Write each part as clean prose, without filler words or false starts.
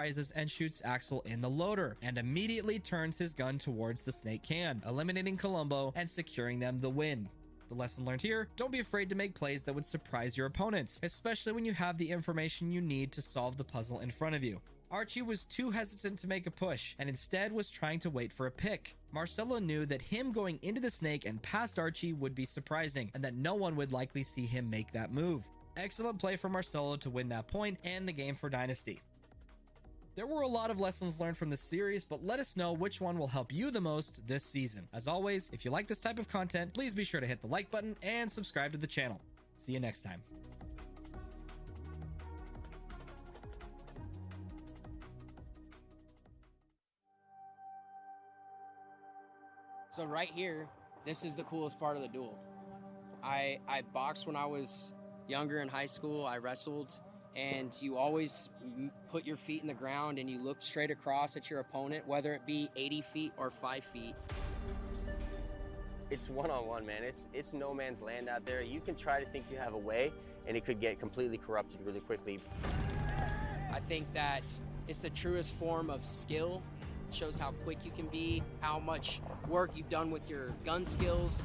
rises and shoots Axel in the loader, and immediately turns his gun towards the snake can, eliminating Columbo and securing them the win. The lesson learned here, don't be afraid to make plays that would surprise your opponents, especially when you have the information you need to solve the puzzle in front of you. Archie was too hesitant to make a push, and instead was trying to wait for a pick. Marcelo knew that him going into the snake and past Archie would be surprising, and that no one would likely see him make that move. Excellent play for Marcelo to win that point and the game for Dynasty. There were a lot of lessons learned from this series, but let us know which one will help you the most this season. As always, if you like this type of content, please be sure to hit the like button and subscribe to the channel. See you next time. So right here, this is the coolest part of the duel. I boxed when I was younger in high school. I wrestled, and you always put your feet in the ground and you look straight across at your opponent, whether it be 80 feet or 5 feet. It's one-on-one, man. It's no man's land out there. You can try to think you have a way, and it could get completely corrupted really quickly. I think that it's the truest form of skill. It shows how quick you can be, how much work you've done with your gun skills.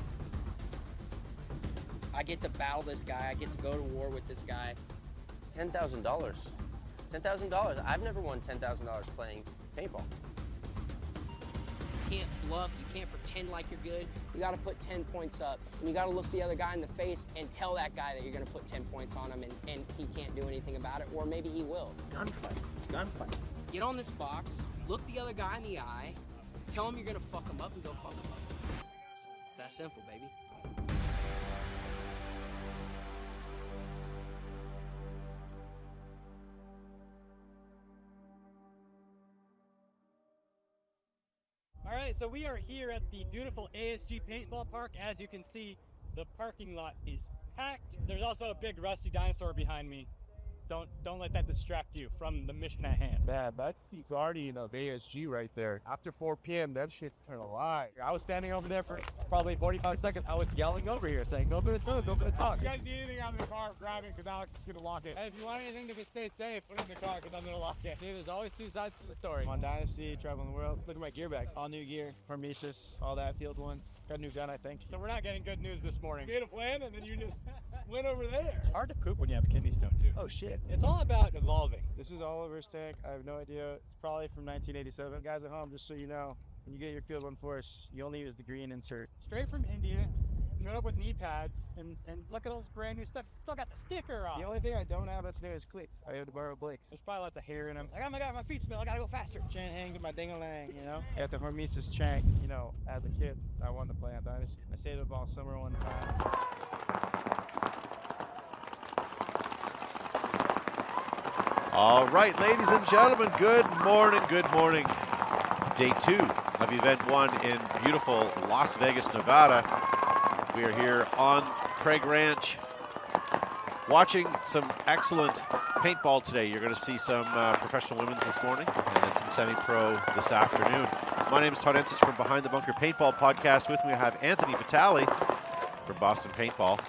I get to battle this guy. I get to go to war with this guy. $10,000. $10,000. I've never won $10,000 playing paintball. You can't bluff. You can't pretend like you're good. You got to put 10 points up, and you got to look the other guy in the face and tell that guy that you're going to put 10 points on him, and he can't do anything about it, or maybe he will. Gunfight. Gunfight. Get on this box, look the other guy in the eye, tell him you're going to fuck him up, and go fuck him up. It's that simple, baby. All right, so we are here at the beautiful ASG Paintball Park. As you can see, the parking lot is packed. There's also a big rusty dinosaur behind me. Don't let that distract you from the mission at hand. Man, that's the guardian of ASG right there. After 4 p.m., that shit's turned alive. I was standing over there for probably 45 seconds. I was yelling over here saying, go to the truck, go to the talk. If you guys need anything out of the car, grab it, because Alex is going to lock it. And if you want anything to stay safe, put it in the car, because I'm going to lock it. See, there's always two sides to the story. I'm on Dynasty, traveling the world. Look at my gear bag. All new gear, Hormesis, all that, field one. Got a new gun, I think. So we're not getting good news this morning. You had a plan, and then you just went over there. It's hard to poop when you have a kidney stone, too. Oh, shit. It's all about evolving. This is Oliver's tank. I have no idea. It's probably from 1987. Guys at home, just so you know, when you get your Field 1 Force, you only use the green insert. Straight from India. Showed up with knee pads, and look at all this brand new stuff. Still got the sticker on. The only thing I don't have that's new is cleats. I had to borrow Blake's. There's probably lots of hair in them. I got my feet smell. I gotta go faster. Chain hangs with my ding-a-lang, you know. I got the Hormesis Chank, you know, as a kid. I wanted to play on Dynasty. I saved up all summer one time. All right, ladies and gentlemen, good morning, good morning. Day 2 of Event 1 in beautiful Las Vegas, Nevada. We are here on Craig Ranch watching some excellent paintball today. You're going to see some professional women's this morning and then some semi-pro this afternoon. My name is Todd Ensich from Behind the Bunker Paintball Podcast. With me I have Anthony Vitale from Boston Paintball.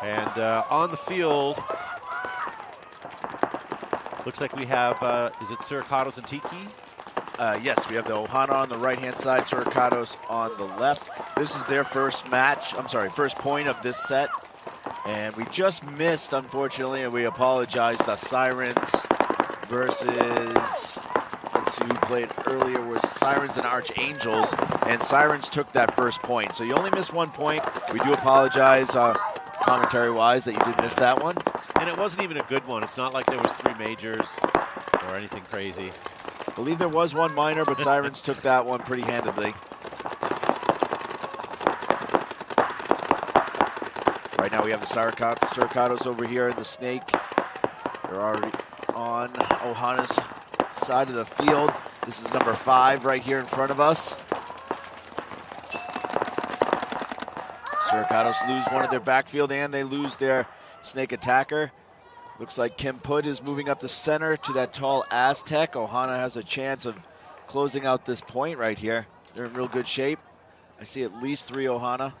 And on the field, looks like we have, is it Sacados and Tiki? Yes, we have the Ohana on the right-hand side, Sacados on the left. This is their first point of this set. And we just missed, unfortunately, and we apologize, the Sirens versus, let's see who played earlier, was Sirens and Archangels, and Sirens took that first point. So you only missed 1 point. We do apologize, commentary-wise, that you did miss that one. And it wasn't even a good one. It's not like there was 3 majors or anything crazy. I believe there was 1 minor, but Sirens took that one pretty handedly. Right now we have the Sacados over here in the snake. They're already on Ohana's side of the field. This is number 5 right here in front of us. Sacados lose one of their backfield and they lose their snake attacker. Looks like Kim Put is moving up the center to that tall Aztec. Ohana has a chance of closing out this point right here. They're in real good shape. I see at least 3 Ohana.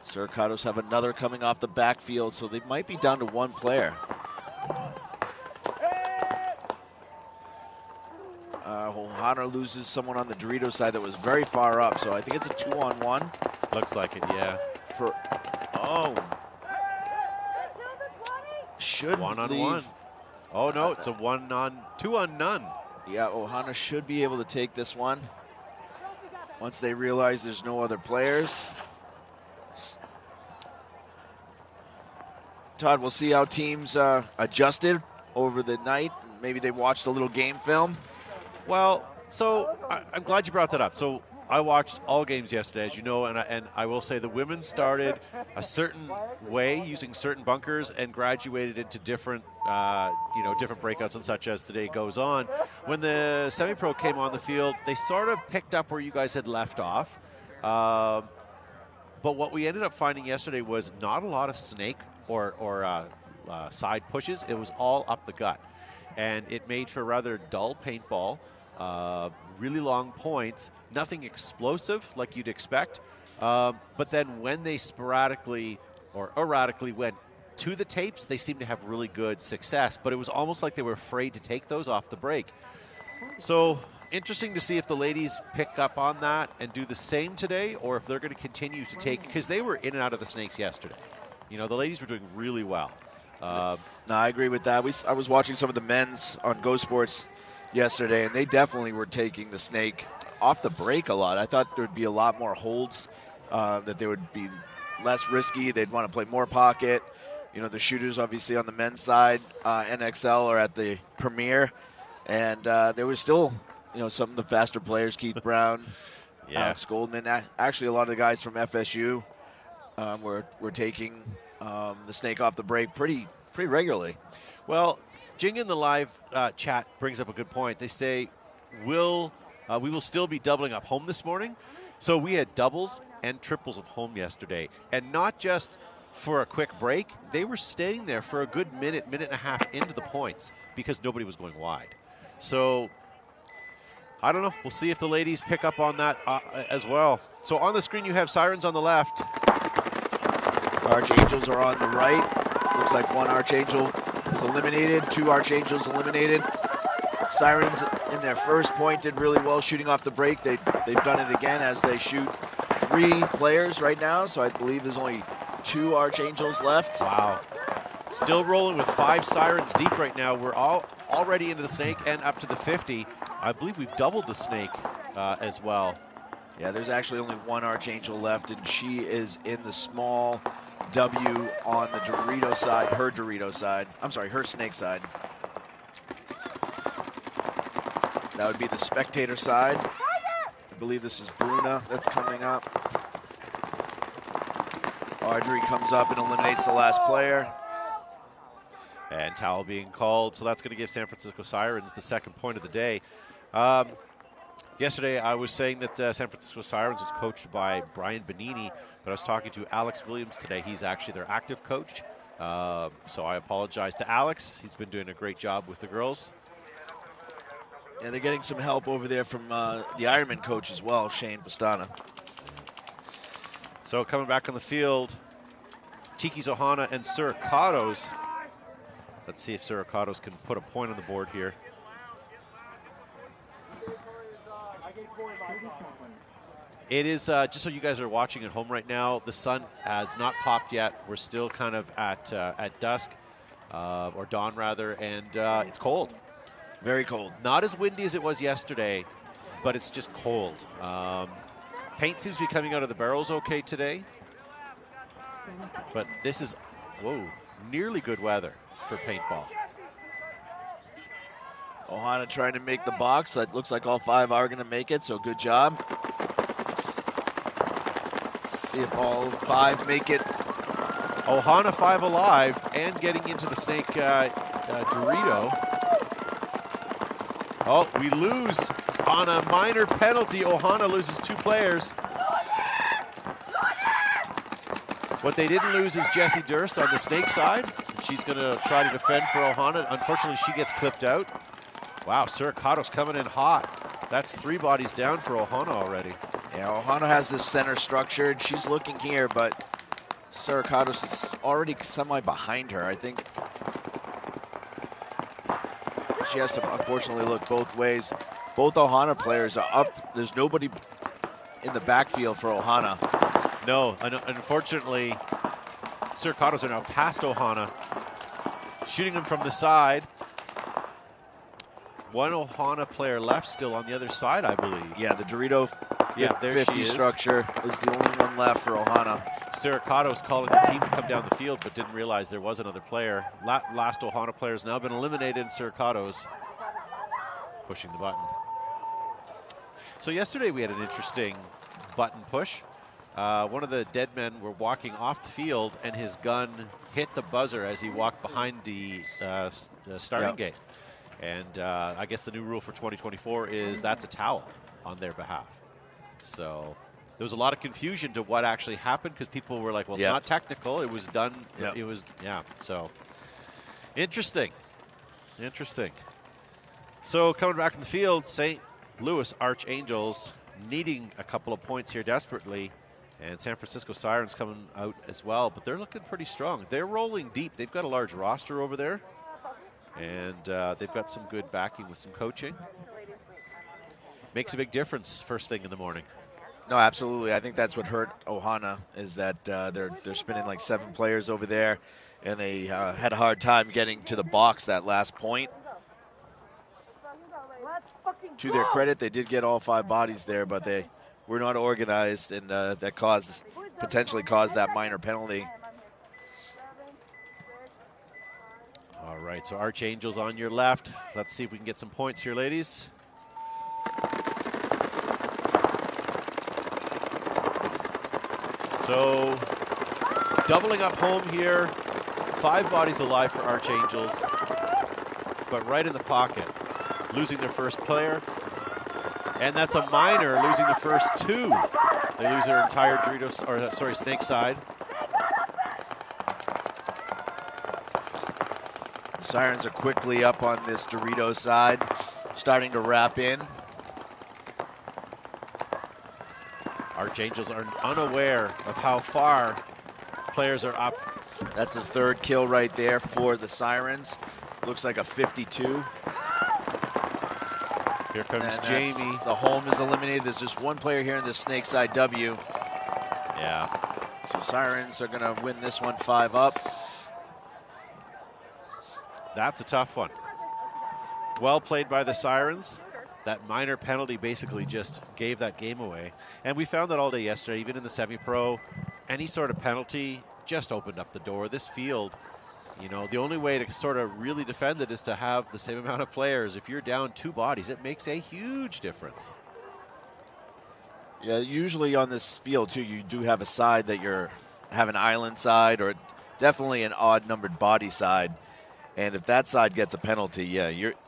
Sacados have another coming off the backfield, so they might be down to 1 player. Ohana loses someone on the Dorito side that was very far up, so I think it's a 2-on-1. Looks like it, yeah. Should 1-on-1. Oh no, it's a 2-on-none. Yeah, Ohana should be able to take this one once they realize there's no other players. Todd, we'll see how teams adjusted over the night. Maybe they watched a little game film. Well, so I'm glad you brought that up. So I watched all games yesterday, as you know, and I will say the women started a certain way using certain bunkers and graduated into different, different breakouts and such as the day goes on. When the semi-pro came on the field, they sort of picked up where you guys had left off. But what we ended up finding yesterday was not a lot of snake or side pushes. It was all up the gut, and it made for rather dull paintball. Really long points, nothing explosive like you'd expect. But then when they sporadically or erratically went to the tapes, they seemed to have really good success. But it was almost like they were afraid to take those off the break. So interesting to see if the ladies pick up on that and do the same today, or if they're going to continue to take, because they were in and out of the snakes yesterday. You know, the ladies were doing really well. No, I agree with that. I was watching some of the men's on Go Sports yesterday, and they definitely were taking the snake off the break a lot. I thought there would be a lot more holds, that they would be less risky. They'd want to play more pocket. You know, the shooters obviously on the men's side, NXL are at the premiere, and there was still, some of the faster players, Keith Brown, Alex Goldman. Actually, a lot of the guys from FSU were taking the snake off the break pretty regularly. Well, Jing in the live chat brings up a good point. They say, we will still be doubling up home this morning. So we had doubles and triples of home yesterday. And not just for a quick break. They were staying there for a good minute and a half into the points because nobody was going wide. So I don't know. We'll see if the ladies pick up on that as well. So on the screen you have Sirens on the left. Archangels are on the right. Looks like one Archangel is eliminated, 2 Archangels eliminated. Sirens in their first point did really well shooting off the break. They've done it again as they shoot 3 players right now, so I believe there's only 2 Archangels left. Wow. Still rolling with 5 Sirens deep right now. We're already into the snake and up to the 50. I believe we've doubled the snake as well. Yeah, there's actually only 1 Archangel left, and she is in the small W on the Dorito side, her Dorito side. I'm sorry, her snake side. That would be the spectator side. I believe this is Bruna that's coming up. Audrey comes up and eliminates the last player. And towel being called, so that's going to give San Francisco Sirens the second point of the day. Yesterday, I was saying that San Francisco Sirens was coached by Brian Benini, but I was talking to Alex Williams today. He's actually their active coach. So I apologize to Alex. He's been doing a great job with the girls. Yeah, they're getting some help over there from the Ironman coach as well, Shane Pastana. So coming back on the field, Tiki's Ohana and Sacados. Let's see if Sacados can put a point on the board here. It is, just so you guys are watching at home right now, the sun has not popped yet. We're still kind of at dusk, or dawn rather, and it's cold. Very cold. Not as windy as it was yesterday, but it's just cold. Paint seems to be coming out of the barrels okay today. But this is, nearly good weather for paintball. Ohana trying to make the box. That looks like all 5 are going to make it, so good job. See if all 5 make it. Ohana 5 alive and getting into the snake Dorito. Oh, we lose on a minor penalty. Ohana loses 2 players. What they didn't lose is Jessie Durst on the snake side. She's going to try to defend for Ohana. Unfortunately, she gets clipped out. Wow, Sacados coming in hot. That's 3 bodies down for Ohana already. Yeah, Ohana has this center structured. She's looking here, but Sacados is already semi behind her. I think she has to unfortunately look both ways. Both Ohana players are up. There's nobody in the backfield for Ohana. No, unfortunately, Sacados are now past Ohana, shooting him from the side. One Ohana player left still on the other side, I believe. Yeah, the Dorito there 50 she is. structure is the only one left for Ohana. Sacados calling the team to come down the field, but didn't realize there was another player. Last Ohana player has now been eliminated, and Sacados pushing the button. So yesterday we had an interesting button push. One of the dead men were walking off the field, and his gun hit the buzzer as he walked behind the starting gate. And I guess the new rule for 2024 is that's a towel on their behalf. So there was a lot of confusion to what actually happened because people were like, well, it's not technical. It was done. It was, So interesting. So coming back in the field, St. Louis Archangels needing a couple of points here desperately. And San Francisco Sirens coming out as well. But they're looking pretty strong. They're rolling deep. They've got a large roster over there. And they've got some good backing with some coaching. Makes a big difference first thing in the morning. No, absolutely. I think that's what hurt Ohana is that they're spinning like 7 players over there, and they had a hard time getting to the box that last point. To their credit, they did get all 5 bodies there, but they were not organized, and that potentially caused that minor penalty. All right, so Archangels on your left. Let's see if we can get some points here, ladies. So, doubling up home here. 5 bodies alive for Archangels, but right in the pocket. Losing their first player. And that's a minor, losing the first 2. They lose their entire snake side. Sirens are quickly up on this Dorito side, starting to wrap in. Archangels are unaware of how far players are up. That's the 3rd kill right there for the Sirens. Looks like a 52. Here comes Jamie. The home is eliminated. There's just 1 player here in the snake side W. Yeah. So Sirens are going to win this one 5 up. That's a tough one. Well played by the Sirens. That minor penalty basically just gave that game away. And we found that all day yesterday, even in the semi-pro, any sort of penalty just opened up the door. This field, you know, the only way to sort of really defend it is to have the same amount of players. If you're down 2 bodies, it makes a huge difference. Yeah, usually on this field, too, you do have a side that have an island side or definitely an odd-numbered body side. And if that side gets a penalty,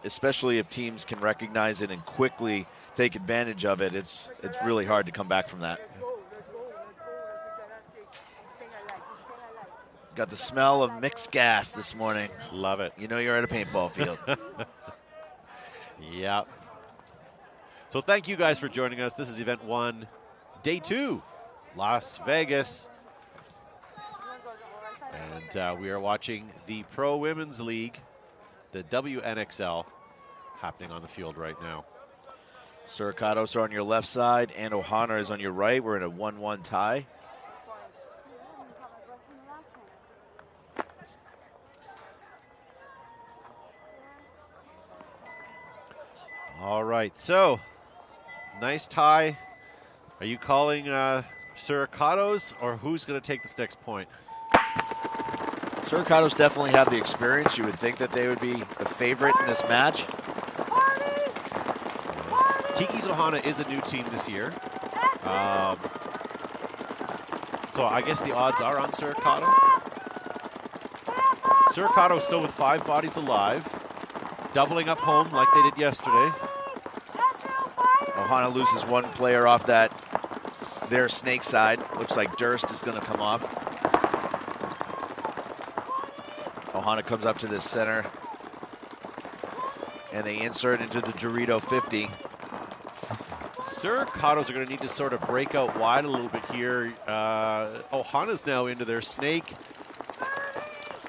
especially if teams can recognize it and quickly take advantage of it, it's really hard to come back from that. Got the smell of mixed gas this morning. Love it. You know you're at a paintball field. Yep. So thank you guys for joining us. This is Event 1, Day 2, Las Vegas. And we are watching the Pro Women's League, the WNXL, happening on the field right now. Sacados are on your left side, and Ohana is on your right. We're in a 1-1 tie. All right, so nice tie. Are you calling Sacados, or who's going to take this next point? Sacados definitely have the experience. You would think that they would be the favorite in this match. Tiki's Ohana is a new team this year. So I guess the odds are on Sacados. Sacados still with 5 bodies alive. Doubling up home like they did yesterday. Ohana loses 1 player off their snake side. Looks like Durst is going to come off. Ohana comes up to the center, and they insert into the Dorito 50. Sacados are going to need to sort of break out wide a little bit here. Ohana's now into their snake.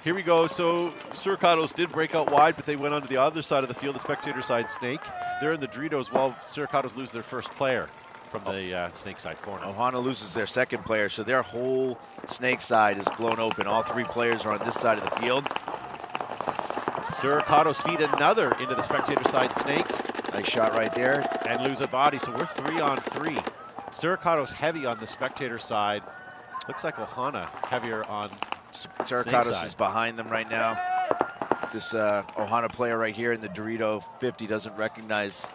Here we go. So Sacados did break out wide, but they went onto the other side of the field, the spectator side snake. They're in the Doritos while Sacados lose their first player from the snake side corner. Ohana loses their second player, so their whole snake side is blown open. All three players are on this side of the field. Sacados feed another into the spectator side snake. Nice shot right there. And lose a body, so we're 3-on-3. Sacados heavy on the spectator side. Looks like Ohana heavier on Sacados is behind them right now. This Ohana player right here in the Dorito 50 doesn't recognize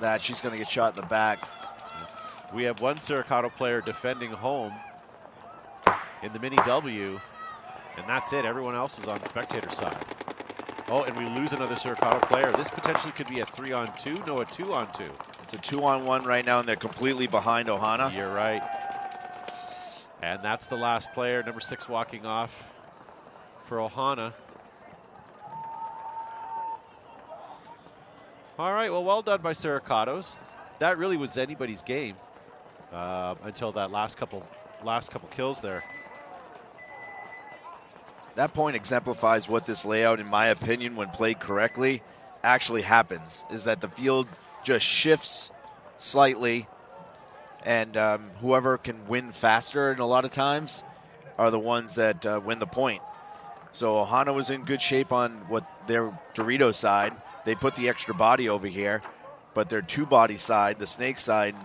that. She's going to get shot in the back. We have one Siricado player defending home in the Mini W, and that's it. Everyone else is on the spectator side. Oh, and we lose another Siricado player. This potentially could be a 3-on-2. No, a 2-on-2. It's a 2-on-1 right now, and they're completely behind Ohana. You're right. And that's the last player, number 6, walking off for Ohana. All right, well done by Siricados. That really was anybody's game until that last couple kills there. That point exemplifies what this layout, in my opinion, when played correctly, actually happens, is that the field just shifts slightly, and whoever can win faster, and a lot of times, are the ones that win the point. So Ohana was in good shape on what their Dorito side. They put the extra body over here, but their 2-body side, the snake side,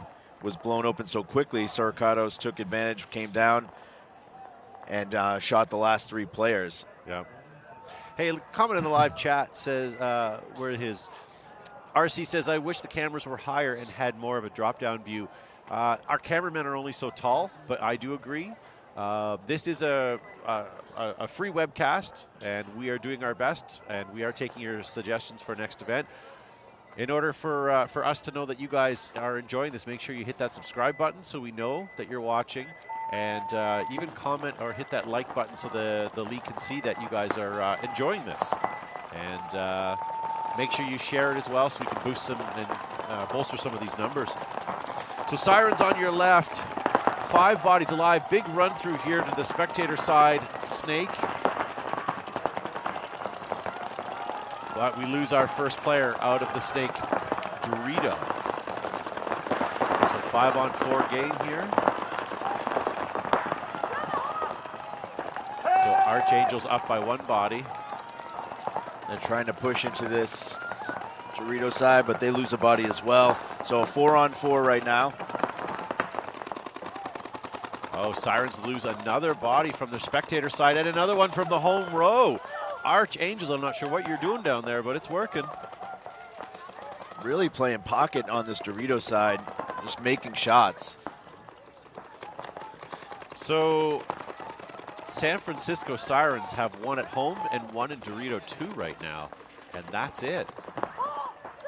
was blown open so quickly. Sacados took advantage, came down, and shot the last 3 players. Yeah. Hey, comment in the live chat says, where his RC says, I wish the cameras were higher and had more of a drop-down view. Our cameramen are only so tall, but I do agree. This is a free webcast, and we are doing our best, and we are taking your suggestions for next event. In order for us to know that you guys are enjoying this, make sure you hit that subscribe button so we know that you're watching, and even comment or hit that like button so the league can see that you guys are enjoying this. And make sure you share it as well so we can boost some and bolster some of these numbers. So Sirens on your left, 5 bodies alive. Big run through here to the spectator side snake. But we lose our first player out of the snake Dorito. So 5-on-4 game here. So Archangels up by 1 body. They're trying to push into this Dorito side, but they lose a body as well. So a 4-on-4 right now. Oh, Sirens lose another body from the spectator side and another one from the home row. Archangels, I'm not sure what you're doing down there, but it's working. Really playing pocket on this Dorito side, just making shots. So San Francisco Sirens have 1 at home and 1 in Dorito 2 right now, and that's it.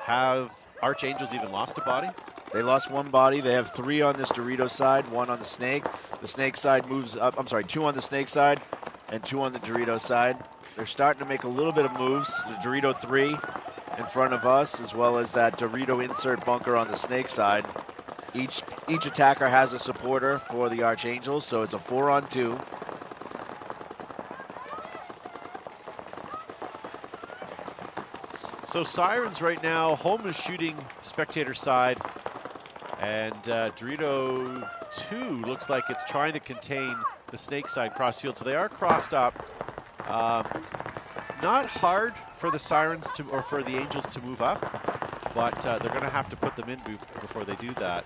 Have Archangels even lost a body? They lost 1 body. They have 3 on this Dorito side, 1 on the snake. The snake side moves up. I'm sorry, 2 on the snake side and 2 on the Dorito side. They're starting to make a little bit of moves. The Dorito 3 in front of us, as well as that Dorito insert bunker on the snake side. Each attacker has a supporter for the Archangels, so it's a 4-on-2. So Sirens right now, home is shooting spectator side, and Dorito 2 looks like it's trying to contain the snake side cross field. So they are crossed up. Not hard for the Sirens to, or for the Angels to move up, but they're going to have to put them in before they do that.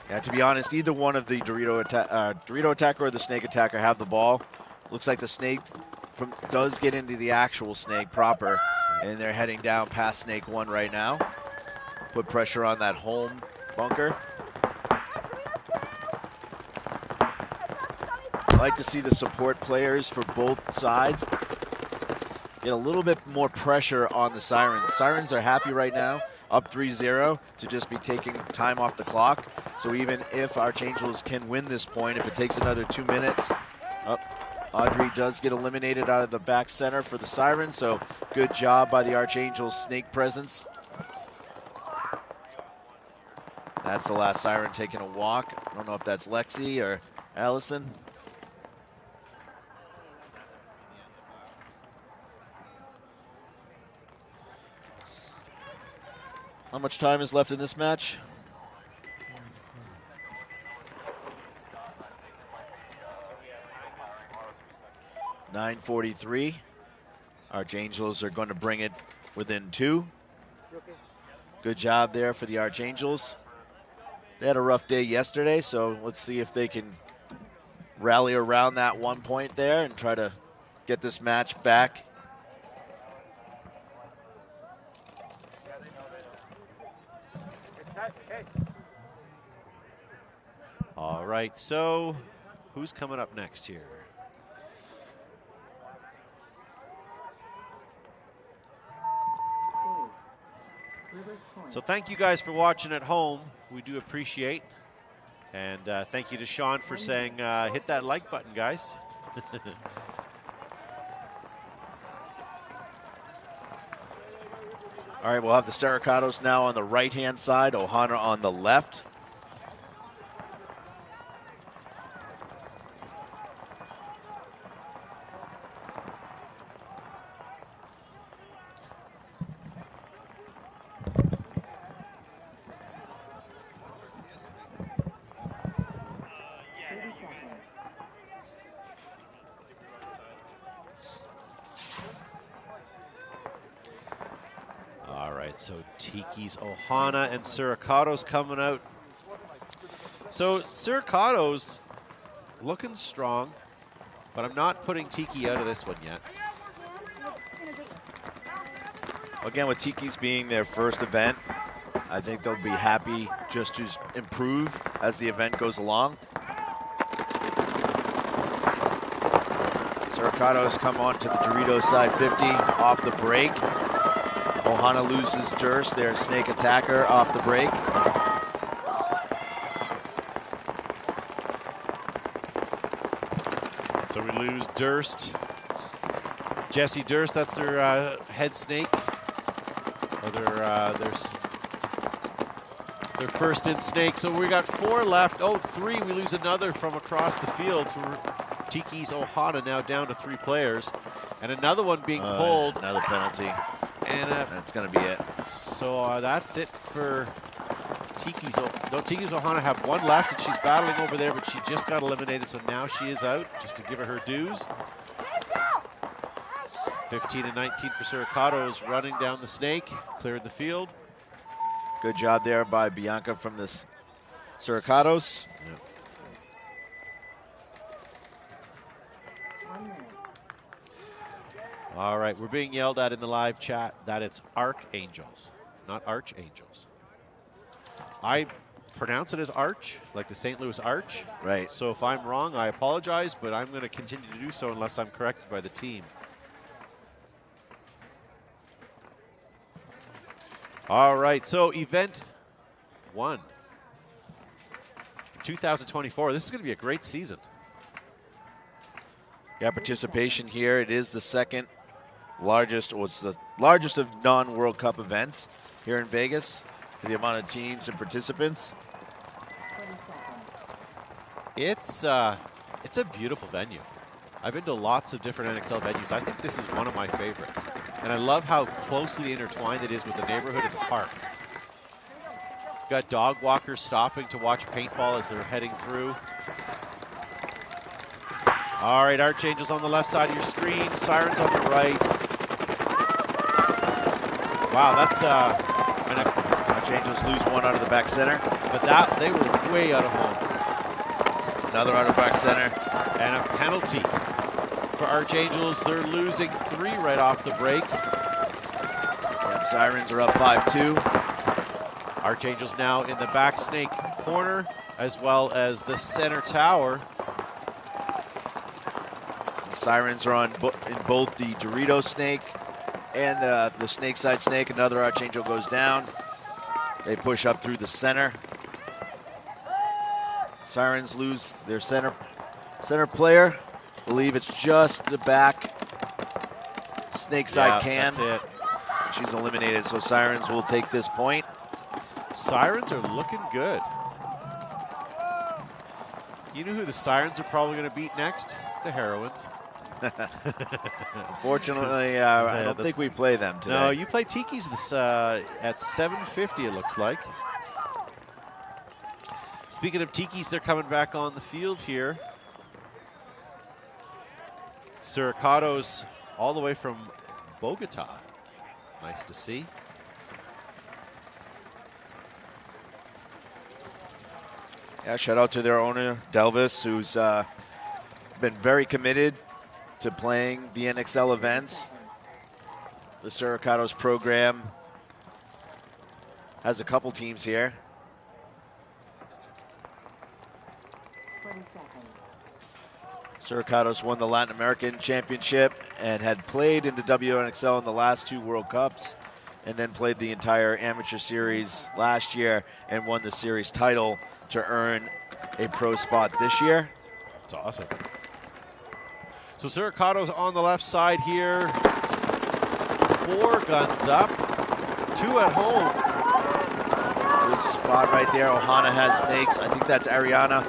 Yeah, to be honest, either one of the Dorito attacker or the snake attacker have the ball. Looks like the snake does get into the actual snake proper, and they're heading down past snake 1 right now. Put pressure on that home bunker. I like to see the support players for both sides get a little bit more pressure on the Sirens. Sirens are happy right now, up 3-0, to just be taking time off the clock. So even if Archangels can win this point, if it takes another 2 minutes, Audrey does get eliminated out of the back center for the Sirens, so good job by the Archangels snake presence. That's the last Siren taking a walk. I don't know if that's Lexi or Allison. How much time is left in this match? .943. Archangels are going to bring it within 2. Good job there for the Archangels. They had a rough day yesterday, so let's see if they can rally around that 1 point there and try to get this match back. All right, so who's coming up next here? So thank you guys for watching at home. We do appreciate. And thank you to Sean for saying hit that like button, guys. All right, we'll have the Sacados now on the right-hand side, Ohana on the left. So Tiki's Ohana and Sacados coming out. So Sacados looking strong, but I'm not putting Tiki out of this one yet. Again, with Tiki's being their first event, I think they'll be happy just to improve as the event goes along. Sacados come on to the Doritos side 50 off the break. Ohana loses Durst, their snake attacker, off the break. So we lose Durst. Jesse Durst, that's their head snake. Or their first in snake. So we got 4 left. Oh, 3, we lose another from across the field. So Tiki's Ohana now down to 3 players. And another one being pulled. Another penalty. And that's going to be it. So that's it for Tiki's. No, Tiki's Ohana have 1 left, and she's battling over there, but she just got eliminated, so now she is out, just to give her dues. 15 and 19 for Sacados, running down the snake, clearing the field. Good job there by Bianca from the Sacados. Yep. All right, we're being yelled at in the live chat that it's Archangels, not Archangels. I pronounce it as Arch, like the St. Louis Arch. Right. So if I'm wrong, I apologize, but I'm going to continue to do so unless I'm corrected by the team. All right, so event 1, 2024. This is going to be a great season. Got participation here. It is the second largest, or it's the largest of non-World Cup events here in Vegas for the amount of teams and participants. It's a beautiful venue. I've been to lots of different NXL venues. I think this is one of my favorites. And I love how closely intertwined it is with the neighborhood and the park. You've got dog walkers stopping to watch paintball as they're heading through. All right, Archangels on the left side of your screen, Sirens on the right. Wow, that's Archangels lose 1 out of the back center. But they were way out of home. Another out of back center. And a penalty for Archangels. They're losing 3 right off the break. Yep, Sirens are up 5-2. Archangels now in the back snake corner, as well as the center tower. The Sirens are on in both the Dorito snake and the snake side snake. Another Archangel goes down. They push up through the center. Sirens lose their center player. I believe it's just the back snake side can. That's it. She's eliminated, so Sirens will take this point. Sirens are looking good. You know who the Sirens are probably going to beat next? The Heroines. Unfortunately, I don't think we play them today. No, you play Tiki's this, at 7:50, it looks like. Speaking of Tiki's, they're coming back on the field here. Sacados all the way from Bogota. Nice to see. Yeah, shout out to their owner, Delvis, who's been very committed to playing the NXL events. The Sacados program has a couple teams here. 20 seconds. Sacados won the Latin American Championship and had played in the WNXL in the last 2 World Cups, and then played the entire amateur series last year and won the series title to earn a pro spot this year. That's awesome. So Sacados on the left side here. 4 guns up, 2 at home. Good spot right there. Ohana has snakes. I think that's Ariana.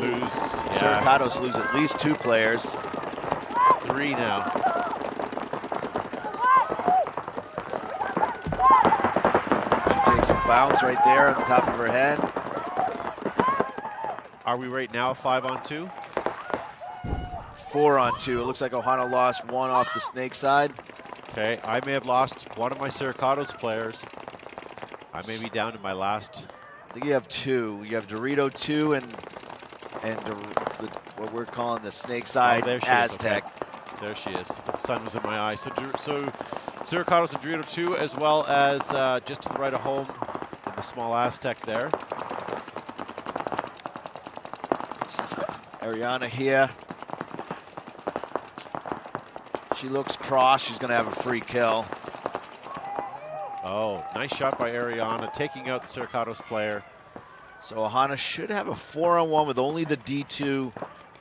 Lose. Sacados lose at least 2 players. 3 now. She takes a bounce right there on the top of her head. Are we right now 5-on-2? 4-on-2. It looks like Ohana lost 1 off the snake side. Okay, I may have lost one of my Sacados players. I may be down to my last. I think you have 2. You have Dorito 2 and what we're calling the snake side there she Aztec. Is, okay. There she is. The sun was in my eye. So Sacados and Dorito 2, as well as just to the right of home, in the small Aztec there. This is Ariana here. She looks cross. She's going to have a free kill. Oh, nice shot by Ariana, taking out the Sacados player. So Ohana should have a 4-on-1 with only the D2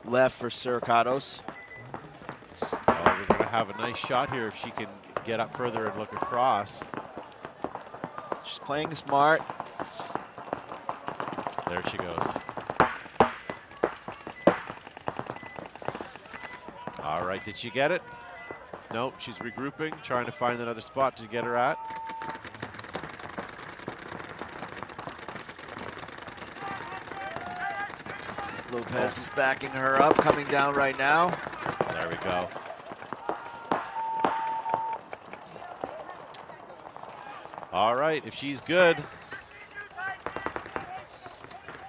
left for Sacados. Oh, we're going to have a nice shot here if she can get up further and look across. She's playing smart. There she goes. All right, did she get it? Nope, she's regrouping, trying to find another spot to get her at. Lopez is backing her up, coming down right now. There we go. All right, if she's good.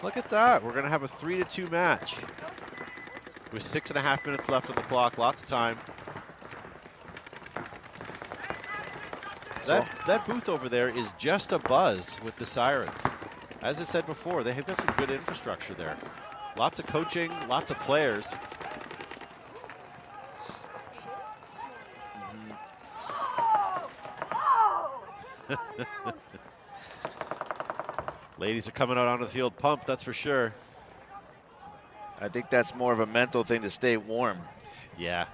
Look at that. We're going to have a 3-2 match with 6.5 minutes left on the clock. Lots of time. That booth over there is just a buzz with the Sirens. As I said before, they have got some good infrastructure there. Lots of coaching, lots of players. Ladies are coming out onto the field pumped, that's for sure. I think that's more of a mental thing to stay warm. Yeah.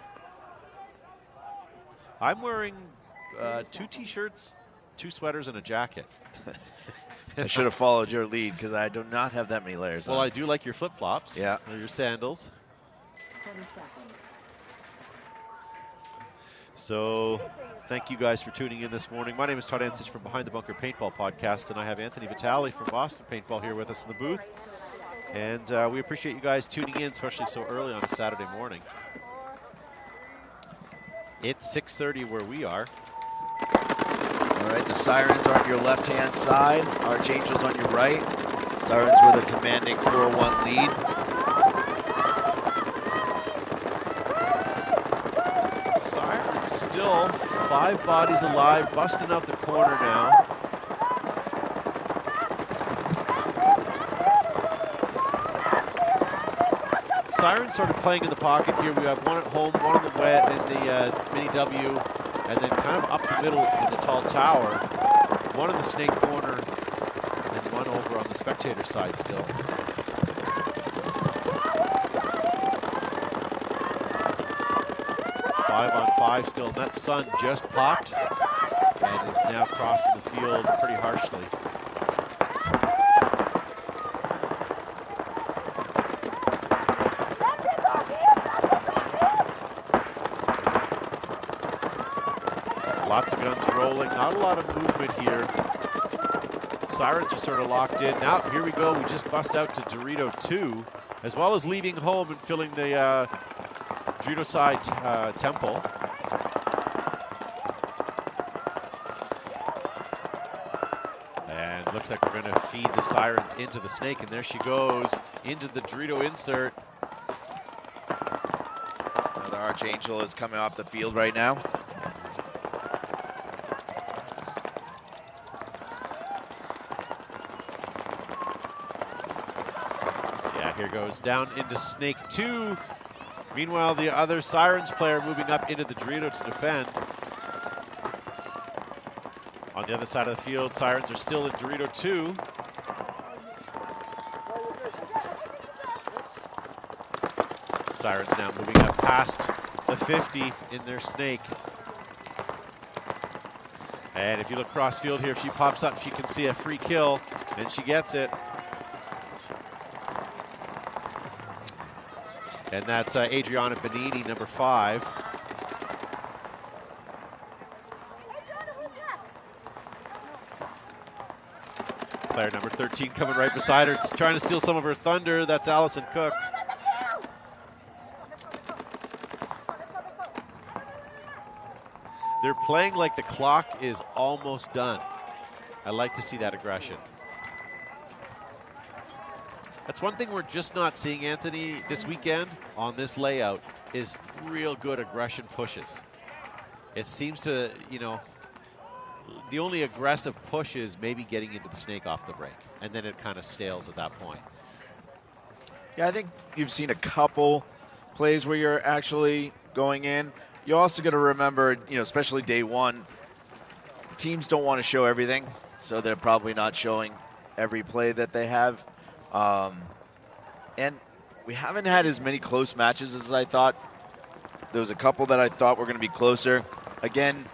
I'm wearing 2 t-shirts, 2 sweaters, and a jacket. I should have followed your lead because I do not have that many layers Well, on. I do like your flip-flops. Yeah. Or your sandals. 20 seconds. So, thank you guys for tuning in this morning. My name is Todd Ansich from Behind the Bunker Paintball Podcast, and I have Anthony Vitale from Boston Paintball here with us in the booth. And we appreciate you guys tuning in, especially so early on a Saturday morning. It's 6:30 where we are. All right, the Sirens are on your left-hand side. Archangels on your right. Sirens with a commanding 4-1 lead. Sirens still 5 bodies alive, busting out the corner now. Sirens sort of playing in the pocket here. We have one at home, one on the wet in the mini W, and then kind of up the middle in the tall tower. One in the snake corner, and one over on the spectator side still. Five on 5 still, and that sun just popped and is now crossing the field pretty harshly. guns rolling. Not a lot of movement here. Sirens are sort of locked in. Now, here we go. We just bust out to Dorito 2, as well as leaving home and filling the Dorito side temple. And looks like we're going to feed the Sirens into the snake, and there she goes into the Dorito insert. Another Archangel is coming off the field right now. Here goes down into Snake 2. Meanwhile, the other Sirens player moving up into the Dorito to defend. On the other side of the field, Sirens are still in Dorito 2. Sirens now moving up past the 50 in their Snake. And if you look cross field here, if she pops up, she can see a free kill, and she gets it. And that's Adriana Benini, number 5. Player number 13 coming right beside her, trying to steal some of her thunder. That's Allison Cook. They're playing like the clock is almost done. I like to see that aggression. That's one thing we're just not seeing, Anthony, this weekend on this layout is real good aggression pushes. It seems to, you know, the only aggressive push is maybe getting into the snake off the break, and then it kind of stales at that point. Yeah, I think you've seen a couple plays where you're actually going in. You also got to remember, you know, especially day one, teams don't want to show everything, so they're probably not showing every play that they have. And we haven't had as many close matches as I thought. There was a couple that I thought were going to be closer. Again,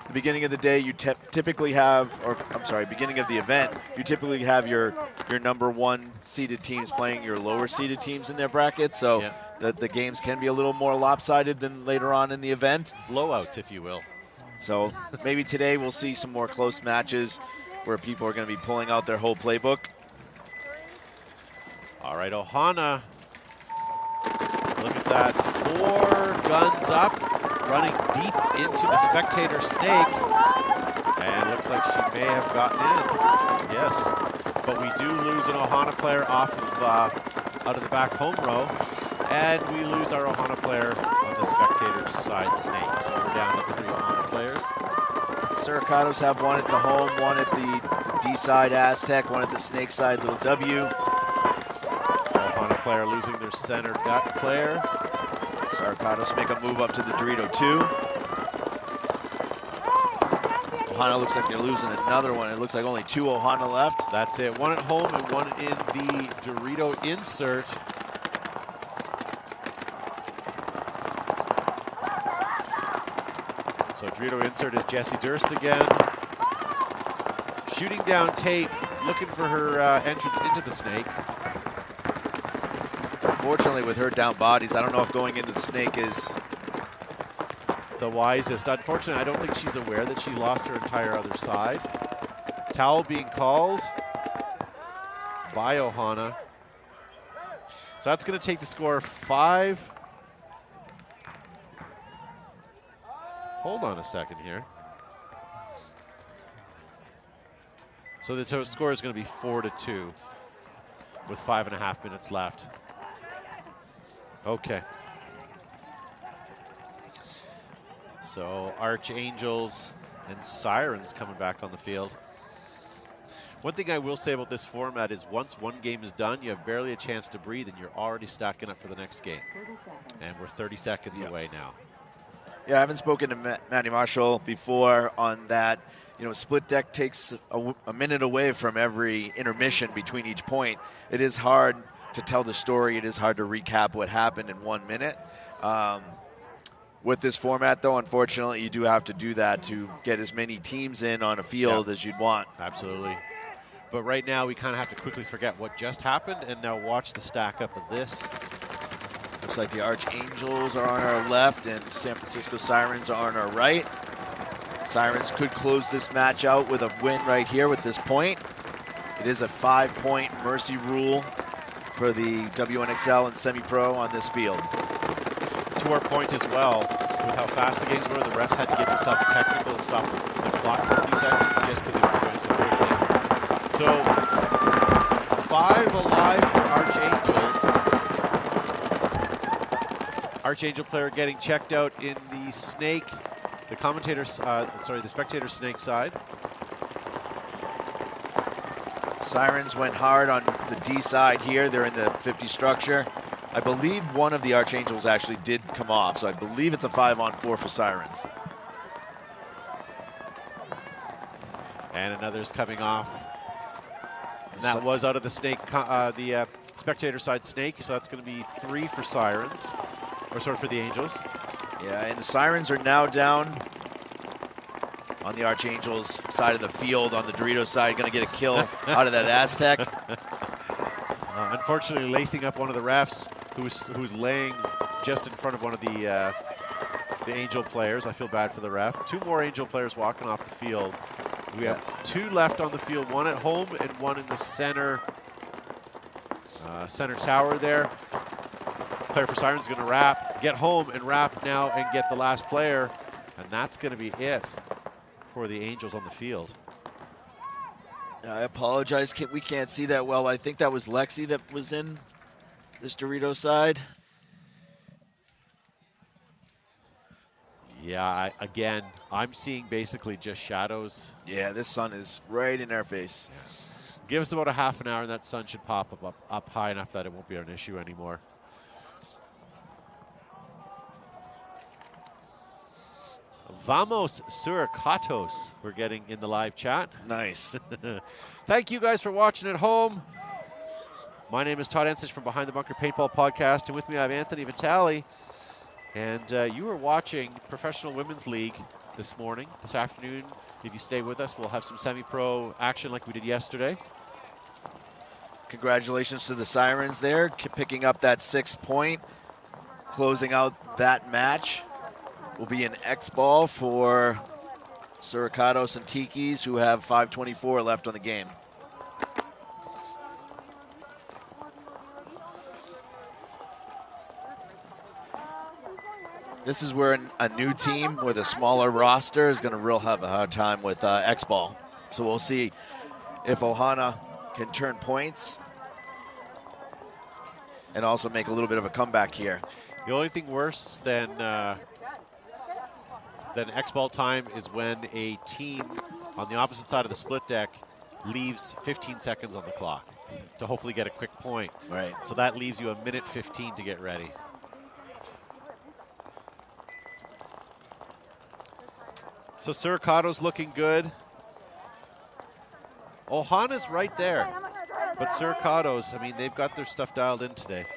the beginning of the day, you typically have, or I'm sorry, beginning of the event, you typically have your number 1 seeded teams playing your lower seeded teams in their brackets. So yeah, the games can be a little more lopsided than later on in the event. Blowouts, if you will. So maybe today we'll see some more close matches where people are going to be pulling out their whole playbook. All right, Ohana, look at that, 4 guns up, running deep into the spectator snake, and looks like she may have gotten in, yes, but we do lose an Ohana player off of, out of the back home row, and we lose our Ohana player on the spectator side snake, so we're down to 3 Ohana players. Sacados have one at the home, one at the D side Aztec, one at the snake side little W. Player losing their center gut player. Sacados make a move up to the Dorito 2. Ohana looks like they're losing another one. It looks like only 2 Ohana left. That's it. 1 at home and 1 in the Dorito insert. So Dorito insert is Jessie Durst again. Shooting down Tate, looking for her entrance into the snake. Unfortunately, with her down bodies, I don't know if going into the snake is the wisest. Unfortunately, I don't think she's aware that she lost her entire other side. Towel being called by Ohana. So that's going to take the score 5. Hold on a second here. So the total score is going to be 4-2 with 5.5 minutes left. Okay. So Archangels and Sirens coming back on the field. One thing I will say about this format is once one game is done, you have barely a chance to breathe and you're already stacking up for the next game. And we're 30 seconds away now. Yeah, I haven't spoken to Matty Marshall before on that. You know, split deck takes a minute away from every intermission between each point. It is hard to tell the story. It is hard to recap what happened in 1 minute. With this format, though, unfortunately, you do have to do that to get as many teams in on a field as you'd want. Absolutely. But right now, we kind of have to quickly forget what just happened and now watch the stack up of this. Looks like the Archangels are on our left and San Francisco Sirens are on our right. Sirens could close this match out with a win right here with this point. It is a 5-point mercy rule for the WNXL and semi-pro on this field. To our point as well, with how fast the games were, the refs had to give themselves a technical and stop the clock for a few seconds just because it was going so quickly. So, 5 alive for Archangels. Archangel player getting checked out in the snake, the spectator snake side. Sirens went hard on the D side here. They're in the 50 structure. I believe one of the Archangels actually did come off, so I believe it's a 5-on-4 for Sirens. And another's coming off. And that was out of the snake, the spectator side snake, so that's going to be 3 for Sirens, or sorry, for the Angels. Yeah, and the Sirens are now down on the Archangels side of the field. On the Doritos side, going to get a kill out of that Aztec. Unfortunately, lacing up one of the refs who's laying just in front of one of the Angel players. I feel bad for the ref. 2 more Angel players walking off the field. We have 2 left on the field, 1 at home and 1 in the center tower there. Player for Sirens is going to get home and wrap now and get the last player. And that's going to be it for the Angels on the field. I apologize, we can't see that well. I think that was Lexi that was in this Dorito side. Yeah, again, I'm seeing basically just shadows. Yeah, this sun is right in our face. Give us about a half an hour and that sun should pop up high enough that it won't be an issue anymore. Vamos Sacados, we're getting in the live chat. Nice. Thank you guys for watching at home. My name is Todd Ensich from Behind the Bunker Paintball Podcast, and with me I have Anthony Vitale. And you were watching Professional Women's League this afternoon. If you stay with us, we'll have some semi-pro action like we did yesterday. Congratulations to the Sirens there, picking up that 6 point, closing out that match. Will be an X ball for Sacados and Tikis, who have 5:24 left on the game. This is where a new team with a smaller roster is going to have a hard time with X ball. So we'll see if Ohana can turn points and also make a little bit of a comeback here. The only thing worse than X-ball time is when a team on the opposite side of the split deck leaves 15 seconds on the clock to hopefully get a quick point. Right. So that leaves you a minute 15 to get ready. So Sacados looking good. Ohana's right there. But Sacados, I mean, they've got their stuff dialed in today.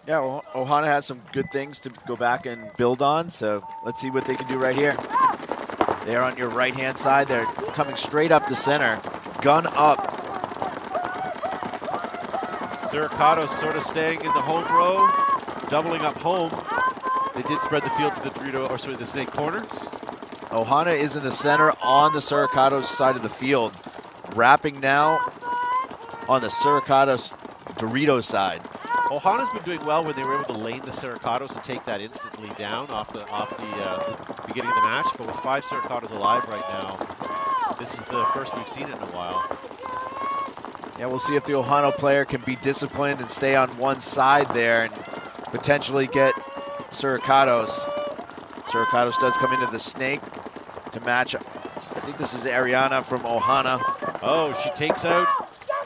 Yeah, Ohana has some good things to go back and build on, so let's see what they can do right here. They're on your right-hand side. They're coming straight up the center. Gun up. Sacados sort of staying in the home row, doubling up home. They did spread the field to the snake corner. Ohana is in the center on the Sacados side of the field. Wrapping now on the Sacados Doritos side. Ohana's been doing well when they were able to lane the Sacados and take that instantly down off the beginning of the match. But with 5 Sacados alive right now, this is the first we've seen it in a while. Yeah, we'll see if the Ohana player can be disciplined and stay on one side there and potentially get Sacados. Sacados does come into the snake to match. I think this is Ariana from Ohana. Oh, she takes out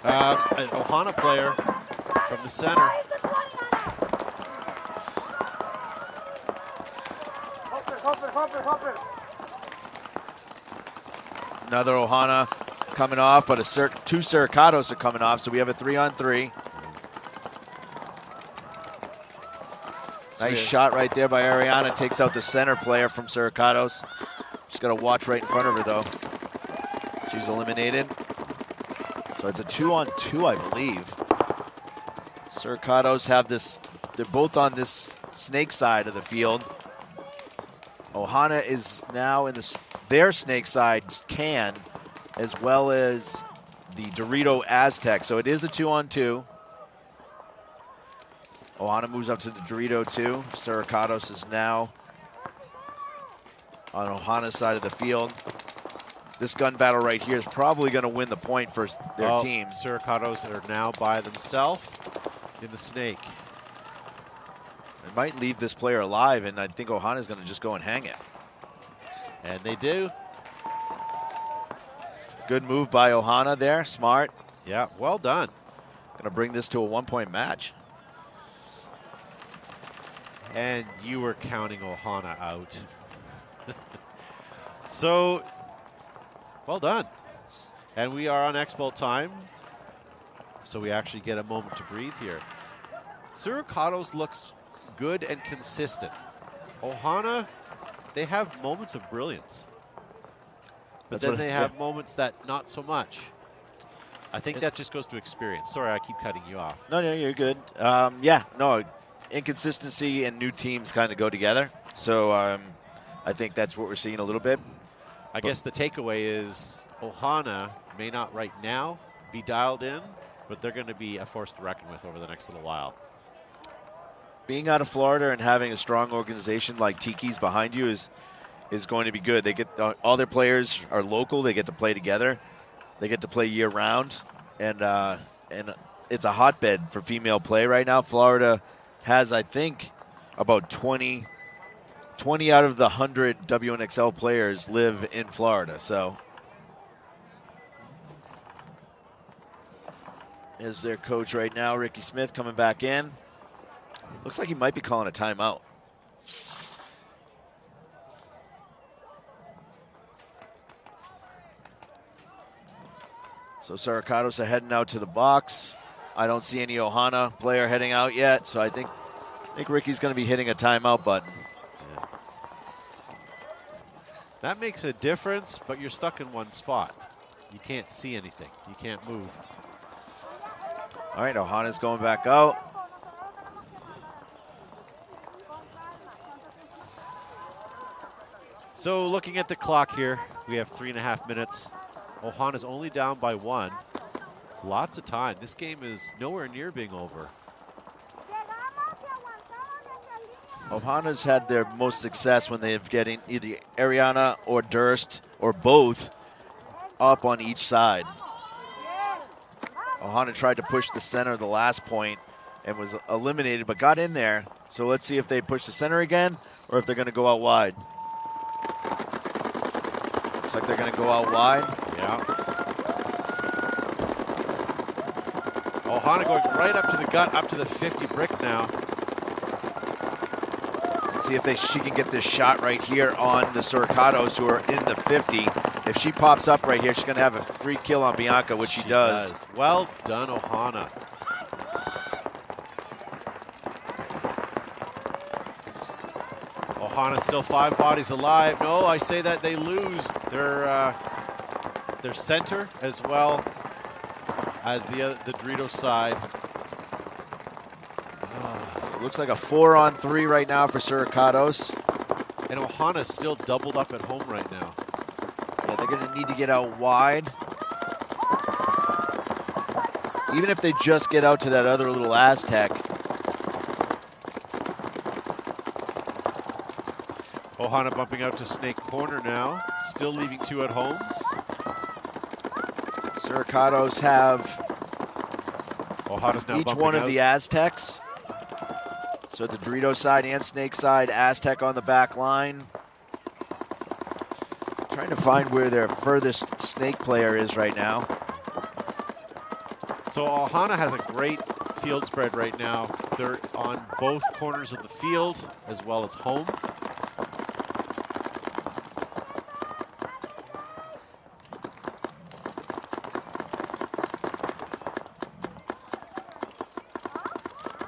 an Ohana player from the center. Another Ohana is coming off, but 2 Sacados are coming off, so we have a 3-on-3. Nice shot right there by Ariana. Takes out the center player from Sacados. She's got to watch right in front of her, though. She's eliminated. So it's a 2-on-2, I believe. Sacados have this. They're both on this snake side of the field. Ohana is now in their snake side can, as well as the Dorito Aztec. So it is a 2-on-2. Ohana moves up to the Dorito 2. Sacados is now on Ohana's side of the field. This gun battle right here is probably going to win the point for their team. Sacados are now by themselves in the snake. It might leave this player alive, and I think Ohana's going to just go and hang it. And they do. Good move by Ohana there. Smart. Yeah, well done. Going to bring this to a 1-point match. And you were counting Ohana out. So, well done. And we are on Expo time, so we actually get a moment to breathe here. Sacados looks good and consistent. Ohana, they have moments of brilliance. But then they have moments that not so much. I think that just goes to experience. Sorry, I keep cutting you off. No, you're good. Inconsistency and new teams kind of go together. So I think that's what we're seeing a little bit. I guess the takeaway is Ohana may not right now be dialed in, but they're going to be a force to reckon with over the next little while. Being out of Florida and having a strong organization like Tiki's behind you is going to be good. They get all their players are local. They get to play together. They get to play year round, and it's a hotbed for female play right now. Florida has, I think, about 20 out of the 100 WNXL players live in Florida. So, is their coach right now, Ricky Smith, coming back in. Looks like he might be calling a timeout. So Sacados are heading out to the box. I don't see any Ohana player heading out yet, so I think Ricky's going to be hitting a timeout button. Yeah. That makes a difference, but you're stuck in one spot. You can't see anything. You can't move. All right, Ohana's going back out. So looking at the clock here, we have 3.5 minutes. Ohana's only down by 1. Lots of time. This game is nowhere near being over. Ohana's had their most success when they're getting either Ariana or Durst or both up on each side. Ohana tried to push the center the last point and was eliminated, but got in there. So let's see if they push the center again or if they're going to go out wide. Looks like they're going to go out wide. Yeah. Ohana going right up to the gut, up to the 50 brick now. Let's see if she can get this shot right here on the Sacados, who are in the 50. If she pops up right here, she's going to have a free kill on Bianca, which she does. Well done, Ohana. Ohana still 5 bodies alive. No, I say that they lose their center as well as the Dorito side. So it looks like a 4-on-3 right now for Sacados. And Ohana's still doubled up at home right now. Yeah, they're going to need to get out wide. Even if they just get out to that other little Aztec. Ohana bumping out to Snake Corner now. Still leaving 2 at home. Sacados have Ohana's now each one of the Aztecs. So the Dorito side and Snake side, Aztec on the back line. Trying to find where their furthest Snake player is right now. So Ohana has a great field spread right now. They're on both corners of the field as well as home.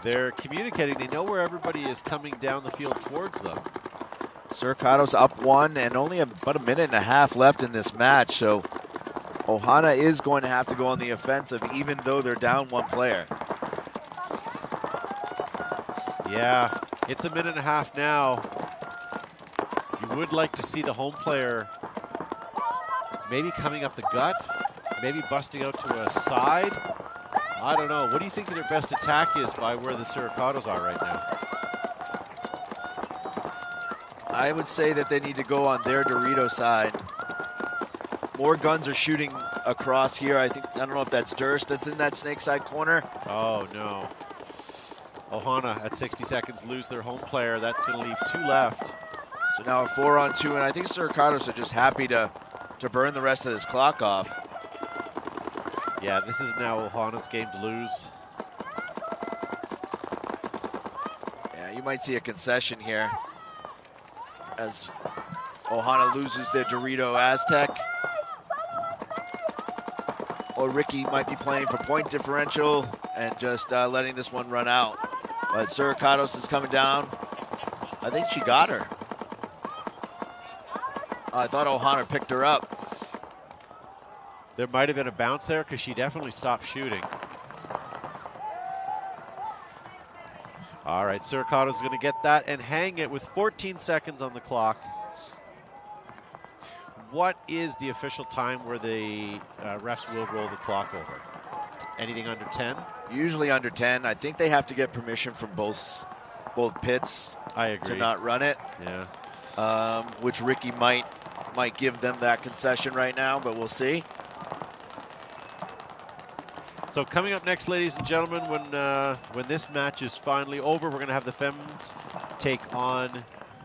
They're communicating. They know where everybody is coming down the field towards them. Sacados up 1 and only about a minute and a half left in this match. So Ohana is going to have to go on the offensive even though they're down 1 player. Yeah, it's a minute and a half now. You would like to see the home player maybe coming up the gut, maybe busting out to a side. I don't know. What do you think their best attack is by where the Sacados are right now? I would say that they need to go on their Dorito side. More guns are shooting across here. I don't know if that's Durst that's in that snake side corner. Oh, no. Ohana at 60 seconds lose their home player. That's going to leave 2 left. So now a 4-on-2, and I think Sacados are just happy to burn the rest of this clock off. Yeah, this is now Ohana's game to lose. Yeah, you might see a concession here as Ohana loses their Dorito Aztec. Or Ricky might be playing for point differential and just letting this one run out. But Sacados is coming down. I think she got her. I thought Ohana picked her up. There might have been a bounce there because she definitely stopped shooting. All right, Sacados is going to get that and hang it with 14 seconds on the clock. What is the official time where the refs will roll the clock over? Anything under 10? Usually under 10. I think they have to get permission from both pits. I agree. To not run it. Yeah. Which Ricky might give them that concession right now, but we'll see. So coming up next, ladies and gentlemen, when this match is finally over, we're going to have the Fems take on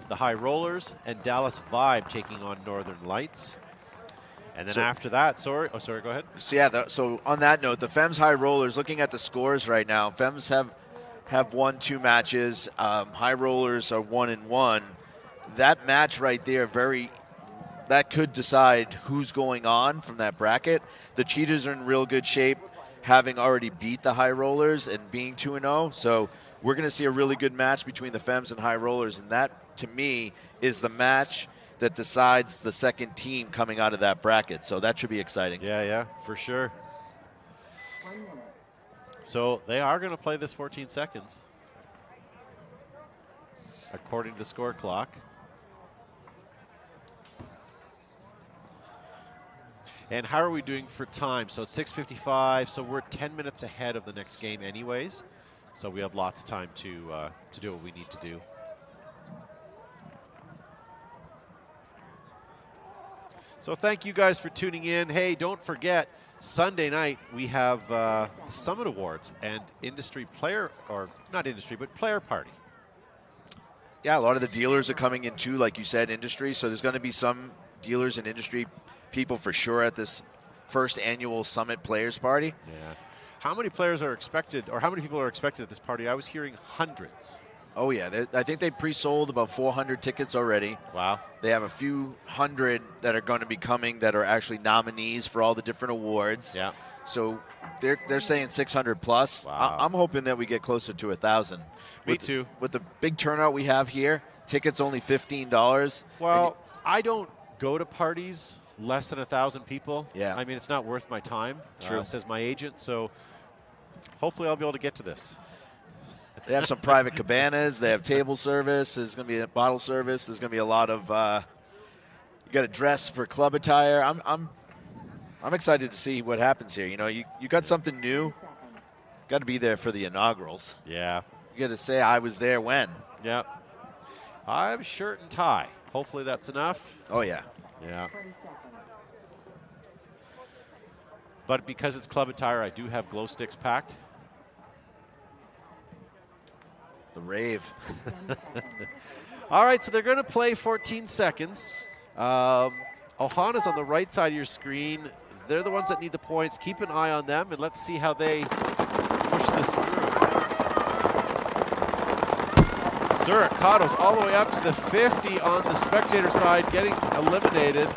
the High Rollers and Dallas Vibe taking on Northern Lights. And then after that, sorry, go ahead. So yeah, so on that note, the Fems High Rollers, looking at the scores right now, Fems have won 2 matches. High Rollers are 1-1. That match right there, that could decide who's going on from that bracket. The Cheetahs are in real good shape, having already beat the High Rollers and being 2-0. So we're going to see a really good match between the Fems and High Rollers, and that, to me, is the match that decides the second team coming out of that bracket. So that should be exciting. Yeah, for sure. 1 minute. So they are going to play this 14 seconds, according to the score clock. And how are we doing for time? So it's 6:55, so we're 10 minutes ahead of the next game anyways. So we have lots of time to do what we need to do. So thank you guys for tuning in. Hey, don't forget, Sunday night we have Summit Awards and industry player, or not industry, but player party. Yeah, a lot of the dealers are coming in too, like you said, industry. So there's going to be some dealers and industry people for sure at this first annual Summit Players Party. Yeah. How many players are expected, or how many people are expected at this party? I was hearing hundreds. Oh, yeah. I think they pre-sold about 400 tickets already. Wow. They have a few hundred that are going to be coming that are actually nominees for all the different awards. Yeah. So they're saying 600 plus. Wow. I'm hoping that we get closer to 1,000. Me too. With the big turnout we have here, tickets only $15. Well, I don't go to parties less than 1,000 people. Yeah. I mean, it's not worth my time, True. says my agent. So hopefully I'll be able to get to this. They have some private cabanas. They have table service. There's going to be a bottle service. There's going to be a lot of you got to dress for club attire. I'm excited to see what happens here. You know, you got something new. Got to be there for the inaugurals. Yeah. You got to say I was there when. Yeah. I have shirt and tie. Hopefully that's enough. Oh yeah. Yeah. 30 seconds. But because it's club attire, I do have glow sticks packed. The rave. 10 seconds. All right, so they're going to play 14 seconds. Ohana's on the right side of your screen. They're the ones that need the points. Keep an eye on them, and let's see how they push this through. Sacados all the way up to the 50 on the spectator side, getting eliminated.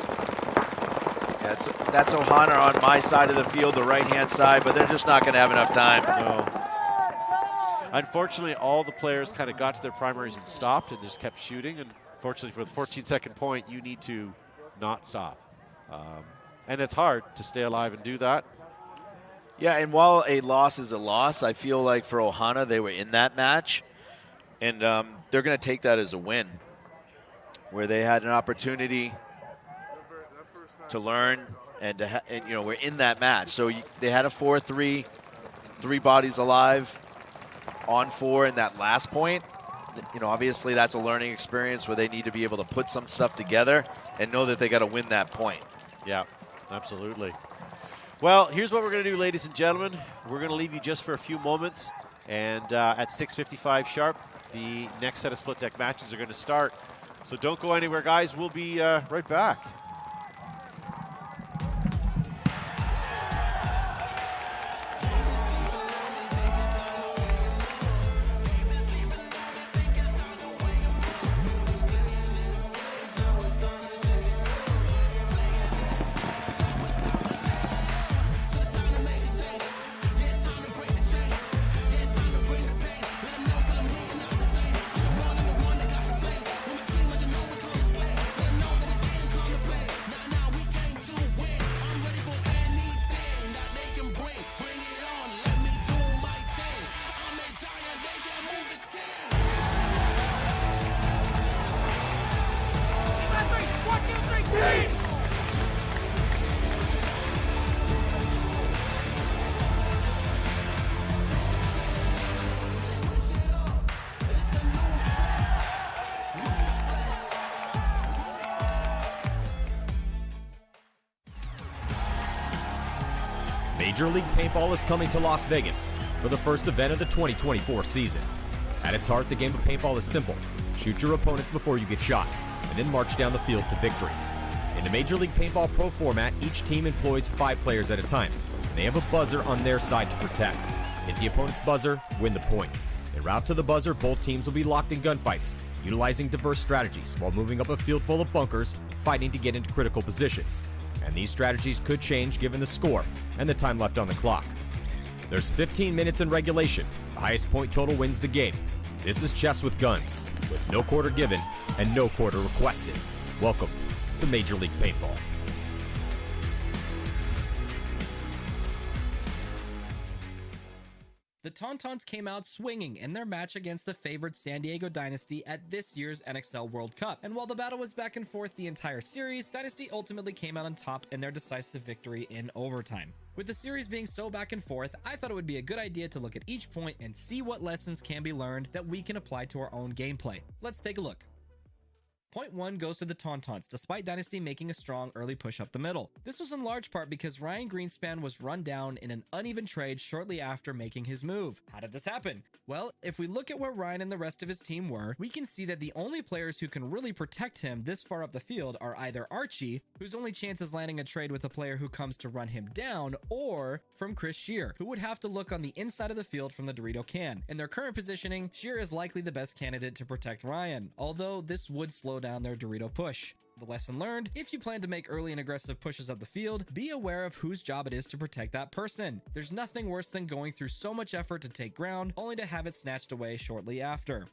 That's Ohana on my side of the field, the right-hand side, but they're just not going to have enough time. No. Unfortunately, all the players kind of got to their primaries and stopped and just kept shooting. And fortunately, for the 14-second point, you need to not stop. And it's hard to stay alive and do that. Yeah, and while a loss is a loss, I feel like for Ohana, they were in that match. And they're going to take that as a win. where they had an opportunity to learn and you know, we're in that match. So they had a 4-3, 3 bodies alive on 4 in that last point. You know, obviously that's a learning experience where they need to be able to put some stuff together and know that they got to win that point. Yeah, absolutely. Well, here's what we're going to do, ladies and gentlemen. We're going to leave you just for a few moments, and at 6:55 sharp, the next set of split deck matches are going to start. So don't go anywhere, guys. We'll be right back. Major League Paintball is coming to Las Vegas for the first event of the 2024 season. At its heart, the game of paintball is simple. Shoot your opponents before you get shot, and then march down the field to victory. In the Major League Paintball Pro format, each team employs 5 players at a time, and they have a buzzer on their side to protect. Hit the opponent's buzzer, win the point. En route to the buzzer, both teams will be locked in gunfights, utilizing diverse strategies while moving up a field full of bunkers, fighting to get into critical positions. And these strategies could change given the score and the time left on the clock. There's 15 minutes in regulation. The highest point total wins the game. This is chess with guns, with no quarter given and no quarter requested. Welcome to Major League Paintball. The Tauntauns came out swinging in their match against the favored San Diego Dynasty at this year's NXL World Cup. And while the battle was back and forth the entire series, Dynasty ultimately came out on top in their decisive victory in overtime. With the series being so back and forth, I thought it would be a good idea to look at each point and see what lessons can be learned that we can apply to our own gameplay. Let's take a look. Point 1 goes to the Tauntauns, despite Dynasty making a strong early push up the middle. This was in large part because Ryan Greenspan was run down in an uneven trade shortly after making his move. How did this happen? Well, if we look at where Ryan and the rest of his team were, we can see that the only players who can really protect him this far up the field are either Archie, whose only chance is landing a trade with a player who comes to run him down, or from Chris Shear, who would have to look on the inside of the field from the Dorito can. In their current positioning, Shear is likely the best candidate to protect Ryan, although this would slow down their Dorito push. The lesson learned: if you plan to make early and aggressive pushes up the field, be aware of whose job it is to protect that person. There's nothing worse than going through so much effort to take ground, only to have it snatched away shortly after.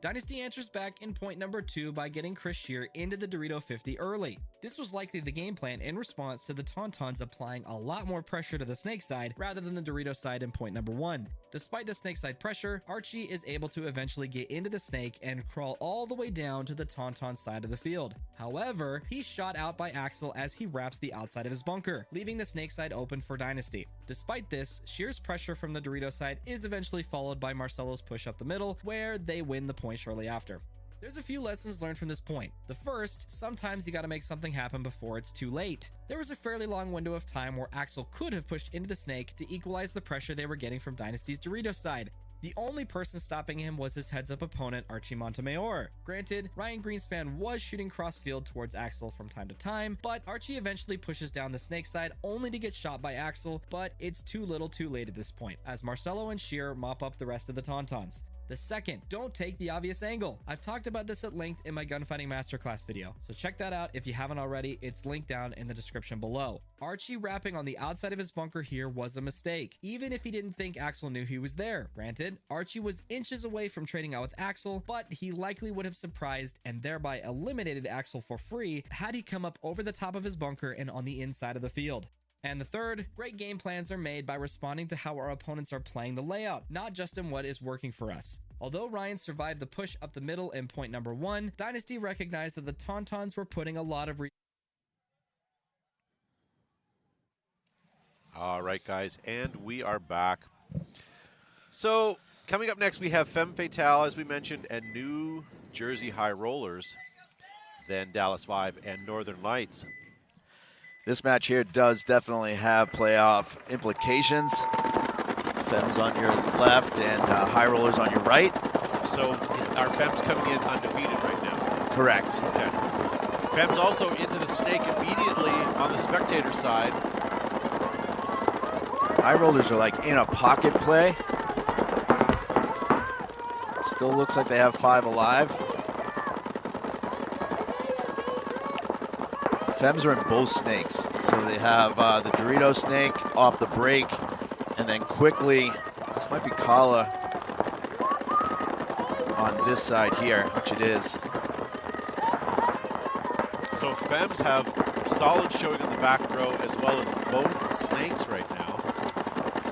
Dynasty answers back in point number 2 by getting Chris Shear into the Dorito 50 early. This was likely the game plan in response to the Tauntauns applying a lot more pressure to the snake side rather than the Dorito side in point number 1. Despite the snake side pressure, Archie is able to eventually get into the snake and crawl all the way down to the Tauntaun side of the field. However, he's shot out by Axel as he wraps the outside of his bunker, leaving the snake side open for Dynasty. Despite this, Shear's pressure from the Dorito side is eventually followed by Marcelo's push up the middle, where they win the point shortly after. There's a few lessons learned from this point. The first, sometimes you gotta make something happen before it's too late. There was a fairly long window of time where Axel could have pushed into the snake to equalize the pressure they were getting from Dynasty's Dorito side. The only person stopping him was his heads-up opponent, Archie Montemayor. Granted, Ryan Greenspan was shooting cross-field towards Axel from time to time, but Archie eventually pushes down the snake side only to get shot by Axel, but it's too little too late at this point, as Marcelo and Shear mop up the rest of the Tauntauns. The second, don't take the obvious angle. I've talked about this at length in my gunfighting masterclass video, so check that out if you haven't already. It's linked down in the description below. Archie wrapping on the outside of his bunker here was a mistake, even if he didn't think Axel knew he was there. Granted, Archie was inches away from trading out with Axel, but he likely would have surprised and thereby eliminated Axel for free had he come up over the top of his bunker and on the inside of the field. And the third, great game plans are made by responding to how our opponents are playing the layout, not just in what is working for us. Although Ryan survived the push up the middle in point number 1, Dynasty recognized that the Tauntauns were putting a lot of All right, guys, and we are back. So, coming up next, we have Fem Fatal, as we mentioned, and New Jersey High Rollers, then Dallas Vibe and Northern Lights. This match here does definitely have playoff implications. Fem's on your left and High Rollers on your right. So our Fem's coming in undefeated right now. Correct. Okay. Fem's also into the snake immediately on the spectator side. High Rollers are like in a pocket play. Still looks like they have 5 alive. Fems are in both snakes. So they have the Dorito snake off the break, and then quickly, this might be Kala on this side here, which it is. So Fems have solid showing in the back row as well as both snakes right now.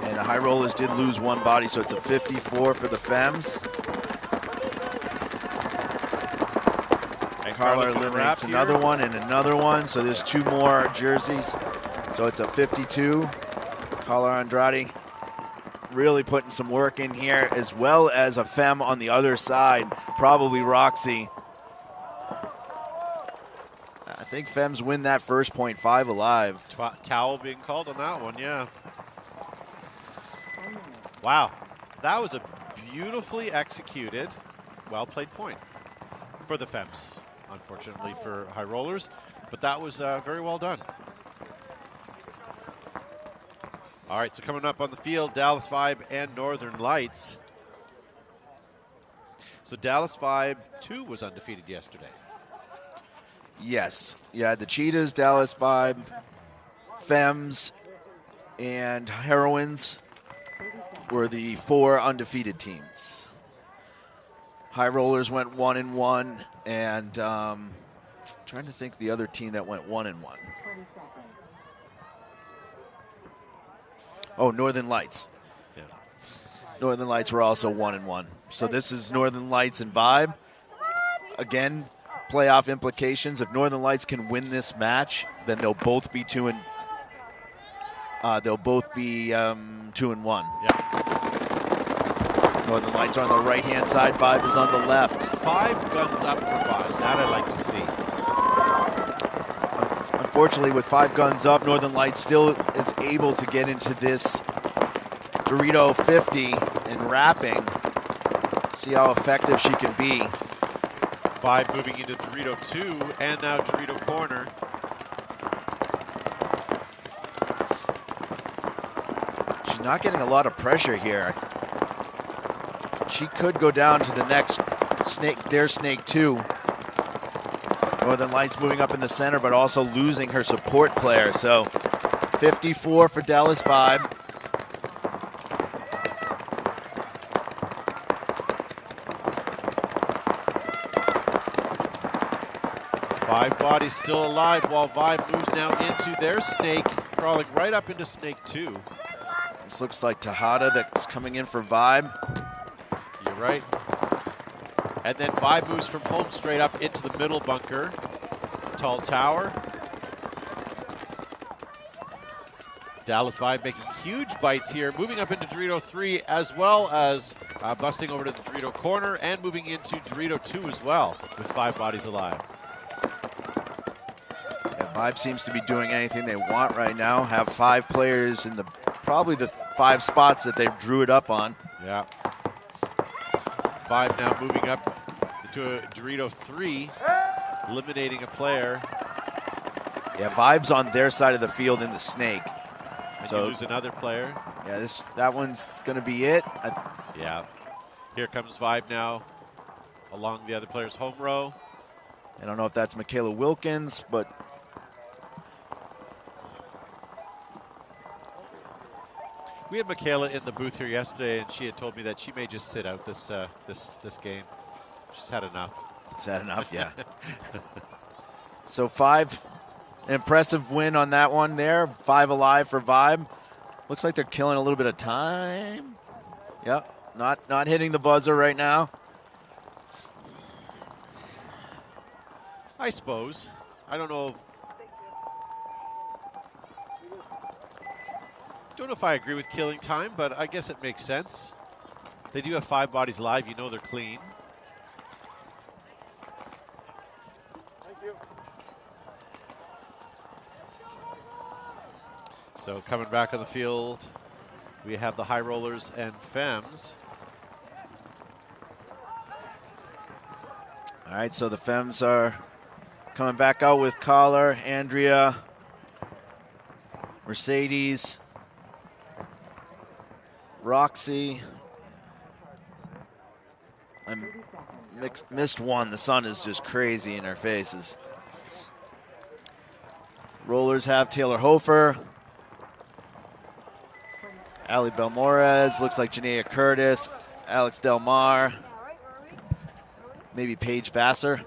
And the High Rollers did lose 1 body, so it's a 54 for the Fems. Carla eliminates another one and another one, so there's 2 more jerseys. So it's a 52. Carla Andrade really putting some work in here, as well as a Fem on the other side, probably Roxy. I think Fems win that first point 5 alive. Towel being called on that one, yeah. Wow, that was a beautifully executed, well-played point for the Fems. Unfortunately for High Rollers, but that was very well done. All right, so coming up on the field, Dallas Vibe and Northern Lights. So Dallas Vibe, too, was undefeated yesterday. Yes. Yeah, the Cheetahs, Dallas Vibe, Fems, and Heroines were the 4 undefeated teams. High Rollers went 1-1, and trying to think the other team that went 1-1. Oh, Northern Lights. Yeah. Northern Lights were also 1-1. So this is Northern Lights and Vibe. Again, playoff implications. If Northern Lights can win this match, then they'll both be 2-1. Yeah. Northern Lights are on the right-hand side. Vibe is on the left. 5 guns up for Vibe. That I'd like to see. Unfortunately, with 5 guns up, Northern Lights still is able to get into this Dorito 50 and wrapping. See how effective she can be. Vibe moving into Dorito 2 and now Dorito corner. She's not getting a lot of pressure here. She could go down to the next snake, their snake 2. Northern Lights moving up in the center, but also losing her support player. So 54 for Dallas Vibe. Vibe bodies still alive while Vibe moves now into their snake, crawling right up into snake 2. This looks like Tejada that's coming in for Vibe. You're right. And then Vibe moves from home straight up into the middle bunker. Tall tower. Dallas Vibe making huge bites here, moving up into Dorito 3 as well as busting over to the Dorito corner and moving into Dorito 2 as well with 5 bodies alive. Yeah, Vibe seems to be doing anything they want right now. Have 5 players in the probably the 5 spots that they drew it up on. Yeah. Vibe now moving up into a Dorito 3, eliminating a player. Yeah, Vibe's on their side of the field in the snake. And so you lose another player. Yeah, that one's going to be it. Yeah. Here comes Vibe now along the other player's home row. I don't know if that's Michaela Wilkins, but we had Michaela in the booth here yesterday, and she had told me that she may just sit out this this game. She's had enough. She's had enough, yeah. So 5, an impressive win on that one there. 5 alive for Vibe. Looks like they're killing a little bit of time. Yep, Not hitting the buzzer right now. I suppose. I don't know. Don't know if I agree with killing time, but I guess it makes sense. They do have 5 bodies live. You know they're clean. Thank you. So coming back on the field, we have the High Rollers and Fems. All right, so the Fems are coming back out with Collar, Andrea, Mercedes, Roxy. I missed one. The sun is just crazy in our faces. Rollers have Taylor Hofer, Ali Belmorez, looks like Janaea Curtis, Alex Del Mar, maybe Paige Vassar.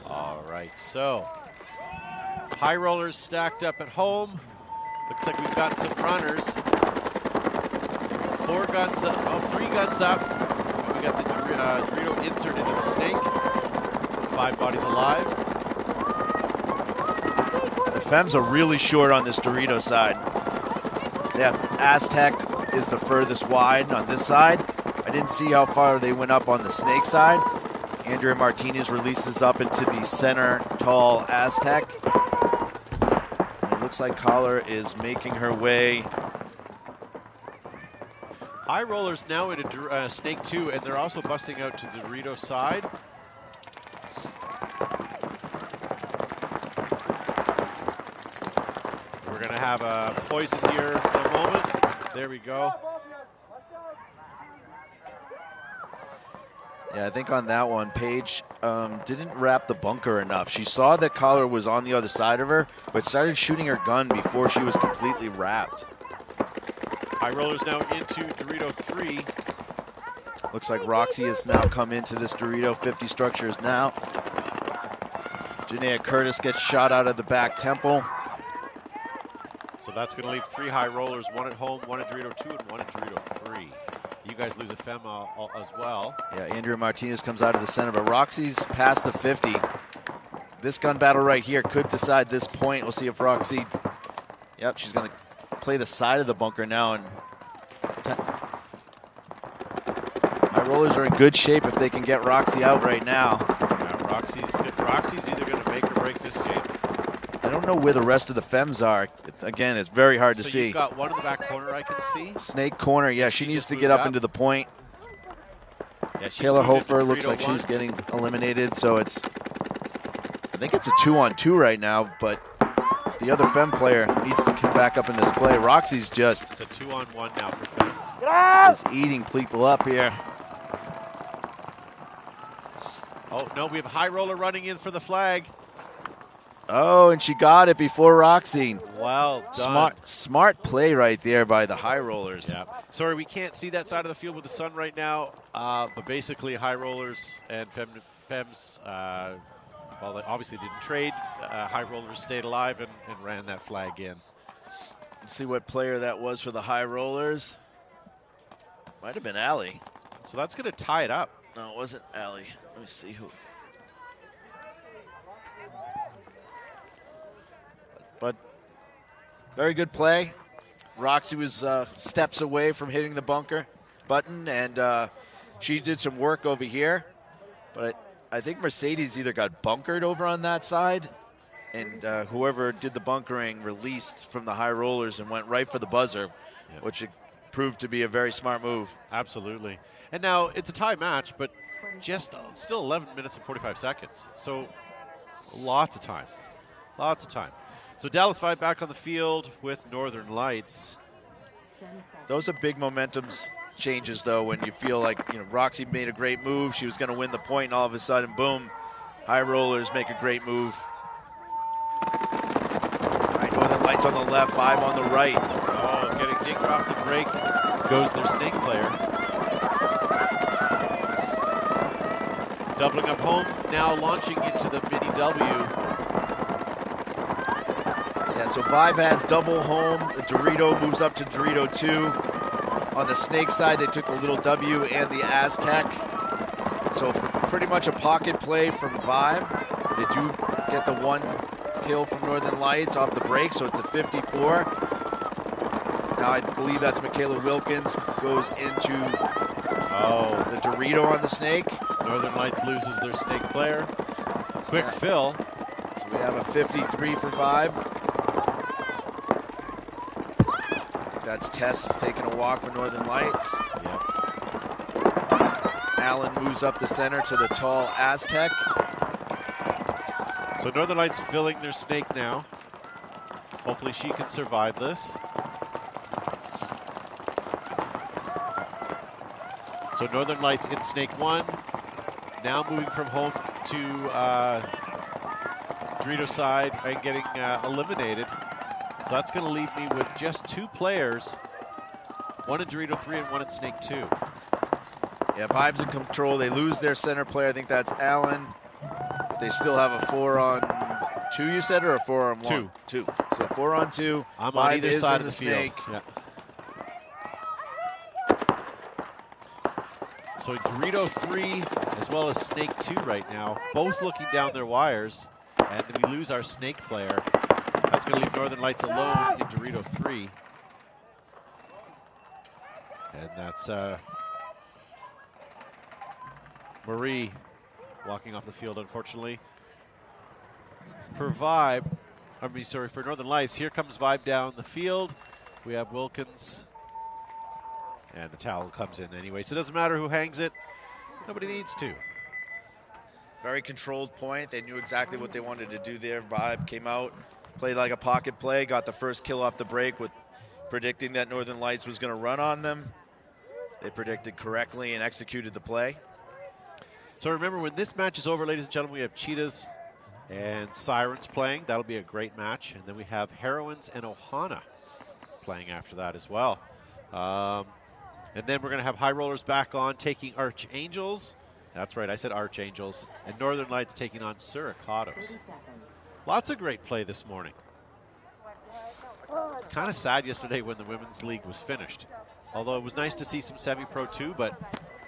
All right, so High Rollers stacked up at home. Looks like we've got some runners. 4 guns up, 3 guns up. We got the Dorito insert into the snake. 5 bodies alive. The Fems are really short on this Dorito side. They have Aztec is the furthest wide on this side. I didn't see how far they went up on the snake side. Andrea Martinez releases up into the center tall Aztec. It looks like Collar is making her way. High Rollers now into snake 2, and they're also busting out to the Dorito side. We're going to have a poison here in a moment. There we go. Yeah, I think on that one, Paige didn't wrap the bunker enough. She saw that Collar was on the other side of her, but started shooting her gun before she was completely wrapped. High Rollers now into Dorito 3. Looks like Roxy has now come into this Dorito. 50 structures now. Janaea Curtis gets shot out of the back temple. So that's going to leave 3 High Rollers, 1 at home, 1 at Dorito 2, and 1 at Dorito 3. You guys lose a Fem as well. Yeah, Andrea Martinez comes out of the center, but Roxy's past the 50. This gun battle right here could decide this point. We'll see if Roxy, yep, she's going to play the side of the bunker now. And High Rollers are in good shape if they can get Roxy out right now. Yeah, Roxy's either going to make or break this game. I don't know where the rest of the Fems are. Again, it's very hard to see. You've got one in the back corner I can see. Snake corner, yeah, she needs to get up into the point. Yeah, Taylor Hofer looks like she's getting eliminated, so it's, I think it's a 2-on-2 right now, but the other Fem player needs to get back up in this play. Roxy's just, it's a 2-on-1 now for Fems. Just eating people up here. Oh, no, we have a High Roller running in for the flag. Oh, and she got it before Roxy. Well done. Smart play right there by the High Rollers. Yeah. Sorry, we can't see that side of the field with the sun right now, but basically High Rollers and Fems, well, they obviously didn't trade. High Rollers stayed alive and ran that flag in. Let's see what player that was for the High Rollers. Might have been Allie. So that's going to tie it up. No, it wasn't Allie. Let me see who. But very good play. Roxy was steps away from hitting the bunker button, and she did some work over here. But I think Mercedes either got bunkered over on that side, and whoever did the bunkering released from the High Rollers and went right for the buzzer, which it proved to be a very smart move. Absolutely. And now it's a tie match, but just still 11 minutes and 45 seconds. So lots of time. Lots of time. So Dallas 5 back on the field with Northern Lights. Those are big momentums changes, though, when you feel like, you know, Roxy made a great move. She was going to win the point, and all of a sudden, boom, High Rollers make a great move. All right, Northern Lights on the left, 5 on the right. Oh, getting dinged off the break goes their snake player. Doubling up home, now launching into the mini W. Yeah, so Vibe has double home. Dorito moves up to Dorito 2. On the Snake side, they took the little W and the Aztec. So pretty much a pocket play from Vibe. They do get the 1 kill from Northern Lights off the break, so it's a 54. Now I believe that's Michaela Wilkins goes into the Dorito on the Snake. Northern Lights loses their Snake player. Quick fill. So we have a 53 for Vibe. That's Tess is taking a walk for Northern Lights. Yep. Allen moves up the center to the tall Aztec. So Northern Lights filling their Snake now. Hopefully she can survive this. So Northern Lights in Snake 1. Now moving from home to Dorito side and getting eliminated. So that's going to leave me with just 2 players. 1 in Dorito 3 and 1 in Snake 2. Yeah, Vibe's in control. They lose their center player. I think that's Allen. They still have a 4-on-2, you said, or a 4-on-1? 2. So 4-on-2. I'm Vibe on either is side in of the Snake. field. Yeah. So Dorito 3 as well as Snake 2 right now, both looking down their wires. And then we lose our Snake player. That's going to leave Northern Lights alone in Dorito 3. And that's Marie walking off the field, unfortunately. For for Northern Lights, here comes Vibe down the field. We have Wilkins. And the towel comes in anyway. So it doesn't matter who hangs it. Nobody needs to. Very controlled point. They knew exactly what they wanted to do there. Vibe came out, played like a pocket play, got the first kill off the break with predicting that Northern Lights was going to run on them. They predicted correctly and executed the play. So remember, when this match is over, ladies and gentlemen, we have Cheetahs and Sirens playing. That'll be a great match. And then we have Heroines and Ohana playing after that as well. And then we're going to have High Rollers back on taking Archangels. That's right, I said Archangels. And Northern Lights taking on Sacados. Lots of great play this morning. It's kind of sad yesterday when the Women's League was finished. Although it was nice to see some semi-pro too, but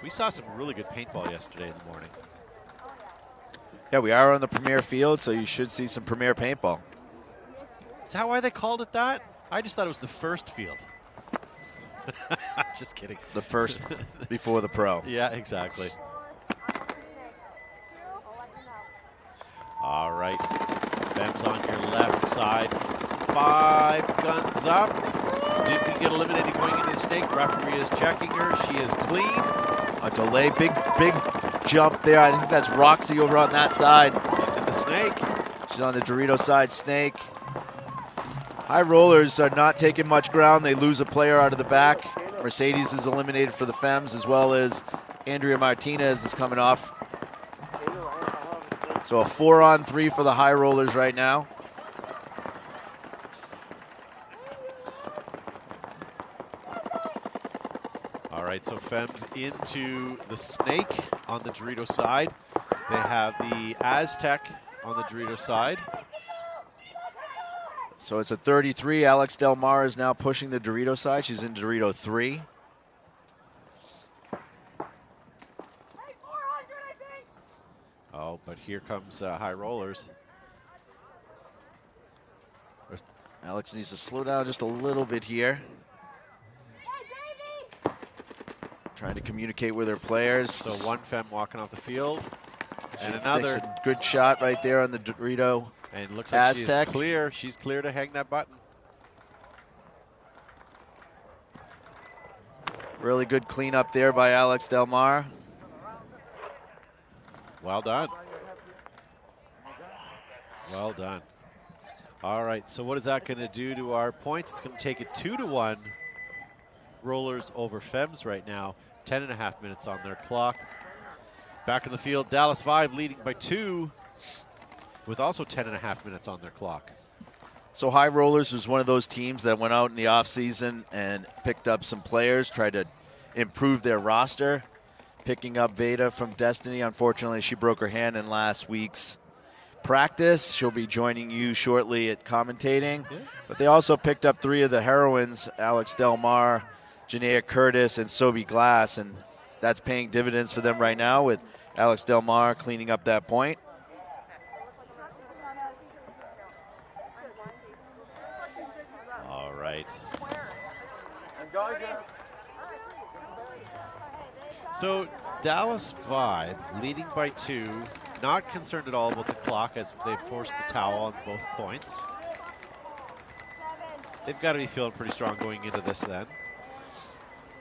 we saw some really good paintball yesterday in the morning. Yeah, we are on the premier field, so you should see some premier paintball. Is that why they called it that? I just thought it was the first field. Just kidding. The first before the pro. Yeah, exactly. All right. Fem's on your left side. 5 guns up. Did we get eliminated going into the Snake? Referee is checking her. She is clean. A delay. Big jump there. I think that's Roxy over on that side. And the Snake. She's on the Dorito side. Snake. High Rollers are not taking much ground. They lose a player out of the back. Mercedes is eliminated for the Fems, as well as Andrea Martinez is coming off. So a 4-on-3 for the High Rollers right now. All right, so Fems into the Snake on the Dorito side. They have the Aztec on the Dorito side. So it's a 33. Alex Del Mar is now pushing the Dorito side. She's in Dorito 3. Oh, but here comes High Rollers. Alex needs to slow down just a little bit here. Trying to communicate with her players. So one Fem walking off the field. And She another. takes a good shot right there on the Dorito. And looks like Aztec. she's clear. She's clear to hang that button. Really good cleanup there by Alex Del Mar. Well done. Well done. All right, so what is that going to do to our points? It's going to take it 2-1. Rollers over Fems right now. 10.5 minutes on their clock. Back in the field, Dallas Vibe leading by 2 with also 10.5 minutes on their clock. So High Rollers was one of those teams that went out in the offseason and picked up some players, tried to improve their roster, picking up Veda from Destiny. Unfortunately, she broke her hand in last week's practice. She'll be joining you shortly at commentating. Yeah. But they also picked up 3 of the heroines, Alex Del Mar, Janaea Curtis, and Sobi Glass, and that's paying dividends for them right now with Alex Del Mar cleaning up that point. All right. So Dallas Vibe leading by 2, not concerned at all about the clock as they forced the towel on both points. They've got to be feeling pretty strong going into this then.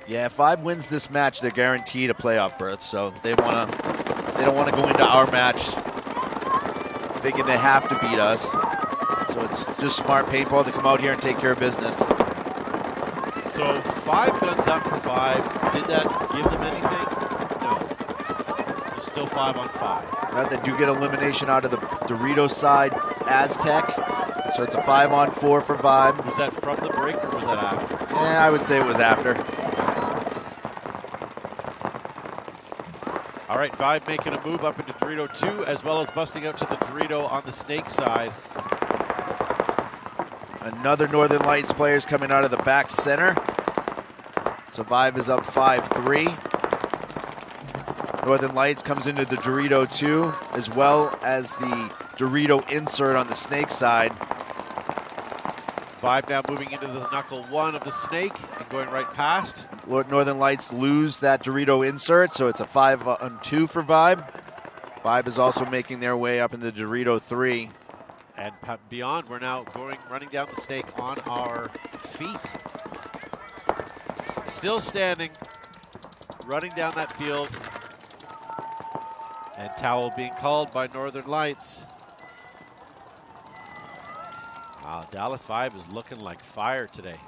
Yeah, if Vibe wins this match, they're guaranteed a playoff berth. So they don't want to go into our match thinking they have to beat us. So it's just smart paintball to come out here and take care of business. So 5 guns up for Vibe. Did that give them anything? No. So still 5 on 5. They do get elimination out of the Doritos side, Aztec. So it's a 5 on 4 for Vibe. Was that from the break or was that after? Yeah, I would say it was after. All right, Vibe making a move up into Dorito 2, as well as busting out to the Dorito on the Snake side. Another Northern Lights players coming out of the back center. So Vibe is up 5-3. Northern Lights comes into the Dorito 2, as well as the Dorito insert on the Snake side. Vibe now moving into the Knuckle 1 of the Snake and going right past. Northern Lights lose that Dorito insert, so it's a 5 on 2 for Vibe. Vibe is also making their way up into the Dorito 3. And beyond, we're now running down the Snake on our feet. Still standing, running down that field. And towel being called by Northern Lights. Wow, Dallas Vibe is looking like fire today.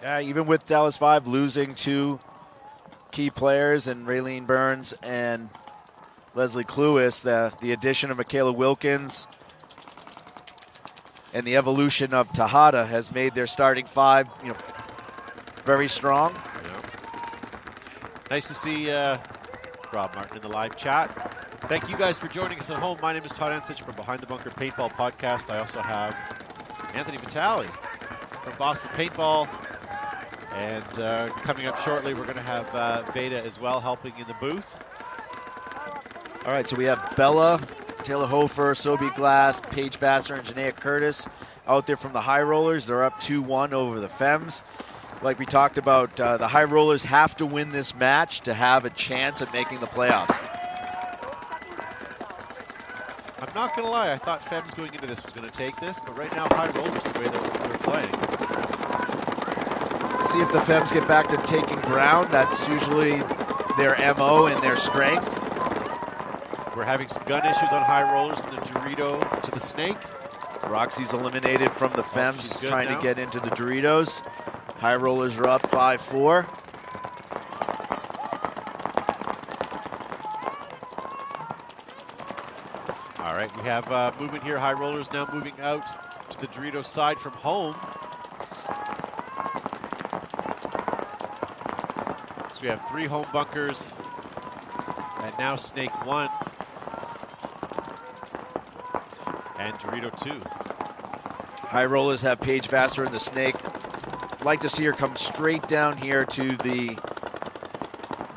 Yeah, even with Dallas Vibe losing 2 key players and Raylene Burns and Leslie Cluis, the addition of Michaela Wilkins and the evolution of Tejada has made their starting 5, very strong. Yeah. Nice to see Rob Martin in the live chat. Thank you guys for joining us at home. My name is Todd Ansich from Behind the Bunker Paintball Podcast. I also have Anthony Vitale from Boston Paintball. And coming up shortly, we're going to have Veda as well helping in the booth. All right, so we have Bella, Taylor Hofer, Sobi Glass, Paige Vassar, and Janaea Curtis out there from the High Rollers. They're up 2-1 over the Fems. Like we talked about, the High Rollers have to win this match to have a chance at making the playoffs. I'm not going to lie, I thought Fems going into this was going to take this, but right now High Rollers the way that they're playing. See if the Fems get back to taking ground. That's usually their MO and their strength. We're having some gun issues on High Rollers in the Dorito to the Snake. Roxy's eliminated from the Fems, trying now to get into the Doritos. High Rollers are up 5-4. All right, we have movement here. High Rollers now moving out to the Dorito side from home. So we have 3 home bunkers, and now Snake 1 and Dorito 2. High Rollers have Paige Vassar in the Snake. Like to see her come straight down here to the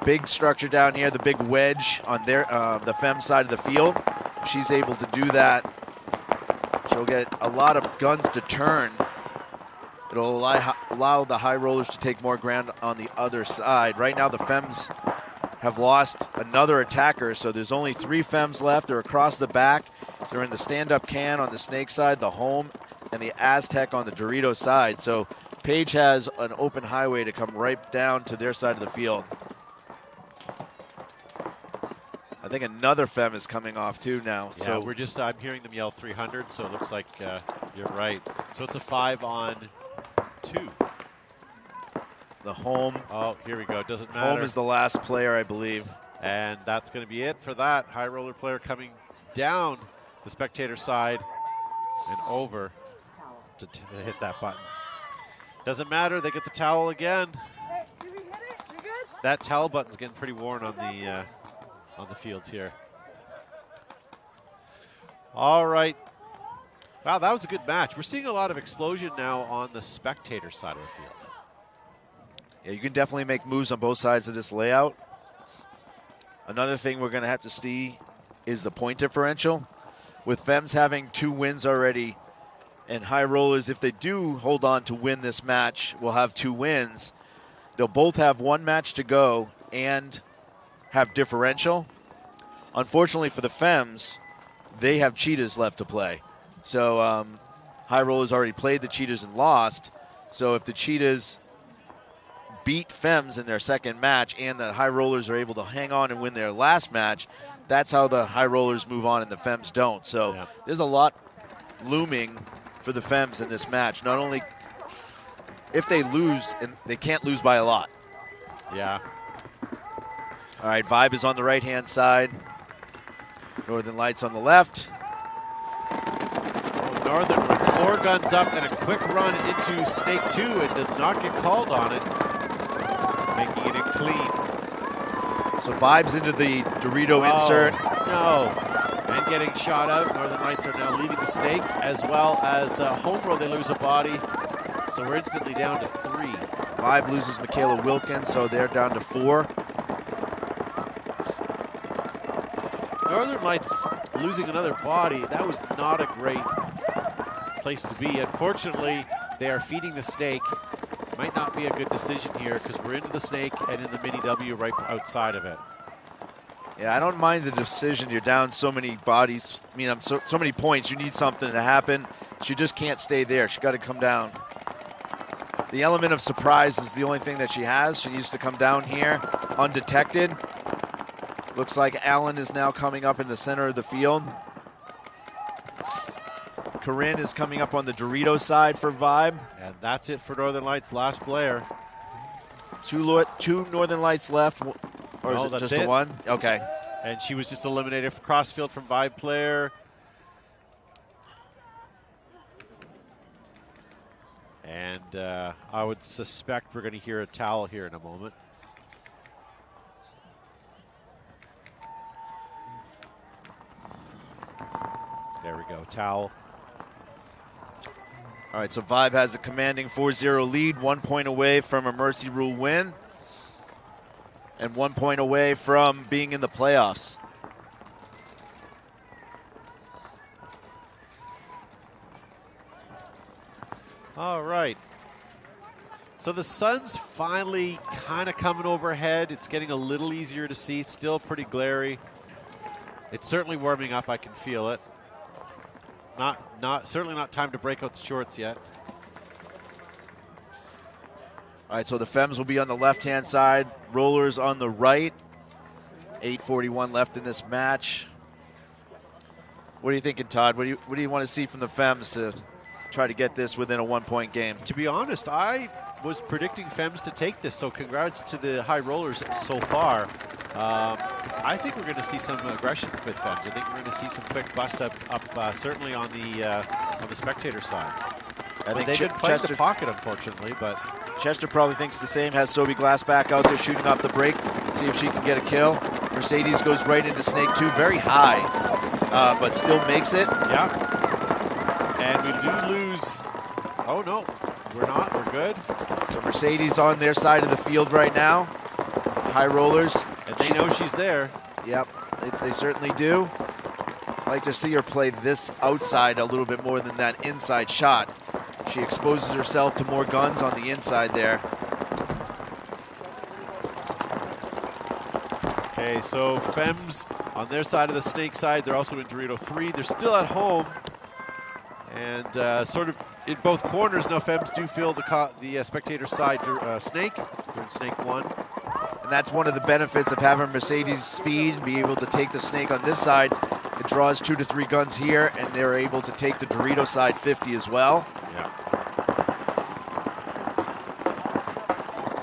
big structure down here, the big wedge on their the Fem side of the field. If she's able to do that, she'll get a lot of guns to turn. It'll allow the High Rollers to take more ground on the other side. Right now the Fems have lost another attacker, so there's only 3 Fems left. They're across the back. They're in the stand-up can on the Snake side, the home, and the Aztec on the Dorito side. So Paige has an open highway to come right down to their side of the field. I think another Fem is coming off too now. Yeah, so I'm hearing them yell 300, so it looks like you're right. So it's a 5 on 2. The home. Oh, here we go. It doesn't matter. Home is the last player, I believe. And that's going to be it for that. High Roller player coming down the spectator side and over to hit that button. Doesn't matter. They get the towel again. that towel button's getting pretty worn on the fields here. All right. Wow, that was a good match. We're seeing a lot of explosion now on the spectator side of the field. Yeah, you can definitely make moves on both sides of this layout. Another thing we're going to have to see is the point differential. With Fems having 2 wins already, and High Rollers, if they do hold on to win this match, will have 2 wins. They'll both have 1 match to go and have differential. Unfortunately for the Fems, they have Cheetahs left to play. So High Rollers already played the Cheetahs and lost. So if the Cheetahs beat Fems in their second match and the High Rollers are able to hang on and win their last match, that's how the High Rollers move on and the Fems don't. So there's a lot looming for the Fems in this match. Not only if they lose, and they can't lose by a lot. Yeah. All right, Vibe is on the right-hand side. Northern Lights on the left. Northern with 4 guns up and a quick run into Snake 2. It does not get called on it, making it clean. So Vibe's into the Dorito insert. No. And getting shot out. Northern Lights are now leading the Snake, as well as Home Row, they lose a body. So we're instantly down to 3. Vibe loses Michaela Wilkins, so they're down to 4. Northern Lights losing another body. That was not a great place to be. Unfortunately, they are feeding the Snake. Might not be a good decision here because we're into the Snake and in the mini W right outside of it. Yeah, I don't mind the decision. You're down so many bodies. I mean, so many points. You need something to happen. She just can't stay there. She got to come down. The element of surprise is the only thing that she has. She needs to come down here undetected. Looks like Allen is now coming up in the center of the field. Corinne is coming up on the Dorito side for Vibe. And that's it for Northern Lights, last player. 2 Northern Lights left, or No, is it that's just it. a 1? Okay. And she was just eliminated for crossfield from Vibe player. And I would suspect we're going to hear a towel here in a moment. There we go, towel. All right, so Vibe has a commanding 4-0 lead, 1 point away from a Mercy Rule win, and 1 point away from being in the playoffs. All right. So the sun's finally kind of coming overhead. It's getting a little easier to see. Still pretty glary. It's certainly warming up. I can feel it. Certainly not time to break out the shorts yet. All right, so the Fems will be on the left-hand side, Rollers on the right. 8:41 left in this match. What are you thinking, Todd? What do you want to see from the Fems to try to get this within a 1 point game? To be honest, I was predicting Fems to take this, so congrats to the High Rollers so far. I think we're going to see some aggression with Fems. I think we're going to see some quick busts up certainly on the spectator side. I think they've been playing the pocket, unfortunately, but Chester probably thinks the same. Has Sobe Glass back out there shooting off the break. See if she can get a kill. Mercedes goes right into Snake 2, very high, but still makes it. Yeah. And we do lose. Oh, no, we're not. We're good. So Mercedes on their side of the field right now. High Rollers. And they know she's there. Yep, they certainly do. I like to see her play this outside a little bit more than that inside shot. She exposes herself to more guns on the inside there. Okay, so Fems on their side of the Snake side. They're also in Dorito 3. They're still at home. And sort of in both corners now, Fems do feel the spectator side Snake. They're in Snake 1. And that's one of the benefits of having Mercedes speed and be able to take the Snake on this side. It draws 2 to 3 guns here, and they're able to take the Dorito side 50 as well. Yeah.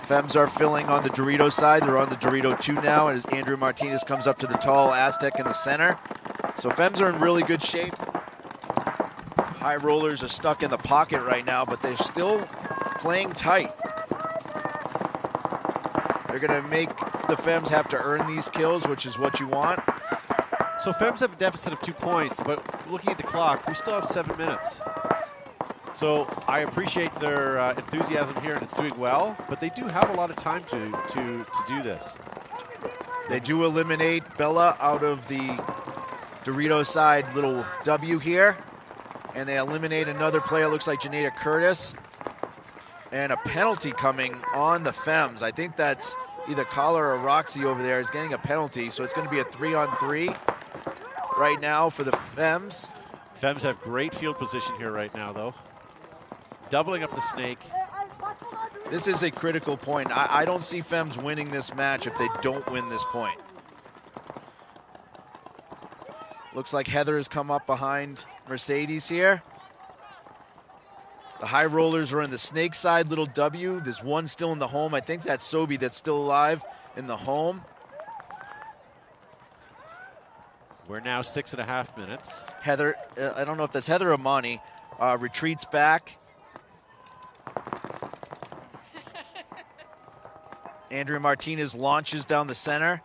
Fems are filling on the Dorito side. They're on the Dorito 2 now as Andrew Martinez comes up to the tall Aztec in the center. So Fems are in really good shape. High Rollers are stuck in the pocket right now, but they're still playing tight. They're going to make the Fems have to earn these kills, which is what you want. So Fems have a deficit of 2 points, but looking at the clock, we still have 7 minutes. So I appreciate their enthusiasm here, and it's doing well, but they do have a lot of time to do this. They do eliminate Bella out of the Dorito side little W here, and they eliminate another player, looks like Janeda Curtis, and a penalty coming on the Fems. I think that's either Collar or Roxy over there is getting a penalty, so it's going to be a 3-on-3 right now for the Fems. Fems have great field position here right now, though. Doubling up the snake. This is a critical point. I don't see Fems winning this match if they don't win this point. Looks like Heather has come up behind Mercedes here. The high rollers are in the snake side, little W. There's one still in the home. I think that's Sobi that's still alive in the home. We're now 6.5 minutes. Heather, I don't know if that's Heather or Monty, retreats back. Andrea Martinez launches down the center.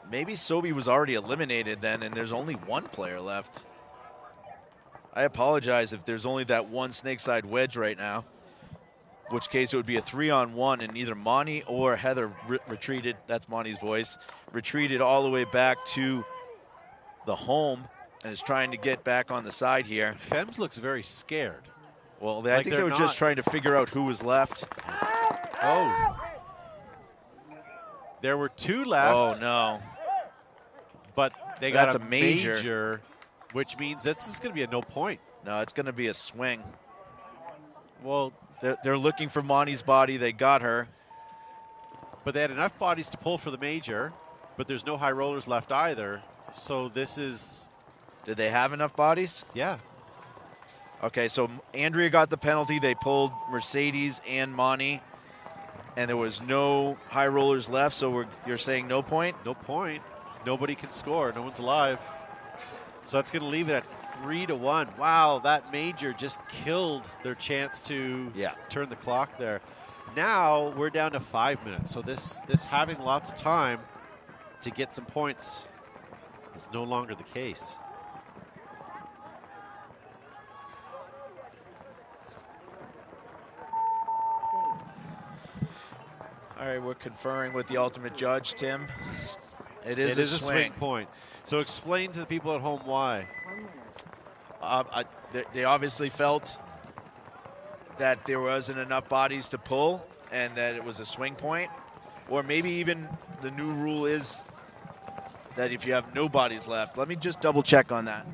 Maybe Sobi was already eliminated then, and there's only one player left. I apologize if there's only that one snake side wedge right now, in which case it would be a 3-on-1, and either Monty or Heather retreated, that's Monty's voice, retreated all the way back to the home and is trying to get back on the side here. Fems looks very scared. Well, I think they were just trying to figure out who was left. Oh. There were 2 left. Oh, no. But they got a major, which means this is going to be a no point. No, it's going to be a swing. Well, they're looking for Monty's body. They got her. But they had enough bodies to pull for the major, but there's no high rollers left either. So this is... Did they have enough bodies? Yeah. Okay, so Andrea got the penalty. They pulled Mercedes and Monty, and there was no high rollers left, so you're saying no point? No point. Nobody can score. No one's alive. So that's going to leave it at 3-1. Wow, that major just killed their chance to turn the clock there. Now we're down to 5 minutes. So this having lots of time to get some points is no longer the case. All right, we're conferring with the ultimate judge, Tim. It is a swing point. So explain to the people at home why. They obviously felt that there wasn't enough bodies to pull and that it was a swing point. Or maybe even the new rule is that if you have no bodies left. Let me just double check on that.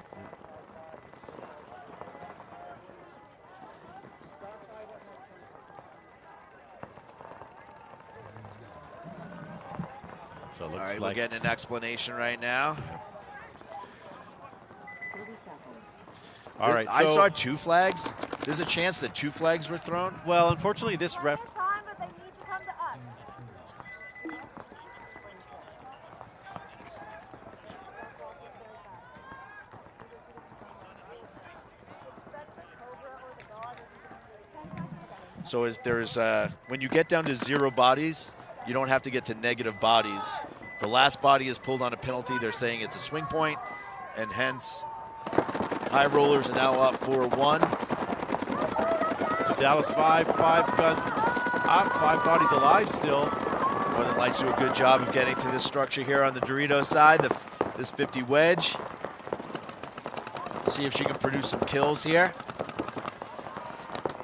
So it looks all right, like we're getting an explanation right now. 30 seconds. All right, I saw 2 flags. There's a chance that 2 flags were thrown. Well, unfortunately, this ref. So when you get down to 0 bodies, you don't have to get to negative bodies. The last body is pulled on a penalty. They're saying it's a swing point, and hence high rollers are now up 4-1. So Dallas 5 guns up, 5 bodies alive still. Northern Lights do a good job of getting to this structure here on the Dorito side, this 50 wedge. See if she can produce some kills here.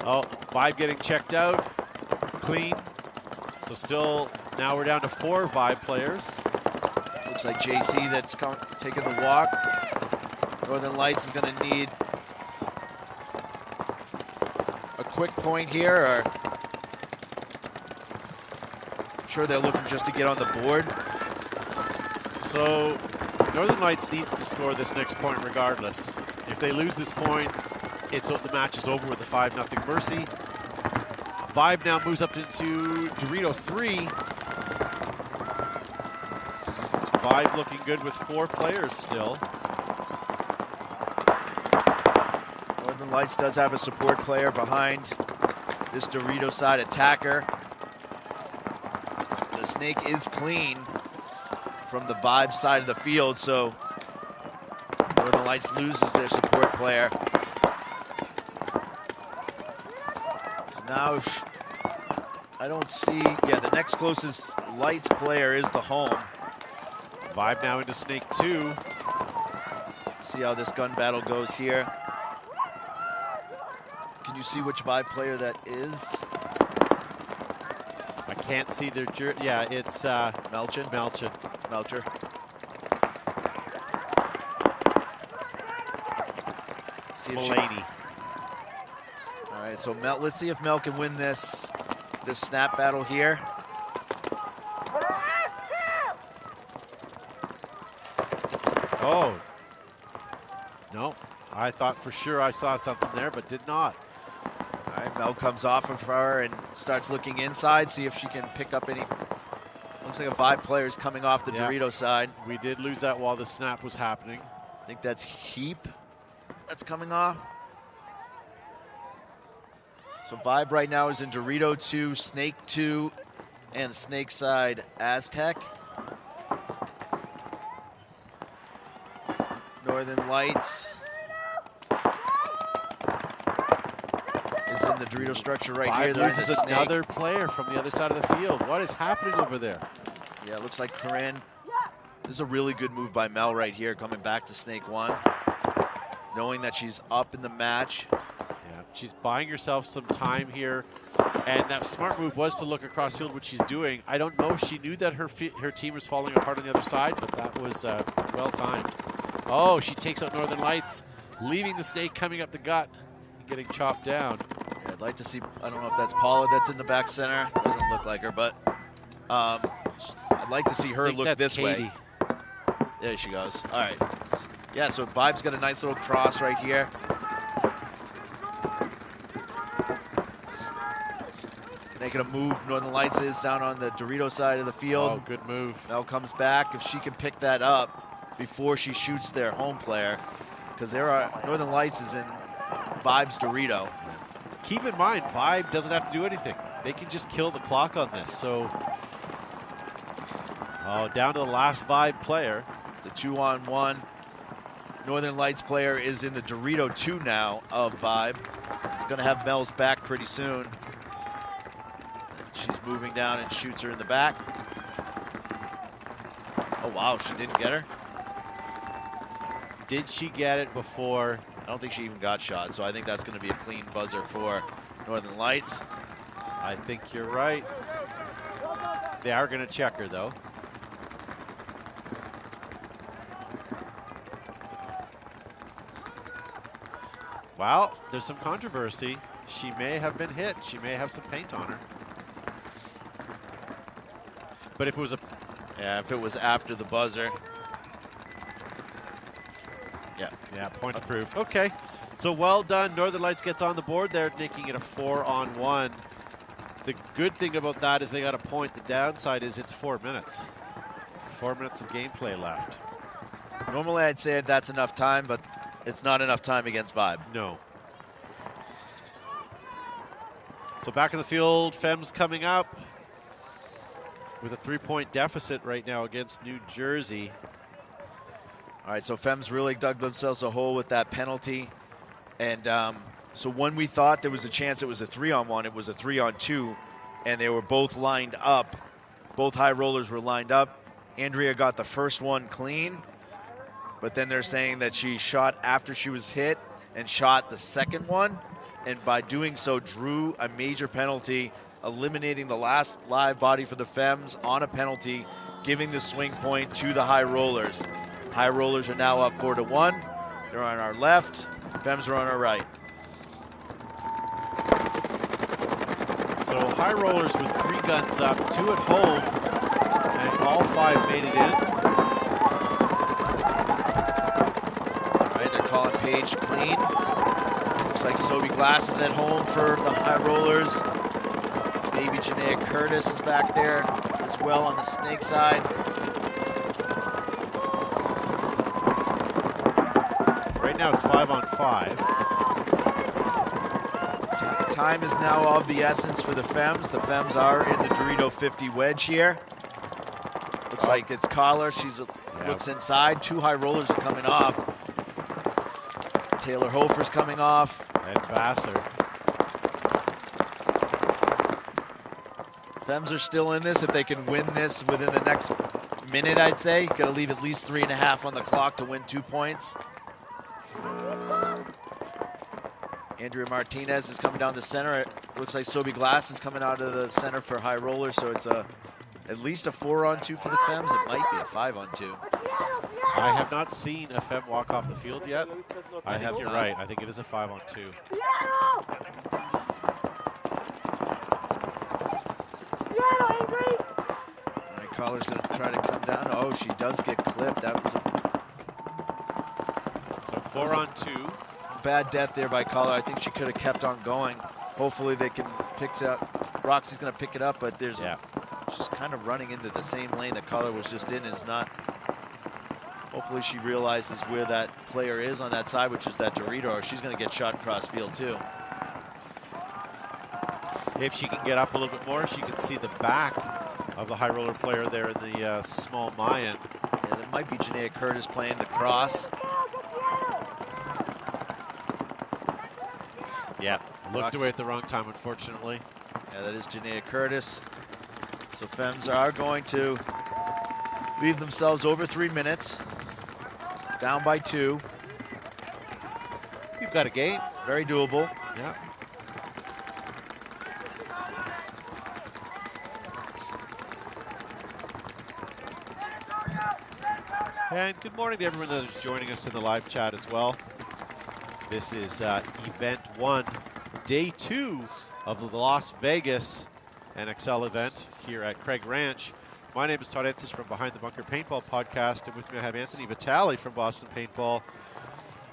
Oh, 5 getting checked out. Clean. So still, now we're down to 4 Vibe players. Looks like JC that's taking the walk. Northern Lights is going to need a quick point here. Or I'm sure they're looking just to get on the board. So Northern Lights needs to score this next point regardless. If they lose this point, the match is over with a 5-0 Mercy. Vibe now moves up into Dorito 3. Vibe looking good with 4 players still. Northern Lights does have a support player behind this Dorito side attacker. The snake is clean from the Vibe side of the field, so Northern Lights loses their support player. So now I don't see, yeah, the next closest Lights player is the home. Vibe now into Snake 2. See how this gun battle goes here. Can you see which Vibe player that is? I can't see their yeah, it's Melchin. Melcher. See if Mulaney. All right, so Mel, let's see if Mel can win this snap battle here. Oh. No, I thought for sure I saw something there, but did not. All right, Mel comes off of her and starts looking inside, see if she can pick up any. Looks like a Vibe player is coming off the Dorito side. We did lose that while the snap was happening. I think that's Heap that's coming off. So Vibe right now is in Dorito 2, Snake 2, and Snake side Aztec. Northern Lights is in the Dorito structure right here. There's another player from the other side of the field. What is happening over there? Yeah, it looks like Corinne. This is a really good move by Mel right here, coming back to Snake 1. Knowing that she's up in the match. Yeah, she's buying herself some time here. And that smart move was to look across field, which she's doing. I don't know if she knew that her team was falling apart on the other side, but that was well timed. Oh, she takes out Northern Lights, leaving the Snake coming up the gut and getting chopped down. Yeah, I'd like to see, I don't know if that's Paula that's in the back center. Doesn't look like her, but I'd like to see her look this way. There she goes. All right. Yeah, so Vibe's got a nice little cross right here. Making a move. Northern Lights is down on the Dorito side of the field. Oh, good move. Mel comes back. If she can pick that up before she shoots their home player, because Northern Lights is in Vibe's Dorito. Keep in mind, Vibe doesn't have to do anything. They can just kill the clock on this. So, down to the last Vibe player. It's a 2-on-1. Northern Lights player is in the Dorito 2 now of Vibe. He's going to have Mel's back pretty soon. She's moving down and shoots her in the back. Oh, wow, she didn't get her? Did she get it before? I don't think she even got shot, so I think that's going to be a clean buzzer for Northern Lights. I think you're right. They are going to check her, though. Well, there's some controversy. She may have been hit. She may have some paint on her. But if it was if it was after the buzzer. Yeah, point approved. Okay, so well done. Northern Lights gets on the board there, making it a 4-on-1. The good thing about that is they got a point. The downside is it's 4 minutes. 4 minutes of gameplay left. Normally I'd say that's enough time, but it's not enough time against Vibe. No. So back in the field, Fem's coming up with a 3-point deficit right now against New Jersey. All right, so Fem's really dug themselves a hole with that penalty. And so when we thought there was a chance it was a 3-on-1, it was a 3-on-2, and they were both lined up. Both high rollers were lined up. Andrea got the first one clean, but then they're saying that she shot after she was hit and shot the second one, and by doing so drew a major penalty, eliminating the last live body for the Fems on a penalty, giving the swing point to the high rollers. High rollers are now up 4-1. They're on our left. Fems are on our right. So high rollers with 3 guns up, 2 at home, and all 5 made it in. All right, they're calling Paige clean. Looks like Sobe Glass is at home for the high rollers. Maybe Janaea Curtis is back there as well on the Snake side. Right now it's 5-on-5. Time is now of the essence for the Fems. The Fems are in the Dorito 50 wedge here. Looks like it's Collar. She's looks inside. 2 high rollers are coming off. Taylor Hofer's coming off. And Vassar. Fems are still in this. If they can win this within the next minute, I'd say. Got to leave at least 3.5 on the clock to win 2 points. Andrea Martinez is coming down the center. It looks like Sobi Glass is coming out of the center for high roller, so it's at least a 4-on-2 for the Fems. It might be a 5-on-2. I have not seen a Fem walk off the field yet. I think you're right. I think it is a 5-on-2. All right, Collar's going to try to come down. Oh, she does get clipped. That was so 4-on-2. Bad death there by Collar. I think she could have kept on going. Hopefully they can pick it up. Roxy's going to pick it up, but there's she's kind of running into the same lane that Collar was just in. Is not. Hopefully she realizes where that player is on that side, which is that Dorito, or she's going to get shot across field too. If she can get up a little bit more, she can see the back of the high roller player there in the small Mayan. Yeah, that might be Janaea Curtis playing the cross. Yeah, looked away at the wrong time, unfortunately. Yeah, that is Janaea Curtis. So Fems are going to leave themselves over 3 minutes. Down by 2. You've got a game. Very doable. Yeah. And good morning to everyone that is joining us in the live chat as well. This is event 1, day 2 of the Las Vegas NXL event here at Craig Ranch. My name is Todd Ensis from Behind the Bunker Paintball podcast, and with me I have Anthony Vitale from Boston Paintball.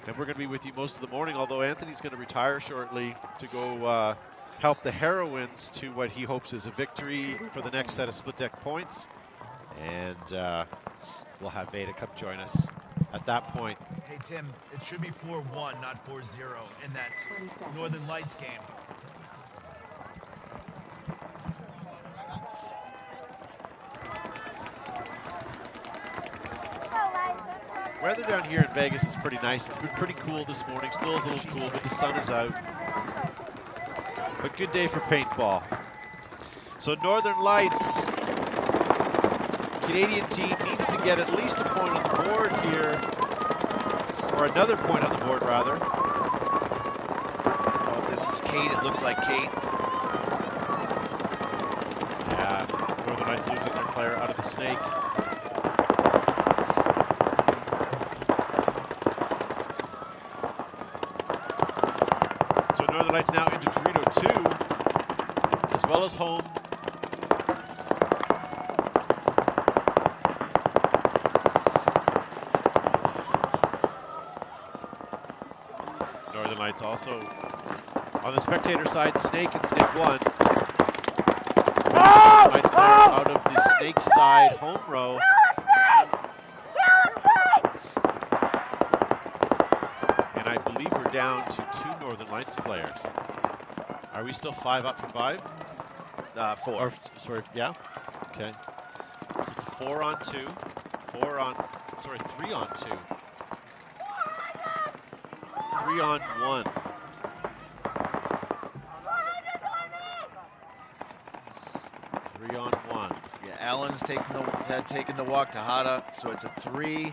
And we're going to be with you most of the morning, although Anthony's going to retire shortly to go help the Heroines to what he hopes is a victory for the next set of split deck points. And we'll have Veda come join us at that point. Hey, Tim, it should be 4-1, not 4-0 in that Northern Lights game. Weather down here in Vegas is pretty nice. It's been pretty cool this morning. Still is a little cool, but the sun is out. But good day for paintball. So Northern Lights, Canadian team needs to get at least a point on the board here, or another point on the board rather. Oh, this is Kate. It looks like Kate. Yeah, Northern Lights losing their player out of the snake. So Northern Lights now into Dorito 2, as well as home. Northern Lights also on the spectator side, Snake and Snake 1. Northern Lights player out of the Snake side home row. And I believe we're down to 2 Northern Lights players. Are we still 5 up from 5? 4. Or, sorry, yeah. Okay. So it's a 4-on-2. 3-on-2. 3-on-1. Yeah, Allen's had taken the walk to Hada, so it's a 3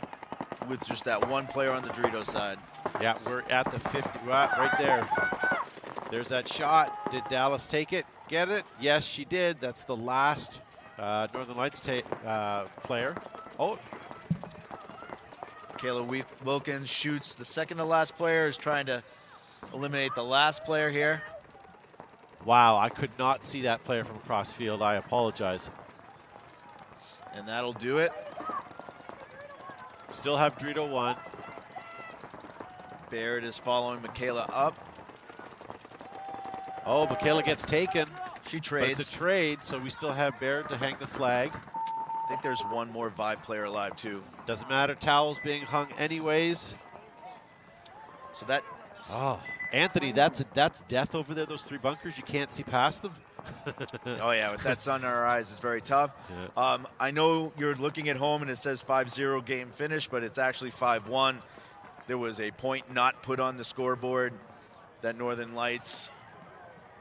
with just that 1 player on the Dorito side. Yeah, we're at the 50, right there. There's that shot. Did Dallas take it? Get it? Yes, she did. That's the last Northern Lights player. Oh. Kayla Wilkins shoots the second to last player, is trying to eliminate the last player here. Wow, I could not see that player from across field. I apologize. And that'll do it. Still have Dorito 1. Barrett is following Michaela up. Oh, Michaela gets taken. She trades. But it's a trade, so we still have Barrett to hang the flag. I think there's one more Vibe player alive too. Doesn't matter, towels being hung anyways. So that Anthony, that's death over there, those 3 bunkers. You can't see past them. Oh, yeah, with that sun in our eyes, it's very tough. Yeah. I know you're looking at home and it says 5-0 game finish, but it's actually 5-1. There was a point not put on the scoreboard that Northern Lights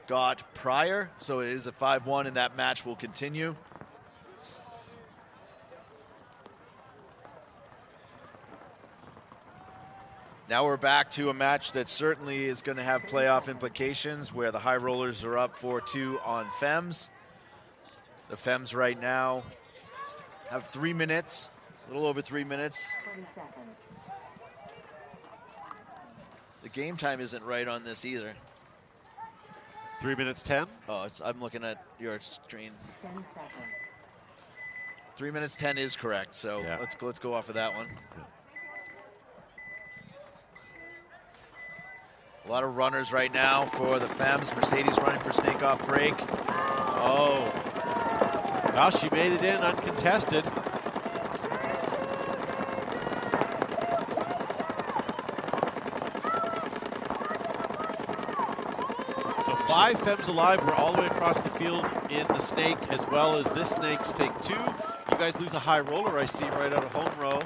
got prior, so it is a 5-1, and that match will continue. Now we're back to a match that certainly is going to have playoff implications, where the High Rollers are up 4-2 on Fems. The Fems right now have 3 minutes, a little over 3 minutes. 20 seconds. The game time isn't right on this either. 3 minutes 10. Oh, I'm looking at your screen. 10 seconds. 3 minutes 10 is correct, so Yeah. let's go off of that one. A lot of runners right now for the Fems. Mercedes running for snake off break. Oh. Well, she made it in uncontested. So 5 Fems alive. We're all the way across the field in the snake, as well as this snake's take 2. You guys lose a High Roller, I see, right out of home row.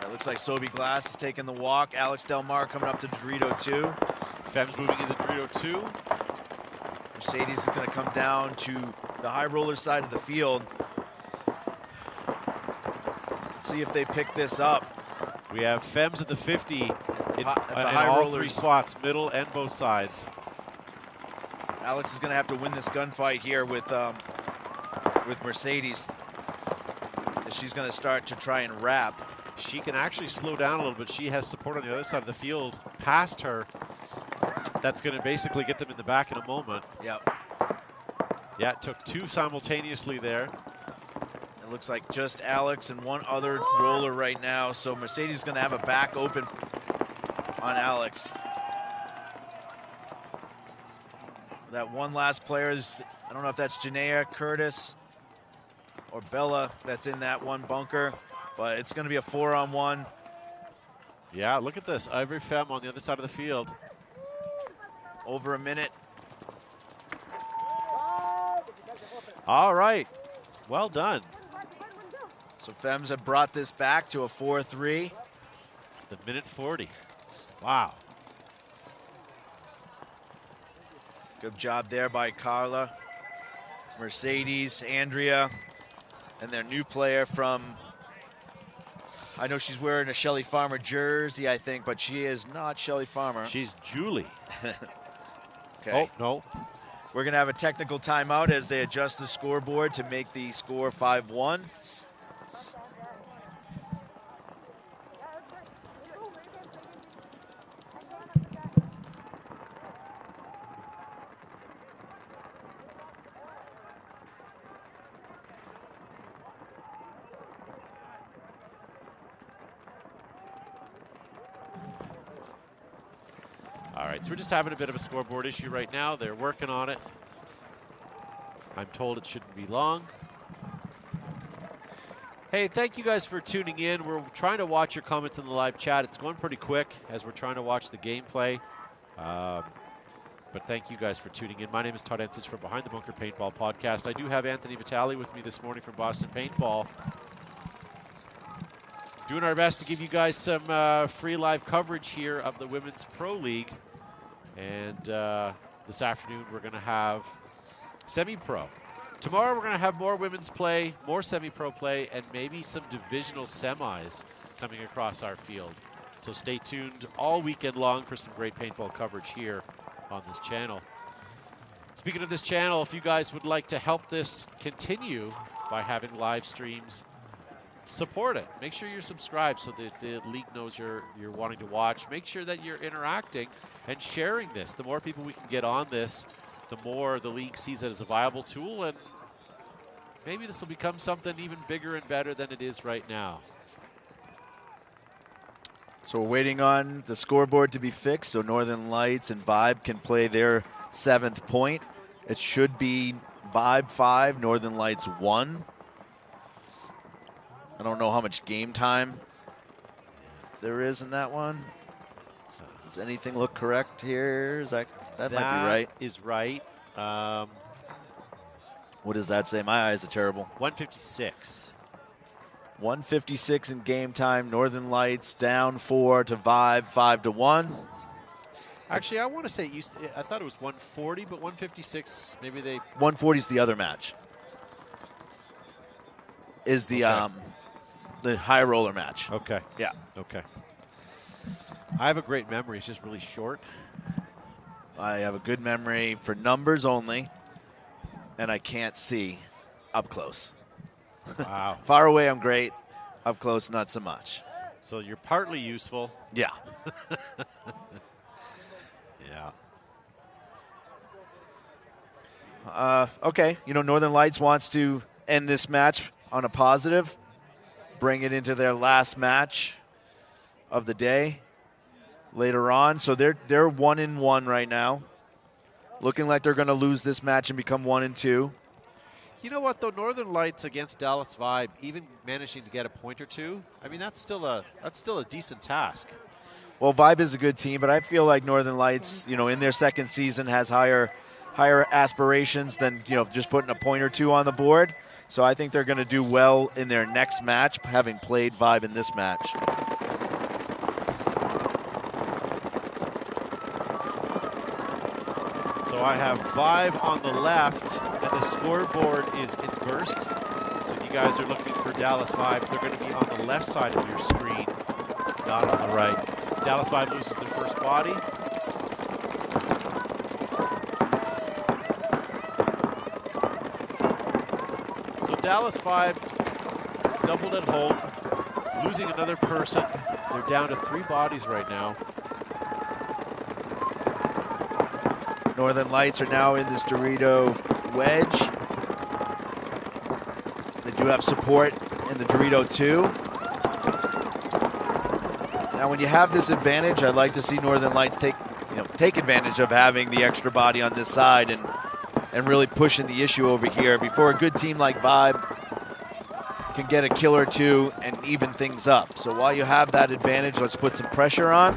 It looks like Sobe Glass is taking the walk. Alex Del Mar coming up to Dorito 2. Fems moving into Dorito 2. Mercedes is going to come down to the High Roller side of the field. Let's see if they pick this up. We have Fems at the 50 in High all Rollers. 3 spots, middle and both sides. Alex is going to have to win this gunfight here with Mercedes. She's going to start to try and wrap. She can actually slow down a little bit. She has support on the other side of the field past her. That's going to basically get them in the back in a moment. Yep. Yeah, it took 2 simultaneously there. It looks like just Alex and one other roller right now. So Mercedes is going to have a back open on Alex. That one last player is, I don't know if that's Janaea, Curtis, or Bella that's in that one bunker, but it's going to be a 4-on-1. Yeah, look at this. Ivory Fem on the other side of the field. Over a minute. All right. Well done. So Fems have brought this back to a 4-3. The minute 40. Wow. Good job there by Carla, Mercedes, Andrea, and their new player from, I know she's wearing a Shelly Farmer jersey, I think, but she is not Shelly Farmer. She's Julie. Okay. Oh, no. We're going to have a technical timeout as they adjust the scoreboard to make the score 5-1. All right, so we're just having a bit of a scoreboard issue right now. They're working on it. I'm told it shouldn't be long. Hey, thank you guys for tuning in. We're trying to watch your comments in the live chat. It's going pretty quick as we're trying to watch the gameplay. But thank you guys for tuning in. My name is Todd Ensich from Behind the Bunker Paintball Podcast. I do have Anthony Vitale with me this morning from Boston Paintball. Doing our best to give you guys some free live coverage here of the Women's Pro League. And this afternoon we're going to have semi-pro. Tomorrow we're going to have more women's play, more semi-pro play, and maybe some divisional semis coming across our field. So stay tuned all weekend long for some great paintball coverage here on this channel. Speaking of this channel, if you guys would like to help this continue by having live streams, support it. Make sure you're subscribed so that the league knows you're wanting to watch. Make sure that you're interacting and sharing this. The more people we can get on this, the more the league sees it as a viable tool, and maybe this will become something even bigger and better than it is right now. So we're waiting on the scoreboard to be fixed so Northern Lights and Vibe can play their 7th point. It should be Vibe 5, Northern Lights 1. I don't know how much game time there is in that one. Does anything look correct here? That might be right. Is right. What does that say? My eyes are terrible. 156. 156 in game time. Northern Lights down 4 to Vibe, 5-1. Actually, I want to say I thought it was 140, but 156. Maybe they. 140 is the other match. Is the high roller match. Okay. Yeah. Okay. I have a great memory. It's just really short. I have a good memory for numbers only, and I can't see up close. Wow. Far away, I'm great. Up close, not so much. So you're partly useful. Yeah. Yeah. Okay. Northern Lights wants to end this match on a positive, bring it into their last match of the day later on. So they're 1-1 right now, looking like they're going to lose this match and become 1-2. You know what, though? Northern Lights against Dallas Vibe, even managing to get a point or two, I mean, that's still a decent task. Well, Vibe is a good team, but I feel like Northern Lights, in their second season has higher aspirations than, just putting a point or two on the board. So I think they're going to do well in their next match, having played Vibe in this match. So I have Vibe on the left, and the scoreboard is inversed. So if you guys are looking for Dallas Vibe, they're going to be on the left side of your screen, not on the right. Dallas Vibe loses their first body. So Dallas Vibe doubled at home, losing another person. They're down to 3 bodies right now. Northern Lights are now in this Dorito wedge. They do have support in the Dorito 2. Now, when you have this advantage, I'd like to see Northern Lights take advantage of having the extra body on this side and really pushing the issue over here before a good team like Vibe can get a kill or two and even things up. So while you have that advantage, let's put some pressure on.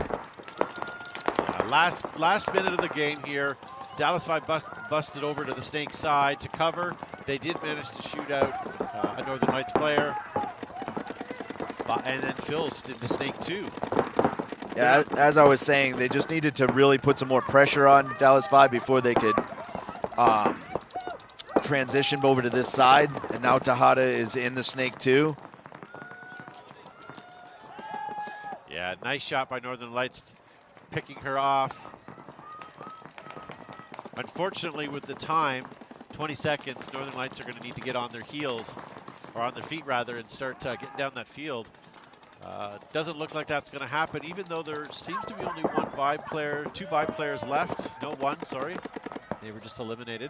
Last minute of the game here. Dallas Vibe busted over to the Snake side to cover. They did manage to shoot out a Northern Lights player. And then Phil's into Snake 2. Yeah, as I was saying, they just needed to really put some more pressure on Dallas Vibe before they could transition over to this side. And now Tejada is in the Snake 2. Yeah, nice shot by Northern Lights, picking her off. Unfortunately, with the time, 20 seconds, Northern Lights are going to need to get on their heels, or on their feet rather, and start getting down that field. Doesn't look like that's going to happen, even though there seems to be only two Vibe players left. No, one, sorry. They were just eliminated.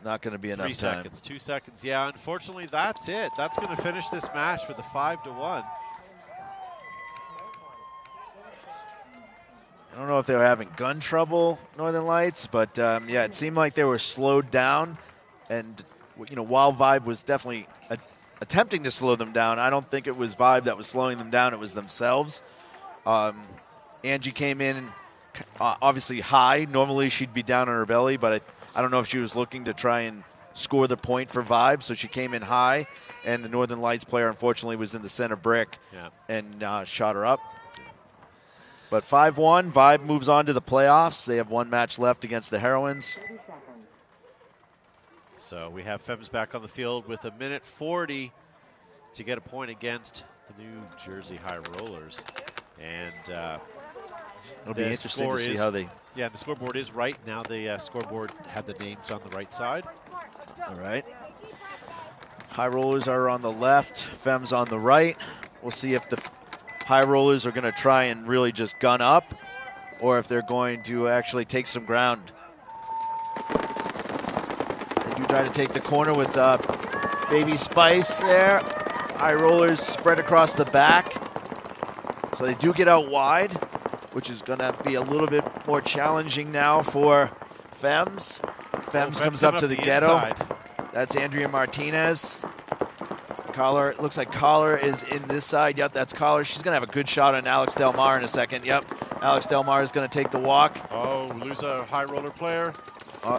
Not going to be enough 3 time. seconds, 2 seconds. Yeah, unfortunately, that's it. That's going to finish this match with a 5-1. I don't know if they were having gun trouble, Northern Lights, but yeah, it seemed like they were slowed down. And while Vibe was definitely attempting to slow them down, I don't think it was Vibe that was slowing them down. It was themselves. Angie came in obviously high. Normally she'd be down on her belly, but I don't know if she was looking to try and score the point for Vibe, so she came in high. And the Northern Lights player, unfortunately, was in the center brick and shot her up. But 5-1, Vibe moves on to the playoffs. They have one match left against the Heroines. So we have Fems back on the field with 1:40 to get a point against the New Jersey High Rollers. And it'll be interesting to see how they... Yeah, the scoreboard is right. Now the scoreboard had the names on the right side. All right. High Rollers are on the left, Fems on the right. We'll see if the High Rollers are going to try and really just gun up, or if they're going to actually take some ground. They do try to take the corner with Baby Spice there. High Rollers spread across the back. So they do get out wide, which is going to be a little bit more challenging now for Fems. Fems comes up to the ghetto. Inside. That's Andrea Martinez. Collar, it looks like Collar is in this side. Yep, that's Collar. She's going to have a good shot on Alex Del Mar in a second. Yep, Alex Delmar is going to take the walk. Oh, we lose a high roller player.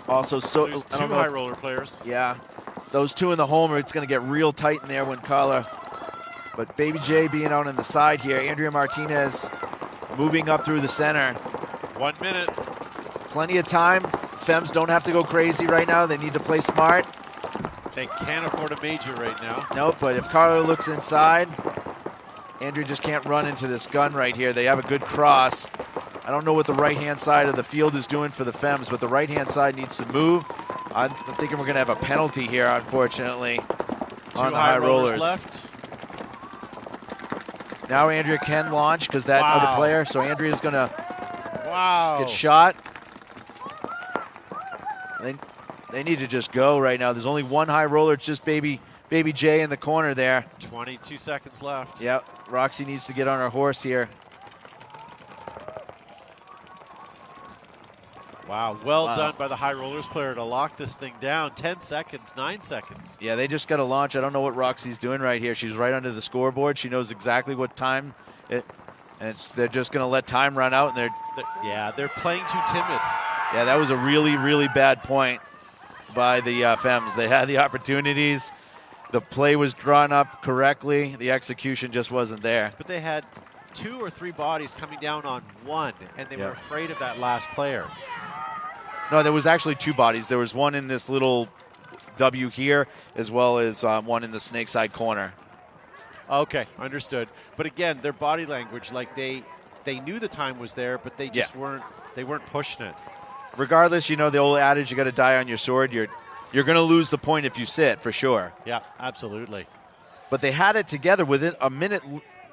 Also, so Lose two high roller players. Yeah, those two in the homer, it's going to get real tight in there when Carla. But Baby J being out on the side here. Andrea Martinez moving up through the center. 1 minute. Plenty of time. Fems don't have to go crazy right now. They need to play smart. They can't afford a major right now. Nope, but if Carla looks inside, Andrea just can't run into this gun right here. They have a good cross. I don't know what the right-hand side of the field is doing for the Fems, but the right-hand side needs to move. I'm thinking we're going to have a penalty here, unfortunately, on the high rollers. Left. Now Andrea can launch because that other player, so Andrea's going to get shot. They need to just go right now. There's only one high roller. It's just Baby J in the corner there. 22 seconds left. Yep, Roxy needs to get on her horse here. Wow, well done by the high rollers player to lock this thing down. 10 seconds, 9 seconds. Yeah, they just got to launch. I don't know what Roxy's doing right here. She's right under the scoreboard. She knows exactly what time they're just going to let time run out. And they're playing too timid. Yeah, that was a really, really bad point by the Fems. They had the opportunities. The play was drawn up correctly. The execution just wasn't there. But they had 2 or 3 bodies coming down on one, and they were afraid of that last player. No, there was actually 2 bodies. There was one in this little W here, as well as one in the snake side corner. Okay, understood. But again, their body language, like they knew the time was there, but they just weren't pushing it. Regardless, you know the old adage, you got to die on your sword. You're going to lose the point if you sit, for sure. Yeah, absolutely. But they had it together with it a minute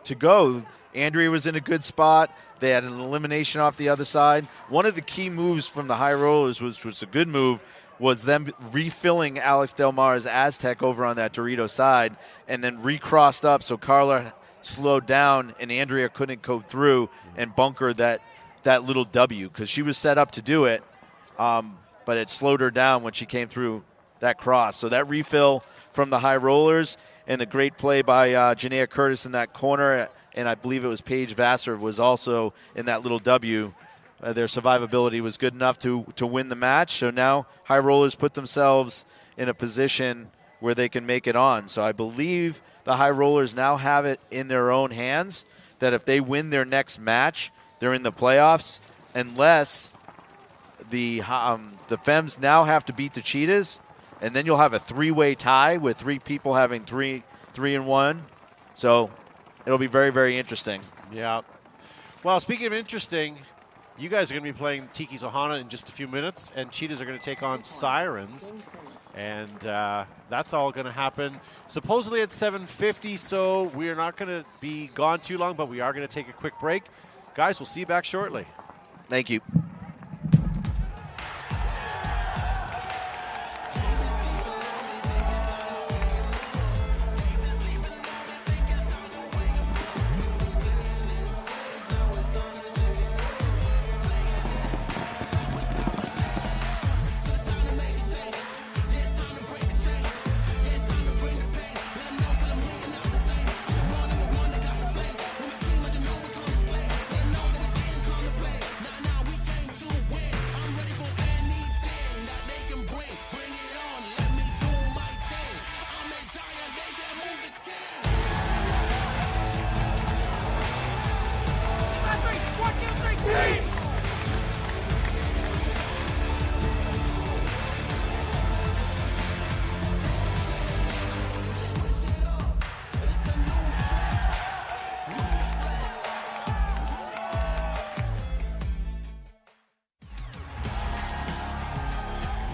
to go. Andrea was in a good spot. They had an elimination off the other side. One of the key moves from the high rollers was a good move, was them refilling Alex Delmar's Aztec over on that Dorito side and then recrossed up so Carla slowed down and Andrea couldn't go through and bunker that little W because she was set up to do it, but it slowed her down when she came through that cross. So that refill from the high rollers and the great play by Janaea Curtis in that corner, and I believe it was Paige Vassar was also in that little W. Their survivability was good enough to win the match. So now high rollers put themselves in a position where they can make it on. So I believe the high rollers now have it in their own hands that if they win their next match, they're in the playoffs, unless the Fems now have to beat the Cheetahs, and then you'll have a 3-way tie with 3 people having 3-1. So it'll be very, very interesting. Yeah. Well, speaking of interesting, you guys are going to be playing Tiki's Ohana in just a few minutes, and Cheetahs are going to take on Sirens. And that's all going to happen supposedly at 7:50, so we're not going to be gone too long, but we are going to take a quick break. Guys, we'll see you back shortly. Thank you.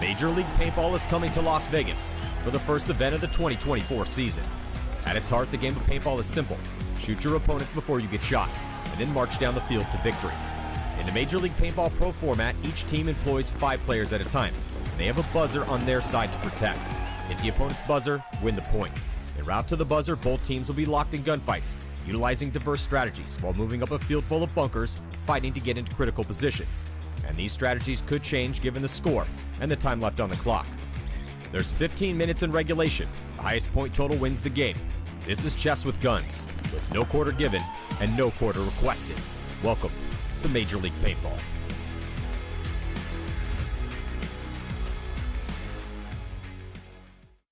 Major League Paintball is coming to Las Vegas for the first event of the 2024 season. At its heart, the game of paintball is simple. Shoot your opponents before you get shot, and then march down the field to victory. In the Major League Paintball Pro format, each team employs 5 players at a time, and they have a buzzer on their side to protect. Hit the opponent's buzzer, win the point. En route to the buzzer, both teams will be locked in gunfights, utilizing diverse strategies while moving up a field full of bunkers, fighting to get into critical positions. And these strategies could change given the score and the time left on the clock. There's 15 minutes in regulation. The highest point total wins the game. This is chess with guns, with no quarter given and no quarter requested. Welcome to Major League Paintball.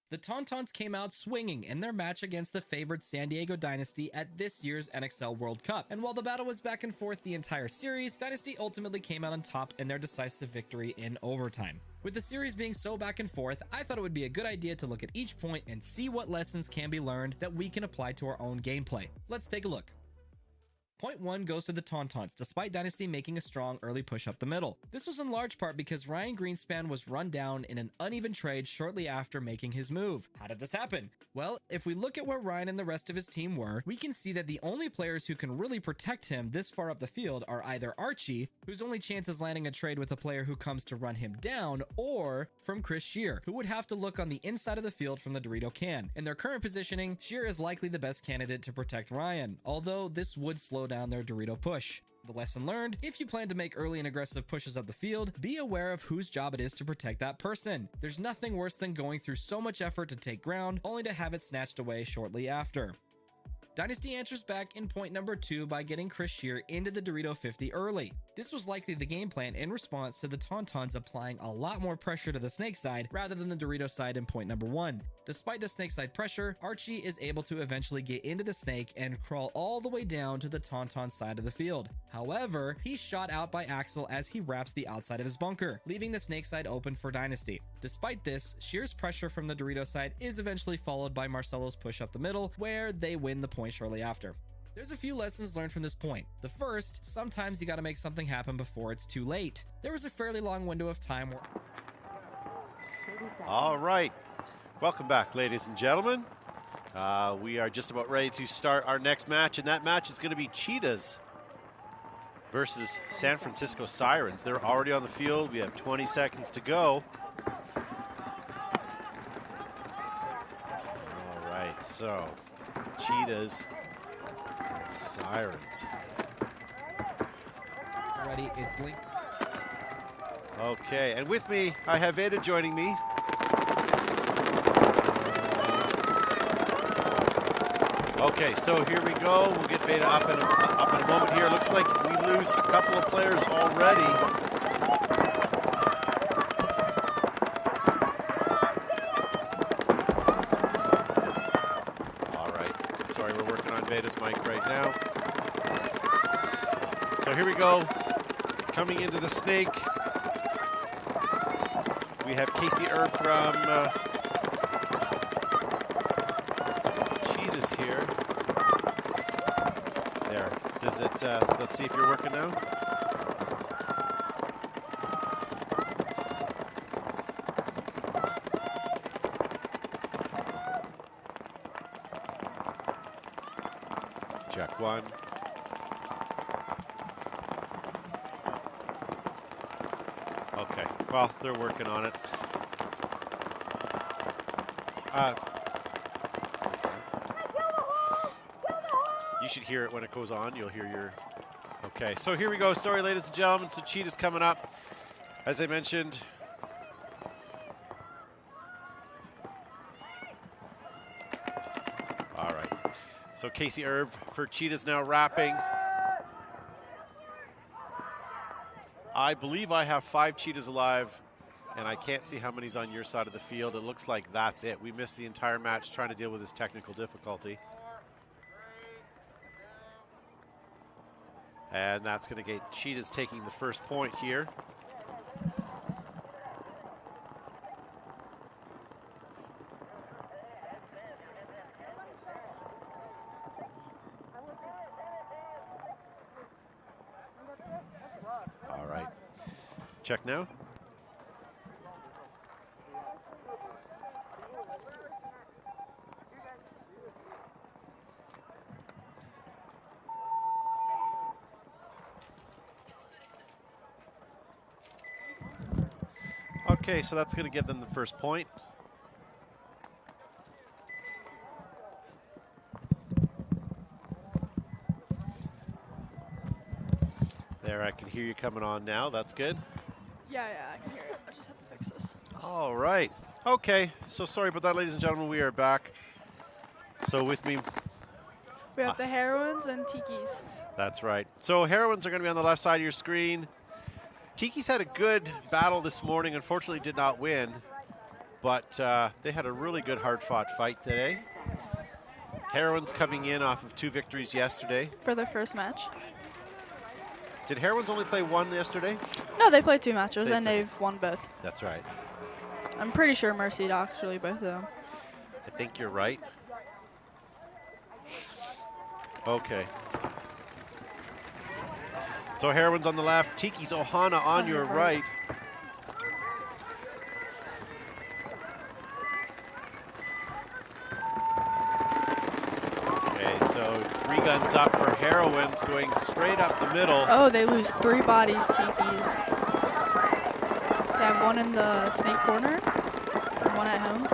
The Tauntauns came out swinging in their match against the favored San Diego Dynasty at this year's NXL World Cup. And while the battle was back and forth the entire series, Dynasty ultimately came out on top in their decisive victory in overtime. With the series being so back and forth, I thought it would be a good idea to look at each point and see what lessons can be learned that we can apply to our own gameplay. Let's take a look. Point 1 goes to the Tauntauns, despite Dynasty making a strong early push up the middle. This was in large part because Ryan Greenspan was run down in an uneven trade shortly after making his move. How did this happen? Well, if we look at where Ryan and the rest of his team were, we can see that the only players who can really protect him this far up the field are either Archie, whose only chance is landing a trade with a player who comes to run him down, or from Chris Shear, who would have to look on the inside of the field from the Dorito can. In their current positioning, Shear is likely the best candidate to protect Ryan, although this would slow down their Dorito push. The lesson learned: if you plan to make early and aggressive pushes up the field, be aware of whose job it is to protect that person. There's nothing worse than going through so much effort to take ground only to have it snatched away shortly after. Dynasty answers back in point number 2 by getting Chris Shear into the Dorito 50 early. This was likely the game plan in response to the Tauntauns applying a lot more pressure to the snake side rather than the Dorito side in point number 1. Despite the snake side pressure, Archie is able to eventually get into the snake and crawl all the way down to the Tauntaun side of the field. However, he's shot out by Axel as he wraps the outside of his bunker, leaving the snake side open for Dynasty. Despite this, Shear's pressure from the Dorito side is eventually followed by Marcelo's push up the middle, where they win the point shortly after. There's a few lessons learned from this point. The first, sometimes you gotta make something happen before it's too late. There was a fairly long window of time where... All right. Welcome back, ladies and gentlemen. We are just about ready to start our next match, and that match is going to be Cheetahs versus San Francisco Sirens. They're already on the field. We have 20 seconds to go. All right, so Cheetahs, Sirens. Ready, it's linked. Okay, and with me, I have Veda joining me. Okay, so here we go. We'll get Veda up in a moment here. Looks like we lose a couple of players already. All right. Sorry, we're working on Veda's mic right now. So here we go. Coming into the snake, we have Casey Erb from Cheetahs here. There. Does it, let's see if you're working now. Check one. Okay, well, they're working on it. You should hear it when it goes on. You'll hear your... Okay, so here we go. Sorry, ladies and gentlemen. So Cheetahs coming up. As I mentioned... All right. So Casey Erb for Cheetahs now wrapping. I believe I have 5 Cheetahs alive, and I can't see how many's on your side of the field. It looks like that's it. We missed the entire match trying to deal with this technical difficulty. And that's going to get Cheetahs taking the first point here. All right. Check now. Okay, so that's going to give them the first point. There, I can hear you coming on now. That's good. Yeah, I can hear it. I just have to fix this. All right. Okay, so sorry about that, ladies and gentlemen. We are back. So with me, We have the Heroines and Tikis. That's right. So Heroines are going to be on the left side of your screen. Tiki's had a good battle this morning. Unfortunately, did not win. But they had a really good hard-fought fight today. Heroines coming in off of 2 victories yesterday. For their first match. Did Heroines only play 1 yesterday? No, they played 2 matches, and they've won both. That's right. I'm pretty sure Mercy'd actually both of them. I think you're right. Okay. So Heroines on the left, Tiki's Ohana on your right. Okay, so 3 guns up for Heroines going straight up the middle. Oh, they lose 3 bodies, Tikis. They have 1 in the snake corner and 1 at home.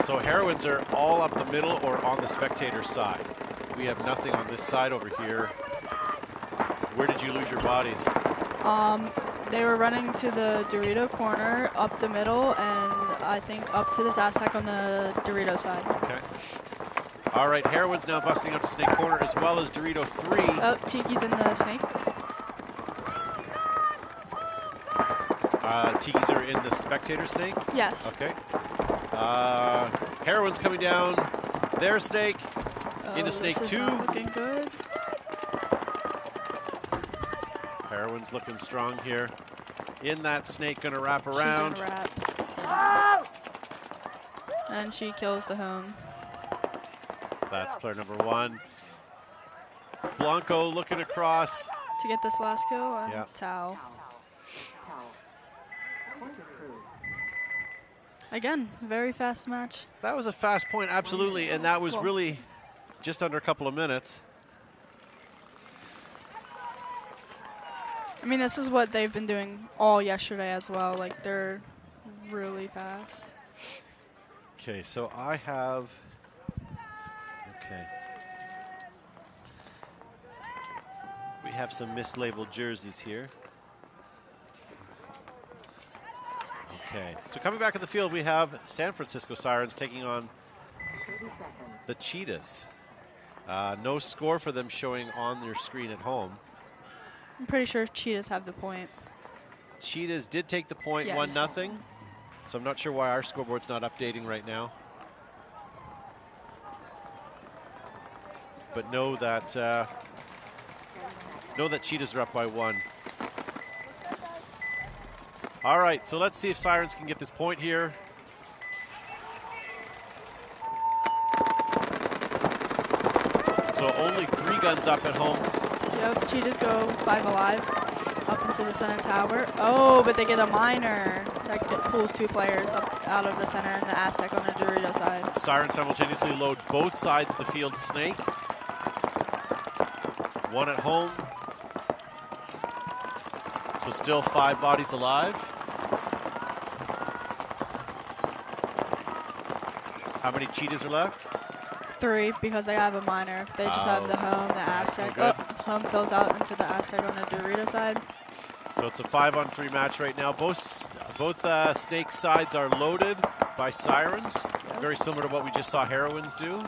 So Heroines are all up the middle or on the spectator side. We have nothing on this side over here. Where did you lose your bodies? They were running to the Dorito corner, up the middle, and I think up to this Aztec on the Dorito side. Okay. All right, Heroines now busting up to snake corner as well as Dorito 3. Oh, Tiki's in the snake. Tiki's are in the spectator snake? Yes. Okay. Heroines coming down their snake into snake 2. Looking good. Heroines looking strong here. In that snake, gonna wrap around. She's gonna wrap. And she kills the home. That's player number 1. Blanco looking across. To get this last kill, and Yeah. Tao. Again, very fast match. That was a fast point, absolutely, and that was Cool. really just under a couple of minutes. I mean, this is what they've been doing all yesterday as well. Like, they're really fast. Okay, so I have. Okay. We have some mislabeled jerseys here. Okay, so coming back in the field, we have San Francisco Sirens taking on the Cheetahs. No score for them showing on your screen at home. I'm pretty sure Cheetahs have the point. Cheetahs did take the point, Yes. 1-0. So I'm not sure why our scoreboard's not updating right now. But know that Cheetahs are up by 1. All right, so let's see if Sirens can get this point here. So only 3 guns up at home. Yep, Cheetahs go 5 alive up into the center tower. Oh, but they get a minor. That pulls 2 players up out of the center and the Aztec on the Dorito side. Sirens simultaneously load both sides of the field snake. 1 at home. So still 5 bodies alive. How many Cheetahs are left? 3, because they have a minor. They just have the home, the Aztec. no good. Oh, home fills out into the Aztec on the Dorito side. So it's a 5-on-3 match right now. Both snake sides are loaded by Sirens. Yep. Very similar to what we just saw Heroines do.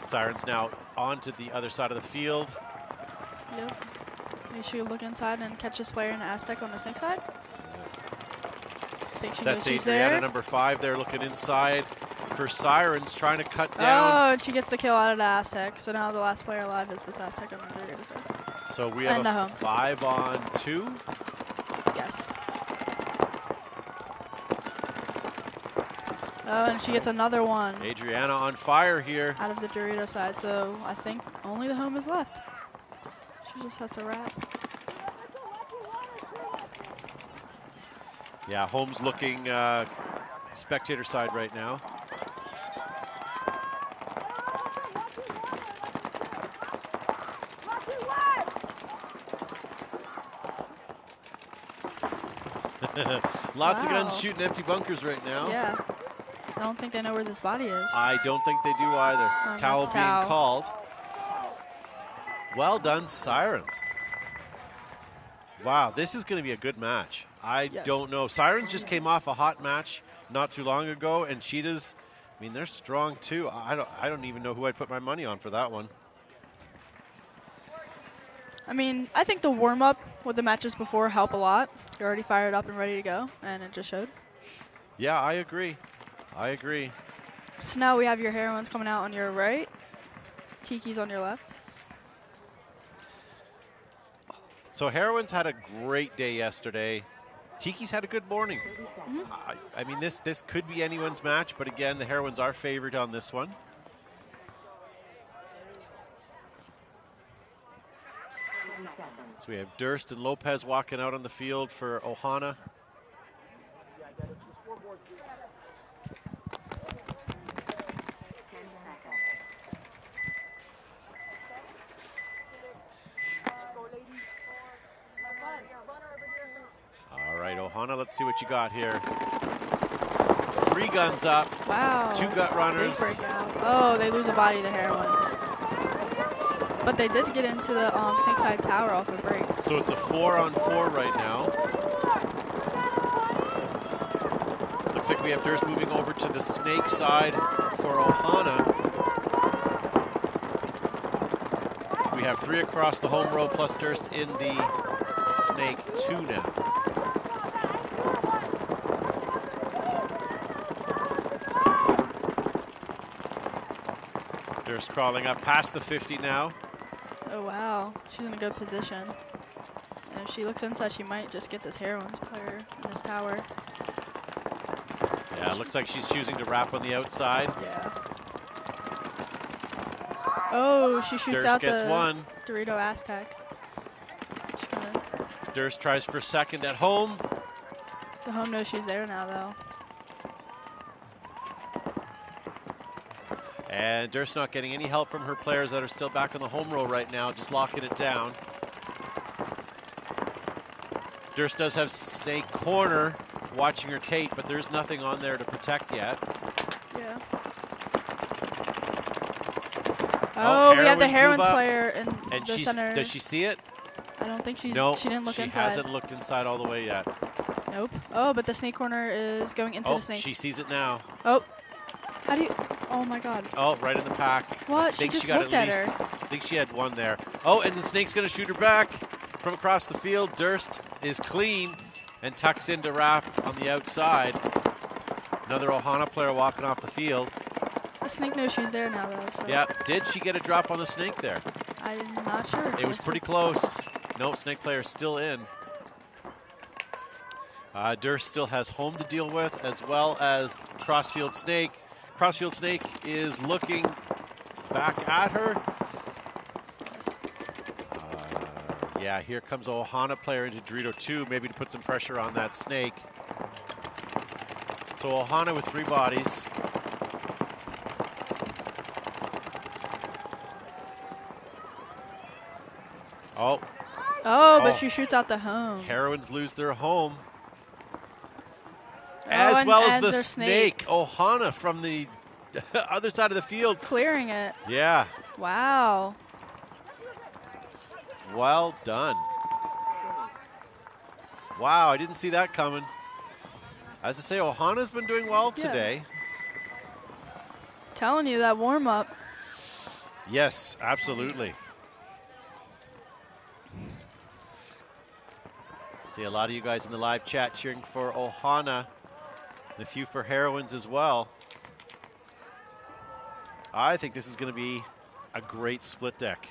Sirens now onto the other side of the field. Yep. Make sure you look inside and catch this player in the Aztec on the snake side. I think she knows That's she's Adriana, there. number 5 there, looking inside for Sirens, trying to cut down. Oh, and she gets the kill out of the Aztec. So now the last player alive is this Aztec on the Dorito side. So we have And the a home. 5-on-2. Yes. Oh, and she gets another one Adriana on fire here. out of the Dorito side. So I think only the home is left. She just has to wrap. Yeah, home's looking spectator side right now. Lots of guns shooting empty bunkers right now. Yeah. I don't think they know where this body is. I don't think they do either. Towel that's being Tao. called. Well done, Sirens. Wow, this is going to be a good match. I Yes. don't know. Sirens just came off a hot match not too long ago, and Cheetahs I mean, they're strong too. I don't even know who I'd put my money on for that one. I mean, I think the warm-up with the matches before help a lot. You're already fired up and ready to go, and it just showed. Yeah, I agree. I agree. So now we have your Heroines coming out on your right, Tiki's on your left. So Heroines had a great day yesterday. Tiki's had a good morning. I mean, this could be anyone's match, but again, the Heroines are favored on this one. So we have Durst and Lopez walking out on the field for Ohana. All right, Ohana, let's see what you got here. 3 guns up. Wow. 2 gut runners. Big breakout. Oh, they lose a body, the Heroines. But they did get into the snake side tower off a break. So it's a 4-on-4 right now. Looks like we have Durst moving over to the snake side for Ohana. We have 3 across the home row plus Durst in the snake 2 now. Durst crawling up past the 50 now. Oh, wow. She's in a good position. And if she looks inside, she might just get this Heroines player in this tower. Yeah, it looks like she's choosing to wrap on the outside. Yeah. Oh, she shoots Durst out gets the one. Dorito Aztec. Durst tries for second at home. The home knows she's there now, though. And Durst not getting any help from her players that are still back on the home row right now, just locking it down. Durst does have snake corner watching her tape, but there's nothing on there to protect yet. Yeah. Oh, we have the Heroines move up, player in and the center. Does she see it? I don't think she's. No, she didn't look she inside. hasn't looked inside all the way yet. Nope. Oh, but the snake corner is going into the snake. She sees it now. Oh. How do you? Oh my God. Oh, right in the pack. What? I think She just got looked at her. I think she had one there. Oh, and the snake's going to shoot her back from across the field. Durst is clean and tucks into wrap on the outside. Another Ohana player walking off the field. The snake knows she's there now, though. So. Yeah, did she get a drop on the snake there? I'm not sure. It was pretty close. No, snake player still in. Durst still has home to deal with, as well as crossfield snake. Crossfield snake is looking back at her. Yeah, here comes a Ohana player into Dorito 2, maybe to put some pressure on that snake. So Ohana with 3 bodies. Oh. Oh, but she shoots out the home. Heroines lose their home. Oh, as well as the their snake. Ohana from the other side of the field. Clearing it. Yeah. Wow. Well done. Wow, I didn't see that coming. As I say, Ohana's been doing well today. Telling you, that warm-up. Yes, absolutely. See a lot of you guys in the live chat cheering for Ohana. And a few for Heroines as well. I think this is going to be a great split deck.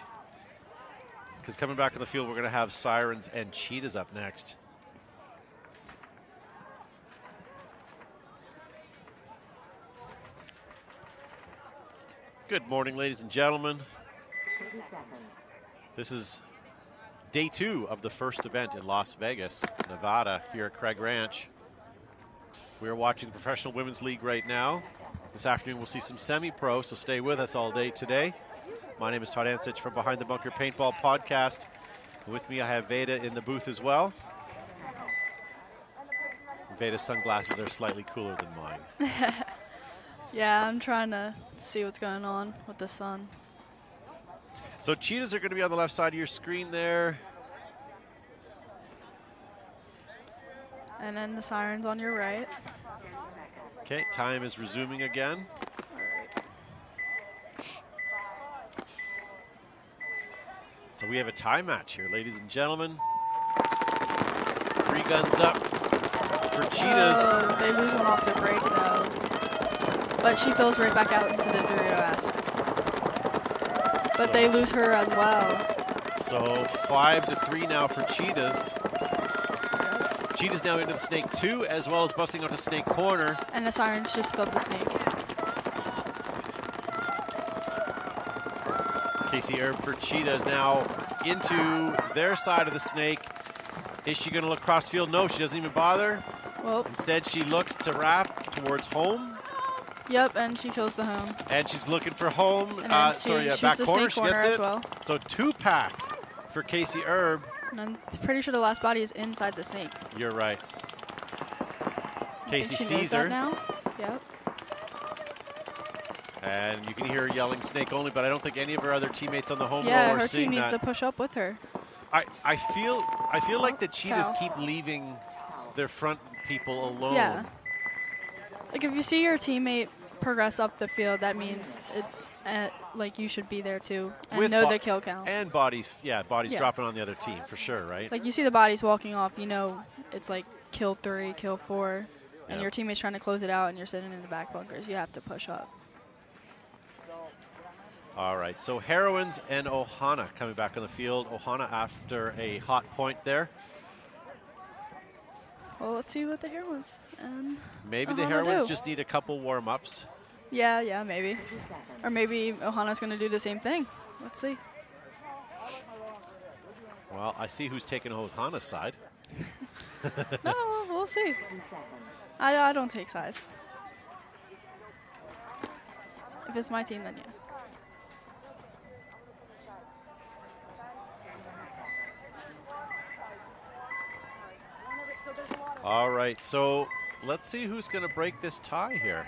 Because coming back on the field, we're going to have Sirens and Cheetahs up next. Good morning, ladies and gentlemen. This is day 2 of the first event in Las Vegas, Nevada, here at Craig Ranch. We are watching the Professional Women's League right now. This afternoon we'll see some semi-pro, so stay with us all day today. My name is Todd Ansich from Behind the Bunker Paintball Podcast. With me I have Veda in the booth as well. Veda's sunglasses are slightly cooler than mine. Yeah, I'm trying to see what's going on with the sun. So Cheetahs are going to be on the left side of your screen there. And then the Sirens on your right. Okay, time is resuming again. So we have a tie match here, ladies and gentlemen. 3 guns up for Cheetahs. Oh, they lose one off the break though. But she fills right back out into the Dorito Aztec. But they lose her as well. So 5-3 now for Cheetahs. Cheetahs now into the snake 2, as well as busting out to snake corner. And the Sirens just spilled the snake. Casey Erb for Cheetahs now into their side of the snake. Is she going to look cross field? No, she doesn't even bother. Well, instead, she looks to wrap towards home. Yep, and she kills the home. And she's looking for home. Back corner. She gets it. Well. So 2-pack for Casey Erb. And I'm pretty sure the last body is inside the snake. You're right. Casey she sees knows that her. Now. Yep. And you can hear her yelling snake only, but I don't think any of her other teammates on the home row are her seeing team that. needs to push up with her. I feel like the Cheetahs keep leaving their front people alone. Yeah. Like if you see your teammate progress up the field, that means like you should be there too and know the kill count. And bodies dropping on the other team for sure, right? Like you see the bodies walking off, you know it's like kill 3, kill 4, and your teammate's trying to close it out, and you're sitting in the back bunkers. You have to push up. All right, so Heroines and Ohana coming back on the field. Ohana after a hot point there. Well, let's see what the Heroines and maybe Ohana the Heroines do. just need a couple warm-ups. Yeah, maybe. Or maybe Ohana's going to do the same thing. Let's see. Well, I see who's taking Ohana's side. No, we'll see. I don't take sides. If it's my team, then yeah. All right, so let's see who's going to break this tie here.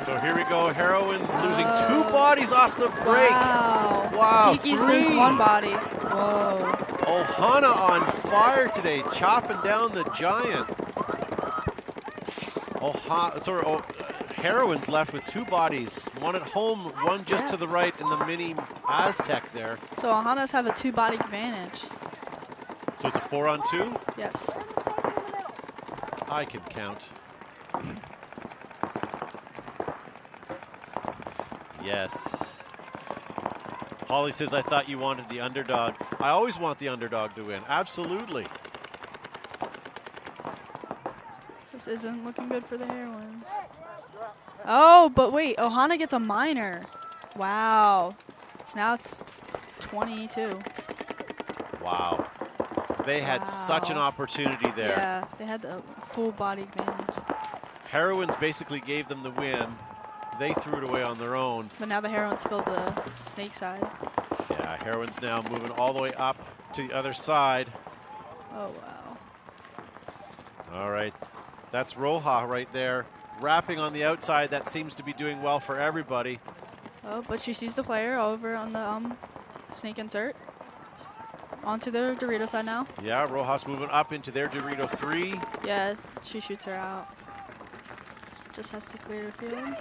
So here we go. Heroines losing 2 bodies off the break. Wow. Tiki's 3. lose 1 body. Whoa. Ohana on fire today, chopping down the giant. Heroines left with 2 bodies. 1 at home, 1 just to the right in the mini Aztec there. So Ohanas have a 2-body advantage. So it's a 4-on-2? Yes. I can count. Yes. Holly says, I thought you wanted the underdog. I always want the underdog to win. Absolutely. This isn't looking good for the Heroines. Oh, but wait. Ohana gets a minor. Wow. So now it's 22. Wow. They had such an opportunity there. Yeah, they had the full body advantage. Heroines basically gave them the win. They threw it away on their own. But now the Heroines filled the snake side. Yeah, Heroines now moving all the way up to the other side. Oh, wow. All right. That's Roja right there. Wrapping on the outside. That seems to be doing well for everybody. Oh, but she sees the player over on the snake insert. Onto the Dorito side now. Yeah, Rojas moving up into their Dorito 3. Yeah, she shoots her out. Just has to clear the field.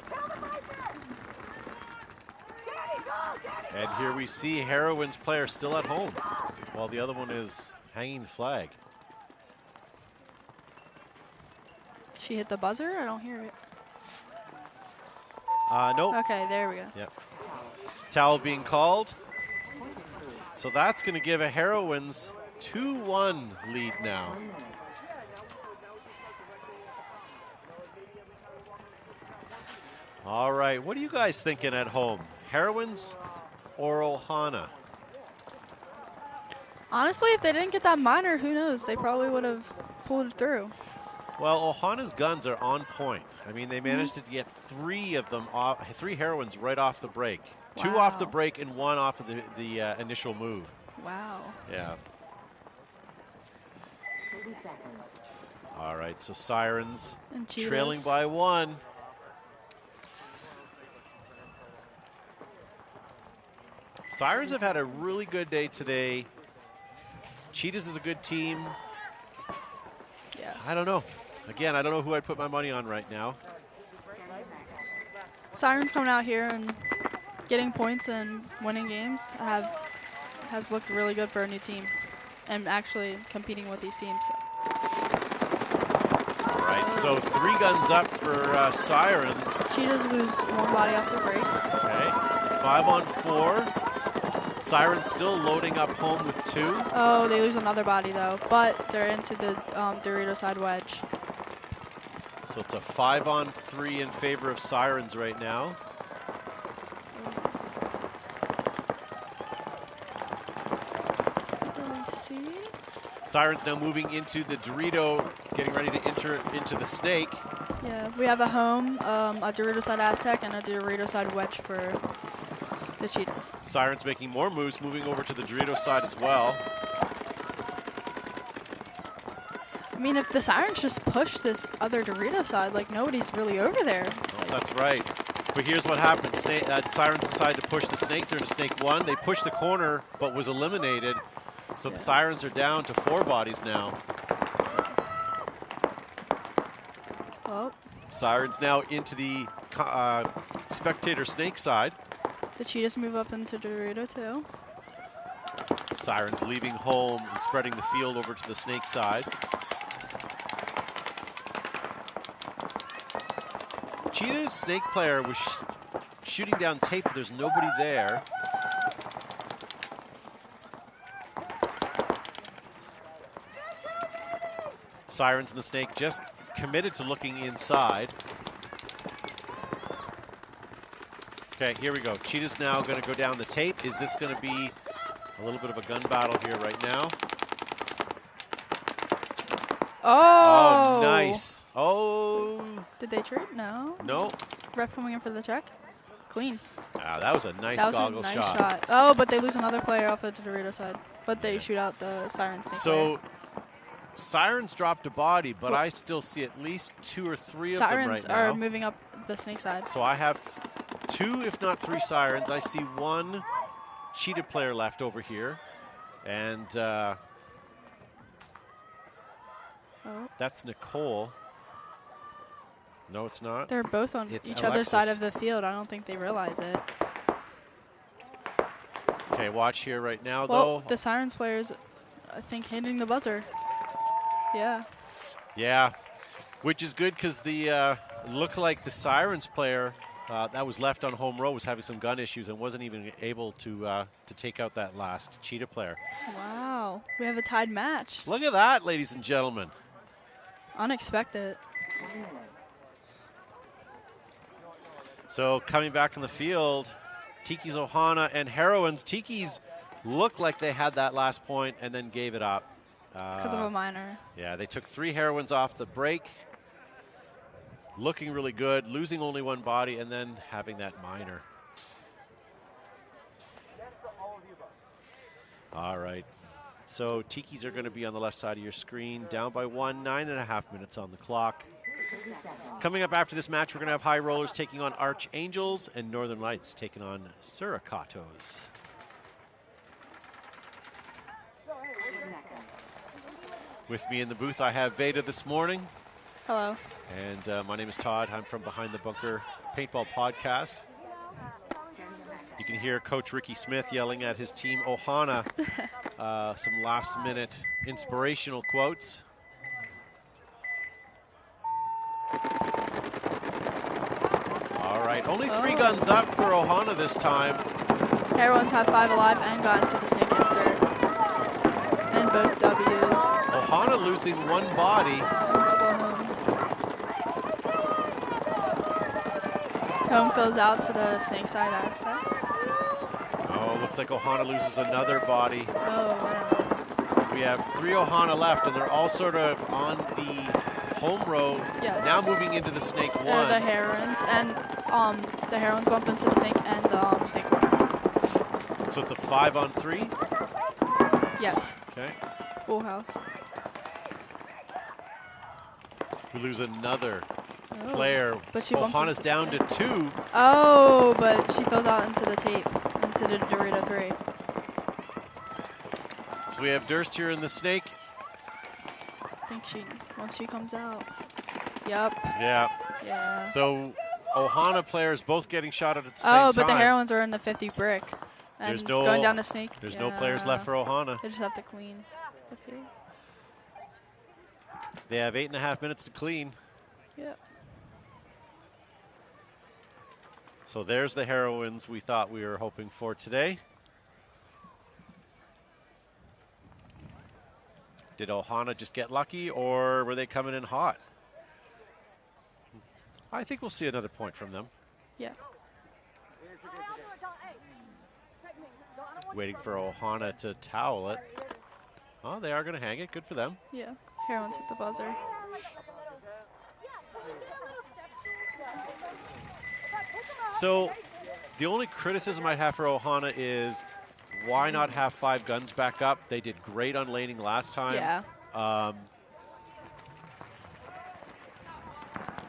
And here we see Heroines player still at home, while the other one is hanging the flag. She hit the buzzer? I don't hear it. Nope. Okay, there we go. Yep. Towel being called. So that's going to give a Heroines 2-1 lead now. All right, what are you guys thinking at home? Heroines or Ohana? Honestly, if they didn't get that minor, who knows? They probably would have pulled it through. Well, Ohana's guns are on point. I mean, they managed to get 3 of them, 3 Heroines right off the break. Wow. 2 off the break and 1 off of the initial move. Wow. Yeah. All right, so Sirens trailing by 1. Sirens have had a really good day today. Cheetahs is a good team. Yeah. I don't know. Again, I don't know who I'd put my money on right now. Sirens coming out here and getting points and winning games has looked really good for a new team and actually competing with these teams. All right, so 3 guns up for Sirens. Cheetahs lose 1 body off the break. Okay, so it's a 5-on-4. Sirens still loading up home with 2. Oh, they lose another body though, but they're into the Dorito side wedge. So it's a 5-on-3 in favor of Sirens right now. Sirens now moving into the Dorito, getting ready to enter into the snake. Yeah, we have a home, a Dorito side Aztec, and a Dorito side wedge for the Cheetahs. Sirens making more moves, moving over to the Dorito side as well. I mean, if the Sirens just push this other Dorito side, like nobody's really over there. Oh, that's right. But here's what happened. Sirens decided to push the snake through to snake 1. They pushed the corner, but was eliminated. So the Sirens are down to 4 bodies now. Oh. Sirens now into the spectator snake side. The Cheetahs move up into Dorito too. Sirens leaving home and spreading the field over to the snake side. Cheetah's snake player was shooting down tape, but there's nobody there. Sirens and the snake just committed to looking inside. Okay, here we go. Cheetah's now going to go down the tape. Is this going to be a little bit of a gun battle here right now? Oh! Oh, nice. Oh. Did they trade? No. No. Ref coming in for the check. Clean. Ah, that was a nice goggle shot. shot. Oh, but they lose another player off of the Dorito side. But they shoot out the Siren snake player. Sirens dropped a body, but I still see at least 2 or 3 of them right now. Sirens are moving up the snake side. So I have 2, if not 3 Sirens. I see 1 Cheetah player left over here. And that's Nicole. No, it's not. They're both on It's each Alexis. other's side of the field. I don't think they realize it. Okay, watch here right now, Well, though. the Sirens players, I think, hitting the buzzer. Yeah. Yeah, which is good because the looked like the Sirens player that was left on home row was having some gun issues and wasn't even able to take out that last Cheetah player. Wow. We have a tied match. Look at that, ladies and gentlemen. Unexpected. So coming back on the field, Tiki's Ohana and Heroines. Tiki's looked like they had that last point and then gave it up. Because of a minor. Yeah, they took 3 Heroines off the break. Looking really good, losing only 1 body and then having that minor. All right. So Tiki's are going to be on the left side of your screen. Down by 1, 9.5 minutes on the clock. Coming up after this match, we're going to have High Rollers taking on Archangels and Northern Lights taking on Sacados. With me in the booth, I have Veda this morning. Hello. And my name is Todd. I'm from Behind the Bunker Paintball Podcast. You can hear Coach Ricky Smith yelling at his team, Ohana, some last-minute inspirational quotes. All right, only 3 guns up for Ohana this time. Heroines have 5 alive and got into the snake insert. And both W's. Ohana losing 1 body. Home goes out to the snake side Aztec. Oh, looks like Ohana loses another body. Oh, wow. We have 3 Ohana left, and they're all sort of on the home row. Yes. Now moving into the snake 1. The Heroines, and the Heroines bump into the snake and snake 1. So it's a 5-on-3? Yes. Okay. Full house. We lose another player. But she bumps Ohana's into down to 2. Oh, but she goes out into the tape, into the Dorito 3. So we have Durst here in the snake. I think once she comes out. Yep. Yeah. Yeah. So Ohana players both getting shot at the same Oh, time. but the Heroines are in the 50 brick. And There's no, going down the snake. There's no players left for Ohana. They just have to clean the field. They have 8.5 minutes to clean. Yep. So there's the Heroines we thought we were hoping for today. Did Ohana just get lucky, or were they coming in hot? I think we'll see another point from them. Yeah. Waiting for Ohana to towel it. Oh, they are going to hang it. Good for them. Yeah. Heroines hit the buzzer. So the only criticism I have for Ohana is why not have 5 guns back up? They did great on laning last time. Yeah.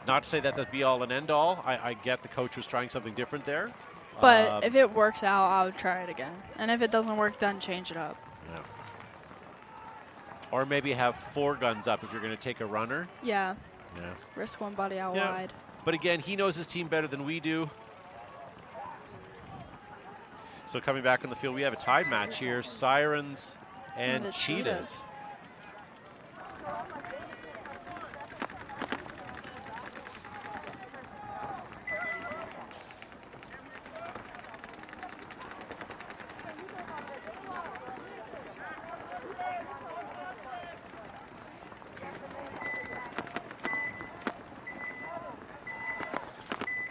Not to say that the be all and end all. I get the coach was trying something different there. But if it works out, I would try it again. And if it doesn't work, then change it up. Yeah. Or maybe have 4 guns up if you're going to take a runner. Yeah. Yeah. Risk one body out Yeah. wide. But again, he knows his team better than we do. So coming back on the field, we have a tied match here. Sirens and the Cheetahs.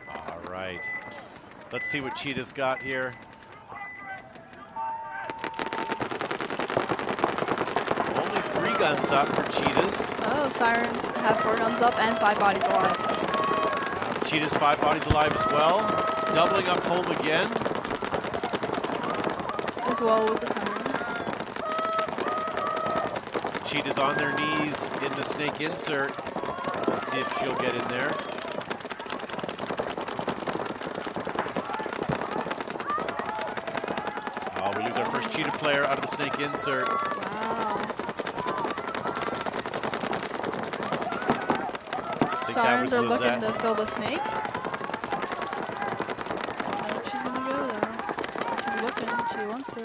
All right. Let's see what Cheetahs got here. Only 3 guns up for Cheetahs. Oh, Sirens have 4 guns up and 5 bodies alive. Cheetahs 5 bodies alive as well. Doubling up home again. As well with the Sirens. Cheetahs on their knees in the snake insert. Let's see if she'll get in there. Oh, we lose our first Cheetah player out of the snake insert. Wow. I think Sirens that are was looking Lizette. to kill the snake. She's gonna go though. She's looking. She wants to.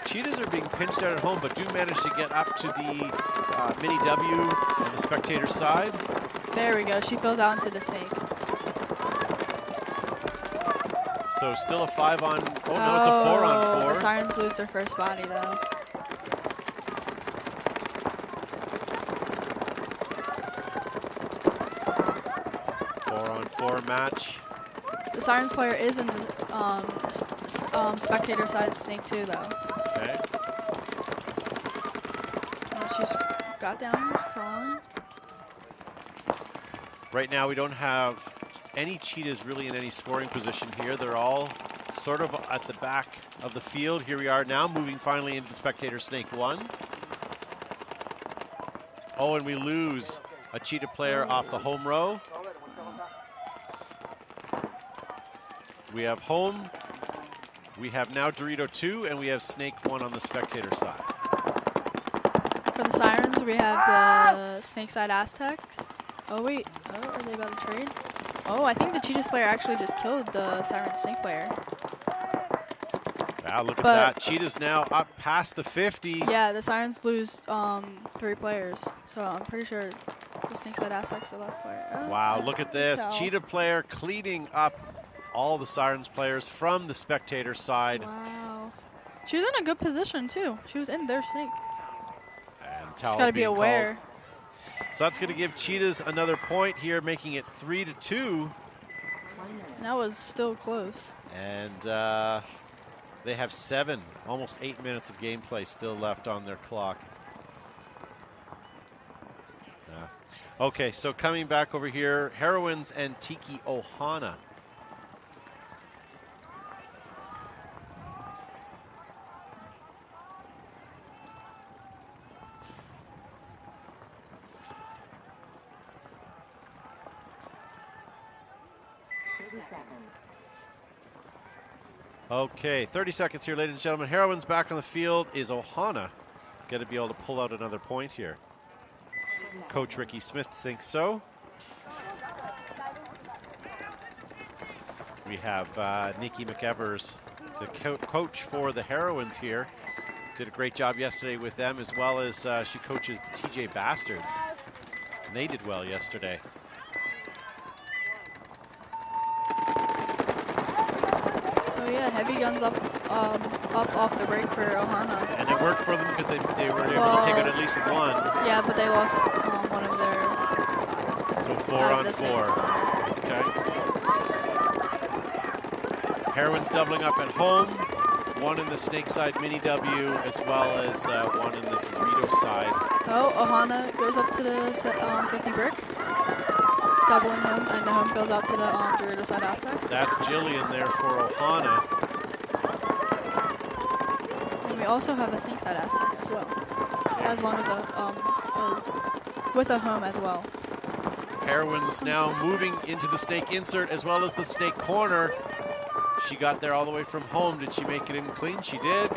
Cheetahs are being pinched out at home, but do manage to get up to the mini W on the spectator side. There we go. She goes out into the snake. So still a 5 on. Oh no, it's a 4 on 4. The Sirens lose their first body though. Match. The Sirens player is in the spectator side snake too, though. Okay. She's got down, she's crawling. Right now, we don't have any Cheetahs really in any scoring position here. They're all sort of at the back of the field. Here we are now, moving finally into the spectator snake 1. Oh, and we lose a Cheetah player off the home row. We have home, we have now Dorito 2, and we have Snake 1 on the spectator side. For the Sirens, we have the Snake side Aztec. Oh wait, oh, are they about to trade? Oh, I think the Cheetahs player actually just killed the Siren Snake player. Wow, look at that. Cheetahs now up past the 50. Yeah, the Sirens lose 3 players, so I'm pretty sure the Snake side Aztec's the last player. Oh, Wow, look at this. tell. Cheetah player cleaning up all the Sirens players from the spectator side. Wow. She was in a good position too. She was in their snake. And Just towel gotta be being aware. called. So that's going to give Cheetahs another point here, making it 3-2. And that was still close. And they have 7, almost 8 minutes of gameplay still left on their clock. Okay, so coming back over here, Heroines and Tiki Ohana. Okay, 30 seconds here, ladies and gentlemen. Heroines back on the field. Is Ohana going to be able to pull out another point here? Coach Ricky Smith thinks so. We have Nikki McEvers, the coach for the Heroines here. Did a great job yesterday with them, as well as she coaches the TJ Bastards. And they did well yesterday. Oh yeah, heavy guns up off the break for Ohana. And it worked for them because they were able to take out at least one. Yeah, but they lost one of their. So 4 on 4. Okay. Heroines doubling up at home. One in the Snake side mini W, as well as one in the Dorito side. Oh, Ohana goes up to the 50 brick. Doubling home, and the home goes out to the Dorito side Aztec. That's Jillian there for Ohana. And we also have a Snake side Aztec as well. As long as with a home as well. Heroines now moving into the Snake insert as well as the Snake corner. She got there all the way from home. Did she make it in clean? She did.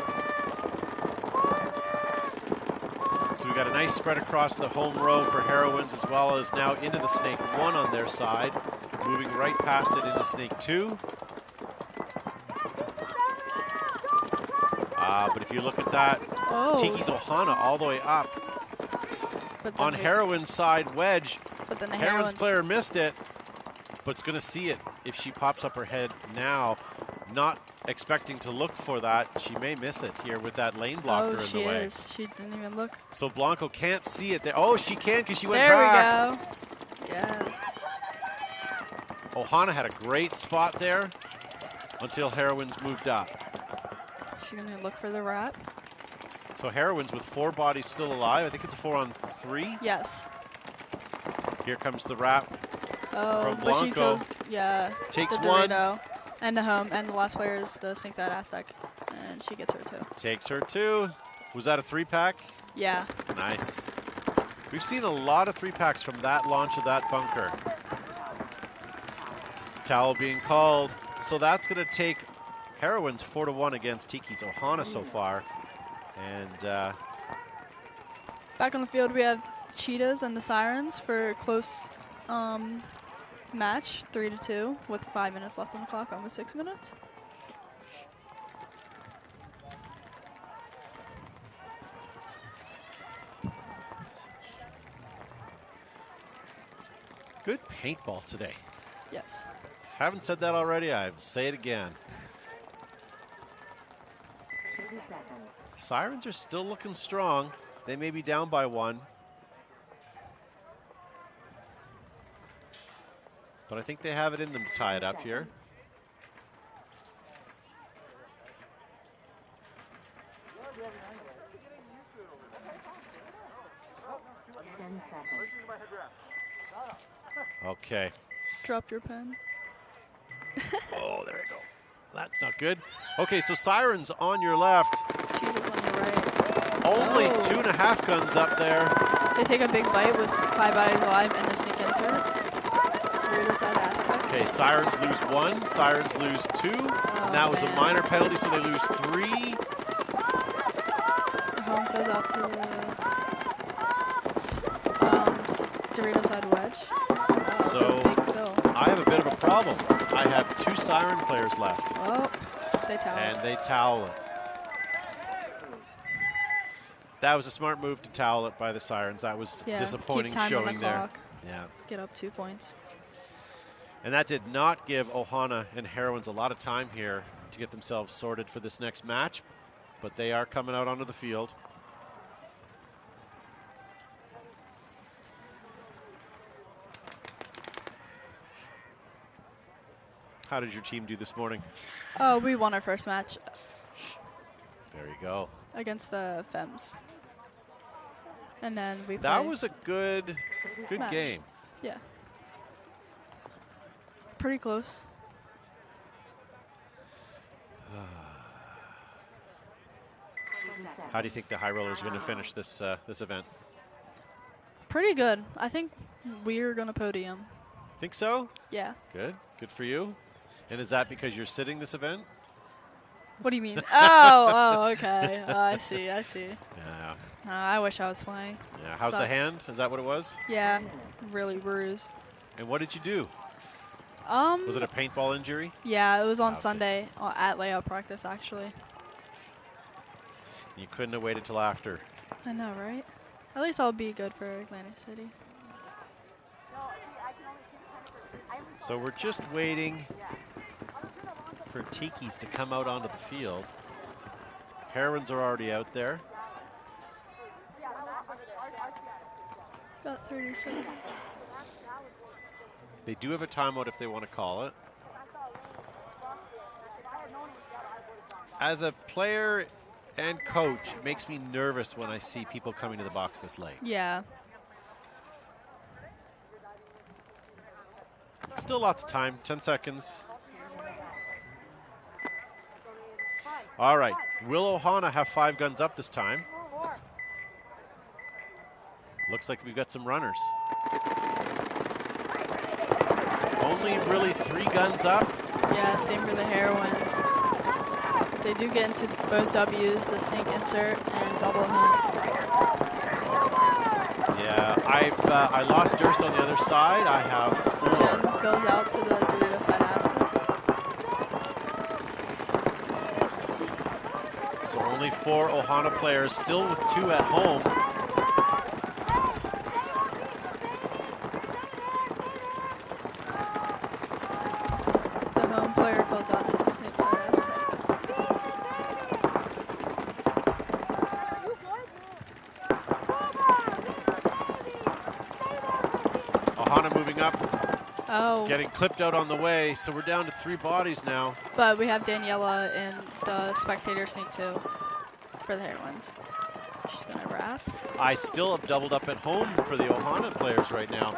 So we got a nice spread across the home row for Heroines, as well as now into the Snake 1 on their side. Moving right past it into Snake 2. But if you look at that, Tiki's Ohana all the way up. On Heroines' side wedge, but then the Heroines player missed it, but's going to see it if she pops up her head now. Not expecting to look for that. She may miss it here with that lane blocker in the way. She is. She didn't even look. So Blanco can't see it there. Oh, she can because she went there back. There we go. Yeah. Ohana had a great spot there until Heroines moved up. She's going to look for the wrap. So Heroines with 4 bodies still alive. I think it's a 4 on 3. Yes. Here comes the wrap from Blanco. But she kills, yeah. Takes the Dorito and the home, and the last player is the Snake side Aztec, and she gets her 2. Takes her 2. Was that a 3-pack? Yeah. Nice. We've seen a lot of 3-packs from that launch of that bunker. Towel being called. So that's going to take Heroines 4-1 against Tiki's Ohana so far. And back on the field, we have Cheetahs and the Sirens for a close match, 3-2, with 5 minutes left on the clock, almost 6 minutes. Good paintball today. Yes. Haven't said that already. I say it again. Sirens are still looking strong. They may be down by 1. But I think they have it in them to tie it up here. Okay. Drop your pen. Oh, there you go. That's not good. Okay, so Sirens on your left. Cheetahs on your right. Only 2.5 guns up there. They take a big bite with 5 bodies alive and the Snake insert. Okay, Sirens lose 1, Sirens lose 2, and that was a minor penalty, so they lose 3. The home goes out to the Dorito side wedge. So I have a bit of a problem. I have 2 Siren players left. Oh, they towel. And they towel it. That was a smart move to towel it by the Sirens. That was disappointing showing there. Yeah. Get up 2 points. And that did not give Ohana and Heroines a lot of time here to get themselves sorted for this next match, but they are coming out onto the field. How did your team do this morning? Oh, we won our first match. There you go. Against the Fems. And then we That played was a good match. game. Yeah. Pretty close. How do you think the High Rollers are going to finish this this event? Pretty good. I think we're going to podium. Think so? Yeah. Good. Good for you. And is that because you're sitting this event? What do you mean? Oh, okay. I see. Yeah. I wish I was playing. Yeah. How's the hand? Is that what it was? Yeah. Really bruised. And what did you do? Was it a paintball injury? Yeah, it was on Okay. Sunday at layout practice, actually. You couldn't have waited till after. I know, right? At least I'll be good for Atlantic City. So we're just waiting for Tiki's to come out onto the field. Heroines are already out there. Got 30 seconds. They do have a timeout if they want to call it. As a player and coach, it makes me nervous when I see people coming to the box this late. Yeah. Still lots of time, 10 seconds. All right, will Ohana have 5 guns up this time? Looks like we've got some runners. Only really 3 guns up. Yeah, same for the Heroines. They do get into both W's, the snake insert and double home. Yeah, I lost Durst on the other side. I have 4. Jen goes out to the Dorito side asset. So only 4 Ohana players, still with 2 at home. The home player goes out to the snake side asset. Ohana moving up, Oh, getting clipped out on the way. So we're down to 3 bodies now. but we have Daniela in the spectator snake too for the Heroines. She's gonna wrap. I still have doubled up at home for the Ohana players right now.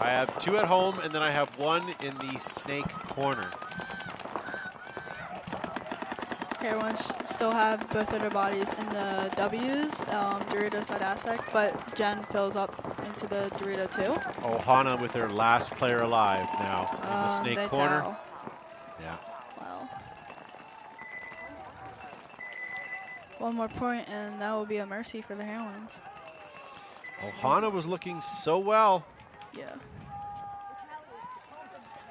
I have 2 at home, and then I have 1 in the snake corner. Heroines still have both of their bodies in the W's, Dorito side asset, but Jen fills up into the Dorito too. Ohana with their last player alive now in the snake they corner. tell. Yeah. Wow. One more point, and that will be a mercy for the Heroines. Ohana was looking so well. Yeah.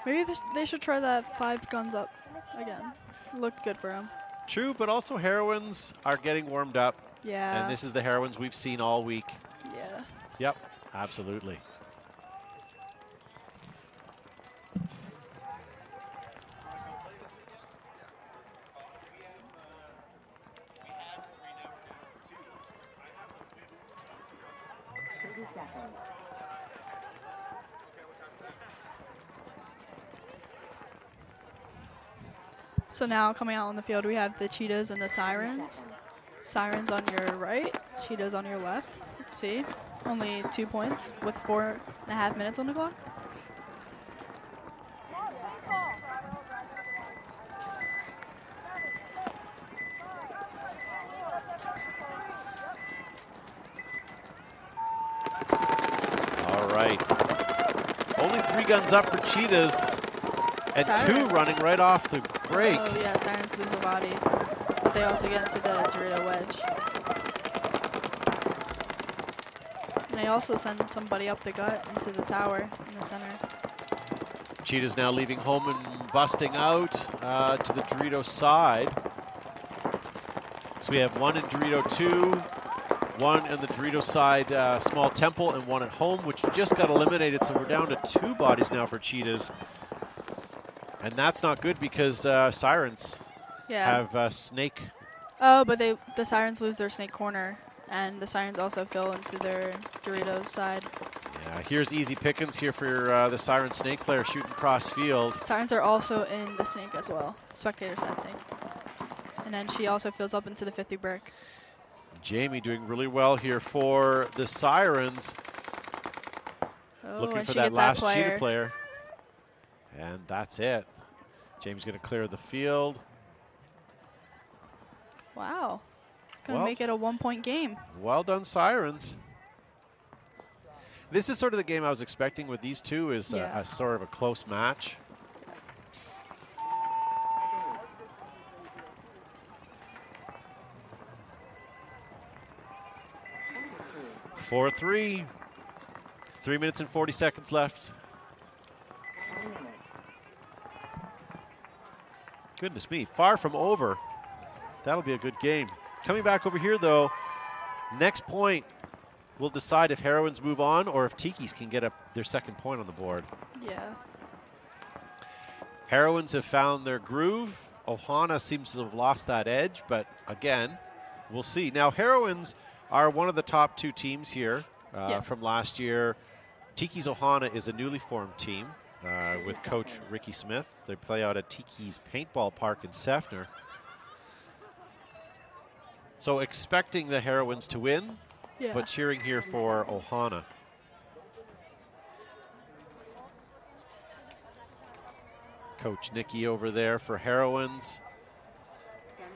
Maybe they should try that 5 guns up again. Looked good for him. True, but also Heroines are getting warmed up. Yeah. And this is the Heroines we've seen all week. Yeah. Yep, absolutely. So now coming out on the field, we have the Cheetahs and the Sirens. Sirens on your right, Cheetahs on your left. Let's see. Only 2 points with 4.5 minutes on the clock. All right. Only 3 guns up for Cheetahs. And Sirens. 2 running right off the break. Oh yeah, Sirens lose a body. But they also get into the Dorito wedge. And they also send somebody up the gut into the tower in the center. Cheetahs now leaving home and busting out to the Dorito side. So we have 1 in Dorito 2, 1 in the Dorito side small temple, and 1 at home, which just got eliminated. So we're down to 2 bodies now for Cheetahs. And that's not good because Sirens have snake. Oh, but the Sirens lose their snake corner. And the Sirens also fill into their Dorito side. Yeah, here's easy pickings here for the Siren snake player shooting cross field. Sirens are also in the snake as well. Spectator side snake. And then she also fills up into the 50 brick. Jamie doing really well here for the Sirens. Oh, Looking and for she that gets last that Cheetah player. And that's it. Jamie's going to clear the field. Wow. It's going to Well, make it a 1-point game. Well done, Sirens. This is sort of the game I was expecting with these two, is a sort of a close match. (4-3). 3 minutes and 40 seconds left. Goodness me, far from over. That'll be a good game. Coming back over here, though, next point will decide if Heroines move on or if Tikis can get their second point on the board. Yeah. Heroines have found their groove. Ohana seems to have lost that edge, but again, we'll see. Now, Heroines are one of the top 2 teams here from last year. Tiki's Ohana is a newly formed team with coach Ricky Smith. They play out at Tiki's Paintball Park in Sefner. So expecting the Heroines to win, but cheering here for Ohana. Coach Nikki over there for Heroines,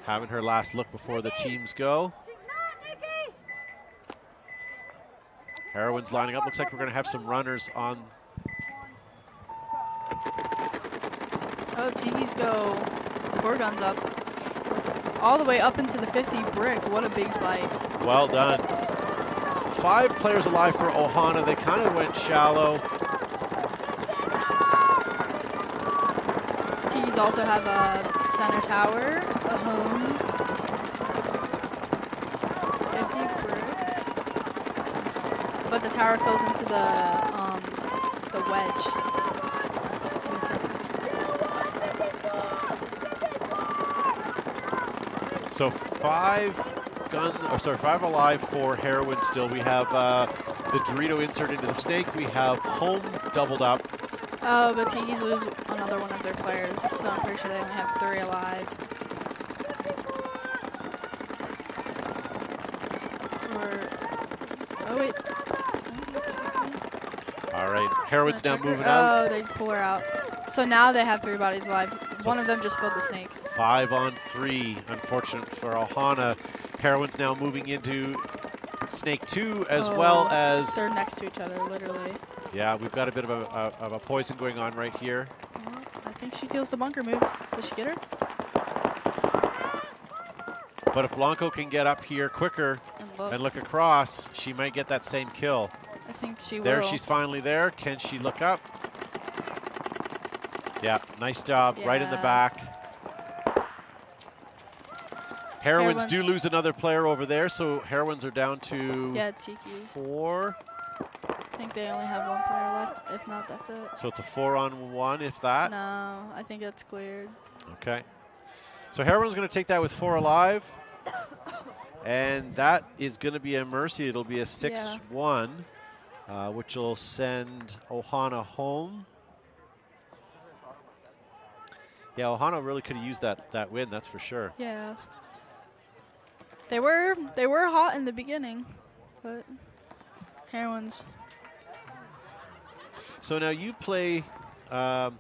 having her last look before the teams go. Heroines lining up. Looks like we're going to have some runners on. Oh, Tikis go 4 guns up. All the way up into the 50 brick. What a big fight. Well done. 5 players alive for Ohana. They kind of went shallow. Tikis also have a center tower, a home. 50 brick. But the tower fills into the wedge. So 5 alive for Heroines still. We have the Dorito insert into the snake. We have home doubled up. Oh, but Tikis lose another one of their players, so I'm pretty sure they only have 3 alive. Oh, wait. All right, Heroines now moving out. Oh, they pull her out. So now they have 3 bodies alive. So one of them just filled the snake. 5 on 3. Unfortunate for Ohana. Heroines now moving into Snake 2 as well as... They're next to each other, literally. Yeah, we've got a bit of a poison going on right here. Well, I think she feels the bunker move. Does she get her? But if Blanco can get up here quicker and look across, she might get that same kill. I think she will. There, she's finally there. Can she look up? Yeah, nice job. Right in the back. Heroines do lose another player over there, so Heroines are down to Tikis. 4. I think they only have 1 player left. If not, that's it. So it's a 4-on-1, if that. No, I think it's cleared. Okay. So Heroines going to take that with 4 alive. And that is going to be a mercy. It'll be a 6-1, which will send Ohana home. Yeah, Ohana really could have used that win, that's for sure. Yeah. They were hot in the beginning, but Heroines. So now you play for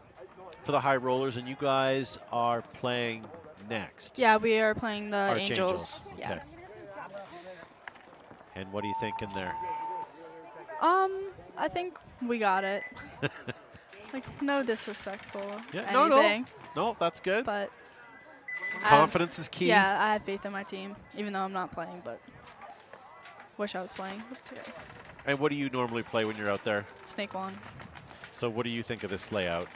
the High Rollers, and you guys are playing next. Yeah, we are playing the Archangels. Yeah. Okay. And what are you thinking there? I think we got it. Like, no disrespectful. Yeah, anything, no, that's good. But confidence is key. Yeah, I have faith in my team, even though I'm not playing, but wish I was playing. Today. And what do you normally play when you're out there? Snake 1. So what do you think of this layout?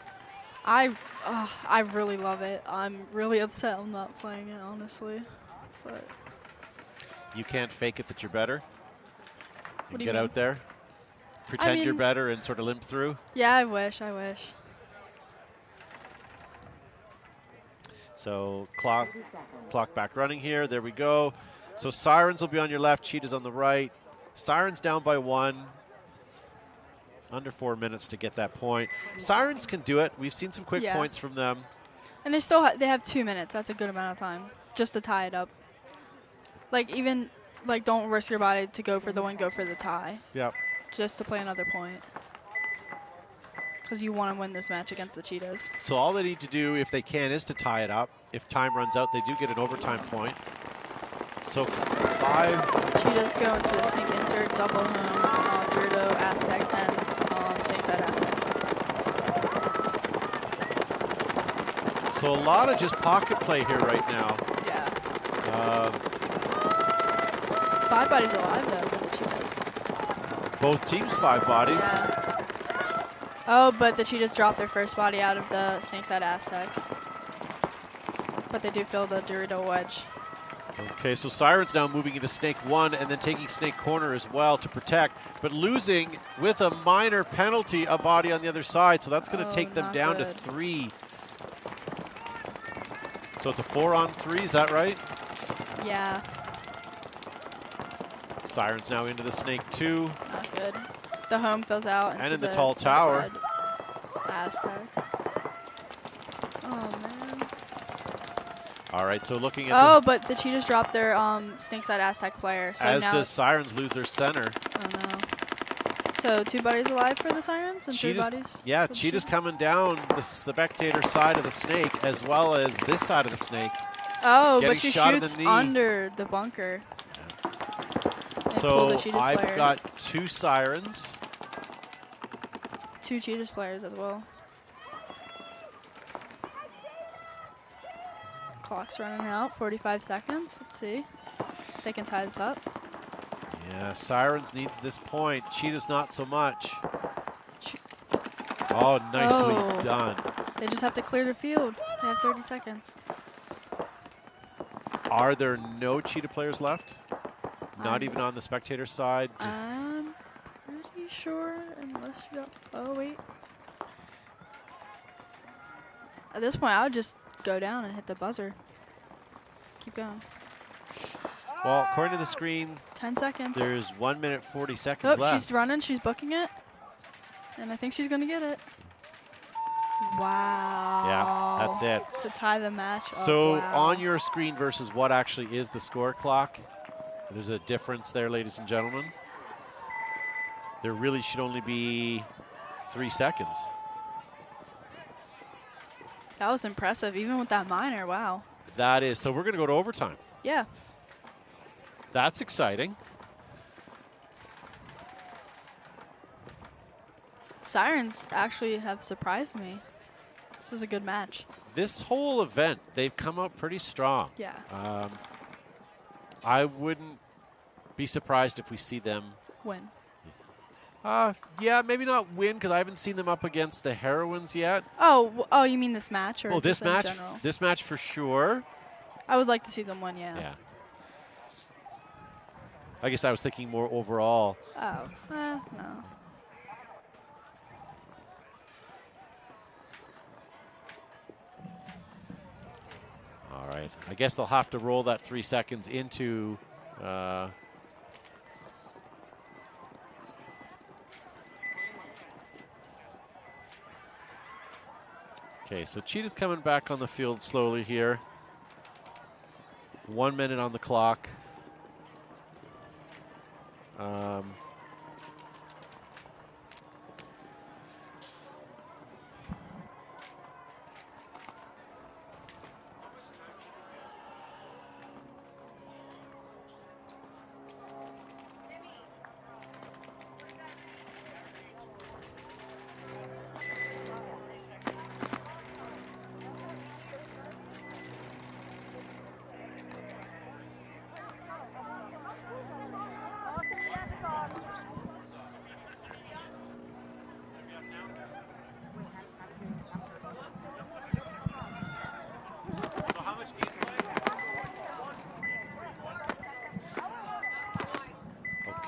I really love it. I'm really upset I'm not playing it, honestly. But you can't fake it that you're better? What do you get mean? out there? Pretend you're better and sort of limp through? Yeah, I wish. So clock back running here. There we go. So Sirens will be on your left, Cheetahs on the right. Sirens down by 1. Under 4 minutes to get that point. Sirens can do it. We've seen some quick points from them. And they still they have 2 minutes. That's a good amount of time just to tie it up. Like, even don't risk your body to go for the win, go for the tie. Yep. Just to play another point. Because you want to win this match against the Cheetahs. So all they need to do, if they can, is to tie it up. If time runs out, they do get an overtime point. So 5. Cheetahs go into the sink insert, double home, Weirdo, Aztec, and Snake Side Aztec. So a lot of just pocket play here right now. Yeah. 5 bodies alive, though, for the Cheetahs. Both teams 5 bodies. Yeah. Oh, but the Cheetahs dropped their first body out of the Snake Side Aztec. but they do fill the Dorito wedge. Okay, so Sirens now moving into snake 1 and then taking snake corner as well to protect, but losing with a minor penalty a body on the other side, so that's going to take them down to 3. So it's a 4-on-3, is that right? Yeah. Sirens now into the snake 2. Not good. The home fills out. And in the tall tower. Aztec. Oh, man. All right, so looking at but the Cheetahs dropped their snake side Aztec player. So as now does Sirens lose their center. Oh, no. So 2 bodies alive for the Sirens and Cheetahs, 3 bodies? yeah, Cheetahs coming down the spectator side of the snake as well as this side of the snake. Oh, Getting but she shot in shoots the knee. under the bunker. So Cheetahs I've player. got 2 Sirens. 2 Cheetahs players as well. Clock's running out, 45 seconds. Let's see if they can tie this up. Yeah, Sirens needs this point. Cheetahs not so much. Oh, nicely done. They just have to clear the field. They have 30 seconds. Are there no Cheetah players left? Not even on the spectator side? I'm pretty sure, unless you got... Oh, wait. At this point, I would just go down and hit the buzzer. Keep going. Well, according to the screen, 10 seconds. There's 1 minute 40 seconds left. She's running. She's booking it. And I think she's going to get it. Wow. Yeah, that's it. To tie the match up. So wow. on your screen versus what actually is the score clock, there's a difference there, ladies and gentlemen. There really should only be 3 seconds. That was impressive, even with that minor. Wow. That is. So we're going to go to overtime. Yeah. That's exciting. Sirens actually have surprised me. This is a good match. This whole event, they've come out pretty strong. Yeah. I wouldn't be surprised if we see them win. Yeah, maybe not win because I haven't seen them up against the Heroines yet. Oh, you mean this match or this just in match? general? This match for sure. I would like to see them win, yeah. Yeah. I guess I was thinking more overall. Oh, no. All right. I guess they'll have to roll that 3 seconds into. Okay, so Cheetah's coming back on the field slowly here. 1 minute on the clock.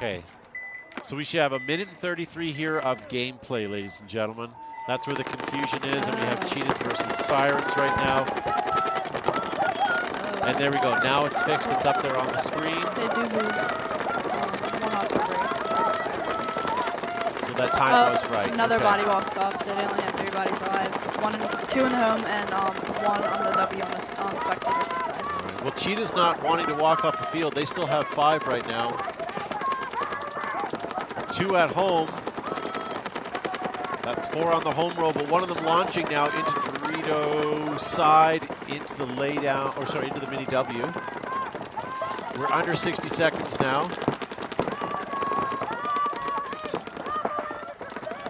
Okay, so we should have 1 minute and 33 here of gameplay, ladies and gentlemen. That's where the confusion is, and we have Cheetahs versus Sirens right now. And there we go. Now it's fixed. It's up there on the screen. They do lose one off the break. So that time was right. Another body walks off, so they only have 3 bodies alive. 2 in the home and 1 on the W on the spectator side. Right. Well, Cheetah's not wanting to walk off the field. They still have 5 right now. 2 at home. That's 4 on the home row, but one of them launching now into Dorito's side, into the laydown, or sorry, into the mini W. We're under 60 seconds now.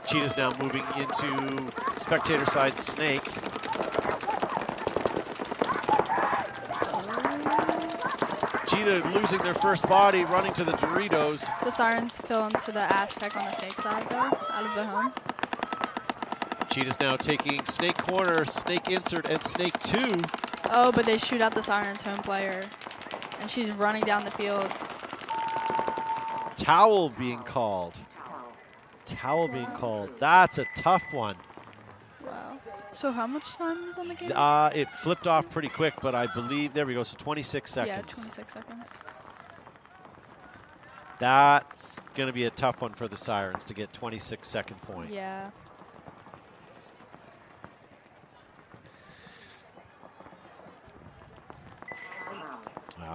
Cheetah's now moving into spectator side snake. Cheetah losing their first body, running to the Doritos. The Sirens fill into the Aztec on the snake side, though, out of the home. Cheetah's now taking snake corner, snake insert, and snake 2. Oh, but they shoot out the Sirens home player. And she's running down the field. Towel being called. Towel being called. That's a tough one. Wow. So how much time is on the game? It flipped off pretty quick, but I believe, there we go, so 26 seconds. Yeah, 26 seconds. That's going to be a tough one for the Sirens to get 26-second point. Yeah.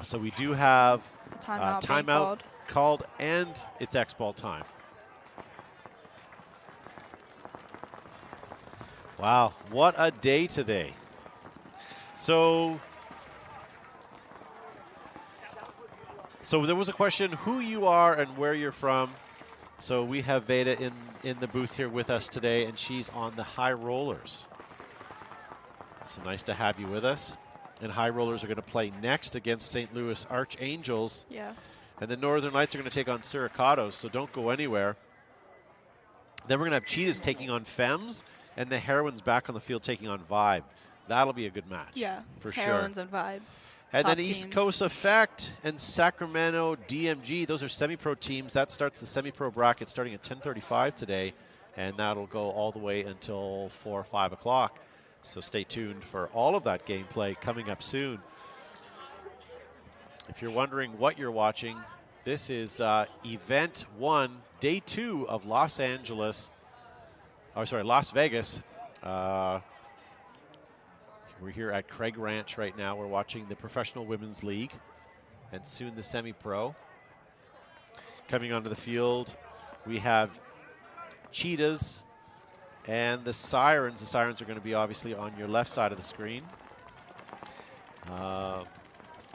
So we do have timeout called, and it's X-ball time. Wow, what a day today. So there was a question who you are and where you're from. So we have Veda in the booth here with us today, and she's on the High Rollers. So nice to have you with us. And High Rollers are going to play next against St. Louis Archangels. Yeah. And the Northern Lights are going to take on Sacados, so don't go anywhere. Then we're going to have Cheetahs taking on Fems, and the Heroines back on the field taking on Vibe. That'll be a good match. Yeah, for Heroines sure. And Vibe. And Top then East teams. Coast Effect and Sacramento DMG. Those are semi-pro teams. That starts the semi-pro bracket starting at 10:35 today, and that'll go all the way until 4 or 5 o'clock. So stay tuned for all of that gameplay coming up soon. If you're wondering what you're watching, this is Event 1, Day 2 of Las Vegas. We're here at Craig Ranch right now. We're watching the Professional Women's League and soon the Semi-Pro. Coming onto the field, we have Cheetahs and the Sirens. The Sirens are going to be obviously on your left side of the screen.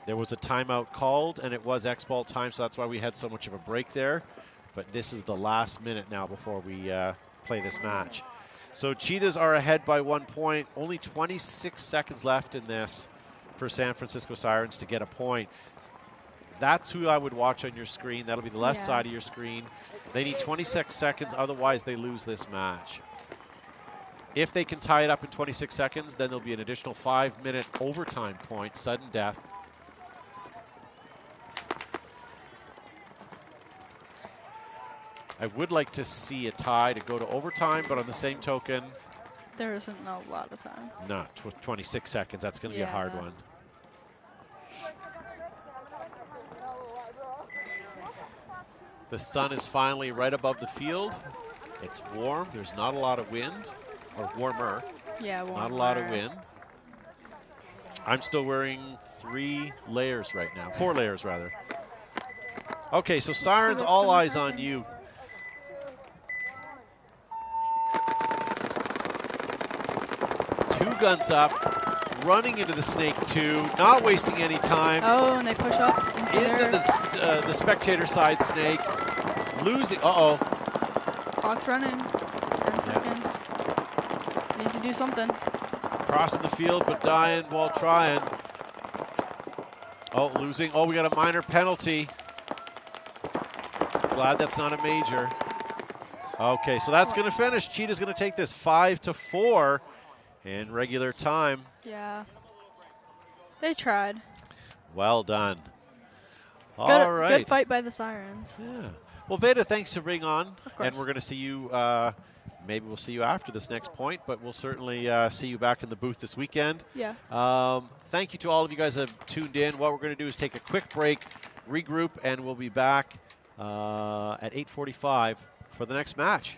There was a timeout called, and it was X-ball time, so that's why we had so much of a break there. But this is the last minute now before we play this match. So Cheetahs are ahead by 1 point. Only 26 seconds left in this for San Francisco Sirens to get a point. That's who I would watch on your screen. That'll be the left side of your screen. They need 26 seconds, otherwise they lose this match. If they can tie it up in 26 seconds, then there'll be an additional 5-minute overtime point, sudden death. I would like to see a tie to go to overtime, but on the same token, there isn't a lot of time. Not 26 seconds. That's going to be a hard one. The sun is finally right above the field. It's warm. There's not a lot of wind, or warmer. Yeah, warmer. Not a lot of wind. I'm still wearing 3 layers right now. 4 layers, rather. Okay, so Sirens, all eyes on you. Two guns up, running into the Snake 2, not wasting any time. Oh, and they push up into the spectator side Snake, losing. Clock's running. 10 seconds. Need to do something. Crossing the field, but dying while trying. Oh, losing. Oh, we got a minor penalty. Glad that's not a major. Okay, so that's going to finish. Cheetah's going to take this 5-4 in regular time. Yeah. They tried. Well done. All right. Good fight by the Sirens. Yeah. Well, Veda, thanks for being on. Of course. And we're going to see you, maybe we'll see you after this next point, but we'll certainly see you back in the booth this weekend. Yeah. Thank you to all of you guys that have tuned in. What we're going to do is take a quick break, regroup, and we'll be back at 8:45 for the next match.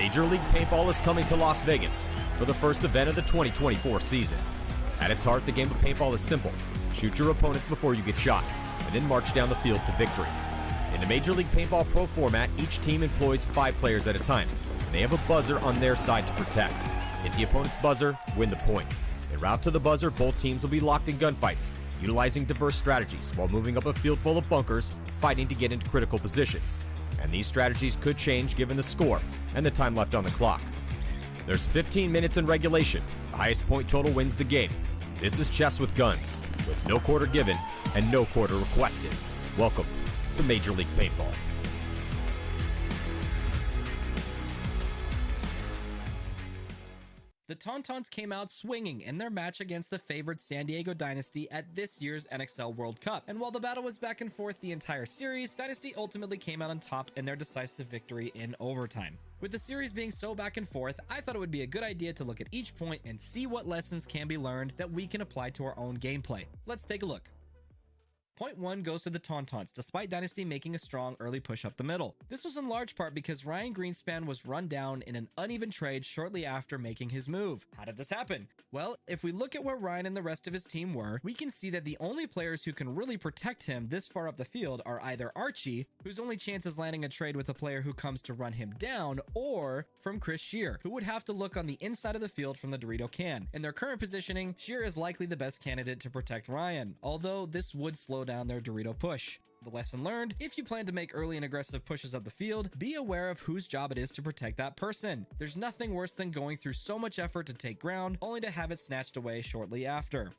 Major League Paintball is coming to Las Vegas for the first event of the 2024 season. At its heart, the game of paintball is simple. Shoot your opponents before you get shot, and then march down the field to victory. In the Major League Paintball Pro format, each team employs 5 players at a time, and they have a buzzer on their side to protect. Hit the opponent's buzzer, win the point. En route to the buzzer, both teams will be locked in gunfights, utilizing diverse strategies while moving up a field full of bunkers, fighting to get into critical positions. And these strategies could change given the score and the time left on the clock. There's 15 minutes in regulation. The highest point total wins the game. This is chess with guns, with no quarter given and no quarter requested. Welcome to Major League Paintball. The Tauntauns came out swinging in their match against the favored San Diego Dynasty at this year's NXL World Cup. And while the battle was back and forth the entire series, Dynasty ultimately came out on top in their decisive victory in overtime. With the series being so back and forth, I thought it would be a good idea to look at each point and see what lessons can be learned that we can apply to our own gameplay. Let's take a look. Point 1 goes to the Tauntauns, despite Dynasty making a strong early push up the middle. This was in large part because Ryan Greenspan was run down in an uneven trade shortly after making his move. How did this happen? Well, if we look at where Ryan and the rest of his team were, we can see that the only players who can really protect him this far up the field are either Archie, whose only chance is landing a trade with a player who comes to run him down, or from Chris Shear, who would have to look on the inside of the field from the Dorito can. In their current positioning, Shear is likely the best candidate to protect Ryan, although this would slow down their Dorito push. The lesson learned: if you plan to make early and aggressive pushes up the field, be aware of whose job it is to protect that person. There's nothing worse than going through so much effort to take ground, only to have it snatched away shortly after.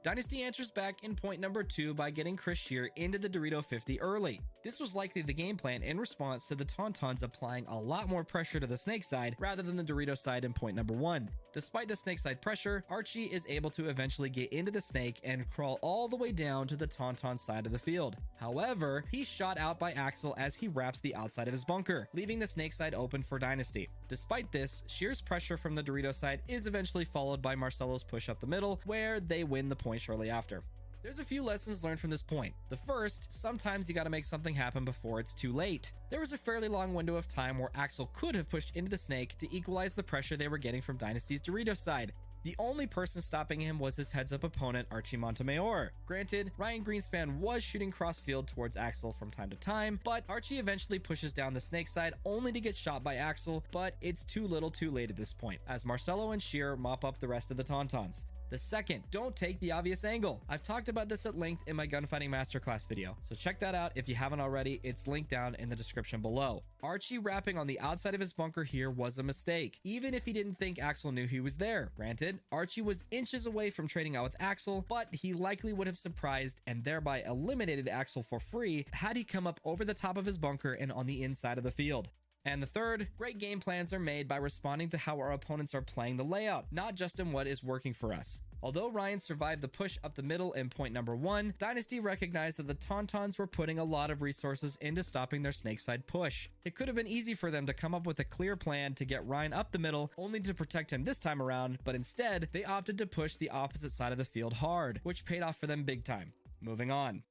Dynasty answers back in point number 2 by getting Chris Shear into the Dorito 50 early. This was likely the game plan in response to the Tauntauns applying a lot more pressure to the snake side rather than the Dorito side in point number 1. Despite the snake side pressure, Archie is able to eventually get into the snake and crawl all the way down to the Tauntaun side of the field. However, he's shot out by Axel as he wraps the outside of his bunker, leaving the snake side open for Dynasty. Despite this, Shear's pressure from the Dorito side is eventually followed by Marcelo's push up the middle, where they win the point shortly after. There's a few lessons learned from this point. The first, sometimes you gotta make something happen before it's too late. There was a fairly long window of time where Axel could have pushed into the snake to equalize the pressure they were getting from Dynasty's Dorito side. The only person stopping him was his heads-up opponent, Archie Montemayor. Granted, Ryan Greenspan was shooting cross-field towards Axel from time to time, but Archie eventually pushes down the snake side only to get shot by Axel, but it's too little too late at this point, as Marcelo and Shear mop up the rest of the Tauntauns. The second, don't take the obvious angle. I've talked about this at length in my gunfighting masterclass video, so check that out if you haven't already. It's linked down in the description below. Archie wrapping on the outside of his bunker here was a mistake, even if he didn't think Axel knew he was there. Granted, Archie was inches away from trading out with Axel, but he likely would have surprised and thereby eliminated Axel for free had he come up over the top of his bunker and on the inside of the field. And the third, great game plans are made by responding to how our opponents are playing the layout, not just in what is working for us. Although Ryan survived the push up the middle in point number 1, Dynasty recognized that the Tauntauns were putting a lot of resources into stopping their snakeside push. It could have been easy for them to come up with a clear plan to get Ryan up the middle, only to protect him this time around, but instead, they opted to push the opposite side of the field hard, which paid off for them big time. Moving on.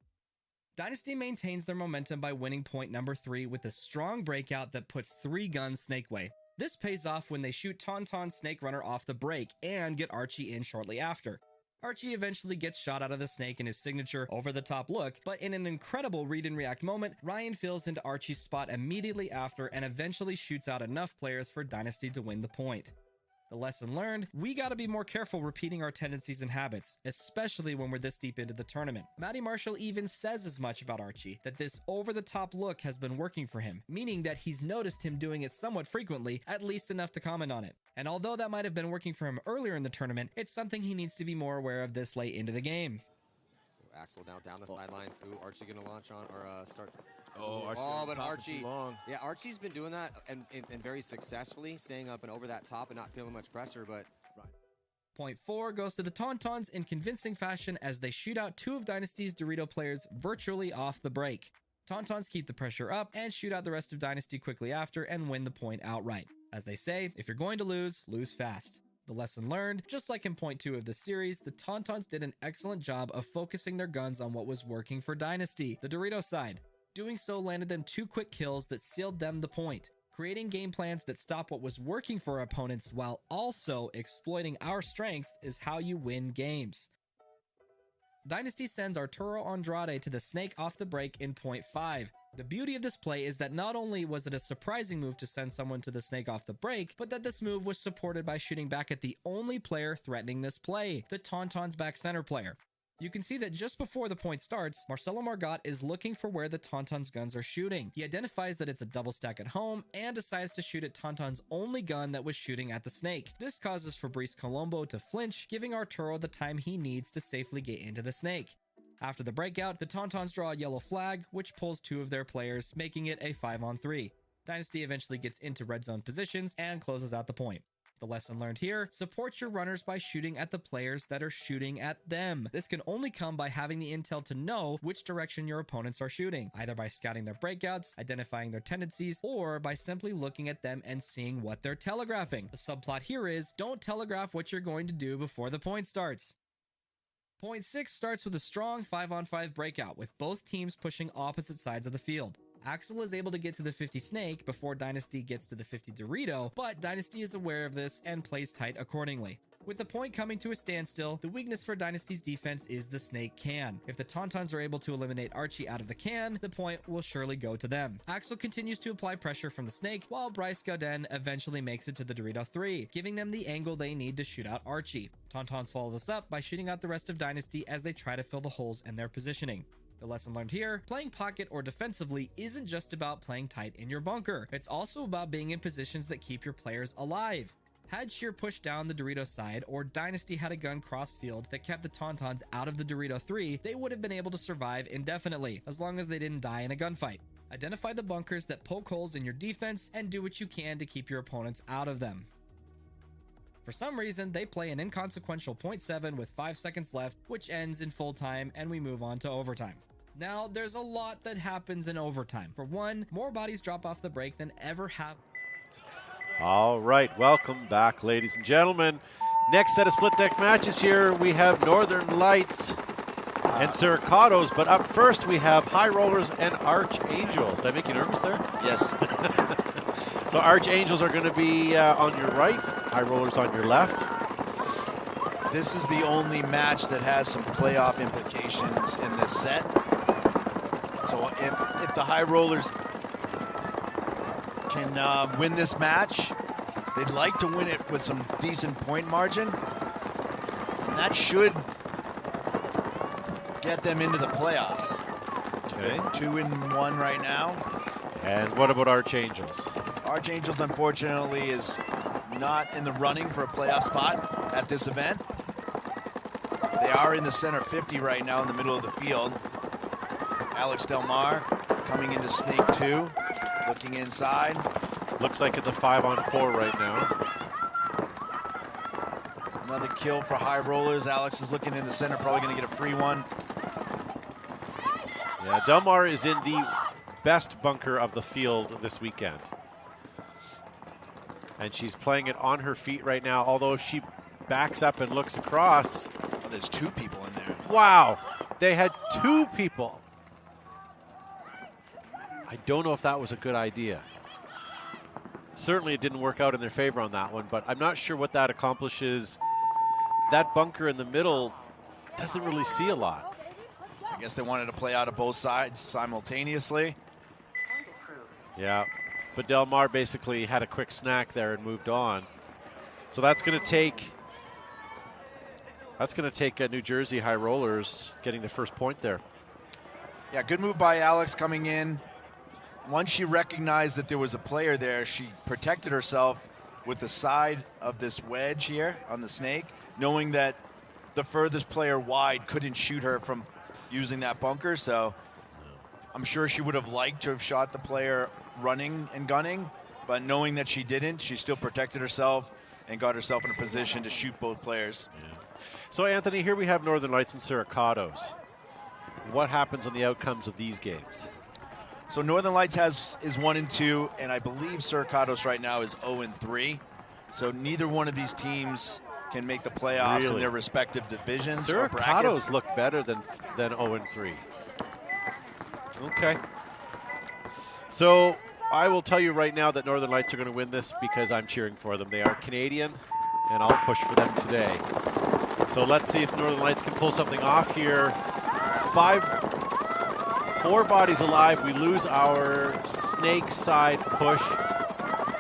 Dynasty maintains their momentum by winning point number 3 with a strong breakout that puts 3 guns snake way. This pays off when they shoot Tauntaun Snake Runner off the break and get Archie in shortly after. Archie eventually gets shot out of the snake in his signature over-the-top look, but in an incredible read-and-react moment, Ryan fills into Archie's spot immediately after and eventually shoots out enough players for Dynasty to win the point. The lesson learned, we gotta be more careful repeating our tendencies and habits, especially when we're this deep into the tournament. Matty Marshall even says as much about Archie, that this over-the-top look has been working for him, meaning that he's noticed him doing it somewhat frequently, at least enough to comment on it. And although that might have been working for him earlier in the tournament, it's something he needs to be more aware of this late into the game. So Axel now down the sidelines. Ooh, Archie gonna launch on or start. But Archie, yeah, Archie's been doing that and very successfully, staying up and over that top and not feeling much pressure, but... Point 4 goes to the Tauntauns in convincing fashion as they shoot out 2 of Dynasty's Dorito players virtually off the break. Tauntauns keep the pressure up and shoot out the rest of Dynasty quickly after and win the point outright. As they say, if you're going to lose, lose fast. The lesson learned, just like in point 2 of the series, the Tauntauns did an excellent job of focusing their guns on what was working for Dynasty, the Dorito side. Doing so landed them 2 quick kills that sealed them the point. Creating game plans that stop what was working for our opponents while also exploiting our strength is how you win games. Dynasty sends Arturo Andrade to the snake off the break in 0.5. The beauty of this play is that not only was it a surprising move to send someone to the snake off the break, but that this move was supported by shooting back at the only player threatening this play, the Tauntaun's back center player. You can see that just before the point starts, Marcelo Margot is looking for where the Tauntaun's guns are shooting. He identifies that it's a double stack at home and decides to shoot at Tauntaun's only gun that was shooting at the snake. This causes Fabrice Colombo to flinch, giving Arturo the time he needs to safely get into the snake. After the breakout, the Tauntaun's draw a yellow flag, which pulls 2 of their players, making it a 5-on-3. Dynasty eventually gets into red zone positions and closes out the point. The lesson learned here, support your runners by shooting at the players that are shooting at them. This can only come by having the intel to know which direction your opponents are shooting, either by scouting their breakouts, identifying their tendencies, or by simply looking at them and seeing what they're telegraphing. The subplot here is, don't telegraph what you're going to do before the point starts. Point 6 starts with a strong 5-on-5 breakout, with both teams pushing opposite sides of the field. Axel is able to get to the 50 Snake before Dynasty gets to the 50 Dorito, but Dynasty is aware of this and plays tight accordingly. With the point coming to a standstill, the weakness for Dynasty's defense is the Snake can. If the Tauntauns are able to eliminate Archie out of the can, the point will surely go to them. Axel continues to apply pressure from the Snake, while Bryce Gauden eventually makes it to the Dorito 3, giving them the angle they need to shoot out Archie. Tauntauns follow this up by shooting out the rest of Dynasty as they try to fill the holes in their positioning. The lesson learned here, playing pocket or defensively isn't just about playing tight in your bunker. It's also about being in positions that keep your players alive. Had Sheer pushed down the Dorito side, or Dynasty had a gun cross-field that kept the Tauntauns out of the Dorito 3, they would have been able to survive indefinitely, as long as they didn't die in a gunfight. Identify the bunkers that poke holes in your defense, and do what you can to keep your opponents out of them. For some reason, they play an inconsequential 0.7 with 5 seconds left, which ends in full time, and we move on to overtime. Now, there's a lot that happens in overtime. For one, more bodies drop off the break than ever have. All right, welcome back, ladies and gentlemen. Next set of split deck matches here, we have Northern Lights and Sacados, but up first we have High Rollers and Archangels. Did I make you nervous there? Yes. So Archangels are going to be on your right, High Rollers on your left. This is the only match that has some playoff implications in this set. So if the High Rollers can win this match, they'd like to win it with some decent point margin. And that should get them into the playoffs. Okay. 2-1 right now. And what about Archangels? Archangels, unfortunately, is not in the running for a playoff spot at this event. They are in the center 50 right now in the middle of the field. Alex Del Mar coming into Snake 2, looking inside. Looks like it's a 5-on-4 right now. Another kill for High Rollers. Alex is looking in the center, probably going to get a free one. Yeah, Del Mar is in the best bunker of the field this weekend. And she's playing it on her feet right now, although if she backs up and looks across. Oh, there's 2 people in there. Wow, they had 2 people. I don't know if that was a good idea. Certainly it didn't work out in their favor on that one, but I'm not sure what that accomplishes. That bunker in the middle doesn't really see a lot. I guess they wanted to play out of both sides simultaneously. Yeah, but Del Mar basically had a quick snack there and moved on. So that's going to take New Jersey High Rollers getting the first point there. Yeah, good move by Alex coming in. Once she recognized that there was a player there, she protected herself with the side of this wedge here on the Snake, knowing that the furthest player wide couldn't shoot her from using that bunker. So I'm sure she would have liked to have shot the player running and gunning, but knowing that she didn't, she still protected herself and got herself in a position to shoot both players. Yeah. So Anthony, here we have Northern Lights and Sacados. What happens on the outcomes of these games? So Northern Lights is 1-2, and I believe Sacados right now is 0-3. So neither one of these teams can make the playoffs in their respective divisions or brackets. Sacados look better than 0-3. Okay. So I will tell you right now that Northern Lights are going to win this because I'm cheering for them. They are Canadian, and I'll push for them today. So let's see if Northern Lights can pull something off here. 4 bodies alive. We lose our snake side push,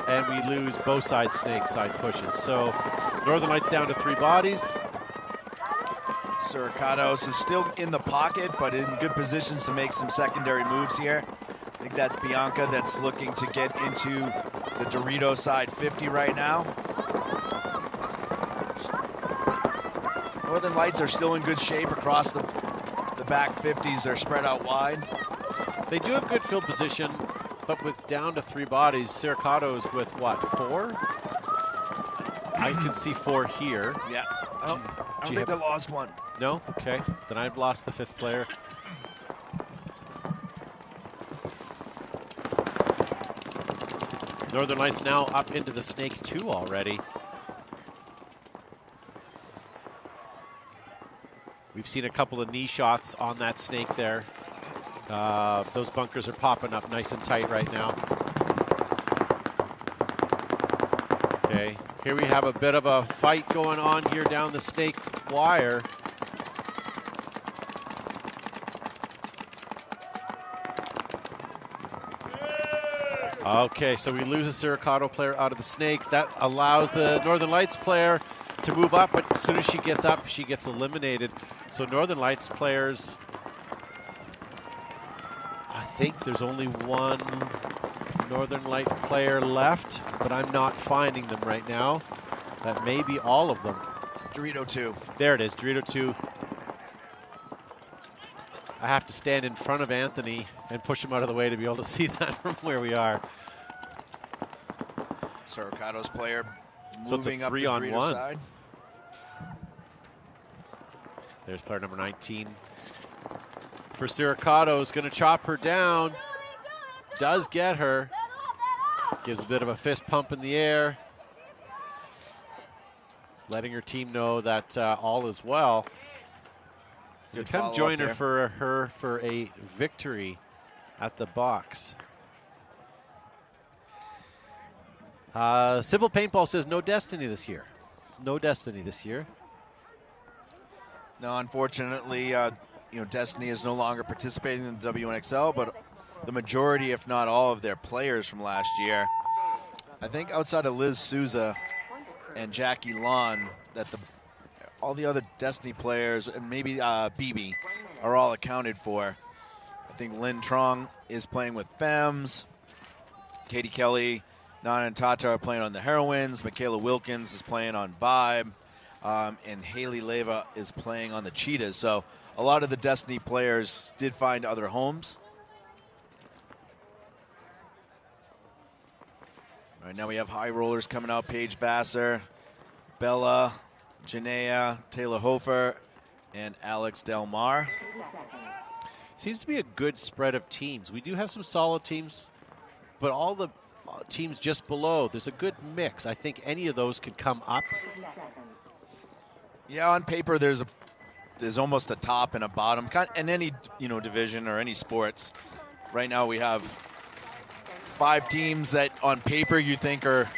and we lose both sides snake side pushes. So Northern Lights down to 3 bodies. Sacados is still in the pocket, but in good positions to make some secondary moves here. I think that's Bianca that's looking to get into the Dorito side 50 right now. Northern Lights are still in good shape across the back 50s. They're spread out wide. They do have good field position, but with down to 3 bodies, Sacados with what, 4? I can see 4 here. Yeah. I don't think they lost one. No? Okay. Then I've lost the 5th player. Northern Lights now up into the snake 2 already. We've seen a couple of knee shots on that snake there. Those bunkers are popping up nice and tight right now. Okay, here we have a bit of a fight going on here down the snake wire. Okay, so we lose a Siricado player out of the snake. That allows the Northern Lights player to move up, but as soon as she gets up, she gets eliminated. So Northern Lights players, I think there's only one Northern Light player left, but I'm not finding them right now. That may be all of them. Dorito 2. There it is, Dorito 2. I have to stand in front of Anthony and push him out of the way to be able to see that from where we are. Siricado's player So it's a moving up the 3-on-1 Dorito side. There's player number 19. For Siricado's going to chop her down. Does get her. Gives a bit of a fist pump in the air. Letting her team know that all is well. Good Come join her for a victory at the box. Simple Paintball says no Destiny this year. No Destiny this year. No, unfortunately, Destiny is no longer participating in the WNXL, but the majority, if not all, of their players from last year, I think outside of Liz Souza and Jackie Lon, that all the other Destiny players and maybe BB are all accounted for. I think Lynn Trong is playing with Fems. Katie Kelly, Nana and Tata are playing on the Heroines. Michaela Wilkins is playing on Vibe. And Haley Leva is playing on the Cheetahs. So a lot of the Destiny players did find other homes. All right, now we have high rollers coming out. Paige Vassar, Bella, Janaea, Taylor Hofer, and Alex Del Mar. Seems to be a good spread of teams. We do have some solid teams, but all the teams just below, there's a good mix. I think any of those could come up. Yeah, on paper there's almost a top and a bottom. In any division or any sports, right now we have 5 teams that on paper you think are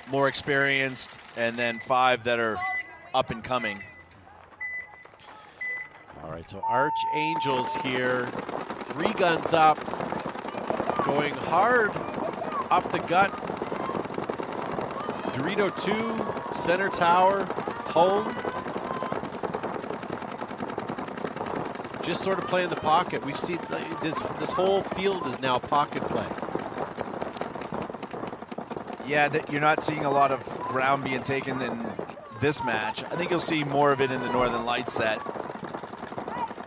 more experienced, and then 5 that are up and coming. All right, so Archangels here, 3 guns up, going hard up the gut. Dorito 2, center tower, home. Just sort of playing the pocket. We've seen this whole field is now pocket play. Yeah, you're not seeing a lot of ground being taken in this match. I think you'll see more of it in the Northern Lights set.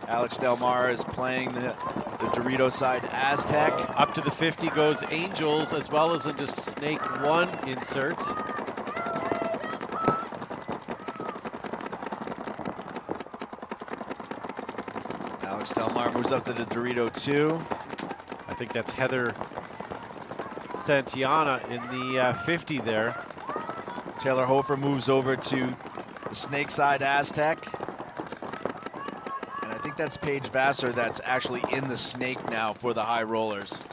Alex Del Mar is playing the Dorito side Aztec. Up to the 50 goes Angels, as well as into Snake 1 insert. Alex Del Mar moves up to the Dorito 2. I think that's Heather Santiana in the 50 there. Taylor Hofer moves over to the Snake side Aztec. And I think that's Paige Vassar that's actually in the Snake now for the high rollers.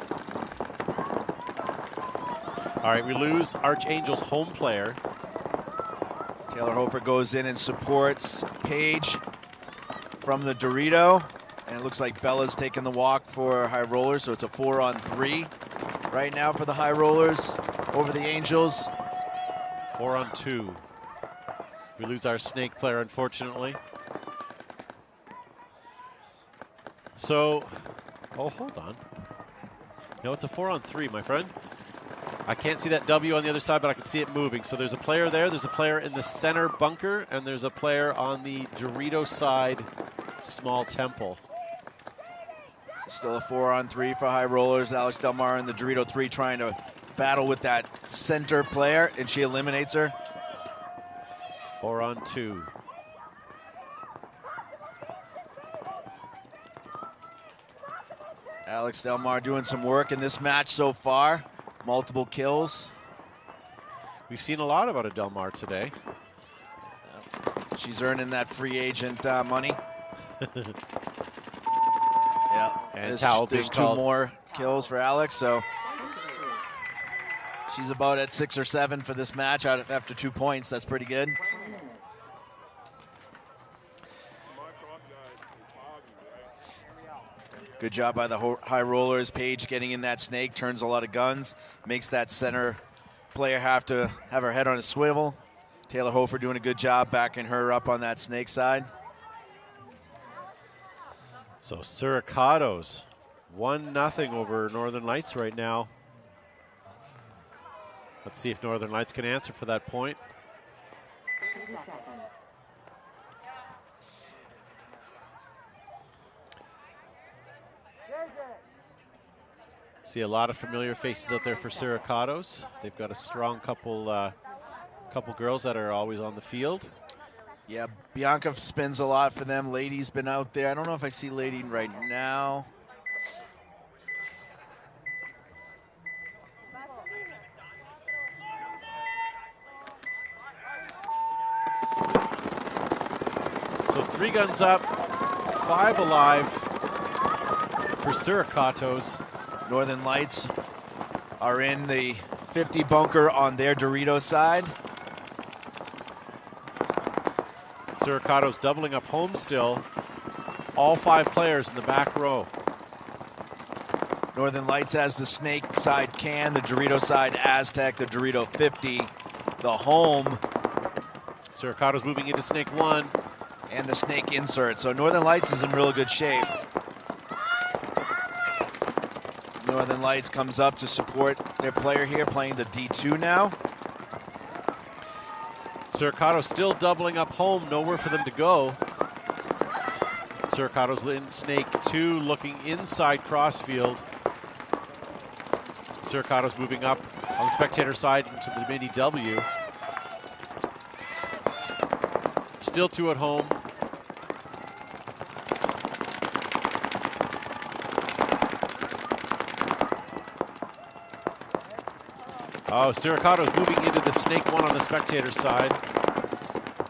All right, we lose Archangel's home player. Taylor Hofer goes in and supports Paige from the Dorito. And it looks like Bella's taking the walk for High Rollers, so it's a 4-on-3 right now for the High Rollers over the Angels. 4-on-2. We lose our snake player, unfortunately. So, oh, hold on. No, it's a 4-on-3, my friend. I can't see that W on the other side, but I can see it moving. So there's a player there, there's a player in the center bunker, and there's a player on the Dorito side, small temple. Still a 4-on-3 for High Rollers. Alex Delmar in the Dorito 3 trying to battle with that center player, and she eliminates her. 4-on-2. Alex Delmar doing some work in this match so far. Multiple kills. We've seen a lot about Delmar today. She's earning that free agent money. Yeah, and there's 2 more kills for Alex, so she's about at 6 or 7 for this match after 2 points. That's pretty good. Good job by the High Rollers. Paige getting in that snake, turns a lot of guns, makes that center player have to have her head on a swivel. Taylor Hofer doing a good job backing her up on that snake side. So Sacados, 1-0 over Northern Lights right now. Let's see if Northern Lights can answer for that point. See a lot of familiar faces out there for Sacados. They've got a strong couple girls that are always on the field. Yeah, Bianca spins a lot for them. Lady's been out there. I don't know if I see Lady right now. So 3 guns up, 5 alive for Sacados. Northern Lights are in the 50 bunker on their Dorito side. Sacados doubling up home still. All 5 players in the back row. Northern Lights has the snake side can, the Dorito side Aztec, the Dorito 50, the home. Sacados moving into snake 1. And the snake insert. So Northern Lights is in real good shape. Northern Lights comes up to support their player here, playing the D2 now. Sacados still doubling up home, nowhere for them to go. Sacados in snake 2, looking inside crossfield. Sacados moving up on the spectator side into the mini W. Still 2 at home. Oh, Sacados moving into the snake 1 on the spectator side.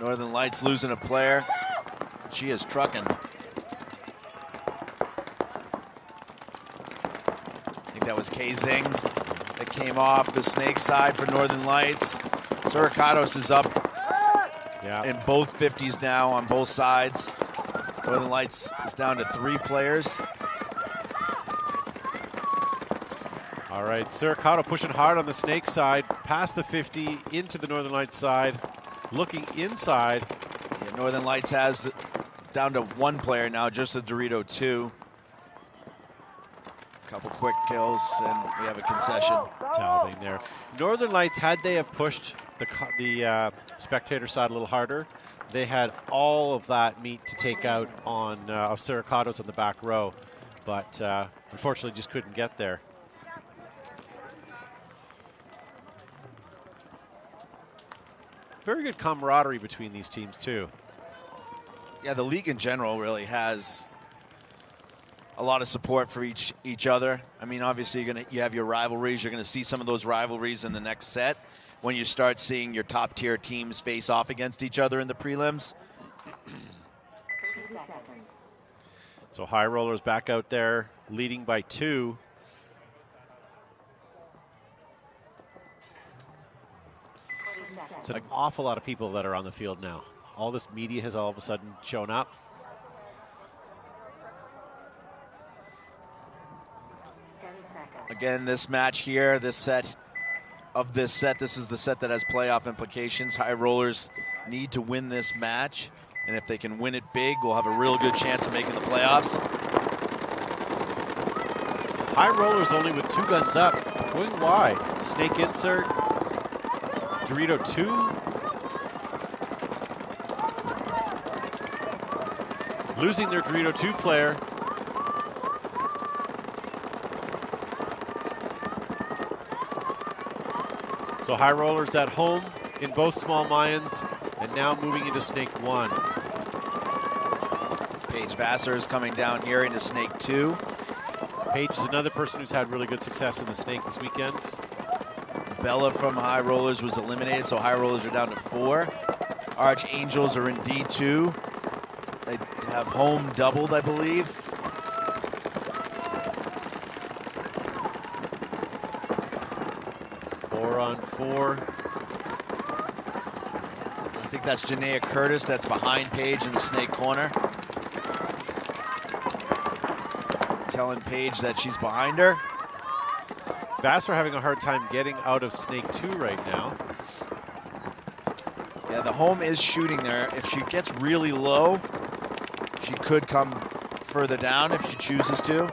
Northern Lights losing a player. She is trucking. I think that was K-Zing that came off the snake side for Northern Lights. Sacados is up in both 50s now on both sides. Northern Lights is down to 3 players. All right, Sacados pushing hard on the snake side, past the 50, into the Northern Lights side, looking inside. Yeah, Northern Lights has down to 1 player now, just a Dorito 2. Couple quick kills, and we have a concession. Talbing there. Northern Lights, had they have pushed the spectator side a little harder, they had all of that meat to take out on Sacados on the back row, but unfortunately just couldn't get there. Very good camaraderie between these teams too. Yeah, the league in general really has a lot of support for each other. I mean, obviously you have your rivalries. You're going to see some of those rivalries in the next set when you start seeing your top tier teams face off against each other in the prelims. So High Rollers back out there leading by 2. It's an awful lot of people that are on the field now. All this media has all of a sudden shown up. Again, this match here, this set, this is the set that has playoff implications. High Rollers need to win this match, and if they can win it big, we'll have a real good chance of making the playoffs. High Rollers only with 2 guns up. Going wide. Snake insert. Dorito 2. Losing their Dorito 2 player. So High Rollers at home in both small Mayans, and now moving into Snake 1. Paige Vassar is coming down here into Snake 2. Paige is another person who's had really good success in the Snake this weekend. Bella from High Rollers was eliminated, so High Rollers are down to 4. Archangels are in D2. They have home doubled, I believe. Four on 4. I think that's Janaea Curtis that's behind Paige in the Snake corner. Telling Paige that she's behind her. Vassar having a hard time getting out of Snake 2 right now. Yeah, the home is shooting there. If she gets really low, she could come further down if she chooses to.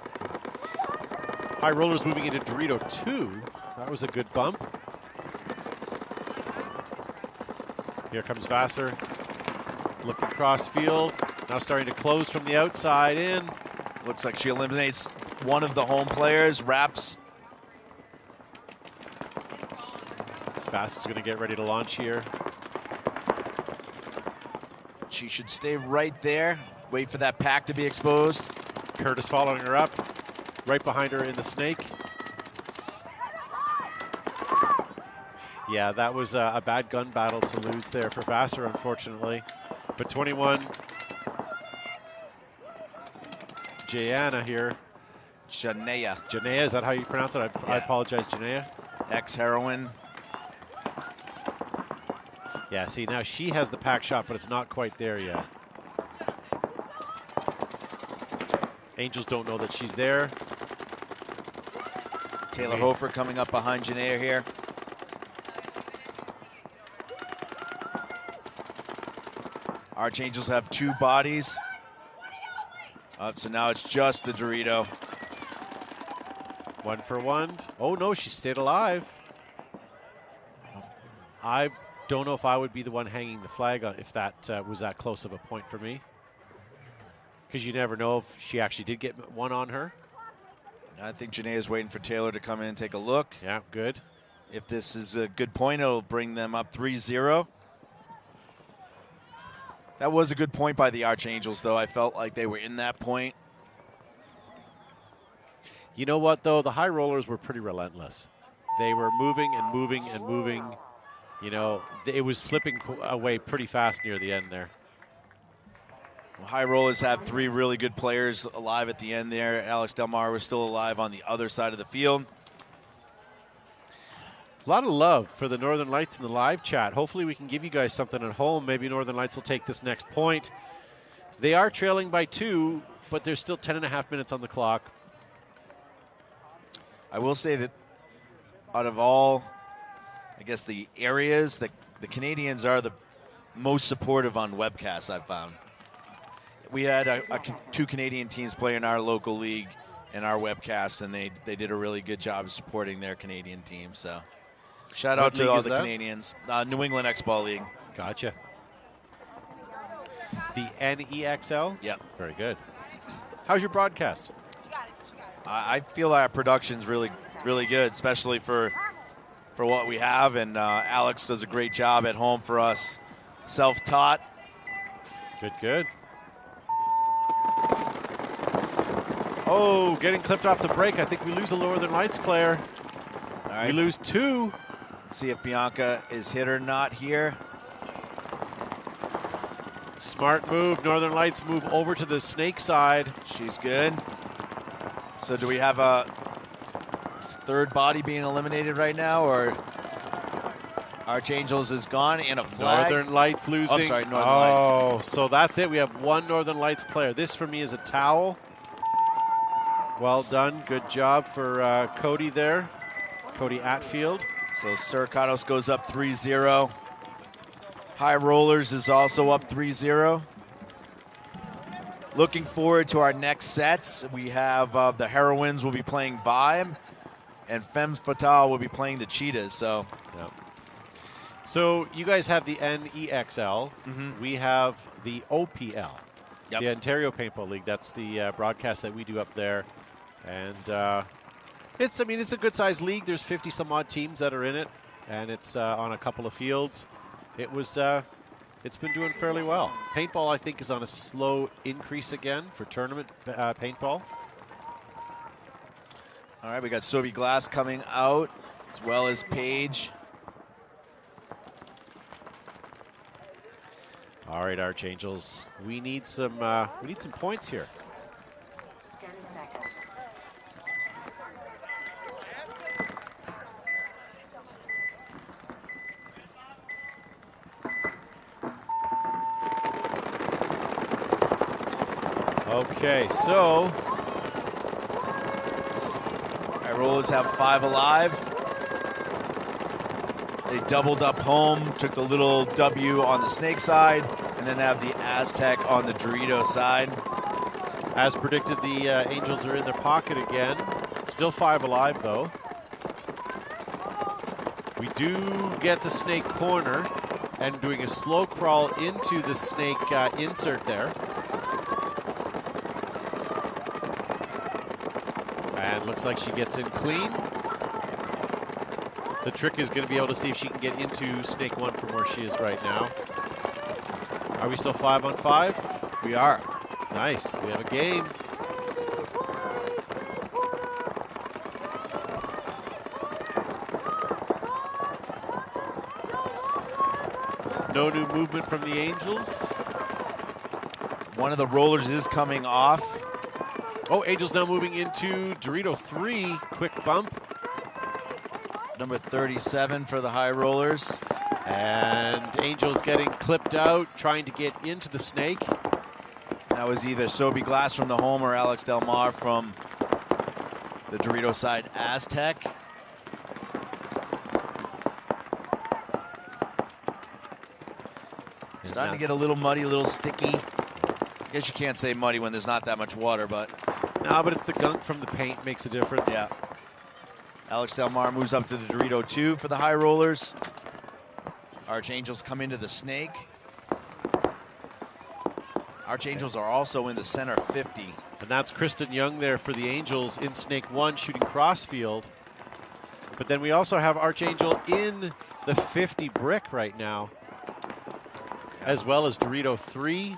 High Rollers moving into Dorito 2. That was a good bump. Here comes Vassar. Looking cross field. Now starting to close from the outside in. Looks like she eliminates one of the home players. Wraps. Vassar's going to get ready to launch here. She should stay right there. Wait for that pack to be exposed. Curtis following her up. Right behind her in the Snake. Yeah, that was a bad gun battle to lose there for Vassar, unfortunately. But 21. Jayana here. Janaea. Janaea, is that how you pronounce it? I apologize, Janaea. Ex-heroine. Yeah, see, now she has the pack shot, but it's not quite there yet. Angels don't know that she's there. Taylor Hofer coming up behind Janaea here. Archangels have 2 bodies. So now it's just the Dorito. 1 for 1. Oh no, she stayed alive. I don't know if I would be the one hanging the flag if that was that close of a point for me. Because you never know if she actually did get one on her. I think Janaea is waiting for Taylor to come in and take a look. Yeah, good. If this is a good point, it'll bring them up 3-0. That was a good point by the Archangels, though. I felt like they were in that point. You know what, though? The High Rollers were pretty relentless. They were moving and moving and moving. You know, it was slipping away pretty fast near the end there. Well, High Rollers have 3 really good players alive at the end there. Alex Delmar was still alive on the other side of the field. A lot of love for the Northern Lights in the live chat. Hopefully we can give you guys something at home. Maybe Northern Lights will take this next point. They are trailing by 2, but there's still 10.5 minutes on the clock. I will say that out of all, I guess, the areas, the Canadians are the most supportive on webcasts, I've found. We had 2 Canadian teams play in our local league in our webcast, and they did a really good job of supporting their Canadian team. So shout out to all the Canadians. New England X-Ball League. Gotcha. The NEXL? Yep. Very good. How's your broadcast? I feel our production's really, really good, especially for what we have. And Alex does a great job at home for us. Self-taught. Good. Oh, getting clipped off the break. I think we lose a Northern Lights player. All right. We lose 2. Let's see if Bianca is hit or not here. Smart move. Northern Lights move over to the Snake side. She's good. So do we have a 3rd body being eliminated right now, or Archangels is gone and a flag. Northern Lights losing. I'm sorry, Northern Lights. Oh, so that's it. We have one Northern Lights player. This for me is a towel. Well done. Good job for Cody there. Cody Atfield. So Sacados goes up 3-0. High Rollers is also up 3-0. Looking forward to our next sets. We have the Heroines will be playing Vibe, and Fem Fatal will be playing the Cheetahs. So, yeah. So you guys have the NEXL. We have the OPL, the Ontario Paintball League. That's the broadcast that we do up there, and it's a good sized league. There's 50 some odd teams that are in it, and it's on a couple of fields. It's been doing fairly well. Paintball, I think, is on a slow increase again for tournament paintball. All right, we got Sobe Glass coming out, as well as Paige. All right, Archangels, we need some points here. 10 seconds. Okay, so High Rollers have 5 alive. They doubled up home, took the little W on the Snake side, and then have the Aztec on the Dorito side. As predicted, the Angels are in their pocket again. Still 5 alive, though. We do get the Snake corner and doing a slow crawl into the Snake insert there. And looks like she gets in clean. The trick is going to be able to see if she can get into Snake 1 from where she is right now. Are we still 5 on 5? We are. Nice. We have a game. No new movement from the Angels. One of the Rollers is coming off. Oh, Angels now moving into Dorito 3. Quick bump. Number 37 for the High Rollers. And Angels getting clipped out, trying to get into the Snake. That was either Sobe Glass from the home or Alex Del Mar from the Dorito side Aztec. Starting to get a little muddy, a little sticky. I guess you can't say muddy when there's not that much water, but... No, but it's the gunk from the paint makes a difference. Yeah. Alex Del Mar moves up to the Dorito 2 for the High Rollers. Archangels come into the Snake. Archangels are also in the center 50. And that's Kristen Young there for the Angels in Snake 1 shooting crossfield. But then we also have Archangel in the 50 brick right now, as well as Dorito 3.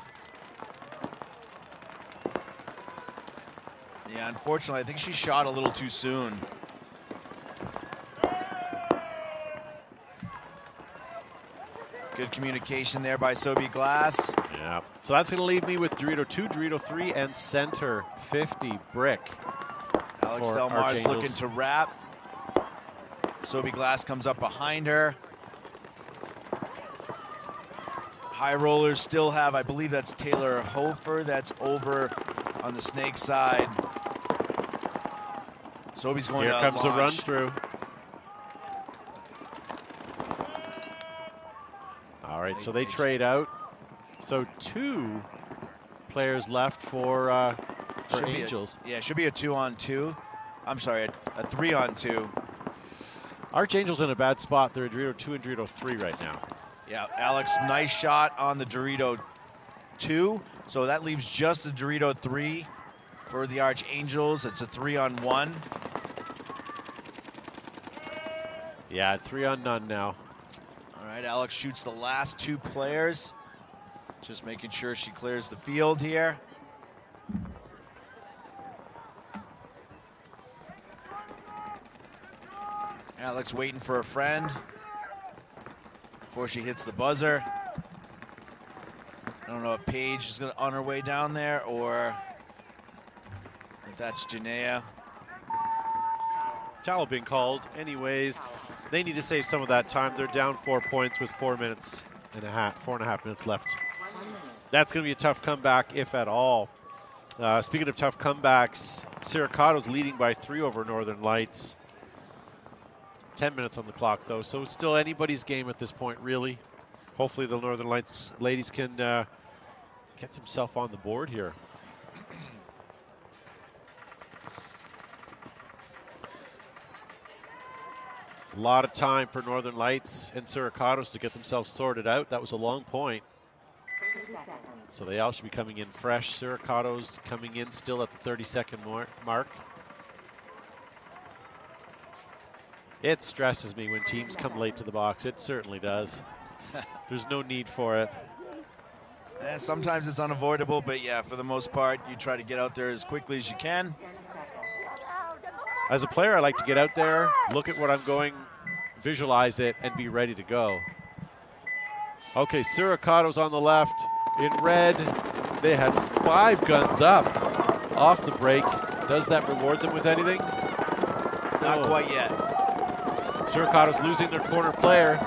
Yeah, unfortunately, I think she shot a little too soon. Good communication there by Sobe Glass. Yeah. So that's going to leave me with Dorito 2, Dorito 3, and center 50 brick. Alex Del Mar's looking to wrap. Sobe Glass comes up behind her. High Rollers still have, I believe that's Taylor Hofer that's over on the Snake side. Sobe's going Here to comes launch. a run through. All right, so they trade out. So 2 players left for Angels. Yeah, should be a 2-on-2. I'm sorry, a 3-on-2. Archangel's in a bad spot. They're at Dorito 2 and Dorito 3 right now. Yeah, Alex, nice shot on the Dorito 2. So that leaves just the Dorito 3 for the Archangels. It's a 3-on-1. Yeah, 3 on none now. All right, Alex shoots the last 2 players. Just making sure she clears the field here. Alex waiting for a friend before she hits the buzzer. I don't know if Paige is on her way down there or if that's Janaea. Towel being called anyways. They need to save some of that time. They're down 4 points with 4.5 minutes left. That's going to be a tough comeback, if at all. Speaking of tough comebacks, Sacados leading by 3 over Northern Lights. 10 minutes on the clock, though, so it's still anybody's game at this point, really. Hopefully the Northern Lights ladies can get themselves on the board here. A lot of time for Northern Lights and Sacados to get themselves sorted out. That was a long point. So they all should be coming in fresh. Sacados coming in still at the 30-second mark. It stresses me when teams come late to the box. It certainly does. There's no need for it. And sometimes it's unavoidable, but yeah, for the most part, you try to get out there as quickly as you can. As a player, I like to get out there, look at what I'm going, visualize it, and be ready to go. Okay, Sacados on the left. In red, they had 5 guns up off the break. Does that reward them with anything? Not quite yet. Sacados losing their corner player.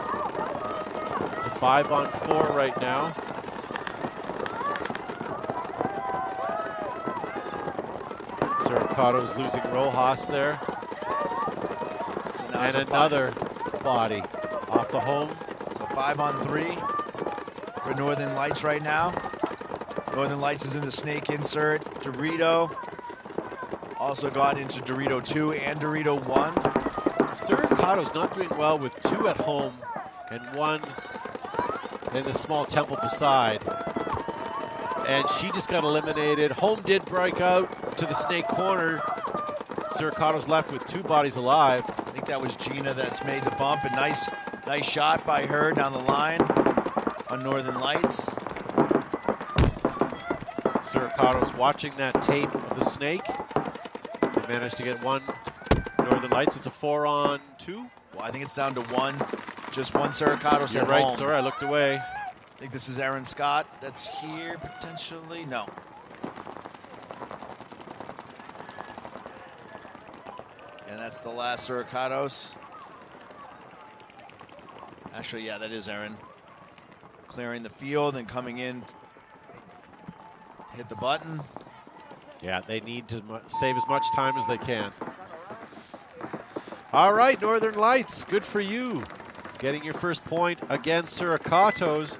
It's a 5-on-4 right now. Sacados losing Rojas there. So now and another body off the home. So 5-on-3 for Northern Lights right now. Northern Lights is in the snake insert. Dorito also got into Dorito 2 and Dorito 1. Sacados not doing well with 2 at home and 1 in the small temple beside. And she just got eliminated. Home did break out to the snake corner. Sacados left with 2 bodies alive. I think that was Gina that's made the bump. A nice shot by her down the line on Northern Lights. Sacados watching that tape of the snake. They managed to get 1 Northern Lights. It's a 4-on-2. Well, I think it's down to 1. Just 1 Sacados You're at right, home. sorry, I looked away. I think this is Aaron Scott that's here potentially. No. And that's the last Sacados. Actually, yeah, that is Aaron. Clearing the field and coming in. Hit the button. Yeah, they need to save as much time as they can. All right, Northern Lights, good for you. Getting your first point against Sacados.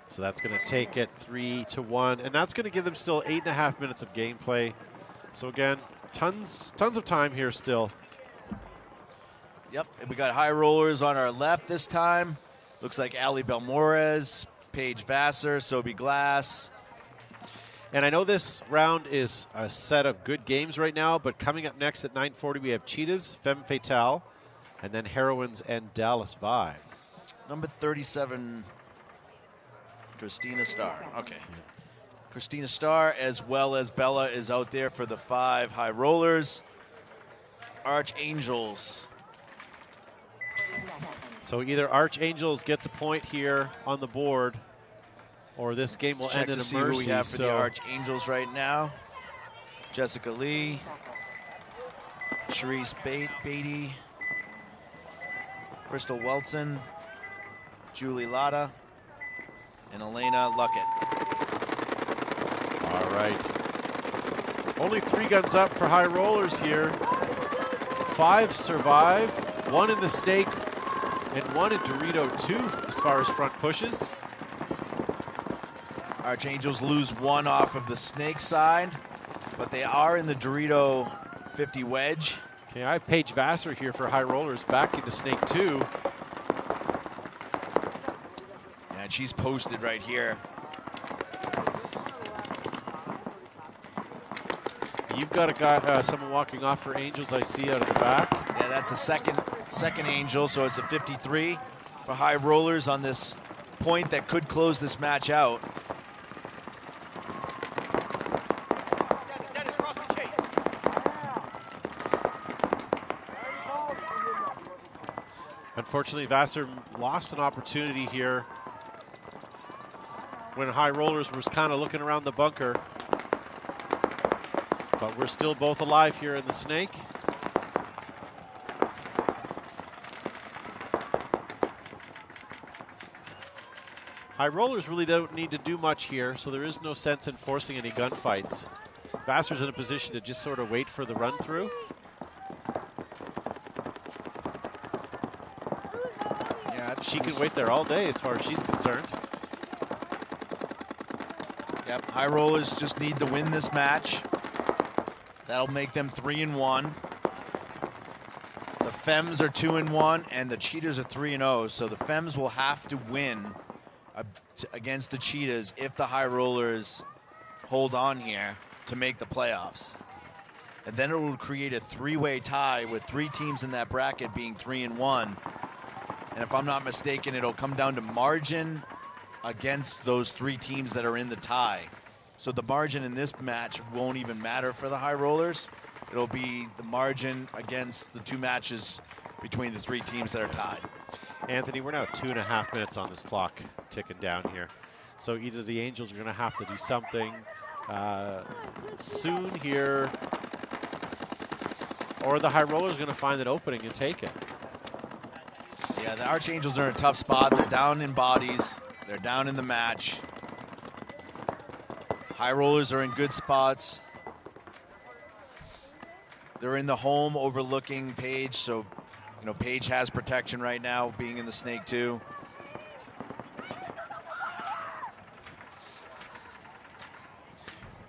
So that's going to take it 3-1, and that's going to give them still 8.5 minutes of gameplay. So again, tons of time here still. Yep, and we got high rollers on our left this time. Looks like Ali Belmores, Paige Vassar, Sobe Glass. And I know this round is a set of good games right now, but coming up next at 9:40, we have Cheetahs, Fem Fatal, and then Heroines and Dallas Vibe. Number 37, Christina Starr. Okay. Christina Starr, as well as Bella, is out there for the 5 high rollers. Archangels. So either Archangels gets a point here on the board, or this game will end in a mercy. Who we have for the Archangels right now. Jessica Lee, Sharice Beatty, Crystal Welton, Julie Latta, and Elena Luckett. All right. Only 3 guns up for high rollers here. 5 survive, 1 in the snake, and 1 in Dorito 2 as far as front pushes. Archangels lose 1 off of the snake side, but they are in the Dorito 50 wedge. Okay, I have Paige Vassar here for high rollers, back into snake 2. And she's posted right here. You've got a guy, someone walking off for Angels, I see out of the back. Yeah, that's a second Angel, so it's a 53 for high rollers on this point that could close this match out. Unfortunately, Vassar lost an opportunity here when high rollers was kind of looking around the bunker. But we're still both alive here in the Snake. High rollers really don't need to do much here, so there is no sense in forcing any gunfights. Vassar's in a position to just sort of wait for the run through. Yeah, she can wait there all day as far as she's concerned. Yep, high rollers just need to win this match. That'll make them 3-1. The Fems are 2-1, and the Cheetahs are 3-0. So the Fems will have to win against the Cheetahs if the high rollers hold on here to make the playoffs. And then it will create a three-way tie with 3 teams in that bracket being 3-1. And if I'm not mistaken, it'll come down to margin against those 3 teams that are in the tie. So the margin in this match won't even matter for the high rollers. It'll be the margin against the 2 matches between the 3 teams that are tied. Anthony, we're now at 2.5 minutes on this clock ticking down here. So either the Angels are going to have to do something soon here, or the high rollers are going to find an opening and take it. Yeah, the Archangels are in a tough spot. They're down in bodies. They're down in the match. High rollers are in good spots. They're in the home overlooking Page, so you know Page has protection right now, being in the Snake too.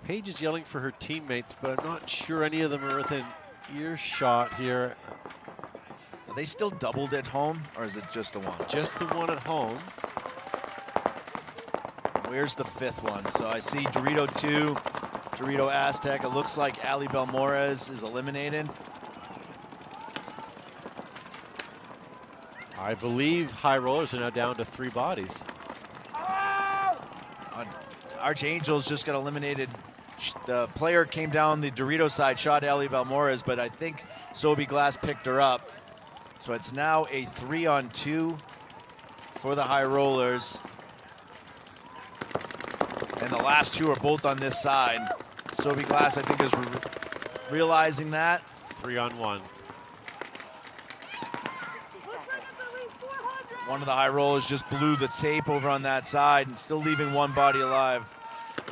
Paige is yelling for her teammates, but I'm not sure any of them are within earshot here. Are they still doubled at home, or is it just the one? Just the one at home. Where's the 5th one? So I see Dorito 2, Dorito Aztec. It looks like Ali Belmores is eliminated. I believe high rollers are now down to 3 bodies. Archangels just got eliminated. The player came down the Dorito side, shot Ali Belmores, but I think Sobe Glass picked her up. So it's now a 3-on-2 for the high rollers. And the last 2 are both on this side. Sobe Glass, I think, is realizing that. 3-on-1. One of the high rollers just blew the tape over on that side and still leaving 1 body alive.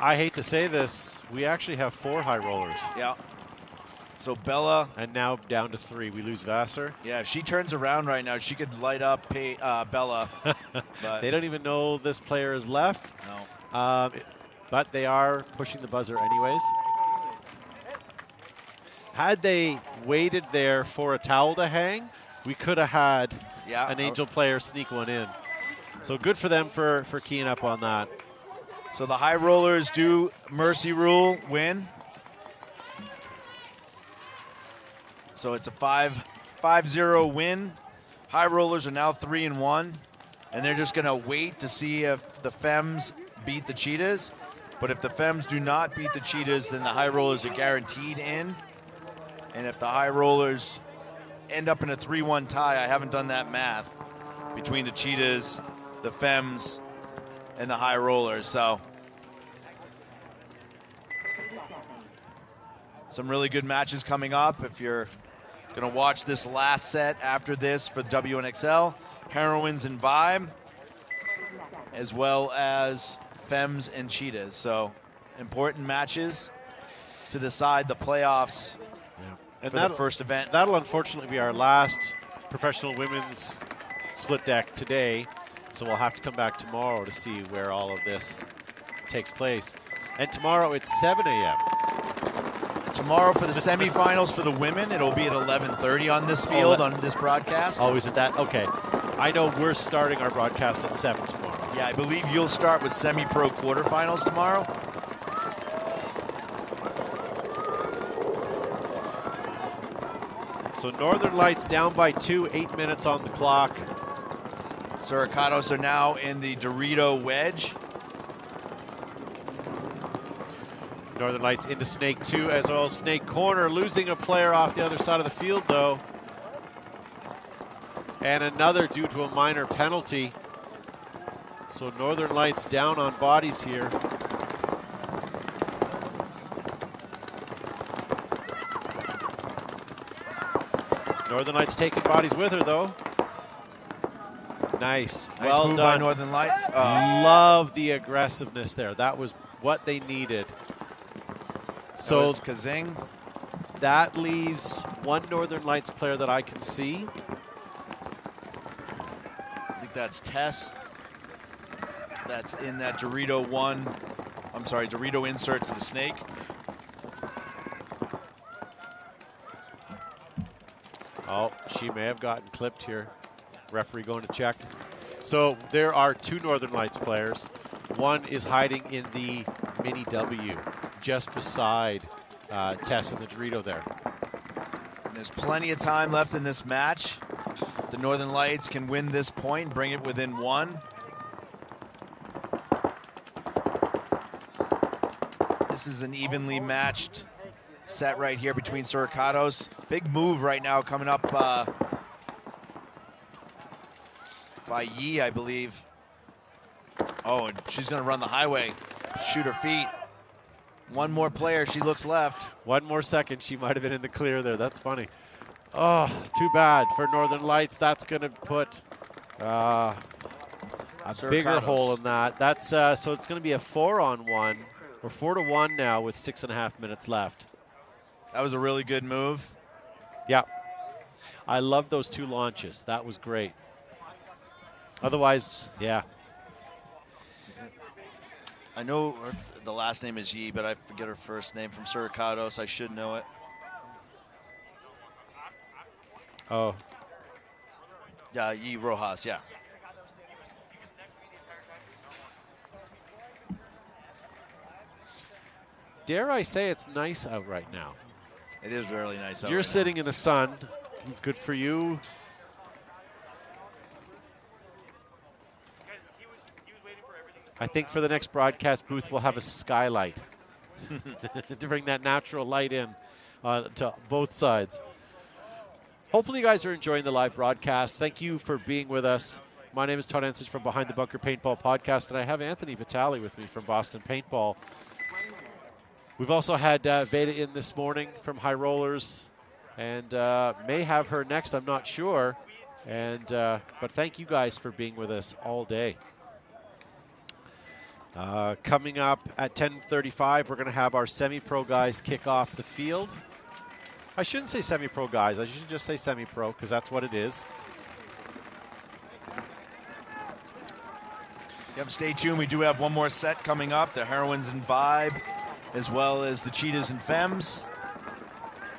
I hate to say this, we actually have 4 high rollers. Yeah. So Bella. And now down to 3. We lose Vassar. Yeah, if she turns around right now, she could light up Bella. But they don't even know this player is left. No. But they are pushing the buzzer anyways. Had they waited there for a towel to hang, we could have had an Angel player sneak one in. So good for them for keying up on that. So the high rollers do mercy rule win. So it's a 5-0 win. High rollers are now 3-1, and they're just going to wait to see if the Fems beat the Cheetahs. But if the Fems do not beat the Cheetahs, then the high rollers are guaranteed in. And if the high rollers end up in a 3-1 tie, I haven't done that math, between the Cheetahs, the Fems, and the high rollers. So some really good matches coming up. If you're going to watch this last set after this for WNXL, Heroines and Vibe, as well as Fems and Cheetahs. So important matches to decide the playoffs for the first event. That'll unfortunately be our last professional women's split deck today. So we'll have to come back tomorrow to see where all of this takes place. And tomorrow it's 7 a.m. Tomorrow for the semifinals for the women, it'll be at 11:30 on this field, on this broadcast. Oh, is it that? Okay. I know we're starting our broadcast at 7 tomorrow. Yeah, I believe you'll start with semi-pro quarterfinals tomorrow. So Northern Lights down by 2, 8 minutes on the clock. Sacados are now in the Dorito wedge. Northern Lights into Snake 2 as well. Snake corner, losing a player off the other side of the field, though. And another due to a minor penalty. So Northern Lights down on bodies here. Northern Lights taking bodies with her, though. Nice. Nice Well move done. by Northern Lights. Love the aggressiveness there. That was what they needed. So Kazing. That leaves one Northern Lights player that I can see. I think that's Tess. That's in that Dorito Dorito insert to the snake. Oh, she may have gotten clipped here. Referee going to check. So there are two Northern Lights players. One is hiding in the Mini W, just beside Tess and the Dorito there. There's plenty of time left in this match. The Northern Lights can win this point, bring it within one. This is an evenly matched set right here between Sacados. Big move right now coming up by Yi, I believe. Oh, and she's going to run the highway, shoot her feet. One more player, she looks left. 1 more second, she might have been in the clear there. That's funny. Oh, too bad for Northern Lights. That's going to put a bigger hole in that. That's so it's going to be a 4-on-1, or 4-to-1 now with 6.5 minutes left. That was a really good move. Yeah. I love those two launches. That was great. Otherwise, yeah. I know the last name is Yi, but I forget her first name from Sacados. I should know it. Oh. Yeah, Yi Rojas, yeah. Dare I say it's nice out right now? It is really nice out You're right sitting in the sun. Good for you. I think for the next broadcast booth, we'll have a skylight to bring that natural light in to both sides. Hopefully you guys are enjoying the live broadcast. Thank you for being with us. My name is Todd Ensich from Behind the Bunker Paintball Podcast, and I have Anthony Vitale with me from Boston Paintball. We've also had Veda in this morning from High Rollers, and may have her next, I'm not sure. And but thank you guys for being with us all day. Coming up at 10:35, we're going to have our semi-pro guys kick off the field. I shouldn't say semi-pro guys. I should just say semi-pro because that's what it is. Yep, stay tuned. We do have one more set coming up. The Heroines and Vibe, as well as the Cheetahs and Fems.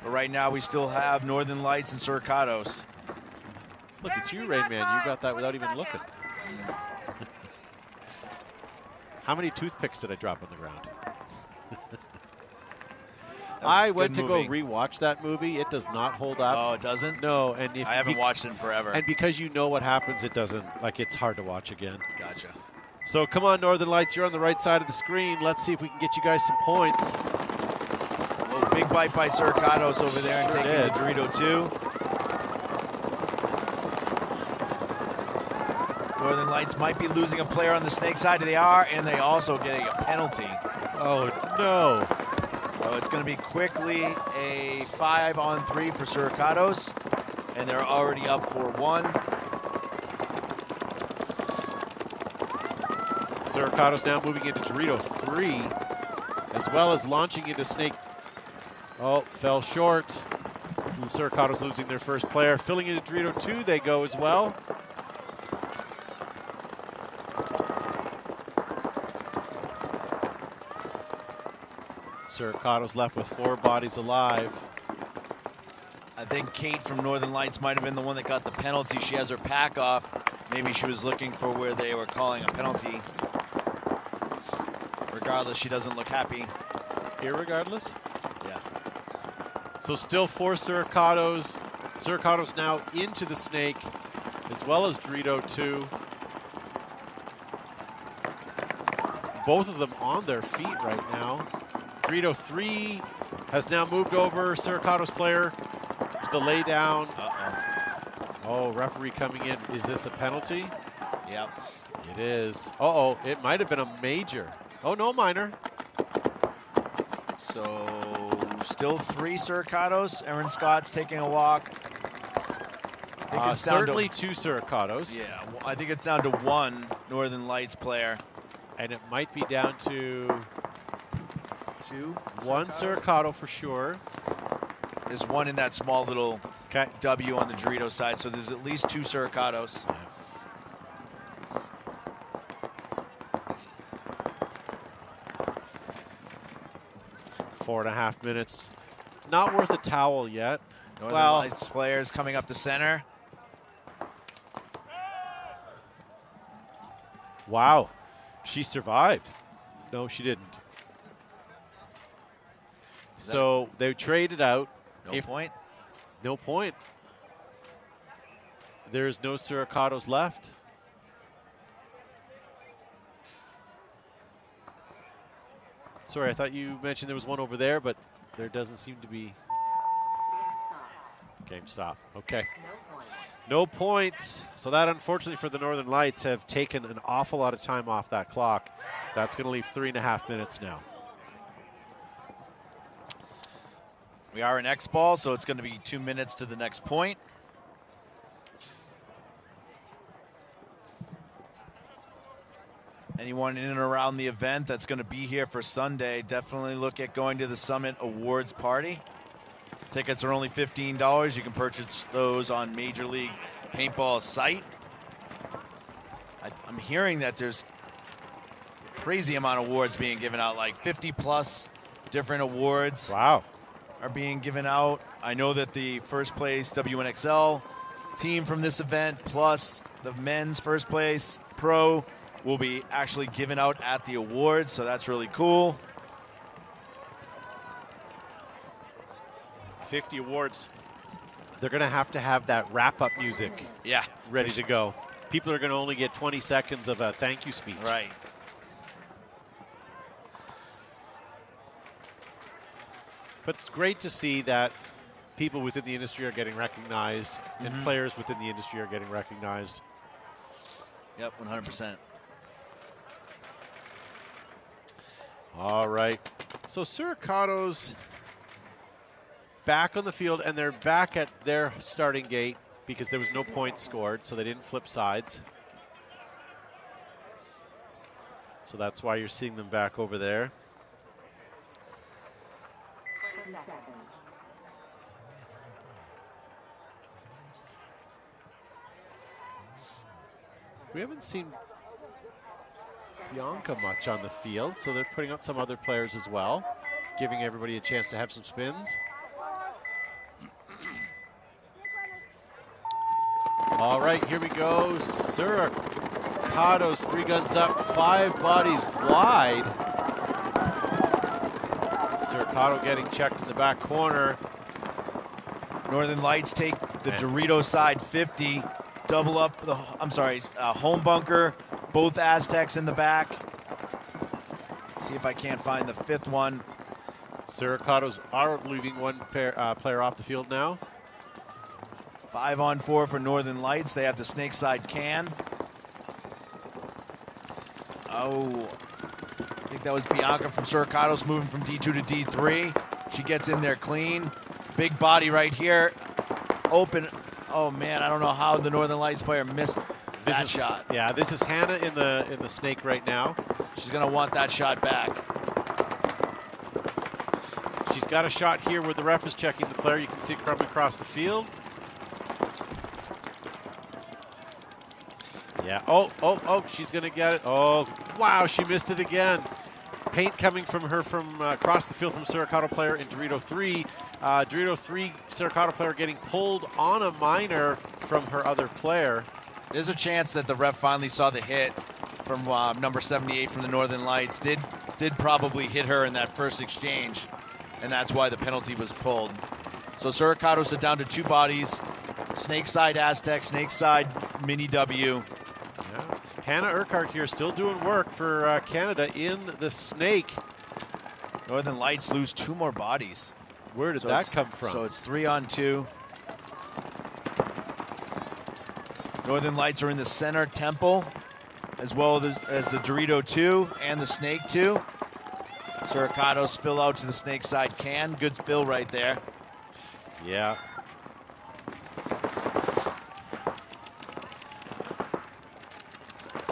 But right now, we still have Northern Lights and Sacados. Look at you, Rain Man. You got that without even looking. How many toothpicks did I drop on the ground? I went to go rewatch that movie. It does not hold up. Oh, it doesn't? No, and if I haven't watched it in forever. And because you know what happens, it doesn't. Like, it's hard to watch again. Gotcha. So come on, Northern Lights. You're on the right side of the screen. Let's see if we can get you guys some points. Oh, big bite by Sacados over there and taking the Dorito 2. Northern Lights might be losing a player on the snake side. They are, and they also getting a penalty. Oh, no. So it's going to be quickly a 5-on-3 for Sacados, and they're already up 4-1. Sacados now moving into Dorito 3, as well as launching into Snake. Oh, fell short. Sacados losing their first player. Filling into Dorito 2, they go as well. Sacados left with 4 bodies alive. I think Kate from Northern Lights might have been the one that got the penalty. She has her pack off. Maybe she was looking for where they were calling a penalty. Regardless, she doesn't look happy. Irregardless? Yeah. So still 4 Sacados. Sacados now into the snake, as well as Dorito 2. Both of them on their feet right now. Dorito 3 has now moved over. Sacados player to the lay down. Oh, referee coming in. Is this a penalty? Yep. It is. Uh-oh, it might have been a major. Oh, no, minor. So still 3 Sacados. Aaron Scott's taking a walk. think it's down certainly 2 Sacados. Yeah, well, I think it's down to 1 Northern Lights player. And it might be down to 2. 1 Siricado for sure. There's 1 in that small little W on the Dorito side, so there's at least 2 Siricados. Yeah. 4.5 minutes. Not worth a towel yet. Northern Lights players coming up the center. Wow. She survived. No, she didn't. So they traded out. No point? No point. There's no Siricados left. Sorry, I thought you mentioned there was one over there, but there doesn't seem to be. Game stop. Okay. No points. So that, unfortunately, for the Northern Lights, have taken an awful lot of time off that clock. That's going to leave 3.5 minutes now. We are in X ball, so it's going to be 2 minutes to the next point. Anyone in and around the event that's going to be here for Sunday, definitely look at going to the Summit Awards Party. Tickets are only $15. You can purchase those on Major League Paintball site. I'm hearing that there's a crazy amount of awards being given out, like 50+ different awards. Wow. Are being given out. I know that the first place WNXL team from this event, plus the men's first place pro, will be actually given out at the awards, so that's really cool. 50 awards. They're going to have that wrap-up music ready to go. People are going to only get 20 seconds of a thank you speech. Right. But it's great to see that people within the industry are getting recognized and players within the industry are getting recognized. Yep, 100%. All right. So Siricados back on the field, and they're back at their starting gate because there was no points scored, so they didn't flip sides. So that's why you're seeing them back over there. We haven't seen Bianca much on the field, so they're putting out some other players as well, giving everybody a chance to have some spins. All right, here we go. Siricados, 3 guns up, 5 bodies wide. Siricado getting checked in the back corner. Northern Lights take the Dorito side 50, double up the, home bunker, both Aztecs in the back. See if I can't find the 5th one. Siricados are leaving one player off the field now. 5-on-4 for Northern Lights. They have the snake side can. Oh, I think that was Bianca from Siricados moving from D2 to D3. She gets in there clean. Big body right here. Open. Oh man, I don't know how the Northern Lights player missed that shot. Yeah, this is Hannah in the snake right now. She's gonna want that shot back. She's got a shot here where the ref is checking the player. You can see it coming across the field. Yeah. Oh, she's going to get it. Oh, wow, she missed it again. Paint coming from her from across the field from Siricado player in Dorito 3. Dorito 3 Siricado player getting pulled on a minor from her other player. There's a chance that the ref finally saw the hit from number 78 from the Northern Lights. Did probably hit her in that first exchange, and that's why the penalty was pulled. So Siricados are down to 2 bodies. Snake side Aztec, snake side Mini W. Yeah. Hannah Urquhart here still doing work for Canada in the snake. Northern Lights lose 2 more bodies. Where did that come from? So it's 3-on-2. Northern Lights are in the center temple, as well as the Dorito 2 and the Snake 2. Siricados fill out to the snake side can. Good fill right there. Yeah.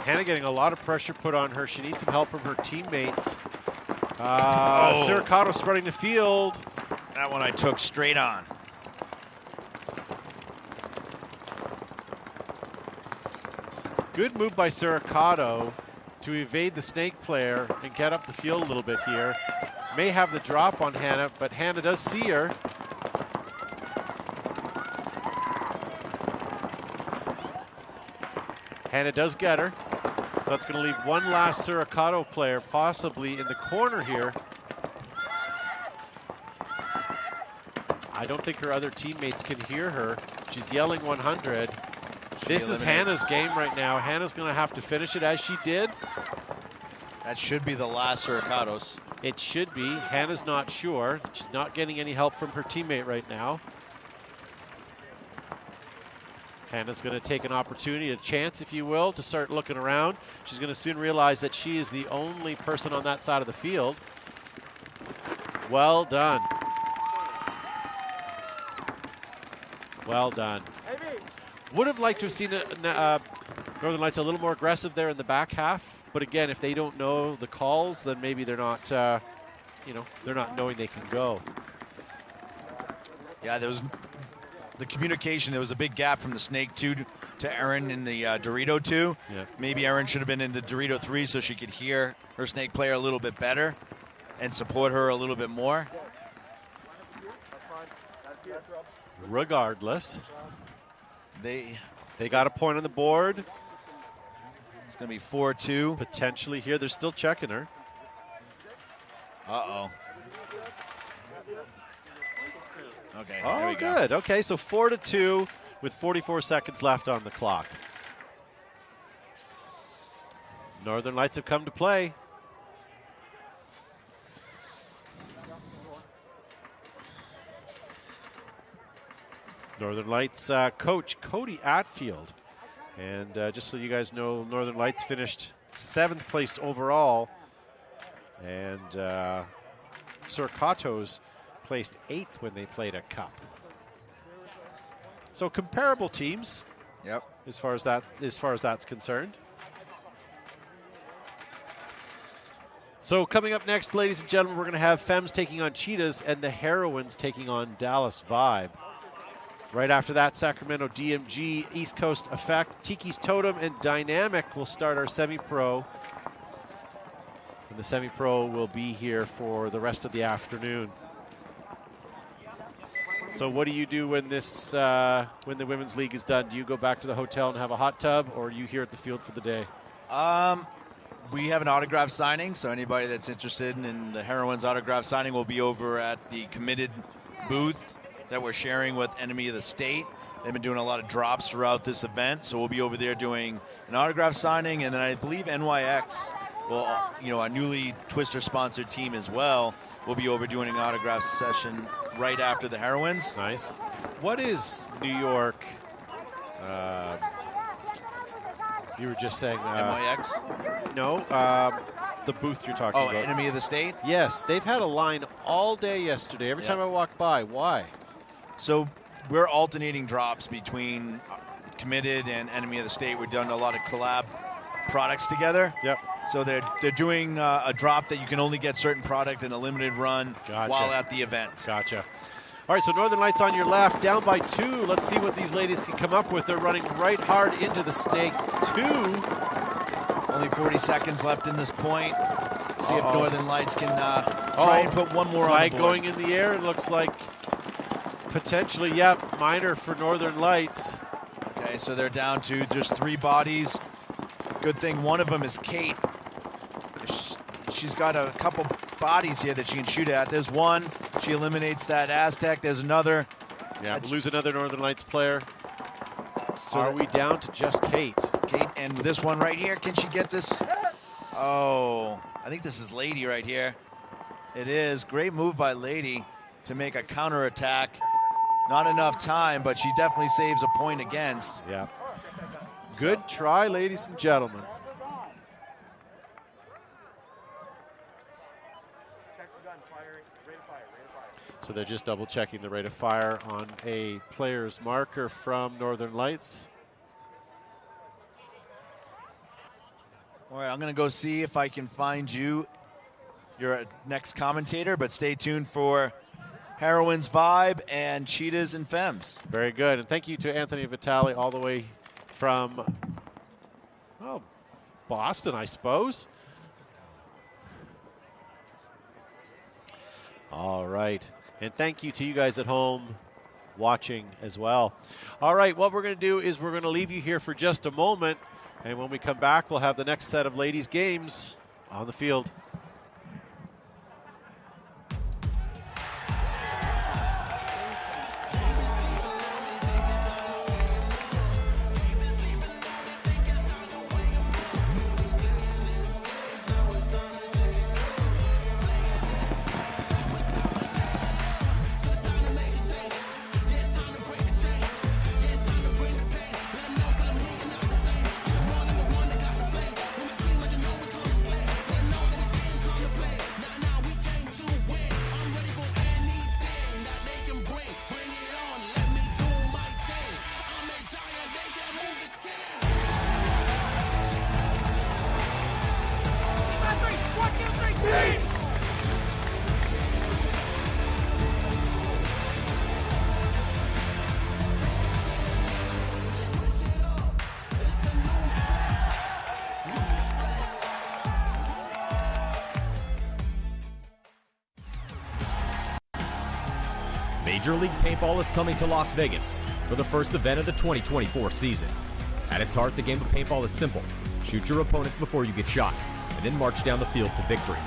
Hannah getting a lot of pressure put on her. She needs some help from her teammates. Sacados spreading the field. That one I took straight on. Good move by Siricado to evade the snake player and get up the field a little bit here. May have the drop on Hannah, but Hannah does see her. Hannah does get her. So that's going to leave one last Siricado player possibly in the corner here. I don't think her other teammates can hear her. She's yelling 100. This is Hannah's game right now. Hannah's going to have to finish it as she did. That should be the last Siricados. It should be. Hannah's not sure. She's not getting any help from her teammate right now. Hannah's going to take an opportunity, a chance, if you will, to start looking around. She's going to soon realize that she is the only person on that side of the field. Well done. Well done. Would have liked to have seen Northern Lights a little more aggressive there in the back half. But again, if they don't know the calls, then maybe they're not, they're not knowing they can go. Yeah, there was the communication. There was a big gap from the Snake 2 to Erin in the Dorito 2. Yeah. Maybe Erin should have been in the Dorito 3 so she could hear her Snake player a little bit better and support her a little bit more. Regardless, they got a point on the board. It's going to be 4-2. Potentially here. They're still checking her. Uh-oh. Okay, oh, there we go. Good. Okay, so 4-2 with 44 seconds left on the clock. Northern Lights have come to play. Northern Lights coach Cody Atfield. And just so you guys know, Northern Lights finished 7th place overall. And Siricados placed 8th when they played a cup. So comparable teams. Yep. As far as that's concerned. So coming up next, ladies and gentlemen, we're going to have Fems taking on Cheetahs and the Heroines taking on Dallas Vibe. Right after that, Sacramento DMG, East Coast Effect, Tiki's Totem, and Dynamic will start our semi-pro. And the semi-pro will be here for the rest of the afternoon. So what do you do when this, when the Women's League is done? Do you go back to the hotel and have a hot tub, or are you here at the field for the day? We have an autograph signing, so anybody that's interested in the Heroines autograph signing will be over at the committed booth that we're sharing with Enemy of the State. They've been doing a lot of drops throughout this event, so we'll be over there doing an autograph signing, and then I believe NYX, our newly Twister-sponsored team as well, will be over doing an autograph session right after the Heroines. Nice. What is New York? You were just saying NYX? No, the booth you're talking about. Oh, Enemy of the State? Yes, they've had a line all day yesterday. Every time I walk by. Why? So we're alternating drops between Committed and Enemy of the State. We've done a lot of collab products together. Yep. So they're doing a drop that you can only get certain product in a limited run while at the event. Gotcha. All right, so Northern Lights on your left, down by 2. Let's see what these ladies can come up with. They're running right hard into the Snake 2. Only 40 seconds left in this point. See if Northern Lights can try and put one more on the board. Flag going in the air. It looks like potentially, minor for Northern Lights. Okay, so they're down to just 3 bodies. Good thing one of them is Kate. She's got a couple bodies here that she can shoot at. There's one. She eliminates that Aztec. There's another. Yeah, we'll lose another Northern Lights player. So are we down to just Kate? Kate, and this one right here, can she get this? Oh, I think this is Lady right here. It is. Great move by Lady to make a counterattack. Not enough time, but she definitely saves a point against. Yeah. Good try, ladies and gentlemen. So they're just double checking the rate of fire on a player's marker from Northern Lights. All right, I'm going to go see if I can find you your next commentator, but stay tuned for Heroines Vibe and Cheetahs and Fems. Very good. And thank you to Anthony Vitale all the way from Boston, I suppose. All right. And thank you to you guys at home watching as well. All right, what we're going to do is we're going to leave you here for just a moment. And when we come back, we'll have the next set of ladies' games on the field. Major League Paintball is coming to Las Vegas for the first event of the 2024 season. At its heart, the game of paintball is simple. Shoot your opponents before you get shot, and then march down the field to victory.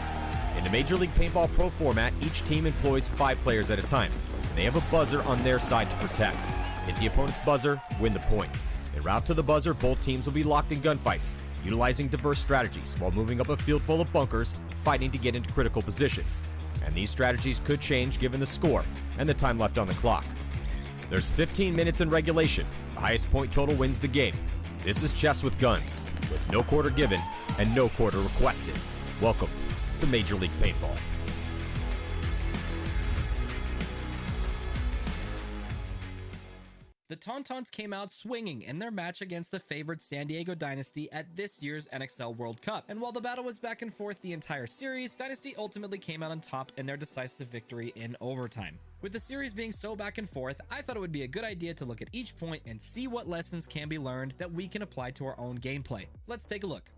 In the Major League Paintball Pro format, each team employs 5 players at a time, and they have a buzzer on their side to protect. Hit the opponent's buzzer, win the point. En route to the buzzer, both teams will be locked in gunfights, utilizing diverse strategies while moving up a field full of bunkers, fighting to get into critical positions. And these strategies could change given the score and the time left on the clock. There's 15 minutes in regulation. The highest point total wins the game. This is chess with guns, with no quarter given and no quarter requested. Welcome to Major League Paintball. The Tauntauns came out swinging in their match against the favored San Diego Dynasty at this year's NXL World Cup. And while the battle was back and forth the entire series, Dynasty ultimately came out on top in their decisive victory in overtime. With the series being so back and forth, I thought it would be a good idea to look at each point and see what lessons can be learned that we can apply to our own gameplay. Let's take a look.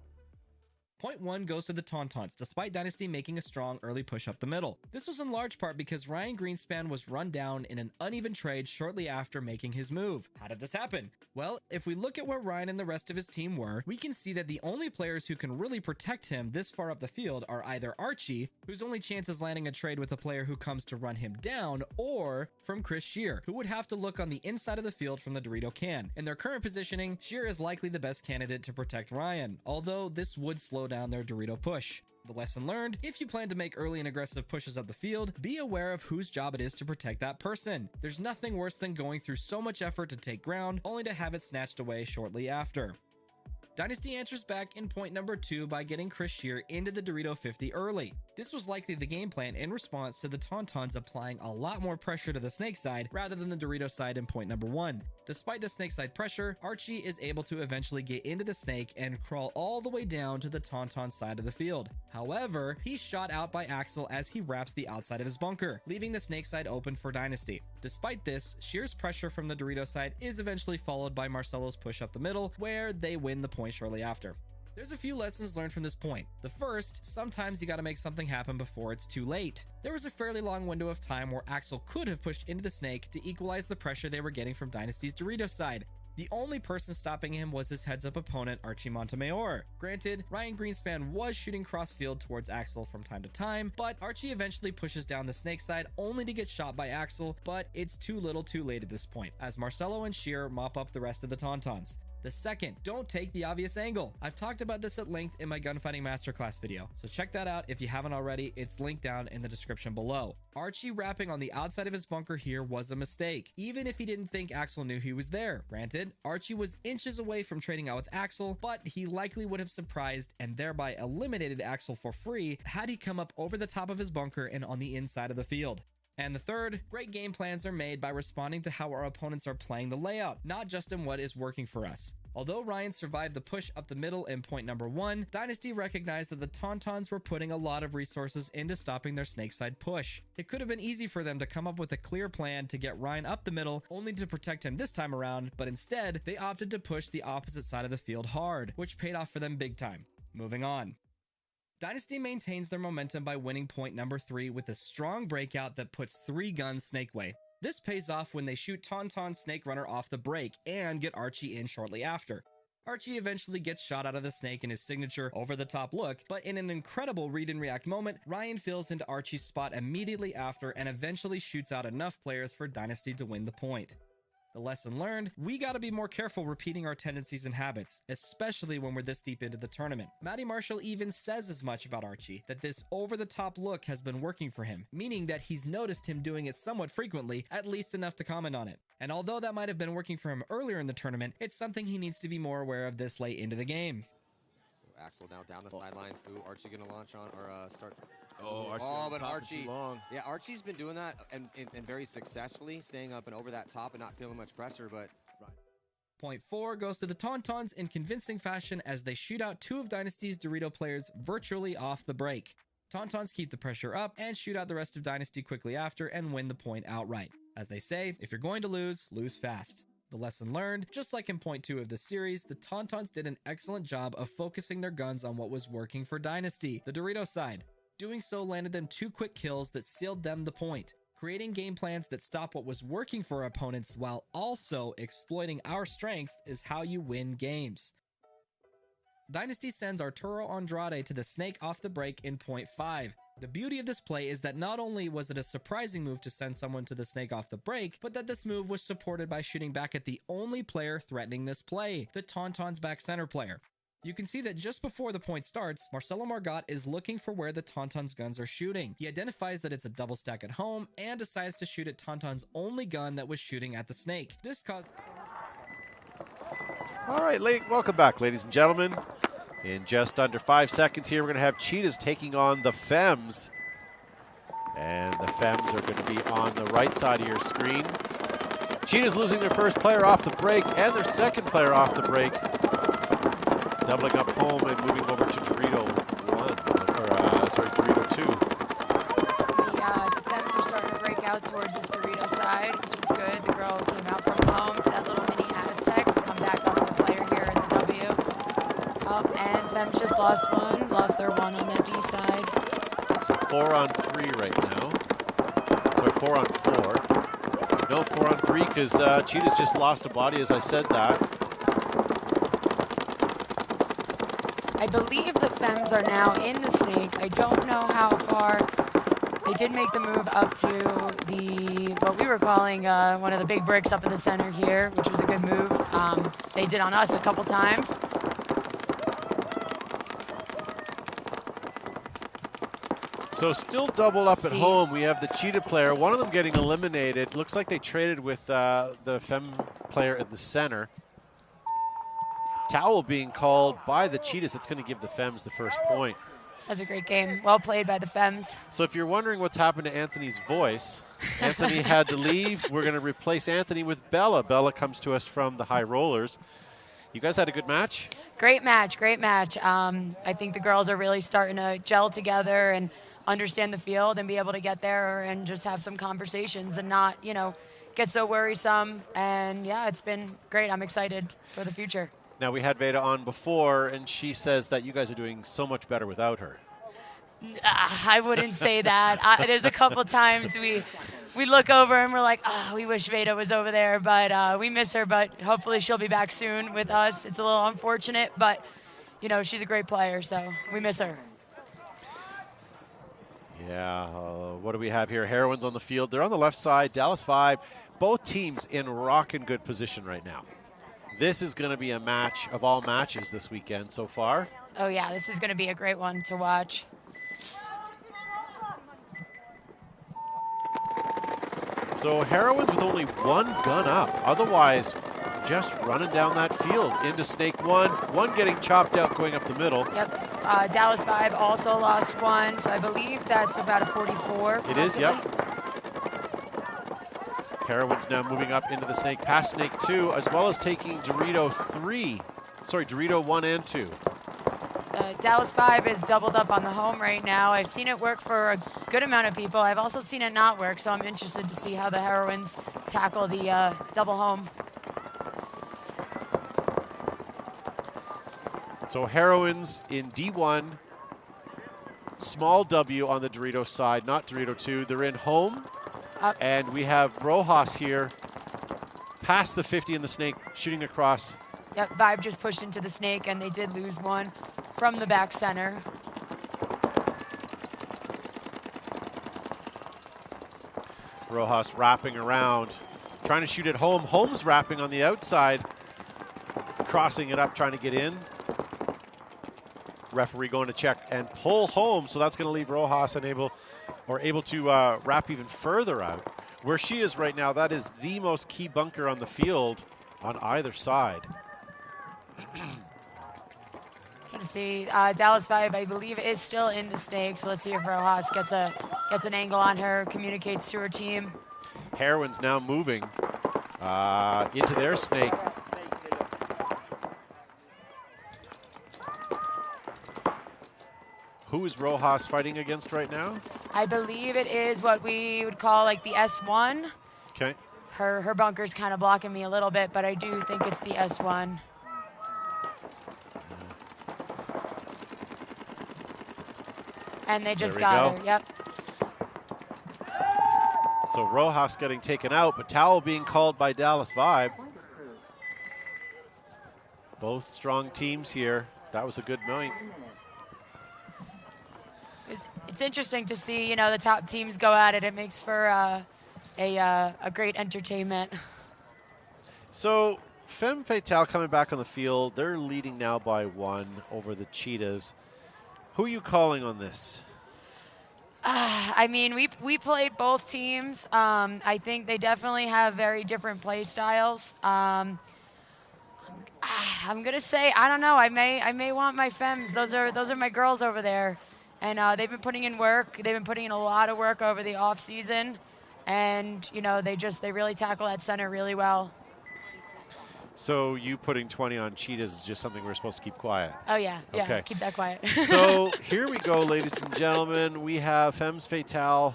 Point 1 goes to the Tauntauns, despite Dynasty making a strong early push up the middle. This was in large part because Ryan Greenspan was run down in an uneven trade shortly after making his move. How did this happen? Well, if we look at where Ryan and the rest of his team were, we can see that the only players who can really protect him this far up the field are either Archie, whose only chance is landing a trade with a player who comes to run him down, or from Chris Shear, who would have to look on the inside of the field from the Dorito can. In their current positioning, Shear is likely the best candidate to protect Ryan, although this would slow down their Dorito push. The lesson learned: if you plan to make early and aggressive pushes up the field, be aware of whose job it is to protect that person. There's nothing worse than going through so much effort to take ground, only to have it snatched away shortly after. Dynasty answers back in point number 2 by getting Chris Shear into the Dorito 50 early. This was likely the game plan in response to the Tauntauns applying a lot more pressure to the snake side rather than the Dorito side in point number 1. Despite the snake side pressure, Archie is able to eventually get into the snake and crawl all the way down to the Tauntaun side of the field. However, he's shot out by Axel as he wraps the outside of his bunker, leaving the snake side open for Dynasty. Despite this, Shear's pressure from the Dorito side is eventually followed by Marcelo's push up the middle, where they win the point shortly after. There's a few lessons learned from this point. The first, sometimes you gotta make something happen before it's too late. There was a fairly long window of time where Axel could have pushed into the snake to equalize the pressure they were getting from Dynasty's Dorito side. The only person stopping him was his heads-up opponent, Archie Montemayor. Granted, Ryan Greenspan was shooting cross-field towards Axel from time to time, but Archie eventually pushes down the snake side only to get shot by Axel, but it's too little too late at this point, as Marcelo and Shear mop up the rest of the Tauntauns. The second, don't take the obvious angle. I've talked about this at length in my gunfighting masterclass video, so check that out if you haven't already. It's linked down in the description below. Archie wrapping on the outside of his bunker here was a mistake, even if he didn't think Axel knew he was there. Granted, Archie was inches away from trading out with Axel, but he likely would have surprised and thereby eliminated Axel for free had he come up over the top of his bunker and on the inside of the field. And the third, great game plans are made by responding to how our opponents are playing the layout, not just in what is working for us. Although Ryan survived the push up the middle in point number 1, Dynasty recognized that the Tauntauns were putting a lot of resources into stopping their snakeside push. It could have been easy for them to come up with a clear plan to get Ryan up the middle, only to protect him this time around, but instead, they opted to push the opposite side of the field hard, which paid off for them big time. Moving on. Dynasty maintains their momentum by winning point number 3 with a strong breakout that puts 3 guns snake way. This pays off when they shoot Tauntaun Snake Runner off the break and get Archie in shortly after. Archie eventually gets shot out of the snake in his signature over-the-top look, but in an incredible read-and-react moment, Ryan fills into Archie's spot immediately after and eventually shoots out enough players for Dynasty to win the point. The lesson learned, we gotta be more careful repeating our tendencies and habits, especially when we're this deep into the tournament. Matty Marshall even says as much about Archie, that this over-the-top look has been working for him, meaning that he's noticed him doing it somewhat frequently, at least enough to comment on it. And although that might have been working for him earlier in the tournament, it's something he needs to be more aware of this late into the game. So Axel now down the sidelines. Ooh, Archie gonna launch on or start. But Archie. Yeah, Archie's been doing that and very successfully, staying up and over that top and not feeling much pressure, but. Point 4 goes to the Tauntauns in convincing fashion as they shoot out 2 of Dynasty's Dorito players virtually off the break. Tauntauns keep the pressure up and shoot out the rest of Dynasty quickly after and win the point outright. As they say, if you're going to lose, lose fast. The lesson learned, just like in point 2 of the series, the Tauntauns did an excellent job of focusing their guns on what was working for Dynasty, the Dorito side. Doing so landed them 2 quick kills that sealed them the point. Creating game plans that stop what was working for our opponents while also exploiting our strength is how you win games. Dynasty sends Arturo Andrade to the snake off the break in point 5. The beauty of this play is that not only was it a surprising move to send someone to the snake off the break, but that this move was supported by shooting back at the only player threatening this play, the Tauntaun's back center player. You can see that just before the point starts, Marcelo Margot is looking for where the Tauntaun's guns are shooting. He identifies that it's a double stack at home and decides to shoot at Tauntaun's only gun that was shooting at the snake. This caused... All right, welcome back, ladies and gentlemen. In just under 5 seconds here, we're going to have Cheetahs taking on the Fems. And the Fems are going to be on the right side of your screen. Cheetahs losing their first player off the break and their second player off the break. Doubling up home and moving over to Dorito 2. The Fems are starting to break out towards this Dorito side, which is good. The girl came out from home to that little mini Aztec to come back up with a player here in the W. And Fems just lost their one on the B side. So 4 on 3 right now. Sorry, 4 on 4. No, 4 on 3 because Cheetahs just lost a body as I said that. I believe the Fems are now in the snake. I don't know how far. They did make the move up to what we were calling one of the big bricks up in the center here, which was a good move. They did on us a couple times. So still doubled up at home. We have the Cheetah player, one of them getting eliminated. Looks like they traded with the Fem player in the center. Towel being called by the Cheetahs. That's going to give the Fems the first point. That's a great game. Well played by the Fems. So if you're wondering what's happened to Anthony's voice, Anthony had to leave. We're going to replace Anthony with Bella. Bella comes to us from the High Rollers. You guys had a good match? Great match, great match. I think the girls are really starting to gel together and understand the field and be able to get there and just have some conversations and not, get so worrisome. And yeah, it's been great. I'm excited for the future. Now, we had Veda on before, and she says that you guys are doing so much better without her. I wouldn't say that. There's a couple times we look over and we're like, we wish Veda was over there, but we miss her, but hopefully she'll be back soon with us. It's a little unfortunate, but, she's a great player, so we miss her. Yeah, what do we have here? Heroines on the field. They're on the left side, Dallas 5. Both teams in rockin' good position right now. This is going to be a match of all matches this weekend so far. Oh, yeah, this is going to be a great one to watch. So Heroines with only 1 gun up. Otherwise, just running down that field into Snake 1. 1 getting chopped out going up the middle. Yep. Dallas 5 also lost 1, so I believe that's about a 44. It is, yep. Heroines now moving up into the snake, past snake 2, as well as taking Dorito 1 and 2. Dallas 5 is doubled up on the home right now. I've seen it work for a good amount of people. I've also seen it not work, so I'm interested to see how the Heroines tackle the double home. So Heroines in D1, small W on the Dorito side, not Dorito 2. They're in home, and we have Rojas here, past the 50 in the snake, shooting across. Yep, Vibe just pushed into the snake, and they did lose one from the back center. Rojas wrapping around, trying to shoot at home. Home's wrapping on the outside, crossing it up, trying to get in. Referee going to check and pull home, so that's going to leave Rojas able to wrap even further out. Where she is right now, that is the most key bunker on the field on either side. Let's see, Dallas 5, I believe, is still in the snake, so let's see if Rojas gets an angle on her, communicates to her team. Heroines now moving into their snake. Who is Rojas fighting against right now? I believe it is what we would call like the S1. Okay. Her bunker's kind of blocking me a little bit, but I do think it's the S1. And they just got her, yep. So Rojas getting taken out, but towel being called by Dallas Vibe. Both strong teams here. That was a good point. It's interesting to see, you know, the top teams go at it. It makes for a great entertainment. So Fem Fatal coming back on the field. They're leading now by 1 over the Cheetahs. Who are you calling on this? I mean, we played both teams. I think they definitely have very different play styles. I'm gonna say, I don't know. I may want my Fems. Those are my girls over there. And they've been putting in work. They've been putting in a lot of work over the off season, and you know they really tackle that center really well. So you putting 20 on Cheetahs is just something we're supposed to keep quiet? Oh yeah, okay. Keep that quiet. So here we go, ladies and gentlemen. We have Fems Fatal.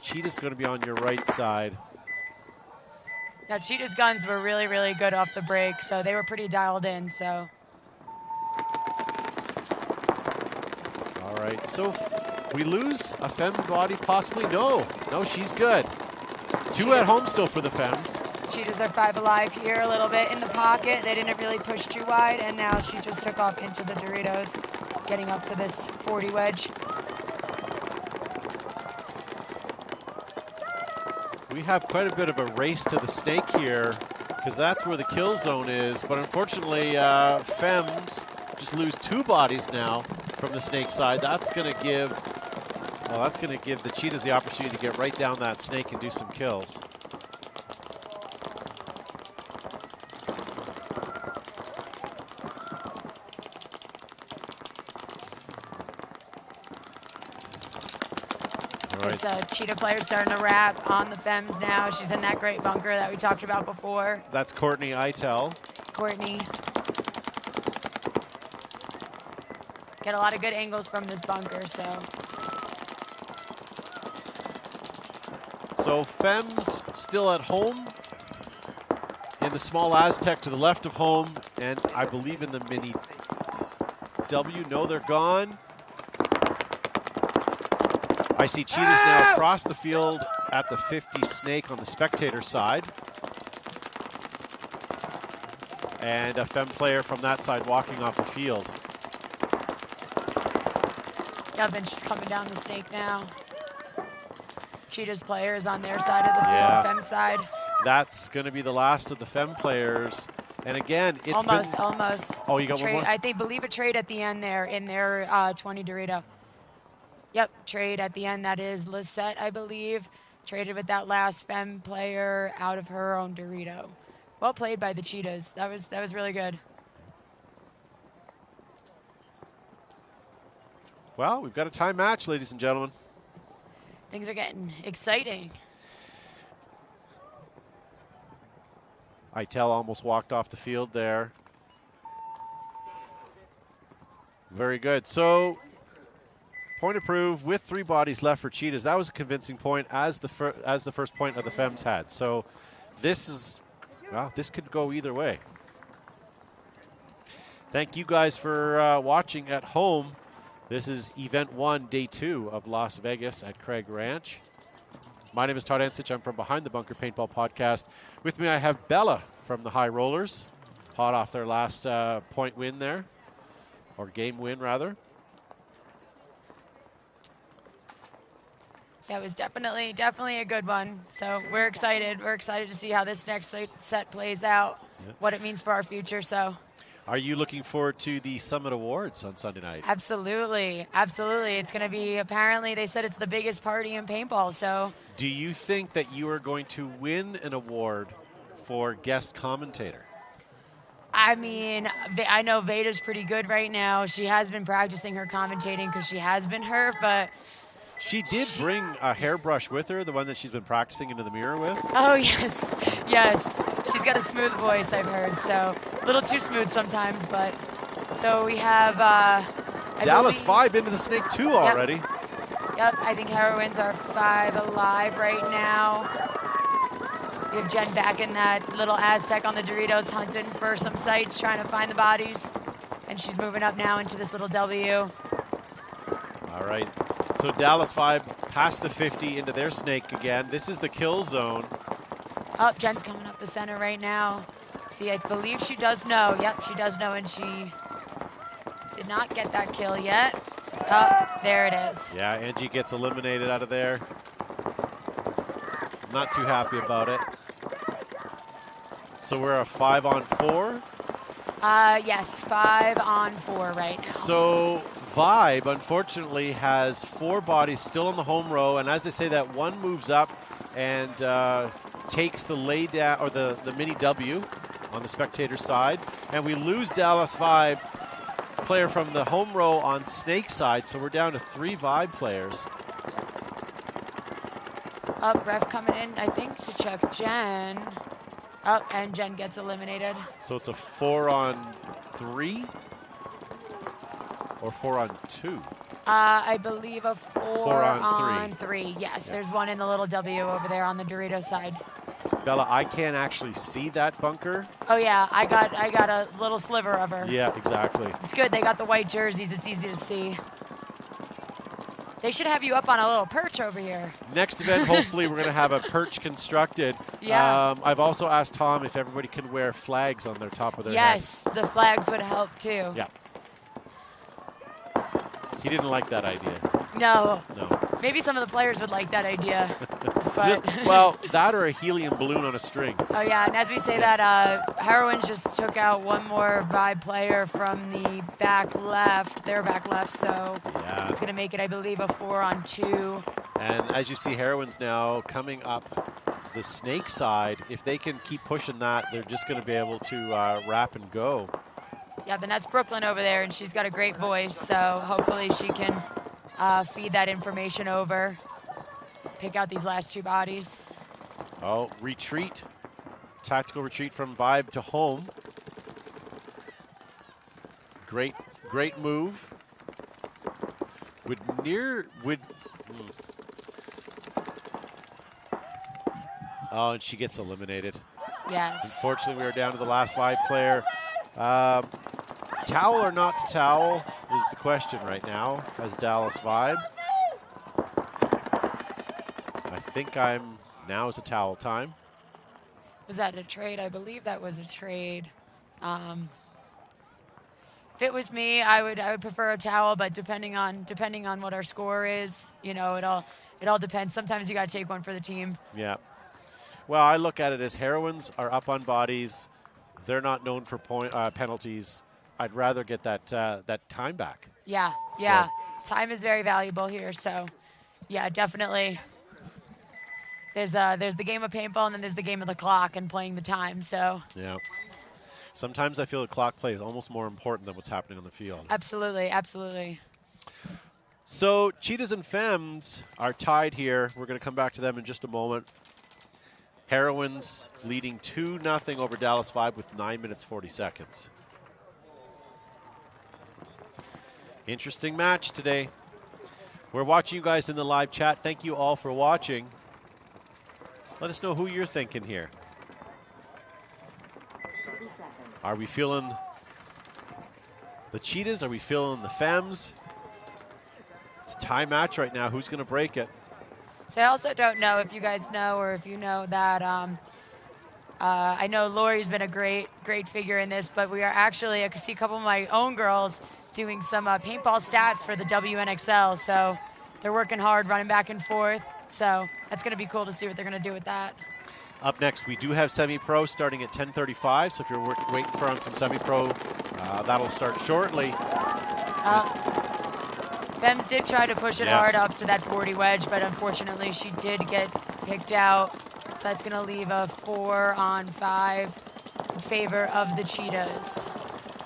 Cheetahs going to be on your right side. Now Cheetah's guns were really, really good off the break, so they were pretty dialed in. So. All right, so we lose a Fem body possibly? No, she's good. 2 at home still for the Fems. Cheetahs are 5 alive here a little bit in the pocket. They didn't really push too wide, and now she just took off into the Doritos, getting up to this 40 wedge. We have quite a bit of a race to the snake here, because that's where the kill zone is, but unfortunately, Fems just lose 2 bodies now from the snake side. That's going to give the Cheetahs the opportunity to get right down that snake and do some kills. This Cheetah player starting to wrap on the Fems now. She's in that great bunker that we talked about before. That's Courtney Itel. Courtney. Get a lot of good angles from this bunker, so. So Fems still at home in the small Aztec to the left of home, and I believe in the mini W. No, they're gone. I see Cheetahs now across the field at the 50 snake on the spectator side. And a Fem player from that side walking off the field. Yep, she's coming down the snake now. Cheetahs players on their side of the field, Fem side. That's going to be the last of the Fem players. And again, it's almost. Oh, you got trade, one more? I believe a trade at the end there in their 20 Dorito. Yep, trade at the end. That is Lisette, I believe. Traded with that last Fem player out of her own Dorito. Well played by the Cheetahs. That was really good. Well, we've got a tie match, ladies and gentlemen. Things are getting exciting. Itel almost walked off the field there. Very good. So, point approved with 3 bodies left for Cheetahs. That was a convincing point as the first point of the Fems had. So, this could go either way. Thank you guys for watching at home. This is Event 1, Day 2 of Las Vegas at Craig Ranch. My name is Todd Ensich. I'm from Behind the Bunker Paintball Podcast. With me, I have Bella from the High Rollers, hot off their last point win there, or game win, rather. Yeah, it was definitely a good one. So we're excited. We're excited to see how this next set plays out, what it means for our future. So. Are you looking forward to the Summit Awards on Sunday night? Absolutely. Absolutely. It's going to be, apparently, they said it's the biggest party in paintball, so. Do you think that you are going to win an award for guest commentator? I mean, I know Veda's pretty good right now. She has been practicing her commentating because she has been hurt, but. She did bring a hairbrush with her, the one that she's been practicing into the mirror with. Oh, yes. Yes. She's got a smooth voice, I've heard, so a little too smooth sometimes, but so we have Dallas 5 into the Snake 2 already. Yep, I think Heroines are 5 alive right now. We have Jen back in that little Aztec on the Doritos hunting for some sites, trying to find the bodies, and she's moving up now into this little W. All right, so Dallas 5 past the 50 into their Snake again. This is the kill zone. Oh, Jen's coming up the center right now. See, I believe she does know. Yep, she does know, and she did not get that kill yet. Oh, there it is. Yeah, Angie gets eliminated out of there. Not too happy about it. So we're a 5-on-4? Yes, 5-on-4 right now. So Vibe, unfortunately, has 4 bodies still in the home row, and as they say, that one moves up and takes the lay down, or the mini W on the spectator side, and we lose Dallas Vibe, player from the home row on Snake side, so we're down to 3 Vibe players. Up, ref coming in, I think, to check Jen. Oh, and Jen gets eliminated. So it's a 4-on-3 or 4-on-2? I believe a 4-on-3. Yes, there's one in the little W over there on the Dorito side. Bella, I can't actually see that bunker. Oh yeah, I got a little sliver of her. Yeah, exactly. It's good. They got the white jerseys. It's easy to see. They should have you up on a little perch over here. Next event, hopefully, we're going to have a perch constructed. Yeah. I've also asked Tom if everybody can wear flags on their top of their head. Yes, the flags would help too. Yeah. He didn't like that idea. No. No. Maybe some of the players would like that idea. But well, that or a helium balloon on a string. Oh yeah, and as we say that, Heroines just took out one more Vibe player from the back left, their back left, so it's going to make it, I believe, a 4-on-2. And as you see, Heroines now coming up the Snake side. If they can keep pushing that, they're just going to be able to wrap and go. Yeah, then that's Brooklyn over there, and she's got a great voice, so hopefully she can feed that information over. Pick out these last 2 bodies. Oh, retreat. Tactical retreat from Vibe to home. Great move. Oh, and she gets eliminated. Yes. Unfortunately, we are down to the last Vibe player. Towel or not to towel is the question right now as Dallas Vibe. I think now is a towel time. Was that a trade? I believe that was a trade. If it was me, I would prefer a towel, but depending on what our score is, you know, it all depends. Sometimes you got to take one for the team. Yeah. Well, I look at it as Heroines are up on bodies. They're not known for penalties. I'd rather get that time back. Yeah. So. Time is very valuable here, so yeah, definitely. There's the game of paintball, and then there's the game of the clock and playing the time. So yeah. Sometimes I feel the clock play is almost more important than what's happening on the field. Absolutely, absolutely. So Cheetahs and Fems are tied here. We're going to come back to them in just a moment. Heroines leading 2-0 over Dallas Vibe with 9 minutes 40 seconds. Interesting match today. We're watching you guys in the live chat. Thank you all for watching. Let us know who you're thinking here. Are we feeling the Cheetahs? Are we feeling the Fems? It's a tie match right now. Who's going to break it? So I also don't know if you guys know or if you know that I know Lori's been a great figure in this, but we are actually, I can see a couple of my own girls doing some paintball stats for the WNXL. So they're working hard, running back and forth. So that's going to be cool to see what they're going to do with that. Up next, we do have semi-pro starting at 10:35. So if you're waiting for on some semi-pro, that'll start shortly. Fems did try to push it hard up to that 40 wedge, but unfortunately she did get picked out. So that's going to leave a 4-on-5 in favor of the Cheetahs.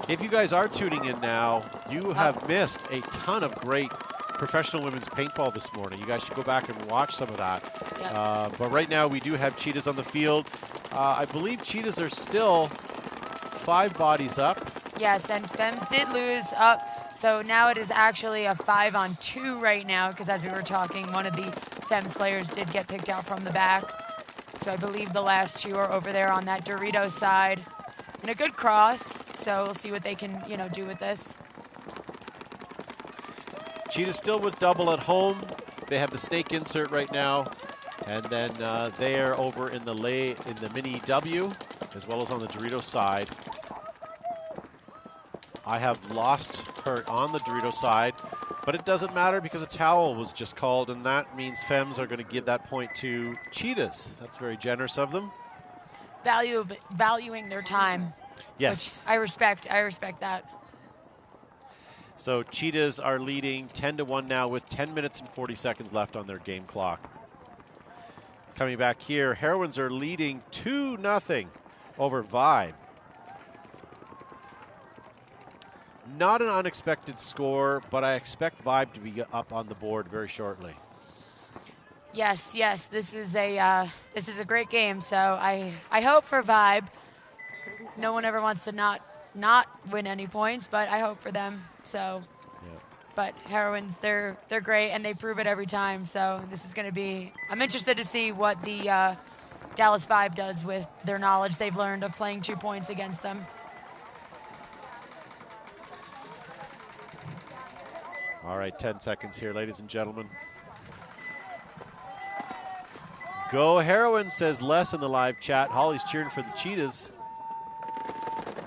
If you guys are tuning in now, you have missed a ton of great professional women's paintball this morning. You guys should go back and watch some of that. Yep. But right now we do have Cheetahs on the field. I believe Cheetahs are still 5 bodies up. Yes, and Fems did lose up. So now it is actually a 5-on-2 right now, because as we were talking, one of the Fems players did get picked out from the back. So I believe the last 2 are over there on that Dorito side. And a good cross, so we'll see what they can, do with this. Cheetahs still with double at home. They have the snake insert right now. And then they're over in the mini W, as well as on the Dorito side. I have lost her on the Dorito side, but it doesn't matter because a towel was just called, and that means Fems are going to give that point to Cheetahs. That's very generous of them. Valuing their time. Yes. Which I respect that. So Cheetahs are leading 10-1 now with 10 minutes and 40 seconds left on their game clock. Coming back here, Heroines are leading 2-0 over Vibe. Not an unexpected score, but I expect Vibe to be up on the board very shortly. Yes. This is a great game. So I hope for Vibe. No one ever wants to not win any points, but I hope for them. So, but Heroines, they're great and they prove it every time. So this is going to be. I'm interested to see what the Dallas Vibe does with their knowledge they've learned of playing 2 points against them. All right, 10 seconds here, ladies and gentlemen. Go Heroines, says Les in the live chat. Holly's cheering for the Cheetahs.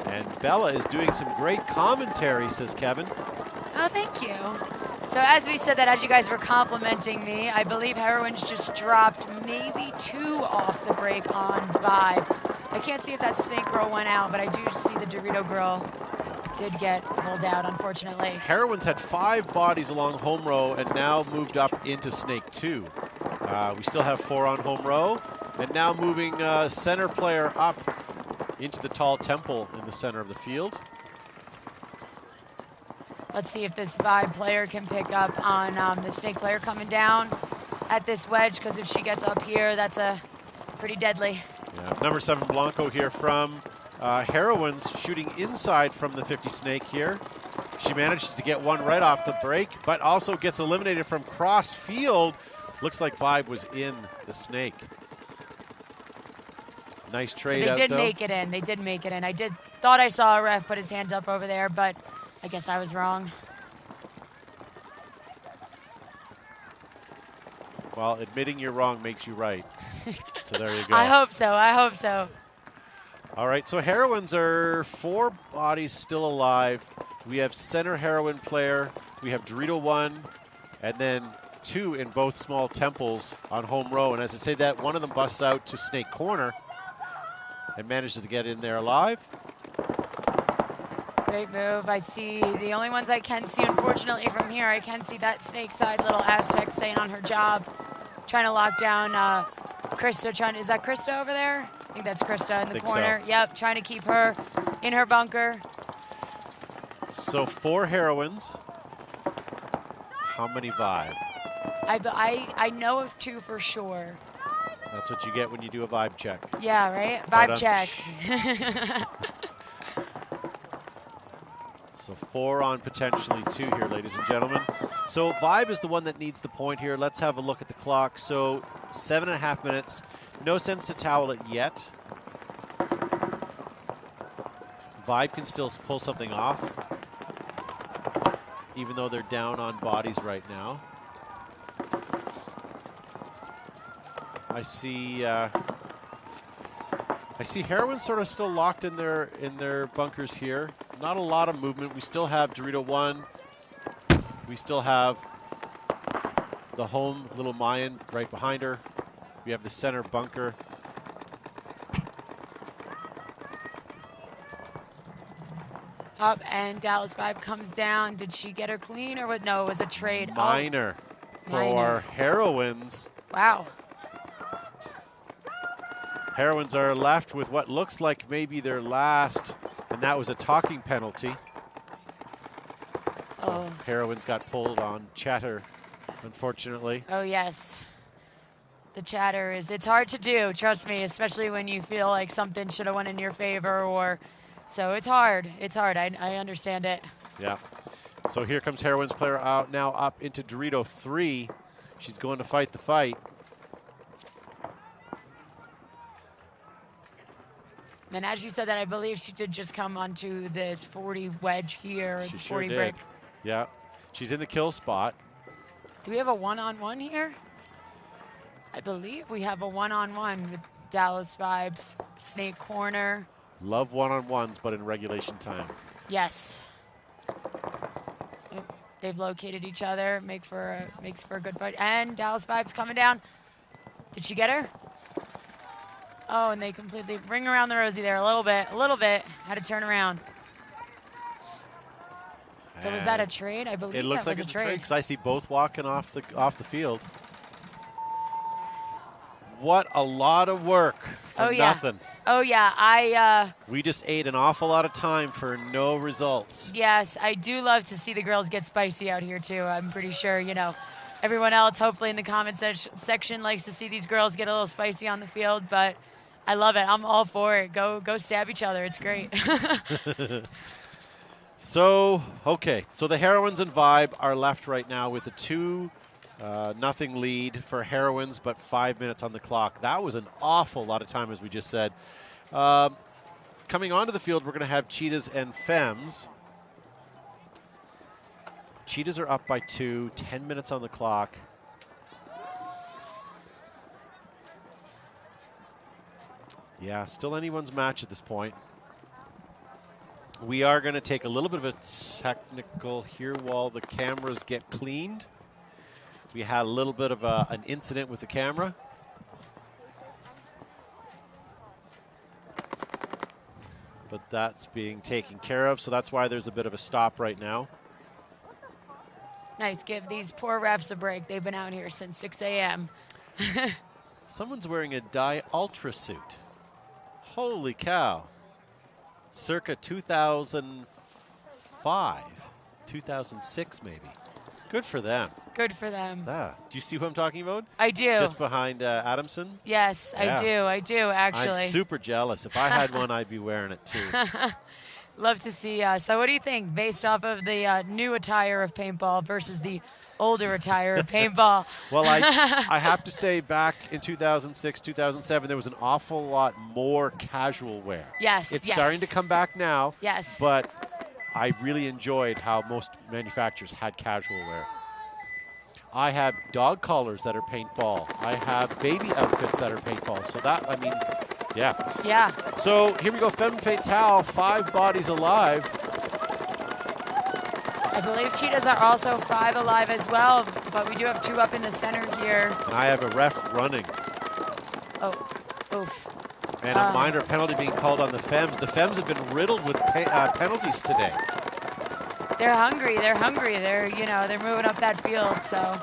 And Bella is doing some great commentary, says Kevin. Oh, thank you. So as we said that, as you guys were complimenting me, I believe Heroines just dropped maybe 2 off the break on Vibe. I can't see if that snake girl went out, but I do see the Dorito girl did get pulled out, unfortunately. Heroines had 5 bodies along home row and now moved up into snake 2. We still have 4 on home row, and now moving center player up into the tall temple in the center of the field. Let's see if this Vibe player can pick up on the snake player coming down at this wedge, because if she gets up here, that's a pretty deadly. Yeah. Number 7 Blanco here from Heroines, shooting inside from the 50 snake here. She manages to get one right off the break, but also gets eliminated from cross field. Looks like Vibe was in the snake. Nice trade out, so they did make it in. They did make it in. I thought I saw a ref put his hand up over there, but I guess I was wrong. Well, admitting you're wrong makes you right. So there you go. I hope so. All right, so Heroines are 4 bodies still alive. We have center Heroine player. We have Dorito 1, and then 2 in both small temples on home row. And as I say that, one of them busts out to snake corner and manages to get in there alive. Great move. I see the only ones I can see, unfortunately, from here, I can see that snake side little Aztec staying on her job, trying to lock down Krista. Is that Krista over there? I think that's Krista in the corner. So. Yep, trying to keep her in her bunker. So 4 Heroines. How many Vibe? I know of 2 for sure. That's what you get when you do a vibe check. Yeah, right? Vibe check. So 4 on potentially 2 here, ladies and gentlemen. So vibe is the one that needs the point here. Let's have a look at the clock. So 7.5 minutes. No sense to towel it yet. Vibe can still pull something off, even though they're down on bodies right now. I see Heroines sort of still locked in their bunkers here. Not a lot of movement. We still have Dorito 1. We still have the home little Mayan right behind her. We have the center bunker. Up and Dallas Vibe comes down. Did she get her clean or what? No, it was a trade. Minor for Heroines. Wow. Heroines are left with what looks like maybe their last, and that was a talking penalty. So Heroines got pulled on chatter, unfortunately. Oh, yes. The chatter it's hard to do, trust me, especially when you feel like something should have went in your favor or, so it's hard. It's hard. I understand it. Yeah. So here comes Heroines player out now up into Dorito 3. She's going to fight the fight. And as you said that, I believe she did just come onto this 40 wedge here. She It's sure 40 did. brick. Yeah. She's in the kill spot. Do we have a one-on-one here? I believe we have a one-on-one with Dallas Vibes, Snake Corner. Love one-on-ones, but in regulation time. Yes. Oh, they've located each other, makes for a good fight. And Dallas Vibes coming down. Did she get her? Oh, and they completely ring around the rosy there a little bit. Had to turn around. So was that a trade? I believe it looks that like was it's a trade. because I see both walking off the field. What a lot of work for nothing. Oh yeah, we just ate an awful lot of time for no results. Yes, I do love to see the girls get spicy out here too. I'm pretty sure, everyone else hopefully in the comment section likes to see these girls get a little spicy on the field, but I love it. I'm all for it. Go stab each other. It's great. So the Heroines and Vibe are left right now with a 2-0 lead for Heroines, but 5 minutes on the clock. That was an awful lot of time, as we just said. Coming onto the field, we're going to have Cheetahs and Fems. Cheetahs are up by 2, 10 minutes on the clock. Yeah, still anyone's match at this point. We are going to take a little bit of a technical here while the cameras get cleaned. We had a little bit of an incident with the camera. But that's being taken care of, so that's why there's a bit of a stop right now. Nice. Give these poor refs a break. They've been out here since 6 a.m. Someone's wearing a dye ultra suit. Holy cow. Circa 2005, 2006 maybe. Good for them. Good for them. Do you see who I'm talking about? I do. Just behind Adamson? Yes, yeah. I do, actually. I'm super jealous. If I had one, I'd be wearing it too. Love to see. So what do you think, based off of the new attire of paintball versus the older attire of paintball? Well, I have to say, back in 2006, 2007, there was an awful lot more casual wear. Yes, It's starting to come back now. Yes. But I really enjoyed how most manufacturers had casual wear. I have dog collars that are paintball. I have baby outfits that are paintball. So yeah. Yeah. So here we go, Fem Fatal, 5 bodies alive. I believe Cheetahs are also 5 alive as well, but we do have 2 up in the center here. And I have a ref running. Oh, oof. And a minor penalty being called on the Fems. The Fems have been riddled with penalties today. They're hungry. They're moving up that field, so.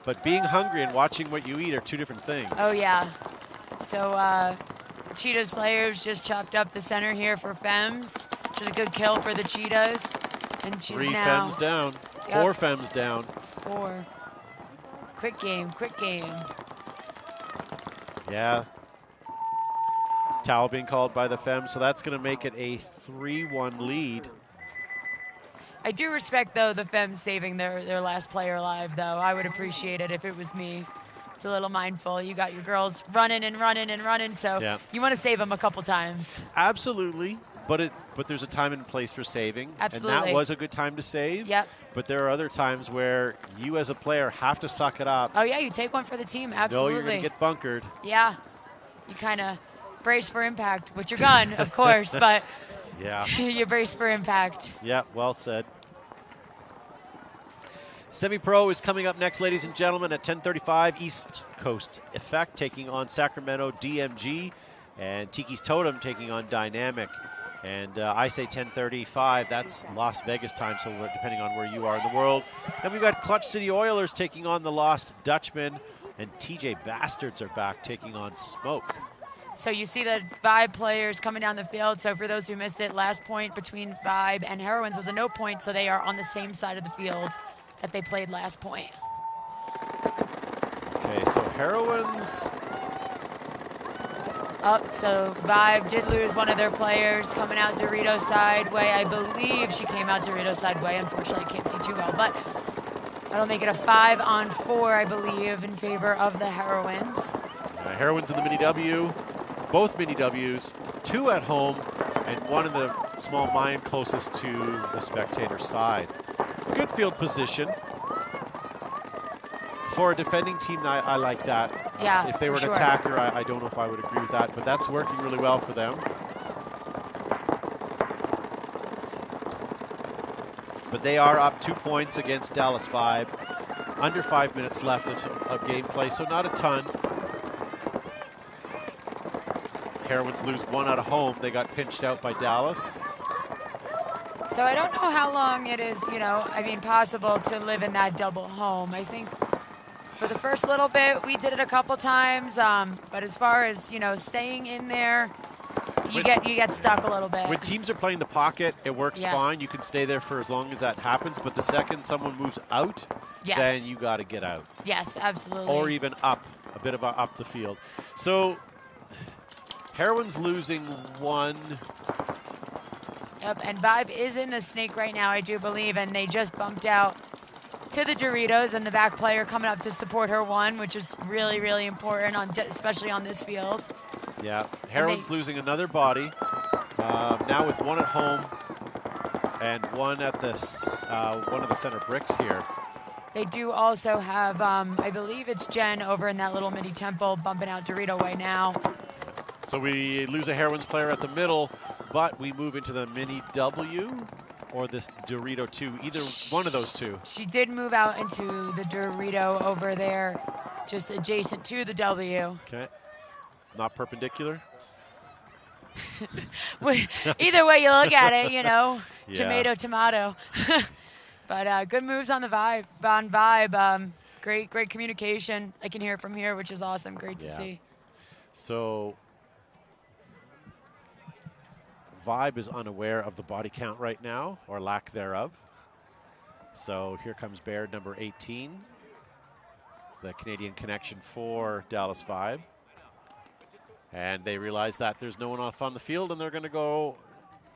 But being hungry and watching what you eat are 2 different things. Oh, yeah. So Cheetahs players just chopped up the center here for Fems. Which is a good kill for the Cheetahs. And she's 3 now. Fems down. Yep. 4 Fems down. 4. Quick game, quick game. Yeah. Towel being called by the Fem, so that's going to make it a 3-1 lead. I do respect, though, the Fem saving their last player alive, though. I would appreciate it if it was me. It's a little mindful. You got your girls running and running and running, so you want to save them a couple times. Absolutely, but there's a time and place for saving. Absolutely. And that was a good time to save. Yep. But there are other times where you as a player have to suck it up. Oh, yeah, you take one for the team. Absolutely. No, you're going to get bunkered. Yeah. You kind of brace for impact with your gun, of course, but you brace for impact. Yeah, well said. Semi-Pro is coming up next, ladies and gentlemen, at 10:35. East Coast Effect taking on Sacramento DMG, and Tiki's Totem taking on Dynamic. And I say 10:35. That's Las Vegas time, so depending on where you are in the world. Then we've got Clutch City Oilers taking on the Lost Dutchman, and TJ Bastards are back taking on Smoke. So you see the Vibe players coming down the field. So for those who missed it, last point between Vibe and Heroines was a no point, so they are on the same side of the field that they played last point. Okay, so Heroines. So Vibe did lose one of their players coming out Dorito side way. I believe she came out Dorito side way. Unfortunately, I can't see too well, but that'll make it a 5-on-4, I believe, in favor of the Heroines. Heroines in the Mini W, both Mini Ws, 2 at home, and 1 in the small mine closest to the spectator side. Good field position. For a defending team, I like that. Yeah, if they were an attacker, I don't know if I would agree with that, but that's working really well for them. But they are up 2 points against Dallas Vibe. Under 5 minutes left of gameplay, so not a ton. Heroines lose 1 out of home. They got pinched out by Dallas. So I don't know how long it is, possible to live in that double home. I think for the first little bit, we did it a couple times. But as far as, staying in there, you get stuck a little bit. When teams are playing the pocket, it works fine. You can stay there for as long as that happens. But the second someone moves out, then you got to get out. Yes, absolutely. Or even up, a bit of up the field. So Heroines losing 1. Yep, and Vibe is in the snake right now, I do believe, and they just bumped out to the Doritos, and the back player coming up to support her 1, which is really, really important, especially on this field. Yeah, Heroines losing another body, now with 1 at home and 1 at one of the center bricks here. They do also have, I believe it's Jen over in that little mini temple bumping out Dorito way now. So we lose a Heroines player at the middle, but we move into the Mini W or this Dorito 2, either one of those two. She did move out into the Dorito over there, just adjacent to the W. Okay. Not perpendicular? Either way you look at it, tomato, tomato. But good moves on the Vibe. Great communication. I can hear it from here, which is awesome. Great to see. So Vibe is unaware of the body count right now, or lack thereof. So here comes Baird, number 18, the Canadian connection for Dallas Vibe. And they realize that there's no one off on the field, and they're going to go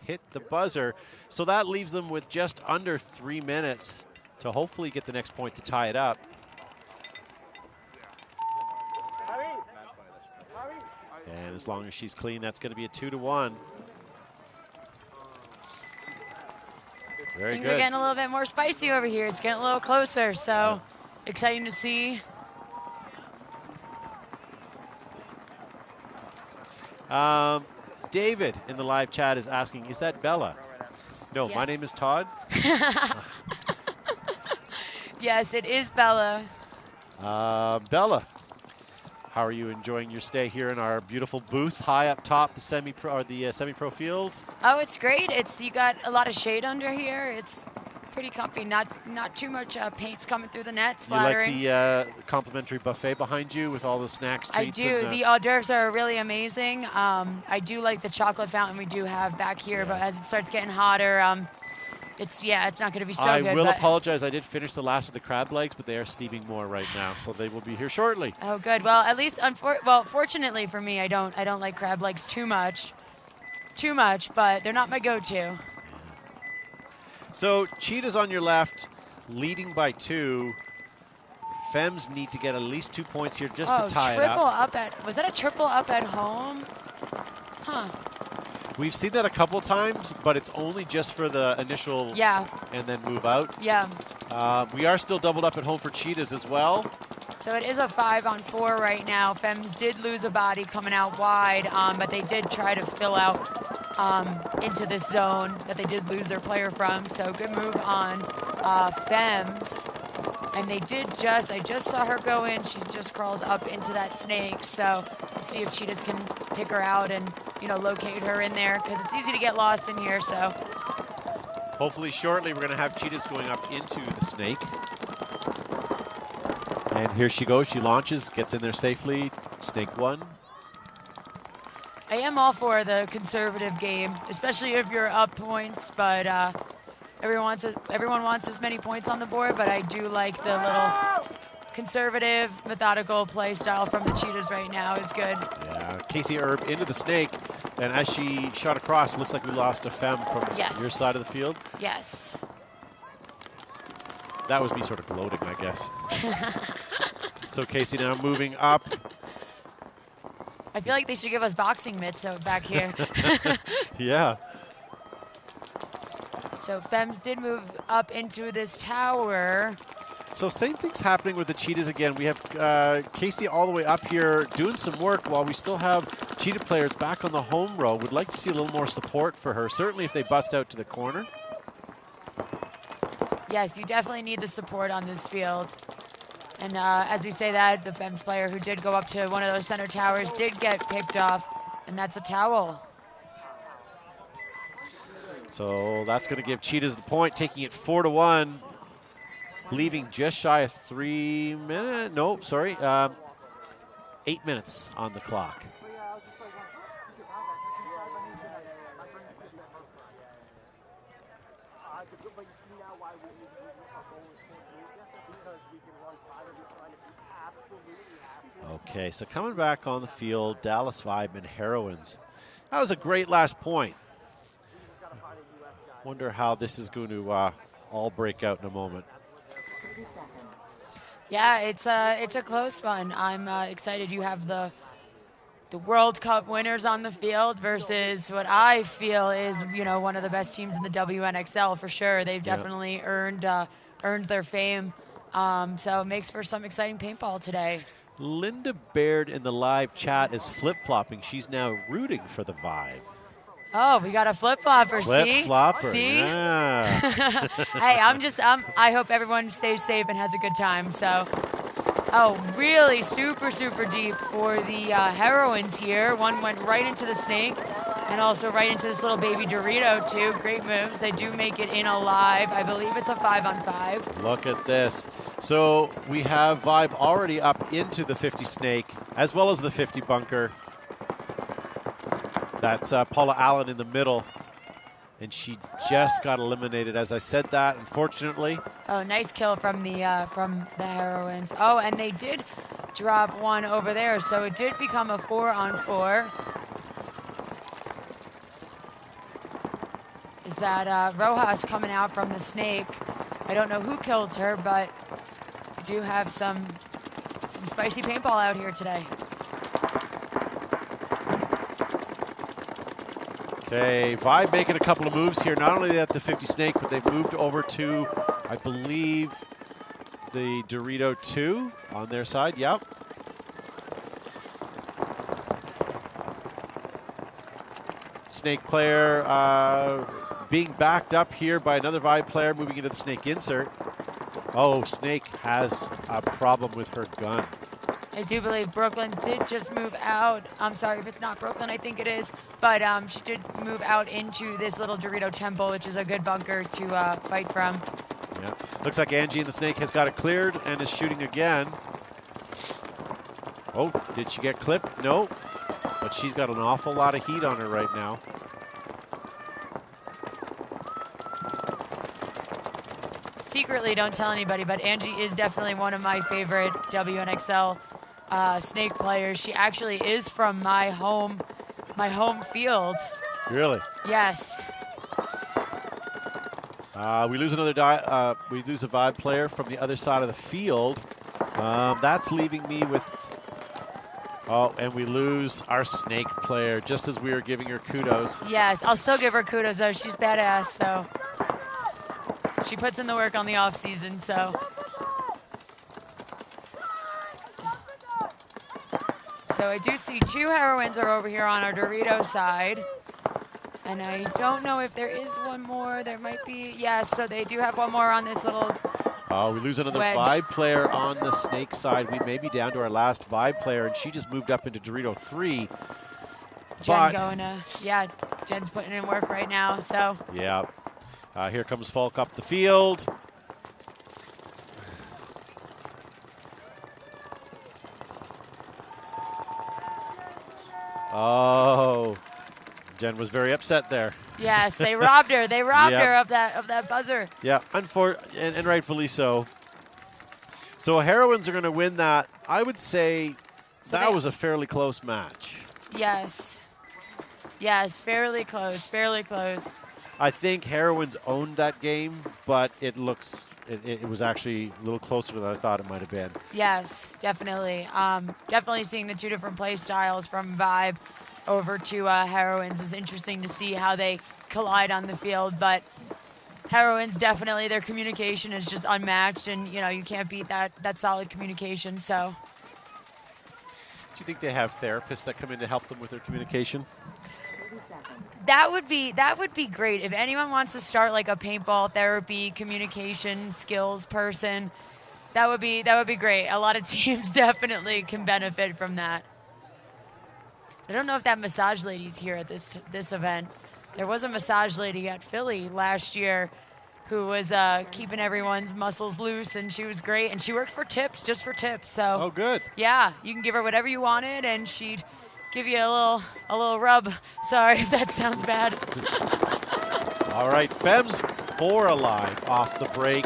hit the buzzer. So that leaves them with just under 3 minutes to hopefully get the next point to tie it up. And as long as she's clean, that's going to be a 2-1. Very Things good. are getting a little bit more spicy over here. It's getting a little closer, so exciting to see. David in the live chat is asking, is that Bella? No, my name is Todd. Yes, it is Bella. Bella, how are you enjoying your stay here in our beautiful booth high up top, the semi-pro field? Oh, it's great. You got a lot of shade under here. It's pretty comfy. Not too much paint's coming through the net, splattering. You like the complimentary buffet behind you with all the snacks, treats? I do. The hors d'oeuvres are really amazing. I do like the chocolate fountain we do have back here, but as it starts getting hotter, it's not going to be so I good. will but apologize. I did finish the last of the crab legs, but they are steaming more right now, so they will be here shortly. Oh, good. Well, at least, fortunately for me, I don't like crab legs too much, but they're not my go-to. So Cheetahs on your left, leading by 2. Fems need to get at least 2 points here just to tie it up. Was that a triple up at home? Huh. We've seen that a couple times, but it's only just for the initial and then move out. Yeah. We are still doubled up at home for Cheetahs as well. So it is a 5-on-4 right now. Fems did lose a body coming out wide, but they did try to fill out into this zone that they did lose their player from. So good move on Fems. And they did I just saw her go in. She just crawled up into that snake. So let's see if Cheetahs can pick her out and, locate her in there, because it's easy to get lost in here. So hopefully shortly we're going to have Cheetahs going up into the snake. And here she goes. She launches, gets in there safely. Snake 1. I am all for the conservative game, especially if you're up points, but everyone wants as many points on the board, but I do like the little conservative, methodical play style from the Cheetahs right now is good. Yeah, Casey Erb into the snake, and as she shot across, it looks like we lost a Fem from your side of the field. Yes. That was me sort of gloating, I guess. So Casey now moving up. I feel like they should give us boxing mitts back here. Yeah. So Fems did move up into this tower. So same thing's happening with the Cheetahs again. We have Casey all the way up here doing some work while we still have Cheetah players back on the home row. Would like to see a little more support for her, certainly if they bust out to the corner. Yes, you definitely need the support on this field. And as you say that, the Fems player who did go up to one of those center towers did get picked off, and that's a towel. So that's going to give Cheetahs the point, taking it 4-1, leaving just shy of 3 minutes. No, sorry, 8 minutes on the clock. Okay, so coming back on the field, Dallas Vibe and Heroines. That was a great last point. Wonder how this is going to all break out in a moment. Yeah, it's a close one. I'm excited you have the World Cup winners on the field versus what I feel is, one of the best teams in the WNXL for sure. They've definitely earned their fame. So it makes for some exciting paintball today. Linda Baird in the live chat is flip-flopping. She's now rooting for the Vibe. Oh, we got a flip-flopper, Flip-flopper, see? Yeah. Hey, I hope everyone stays safe and has a good time. So, really super, super deep for the Heroines here. One went right into the snake and also right into this little baby Dorito, too. Great moves. They do make it in alive. I believe it's a 5-on-5. Look at this. So we have Vibe already up into the 50 snake, as well as the 50 bunker. That's Paula Allen in the middle, and she just got eliminated as I said that, unfortunately. Oh, nice kill from the Heroines. Oh, and they did drop one over there, so it did become a 4-on-4. Is that Rojas coming out from the snake? I don't know who killed her, but we do have some spicy paintball out here today. Okay, Vibe making a couple of moves here. Not only at the 50 snake, but they've moved over to, I believe, the Dorito 2 on their side. Yep. Snake player being backed up here by another Vibe player moving into the snake insert. Oh, Snake has a problem with her gun. I do believe Brooklyn did just move out. I'm sorry if it's not Brooklyn, I think it is. But she did move out into this little Dorito temple, which is a good bunker to fight from. Yeah. Looks like Angie and the Snake has got it cleared and is shooting again. Oh, did she get clipped? No. But she's got an awful lot of heat on her right now. secretly, don't tell anybody, but Angie is definitely one of my favorite WNXL snake players. She actually is from my home field. Really? Yes. We lose another we lose a Vibe player from the other side of the field. That's leaving me with. Oh, and we lose our snake player just as we were giving her kudos. Yes, I'll still give her kudos though. She's badass, so she puts in the work on the off season. So I do see 2 Heroines are over here on our Dorito side. And I don't know if there is one more. There might be. Yes, so they do have one more on this little we lose another wedge. Vibe player on the snake side. We may be down to our last Vibe player, and she just moved up into Dorito 3. Jen going to, yeah, Jen's putting in work right now, so. Yeah. Here comes Falk up the field. Oh, Jen was very upset there. Yes, they robbed her. They robbed her of that buzzer. Yeah, and rightfully so. So Heroines are going to win that. I would say that was a fairly close match. Yes. Yes, fairly close, fairly close. I think Heroines owned that game, but it was actually a little closer than I thought it might have been. Yes, definitely. Definitely seeing the 2 different play styles from Vibe over to Heroines is interesting to see how they collide on the field. But Heroines, definitely their communication is just unmatched, and you can't beat that solid communication. So, do you think they have therapists that come in to help them with their communication? That would be great. If anyone wants to start like a paintball therapy communication skills person, that would be great. A lot of teams definitely can benefit from that. I don't know if that massage lady's here at this event. There was a massage lady at Philly last year who was keeping everyone's muscles loose, and she was great. And she worked for tips, just for tips. So oh, good. Yeah, you can give her whatever you wanted, and she'd give you a little rub. Sorry if that sounds bad. All right, Fem's 4 alive off the break.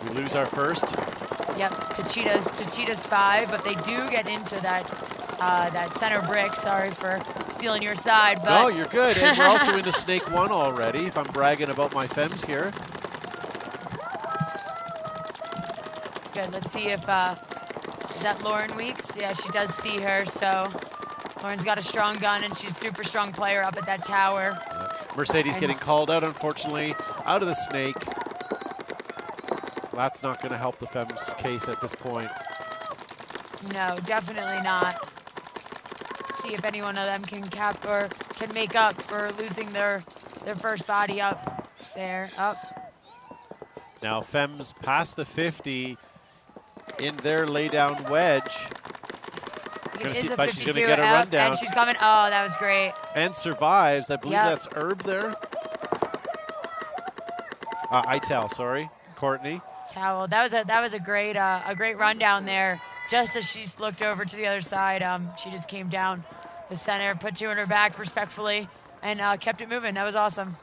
We lose our first. Yep, to Cheetahs 5, but they do get into that center brick. Sorry for stealing your side, but no, you're good. And we're also into Snake 1 already, if I'm bragging about my Fems here. Good, let's see if, is that Lauren Weeks? Yeah, she does see her, so Lauren's got a strong gun, and she's a super strong player up at that tower. Mercedes getting called out, unfortunately, out of the Snake. That's not going to help the Fem's case at this point. No, definitely not. See if any one of them can can make up for losing their first body up there. Up. Now Fem's past the 50 in their laydown wedge. It see, is a but 52 she's going to get a rundown. And she's coming. Oh, that was great. And survives. I believe that's Herb there. Ital, sorry, Courtney. Towel. That was a great rundown there. Just as she looked over to the other side, she just came down the center, put 2 in her back respectfully, and kept it moving. That was awesome.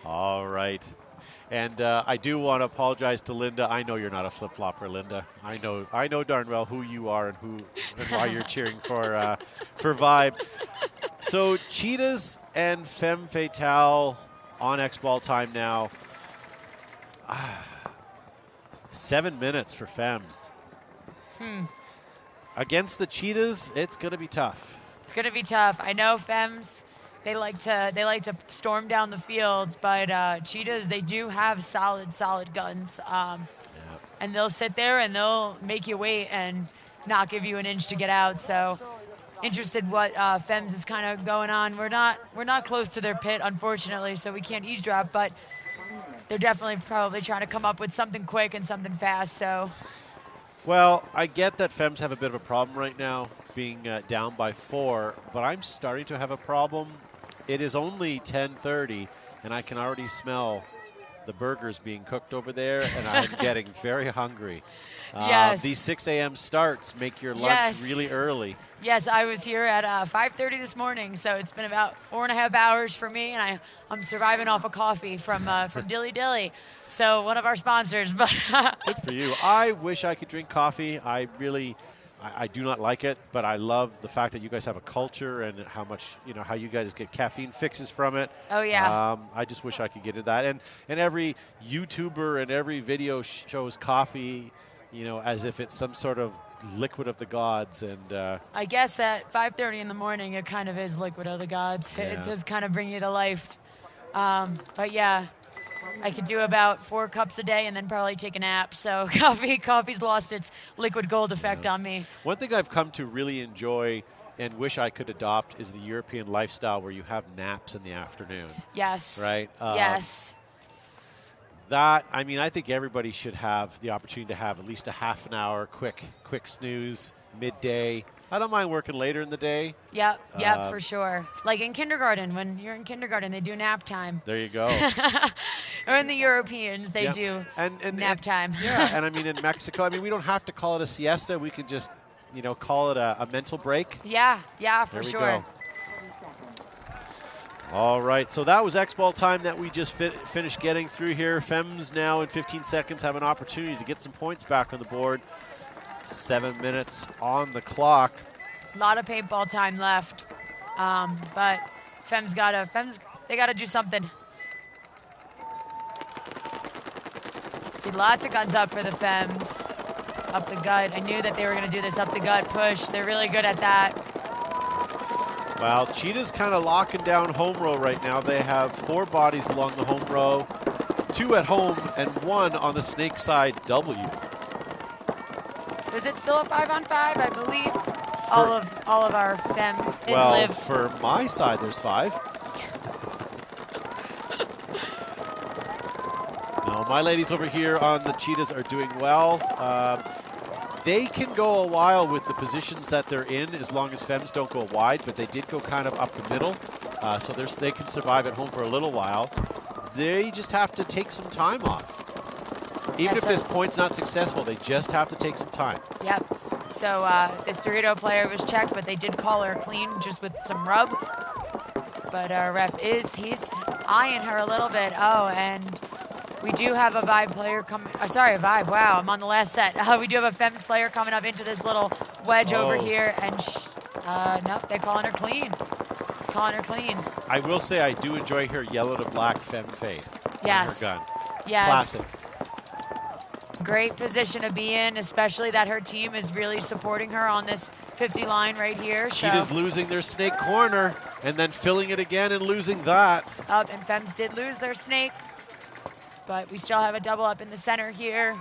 All right. And I do want to apologize to Linda. I know you're not a flip-flopper, Linda. I know darn well who you are and why you're cheering for Vibe. So Cheetahs and Fem Fatal on X-Ball time now. 7 minutes for Fems. Against the Cheetahs, it's going to be tough. It's going to be tough. I know Fems, they like to storm down the fields, but Cheetahs, they do have solid guns. And they'll sit there and they'll make you wait and not give you an inch to get out. So interested what Fems is kind of going on. We're not close to their pit, unfortunately, so we can't eavesdrop, but they're definitely probably trying to come up with something quick and something fast. So, well, I get that Fems have a bit of a problem right now, being down by 4, but I'm starting to have a problem. It is only 10:30, and I can already smell the burgers being cooked over there, and I'm getting very hungry. Yes. These 6 a.m. starts make your lunch really early. Yes, I was here at 5:30 this morning, so it's been about 4.5 hours for me, and I'm surviving off of coffee from Dilly Dilly, so one of our sponsors. But good for you. I wish I could drink coffee. I do not like it, but I love the fact that you guys have a culture and how much, how you guys get caffeine fixes from it. Oh, yeah. I just wish I could get into that. And every YouTuber and every video shows coffee, as if it's some sort of liquid of the gods. And I guess at 5:30 in the morning, it kind of is liquid of the gods. Yeah. It does kind of bring you to life. But yeah, I could do about 4 cups a day and then probably take a nap. So coffee's lost its liquid gold effect on me. One thing I've come to really enjoy and wish I could adopt is the European lifestyle where you have naps in the afternoon. Yes. Right? Yes. I think everybody should have the opportunity to have at least a half an hour quick snooze midday. I don't mind working later in the day. Yep, for sure. Like in kindergarten, when you're in kindergarten, they do nap time. There you go. Or in the Europeans, they do nap time. Yeah, and in Mexico, we don't have to call it a siesta. We can just, call it a mental break. Yeah, for sure. Go. All right, so that was X-Ball time that we just finished getting through here. Fems now in 15 seconds have an opportunity to get some points back on the board. 7 minutes on the clock. A lot of paintball time left, but Fems they gotta do something. See, lots of guns up for the Fems. Up the gut. I knew that they were gonna do this up the gut push. They're really good at that. Well, Cheetahs kind of locking down home row right now. They have 4 bodies along the home row, 2 at home and 1 on the snake side W. Is it still a 5-on-5? I believe all of our Fems didn't live. For my side, there's 5. No, my ladies over here on the Cheetahs are doing well. They can go a while with the positions that they're in as long as Fems don't go wide, but they did go kind of up the middle, so they can survive at home for a little while. They just have to take some time off. Even if this point's not successful, they just have to take some time. Yep. So this Dorito player was checked, but they did call her clean just with some rub. But our ref he's eyeing her a little bit. Oh, and we do have a Vibe player coming. Sorry, a Vibe. Wow, I'm on the last set. We do have a Fems player coming up into this little wedge over here, and nope, they're calling her clean. I will say I do enjoy her yellow to black Fem Fade. Yes. Her gun. Yes. Classic. Great position to be in, especially that her team is really supporting her on this 50 line right here. Cheetahs losing their snake corner and then filling it again and losing that. And Fems did lose their snake, but we still have a double up in the center here.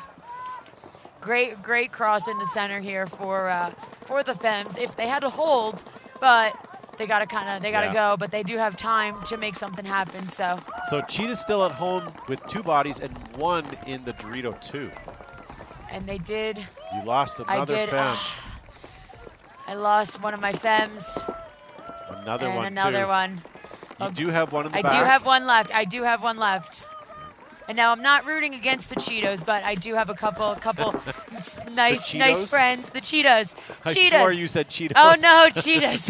Great cross in the center here for the Fems. If they had to hold, but they gotta go, but they do have time to make something happen. So Cheetah's still at home with 2 bodies and 1 in the Dorito 2. And they did. You lost another Fem. I lost one of my Fems. Another one. You do have one in the back. I do have one left. And now I'm not rooting against the Cheetos, but I do have a couple nice friends. The Cheetahs. I swore you said Cheetos. Oh no, Cheetahs.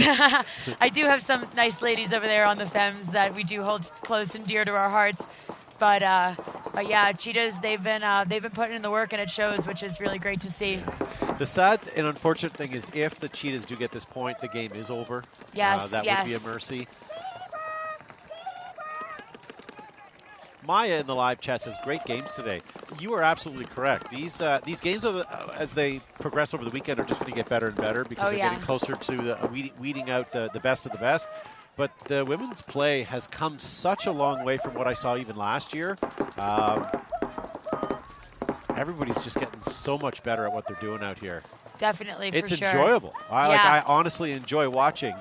I do have some nice ladies over there on the Fems that we do hold close and dear to our hearts. But yeah, Cheetahs, they've been putting in the work and it shows, which is really great to see. The sad and unfortunate thing is if the Cheetahs do get this point, the game is over. Yes, that would be a mercy. Maya in the live chat says, great games today. You are absolutely correct. These games, as they progress over the weekend, are just going to get better and better because they're getting closer to weeding out the best of the best. But the women's play has come such a long way from what I saw even last year. Everybody's just getting so much better at what they're doing out here. Definitely, it's enjoyable. I honestly enjoy watching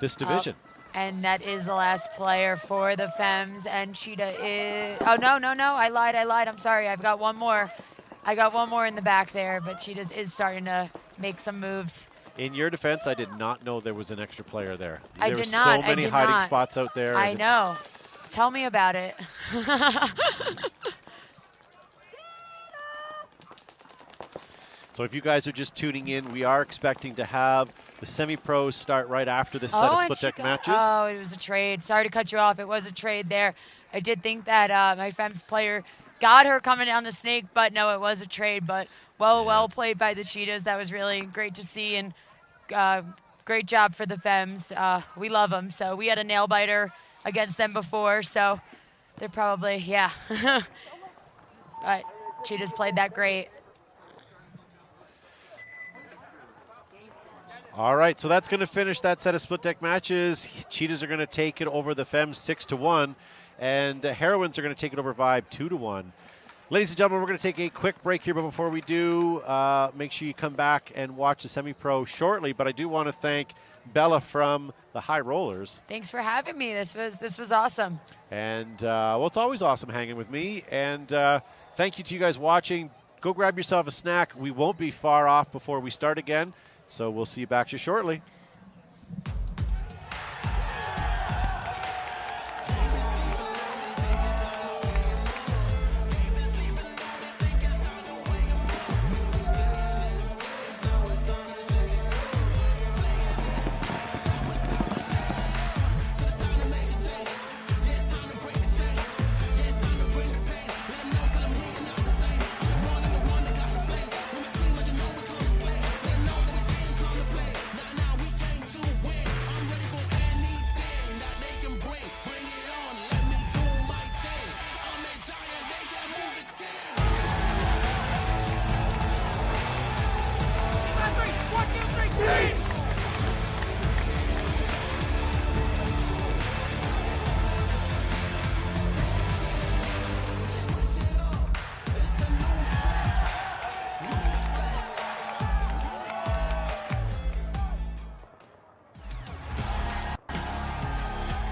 this division. And that is the last player for the Fems. And Cheetah is... Oh, no. I lied. I'm sorry. I've got one more. I got one more in the back there. But Cheetahs is starting to make some moves. In your defense, I did not know there was an extra player there. I did not. There were so many hiding spots out there. I know. Tell me about it. So if you guys are just tuning in, we are expecting to have the semi-pros start right after this set of split deck matches. Oh, it was a trade. Sorry to cut you off. It was a trade there. I did think that my Fem's player got her coming down the snake, but no, it was a trade. But well played by the Cheetahs. That was really great to see, and great job for the Fems. We love them. So we had a nail biter against them before, so they're probably, yeah. But Cheetahs played that great. All right, so that's going to finish that set of split deck matches. Cheetahs are going to take it over the Fems 6-1, and the Heroines are going to take it over Vibe 2-1. Ladies and gentlemen, we're going to take a quick break here, but before we do, make sure you come back and watch the semi-pro shortly. But I do want to thank Bella from the High Rollers. Thanks for having me. This was awesome. And, well, it's always awesome hanging with me. And thank you to you guys watching. Go grab yourself a snack. We won't be far off before we start again. So we'll see you back here shortly.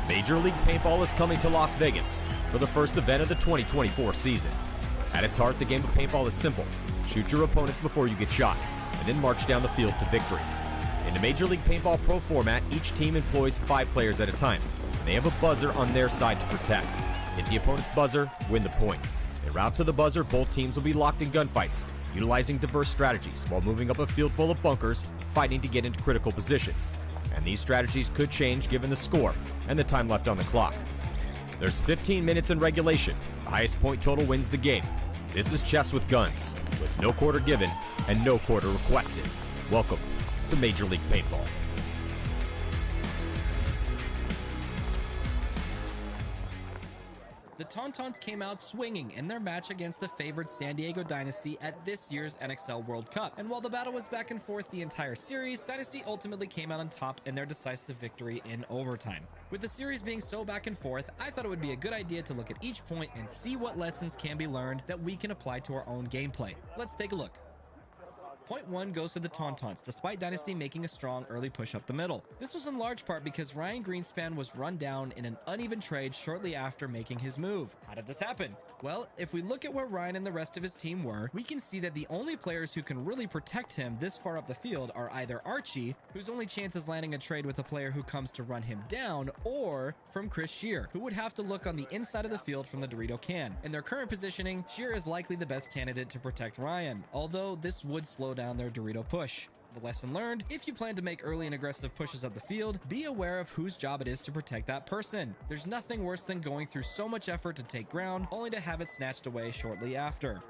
Major League Paintball is coming to Las Vegas for the first event of the 2024 season. At its heart, the game of paintball is simple. Shoot your opponents before you get shot, and then march down the field to victory. In the Major League Paintball Pro format, each team employs 5 players at a time, and they have a buzzer on their side to protect. Hit the opponent's buzzer, win the point. En route to the buzzer, both teams will be locked in gunfights, utilizing diverse strategies while moving up a field full of bunkers, fighting to get into critical positions. And these strategies could change given the score and the time left on the clock. There's 15 minutes in regulation. The highest point total wins the game. This is chess with guns, with no quarter given and no quarter requested. Welcome to Major League Paintball. The Tauntauns came out swinging in their match against the favored San Diego Dynasty at this year's NXL World Cup. And while the battle was back and forth the entire series, Dynasty ultimately came out on top in their decisive victory in overtime. With the series being so back and forth, I thought it would be a good idea to look at each point and see what lessons can be learned that we can apply to our own gameplay. Let's take a look. Point 1 goes to the Tauntauns, despite Dynasty making a strong early push up the middle. This was in large part because Ryan Greenspan was run down in an uneven trade shortly after making his move. How did this happen? Well, if we look at where Ryan and the rest of his team were, we can see that the only players who can really protect him this far up the field are either Archie, whose only chance is landing a trade with a player who comes to run him down, or from Chris Shear, who would have to look on the inside of the field from the Dorito can. In their current positioning, Shear is likely the best candidate to protect Ryan, although this would slow down their Dorito push. The lesson learned: if you plan to make early and aggressive pushes up the field, be aware of whose job it is to protect that person. There's nothing worse than going through so much effort to take ground, only to have it snatched away shortly after.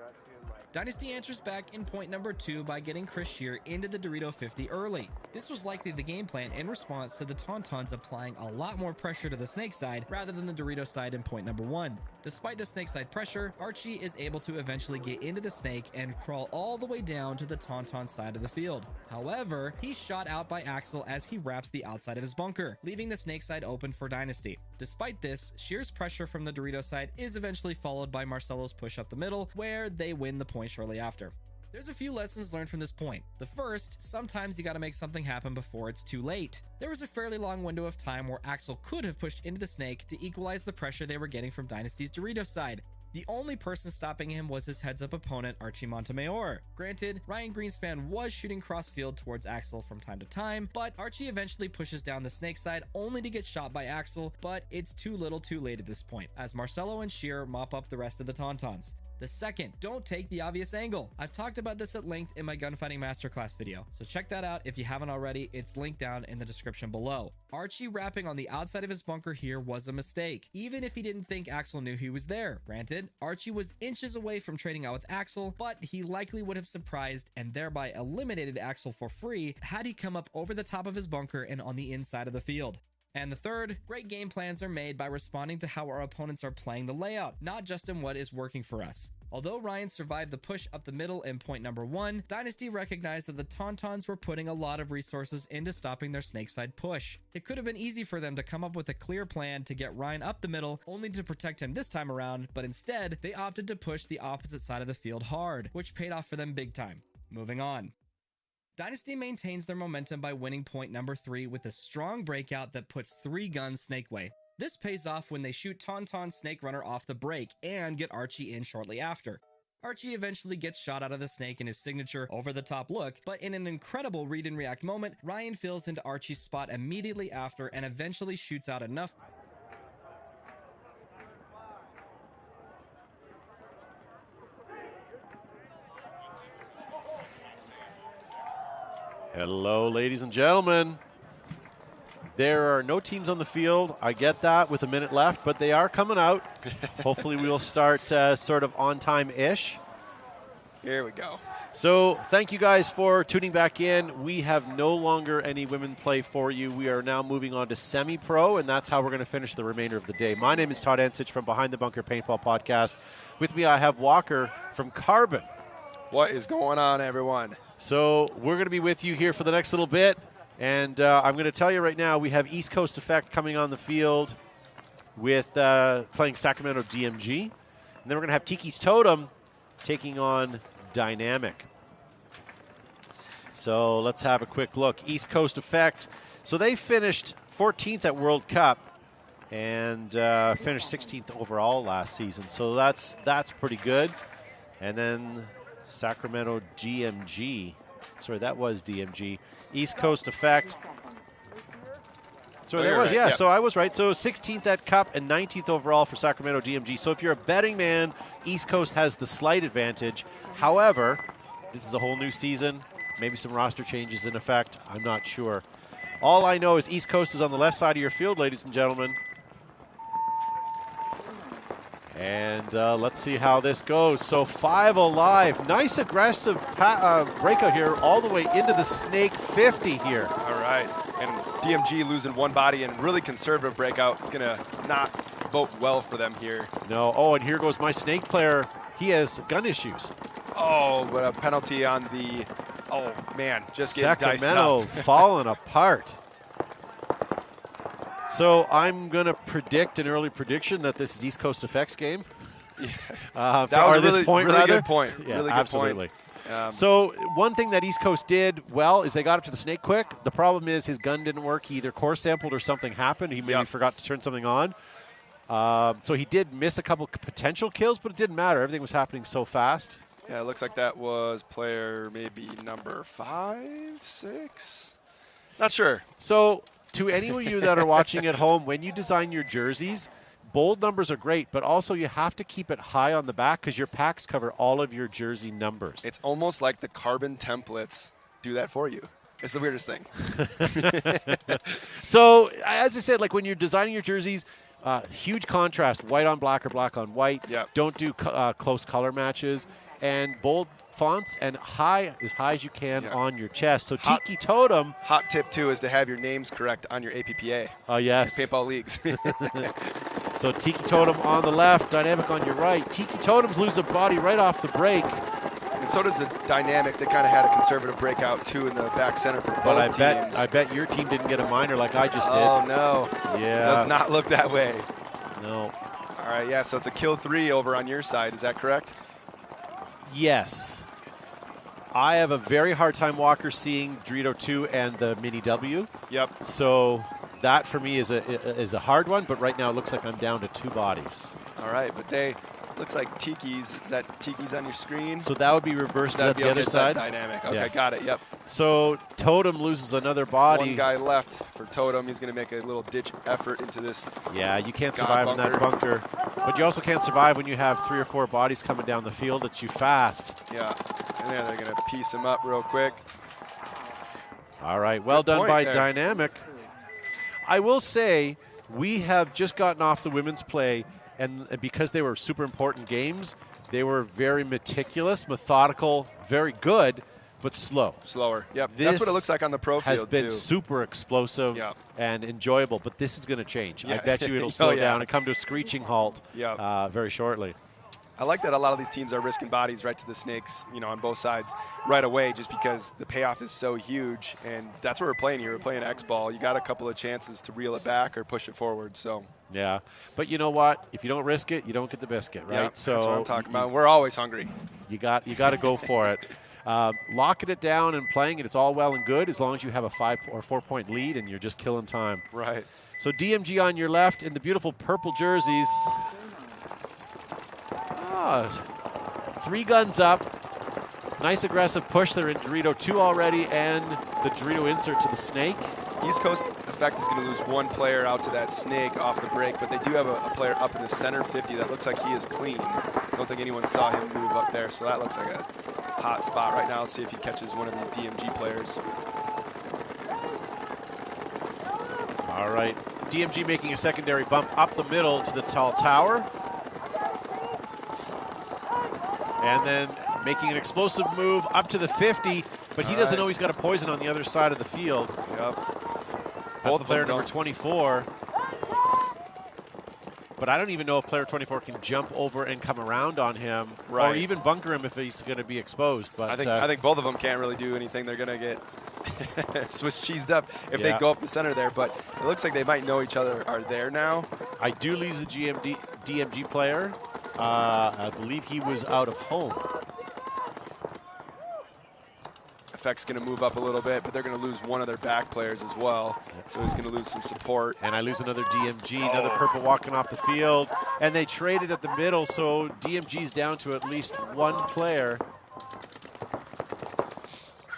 Dynasty answers back in point number 2 by getting Chris Shear into the Dorito 50 early. This was likely the game plan in response to the Tauntauns applying a lot more pressure to the snake side rather than the Dorito side in point number 1. Despite the snake side pressure, Archie is able to eventually get into the snake and crawl all the way down to the Tauntaun side of the field. However, he's shot out by Axel as he wraps the outside of his bunker, leaving the snake side open for Dynasty. Despite this, Shear's pressure from the Dorito side is eventually followed by Marcelo's push up the middle, where they win the point shortly after. There's a few lessons learned from this point. The first, sometimes you gotta make something happen before it's too late. There was a fairly long window of time where Axel could have pushed into the snake to equalize the pressure they were getting from Dynasty's Dorito side. The only person stopping him was his heads-up opponent, Archie Montemayor. Granted, Ryan Greenspan was shooting cross-field towards Axel from time to time, but Archie eventually pushes down the snake side only to get shot by Axel, but it's too little too late at this point, as Marcelo and Sheer mop up the rest of the Tauntauns. The second, don't take the obvious angle. I've talked about this at length in my gunfighting masterclass video, so check that out if you haven't already. It's linked down in the description below. Archie rapping on the outside of his bunker here was a mistake, even if he didn't think Axel knew he was there. Granted, Archie was inches away from trading out with Axel, but he likely would have surprised and thereby eliminated Axel for free had he come up over the top of his bunker and on the inside of the field. And the third, great game plans are made by responding to how our opponents are playing the layout, not just in what is working for us. Although Ryan survived the push up the middle in point number 1, Dynasty recognized that the Tauntauns were putting a lot of resources into stopping their snakeside push. It could have been easy for them to come up with a clear plan to get Ryan up the middle, only to protect him this time around, but instead, they opted to push the opposite side of the field hard, which paid off for them big time. Moving on. Dynasty maintains their momentum by winning point number 3 with a strong breakout that puts 3 guns snake way. This pays off when they shoot Tauntaun Snake Runner off the break and get Archie in shortly after. Archie eventually gets shot out of the snake in his signature over-the-top look, but in an incredible read and react moment, Ryan fills into Archie's spot immediately after and eventually shoots out enough. Hello, ladies and gentlemen. There are no teams on the field. I get that with a minute left, but they are coming out. Hopefully we will start sort of on time-ish. Here we go. So thank you guys for tuning back in. We have no longer any women play for you. We are now moving on to semi-pro, and that's how we're going to finish the remainder of the day. My name is Todd Ensich from Behind the Bunker Paintball Podcast. With me, I have Walker from Carbon. What is going on, everyone? So we're going to be with you here for the next little bit. And I'm going to tell you right now, we have East Coast Effect coming on the field with playing Sacramento DMG. And then we're going to have Tiki's Totem taking on Dynamic. So let's have a quick look. East Coast Effect. So they finished 14th at World Cup and finished 16th overall last season. So that's pretty good. And then Sacramento DMG. Sorry, that was DMG. East Coast Effect. So that was, yeah, so I was right. So 16th at Cup and 19th overall for Sacramento DMG. So if you're a betting man, East Coast has the slight advantage. However, this is a whole new season. Maybe some roster changes in effect. I'm not sure. All I know is East Coast is on the left side of your field, ladies and gentlemen. And let's see how this goes. So 5 alive. Nice aggressive breakout here all the way into the Snake 50 here. All right. And DMG losing one body and really conservative breakout. It's going to not vote well for them here. No. Oh, and here goes my Snake player. He has gun issues. Oh, but a penalty on the, oh, man, just getting diced Sacramento falling apart. So I'm going to predict an early prediction that this is East Coast Effects game. Yeah. That was a really good point. Yeah, really good absolutely. Point. So one thing that East Coast did well is they got up to the Snake quick. The problem is his gun didn't work. He either core sampled or something happened. He maybe forgot to turn something on. So he did miss a couple potential kills, but it didn't matter. Everything was happening so fast. Yeah, it looks like that was player maybe number 5, 6. Not sure. So to any of you that are watching at home, when you design your jerseys, bold numbers are great, but also you have to keep it high on the back because your packs cover all of your jersey numbers. It's almost like the Carbon templates do that for you. It's the weirdest thing. So, as I said, like when you're designing your jerseys, huge contrast, white on black or black on white. Yep. Don't do close color matches. And bold fonts and as high as you can on your chest. So Tiki Totem. Hot tip, too, is to have your names correct on your APPA. Oh, yes. Paintball leagues. So Tiki Totem on the left, Dynamic on your right. Tiki Totems lose a body right off the break. And so does the Dynamic. They kind of had a conservative breakout, too, in the back center for both teams. I bet your team didn't get a minor like I just did. Oh, no. Yeah. Does not look that way. No. All right, yeah, so it's a kill 3 over on your side. Is that correct? Yes. I have a very hard time, Walker, seeing Dorito 2 and the Mini W. Yep. So that for me is a hard one, but right now it looks like I'm down to 2 bodies. All right, but they looks like Tiki's. Is that Tiki's on your screen? So that would be reversed. That'd That's be the other side. Dynamic. Okay, Yeah. got it. Yep. So Totem loses another body. One guy left for Totem. He's going to make a little ditch effort into this. Yeah, you can't survive in that bunker. But you also can't survive when you have 3 or 4 bodies coming down the field at you fast. Yeah, and then they're going to piece him up real quick. All right, well done by there. Dynamic. I will say we have just gotten off the women's play, and because they were super important games, they were very meticulous, methodical, very good, but slow. Slower. Yep. That's what it looks like on the pro field, has been too. super explosive and enjoyable, but this is going to change. Yeah. I bet you it'll slow down and come to a screeching halt very shortly. I like that a lot of these teams are risking bodies right to the snakes, you know, on both sides right away, just because the payoff is so huge, and that's what we're playing here. We're playing X-ball. You got a couple of chances to reel it back or push it forward. So yeah, but you know what? If you don't risk it, you don't get the biscuit, right? Yeah, so that's what I'm talking about. We're always hungry. You got to go for it. Locking it down and playing it, it's all well and good as long as you have a 5 or 4 point lead and you're just killing time. Right. So DMG on your left in the beautiful purple jerseys. 3 guns up. Nice aggressive push. They're in Dorito 2 already, and the Dorito insert to the snake. East Coast Effect is going to lose 1 player out to that snake off the break, but they do have a player up in the center 50 that looks like he is clean. I don't think anyone saw him move up there, so that looks like a hot spot right now. Let's see if he catches one of these DMG players. All right. DMG making a secondary bump up the middle to the tall tower. And then making an explosive move up to the 50, but he doesn't know he's got a poison on the other side of the field. Yep. Both player number 24. But I don't even know if player 24 can jump over and come around on him, or even bunker him if he's going to be exposed. But I think both of them can't really do anything. They're going to get Swiss cheesed up if they go up the center there. But it looks like they might know each other are there now. I do lose the DMG player. I believe he was out of home. Effect's going to move up a little bit, but they're going to lose one of their back players as well. So he's going to lose some support. And I lose another DMG, another purple walking off the field. And they traded at the middle, so DMG's down to at least 1 player.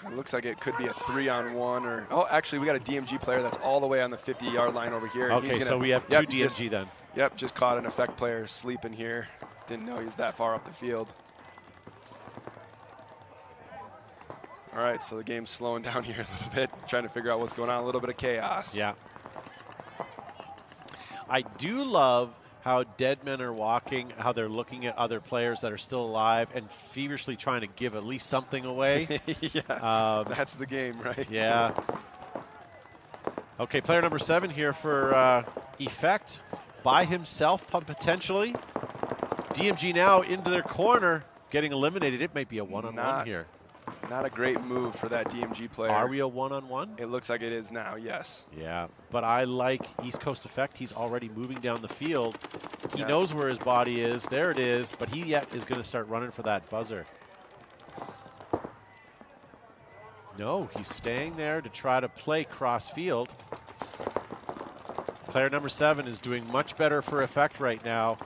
It looks like it could be a 3-on-1 or... Oh, actually, we got a DMG player that's all the way on the 50-yard line over here. Okay, so we have 2 DMG then. Yep, just caught an Effect player sleeping here. Didn't know he was that far up the field. All right, so the game's slowing down here a little bit, trying to figure out what's going on, a little bit of chaos. Yeah. I do love how dead men are walking, how they're looking at other players that are still alive and feverishly trying to give at least something away. Yeah, that's the game, right? Yeah. Okay, player number 7 here for Effect. By himself, potentially. DMG now into their corner, getting eliminated. It might be a one-on-one here. Not a great move for that DMG player. Are we a one-on-one? It looks like it is now, yes. Yeah, but I like East Coast Effect. He's already moving down the field. He knows where his body is. There it is, but he is going to start running for that buzzer. No, he's staying there to try to play cross field. Player number 7 is doing much better for Effect right now.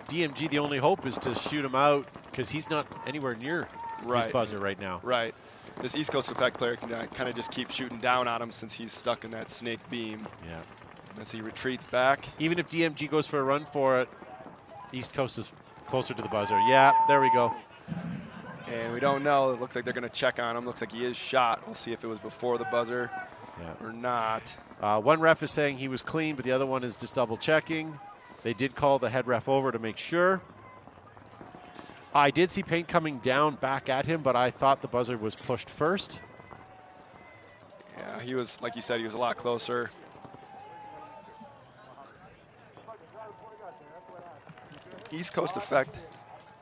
DMG, the only hope is to shoot him out because he's not anywhere near his buzzer right now. Right. This East Coast Effect player can kind of just keep shooting down on him since he's stuck in that snake beam. Yeah. As he retreats back. Even if DMG goes for a run for it, East Coast is closer to the buzzer. Yeah, there we go. And we don't know. It looks like they're going to check on him. Looks like he is shot. We'll see if it was before the buzzer or not. One ref is saying he was clean, but the other one is just double checking. They did call the head ref over to make sure. I did see paint coming down back at him, but I thought the buzzer was pushed first. Yeah, he was, like you said, he was a lot closer. East Coast Effect.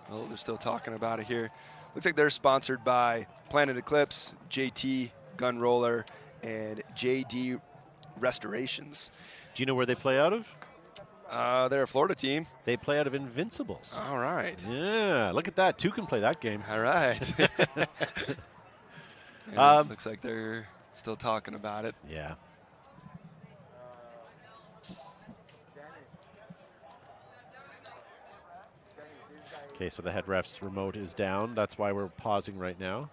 Oh, they're still talking about it here. Looks like they're sponsored by Planet Eclipse, JT Gun Roller, and JD Restorations. Do you know where they play out of? They're a Florida team. They play out of Invincibles. All right. Yeah, look at that. 2 can play that game. All right. Looks like they're still talking about it. Yeah. Okay, so the head ref's remote is down. That's why we're pausing right now.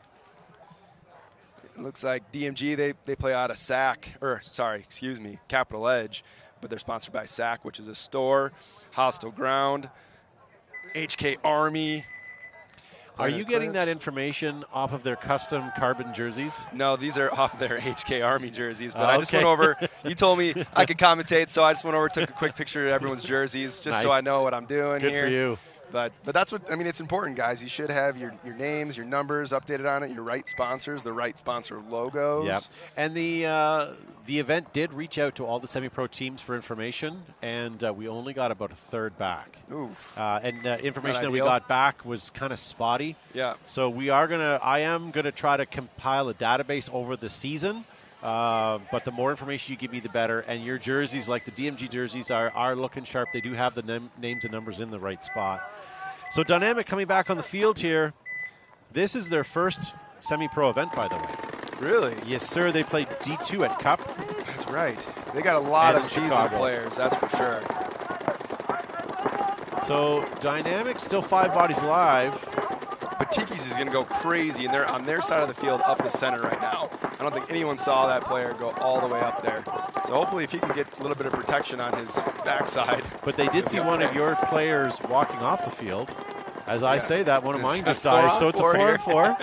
It looks like DMG, they play out of Capital Edge, but they're sponsored by SAC, which is a store, Hostile Ground, HK Army. Are you getting that information off of their custom carbon jerseys? No, these are off their HK Army jerseys, but I just went over. You told me I could commentate, so I just went over, took a quick picture of everyone's jerseys, just so I know what I'm doing here. Good for you. But that's what, I mean, it's important, guys. You should have your names, your numbers updated on it, your right sponsors, the right sponsor logos. Yep. And the event did reach out to all the semi-pro teams for information, and we only got about a third back. Oof. And information that we got back was kind of spotty. Yeah. So I am gonna try to compile a database over the season. But the more information you give me, the better. And your jerseys, like the DMG jerseys, are looking sharp. They do have the names and numbers in the right spot. So Dynamic coming back on the field here. This is their first semi-pro event, by the way. Really? Yes, sir. They played D2 at Cup. That's right. They got a lot of seasoned players, that's for sure. So Dynamic still 5 bodies live. But Tiki's is going to go crazy, and they're on their side of the field up the center right now. I don't think anyone saw that player go all the way up there. So hopefully if he can get a little bit of protection on his backside. But they did see one of your players walking off the field. As I say that, one of mine just died, so it's a 4-on-4.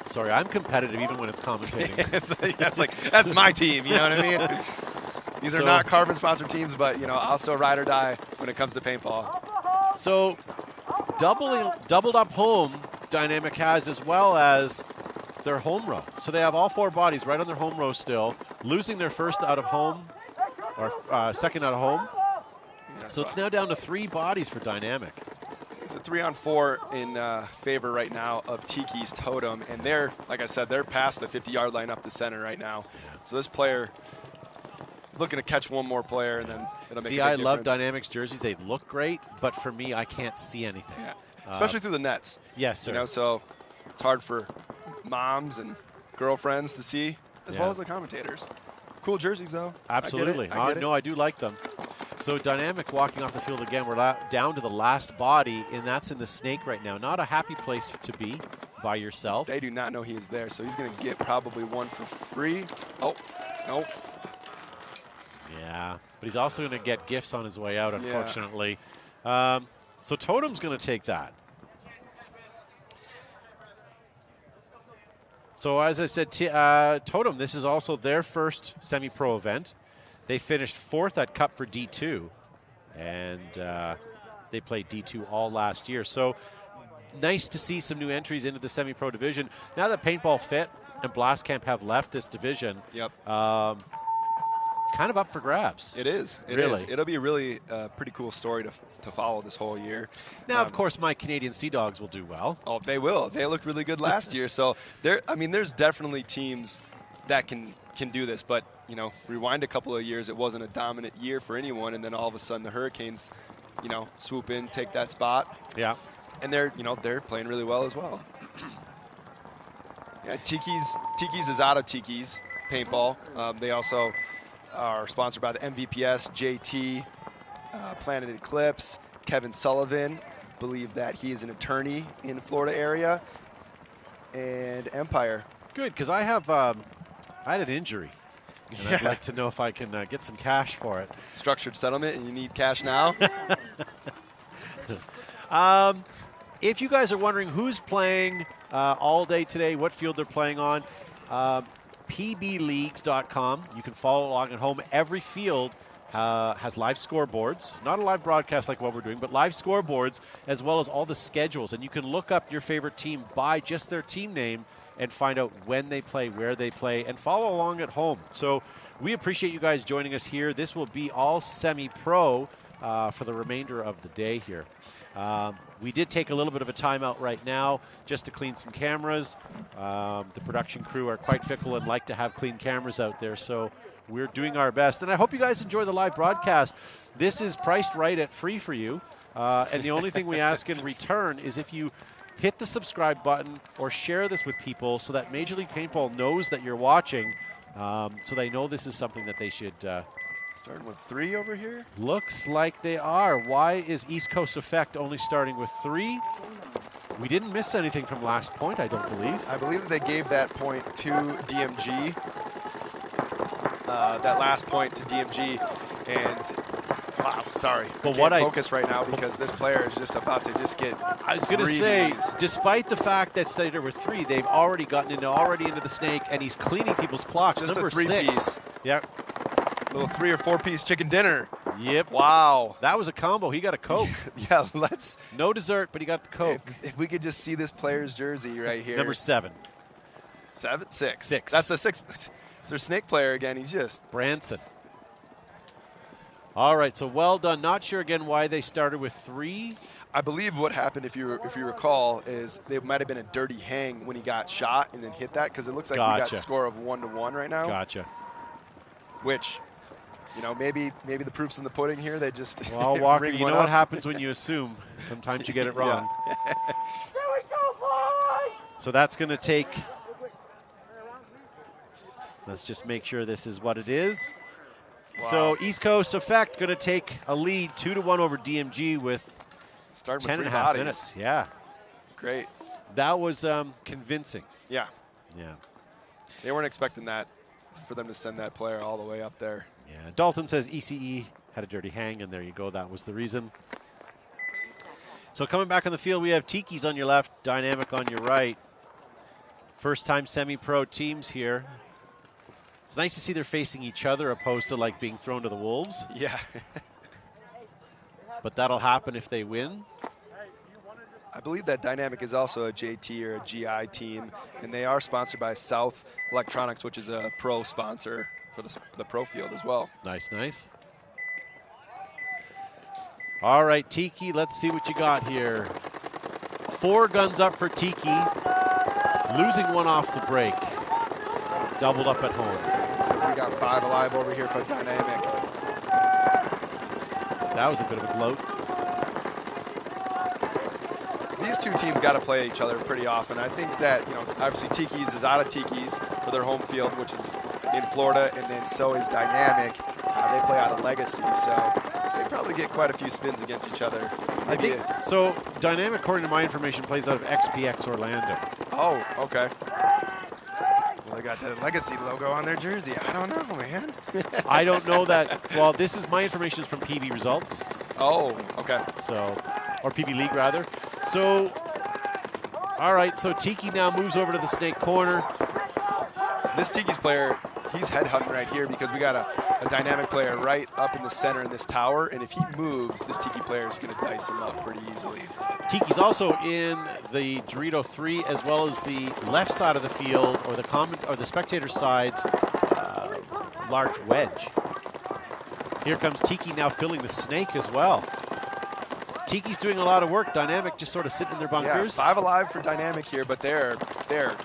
Sorry, I'm competitive even when it's commentating. that's my team, you know what I mean? These are not carbon-sponsored teams, but, I'll still ride or die when it comes to paintball. So doubled up home Dynamic has, as well as their home row. So they have all 4 bodies right on their home row still, losing their first out of home, or second out of home. Yeah, so it's now down to 3 bodies for Dynamic. It's a 3-on-4 in favor right now of Tiki's Totem, and they're, like I said, they're past the 50-yard line up the center right now. So this player is looking to catch one more player, and then it'll make a big difference. Love Dynamic's jerseys. They look great, but for me, I can't see anything. Yeah. Especially through the nets. Yes, sir. So it's hard for moms and girlfriends to see, as well as the commentators. Cool jerseys, though. Absolutely. I get it. No, I do like them. So Dynamic walking off the field again. We're down to the last body, and that's in the snake right now. Not a happy place to be by yourself. They do not know he is there, so he's going to get probably one for free. Oh, no. Yeah, but he's also going to get gifts on his way out, unfortunately. Yeah. So Totem's going to take that. So as I said, Totem, this is also their first semi-pro event. They finished 4th at Cup for D2, and they played D2 all last year. So nice to see some new entries into the semi-pro division. Now that Paintball Fit and Blast Camp have left this division, it's kind of up for grabs. It is. It is. It'll be a really pretty cool story to follow this whole year. Now, of course, my Canadian Sea Dogs will do well. Oh, they will. They looked really good last year. So there's definitely teams that can do this. But rewind a couple of years, it wasn't a dominant year for anyone, and then all of a sudden the Hurricanes, swoop in, take that spot. Yeah. And they're playing really well as well. Yeah, Tiki's is out of Tiki's Paintball. They also are sponsored by the MVPS, JT, Planet Eclipse, Kevin Sullivan. Believe that he is an attorney in the Florida area, and Empire. Good, because I had an injury, and I'd like to know if I can get some cash for it. Structured settlement, and you need cash now? If you guys are wondering who's playing all day today, what field they're playing on, pbleagues.com. You can follow along at home. Every field has live scoreboards. Not a live broadcast like what we're doing, but live scoreboards, as well as all the schedules. And you can look up your favorite team by just their team name and find out when they play, where they play, and follow along at home. So we appreciate you guys joining us here. This will be all semi-pro for the remainder of the day here. We did take a little bit of a timeout right now just to clean some cameras. The production crew are quite fickle and like to have clean cameras out there, so we're doing our best. And I hope you guys enjoy the live broadcast. This is priced right at free for you, and the only thing we ask in return is if you hit the subscribe button or share this with people so that Major League Paintball knows that you're watching, so they know this is something that they should Starting with 3 over here. Looks like they are. Why is East Coast Effect only starting with 3? We didn't miss anything from last point, I don't believe. I believe that they gave that point to DMG. That last point to DMG. And, wow, sorry. But I can't focus right now because this player is just about to just get I was going to say, despite the fact that there were 3, they've already gotten into the snake, and he's cleaning people's clocks. Just Number a 3-piece. Yep. Little 3 or 4-piece chicken dinner. Yep. Wow. That was a combo. He got a Coke. Yeah, let's. No dessert, but he got the Coke. If we could just see this player's jersey right here. Number 7. 7? 6. 6. That's the 6. It's their snake player again. He's just. Branson. All right, so well done. Not sure again why they started with 3. I believe what happened, if you recall, is there might have been a dirty hang when he got shot and then hit that, because it looks like we got a score of 1-1 right now. Gotcha. Which, you know, maybe the proof's in the pudding here. They just well, Walker, you know what happens when you assume. Sometimes you get it wrong. So that's going to take. Let's just make sure this is what it is. Wow. So East Coast Effect going to take a lead 2-1 over DMG with 10.5 minutes. Yeah. Great. That was convincing. Yeah. Yeah. They weren't expecting that, for them to send that player all the way up there. Yeah. Dalton says ECE had a dirty hang, and there you go. That was the reason. So coming back on the field, we have Tiki's on your left, Dynamic on your right. First-time semi-pro teams here. It's nice to see they're facing each other opposed to like being thrown to the wolves. Yeah. But that'll happen if they win. I believe that Dynamic is also a JT or a GI team, and they are sponsored by South Electronics, which is a pro sponsor for the pro field as well. Nice, nice. All right, Tiki, let's see what you got here. 4 guns up for Tiki, losing 1 off the break. Doubled up at home. Looks like we got 5 alive over here for Dynamic. That was a bit of a gloat. These two teams got to play each other pretty often. I think that, you know, obviously Tiki's is out of Tiki's for their home field, which is in Florida, and then so is Dynamic. They play out of Legacy, so they probably get quite a few spins against each other. I think so. Dynamic, according to my information, plays out of XPX Orlando. Oh, okay. Well, they got the Legacy logo on their jersey. I don't know, man. I don't know that. Well, this is my information is from PB Results. Oh, okay. So, or PB League rather. So, all right. So Tiki now moves over to the snake corner. This Tiki's player, he's headhunting right here because we got a Dynamic player right up in the center in this tower, and if he moves, this Tiki player is going to dice him up pretty easily. Tiki's also in the Dorito 3 as well as the left side of the field, or the spectator side's large wedge. Here comes Tiki now filling the snake as well. Tiki's doing a lot of work. Dynamic just sort of sitting in their bunkers. Yeah, 5 alive for Dynamic here, but they're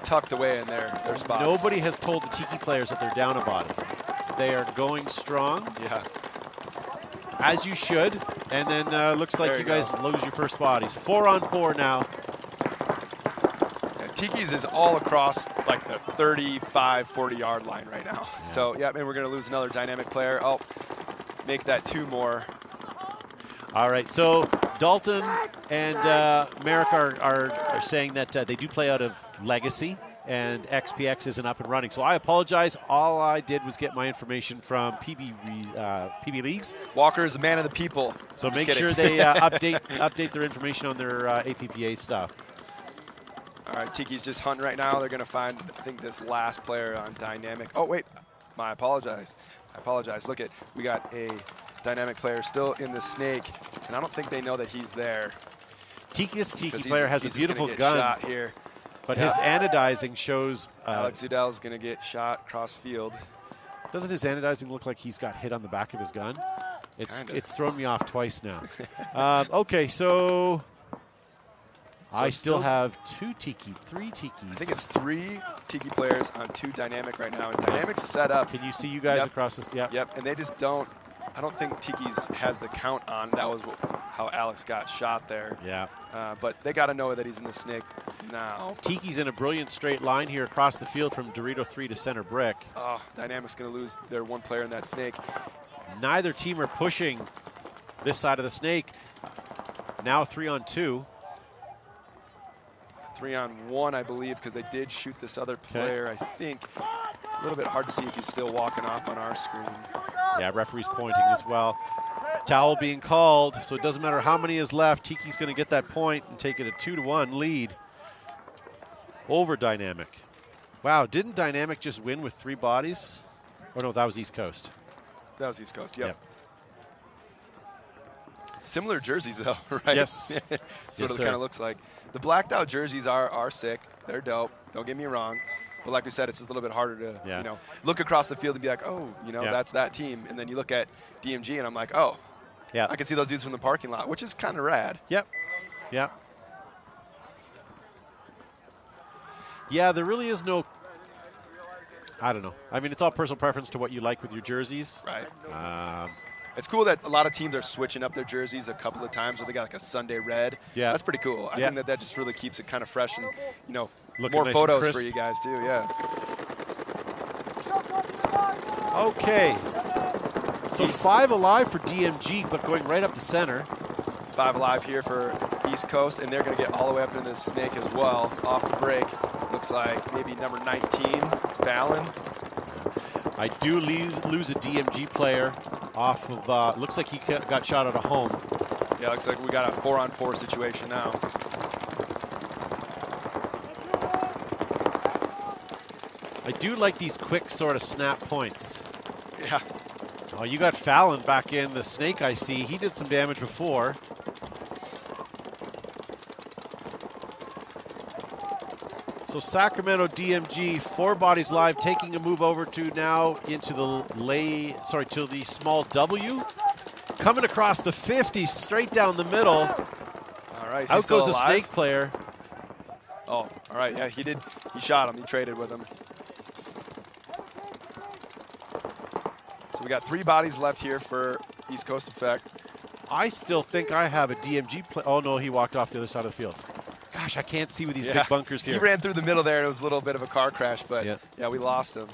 tucked away in their spots. Nobody has told the Tiki players that they're down a body. They are going strong. Yeah. As you should. And then looks like you guys lose your first bodies. 4 on 4 now. Yeah, Tiki's is all across like the 35, 40-yard line right now. Yeah. So, yeah, and we're going to lose another Dynamic player. Oh, make that 2 more. All right, so Dalton and Merrick are saying that they do play out of Legacy, and XPX isn't up and running. So I apologize. All I did was get my information from PB Leagues. Walker is a man of the people. So make sure they update their information on their APPA stuff. All right, Tiki's just hunting right now. They're going to find, I think, this last player on Dynamic. Oh, wait. I apologize. Look at, we got a Dynamic player still in the snake, and I don't think they know that he's there. Tiki player has a beautiful gun shot here. But his anodizing shows... Alex Udell's going to get shot cross field. Doesn't his anodizing look like he's got hit on the back of his gun? It's thrown me off twice now. Okay, so I still have 3 Tikis. I think it's 3 Tiki players on 2 Dynamic right now. And Dynamic's set up. Can you see you guys across this? Yep, and they just don't... I don't think Tiki's has the count on. That was how Alex got shot there. Yeah. But they got to know that he's in the snake now. Tiki's in a brilliant straight line here across the field from Dorito 3 to center brick. Oh, Dynamic's going to lose their 1 player in that snake. neither team are pushing this side of the snake. Now 3-on-2. 3-on-1, I believe, because they did shoot this other player. I think a little bit hard to see if he's still walking off on our screen. Yeah, referee's pointing as well. Towel being called, so it doesn't matter how many is left. Tiki's going to get that point and take it a 2-1 lead over Dynamic. Wow, didn't Dynamic just win with 3 bodies? Oh, no, that was East Coast. That was East Coast, yep. Similar jerseys, though, right? Yes. That's yes, what it kind of looks like. The blacked out jerseys are sick. They're dope. Don't get me wrong. But like we said, it's just a little bit harder to, you know, look across the field and be like, oh, you know, that's that team. And then you look at DMG and I'm like, oh, yeah, I can see those dudes from the parking lot, which is kind of rad. Yep. Yeah. Yeah, there really is no, I don't know. I mean, it's all personal preference to what you like with your jerseys. Right. It's cool that a lot of teams are switching up their jerseys a couple of times where they got like a Sunday red. Yeah. That's pretty cool. I think that just really keeps it kind of fresh and, you know, looking more nice photos and for you guys too, yeah. Okay. So 5 alive for DMG, but going right up the center. 5 alive here for East Coast, and they're going to get all the way up into the snake as well, off the break. Looks like maybe number 19, Fallon. I do lose a DMG player off of, looks like he got shot out of home. Yeah, looks like we got a 4-on-4 situation now. I do like these quick sort of snap points. Yeah. Oh, you got Fallon back in the snake, I see. He did some damage before. So Sacramento DMG, 4 bodies live, taking a move over to now into the to the small W. Coming across the 50, straight down the middle. All right, out goes a snake player. Oh, all right, yeah, he shot him, he traded with him. So we got 3 bodies left here for East Coast Effect. I still think I have a DMG player. Oh no, he walked off the other side of the field. Gosh, I can't see with these big bunkers here. He ran through the middle there, and it was a little bit of a car crash, but yeah, we lost him.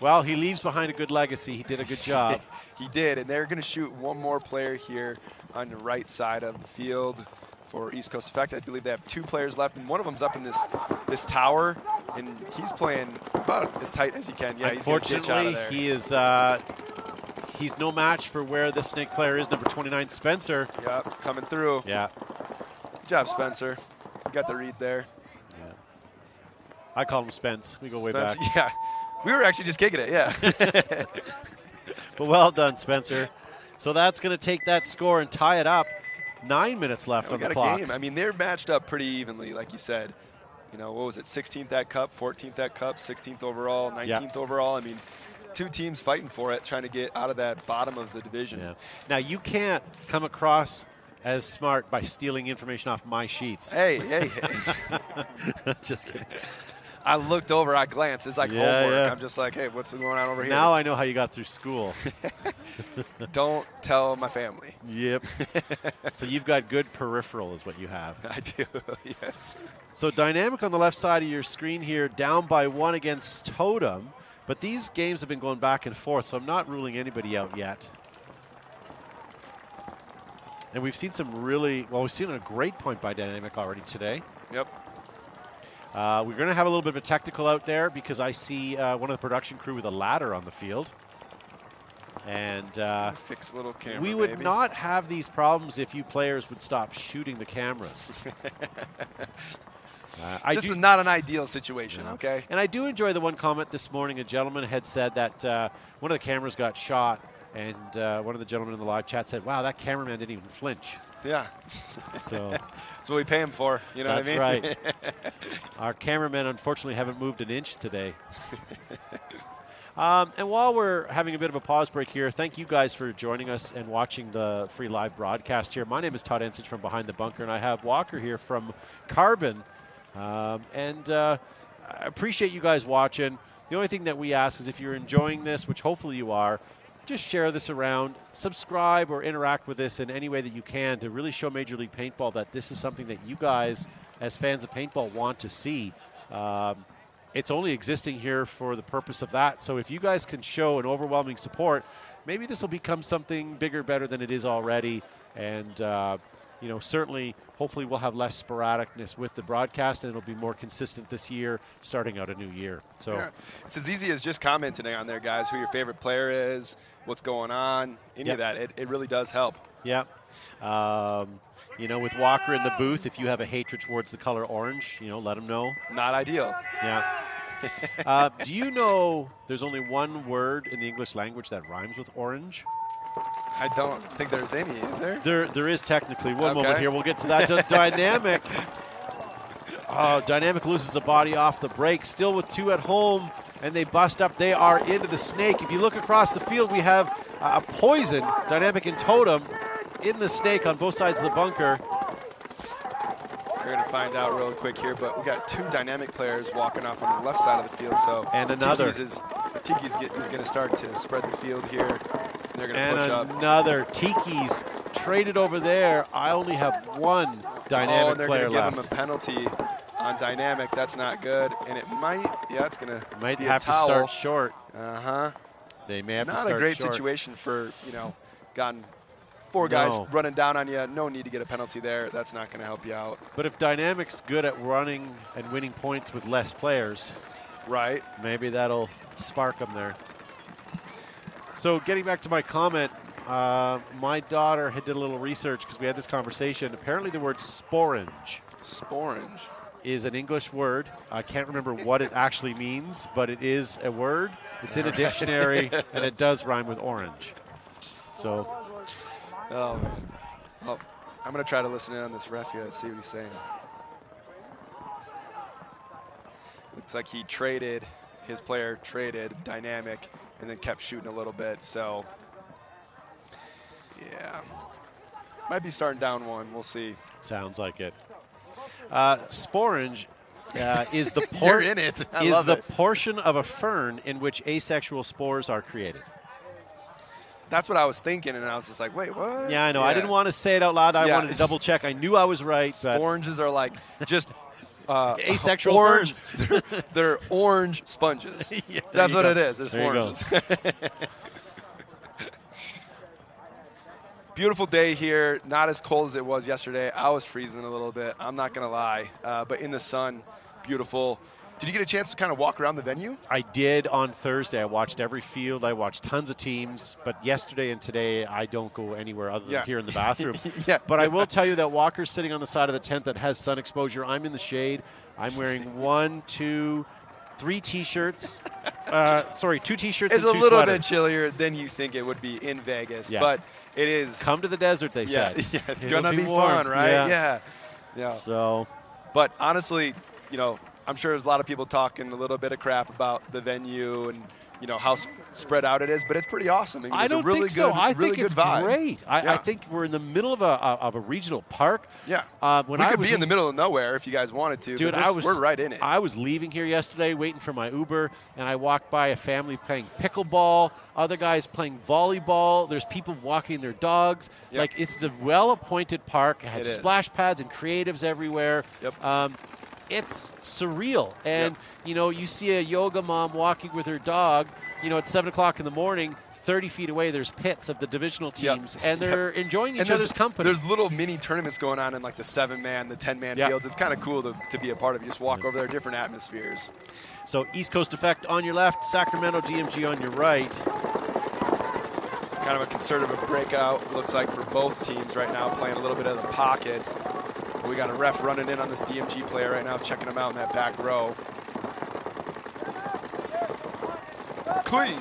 Well, he leaves behind a good legacy. He did a good job. He did, and they're going to shoot one more player here on the right side of the field for East Coast Effect. I believe they have 2 players left, and one of them's up in this tower, and he's playing about as tight as he can. Yeah, he's going to ditch out of there. He is he's no match for where this snake player is, number 29, Spencer. Yep, coming through. Yeah. Good job, Spencer. You got the read there. Yeah. I call him Spence. We go way back. Yeah. We were actually just kicking it, yeah. But well done, Spencer. So that's going to take that score and tie it up. 9 minutes left on the clock. Game. I mean, they're matched up pretty evenly, like you said. You know, what was it, 16th at Cup, 14th at Cup, 16th overall, 19th overall. I mean, 2 teams fighting for it, trying to get out of that bottom of the division. Yeah. Now, you can't come across as smart by stealing information off my sheets. Hey. Just kidding. I looked over, I glanced. It's like homework. Yeah. I'm just like, hey, what's going on over here? Now I know how you got through school. Don't tell my family. Yep. So you've got good peripheral is what you have. I do, yes. So Dynamic on the left side of your screen here, down by 1 against Totem. But these games have been going back and forth, so I'm not ruling anybody out yet. And we've seen we've seen a great point by Dynamic already today. Yep. We're going to have a little bit of a technical out there because I see one of the production crew with a ladder on the field. And fix a little camera, we would not have these problems if you players would stop shooting the cameras. Just not an ideal situation, okay? And I do enjoy the one comment this morning. A gentleman had said that one of the cameras got shot, and one of the gentlemen in the live chat said, wow, that cameraman didn't even flinch. Yeah. So that's what we pay him for. You know what I mean? That's right. Our cameramen, unfortunately, haven't moved an inch today. And while we're having a bit of a pause break here, thank you guys for joining us and watching the free live broadcast here. My name is Todd Ensich from Behind the Bunker, and I have Walker here from Carbon. I appreciate you guys watching. The only thing that we ask is if you're enjoying this, which hopefully you are, just share this around, subscribe or interact with this in any way that you can to really show Major League Paintball that this is something that you guys, as fans of paintball, want to see. It's only existing here for the purpose of that. So if you guys can show an overwhelming support, maybe this will become something bigger, better than it is already. And, you know, certainly, hopefully we'll have less sporadicness with the broadcast, and it'll be more consistent this year, starting out a new year. So yeah. It's as easy as just commenting on there, guys, who your favorite player is, what's going on, any of that. It really does help. Yeah. You know, with Walker in the booth, if you have a hatred towards the color orange, you know, let him know. Not ideal. Yeah. Do you know there's only one word in the English language that rhymes with orange? I don't think there's any, is there? There is technically. One moment here. We'll get to that. So Dynamic. Dynamic loses a body off the break. Still with 2 at home, and they bust up. They are into the snake. If you look across the field, we have a Poison, Dynamic and Totem, in the snake on both sides of the bunker. We're going to find out real quick here, but we got 2 Dynamic players walking off on the left side of the field. So and another. Tiki's is going to start to spread the field here. They're going to push up. Another. Tiki's traded over there. I only have 1 Dynamic and they're player gonna left. give him a penalty on Dynamic. That's not good. And it might, it's going to might be have a to towel. start short. Uh-huh. They may have to not start a great short. situation for, you know, gotten 4 guys running down on you. No need to get a penalty there. That's not going to help you out. But if Dynamic's good at running and winning points with less players, right? Maybe that'll spark them there. So getting back to my comment, my daughter did a little research because we had this conversation. Apparently the word sporange. Sporange. Is an English word. I can't remember what it actually means, but it is a word. It's in a dictionary, and it does rhyme with orange. So. Oh, man. Well, I'm going to try to listen in on this ref here and see what he's saying. Looks like he traded, his player traded Dynamic and then kept shooting a little bit. So, yeah. Might be starting down 1. We'll see. Sounds like it. Sporange is the You're in it. I is love the it. portion of a fern in which asexual spores are created. That's what I was thinking, and I was just like, wait, what? Yeah, I know. I didn't want to say it out loud. I wanted to double check. I knew I was right. Sporanges are like just asexual orange. ferns. They're orange sponges. That's what it is. They're sporanges. Beautiful day here. Not as cold as it was yesterday. I was freezing a little bit. I'm not going to lie. But in the sun, beautiful. Did you get a chance to kind of walk around the venue? I did on Thursday. I watched every field. I watched tons of teams. But yesterday and today, I don't go anywhere other than here in the bathroom. But I will tell you that Walker's sitting on the side of the tent that has sun exposure. I'm in the shade. I'm wearing 1, 2, 3 T-shirts. 2 T-shirts It's and 2 a little sweaters. bit chillier than you think it would be in Vegas. Yeah. But it is. Come to the desert, they said. Yeah, it's It'll going to be warm. fun, right? Yeah. So. But honestly, you know, I'm sure there's a lot of people talking a little bit of crap about the venue and, you know, how spread out it is, but it's pretty awesome. I mean, it's don't a really think so. good, I really think it's good vibe. great. I think we're in the middle of a regional park. Yeah. When we I could was be in the middle of nowhere if you guys wanted to. Dude, but we're right in it. I was leaving here yesterday, waiting for my Uber, and I walked by a family playing pickleball, other guys playing volleyball. There's people walking their dogs. Yep. Like, it's a well-appointed park. It has It is. splash pads and creatives everywhere. Yep. It's surreal. And, you know, you see a yoga mom walking with her dog, you know, at 7 o'clock in the morning. 30 feet away, there's pits of the divisional teams, and they're enjoying each other's company. There's little mini tournaments going on in like the 7-man, the 10-man fields. It's kind of cool to be a part of. You just walk over there, different atmospheres. So East Coast Effect on your left, Sacramento DMG on your right. Kind of a conservative breakout, looks like, for both teams right now, playing a little bit of the pocket. We got a ref running in on this DMG player right now, checking him out in that back row. Clean.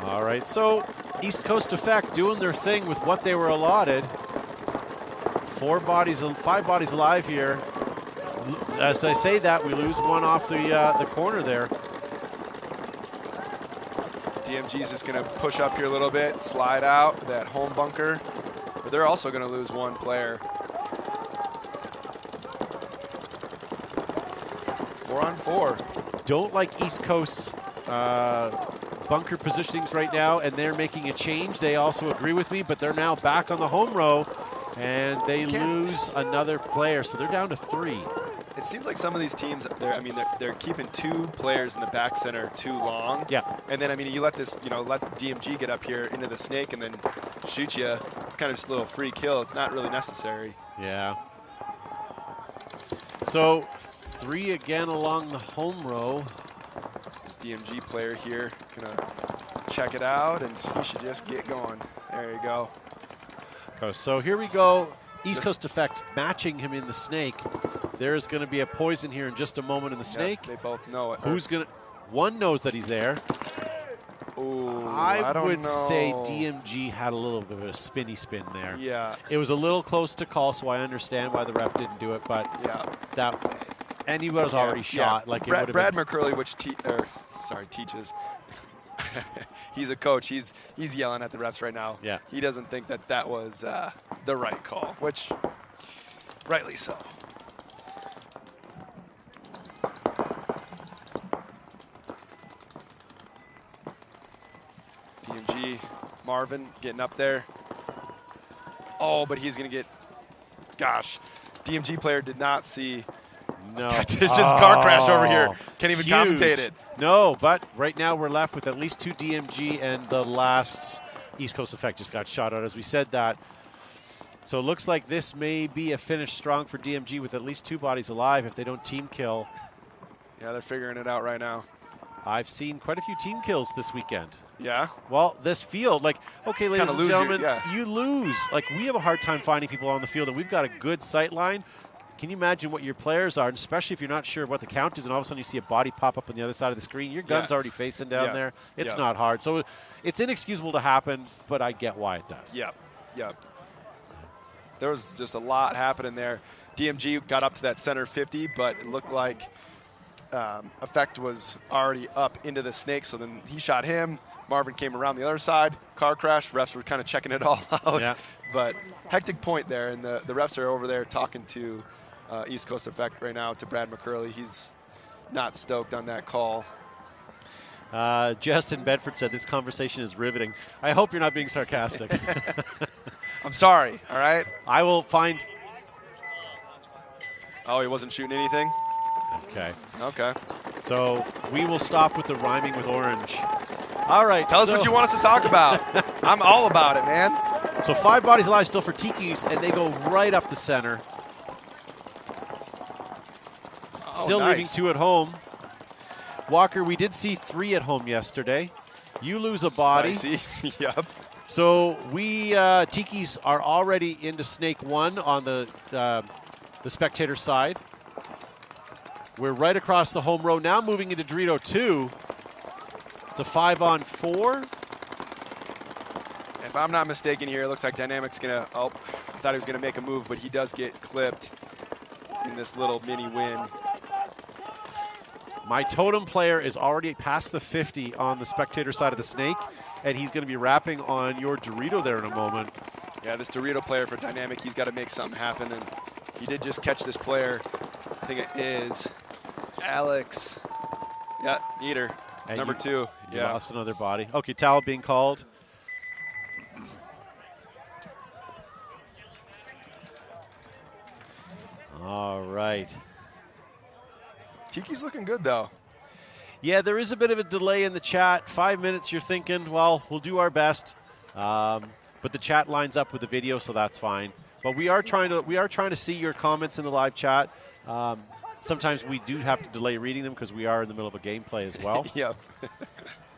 All right, so East Coast Effect doing their thing with what they were allotted. 5 bodies alive here. As I say that, we lose one off the corner there. DMG's just going to push up here a little bit, slide out that home bunker. But they're also going to lose 1 player. 4 on 4. Don't like East Coast bunker positionings right now, and they're making a change. They also agree with me, but they're now back on the home row, and they lose another player, so they're down to 3. It seems like some of these teams, they're keeping 2 players in the back center too long. Yeah. And then, you let this, let DMG get up here into the snake and then shoot you. It's kind of just a little free kill. It's not really necessary. Yeah. So 3 again along the home row. This DMG player here gonna check it out, and he should just get going. There you go. So here we go. East Coast Effect matching him in the snake. There's going to be a poison here in just a moment in the snake. They both know it. Who's going to? One knows that he's there. Ooh, I don't would know. say DMG had a little bit of a spinny spin there. Yeah. It was a little close to call, so I understand why the ref didn't do it. But and he was already shot. Like Brad McCurley, teaches. He's a coach. He's yelling at the refs right now. Yeah. He doesn't think that was the right call, which rightly so. DMG, Marvin getting up there. Oh, but he's going to get, gosh, DMG player did not see. No. It's just car crash over here. Can't even commentate it. No, but right now we're left with at least 2 DMG, and the last East Coast Effect just got shot out as we said that. So it looks like this may be a finish strong for DMG with at least 2 bodies alive if they don't team kill. Yeah, they're figuring it out right now. I've seen quite a few team kills this weekend. Yeah? Well, this field, okay, ladies and gentlemen, you lose. We have a hard time finding people on the field, and we've got a good sight line. Can you imagine what your players are, and especially if you're not sure what the count is, and all of a sudden you see a body pop up on the other side of the screen? Your gun's already facing down there. It's not hard. So it's inexcusable to happen, but I get why it does. Yep. There was just a lot happening there. DMG got up to that center 50, but it looked like Effect was already up into the snake, so then he shot him. Marvin came around the other side. Car crash. Refs were kind of checking it all out. Yeah. But hectic point there, and the refs are over there talking to East Coast Effect right now, to Brad McCurley. He's not stoked on that call. Justin Bedford said this conversation is riveting. I hope you're not being sarcastic. I'm sorry, all right? I will find... Oh, he wasn't shooting anything? Okay. So we will stop with the rhyming with orange. All right. Tell us what you want us to talk about. I'm all about it, man. So 5 bodies alive still for Tiki's, and they go right up the center. Still leaving 2 at home. Walker, we did see 3 at home yesterday. You lose a body. Spicy. Yep. So we, Tiki's are already into Snake 1 on the spectator side. We're right across the home row now, moving into Dorito 2. It's a 5-on-4. If I'm not mistaken here, it looks like Dynamic's going to, I thought he was going to make a move, but he does get clipped in this little mini win. My totem player is already past the 50 on the spectator side of the snake, and he's going to be wrapping on your Dorito there in a moment. Yeah, this Dorito player for Dynamic, he's got to make something happen, and he did just catch this player. I think it is Alex. Yeah, Eater, and number 2. You Yeah. lost another body. Okay, towel being called. All right. Tiki's looking good, though. Yeah, there is a bit of a delay in the chat. 5 minutes, you're thinking, well, we'll do our best. But the chat lines up with the video, so that's fine. But we are trying to see your comments in the live chat. Sometimes we do have to delay reading them because we are in the middle of a gameplay as well. Yep.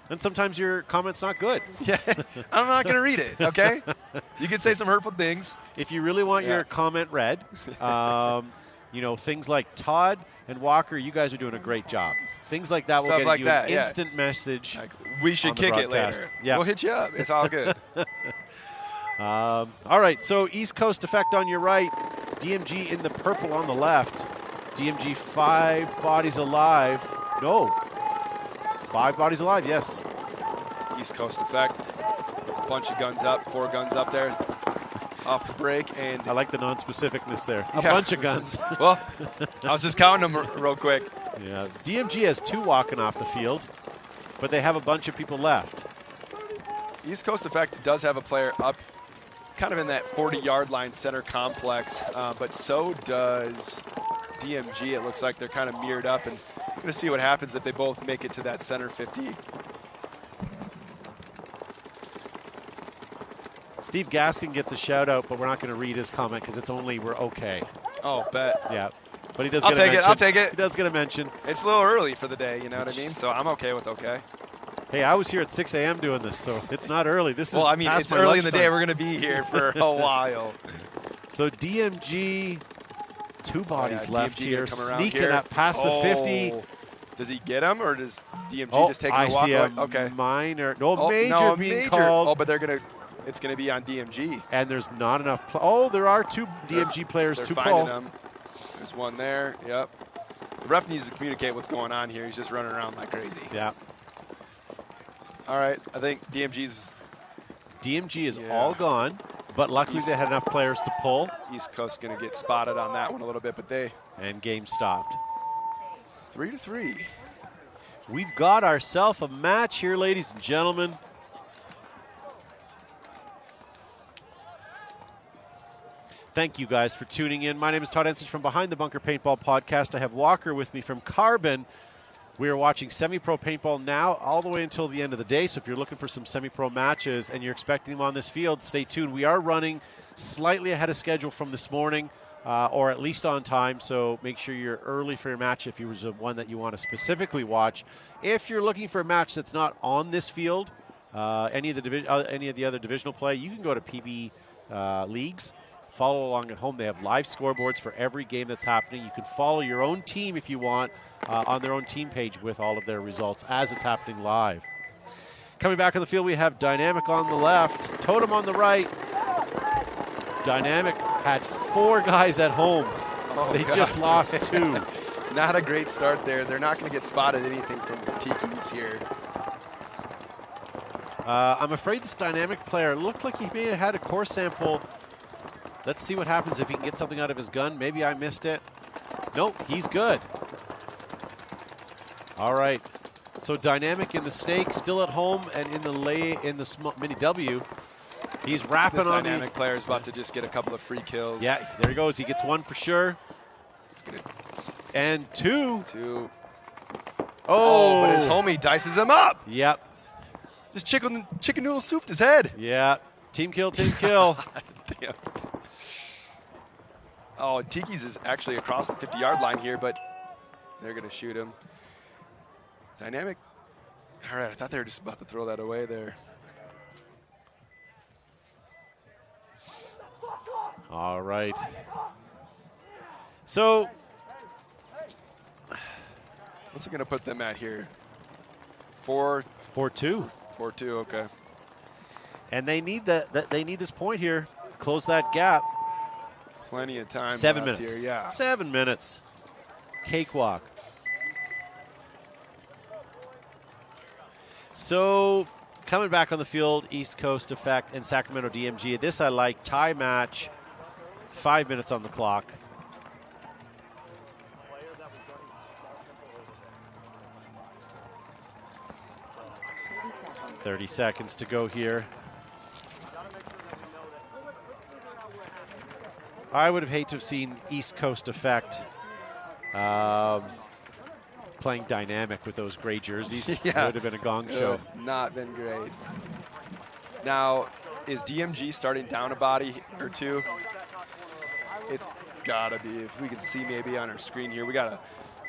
And sometimes your comment's not good. Yeah, I'm not going to read it, okay? You can say some hurtful things. If you really want your comment read, things like Todd and Walker, you guys are doing a great job. Things like that will get you an instant message. Like, we should kick it later. Yeah. We'll hit you up. It's all good. All right, so East Coast Effect on your right, DMG in the purple on the left. DMG 5 bodies alive. No. 5 bodies alive, yes. East Coast Effect. A bunch of guns up, 4 guns up there. Off the break, and I like the non-specificness there. A bunch of guns. Well, I was just counting them real quick. Yeah, DMG has 2 walking off the field, but they have a bunch of people left. East Coast Effect does have a player up kind of in that 40-yard line center complex, but so does DMG, it looks like they're kind of mirrored up, and we're going to see what happens if they both make it to that center 50. Steve Gaskin gets a shout out, but we're not going to read his comment because it's only we're okay. Oh, bet. Yeah. But he does I'll get a take mention. it. I'll take it. He does get a mention. It's a little early for the day, you know what I mean? So I'm okay with okay. Hey, I was here at 6 a.m. doing this, so it's not early. This is well, I mean, past it's my early in the lunchtime. day. We're going to be here for a while. So DMG, two bodies left DMG here, come around sneaking here. up past the 50. Does he get him, or does DMG just take I him a walk see away? a Okay. minor, major being called. Oh, but it's going to be on DMG. And there's not enough. There are two DMG players They're to finding pull. them. There's one there. Yep. The ref needs to communicate what's going on here. He's just running around like crazy. Yeah. All right. I think DMG is all gone, but luckily they had enough players to pull. East Coast going to get spotted on that one a little bit, but and game stopped. 3-3. We've got ourselves a match here, ladies and gentlemen. Thank you guys for tuning in. My name is Todd Ensich from Behind the Bunker Paintball Podcast. I have Walker with me from Carbon. We are watching semi-pro paintball now all the way until the end of the day. So if you're looking for some semi-pro matches and you're expecting them on this field, stay tuned. We are running slightly ahead of schedule from this morning, or at least on time. So make sure you're early for your match if there's one that you want to specifically watch. If you're looking for a match that's not on this field, any of the other divisional play, you can go to PB Leagues. Follow along at home. They have live scoreboards for every game that's happening. You can follow your own team if you want on their own team page with all of their results as it's happening live. Coming back on the field, we have Dynamic on the left, Totem on the right. Dynamic had 4 guys at home. They just lost 2. Not a great start there. They're not going to get spotted anything from Tiki's here. I'm afraid this Dynamic player looked like he may have had a core sample. Let's see what happens if he can get something out of his gun. Maybe I missed it. Nope, he's good. All right. So Dynamic in the Snake, still at home, and in the Mini W. He's rapping this on Dynamic player is about to just get a couple of free kills. Yeah, there he goes. He gets 1 for sure. And 2. Oh, but his homie dices him up. Yep. Just chicken noodle souped his head. Yeah. Team kill, team kill. Damn it. Oh, Tiki's is actually across the 50-yard line here, but they're going to shoot him. Dynamic. All right, I thought they were just about to throw that away there. All right. So, what's it going to put them at here? 4-2. 4-2. 4-2. Okay. And they need they need this point here. Close that gap. Plenty of time. 7 left minutes. Here, yeah. 7 minutes. Cakewalk. So, coming back on the field, East Coast Effect and Sacramento DMG. This I like. Tie match. 5 minutes on the clock. $30 seconds to go here. I would have hated to have seen East Coast Effect playing Dynamic with those gray jerseys. Yeah. It would have been a gong show. Not been great. Now, is DMG starting down a body or 2? It's gotta be. If we can see maybe on our screen here, we got a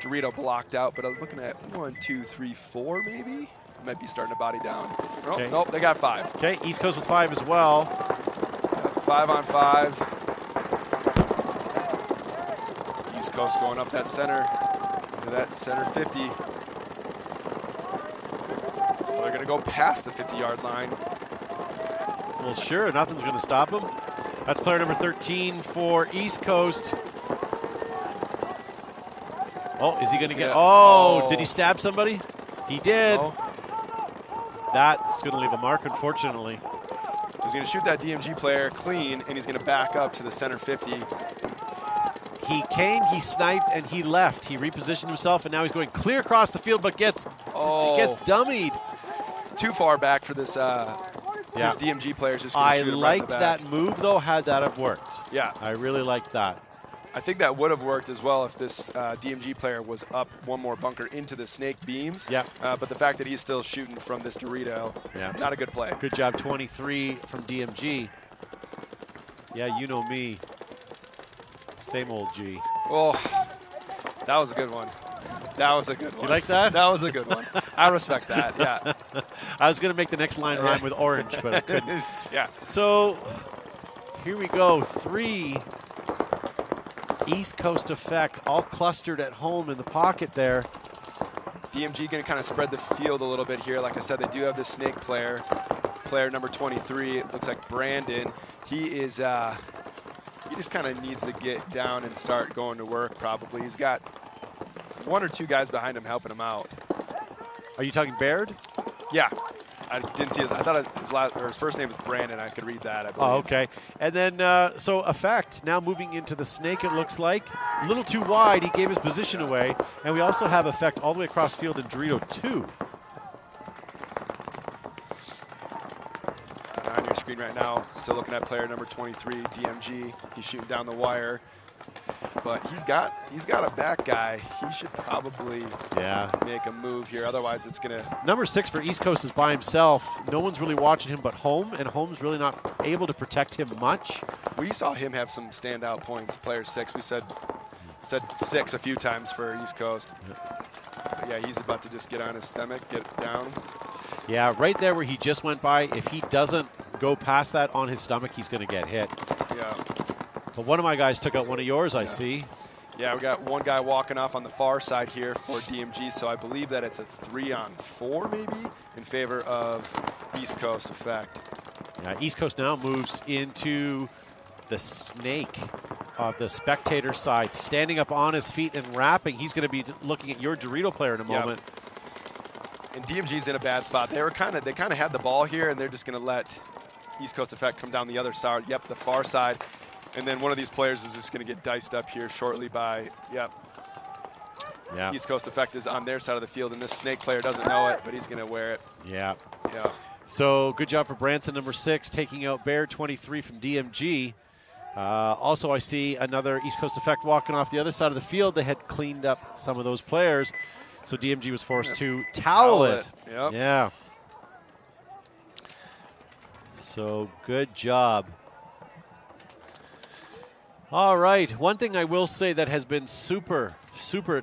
Dorito blocked out, but I'm looking at 1, 2, 3, 4 maybe. Might be starting a body down. Oh, Okay. Nope, they got 5. Okay, East Coast with 5 as well. 5 on 5. East Coast going up that center, to that center 50. Well, they're going to go past the 50-yard line. Well, sure, nothing's going to stop them. That's player number 13 for East Coast. Oh, is he going to get... Oh, did he stab somebody? He did. Oh. That's going to leave a mark, unfortunately. So he's going to shoot that DMG player clean, and he's going to back up to the center 50. He came, he sniped, and he left. He repositioned himself, and now he's going clear across the field, but gets dummied. Too far back for this, this DMG player. Just I shoot him liked right in the back. that move, though, had that have worked. Yeah. I really liked that. I think that would have worked as well if this DMG player was up one more bunker into the snake beams. Yeah. But the fact that he's still shooting from this Dorito, not a good play. Good job, 23 from DMG. Yeah, you know me. Same old G. Oh, that was a good one. That was a good one. You like that? That was a good one. I respect that, yeah. I was going to make the next line rhyme with orange, but I couldn't. Yeah. So here we go. 3 East Coast effect, all clustered at home in the pocket there. DMG going to kind of spread the field a little bit here. Like I said, they do have the snake player number 23. It looks like Brandon. He is, he just kind of needs to get down and start going to work probably. He's got 1 or 2 guys behind him helping him out. Are you talking Baird? Yeah. I didn't see his. I thought his first name was Brandon. I could read that, I believe. Oh, okay. And then, so Effect now moving into the snake, it looks like. A little too wide. He gave his position away. And we also have Effect all the way across field in Dorito 2. On your screen right now, still looking at player number 23, DMG. He's shooting down the wire. But he's got a back guy. He should probably make a move here. Otherwise, it's going to... Number 6 for East Coast is by himself. No one's really watching him but Home, and Home's really not able to protect him much. We saw him have some standout points. Player 6, we said 6 a few times for East Coast. But yeah, he's about to just get on his stomach, get down. Yeah, right there where he just went by, if he doesn't go past that on his stomach, he's going to get hit. Yeah. But one of my guys took out one of yours, I see. Yeah, we got one guy walking off on the far side here for DMG, so I believe that it's a 3-on-4 maybe in favor of East Coast Effect. Yeah, East Coast now moves into the snake of the spectator side, standing up on his feet and rapping. He's going to be looking at your Dorito player in a moment. And DMG's in a bad spot. They kind of had the ball here, and they're just going to let East Coast Effect come down the other side. Yep, the far side. And then one of these players is just going to get diced up here shortly by, East Coast Effect is on their side of the field, and this snake player doesn't know it, but he's going to wear it. Yeah. Yeah. So good job for Branson, number 6, taking out Bear 23 from DMG. Also, I see another East Coast Effect walking off the other side of the field. They had cleaned up some of those players, so DMG was forced to towel it. Yep. Yeah. So good job. All right, one thing I will say that has been super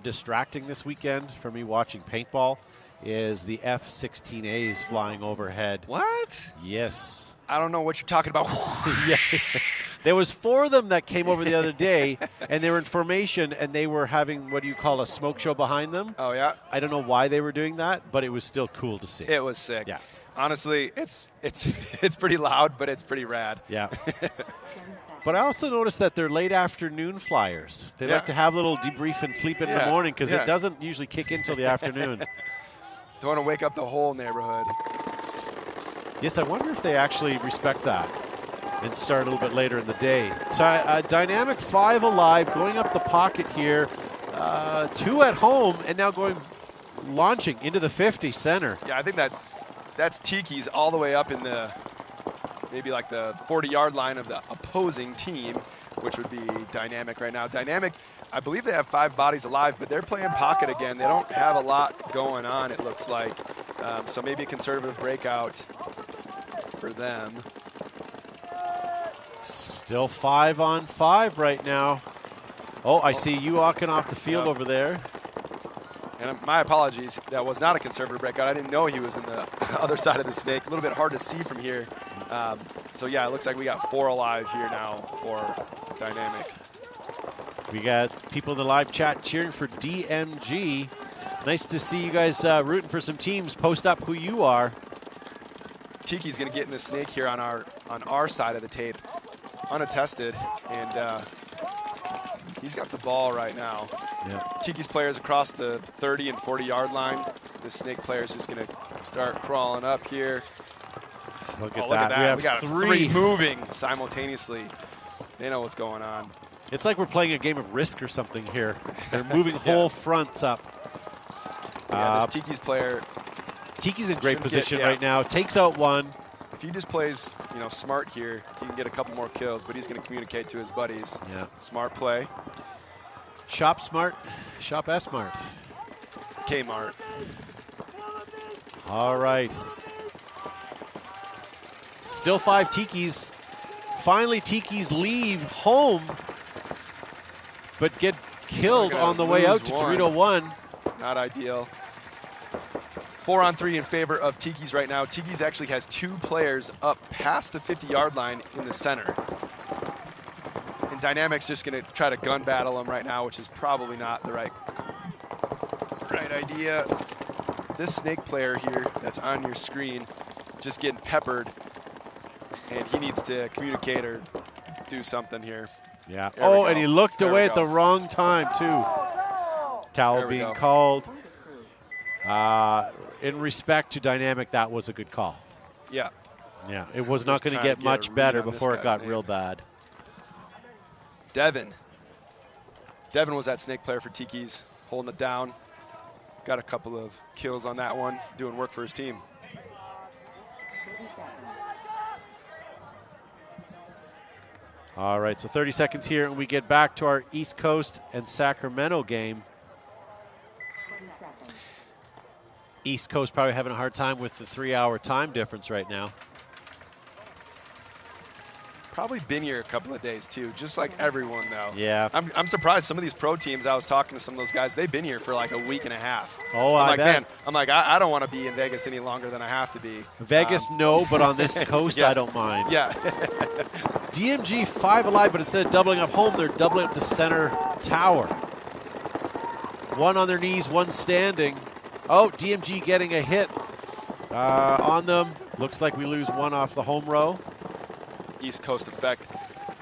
distracting this weekend for me watching paintball is the F-16As flying overhead. What? Yes. I don't know what you're talking about. Yeah. There was 4 of them that came over the other day, and they were in formation, and they were having what do you call a smoke show behind them. Oh, yeah? I don't know why they were doing that, but it was still cool to see. It was sick. Yeah. Honestly, it's pretty loud, but it's pretty rad. Yeah. But I also noticed that they're late afternoon flyers. They like to have a little debrief and sleep in the morning because it doesn't usually kick in until the afternoon. Don't want to wake up the whole neighborhood. Yes, I wonder if they actually respect that and start a little bit later in the day. So Dynamic 5 alive, going up the pocket here. 2 at home and now launching into the 50 center. Yeah, I think that's Tiki's all the way up in the maybe like the 40-yard line of the opposing team, which would be Dynamic right now. Dynamic, I believe they have 5 bodies alive, but they're playing pocket again. They don't have a lot going on, it looks like. So maybe a conservative breakout for them. Still 5 on 5 right now. Oh, I see you walking off the field over there. And my apologies, that was not a conservative breakout. I didn't know he was in the other side of the snake. A little bit hard to see from here. So yeah, it looks like we got 4 alive here now for Dynamic. We got people in the live chat cheering for DMG. Nice to see you guys rooting for some teams. Post up who you are. Tiki's going to get in the snake here on our side of the tape, unattested, and he's got the ball right now. Yeah. Tiki's players across the 30 and 40-yard line. The snake player is just going to start crawling up here. Look at that. We got 3 moving simultaneously. They know what's going on. It's like we're playing a game of Risk or something here. They're moving whole fronts up. Yeah, this Tiki's player. Tiki's in great position right now. Takes out one. If he just plays you know, Smart here, he can get a couple more kills, but he's going to communicate to his buddies. Yeah. Smart play. Shop Smart, Shop S-Mart. Kmart. All right. Still 5 Tikis. Finally, Tikis leave home, but get killed on the way out to Dorito 1. Not ideal. 4-on-3 in favor of Tikis right now. Tikis actually has 2 players up past the 50-yard line in the center. And Dynamic's just going to try to gun battle them right now, which is probably not the right idea. This Snake player here that's on your screen just getting peppered, and he needs to communicate or do something here. Yeah. There we Oh, go. and he looked There away we at go. the wrong time, too. Towel There we being go. called. In respect to Dynamic, that was a good call. Yeah. Yeah, it was not Just going to trying get to much a read better on this before it guy's got name. real bad. Devin. Devin was that Snake player for Tikis, holding it down. Got a couple of kills on that one, doing work for his team. All right, so 30 seconds here, and we get back to our East Coast and Sacramento game. East Coast probably having a hard time with the 3-hour time difference right now. Probably been here a couple of days too, just like everyone though. Yeah. I'm surprised some of these pro teams, I was talking to some of those guys, they've been here for like a week and a half. Oh, I'm I like, bet. man, I'm like, I don't want to be in Vegas any longer than I have to be. Vegas, no, but on this coast, yeah. I don't mind. Yeah. DMG 5 alive, but instead of doubling up home, they're doubling up the center tower. One on their knees, one standing. Oh, DMG getting a hit on them. Looks like we lose one off the home row. East Coast effect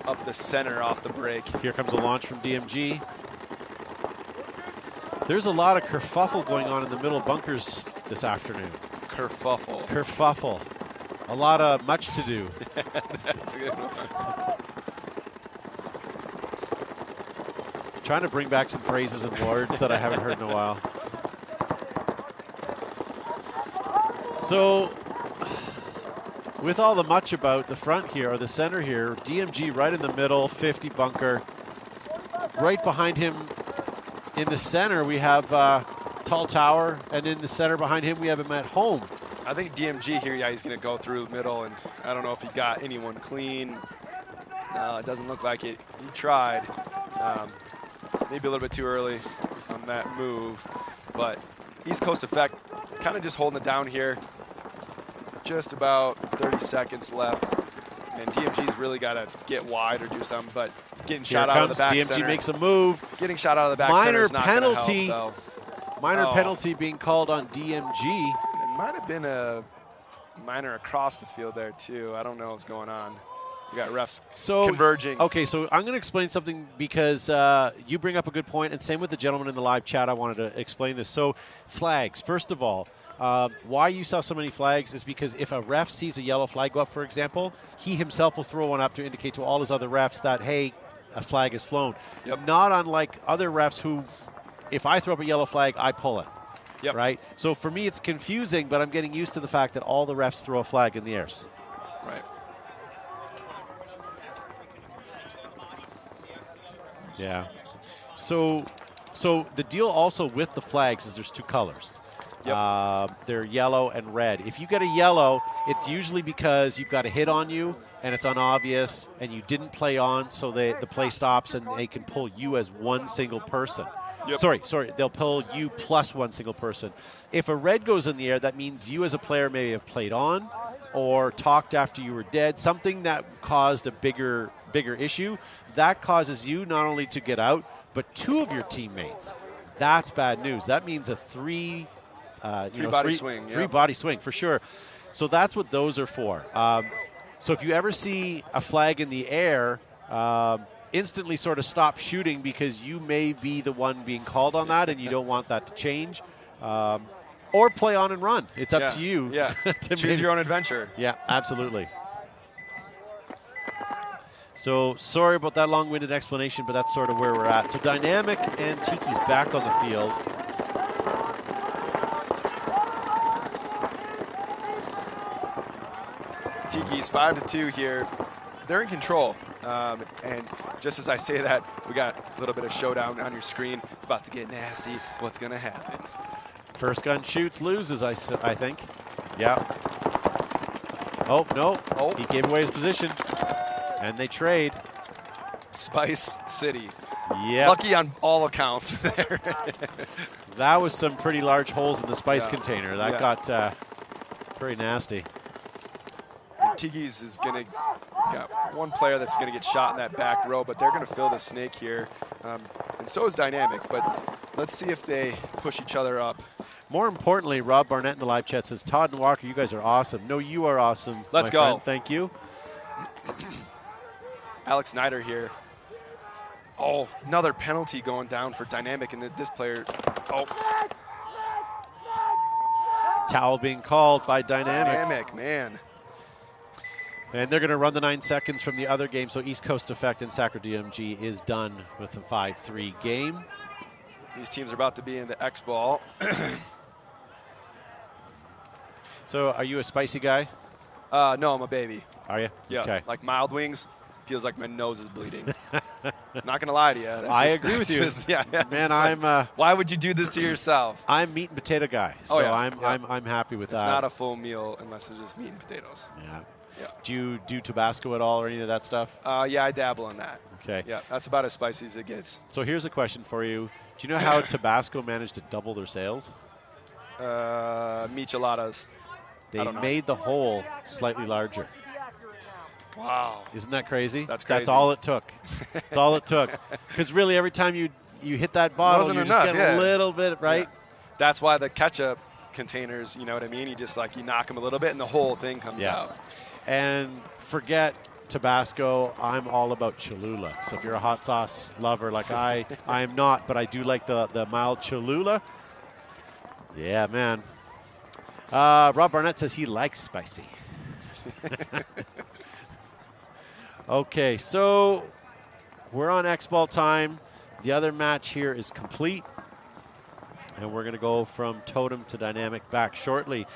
up the center off the break. Here comes a launch from DMG. There's a lot of kerfuffle going on in the middle bunkers this afternoon. Kerfuffle. Kerfuffle. A lot of much to do. That's a good one. Trying to bring back some phrases and words that I haven't heard in a while. So, with all the much about the front here, or the center here, DMG right in the middle, 50 bunker. Right behind him in the center, we have Tall Tower, and in the center behind him, we have him at home. I think DMG here, yeah, he's going to go through the middle, and I don't know if he got anyone clean. It doesn't look like it. He tried. Maybe a little bit too early on that move, but East Coast effect kind of just holding it down here. Just about 30 seconds left, and DMG's really got to get wide or do something, but getting shot out of the back DMG center. makes a move. Getting shot out of the back center is not going to help, though. Minor penalty being called on DMG. It might have been a minor across the field there, too. I don't know what's going on. You got refs converging. Okay, so I'm going to explain something because you bring up a good point, and same with the gentleman in the live chat. I wanted to explain this. So flags, first of all, why you saw so many flags is because if a ref sees a yellow flag go up, for example, he himself will throw one up to indicate to all his other refs that, hey, a flag is flown. Yep. Not unlike other refs who, if I throw up a yellow flag, I pull it. Yep. Right? So for me, it's confusing, but I'm getting used to the fact that all the refs throw a flag in the air. Right. Yeah. So the deal also with the flags is there's 2 colors. Yep. They're yellow and red. If you get a yellow, it's usually because you've got a hit on you and it's unobvious and you didn't play on, so the play stops and they can pull you as one single person. Yep. Sorry, they'll pull you plus one single person. If a red goes in the air, that means you as a player may have played on or talked after you were dead, something that caused a bigger issue. That causes you not only to get out, but 2 of your teammates. That's bad news. That means a three body swing for sure. So that's what those are for. So if you ever see a flag in the air, instantly sort of stop shooting because you may be the one being called on that and you don't want that to change. Or play on and run. It's up to you. Yeah. Choose your own adventure. Yeah, absolutely. So sorry about that long-winded explanation, but that's sort of where we're at. So Dynamic and Tiki's back on the field. Newbies 5-2 here. They're in control. And just as I say that, we got a little bit of showdown on your screen. It's about to get nasty. What's going to happen? First gun shoots, loses, I think. Yeah. Oh, no. Oh. He gave away his position. And they trade. Spice City. Yeah. Lucky on all accounts there. That was some pretty large holes in the spice container. That got pretty nasty. And Tiki's is going to got one player that's going to get shot in that back row, but they're going to fill the snake here. And so is Dynamic, but let's see if they push each other up. More importantly, Rob Barnett in the live chat says, Todd and Walker, you guys are awesome. No, you are awesome. Let's go. Friend. Thank you. Alex Snyder here. Oh, another penalty going down for Dynamic, and this player, Towel being called by Dynamic. Dynamic, man. And they're going to run the 9 seconds from the other game, so East Coast Effect and Sacramento DMG is done with a 5-3 game. These teams are about to be in the X-Ball. So are you a spicy guy? No, I'm a baby. Are you? Yeah, okay. Like mild wings, feels like my nose is bleeding. Not going to lie to you. I agree with you. Man, I'm... why would you do this to yourself? I'm meat and potato guy, so I'm happy with that. It's not a full meal unless it's just meat and potatoes. Yeah. Yeah. Do you do Tabasco at all or any of that stuff? Yeah, I dabble in that. Okay. Yeah, that's about as spicy as it gets. So here's a question for you. Do you know how Tabasco managed to double their sales? Micheladas. They made the hole slightly larger. Wow. Isn't that crazy? That's crazy. That's all it took. That's all it took. Because really, every time you hit that bottle, you just get a little bit, right? Yeah. That's why the ketchup containers, you know what I mean? You just you knock them a little bit and the whole thing comes out. And forget Tabasco, I'm all about Cholula. So if you're a hot sauce lover like I am not, but I do like the mild Cholula. Yeah, man. Rob Barnett says he likes spicy. Okay, so we're on X-Ball time. The other match here is complete. And we're going to go from Totem to Dynamic back shortly.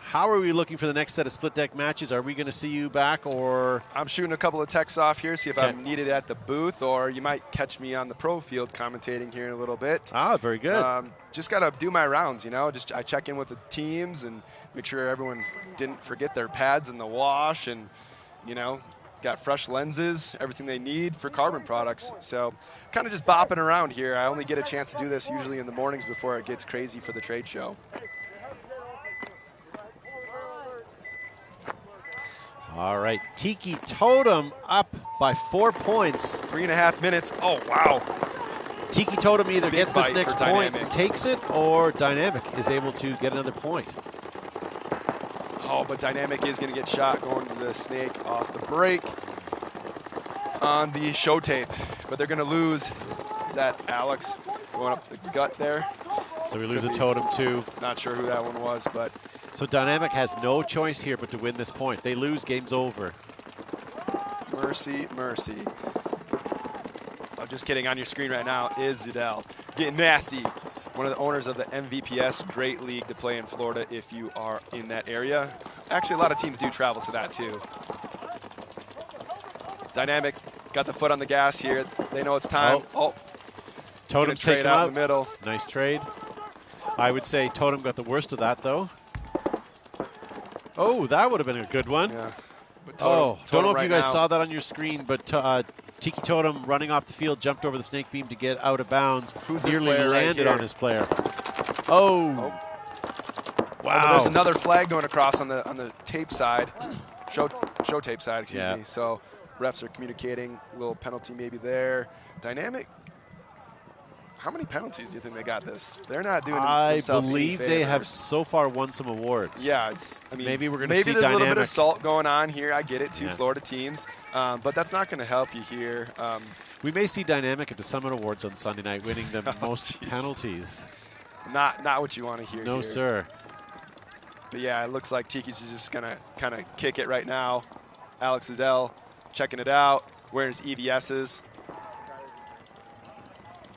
How are we looking for the next set of split deck matches? Are we going to see you back, or? I'm shooting a couple of texts off here, see if I'm needed at the booth, or you might catch me on the pro field commentating here in a little bit. Ah, very good. Just got to do my rounds, you know. I check in with the teams and make sure everyone didn't forget their pads in the wash, and you know, got fresh lenses, everything they need for carbon products. So kind of just bopping around here. I only get a chance to do this usually in the mornings before it gets crazy for the trade show. All right, Tiki Totem up by 4 points. 3.5 minutes. Oh, wow. Tiki Totem either gets this next point Dynamic. and takes it, or Dynamic is able to get another point. Oh, but Dynamic is going to get shot going to the snake off the break on the show tape. But they're going to lose. Is that Alex going up the gut there? So we lose a Totem too. Not sure who that one was, but... So Dynamic has no choice here but to win this point. They lose, game's over. Mercy, mercy. Oh, just kidding, on your screen right now is Zidell. Getting nasty. One of the owners of the MVPS, great league to play in Florida if you are in that area. Actually, a lot of teams do travel to that too. Dynamic got the foot on the gas here. They know it's time. Totem trade out in the middle. Nice trade. I would say Totem got the worst of that though. Oh, that would have been a good one. Yeah. Don't know if you guys saw that on your screen, but Tiki Totem running off the field, jumped over the snake beam to get out of bounds. Nearly landed on his player. Oh. Wow. But there's another flag going across on the tape side, show tape side, excuse me. So refs are communicating, a little penalty maybe there. Dynamic. How many penalties do you think they got this? They're not doing themselves any I believe they favors. have so far won some awards. Yeah, maybe we're going to see there's Dynamic. A little bit of salt going on here. I get it, two Florida teams, but that's not going to help you here. We may see Dynamic at the Summit Awards on Sunday night, winning the most penalties. Not what you want to hear. No, here. sir. But yeah, it looks like Tiki's is just going to kind of kick it right now. Alex Adele checking it out. Where's EVS's?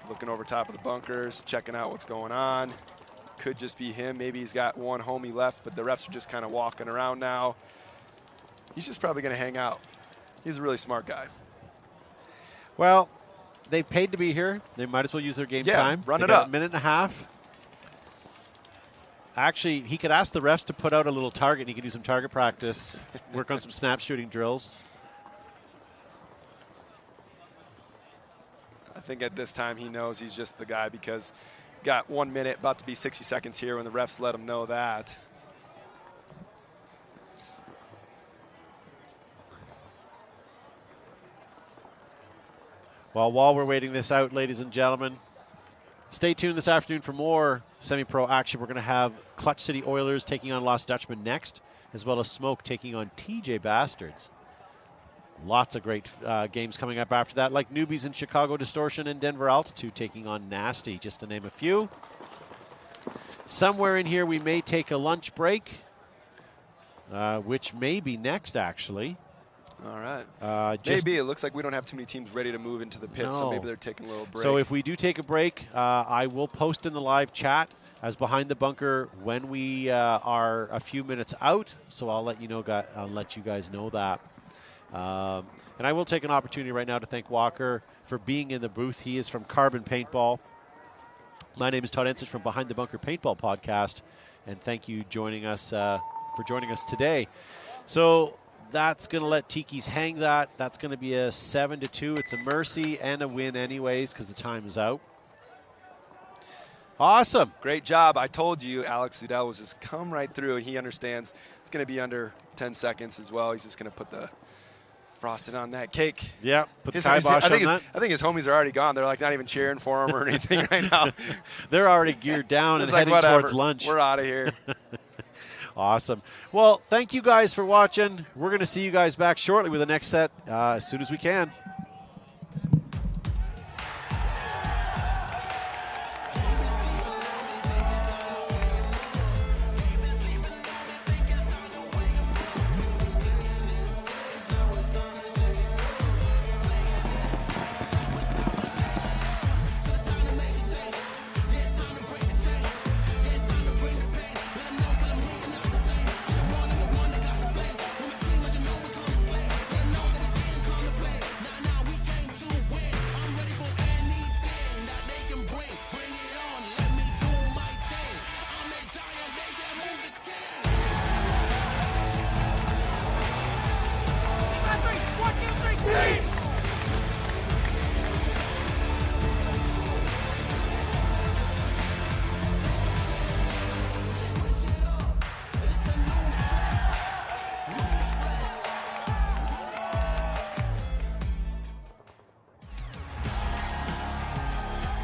Looking over top of the bunkers, checking out what's going on. Could just be him. Maybe he's got one homie left, but the refs are just kind of walking around now. He's just probably going to hang out. He's a really smart guy. Well, they paid to be here. They might as well use their game time. Run They it got up. A minute and a half. Actually, he could ask the refs to put out a little target, and he could do some target practice, work on some snap shooting drills. I think at this time he knows he's just the guy because got 1 minute, about to be 60 seconds here when the refs let him know that. Well, while we're waiting this out, ladies and gentlemen, stay tuned this afternoon for more semi-pro action. We're going to have Clutch City Oilers taking on Lost Dutchman next, as well as Smoke taking on TJ Bastards. Lots of great games coming up after that, like Newbies in Chicago Distortion and Denver Altitude taking on Nasty, just to name a few. Somewhere in here we may take a lunch break, which may be next, actually. All right. Maybe. It looks like we don't have too many teams ready to move into the pits, so maybe they're taking a little break. So if we do take a break, I will post in the live chat as Behind the Bunker when we are a few minutes out. So I'll let you know. I'll let you guys know that. And I will take an opportunity right now to thank Walker for being in the booth. He is from Carbon Paintball. My name is Todd Ensich from Behind the Bunker Paintball Podcast, and thank you for joining us today. So that's going to let Tiki's hang that. That's going to be a 7-2. It's a mercy and a win anyways because the time is out. Awesome. Great job. I told you Alex Udell was just come right through, and he understands it's going to be under 10 seconds as well. He's just going to put the frosting on that cake. Yeah, put the kibosh on that. I think his homies are already gone. They're like not even cheering for him or anything right now. They're already geared down and heading towards lunch. We're out of here. Awesome. Well, thank you guys for watching. We're going to see you guys back shortly with the next set as soon as we can.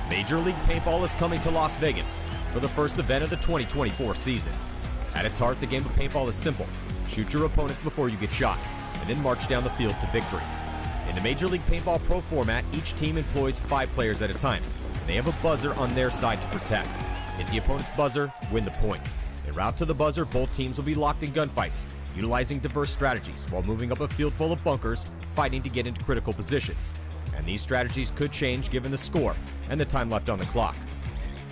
Major League Paintball is coming to Las Vegas for the first event of the 2024 season. At its heart, the game of paintball is simple. Shoot your opponents before you get shot, and then march down the field to victory. In the Major League Paintball Pro format, each team employs 5 players at a time, and they have a buzzer on their side to protect. Hit the opponent's buzzer, win the point. En route to the buzzer, both teams will be locked in gunfights, utilizing diverse strategies while moving up a field full of bunkers, fighting to get into critical positions. And these strategies could change given the score and the time left on the clock.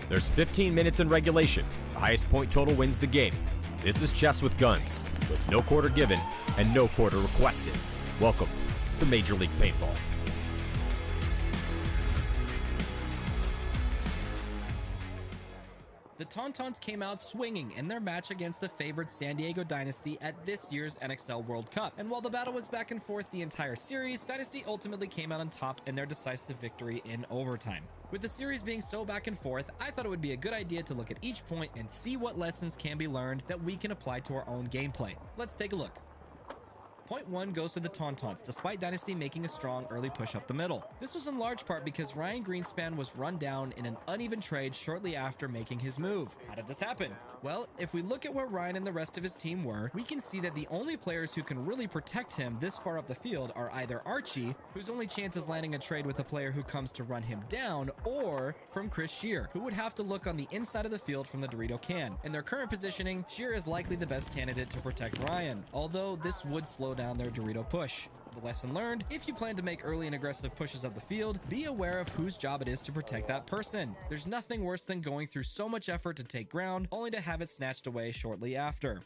There's 15 minutes in regulation. The highest point total wins the game. This is chess with guns, with no quarter given and no quarter requested. Welcome to Major League Paintball. The Tauntauns came out swinging in their match against the favored San Diego Dynasty at this year's NXL World Cup. And while the battle was back and forth the entire series, Dynasty ultimately came out on top in their decisive victory in overtime. With the series being so back and forth, I thought it would be a good idea to look at each point and see what lessons can be learned that we can apply to our own gameplay. Let's take a look. Point 1 goes to the Tauntauns, despite Dynasty making a strong early push up the middle. This was in large part because Ryan Greenspan was run down in an uneven trade shortly after making his move. How did this happen? Well, if we look at where Ryan and the rest of his team were, we can see that the only players who can really protect him this far up the field are either Archie, whose only chance is landing a trade with a player who comes to run him down, or from Chris Shear, who would have to look on the inside of the field from the Dorito can. In their current positioning, Shear is likely the best candidate to protect Ryan, although this would slow down their Dorito push. The lesson learned: if you plan to make early and aggressive pushes of the field, be aware of whose job it is to protect that person. There's nothing worse than going through so much effort to take ground, only to have it snatched away shortly after.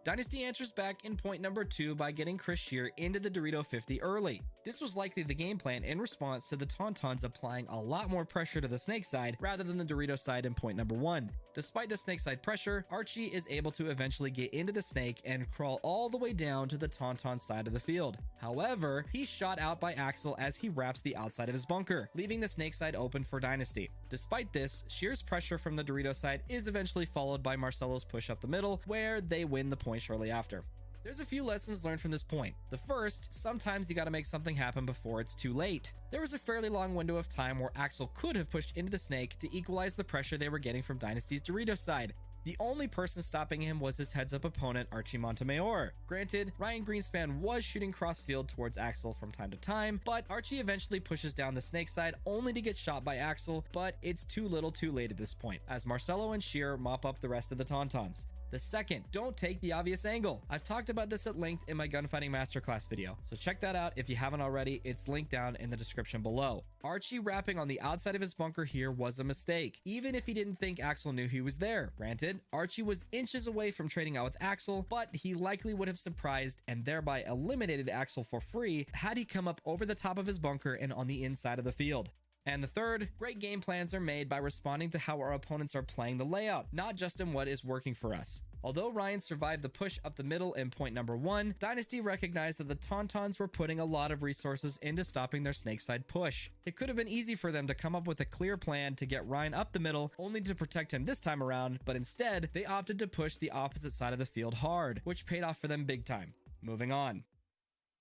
Dynasty answers back in point number 2 by getting Chris Shear into the Dorito 50 early. This was likely the game plan in response to the Tauntauns applying a lot more pressure to the snake side rather than the Dorito side in point number 1. Despite the snake side pressure, Archie is able to eventually get into the snake and crawl all the way down to the Tauntaun side of the field. However, he's shot out by Axel as he wraps the outside of his bunker, leaving the snake side open for Dynasty. Despite this, Shear's pressure from the Dorito side is eventually followed by Marcelo's push up the middle, where they win the point shortly after. There's a few lessons learned from this point. The first, sometimes you gotta make something happen before it's too late. There was a fairly long window of time where Axel could have pushed into the snake to equalize the pressure they were getting from Dynasty's Dorito side. The only person stopping him was his heads-up opponent, Archie Montemayor. Granted, Ryan Greenspan was shooting cross-field towards Axel from time to time, but Archie eventually pushes down the snake side only to get shot by Axel, but it's too little too late at this point, as Marcelo and Shear mop up the rest of the Tauntauns. The second, don't take the obvious angle. I've talked about this at length in my gunfighting masterclass video, so check that out if you haven't already. It's linked down in the description below. Archie wrapping on the outside of his bunker here was a mistake, even if he didn't think Axel knew he was there. Granted, Archie was inches away from trading out with Axel, but he likely would have surprised and thereby eliminated Axel for free had he come up over the top of his bunker and on the inside of the field. And the third, great game plans are made by responding to how our opponents are playing the layout, not just in what is working for us. Although Ryan survived the push up the middle in point number 1, Dynasty recognized that the Tauntauns were putting a lot of resources into stopping their snakeside push. It could have been easy for them to come up with a clear plan to get Ryan up the middle, only to protect him this time around, but instead, they opted to push the opposite side of the field hard, which paid off for them big time. Moving on.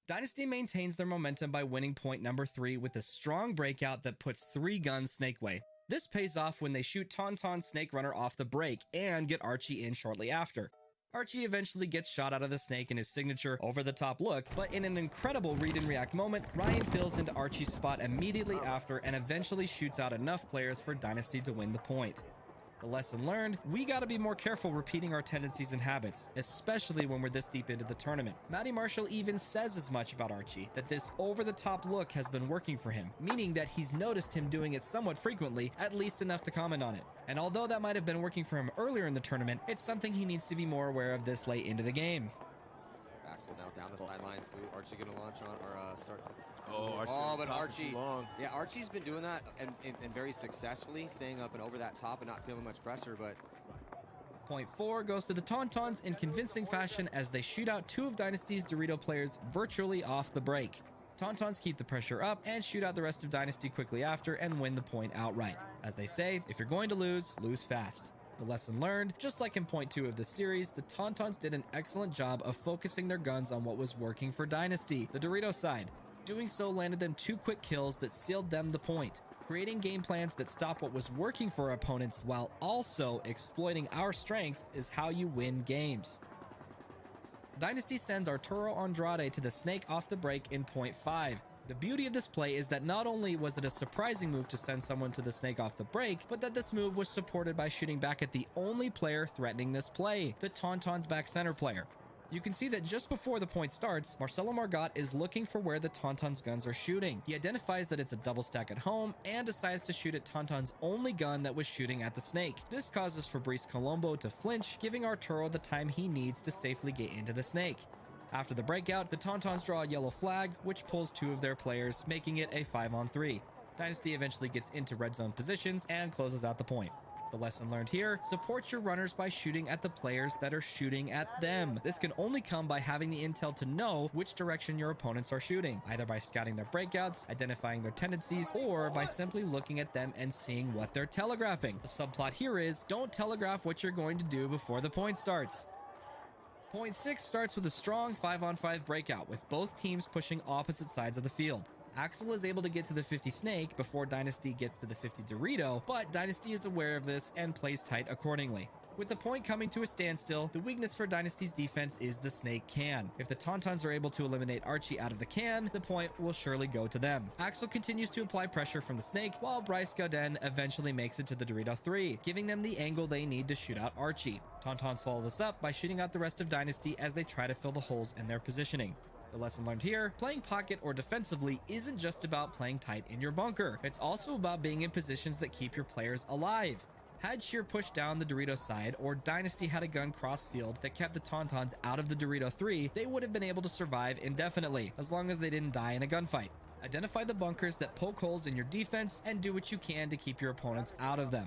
Dynasty maintains their momentum by winning point number 3 with a strong breakout that puts 3 guns snake way. This pays off when they shoot Tauntaun Snake Runner off the break and get Archie in shortly after. Archie eventually gets shot out of the snake in his signature over-the-top look, but in an incredible read-and-react moment, Ryan fills into Archie's spot immediately after and eventually shoots out enough players for Dynasty to win the point. The lesson learned, we gotta be more careful repeating our tendencies and habits, especially when we're this deep into the tournament. Matty Marshall even says as much about Archie, that this over-the-top look has been working for him, meaning that he's noticed him doing it somewhat frequently, at least enough to comment on it. And although that might have been working for him earlier in the tournament, it's something he needs to be more aware of this late into the game. Axel now down the sidelines. Ooh, Archie gonna launch on or start. But Archie. Yeah, Archie's been doing that and very successfully, staying up and over that top and not feeling much pressure, but. Point 4 goes to the Tauntauns in convincing fashion as they shoot out 2 of Dynasty's Dorito players virtually off the break. Tauntauns keep the pressure up and shoot out the rest of Dynasty quickly after and win the point outright. As they say, if you're going to lose, lose fast. The lesson learned, just like in point 2 of the series, the Tauntauns did an excellent job of focusing their guns on what was working for Dynasty, the Dorito side. Doing so landed them 2 quick kills that sealed them the point. Creating game plans that stop what was working for our opponents while also exploiting our strength is how you win games. Dynasty sends Arturo Andrade to the snake off the break in point 5. The beauty of this play is that not only was it a surprising move to send someone to the snake off the break, but that this move was supported by shooting back at the only player threatening this play, the Tauntaun's back center player. You can see that just before the point starts, Marcelo Margot is looking for where the Tauntaun's guns are shooting. He identifies that it's a double stack at home and decides to shoot at Tauntaun's only gun that was shooting at the snake. This causes Fabrice Colombo to flinch, giving Arturo the time he needs to safely get into the snake. After the breakout, the Tauntauns draw a yellow flag, which pulls 2 of their players, making it a 5-on-3. Dynasty eventually gets into red zone positions and closes out the point. The lesson learned here, support your runners by shooting at the players that are shooting at them. This can only come by having the intel to know which direction your opponents are shooting, either by scouting their breakouts, identifying their tendencies, or by simply looking at them and seeing what they're telegraphing. The subplot here is, don't telegraph what you're going to do before the point starts. Point 6 starts with a strong 5-on-5 breakout, with both teams pushing opposite sides of the field. Axel is able to get to the 50 Snake before Dynasty gets to the 50 Dorito, but Dynasty is aware of this and plays tight accordingly. With the point coming to a standstill, the weakness for Dynasty's defense is the Snake can. If the Tauntauns are able to eliminate Archie out of the can, the point will surely go to them. Axel continues to apply pressure from the Snake, while Bryce Gauden eventually makes it to the Dorito 3, giving them the angle they need to shoot out Archie. Tauntauns follow this up by shooting out the rest of Dynasty as they try to fill the holes in their positioning. The lesson learned here, playing pocket or defensively isn't just about playing tight in your bunker. It's also about being in positions that keep your players alive. Had Sheer pushed down the Dorito side, or Dynasty had a gun cross-field that kept the Tauntauns out of the Dorito 3, they would have been able to survive indefinitely, as long as they didn't die in a gunfight. Identify the bunkers that poke holes in your defense and do what you can to keep your opponents out of them.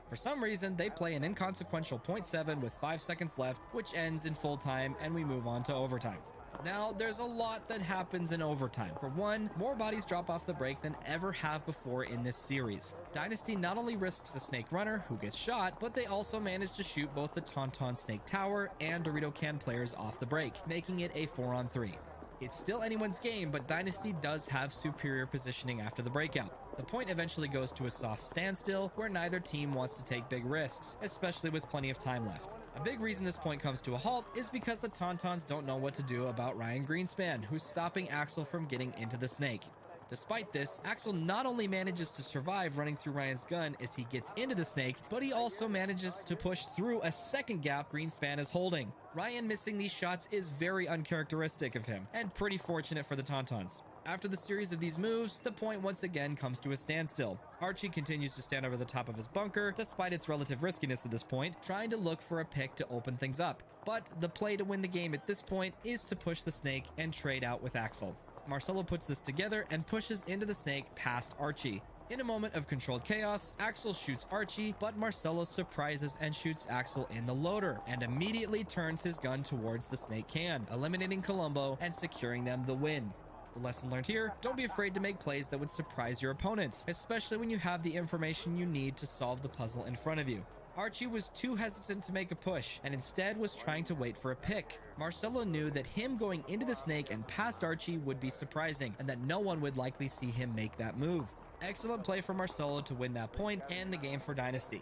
For some reason, they play an inconsequential 0.7 with 5 seconds left, which ends in full time, and we move on to overtime. Now, there's a lot that happens in overtime. For one, more bodies drop off the break than ever have before in this series. Dynasty not only risks the Snake Runner, who gets shot, but they also manage to shoot both the Tauntaun Snake Tower and Dorito Can players off the break, making it a 4-on-3. It's still anyone's game, but Dynasty does have superior positioning after the breakout. The point eventually goes to a soft standstill, where neither team wants to take big risks, especially with plenty of time left. A big reason this point comes to a halt is because the Tauntauns don't know what to do about Ryan Greenspan, who's stopping Axel from getting into the snake. Despite this, Axel not only manages to survive running through Ryan's gun as he gets into the snake, but he also manages to push through a second gap Greenspan is holding. Ryan missing these shots is very uncharacteristic of him, and pretty fortunate for the Tauntauns. After the series of these moves, the point once again comes to a standstill. Archie continues to stand over the top of his bunker, despite its relative riskiness at this point, trying to look for a pick to open things up. But the play to win the game at this point is to push the snake and trade out with Axel. Marcelo puts this together and pushes into the snake past Archie. In a moment of controlled chaos, Axel shoots Archie, but Marcelo surprises and shoots Axel in the loader, and immediately turns his gun towards the snake can, eliminating Colombo and securing them the win. The lesson learned here, don't be afraid to make plays that would surprise your opponents, especially when you have the information you need to solve the puzzle in front of you. Archie was too hesitant to make a push, and instead was trying to wait for a pick. Marcelo knew that him going into the snake and past Archie would be surprising, and that no one would likely see him make that move. Excellent play for Marcelo to win that point and the game for Dynasty.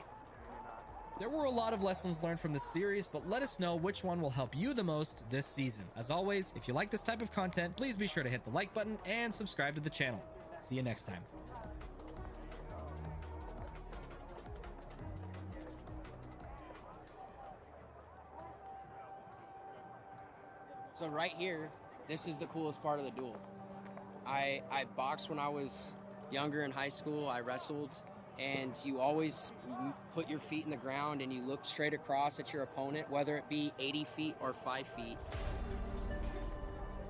There were a lot of lessons learned from this series, but let us know which one will help you the most this season. As always, if you like this type of content, please be sure to hit the like button and subscribe to the channel. See you next time. So right here, this is the coolest part of the duel. I boxed when I was younger in high school. I wrestled, and you always put your feet in the ground and you look straight across at your opponent, whether it be 80 feet or 5 feet.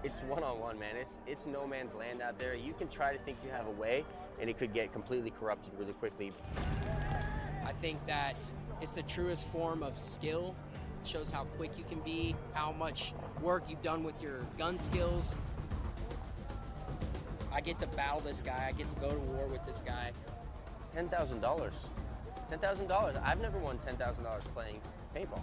It's one-on-one, man. It's no man's land out there. You can try to think you have a way, and it could get completely corrupted really quickly. I think that it's the truest form of skill. It shows how quick you can be, how much work you've done with your gun skills. I get to battle this guy. I get to go to war with this guy. $10,000. $10,000. I've never won $10,000 playing paintball.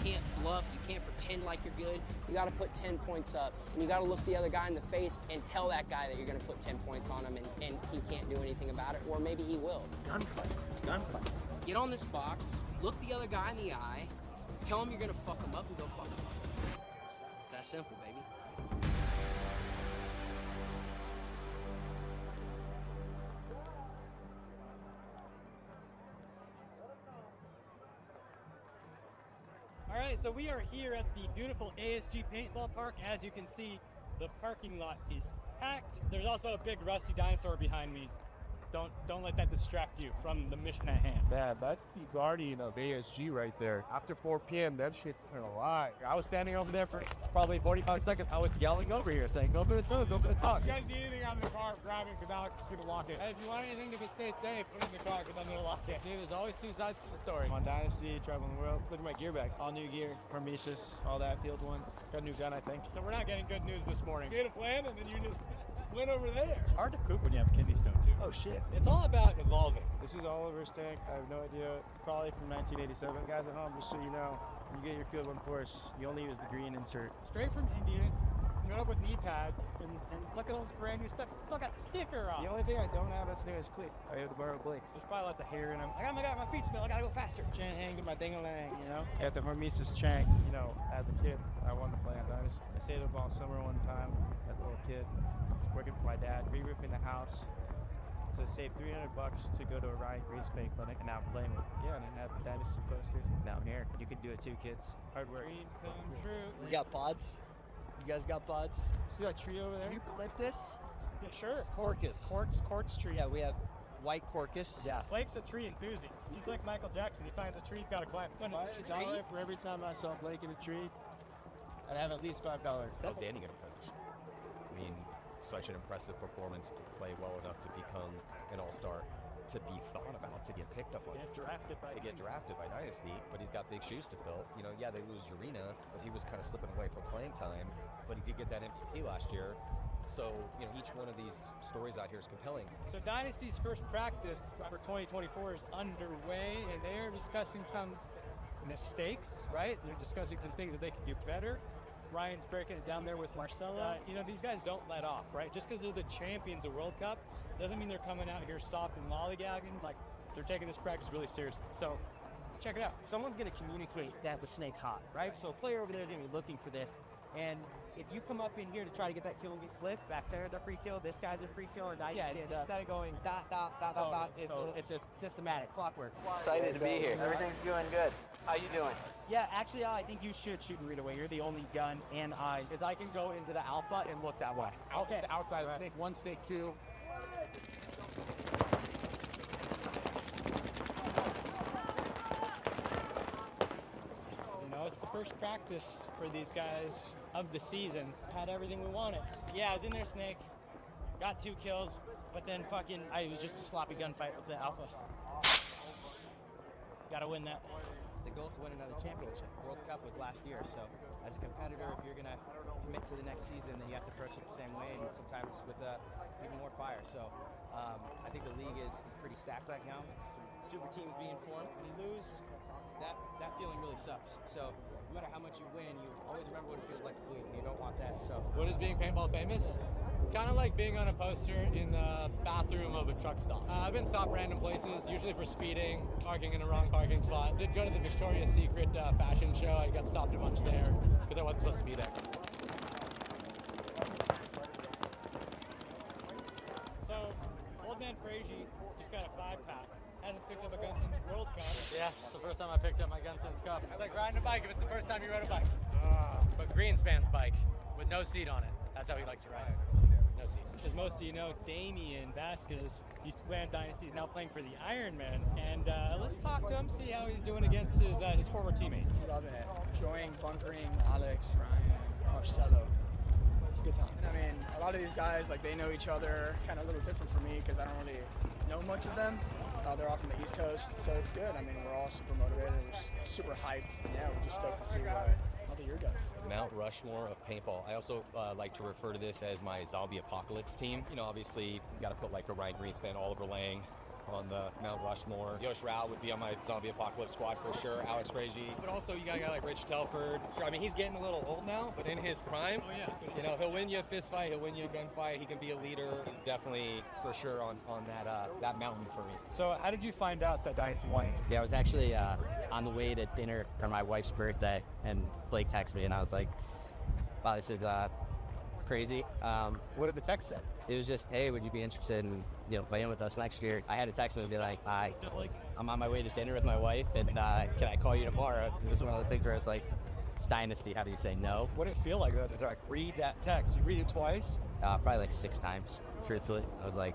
You can't bluff. You can't pretend like you're good. You got to put 10 points up, and you got to look the other guy in the face and tell that guy that you're going to put 10 points on him, and he can't do anything about it, or maybe he will. Gunfight. Gunfight. Get on this box, look the other guy in the eye, tell him you're going to fuck him up, and go fuck him up. It's that simple, baby. All right, so we are here at the beautiful ASG Paintball Park. As you can see, the parking lot is packed. There's also a big rusty dinosaur behind me. Don't let that distract you from the mission at hand. Man, that's the guardian of ASG right there. After 4 p.m., that shit's turned alive. I was standing over there for probably 45 seconds. I was yelling over here saying, go for the throw, go for the talk. If you guys need anything out of the car, grab it, because Alex is going to lock it. And if you want anything to stay safe, put it in the car, because I'm going to lock it. Dude, there's always two sides to the story. I'm on Dynasty, traveling the world. Look at my gear bag. All new gear, Hormesis, all that, field one. Got a new gun, I think. So we're not getting good news this morning. You had a plan, and then you just went over there. It's hard to poop when you have a kidney stone, too. Oh, shit. It's all about evolving. This is Oliver's tank. I have no idea. It's probably from 1987. Guys at home, just so you know, when you get your field one course, you only use the green insert. Straight from India. Got up with knee pads, and look at all this brand new stuff. Still got the sticker on. The only thing I don't have that's new is cleats. I have to borrow Blake's. There's probably lots of hair in them. I got my feet smell. I gotta go faster. Can't hang with my ding-a-lang, you know? At the Hormesis Chank, you know, as a kid, I wanted to play on Dynasty. I stayed up all summer one time as a little kid, working for my dad, re-roofing the house to save $300 to go to a Ryan Greenspan clinic, and now I'm playing with, yeah, and I have the Dynasty posters. Now I'm here. You can do it too, kids. Hard work. Dreams come true. We got pods. You guys got pods? See that tree over there? Can you clip this? Yeah, sure. Quartz tree. Yeah, we have white Corcus. Yeah. Blake's a tree enthusiast. He's like Michael Jackson. He finds a tree, he's got to climb. For every time I saw Blake in a tree, I'd have at least $5. How's Danny going to coach? I mean, such an impressive performance to play well enough to become an all-star, to be thought about, to get picked up on, to get drafted by Dynasty, but he's got big shoes to fill. You know, yeah, they lose Urena, but he was kind of slipping away from playing time, but he did get that MVP last year. So, you know, each one of these stories out here is compelling. So Dynasty's first practice for 2024 is underway, and they're discussing some mistakes, right? They're discussing some things that they can do better. Ryan's breaking it down there with Marcelo. You know, these guys don't let off, right? Just because they're the champions of World Cup doesn't mean they're coming out here soft and lollygagging. Like, they're taking this practice really seriously. So, check it out. Someone's going to communicate that the snake's hot, right? So a player over there is going to be looking for this. And if you come up in here to try to get that kill and get flipped, back center's a free kill, this guy's a free kill, and instead of going dot, it's just systematic, clockwork. Excited to be here. Everything's going good. How you doing? Yeah, actually, I think you should shoot and read away. You're the only gun, and because I can go into the alpha and look that way. Okay, outside of snake 1, snake 2. You know, it's the first practice for these guys of the season. Had everything we wanted. Yeah, I was in there, snake. Got 2 kills, but then it was just a sloppy gunfight with the alpha. Gotta win that. The goal is to win another championship. World Cup was last year, so as a competitor, if you're gonna commit to the next season, then you have to approach it the same way, and sometimes with even more fire. So I think the league is pretty stacked right now. Some super teams being formed. When you lose, that feeling really sucks. So no matter how much you win, you always remember what it feels like to lose, and you don't want that. So what is being paintball famous? It's kind of like being on a poster in the bathroom of a truck stop. I've been stopped random places, usually for speeding, parking in a wrong parking spot. Did go to the Victoria's Secret fashion show. I got stopped a bunch there because I wasn't supposed to be there. So, old man Frazier just got a 5-pack. Hasn't picked up a gun since World Cup. Yeah, it's the first time I picked up my gun since Cup. It's like riding a bike if it's the first time you rode a bike. But Greenspan's bike with no seat on it. That's how he likes to ride it. No seat. As most of you know, Damian Vasquez used to play on Dynasty. He's now playing for the Ironmen. And let's talk to him, see how he's doing against his former teammates. Loving it. Enjoying bunkering Alex, Ryan, Marcelo. It's a good time. I mean, a lot of these guys, like, they know each other. It's kind of a little different for me because I don't really know much of them. They're all from the East Coast, so it's good. I mean, we're all super motivated. We're super hyped. And yeah, we're just stoked to see how the year goes. Mount Rushmore of paintball. I also like to refer to this as my zombie apocalypse team. You know, obviously, you got to put like a Ryan Greenspan, Oliver Lang on the Mount Rushmore. Yosh Rao would be on my zombie apocalypse squad for sure. Alex Frazier. But also you got a guy like Rich Telford. Sure, I mean, he's getting a little old now, but in his prime, you know, he'll win you a fist fight, he'll win you a gunfight, he can be a leader. He's definitely for sure on that mountain for me. So how did you find out that Dynasty won? Yeah, I was actually on the way to dinner for my wife's birthday, and Blake texted me, and I was like, wow, this is crazy. What did the text say? It was just, hey, would you be interested in playing with us next year? I had to text him and be like, I'm on my way to dinner with my wife, and can I call you tomorrow? It was one of those things where it's like, it's Dynasty, how do you say no? What did it feel like though to read that text? You read it twice? Probably like 6 times, truthfully. I was like,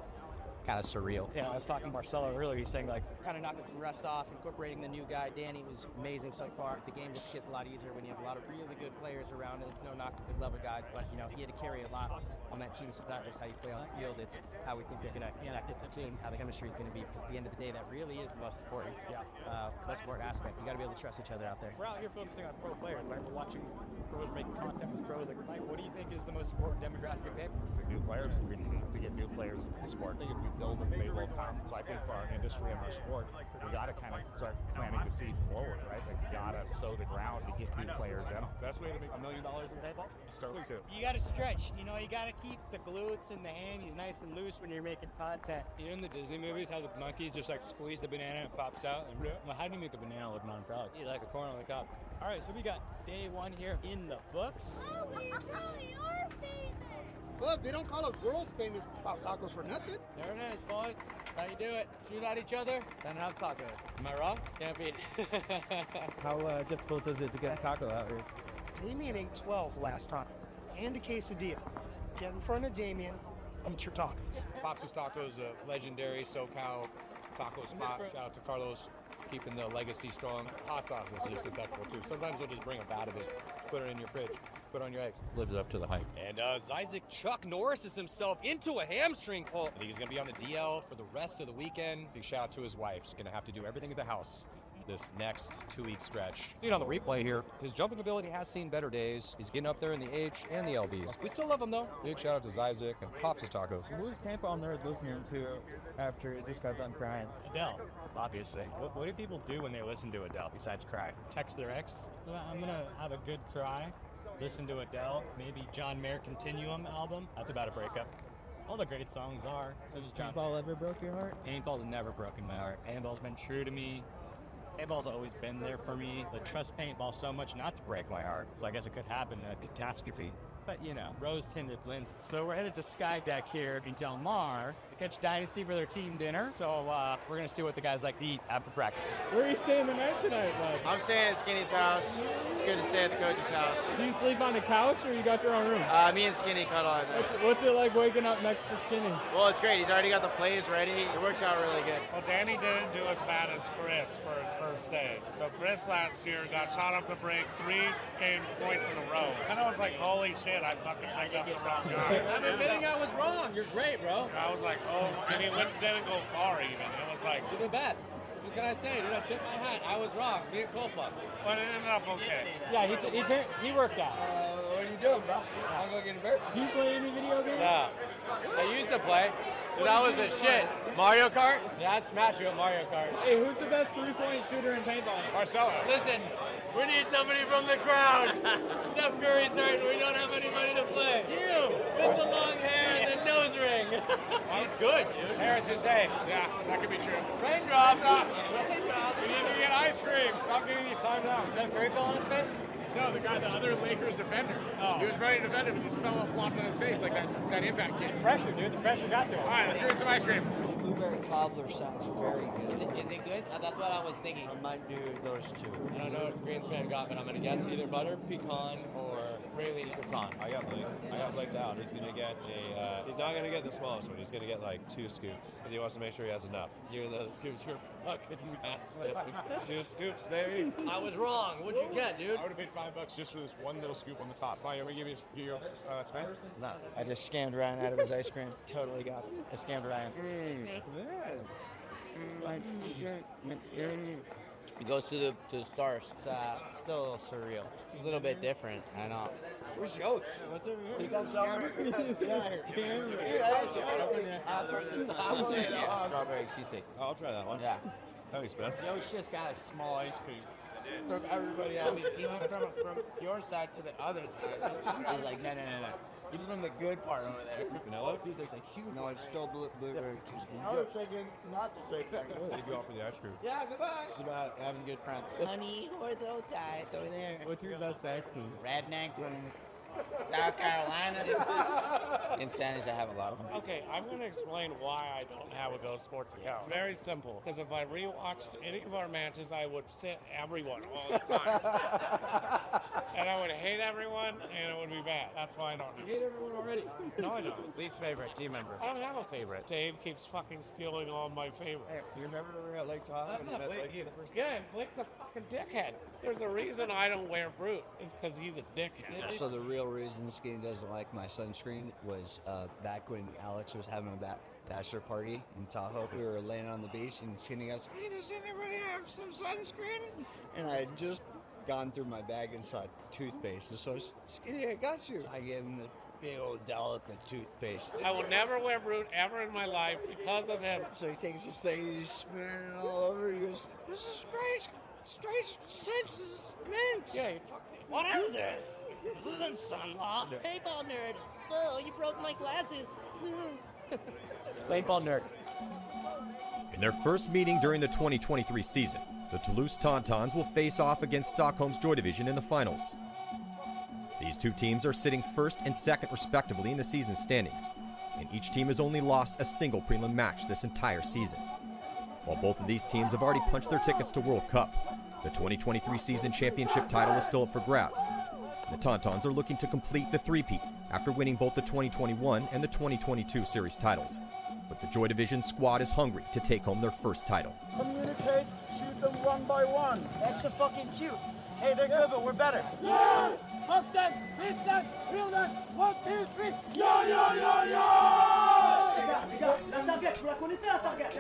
kind of surreal. Yeah, I was talking to Marcelo earlier. He's saying, like, kind of knocking some rust off, incorporating the new guy. Danny was amazing so far. The game just gets a lot easier when you have a lot of really good players around, and it's no knock to good level guys, but, you know, he had to carry a lot on that team, so it's not just how you play on the field, it's how we think they're going to connect with the team, how the chemistry is going to be, because at the end of the day, that really is the most important aspect. You got to be able to trust each other out there. We're out here focusing on pro players, right? We're watching pros making content with pros. Like, Mike, what do you think is the most important demographic of new players? We need to get new players in the sport. I think if we build them, they will come. So I think for our industry and our sport, we got to kind of start planting the seed forward, right? Like, we got to sow the ground to get new players in. Best way to make $1 million in paintball? Start with 2. You got to stretch. You know, you got to keep the glutes and the hammies nice and loose when you're making content. You know, in the Disney movies, how the monkeys just like squeeze the banana and it pops out. And, well, how do you make a banana look non-frog? You like a corn on the cob. All right, so we got day 1 here in the books. Look, they don't call us world famous tacos for nothing. There it is, boys. That's how you do it. Shoot at each other, then have tacos. Am I wrong? Can't beat. How difficult is it to get a taco out here? Damien ate 12 last time, and a quesadilla. Get in front of Damien, eat your tacos. Pops's Tacos, a legendary SoCal taco spot. Shout out to Carlos, keeping the legacy strong. Hot sauce is just impeccable too. Sometimes we'll just bring a bat of it, put it in your fridge, put it on your eggs. Lives up to the hype. And Isaac Chuck Norris is himself into a hamstring pull. I think he's going to be on the DL for the rest of the weekend. Big shout out to his wife. She's going to have to do everything at the house this next 2-week stretch. See it on the replay here. His jumping ability has seen better days. He's getting up there in the H and the LBs. We still love him though. Big shout out to Isaac and Pops' Tacos. Who's Paintball nerd listening to after it just got done crying? Adele, obviously. What do people do when they listen to Adele besides cry? Text their ex? I'm going to have a good cry, listen to Adele, maybe John Mayer Continuum album. That's about a breakup. All the great songs are. So does Paintball ever broke your heart? Paintball's never broken my heart. Paintball's been true to me. Paintball's always been there for me. I trust paintball so much not to break my heart. So I guess it could happen, a catastrophe. But, you know, rose-tinted lens. So we're headed to Skydeck here in Del Mar to catch Dynasty for their team dinner. So we're going to see what the guys like to eat after practice. Where are you staying the night tonight, bud? I'm staying at Skinny's house. It's good to stay at the coach's house. Do you sleep on the couch or you got your own room? Me and Skinny cuddle at night. What's it like waking up next to Skinny? Well, it's great. He's already got the plays ready. It works out really good. Well, Danny didn't do as bad as Chris for his first day. So Chris last year got shot up the break 3 game points in a row. And I was like, holy shit, I fucking picked up the wrong guy. I'm admitting I was wrong. You're great, bro. I was like, oh, and he didn't go far even. It was like... You're the best. What can I say, dude? I tipped my hat. I was wrong. Me and Copa. But it ended up okay. Yeah, he worked out. What are you doing, bro? I'm going to get a beer. Do you play any video games? No. I used to play. But that was the shit. Mario Kart? Yeah, I'd smash you at Mario Kart. Hey, who's the best three-point shooter in paintball? Marcelo. Listen, we need somebody from the crowd. Steph Curry's hurt. We don't have anybody to play. You, with the long hair and the nose ring. He's good, dude. Harris is safe. Yeah, that could be true. Raindrops. Raindrops. We need to get ice cream. Stop getting these timed out. Is that Curry fall on his face? No, the other Lakers defender. Oh. He was ready to defend him, but this fella flopped on his face like that impact kid. Pressure, dude. The pressure got to him. All right, let's get some ice cream. Blueberry cobbler sounds very good. Is it good? That's what I was thinking. I might do those two. I don't know what Greenspan got, but I'm going to guess either butter, pecan, or really pecan. I got Blake down. He's going to get he's not going to get the smallest one. He's going to get like 2 scoops because he wants to make sure he has enough. Even though the scoops are fucking massive. 2 scoops, baby. I was wrong. What'd you get, dude? I would have paid $5 just for this one little scoop on the top. Why, you want me to give you Spence? No. I just scammed Ryan out of his ice cream. Totally got it. I scammed Ryan. It goes to the stars. It's still a little surreal. It's a little bit different. I know. Where's Coach? What's over here? You got something? Strawberry cheesecake. Oh, I'll try that one. Yeah. Thanks, Ben. Yo's just got a small ice cream. From everybody else. He went from your side to the other side. I was like, no. Even from the good part over there. Vanilla? Dude, there's a huge... No, it's still blueberry cheesecake. I was thinking not to take that. Thank you all for the ice cream. Yeah, goodbye. It's about having good friends. Honey, who are those guys over there? What's your best accent? Redneck from South Carolina. In Spanish, I have a lot of them. Okay, I'm going to explain why I don't have a Go Sports account. Very simple. Because if I rewatched any of our matches, I would sit everyone all the time. And I would hate everyone, and it would be bad. That's why I don't. You hate everyone already? No, I don't. Least favorite team member. I don't have a favorite. Dave keeps fucking stealing all my favorites. You remember we were at Lake Tahoe? That's not Blake either. Yeah, Blake's a fucking dickhead. There's a reason I don't wear Brute. It's because he's a dickhead. So the real reason Skinny doesn't like my sunscreen was back when Alex was having a bachelor party in Tahoe. We were laying on the beach and Skinny goes, "Hey, does anybody have some sunscreen?" And I had just gone through my bag and saw toothpaste. And so, Skinny, I got you. I gave him the big old dollop of toothpaste. I will never wear Brute ever in my life because of him. So he takes this thing and he's smearing it all over. He goes, "This is straight sense. This is mint." Yeah, what is this? This isn't sunlaw. Paintball nerd. Oh, you broke my glasses. Paintball nerd. In their first meeting during the 2023 season, the Toulouse Tauntauns will face off against Stockholm's Joy Division in the finals. These two teams are sitting first and second respectively in the season standings, and each team has only lost a single prelim match this entire season. While both of these teams have already punched their tickets to World Cup, the 2023 season championship title is still up for grabs. The Tauntauns are looking to complete the three-peat after winning both the 2021 and the 2022 series titles. But the Joy Division squad is hungry to take home their first title. Communicate, shoot them one by one. Extra fucking cute. Hey, they're good, but we're better. Yeah! Hug them, miss them, feel them. 1, 2, 3. Yo, yo, yo, yo! Les gars, la target, vous la connaissez la target?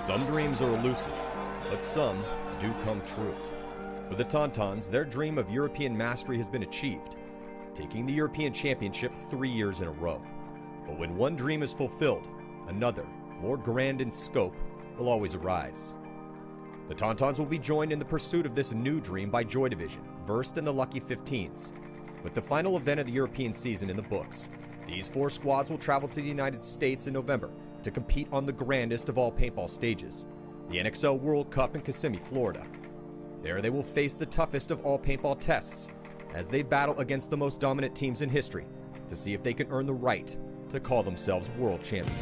Some dreams are elusive, but some do come true. For the Tauntauns, their dream of European mastery has been achieved, taking the European Championship 3 years in a row. But when one dream is fulfilled, another, more grand in scope, will always arise. The Tauntauns will be joined in the pursuit of this new dream by Joy Division, versed in the Lucky 15s. With the final event of the European season in the books, these 4 squads will travel to the United States in November to compete on the grandest of all paintball stages, the NXL World Cup in Kissimmee, Florida. There they will face the toughest of all paintball tests as they battle against the most dominant teams in history to see if they can earn the right to call themselves world champions.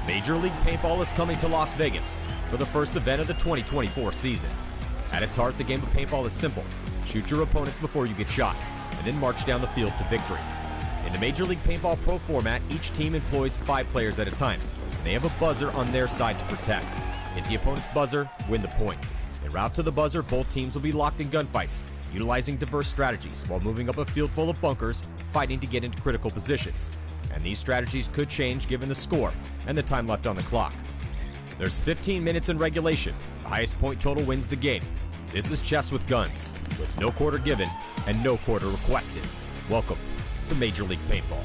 Major League Paintball is coming to Las Vegas for the first event of the 2024 season. At its heart, the game of paintball is simple. Shoot your opponents before you get shot, and then march down the field to victory. In the Major League Paintball Pro format, each team employs 5 players at a time, and they have a buzzer on their side to protect. Hit the opponent's buzzer, win the point. En route to the buzzer, both teams will be locked in gunfights, utilizing diverse strategies while moving up a field full of bunkers, fighting to get into critical positions. And these strategies could change given the score and the time left on the clock. There's 15 minutes in regulation. The highest point total wins the game. This is chess with guns, with no quarter given and no quarter requested. Welcome to Major League Paintball.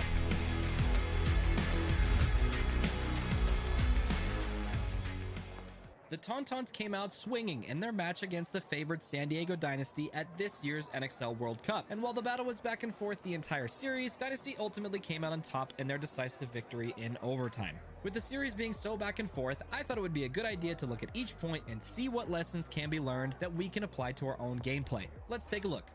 The Tauntauns came out swinging in their match against the favored San Diego Dynasty at this year's NXL World Cup. And while the battle was back and forth the entire series, Dynasty ultimately came out on top in their decisive victory in overtime. With the series being so back and forth, I thought it would be a good idea to look at each point and see what lessons can be learned that we can apply to our own gameplay. Let's take a look.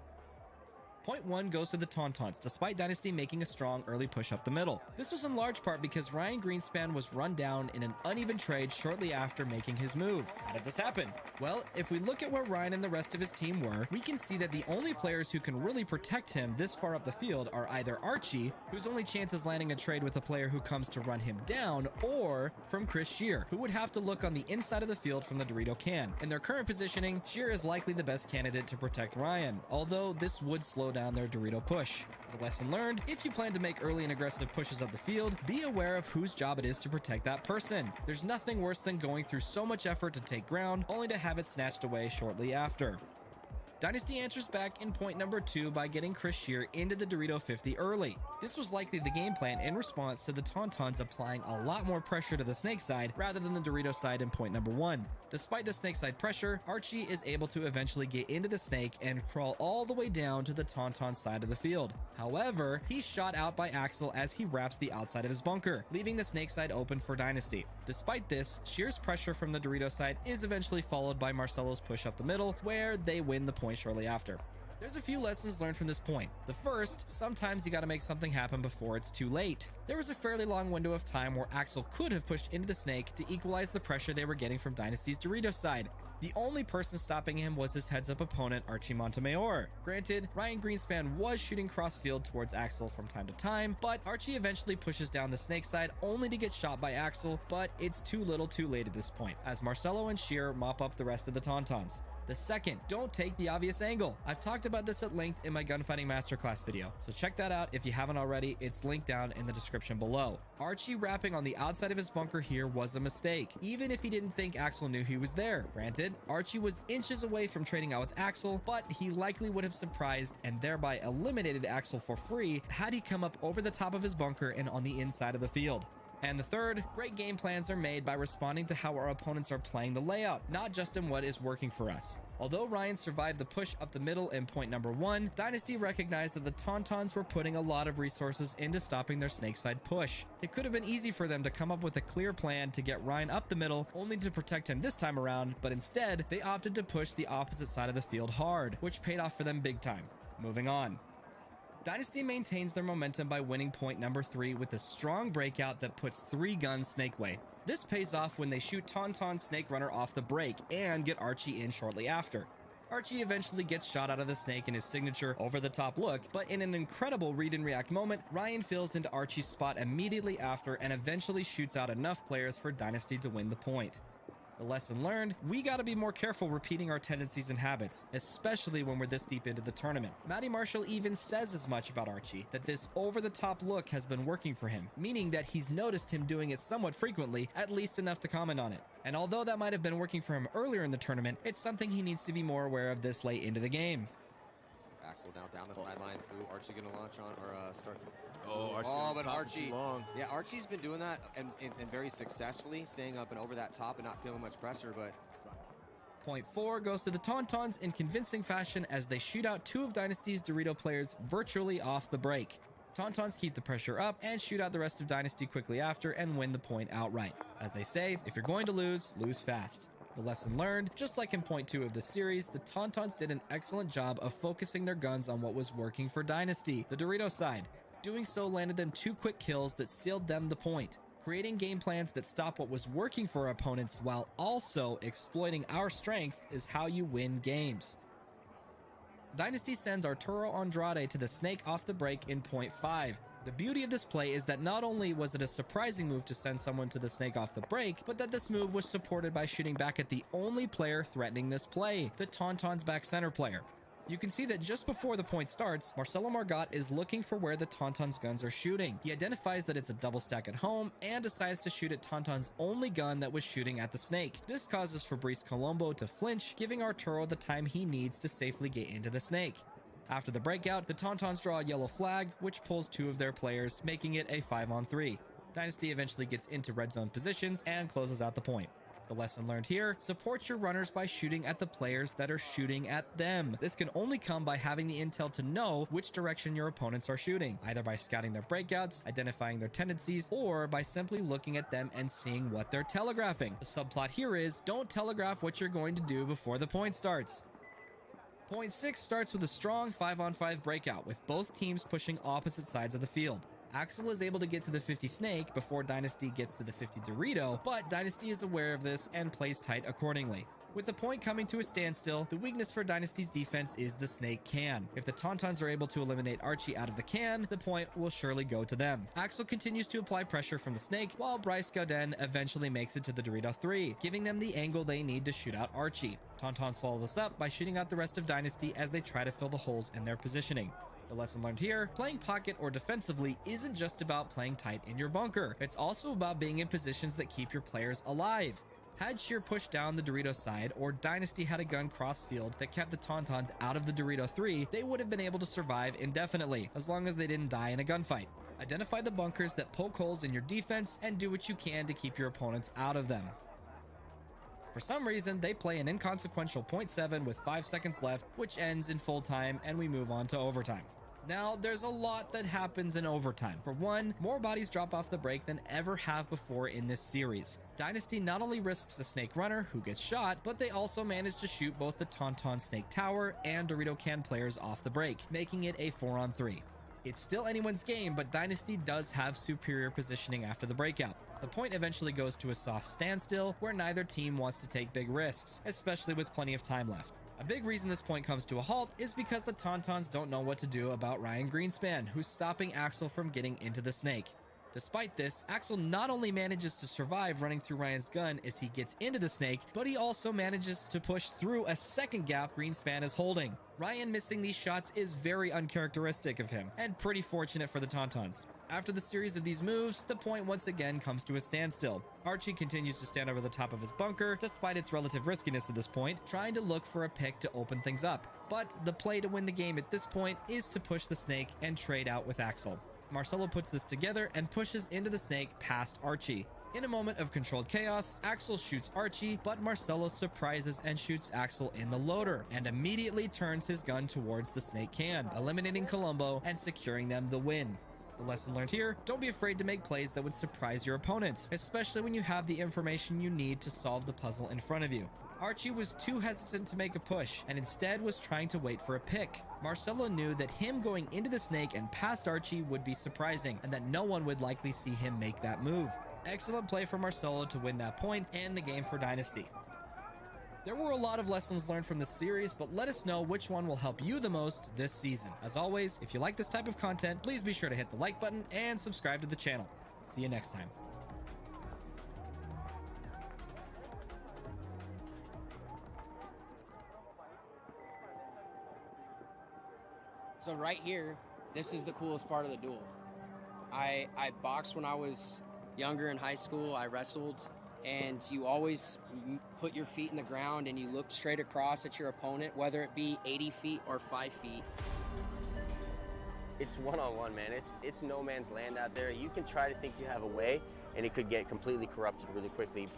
Point 1 goes to the Tauntauns, despite Dynasty making a strong early push up the middle. This was in large part because Ryan Greenspan was run down in an uneven trade shortly after making his move. How did this happen? Well, if we look at where Ryan and the rest of his team were, we can see that the only players who can really protect him this far up the field are either Archie, whose only chance is landing a trade with a player who comes to run him down, or from Chris Shear, who would have to look on the inside of the field from the Dorito can. In their current positioning, Shear is likely the best candidate to protect Ryan, although this would slow down their Dorito push. The lesson learned: if you plan to make early and aggressive pushes of the field, be aware of whose job it is to protect that person. There's nothing worse than going through so much effort to take ground, only to have it snatched away shortly after. Dynasty answers back in point number 2 by getting Chris Shear into the Dorito 50 early. This was likely the game plan in response to the Tauntauns applying a lot more pressure to the snake side rather than the Dorito side in point number 1. Despite the snake side pressure, Archie is able to eventually get into the snake and crawl all the way down to the Tauntaun side of the field. However, he's shot out by Axel as he wraps the outside of his bunker, leaving the snake side open for Dynasty. Despite this, Shear's pressure from the Dorito side is eventually followed by Marcelo's push up the middle, where they win the point shortly after. There's a few lessons learned from this point. The first, sometimes you gotta make something happen before it's too late. There was a fairly long window of time where Axel could have pushed into the snake to equalize the pressure they were getting from Dynasty's Doritos side. The only person stopping him was his heads-up opponent, Archie Montemayor. Granted, Ryan Greenspan was shooting cross-field towards Axel from time to time, but Archie eventually pushes down the snake side only to get shot by Axel, but it's too little too late at this point, as Marcelo and Sheer mop up the rest of the Tauntauns. The second, don't take the obvious angle. I've talked about this at length in my gunfighting masterclass video, so check that out if you haven't already. It's linked down in the description below. Archie rapping on the outside of his bunker here was a mistake, even if he didn't think Axel knew he was there. Granted, Archie was inches away from trading out with Axel, but he likely would have surprised and thereby eliminated Axel for free had he come up over the top of his bunker and on the inside of the field. And the third, great game plans are made by responding to how our opponents are playing the layout, not just in what is working for us. Although Ryan survived the push up the middle in point number 1, Dynasty recognized that the Tauntauns were putting a lot of resources into stopping their snakeside push. It could have been easy for them to come up with a clear plan to get Ryan up the middle, only to protect him this time around, but instead, they opted to push the opposite side of the field hard, which paid off for them big time. Moving on. Dynasty maintains their momentum by winning point number 3 with a strong breakout that puts 3 guns snake way. This pays off when they shoot Tauntaun Snake Runner off the break and get Archie in shortly after. Archie eventually gets shot out of the snake in his signature over-the-top look, but in an incredible read-and-react moment, Ryan fills into Archie's spot immediately after and eventually shoots out enough players for Dynasty to win the point. The lesson learned, we gotta be more careful repeating our tendencies and habits, especially when we're this deep into the tournament. Matty Marshall even says as much about Archie, that this over-the-top look has been working for him, meaning that he's noticed him doing it somewhat frequently, at least enough to comment on it. And although that might have been working for him earlier in the tournament, it's something he needs to be more aware of this late into the game. Axel now down the sidelines. Ooh, Archie gonna launch on or start. But Archie. Yeah, Archie's been doing that and very successfully, staying up and over that top and not feeling much pressure. But point 4 goes to the Tauntauns in convincing fashion as they shoot out 2 of Dynasty's Dorito players virtually off the break. Tauntauns keep the pressure up and shoot out the rest of Dynasty quickly after and win the point outright. As they say, if you're going to lose, lose fast. The lesson learned, just like in point 2 of the series, the Tauntauns did an excellent job of focusing their guns on what was working for Dynasty, the Dorito side. Doing so landed them 2 quick kills that sealed them the point. Creating game plans that stop what was working for our opponents while also exploiting our strength is how you win games. Dynasty sends Arturo Andrade to the snake off the break in point 5. The beauty of this play is that not only was it a surprising move to send someone to the snake off the break, but that this move was supported by shooting back at the only player threatening this play, the Tauntaun's back center player. You can see that just before the point starts, Marcelo Margot is looking for where the Tauntaun's guns are shooting. He identifies that it's a double stack at home and decides to shoot at Tauntaun's only gun that was shooting at the snake. This causes Fabrice Colombo to flinch, giving Arturo the time he needs to safely get into the snake. After the breakout, the Tauntauns draw a yellow flag, which pulls 2 of their players, making it a 5-on-3. Dynasty eventually gets into red zone positions and closes out the point. The lesson learned here, support your runners by shooting at the players that are shooting at them. This can only come by having the intel to know which direction your opponents are shooting, either by scouting their breakouts, identifying their tendencies, or by simply looking at them and seeing what they're telegraphing. The subplot here is, don't telegraph what you're going to do before the point starts. Point 6 starts with a strong 5-on-5 breakout, with both teams pushing opposite sides of the field. Axel is able to get to the 50 snake before Dynasty gets to the 50 Dorito, but Dynasty is aware of this and plays tight accordingly. With the point coming to a standstill, the weakness for Dynasty's defense is the snake can. If the Tauntauns are able to eliminate Archie out of the can, the point will surely go to them. Axel continues to apply pressure from the snake, while Bryce Gauden eventually makes it to the Dorito 3, giving them the angle they need to shoot out Archie. Tauntauns follow this up by shooting out the rest of Dynasty as they try to fill the holes in their positioning. The lesson learned here, playing pocket or defensively isn't just about playing tight in your bunker. It's also about being in positions that keep your players alive. Had Sheer pushed down the Dorito side or Dynasty had a gun cross-field that kept the Tauntauns out of the Dorito 3, they would have been able to survive indefinitely, as long as they didn't die in a gunfight. Identify the bunkers that poke holes in your defense and do what you can to keep your opponents out of them. For some reason, they play an inconsequential .7 with 5 seconds left, which ends in full time, and we move on to overtime. Now, there's a lot that happens in overtime. For one, more bodies drop off the break than ever have before in this series. Dynasty not only risks the Snake Runner, who gets shot, but they also manage to shoot both the Tauntaun Snake Tower and Dorito Can players off the break, making it a 4-on-3. It's still anyone's game, but Dynasty does have superior positioning after the breakout. The point eventually goes to a soft standstill where neither team wants to take big risks, especially with plenty of time left. A big reason this point comes to a halt is because the Tauntauns don't know what to do about Ryan Greenspan, who's stopping Axel from getting into the snake. Despite this, Axel not only manages to survive running through Ryan's gun as he gets into the snake, but he also manages to push through a second gap Greenspan is holding. Ryan missing these shots is very uncharacteristic of him, and pretty fortunate for the Tauntauns. After the series of these moves, the point once again comes to a standstill. Archie continues to stand over the top of his bunker, despite its relative riskiness at this point, trying to look for a pick to open things up. But the play to win the game at this point is to push the snake and trade out with Axel. Marcelo puts this together and pushes into the snake past Archie. In a moment of controlled chaos, Axel shoots Archie, but Marcelo surprises and shoots Axel in the loader, and immediately turns his gun towards the snake can, eliminating Colombo and securing them the win. The lesson learned here, don't be afraid to make plays that would surprise your opponents, especially when you have the information you need to solve the puzzle in front of you. Archie was too hesitant to make a push, and instead was trying to wait for a pick. Marcelo knew that him going into the snake and past Archie would be surprising, and that no one would likely see him make that move. Excellent play for Marcelo to win that point and the game for Dynasty. There were a lot of lessons learned from this series, but let us know which one will help you the most this season. As always, if you like this type of content, please be sure to hit the like button and subscribe to the channel. See you next time. So right here, this is the coolest part of the duel. I boxed when I was younger in high school. I wrestled, and you always put your feet in the ground and you look straight across at your opponent, whether it be 80 feet or 5 feet. It's one-on-one, man. It's no man's land out there. You can try to think you have a way, and it could get completely corrupted really quickly.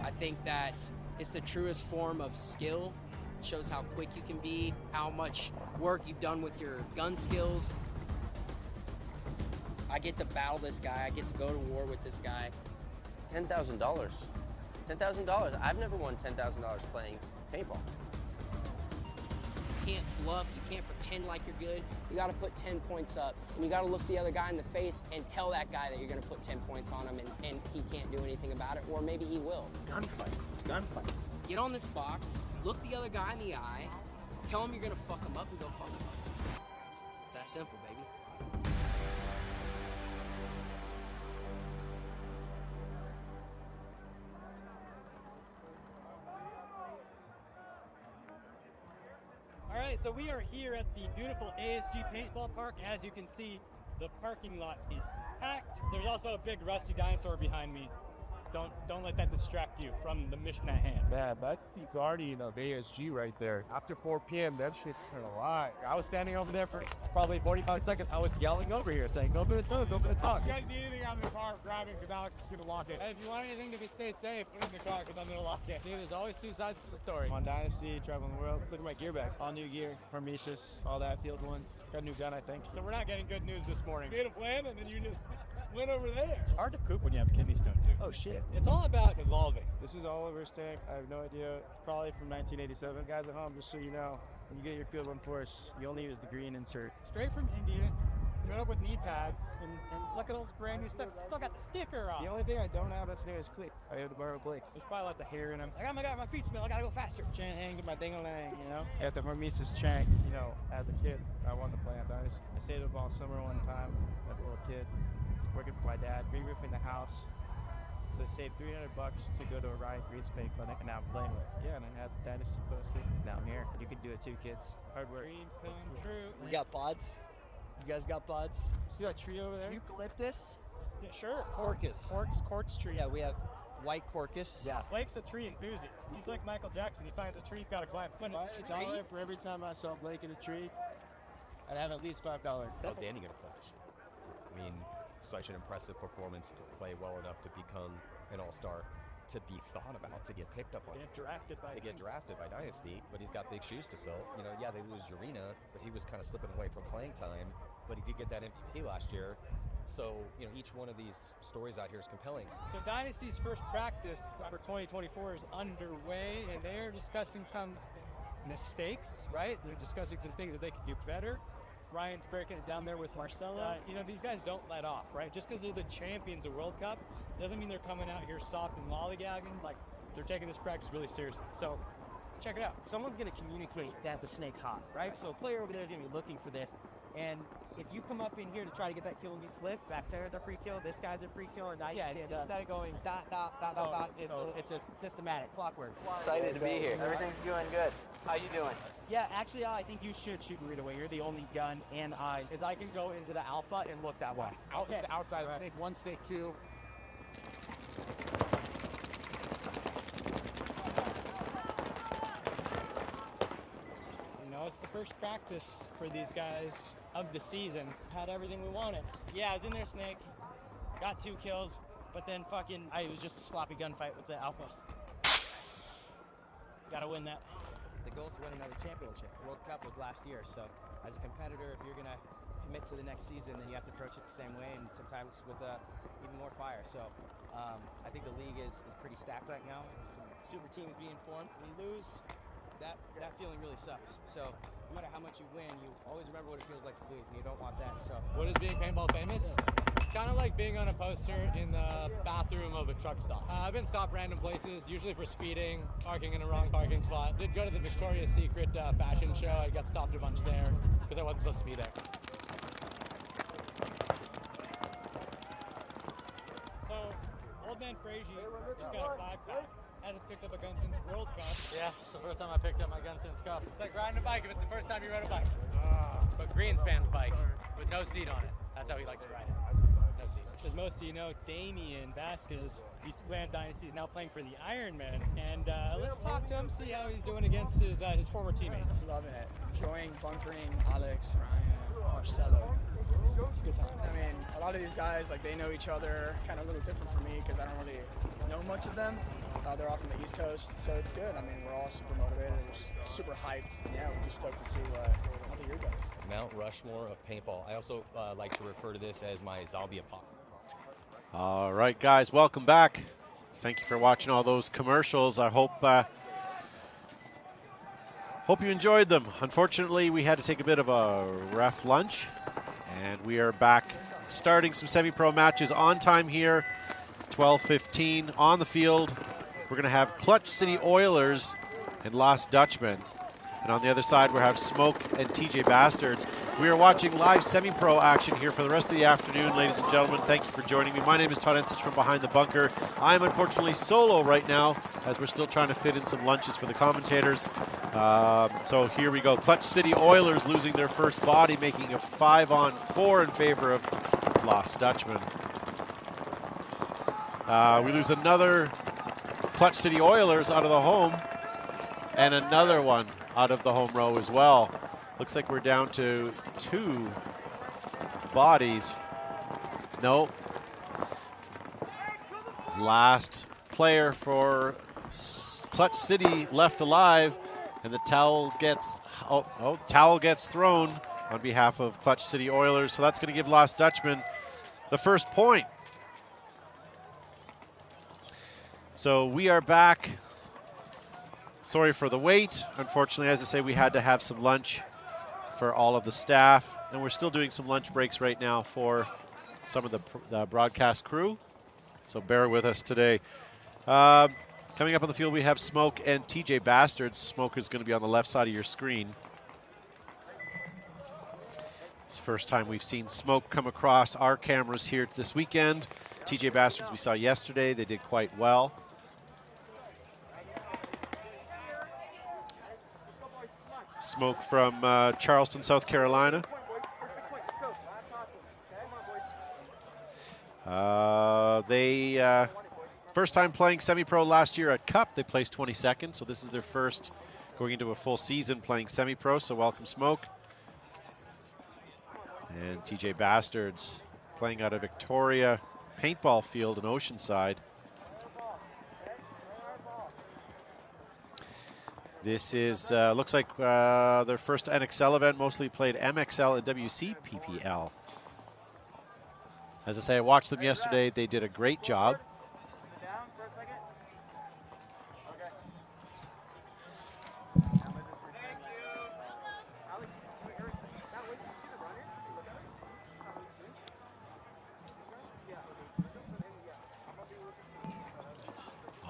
I think that it's the truest form of skill. It shows how quick you can be, how much work you've done with your gun skills. I get to battle this guy. I get to go to war with this guy. $10,000. $10,000. I've never won $10,000 playing paintball. You can't bluff. You can't pretend like you're good. You got to put 10 points up, and you got to look the other guy in the face and tell that guy that you're going to put 10 points on him, and he can't do anything about it, or maybe he will. Gunfight. Gunfight. Get on this box, look the other guy in the eye, tell him you're going to fuck him up, and go fuck him up. It's that simple, baby. All right, so we are here at the beautiful ASG Paintball Park. As you can see, the parking lot is packed. There's also a big rusty dinosaur behind me. Don't let that distract you from the mission at hand. Man, that's the guardian of ASG right there. After 4 p.m., that shit's turned a lot. I was standing over there for probably 45 seconds. I was yelling over here saying, go to the phone, go to the talk. If you guys need anything out of the car, grab it, because Alex is going to lock it. And if you want anything to stay safe, put it in the car, because I'm going to lock it. See, there's always two sides to the story. I'm on Dynasty, traveling the world. Look at my gear bag. All new gear, Hormesis, all that, field one. Got a new gun, I think. So we're not getting good news this morning. You had a plan, and then you just went over there. It's hard to poop when you have a kidney stone, too. Oh, shit. It's all about evolving. This is all over stick. I have no idea. It's probably from 1987. Guys at home, just so you know, when you get your field one force, you only use the green insert. Straight from India. Showed up with knee pads, and look at all this brand new stuff. Still got the sticker on. The only thing I don't have that's new is cleats. I have to borrow Blake's. There's probably lots of hair in them. I got my feet smell. I gotta go faster. Chain hang to my ding-a-lang, you know? At the Hormesis Chank, you know, as a kid, I wanted to play on Dynasty. I stayed up all summer one time as a little kid, working for my dad, re-roofing the house. So I saved $300 to go to a Ryan Greenspan clinic, and now I'm playing with it. Yeah, and I had the Dynasty posted. Now I'm here. You can do it too, kids. Hard work. True. We got pods. You guys got pods? See that tree over there? Eucalyptus? Yeah, sure. Corcus. Quartz trees. Yeah, we have white corcus. Yeah. Blake's a tree enthusiast. He's like Michael Jackson. He finds a tree, he's got to climb. It's all right for every time I saw Blake in a tree, I'd have at least $5. How's Danny going to play? I mean, such an impressive performance to play well enough to become an all-star to be thought about to get picked up on. To get drafted by Dynasty, but he's got big shoes to fill. You know, yeah, they lose Urena, but he was kind of slipping away from playing time, but he did get that MVP last year. So, you know, each one of these stories out here is compelling. So Dynasty's first practice for 2024 is underway, and they're discussing some mistakes, right? They're discussing some things that they could do better. Ryan's breaking it down there with Marcelo. You know, these guys don't let off, right? Just because they're the champions of World Cup doesn't mean they're coming out here soft and lollygagging. Like, they're taking this practice really seriously. So, check it out. Someone's going to communicate that the snake's hot, right? So a player over there is going to be looking for this. And if you come up in here to try to get that kill and get flipped, back center's a free kill, this guy's a free kill, and instead of going dot, dot, dot, dot, dot, it's a systematic clockwork. Excited to be here. Everything's going good. How you doing? Yeah, actually, I think you should shoot right away. You're the only gun, and I can go into the alpha and look that way. Outside of snake 1, snake 2. You know, it's the first practice for these guys of the season. Had everything we wanted. Yeah, I was in there, snake. Got 2 kills, but then it was just a sloppy gunfight with the alpha. Gotta win that. The goal is to win another championship. World Cup was last year, so as a competitor, if you're gonna commit to the next season, then you have to approach it the same way, and sometimes with even more fire. So I think the league is pretty stacked right now. Some super teams being formed. When you lose, that feeling really sucks. So no matter how much you win, you always remember what it feels like to lose, and you don't want that. So what is being paintball famous? It's kind of like being on a poster in the bathroom of a truck stop. I've been stopped random places, usually for speeding, parking in a wrong parking spot. Did go to the Victoria's Secret fashion show. I got stopped a bunch there because I wasn't supposed to be there. So, old man Frazier just got a 5-pack. Hasn't picked up a gun since World Cup. Yeah, it's the first time I picked up my gun since Cup. It's like riding a bike if it's the first time you rode a bike. But Greenspan's bike with no seat on it. That's how he likes to ride it. No seat. As most of you know, Damian Vasquez used to play on Dynasty, is now playing for the Ironmen. And let's talk to him, see how he's doing against his former teammates. Loving it. Enjoying bunkering Alex, Ryan, Marcelo. It's a good time. I mean, a lot of these guys, like, they know each other. It's kind of a little different for me because I don't really know much of them. They're all from the East Coast, so it's good. I mean, we're all super motivated. We're super hyped. And yeah, we're just stoked to see how the year goes. Mount Rushmore of paintball. I also like to refer to this as my zombie apocalypse. All right, guys, welcome back. Thank you for watching all those commercials. I hope you enjoyed them. Unfortunately, we had to take a bit of a ref lunch, and we are back starting some semi-pro matches on time here. 12:15 on the field. We're going to have Clutch City Oilers and Lost Dutchman. And on the other side, we have Smoke and TJ Bastards. We are watching live semi-pro action here for the rest of the afternoon, ladies and gentlemen. Thank you for joining me. My name is Todd Ensich from Behind the Bunker. I am unfortunately solo right now, as we're still trying to fit in some lunches for the commentators. So here we go. Clutch City Oilers losing their first body, making a 5-on-4 in favor of Lost Dutchman. We lose another Clutch City Oilers out of the home, and another one out of the home row as well. Looks like we're down to 2 bodies. No. Last player for Clutch City left alive, and the towel gets towel gets thrown on behalf of Clutch City Oilers. So that's going to give Lost Dutchman the first point. So we are back. Sorry for the wait. Unfortunately, as I say, we had to have some lunch for all of the staff, and we're still doing some lunch breaks right now for some of the broadcast crew. So bear with us today. Coming up on the field, we have Smoke and TJ Bastards. Smoke is going to be on the left side of your screen. It's the first time we've seen Smoke come across our cameras here this weekend. TJ Bastards we saw yesterday. They did quite well. Smoke from Charleston, South Carolina. They first time playing semi-pro last year at Cup. They placed 22nd, so this is their first going into a full season playing semi-pro, so welcome Smoke. And TJ Bastards playing out of Victoria Paintball Field in Oceanside. This is, looks like their first NXL event, mostly played MXL and WC PPL. As I say, I watched them yesterday. They did a great job.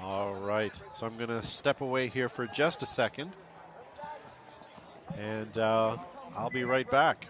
All right, so I'm going to step away here for just a second, and I'll be right back.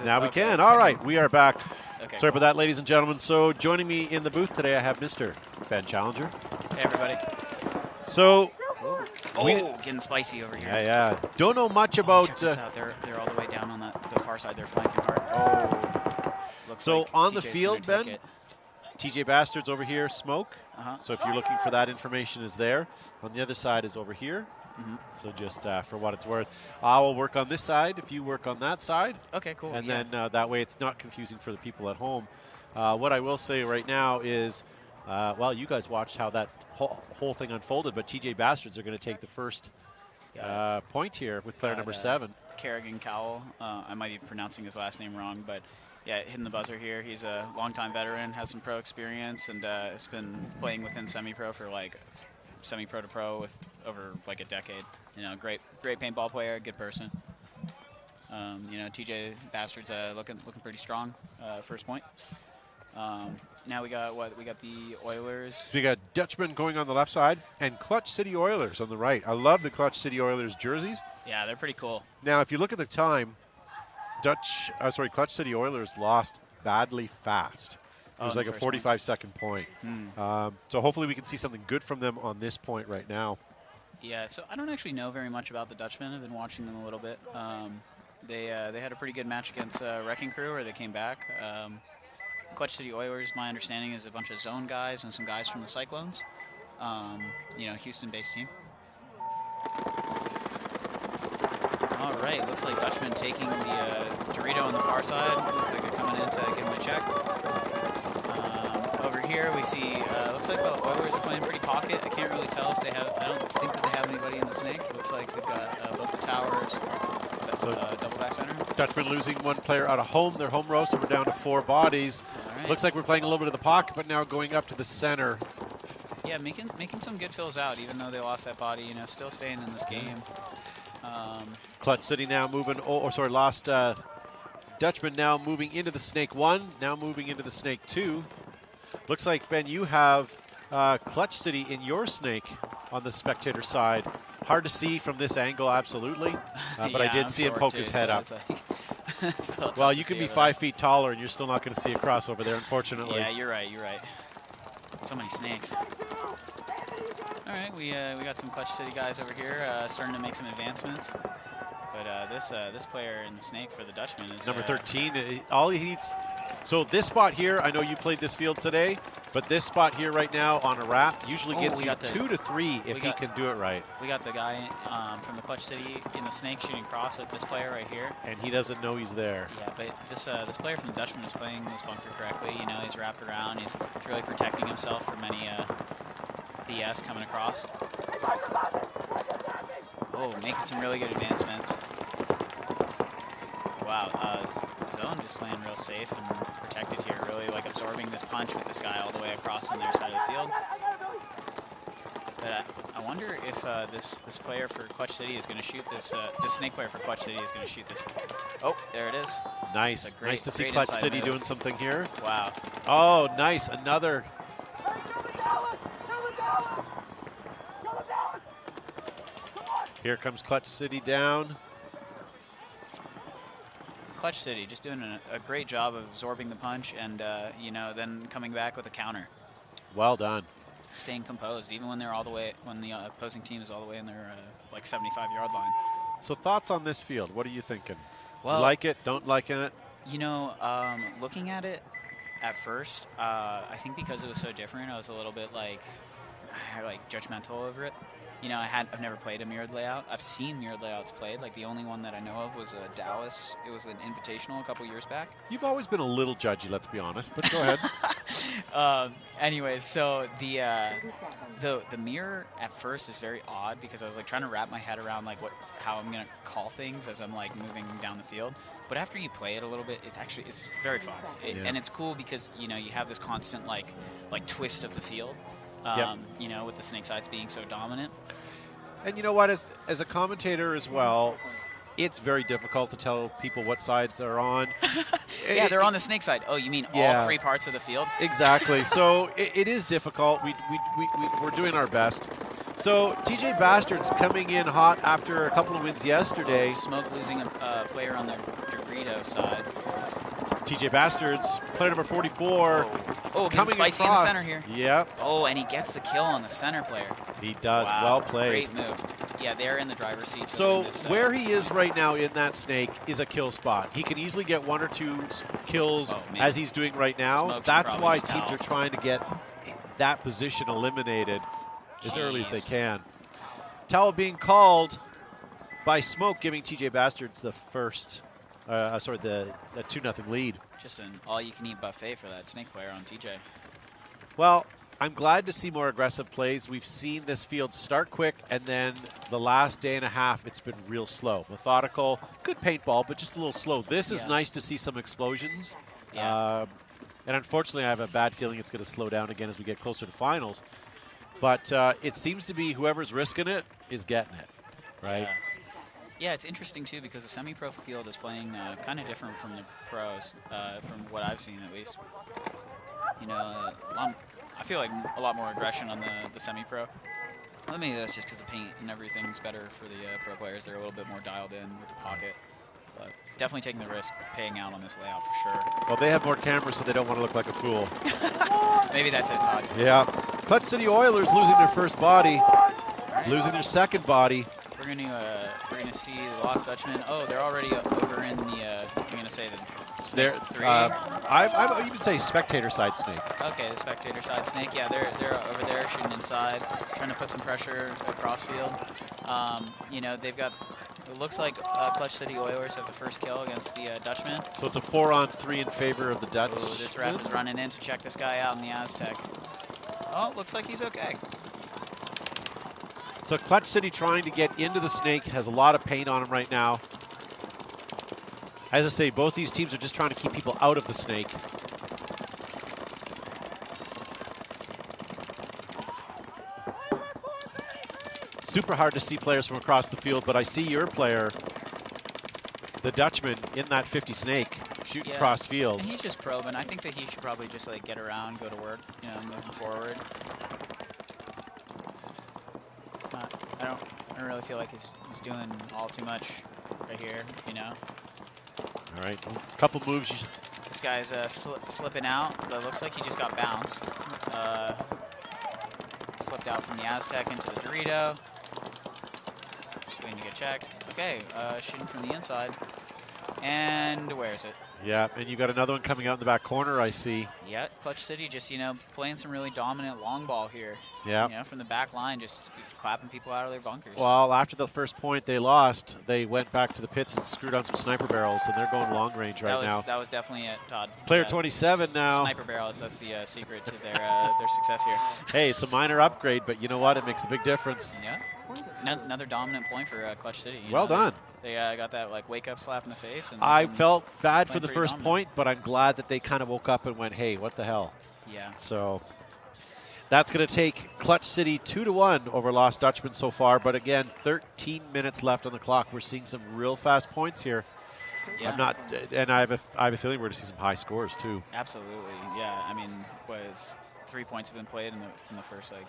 Now we can. All right, we are back. Okay, Sorry about that, ladies and gentlemen. So joining me in the booth today, I have Mr. Ben Challenger. Hey, everybody. So, getting spicy over here. Yeah. Don't know much about. Check this out. They're all the way down on the far side. They're flanking hard. Looks So like on the TJ's field, gonna Ben, take TJ Bastard's over here, smoke. Uh-huh. So if you're looking for that information, is there. On the other side is over here. Mhm. So just for what it's worth, I will work on this side if you work on that side. Okay, cool. And yeah. then that way it's not confusing for the people at home. What I will say right now is, well, you guys watched how that whole thing unfolded, but TJ Bastards are going to take the first point here with player number 7. Kerrigan Cowell. I might be pronouncing his last name wrong, but yeah, hitting the buzzer here. He's a longtime veteran, has some pro experience, and has been playing within semi-pro for like semi-pro to pro with over like a decade. You know, great paintball player, good person. You know, TJ Bastard's looking pretty strong. First point. Now we got what? We got the Oilers. So we got Dutchman going on the left side and Clutch City Oilers on the right. I love the Clutch City Oilers jerseys. Yeah, they're pretty cool. Now, if you look at the time, Clutch City Oilers lost badly fast. It was like a 45-second point. So hopefully we can see something good from them on this point right now. Yeah, so I don't actually know very much about the Dutchmen. I've been watching them a little bit. They had a pretty good match against Wrecking Crew, where they came back. Clutch City Oilers, my understanding, is a bunch of zone guys and some guys from the Cyclones. You know, Houston-based team. All right, looks like Dutchman taking the Dorito on the far side. Looks like they're coming in to give him a check. Over here we see, looks like the Oilers are playing pretty pocket. I can't really tell if they have, I don't think that they have anybody in the snake. Looks like they've got both the towers, so double back center. Dutchman losing one player out of home, their home row, so we're down to 4 bodies. Right. Looks like we're playing a little bit of the pocket, but now going up to the center. Yeah, making some good fills out, even though they lost that body, you know, still staying in this game. Clutch City now moving, lost Dutchman now moving into the Snake 1, now moving into the Snake 2. Looks like, Ben, you have Clutch City in your Snake on the spectator side. Hard to see from this angle, absolutely, but yeah, I did I'm see him short poke too, his head so up. it's like Well, you can be 5 feet taller, and you're still not going to see a crossover there, unfortunately. Yeah, you're right. So many snakes. All right, we got some Clutch City guys over here starting to make some advancements. But this player in the snake for the Dutchman is number 13. All he needs. So this spot here, I know you played this field today, but this spot here right now on a wrap usually gets you 2 to 3 if he can do it right. We got the guy from the Clutch City in the snake shooting cross at this player right here. And he doesn't know he's there. Yeah, but this player from the Dutchman is playing this bunker correctly. You know, he's wrapped around. He's really protecting himself from any BS coming across. Oh, making some really good advancements. Wow, Zone just playing real safe and protected here, really like absorbing this punch with this guy all the way across on their side of the field. But I wonder if this player for Clutch City is going to shoot this. This snake player for Clutch City is going to shoot this. Oh, there it is. Nice. Nice to see Clutch City move. doing something here. Wow. Oh, nice. Another. Here comes Clutch City down. Clutch City just doing a great job of absorbing the punch and, you know, then coming back with a counter. Well done. Staying composed, even when they're all the way, when the opposing team is all the way in their like 75-yard line. So thoughts on this field? What are you thinking? Well, you like it? Don't like it? You know, looking at it at first, I think because it was so different, I was a little bit like judgmental over it. You know, I've never played a mirrored layout. I've seen mirrored layouts played. Like the only one that I know of was a Dallas. It was an invitational a couple years back. You've always been a little judgy, let's be honest, but go ahead. Anyways, so the mirror at first is very odd because I was like trying to wrap my head around like how I'm gonna call things as I'm like moving down the field. But after you play it a little bit, it's very fun, and it's cool because you know you have this constant like twist of the field. You know, with the snake sides being so dominant. And you know what, as a commentator as well, it's very difficult to tell people what sides they're on. Yeah, they're on the snake side. Oh, you mean all three parts of the field? Exactly. So it is difficult. We're doing our best. So TJ Bastards coming in hot after a couple of wins yesterday. Smoke losing a player on the Dorito side. TJ Bastards, player number 44. Oh, coming spicy across. in the center here. Yep. Oh, and he gets the kill on the center player. He does. Wow, well played. Great move. Yeah, they're in the driver's seat. So where he is right now in that snake is a kill spot. He can easily get 1 or 2 kills as he's doing right now. Smoke That's why just teams are trying to get that position eliminated as early as they can. Towel being called by Smoke, giving TJ Bastards the first, the 2-0 lead. Just an all-you-can-eat buffet for that snake player on TJ. Well, I'm glad to see more aggressive plays. We've seen this field start quick, and then the last day and a half, it's been real slow. Methodical, good paintball, but just a little slow. This is nice to see some explosions. Yeah. And unfortunately, I have a bad feeling it's going to slow down again as we get closer to finals. But it seems to be whoever's risking it is getting it, right? Yeah, it's interesting, too, because the semi-pro field is playing kind of different from the pros, from what I've seen, at least. You know, I feel like a lot more aggression on the semi-pro. Well, maybe that's just because the paint and everything's better for the pro players. They're a little bit more dialed in with the pocket. But definitely taking the risk, paying out on this layout for sure. Well, they have more cameras, so they don't want to look like a fool. Maybe that's it, Todd. Yeah. Clutch City Oilers losing their first body, losing their second body. We're gonna see the Lost Dutchman. Oh, they're already over in the. I'm gonna say the. They're 3. I you would say spectator side snake. Okay, the spectator side snake. Yeah, they're over there shooting inside, trying to put some pressure across field. You know, they've got. It looks like Clutch City Oilers have the first kill against the Dutchman. So it's a 4-on-3 in favor of the Dutch. Ooh, this ref is running in to check this guy out in the Aztec. Oh, looks like he's okay. So Clutch City trying to get into the snake, has a lot of paint on him right now. As I say, both these teams are just trying to keep people out of the snake. Super hard to see players from across the field, but I see your player, the Dutchman, in that 50 snake, shooting cross field. And he's just probing. I think that he should probably just like get around, go to work, you know, moving forward. It's not. I don't really feel like he's doing all too much right here, you know. All right, a couple moves. This guy's slipping out, but it looks like he just got bounced. Slipped out from the Aztec into the Dorito. Just waiting to get checked. Okay, shooting from the inside. And where's it? Yeah, and you got another one coming out in the back corner, I see. Yeah, Clutch City just, you know, playing some really dominant long ball here. Yeah. You know, from the back line, just clapping people out of their bunkers. Well, after the first point they lost, they went back to the pits and screwed on some sniper barrels, and they're going long range right now. That was definitely it, Todd. Player 27 now. Sniper barrels, that's the secret to their success here. Hey, it's a minor upgrade, but you know what? It makes a big difference. Yeah. Another dominant point for Clutch City. Well done. They got that like wake up slap in the face. And I felt bad for the first point, but I'm glad that they kind of woke up and went, "Hey, what the hell?" Yeah. So, That's going to take Clutch City 2-1 over Lost Dutchman so far. But again, 13 minutes left on the clock. We're seeing some real fast points here. Yeah. I have a feeling we're going to see some high scores too. Absolutely, yeah. I mean, 3 points have been played in the first, like,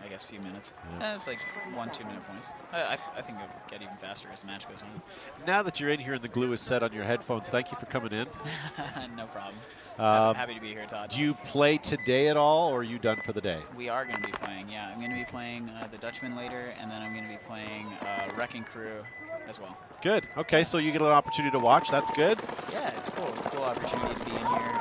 I guess, few minutes. Yeah. It's like 1-2 minute points. I think it'll get even faster as the match goes on. Now that you're in here and the glue is set on your headphones, thank you for coming in. No problem. Happy to be here, Todd. Do you play today at all, or are you done for the day? We are going to be playing, yeah. I'm going to be playing the Dutchman later, and then I'm going to be playing Wrecking Crew as well. Good. Okay, so you get an opportunity to watch. That's good. Yeah, it's cool. It's a cool opportunity to be in here.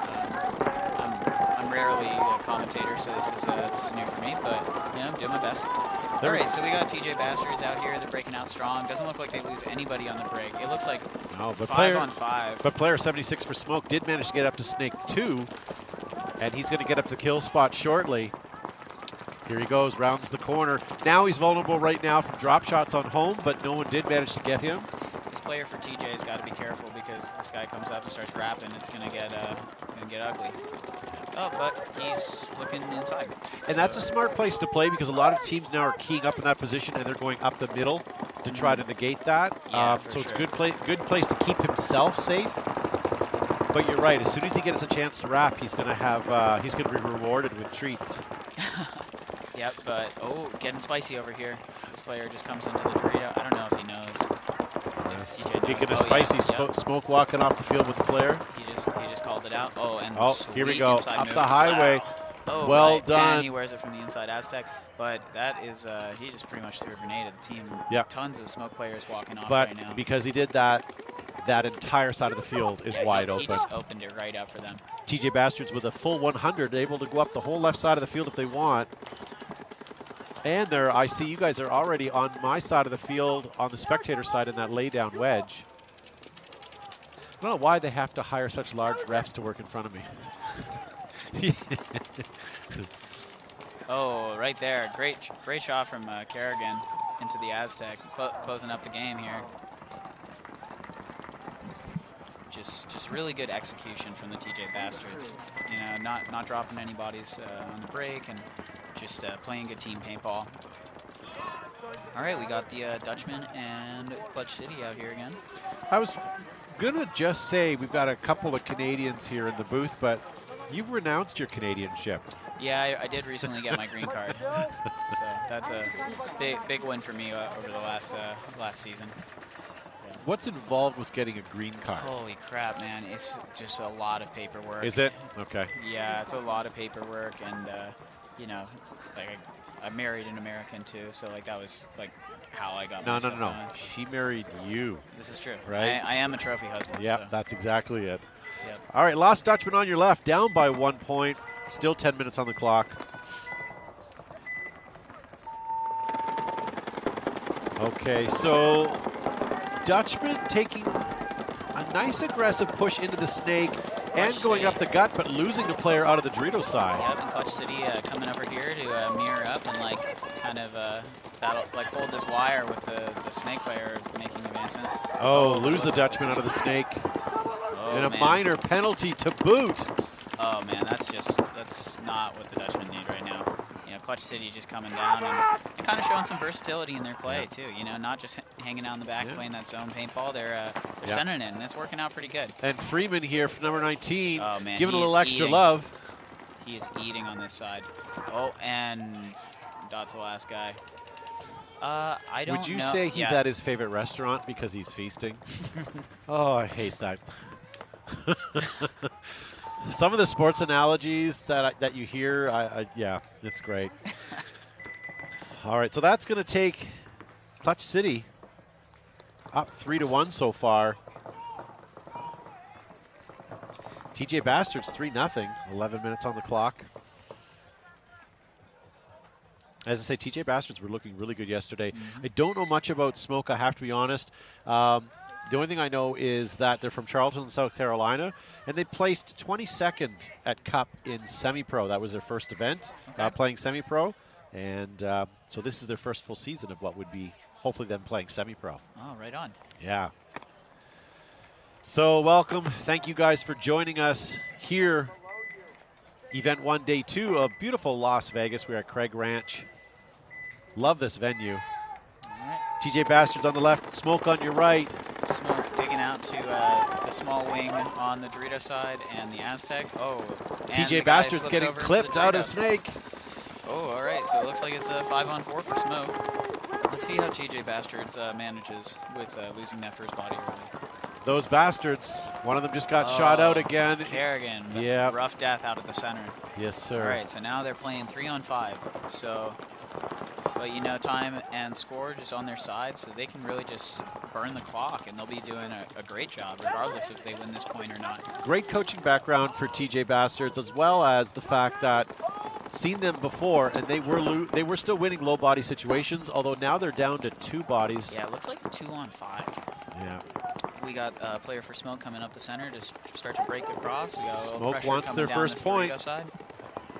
I'm rarely a commentator, so this is new for me, but I'm doing my best. All right, so we got TJ Bastards out here. They're breaking out strong. Doesn't look like they lose anybody on the break. It looks like 5 on 5. But player 76 for Smoke did manage to get up to Snake 2, and he's going to get up the kill spot shortly. Here he goes, rounds the corner. Now he's vulnerable right now from drop shots on home, but no one did manage to get him. This player for TJ has got to be careful because if this guy comes up and starts rapping, it's going to get ugly. Oh, but he's looking inside. And that's a smart place to play because a lot of teams now are keying up in that position and they're going up the middle to try to negate that. Yeah, so it's a good place to keep himself safe. But you're right. As soon as he gets a chance to rap, he's going to be rewarded with treats. Yep, but getting spicy over here. This player just comes into the Dorito. I don't know if he knows. Speaking of spicy, Smoke walking off the field with the player. He just called it out. Here we go, up the highway. Wow. Well done. And he wears it from the inside Aztec, but that is he just pretty much threw a grenade at the team. Yep. Tons of Smoke players walking off But right now. because he did that, that entire side of the field is wide open. He just opened it right up for them. TJ Bastards with a full 100, able to go up the whole left side of the field if they want. And I see you guys are already on my side of the field, on the spectator side in that laydown wedge. I don't know why they have to hire such large refs to work in front of me. Oh, right there. Great shot from Kerrigan into the Aztec, closing up the game here. Just really good execution from the TJ Bastards. You know, not dropping any bodies on the break and just playing good team paintball. All right, we got the Dutchman and Clutch City out here again. I was going to just say we've got a couple of Canadians here in the booth, but you've renounced your Canadianship. Yeah, I did recently get my green card. So that's a big win for me over the last season. What's involved with getting a green card? Holy crap, man. It's just a lot of paperwork. Is it? Okay. Yeah, it's a lot of paperwork, and, you know, like I married an American, too, so, like, that was, like, how I got my stuff done. She married you. This is true. Right? I am a trophy husband. Yep, so. That's exactly it. Yep. All right, Lost Dutchman on your left, down by 1 point. Still 10 minutes on the clock. Okay, so Dutchman taking a nice aggressive push into the snake and going up the gut, but losing the player out of the Dorito side. Yep, and Clutch City coming over here to mirror up and like kind of hold this wire with the snake player making advancements. Lose the Dutchman out of the snake. And a minor penalty to boot. Oh man, that's not what the Dutchmen need right now. You know, Clutch City just coming down and kind of showing some versatility in their play too. You know, not just hanging out in the back playing that zone paintball. They're sending it, and it's working out pretty good. And Freeman here for number 19, man, giving a little extra love. He is eating on this side. Oh, and Dot's the last guy. I don't know. Would you say he's at his favorite restaurant because he's feasting? Oh, I hate that. Some of the sports analogies that you hear, yeah, it's great. All right, so that's going to take Clutch City up 3-1 so far. TJ Bastards 3-0, 11 minutes on the clock. As I say, TJ Bastards were looking really good yesterday. I don't know much about Smoke, I have to be honest. The only thing I know is that they're from Charleston, South Carolina, and they placed 22nd at Cup in semi-pro. That was their first event, playing semi-pro. And so this is their first full season of what would be hopefully them playing semi-pro. Oh, right on. Yeah. So welcome. Thank you guys for joining us here Event 1, Day 2 of beautiful Las Vegas. We're at Craig Ranch. Love this venue. TJ Bastards on the left, Smoke on your right. Smoke digging out to the small wing on the Dorito side and the Aztec. Oh, and TJ Bastards getting clipped out of Snake. Oh, all right. So it looks like it's a 5-on-4 for Smoke. Let's see how TJ Bastards manages with losing that first body early. Those bastards, one of them just got shot out again. Kerrigan, yeah. Rough death out of the center. Yes, sir. All right, so now they're playing 3-on-5. So, but you know, time and score just on their side, so they can really just burn the clock, and they'll be doing a great job, regardless if they win this point or not. Great coaching background for TJ Bastards, as well as the fact that seen them before, and they were still winning low body situations, although now they're down to 2 bodies. Yeah, it looks like a 2-on-5. Yeah. We got a player for Smoke coming up the center to start to break the cross. We got Smoke wants their first point. Side.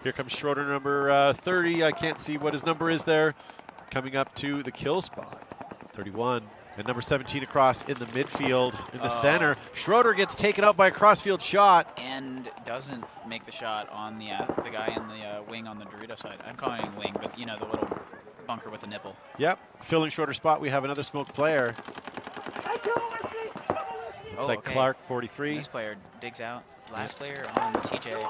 Here comes Schroeder, number 30. I can't see what his number is there. Coming up to the kill spot. 31. And number 17 across in the midfield, in the center. Schroeder gets taken out by a crossfield shot. And doesn't make the shot on the guy in the wing on the Dorito side. I'm calling him wing, but you know, the little bunker with the nipple. Yep. Filling Schroeder's spot, we have another Smoke player. Looks like Clark, 43. This player digs out. Last player on TJ.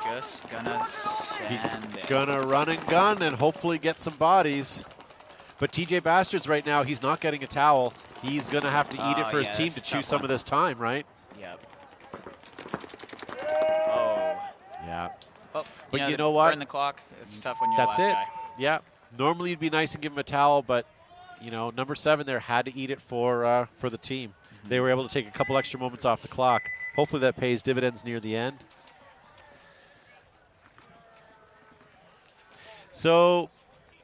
Just gonna send it. Gonna run and gun and hopefully get some bodies. But TJ Bastards right now, he's not getting a towel. He's gonna have to eat it for his team to chew some of this time, right? Yep. Oh. Yeah. Oh, but you know what? Burn the clock. It's tough when you're the last guy. Yeah. Normally you'd be nice and give him a towel, but you know, number 7 there had to eat it for the team. They were able to take a couple extra moments off the clock. Hopefully that pays dividends near the end. So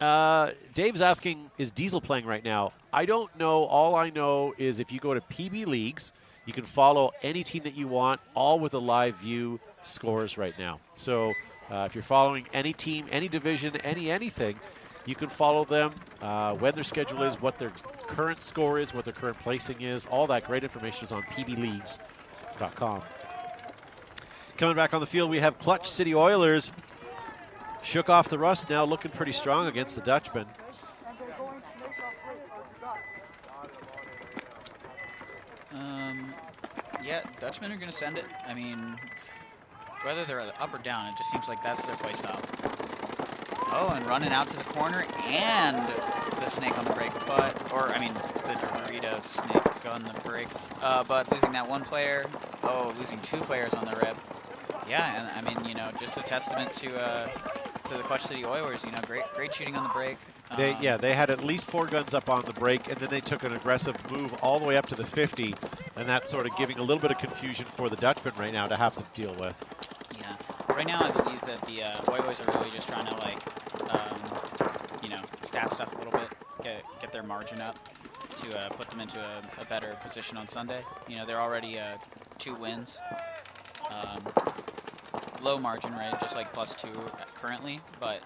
Dave's asking, is Diesel playing right now? I don't know. All I know is if you go to PB Leagues, you can follow any team that you want, all with a live view scores right now. So if you're following any team, any division, anything, you can follow them, when their schedule is, what their current score is, what their current placing is. All that great information is on pbleagues.com. Coming back on the field, we have Clutch City Oilers. Shook off the rust, now looking pretty strong against the Dutchmen. Yeah, Dutchmen are going to send it. I mean, whether they're up or down, it just seems like that's their play style. Oh, and running out to the corner and the snake on the break, the Dorito snake on the break, but losing that one player. Oh, losing 2 players on the rib. Yeah, and I mean, you know, just a testament to the Clutch City Oilers. You know, great shooting on the break. They had at least 4 guns up on the break, and then they took an aggressive move all the way up to the 50, and that's sort of giving a little bit of confusion for the Dutchmen right now to have to deal with. Yeah, right now I believe that the Oilers are really just trying to stat stuff a little bit, get their margin up to put them into a better position on Sunday. You know, they're already 2 wins. Low margin, right? Just like +2 currently, but.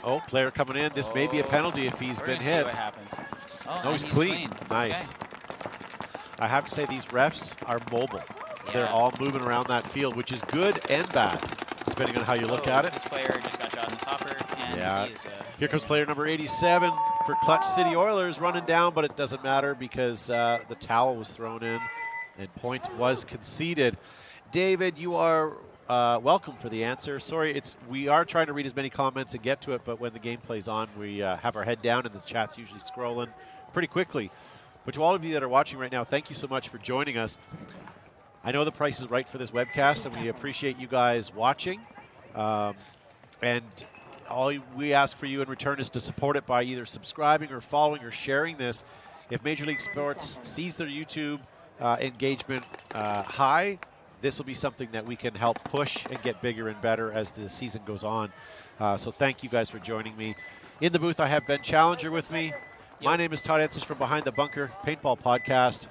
Oh, player coming in. This may be a penalty if he's been hit. See what happens. Oh, no, he's clean. Nice. Okay. I have to say these refs are mobile. Yeah. They're all moving around that field, which is good and bad, depending on how you look at it. This player just got shot in his hopper, and he's, here comes player number 87 for Clutch City Oilers, running down, but it doesn't matter because the towel was thrown in and point was conceded. David, you are welcome for the answer. Sorry, we are trying to read as many comments and get to it, but when the game plays on, we have our head down and the chat's usually scrolling pretty quickly. But to all of you that are watching right now, thank you so much for joining us. I know the price is right for this webcast, and we appreciate you guys watching. And all we ask for you in return is to support it by either subscribing or following or sharing this. If Major League Sports sees their YouTube engagement high, this will be something that we can help push and get bigger and better as the season goes on. So thank you guys for joining me. In the booth, I have Ben Challenger with me. My name is Todd Ensis from Behind the Bunker Paintball Podcast.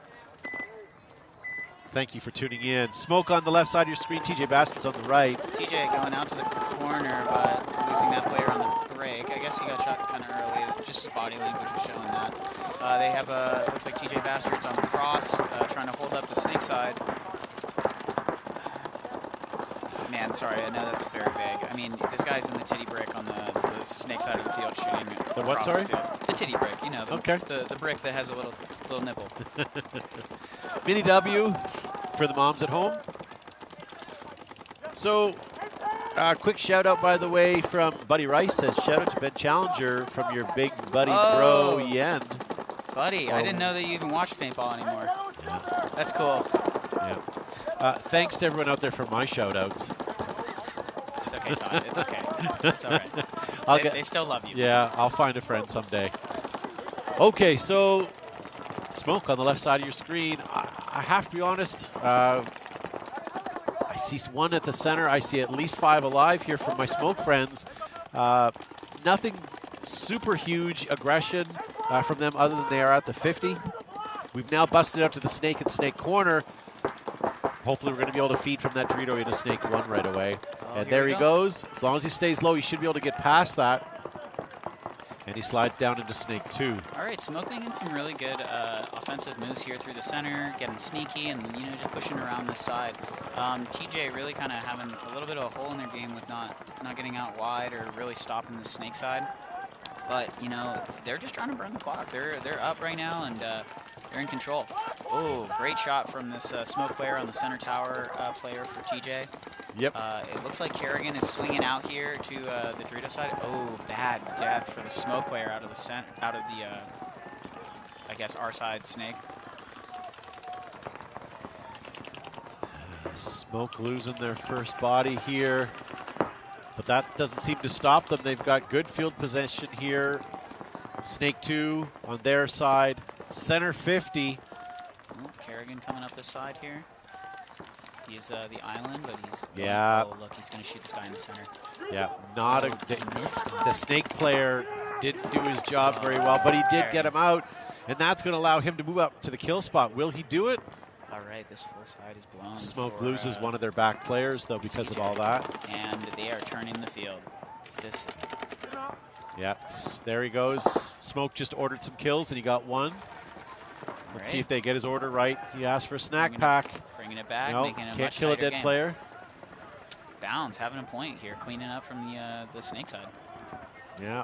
Thank you for tuning in. Smoke on the left side of your screen, TJ Bastards on the right. TJ going out to the corner, but losing that player on the break. I guess he got shot kind of early. Just his body language was showing that. They have, looks like TJ Bastards on the cross, trying to hold up the snake side. Man, sorry, I know that's very vague. I mean, this guy's in the titty brick on the snake side of the field shooting. The what, sorry? The titty brick, you know, the brick that has a little nipple. Mini W for the moms at home. So, quick shout out, by the way, from Buddy Rice says, shout out to Ben Challenger from your big buddy bro, Yen. Buddy, I didn't know that you even watched paintball anymore. Yeah. That's cool. Yeah. Thanks to everyone out there for my shout outs. It's okay, Todd. It's okay. It's all right. They still love you. Yeah, I'll find a friend someday. Okay, so smoke on the left side of your screen. I have to be honest. I see one at the center. I see at least 5 alive here from my smoke friends. Nothing super huge aggression from them other than they are at the 50. We've now busted up to the snake and snake corner. Hopefully we're going to be able to feed from that Dorito into snake 1 right away. And there he goes. As long as he stays low, he should be able to get past that. And he slides down into snake 2. All right, Smoke making some really good offensive moves here through the center, getting sneaky and, you know, just pushing around this side. TJ really kind of having a little bit of a hole in their game with not getting out wide or really stopping the snake side. But, you know, they're just trying to burn the clock. They're up right now, and they're in control. Oh, great shot from this smoke player on the center tower player for TJ. Yep. It looks like Kerrigan is swinging out here to the Dorito side. Oh, bad death for the smoke player out of the center, out of the, I guess, our side snake. Smoke losing their first body here. But that doesn't seem to stop them. They've got good field possession here. Snake 2 on their side. Center 50. Oh, Kerrigan coming up this side here. He's the island, but he's... Yeah. Oh, look, he's going to shoot this guy in the center. Yeah, not the snake player didn't do his job very well, but he did get him out, and that's going to allow him to move up to the kill spot. Will he do it? All right, this full side is blown. Smoke loses one of their back players, though, because of all that. And they are turning the field. Yep, there he goes. Smoke just ordered some kills, and he got 1. Let's see if they get his order right. He asked for a snack pack. Bringing it back, no, making it a can't much kill a tighter dead game. player. Bounds having a point here, cleaning up from the snake side. Yeah,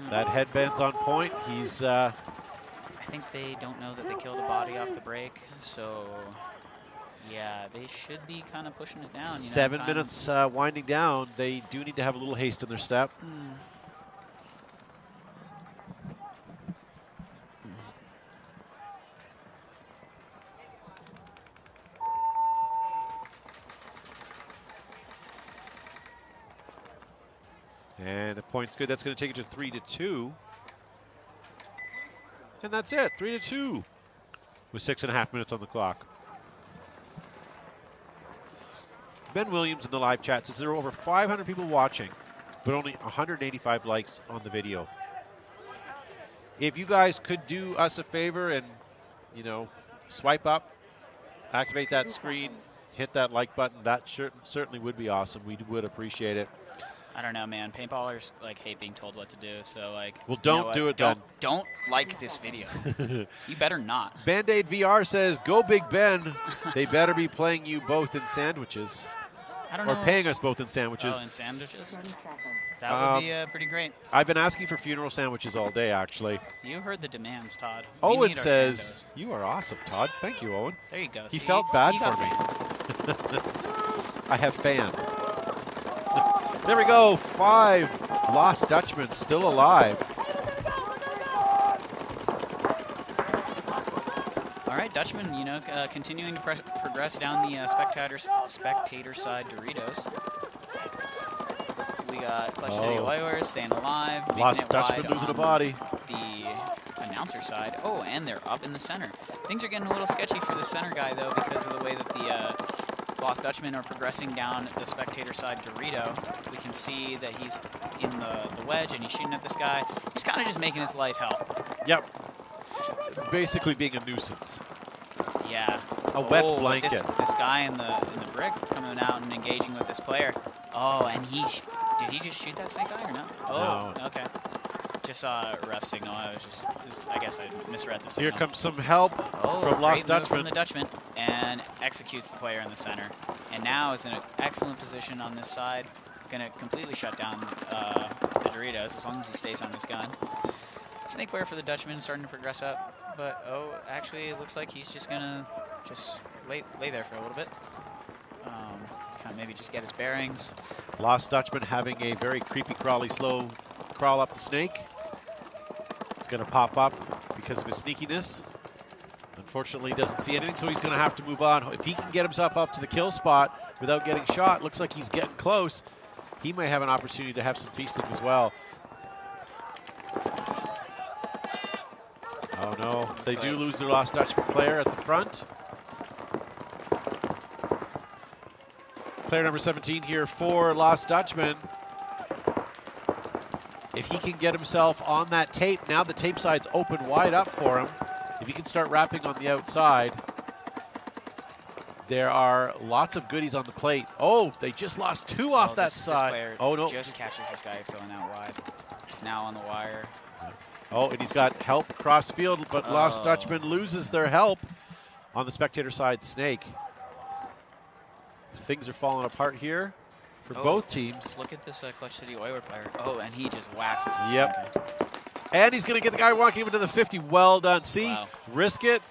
that headband's on point. He's... I think they don't know that they killed a body off the break, so yeah, they should be kind of pushing it down. You know, 7 minutes winding down. They do need to have a little haste in their step. And the point's good. That's going to take it to 3-2. And that's it, 3-2 with 6.5 minutes on the clock. Ben Williams in the live chat says there are over 500 people watching, but only 185 likes on the video. If you guys could do us a favor and, you know, swipe up, activate that screen, hit that like button, that certainly would be awesome. We would appreciate it. I don't know, man. Paintballers like hate being told what to do, so like. Well, don't do it then. Don't like this video. You better not. Band-Aid VR says, "Go Big Ben." They better be playing you both in sandwiches. I don't know. Or paying us both in sandwiches. Oh, in sandwiches. That would be pretty great. I've been asking for funeral sandwiches all day, actually. You heard the demands, Todd. We Owen need our says, Sandos. "You are awesome, Todd." Thank you, Owen. There you go. He See, felt bad you for got me. I have fan. There we go. 5 lost Dutchmen still alive. All right, Dutchman, you know, continuing to progress down the spectator side Doritos. We got Clutch City Warriors staying alive. Lost Dutchman losing a body. The announcer side. Oh, and they're up in the center. Things are getting a little sketchy for the center guy, though, because of the way that the Lost Dutchmen are progressing down the spectator side Dorito. We can see that he's in the wedge and he's shooting at this guy. He's kind of just making his life hell. Yep. Basically being a nuisance. Yeah. A wet blanket. This guy in the brick coming out and engaging with this player. Oh, and did he just shoot that snake guy or no? Oh, no. Okay. Just saw a ref signal. I guess I misread the signal. Here comes some help from Lost Dutchman. From the Dutchman, and executes the player in the center. And now is in an excellent position on this side. Going to completely shut down the Doritos as long as he stays on his gun. Snake player for the Dutchman starting to progress up. But, actually, it looks like he's just going to lay there for a little bit. Kind of maybe just get his bearings. Lost Dutchman having a very creepy, crawly, slow crawl up the snake. It's going to pop up because of his sneakiness. Unfortunately, he doesn't see anything, so he's going to have to move on. If he can get himself up to the kill spot without getting shot, looks like he's getting close. He may have an opportunity to have some feasting as well. Oh no, they do lose their Lost Dutchman player at the front. Player number 17 here for Lost Dutchman. If he can get himself on that tape, now the tape side's open wide up for him. If he can start wrapping on the outside, there are lots of goodies on the plate. Oh, they just lost two off that side. This oh, no. Just catches this guy filling out wide. He's now on the wire. Oh, and he's got help cross field, but Lost Dutchman loses their help on the spectator side. Snake. Things are falling apart here for both teams. Look at this Clutch City Oiler player. Oh, and he just waxes this Yep. And he's going to get the guy walking into the 50. Well done. See, risk it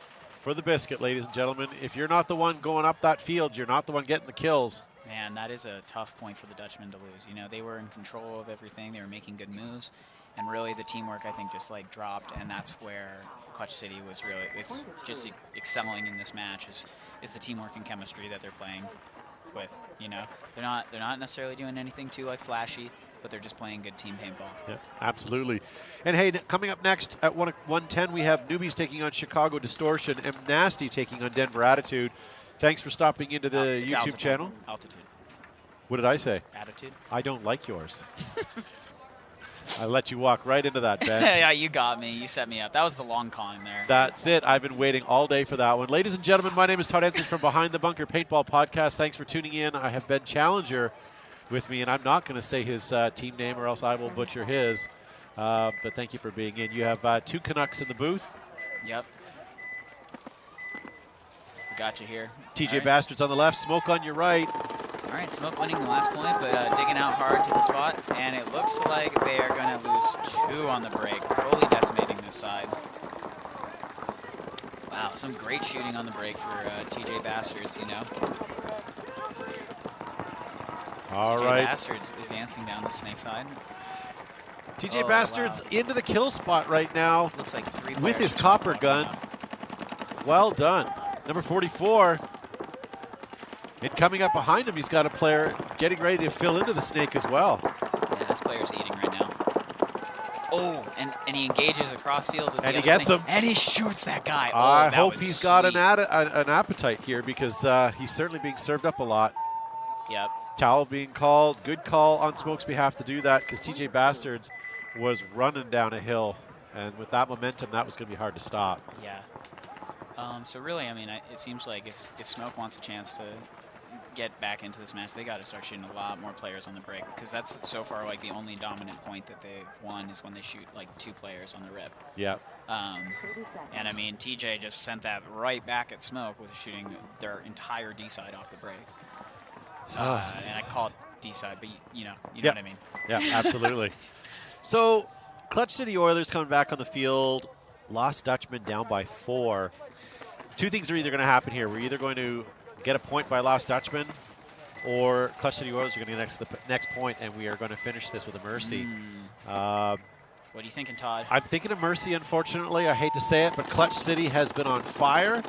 for the biscuit, ladies and gentlemen. If you're not the one going up that field, you're not the one getting the kills. Man, that is a tough point for the Dutchmen to lose. You know, they were in control of everything. They were making good moves. And really, the teamwork, I think, just like dropped. And that's where Clutch City was just excelling in this match is the teamwork and chemistry that they're playing with. You know, they're not necessarily doing anything too like flashy, but they're just playing good team paintball. Yeah, absolutely. And hey, coming up next at 1:10, we have Newbies taking on Chicago Distortion and Nasty taking on Denver Attitude. Thanks for stopping into the YouTube channel. Altitude. What did I say? Attitude. I don't like yours. I let you walk right into that, Ben. Yeah, you got me. You set me up. That was the long con there. That's it. I've been waiting all day for that one. Ladies and gentlemen, my name is Todd Ensign from Behind the Bunker Paintball Podcast. Thanks for tuning in. I have Ben Challenger with me, and I'm not going to say his team name or else I will butcher his. But thank you for being in. You have two Canucks in the booth. Yep. Got you here. TJ Bastards on the left, Smoke on your right. All right, Smoke winning the last point, but digging out hard to the spot, and it looks like they are going to lose two on the break, fully decimating this side. Wow, some great shooting on the break for TJ Bastards, you know. All TJ right. Bastards advancing down the snake side. TJ Bastards into the kill spot right now. Looks like three with his copper gun. Well done. Number 44. And coming up behind him, he's got a player getting ready to fill into the snake as well. Yeah, this player's eating right now. Oh, and he engages across field with and the he gets him. And he shoots that guy. I hope he's got an appetite here because he's certainly being served up a lot. Yep. Towel being called. Good call on Smoke's behalf to do that because TJ Bastards was running down a hill. And with that momentum, that was going to be hard to stop. Yeah. So really, I mean, it seems like if Smoke wants a chance to get back into this match, they got to start shooting a lot more players on the break because that's so far like the only dominant point that they've won is when they shoot like two players on the rip. Yeah. And I mean, TJ just sent that right back at Smoke with shooting their entire D side off the break. And I call it D side, but you know what I mean. Yeah, absolutely. So, Clutch City Oilers coming back on the field. Lost Dutchman down by 4. Two things are either going to happen here. We're either going to get a point by Lost Dutchman, or Clutch City Oilers are going to get the next point, and we are going to finish this with a mercy. What are you thinking, Todd? I'm thinking of mercy, unfortunately. I hate to say it, but Clutch City has been on fire.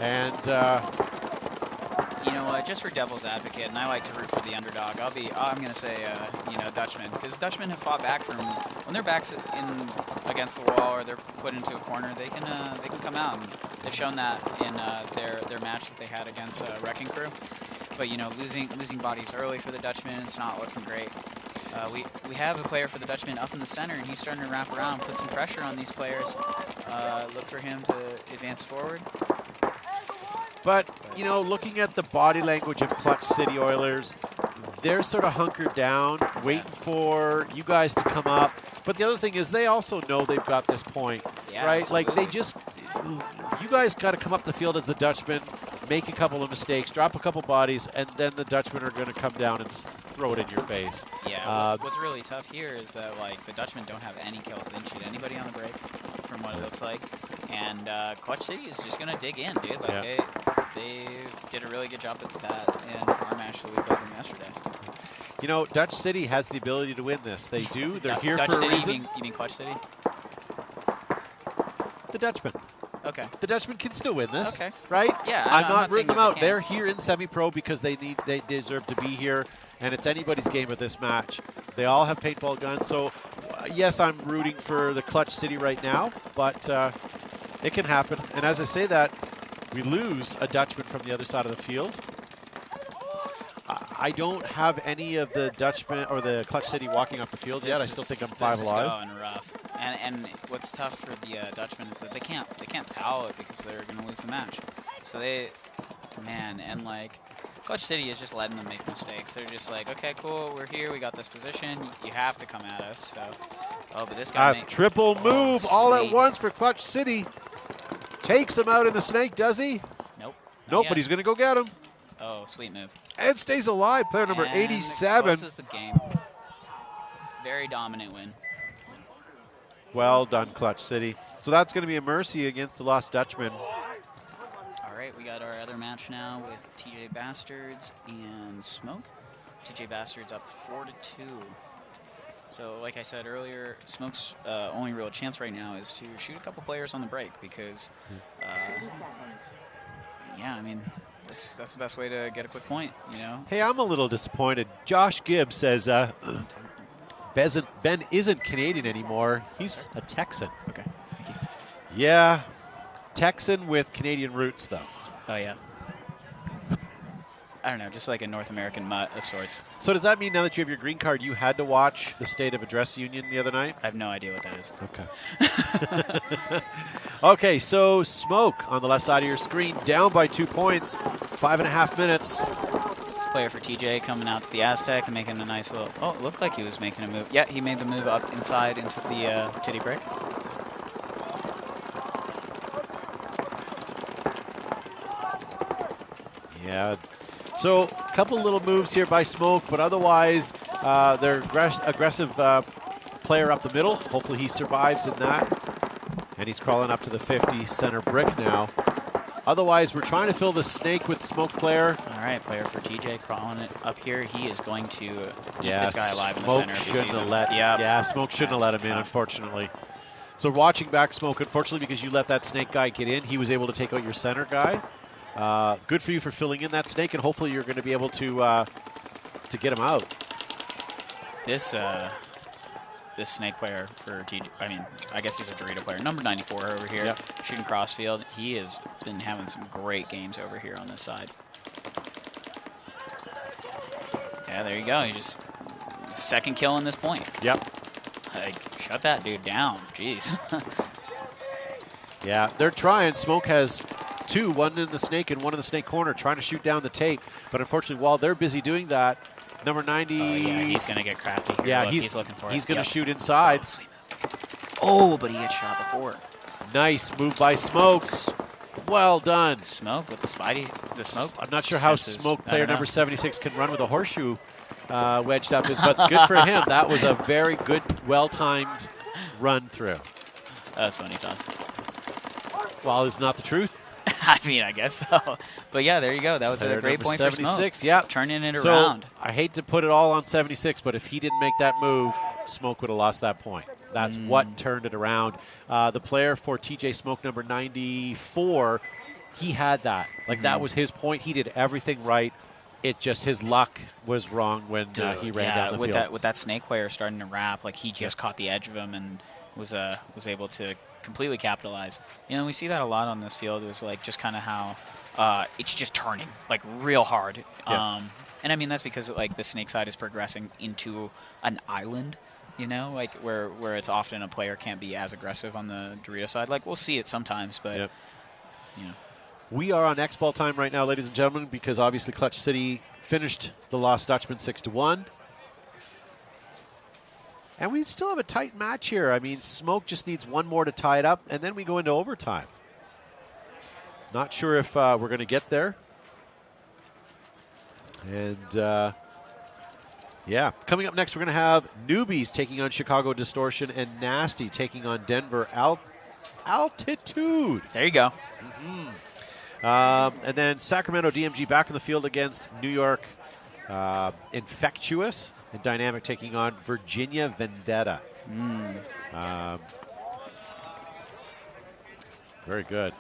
And, you know what, just for devil's advocate, and I like to root for the underdog, I'm going to say, Dutchmen. Because Dutchmen have fought back from, when their back's in against the wall or they're put into a corner, they can come out. And they've shown that in their match that they had against Wrecking Crew. But, you know, losing bodies early for the Dutchmen, it's not looking great. We have a player for the Dutchmen up in the center, and he's starting to wrap around, put some pressure on these players. Look for him to advance forward. But, you know, looking at the body language of Clutch City Oilers, they're sort of hunkered down, waiting for you guys to come up. But the other thing is they also know they've got this point, right? Absolutely. Like they just, you guys got to come up the field as the Dutchmen, make a couple of mistakes, drop a couple bodies, and then the Dutchmen are going to come down and throw it in your face. Yeah, what's really tough here is that like the Dutchmen don't have any kills. They didn't shoot anybody on the break, from what it looks like. And Clutch City is just going to dig in, dude. Like they did a really good job at that in our match that we played them yesterday. You know, Dutch City has the ability to win this. They do. They're here Dutch for City, a reason. You mean Clutch City? The Dutchmen. Okay. The Dutchmen can still win this. Okay. Right? Yeah. I'm not saying rooting them that out. they They're can't. here in semi-pro because they deserve to be here, and it's anybody's game at this match. They all have paintball guns, so yes, I'm rooting for the Clutch City right now, but it can happen. And as I say that, we lose a Dutchman from the other side of the field. I don't have any of the Dutchmen or the Clutch City walking off the field yet. I still think I'm 5 alive. This is going rough. And what's tough for the Dutchmen is that they can't towel it because they're going to lose the match. So and like Clutch City is just letting them make mistakes. They're just like, okay, cool, we're here, we got this position, you have to come at us. So, but this guy triple move all at sweet. once for Clutch City. Takes him out in the snake, does he? Nope. Nope, but he's going to go get him. Oh, sweet move. And stays alive, player number And 87. closes the game. Very dominant win. Well done, Clutch City. So that's going to be a mercy against the Lost Dutchman. All right, we got our other match now with TJ Bastards and Smoke. TJ Bastards up 4-2. So like I said earlier, Smoke's only real chance right now is to shoot a couple players on the break because, yeah, I mean, that's the best way to get a quick point, you know? Hey, I'm a little disappointed. Josh Gibbs says Ben isn't Canadian anymore. He's a Texan. Okay. Thank you. Yeah, Texan with Canadian roots, though. Oh, yeah. I don't know, just like a North American mutt of sorts. So does that mean now that you have your green card, you had to watch the State of Address Union the other night? I have no idea what that is. Okay. Okay, so Smoke on the left side of your screen, down by 2 points, 5.5 minutes. This player for TJ coming out to the Aztec and making a nice little... Oh, it looked like he was making a move. Yeah, he made the move up inside into the titty break. Yeah. So a couple little moves here by Smoke, but otherwise they're aggressive player up the middle. Hopefully he survives in that. And he's crawling up to the 50 center brick now. Otherwise, we're trying to fill the snake with Smoke player. All right, player for TJ crawling it up here. He is going to keep this guy alive in the center of the season. Smoke shouldn't have let him in, unfortunately. So watching back Smoke, unfortunately, because you let that snake guy get in, he was able to take out your center guy. Good for you for filling in that snake, and hopefully you're going to be able to get him out. This snake player for TJ, I mean, I guess he's a Dorito player. Number 94 over here, shooting crossfield. He has been having some great games over here on this side. Yeah, there you go. He just second kill in this point. Yep. Like, shut that dude down. Jeez. Yeah, they're trying. Smoke has two, one in the snake and one in the snake corner, trying to shoot down the tape. But unfortunately, while they're busy doing that, number 90. Yeah, he's going to get crafty here. Yeah, Look, he's looking for it. He's going to shoot inside. Oh, sweet move. Oh, but he had shot before. Nice move by Smoke. Well done. Smoke with the Spidey. The Smoke. I'm not sure how Smoke player number 76 can run with a horseshoe wedged up his, but good for him. That was a very good, well-timed run through. That was funny, Tom. Well, it's not the truth. I mean, I guess so. But yeah, there you go. That was a great point for Smoke. Yeah, turning it around. I hate to put it all on 76, but if he didn't make that move, Smoke would have lost that point. That's what turned it around. The player for TJ Smoke, number 94, he had that. Like, that was his point. He did everything right. It just, his luck was wrong when he ran down the field. With that snake player starting to wrap, like, he just caught the edge of him and was able to completely capitalize. You know, we see that a lot on this field. It was like just kind of how it's just turning like real hard. Yeah. And I mean that's because like the snake side is progressing into an island. You know, like where it's often a player can't be as aggressive on the Dorito side. Like we'll see it sometimes, but you know. We are on X Ball time right now, ladies and gentlemen, because obviously Clutch City finished the Lost Dutchman 6-1. And we still have a tight match here. I mean, Smoke just needs one more to tie it up, and then we go into overtime. Not sure if we're going to get there. And, yeah, coming up next, we're going to have Newbies taking on Chicago Distortion and Nasty taking on Denver Altitude. There you go. And then Sacramento DMG back in the field against New York Infectious, and Dynamic taking on Virginia Vendetta. Very good.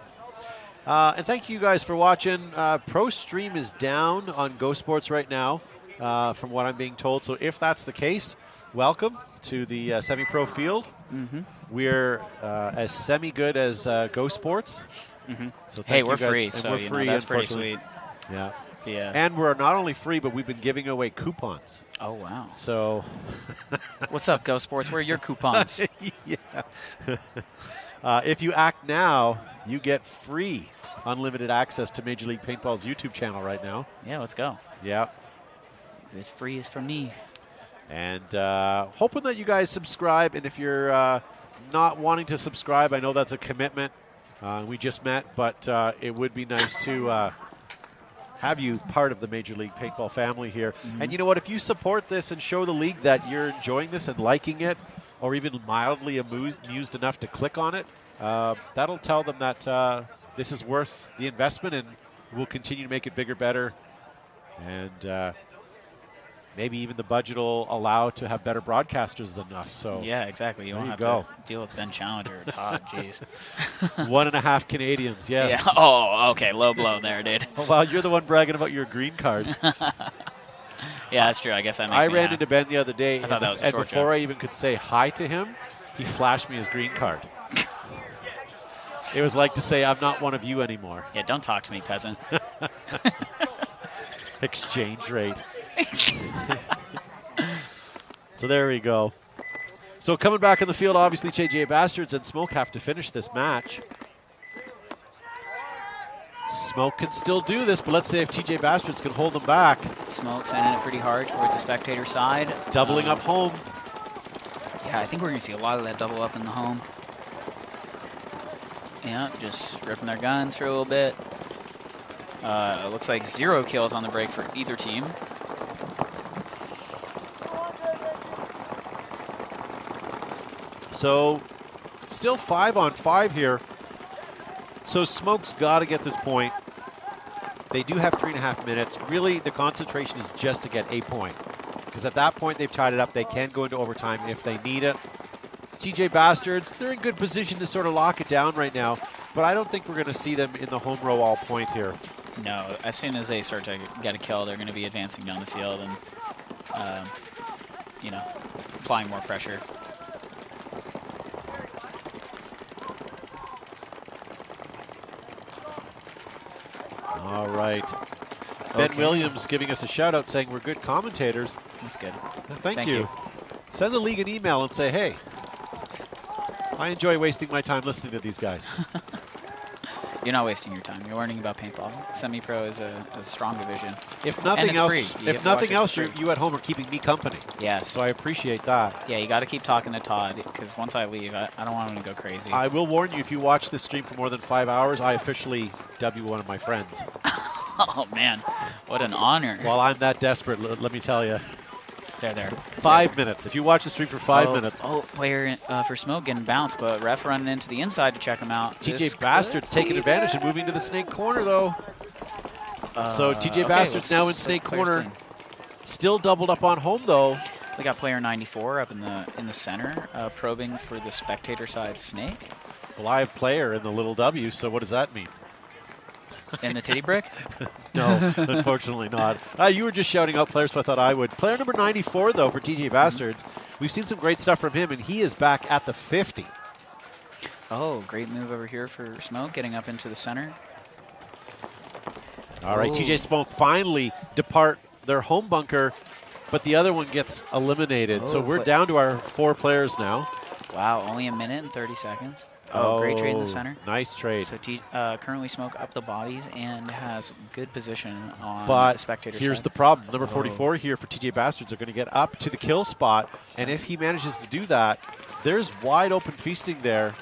And thank you guys for watching. Pro Stream is down on Go Sports right now, from what I'm being told. So if that's the case, welcome to the semi-pro field. We're as semi-good as Go Sports. So hey, you we're guys. free, And so we're you free, know, that's pretty unfortunately. sweet. Yeah. Yeah. And we're not only free, but we've been giving away coupons. Oh, wow. So. What's up, Go Sports? Where are your coupons? Yeah. If you act now, you get free unlimited access to Major League Paintball's YouTube channel right now. Yeah, let's go. Yeah. It's free is for me. And hoping that you guys subscribe. And if you're not wanting to subscribe, I know that's a commitment. We just met, but it would be nice to have you part of the Major League Paintball family here. And you know what? If you support this and show the league that you're enjoying this and liking it, or even mildly amused enough to click on it, that'll tell them that this is worth the investment, and we'll continue to make it bigger, better. And maybe even the budget will allow to have better broadcasters than us. So yeah, exactly. You won't have to deal with Ben Challenger or Todd. Jeez. 1.5 Canadians, yes. Yeah. Oh, okay. Low blow there, dude. Oh, well, you're the one bragging about your green card. Yeah, that's true. I guess that makes me ran into Ben the other day, I thought that was a and short before joke. I even could say hi to him, he flashed me his green card. It was like to say, I'm not one of you anymore. Yeah, don't talk to me, peasant. Exchange rate. So there we go. So coming back in the field, obviously JJ Bastards and Smoke have to finish this match. Smoke can still do this, but let's say if TJ Bastards can hold them back. Smoke sending it pretty hard towards the spectator side. Doubling up home. Yeah, I think we're going to see a lot of that double up in the home. Yeah, just ripping their guns for a little bit. It looks like 0 kills on the break for either team. So still 5-on-5 here. So Smoke's got to get this point. They do have 3.5 minutes. Really, the concentration is just to get a point. Because at that point, they've tied it up. They can go into overtime if they need it. TJ Bastards, they're in good position to sort of lock it down right now. But I don't think we're going to see them in the home row all point here. No, as soon as they start to get a kill, they're going to be advancing down the field and, you know, applying more pressure. All right. Ben Williams giving us a shout out saying we're good commentators. That's good. Thank you. Send the league an email and say, hey, I enjoy wasting my time listening to these guys. You're not wasting your time. You're learning about paintball. Semi-pro is a strong division. If nothing else, if nothing else, you at home are keeping me company. Yes. So I appreciate that. Yeah, you got to keep talking to Todd because once I leave, I don't want him to go crazy. I will warn you, if you watch this stream for more than 5 hours, I officially dub you one of my friends. Oh, man. What an honor. Well, I'm that desperate, let me tell you. There. 5 minutes. If you watch the stream for 5 minutes. Oh, player for Smoke getting bounced, but ref running into the inside to check him out. TJ Bastards taking advantage and moving to the snake corner, though. So TJ Bastards now in snake corner. Still doubled up on home, though. We got player 94 up in the center, probing for the spectator side snake. Live player in the little W, so what does that mean? In the titty brick? No, unfortunately not. You were just shouting out players, so I thought I would. Player number 94, though, for TJ Bastards. We've seen some great stuff from him, and he is back at the 50. Oh, great move over here for Smoke, getting up into the center. All right, TJ Smoke finally depart their home bunker, but the other one gets eliminated. So we're down to our 4 players now. Wow, only a minute and 30 seconds. Oh, great trade in the center. Nice trade. So currently Smoke up the bodies and has good position on But the spectator here's side. the problem. Number 44 here for TJ Bastards are going to get up to the kill spot, and if he manages to do that, there's wide open feasting there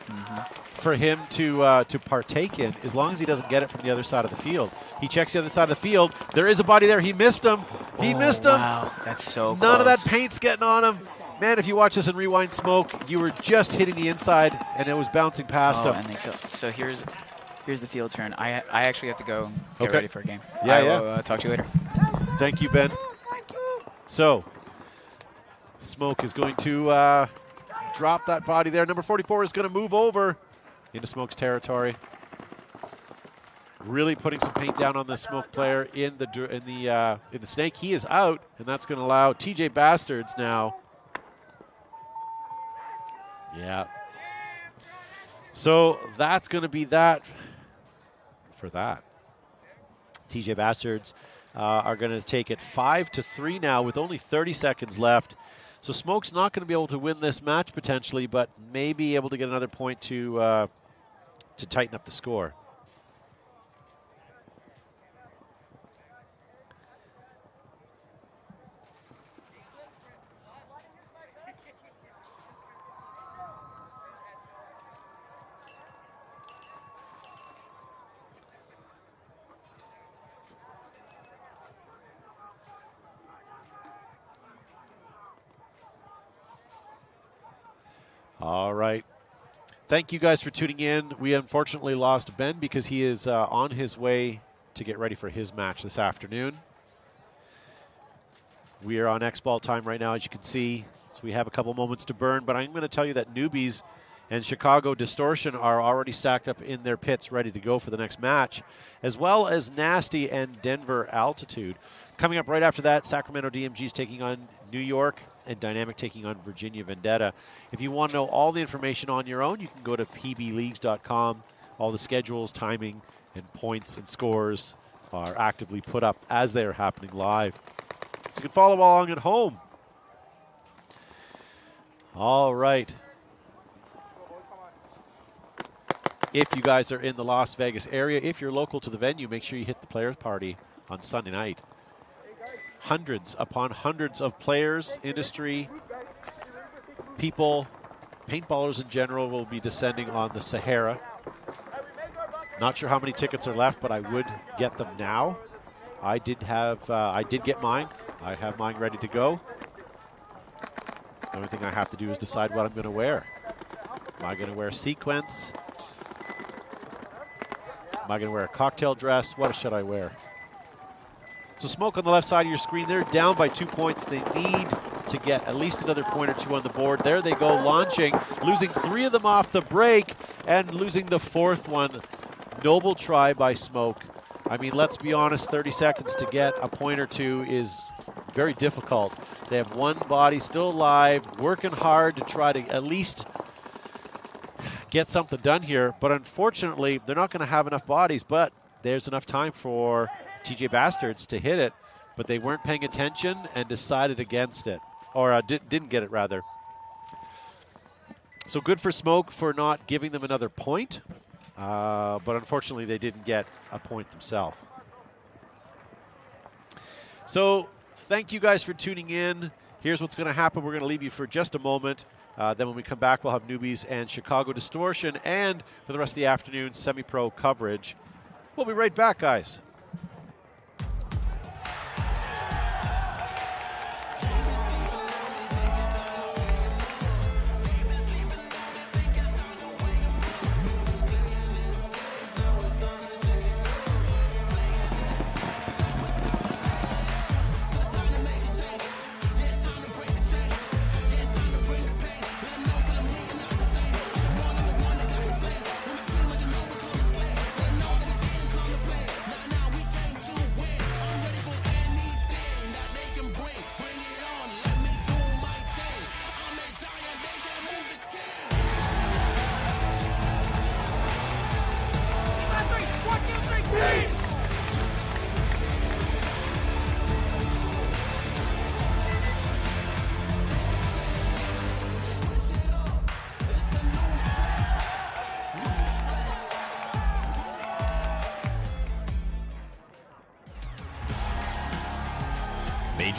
for him to partake in, as long as he doesn't get it from the other side of the field. He checks the other side of the field. There is a body there. He missed him. He missed him. Wow, that's so close. None of that paint's getting on him. Man, if you watch this in Rewind Smoke, you were just hitting the inside, and it was bouncing past him. And they kill. So here's the field turn. I actually have to go get ready for a game. Yeah, I will talk to you later. Thank you, Ben. So, Smoke is going to drop that body there. Number 44 is going to move over into Smoke's territory. Really putting some paint down on the Smoke player in the snake. He is out, and that's going to allow TJ Bastards now. Yeah. So that's going to be that for that. TJ Bastards are going to take it 5-3 now with only 30 seconds left. So Smoke's not going to be able to win this match potentially, but may be able to get another point to tighten up the score. All right. Thank you guys for tuning in. We unfortunately lost Ben because he is on his way to get ready for his match this afternoon. We are on X-Ball time right now, as you can see, so we have a couple moments to burn, but I'm going to tell you that Newbies and Chicago Distortion are already stacked up in their pits ready to go for the next match, as well as Nasty and Denver Altitude. Coming up right after that, Sacramento DMG is taking on New York, and Dynamic taking on Virginia Vendetta. If you want to know all the information on your own, you can go to pbleagues.com. All the schedules, timing, and points and scores are actively put up as they are happening live. So you can follow along at home. All right. If you guys are in the Las Vegas area, if you're local to the venue, make sure you hit the players party on Sunday night. Hundreds upon hundreds of players, industry, people, paintballers in general will be descending on the Sahara. Not sure how many tickets are left, but I would get them now. I did get mine. I have mine ready to go. The only thing I have to do is decide what I'm going to wear. Am I going to wear sequins? Am I going to wear a cocktail dress? What should I wear? So Smoke on the left side of your screen, they're down by 2 points. They need to get at least another point or two on the board. There they go, launching, losing 3 of them off the break and losing the 4th one. Noble try by Smoke. I mean, let's be honest, 30 seconds to get a point or two is very difficult. They have one body still alive, working hard to try to at least get something done here. But unfortunately, they're not going to have enough bodies, but there's enough time for TJ Bastards to hit it, but they weren't paying attention and decided against it, or didn't get it rather. So good for Smoke for not giving them another point, but unfortunately they didn't get a point themselves. So thank you guys for tuning in. Here's what's going to happen. We're going to leave you for just a moment. Then when we come back, we'll have Newbies and Chicago Distortion, and for the rest of the afternoon, semi-pro coverage. We'll be right back, guys.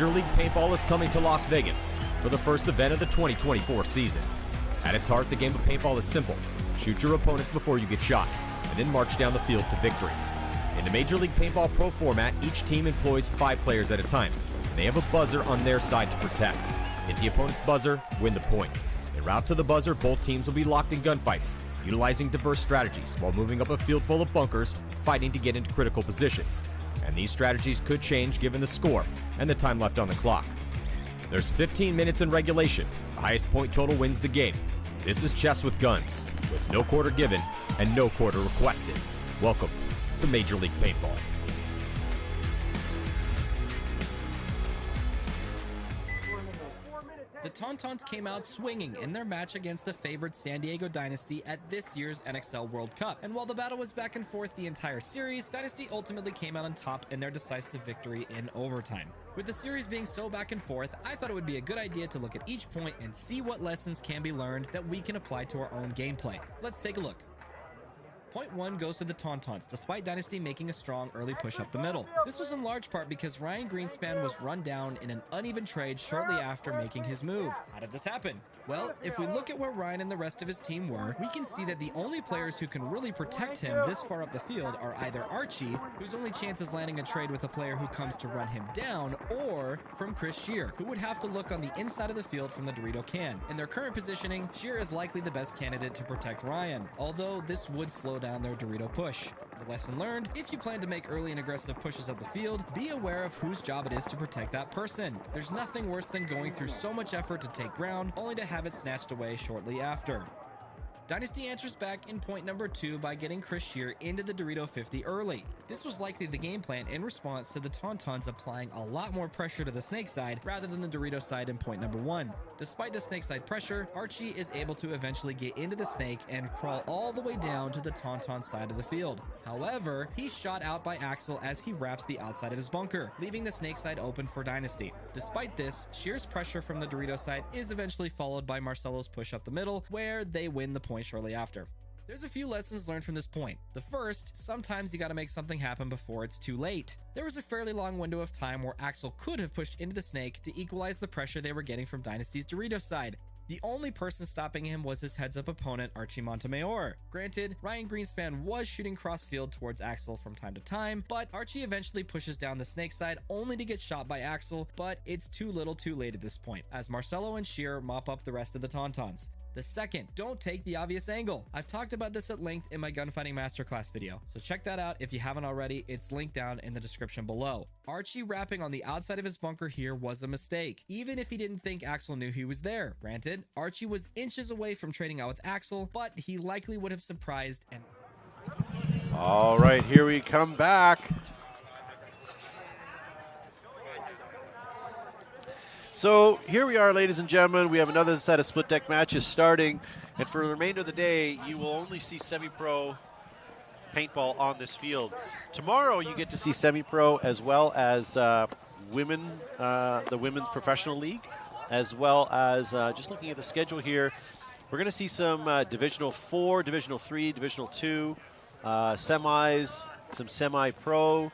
Major League Paintball is coming to Las Vegas for the first event of the 2024 season. At its heart, the game of paintball is simple. Shoot your opponents before you get shot, and then march down the field to victory. In the Major League Paintball Pro format, each team employs 5 players at a time, and they have a buzzer on their side to protect. Hit the opponent's buzzer, win the point. En route to the buzzer, both teams will be locked in gunfights, utilizing diverse strategies while moving up a field full of bunkers, fighting to get into critical positions. And these strategies could change given the score and the time left on the clock. There's 15 minutes in regulation. The highest point total wins the game. This is chess with guns, with no quarter given and no quarter requested. Welcome to Major League Paintball. The Tauntauns came out swinging in their match against the favored San Diego Dynasty at this year's NXL World Cup. And while the battle was back and forth the entire series, Dynasty ultimately came out on top in their decisive victory in overtime. With the series being so back and forth, I thought it would be a good idea to look at each point and see what lessons can be learned that we can apply to our own gameplay. Let's take a look. Point 1 goes to the Tauntauns, despite Dynasty making a strong early push up the middle. This was in large part because Ryan Greenspan was run down in an uneven trade shortly after making his move. How did this happen? Well, if we look at where Ryan and the rest of his team were, we can see that the only players who can really protect him this far up the field are either Archie, whose only chance is landing a trade with a player who comes to run him down, or from Chris Shear, who would have to look on the inside of the field from the Dorito can. In their current positioning, Shear is likely the best candidate to protect Ryan, although this would slow down their Dorito push. The lesson learned: if you plan to make early and aggressive pushes up the field, be aware of whose job it is to protect that person. There's nothing worse than going through so much effort to take ground, only to have it snatched away shortly after. Dynasty answers back in point number 2 by getting Chris Shear into the Dorito 50 early. This was likely the game plan in response to the Tauntauns applying a lot more pressure to the snake side rather than the Dorito side in point number 1. Despite the snake side pressure, Archie is able to eventually get into the snake and crawl all the way down to the Tauntaun side of the field. However, he's shot out by Axel as he wraps the outside of his bunker, leaving the snake side open for Dynasty. Despite this, Shear's pressure from the Dorito side is eventually followed by Marcelo's push up the middle, where they win the point shortly after. There's a few lessons learned from this point. The first, sometimes you gotta make something happen before it's too late. There was a fairly long window of time where Axel could have pushed into the snake to equalize the pressure they were getting from Dynasty's Dorito side. The only person stopping him was his heads-up opponent, Archie Montemayor. Granted, Ryan Greenspan was shooting cross-field towards Axel from time to time, but Archie eventually pushes down the snake side only to get shot by Axel, but it's too little too late at this point, as Marcelo and Shear mop up the rest of the Tauntauns. The second, don't take the obvious angle. I've talked about this at length in my gunfighting masterclass video, so check that out if you haven't already. It's linked down in the description below. Archie wrapping on the outside of his bunker here was a mistake, even if he didn't think Axel knew he was there. Granted, Archie was inches away from trading out with Axel, but he likely would have surprised and... All right, here we come back. So here we are, ladies and gentlemen. We have another set of split deck matches starting, and for the remainder of the day, you will only see semi-pro paintball on this field. Tomorrow, you get to see semi-pro as well as the Women's Professional League, as well as just looking at the schedule here. We're going to see some Divisional 4, Divisional 3, Divisional 2, semis, some semi-pro,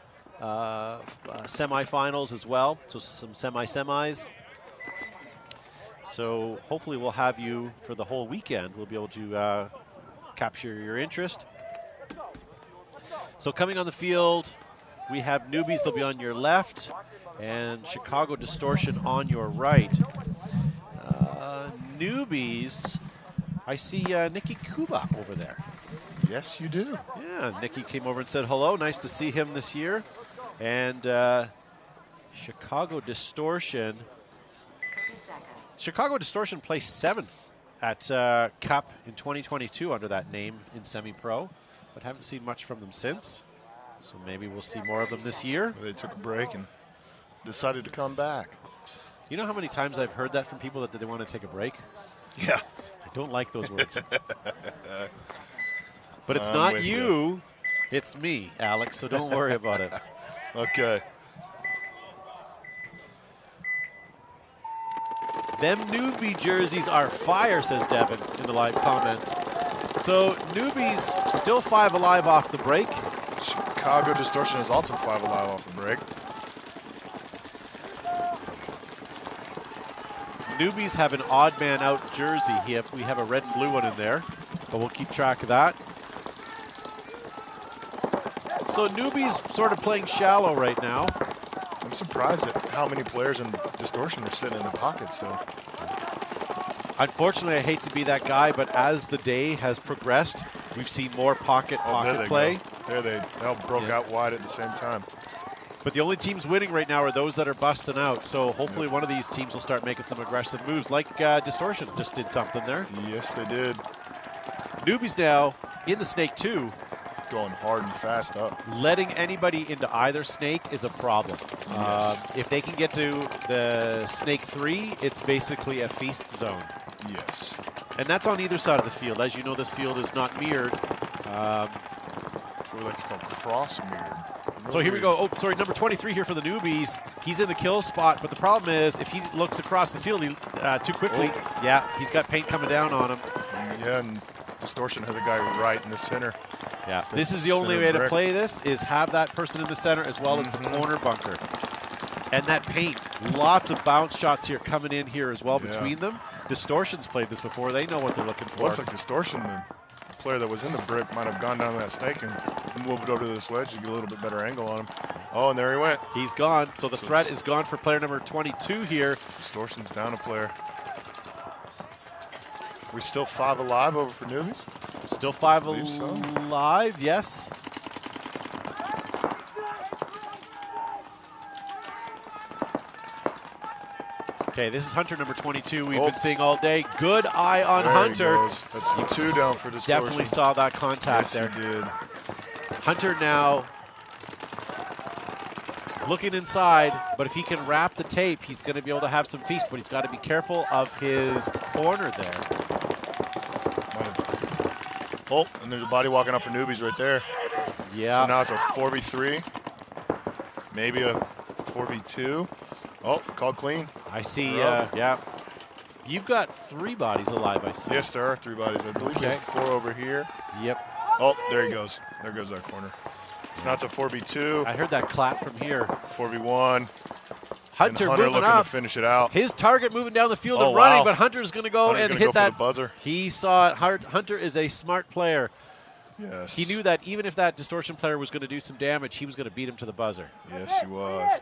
semi-finals as well, so some semi-semis. So hopefully we'll have you for the whole weekend. We'll be able to capture your interest. So coming on the field, we have Newbies. They'll be on your left, and Chicago Distortion on your right. Newbies, I see Nikki Kuba over there. Yes, you do. Yeah, Nikki came over and said hello. Nice to see him this year. And Chicago Distortion placed 7th at Cup in 2022 under that name in semi-pro, but haven't seen much from them since. So maybe we'll see more of them this year. They took a break and decided to come back. You know how many times I've heard that from people that they want to take a break? Yeah. I don't like those words. But it's not you, it's me, Alex, so don't worry about it. Okay. Them newbie jerseys are fire, says Devin in the live comments. So Newbies still 5 alive off the break. Chicago Distortion is also 5 alive off the break. Newbies have an odd man out jersey. We have a red and blue one in there, but we'll keep track of that. So Newbies sort of playing shallow right now. I'm surprised at how many players in Distortion are sitting in the pocket still. Unfortunately, I hate to be that guy, but as the day has progressed, we've seen more pocket play. There they all broke out wide at the same time. But the only teams winning right now are those that are busting out. So hopefully one of these teams will start making some aggressive moves, like Distortion just did something there. Yes, they did. Newbies now in the snake 2. Going hard and fast up. Letting anybody into either snake is a problem. Yes. If they can get to the snake 3, it's basically a feast zone. Yes. And that's on either side of the field. As you know, this field is not mirrored. We like to call cross mirrored. So here we go. Oh, sorry, number 23 here for the Newbies. He's in the kill spot, but the problem is if he looks across the field too quickly, yeah, he's got paint coming down on him. Yeah, and Distortion has a guy right in the center. Yeah, this is the only way to play this, is have that person in the center as well as the corner bunker. And that paint, lots of bounce shots here coming in here as well between them. Distortion's played this before. They know what they're looking for. Looks like Distortion, the player that was in the brick, might have gone down to that snake and moved over to this wedge to get a little bit better angle on him. Oh, and there he went. He's gone. So the threat is gone for player number 22 here. Distortion's down a player. We still 5 alive over for Newbies? Still 5 alive, yes. Okay, this is Hunter number 22 we've been seeing all day. Good eye on Hunter. That's 2 down for Distortion. Definitely saw that contact there. Yes, he did. Hunter now looking inside, but if he can wrap the tape, he's going to be able to have some feast, but he's got to be careful of his corner there. Oh, and there's a body walking up for Newbies right there. Yeah. So now it's a 4v3. Maybe a 4v2. Oh, called clean. I see, yeah. You've got 3 bodies alive, I see. Yes, there are 3 bodies. I believe there's 4 over here. Yep. Oh, there he goes. There goes that corner. So now it's a 4v2. I heard that clap from here. 4v1. Hunter moving looking up. to finish it out. His target moving down the field and running, but Hunter's going to go and hit that buzzer. He saw it. Hunter is a smart player. Yes. He knew that even if that Distortion player was going to do some damage, he was going to beat him to the buzzer. Yes, he was.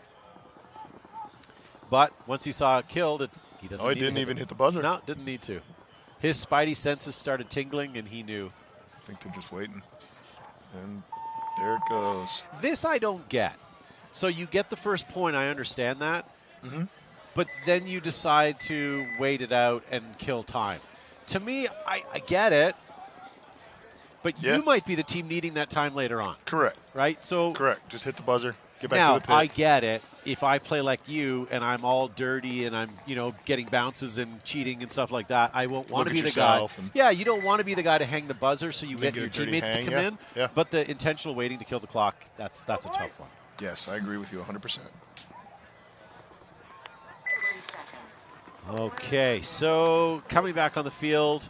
But once he saw it killed, he doesn't. Oh, he didn't even hit the buzzer. No, didn't need to. His spidey senses started tingling, and he knew. I think they're just waiting. And there it goes. This I don't get. So you get the first point, I understand that. But then you decide to wait it out and kill time. To me, I get it. But you might be the team needing that time later on. Correct. Right? So correct. Just hit the buzzer. Get back now, to the pit. I get it. If I play like you and I'm all dirty and I'm, getting bounces and cheating and stuff like that, I won't want to be the guy. Yeah, you don't want to be the guy to hang the buzzer so you get your teammates to come in. Yeah. But the intentional waiting to kill the clock, that's a tough one. Yes, I agree with you 100%. Okay, so coming back on the field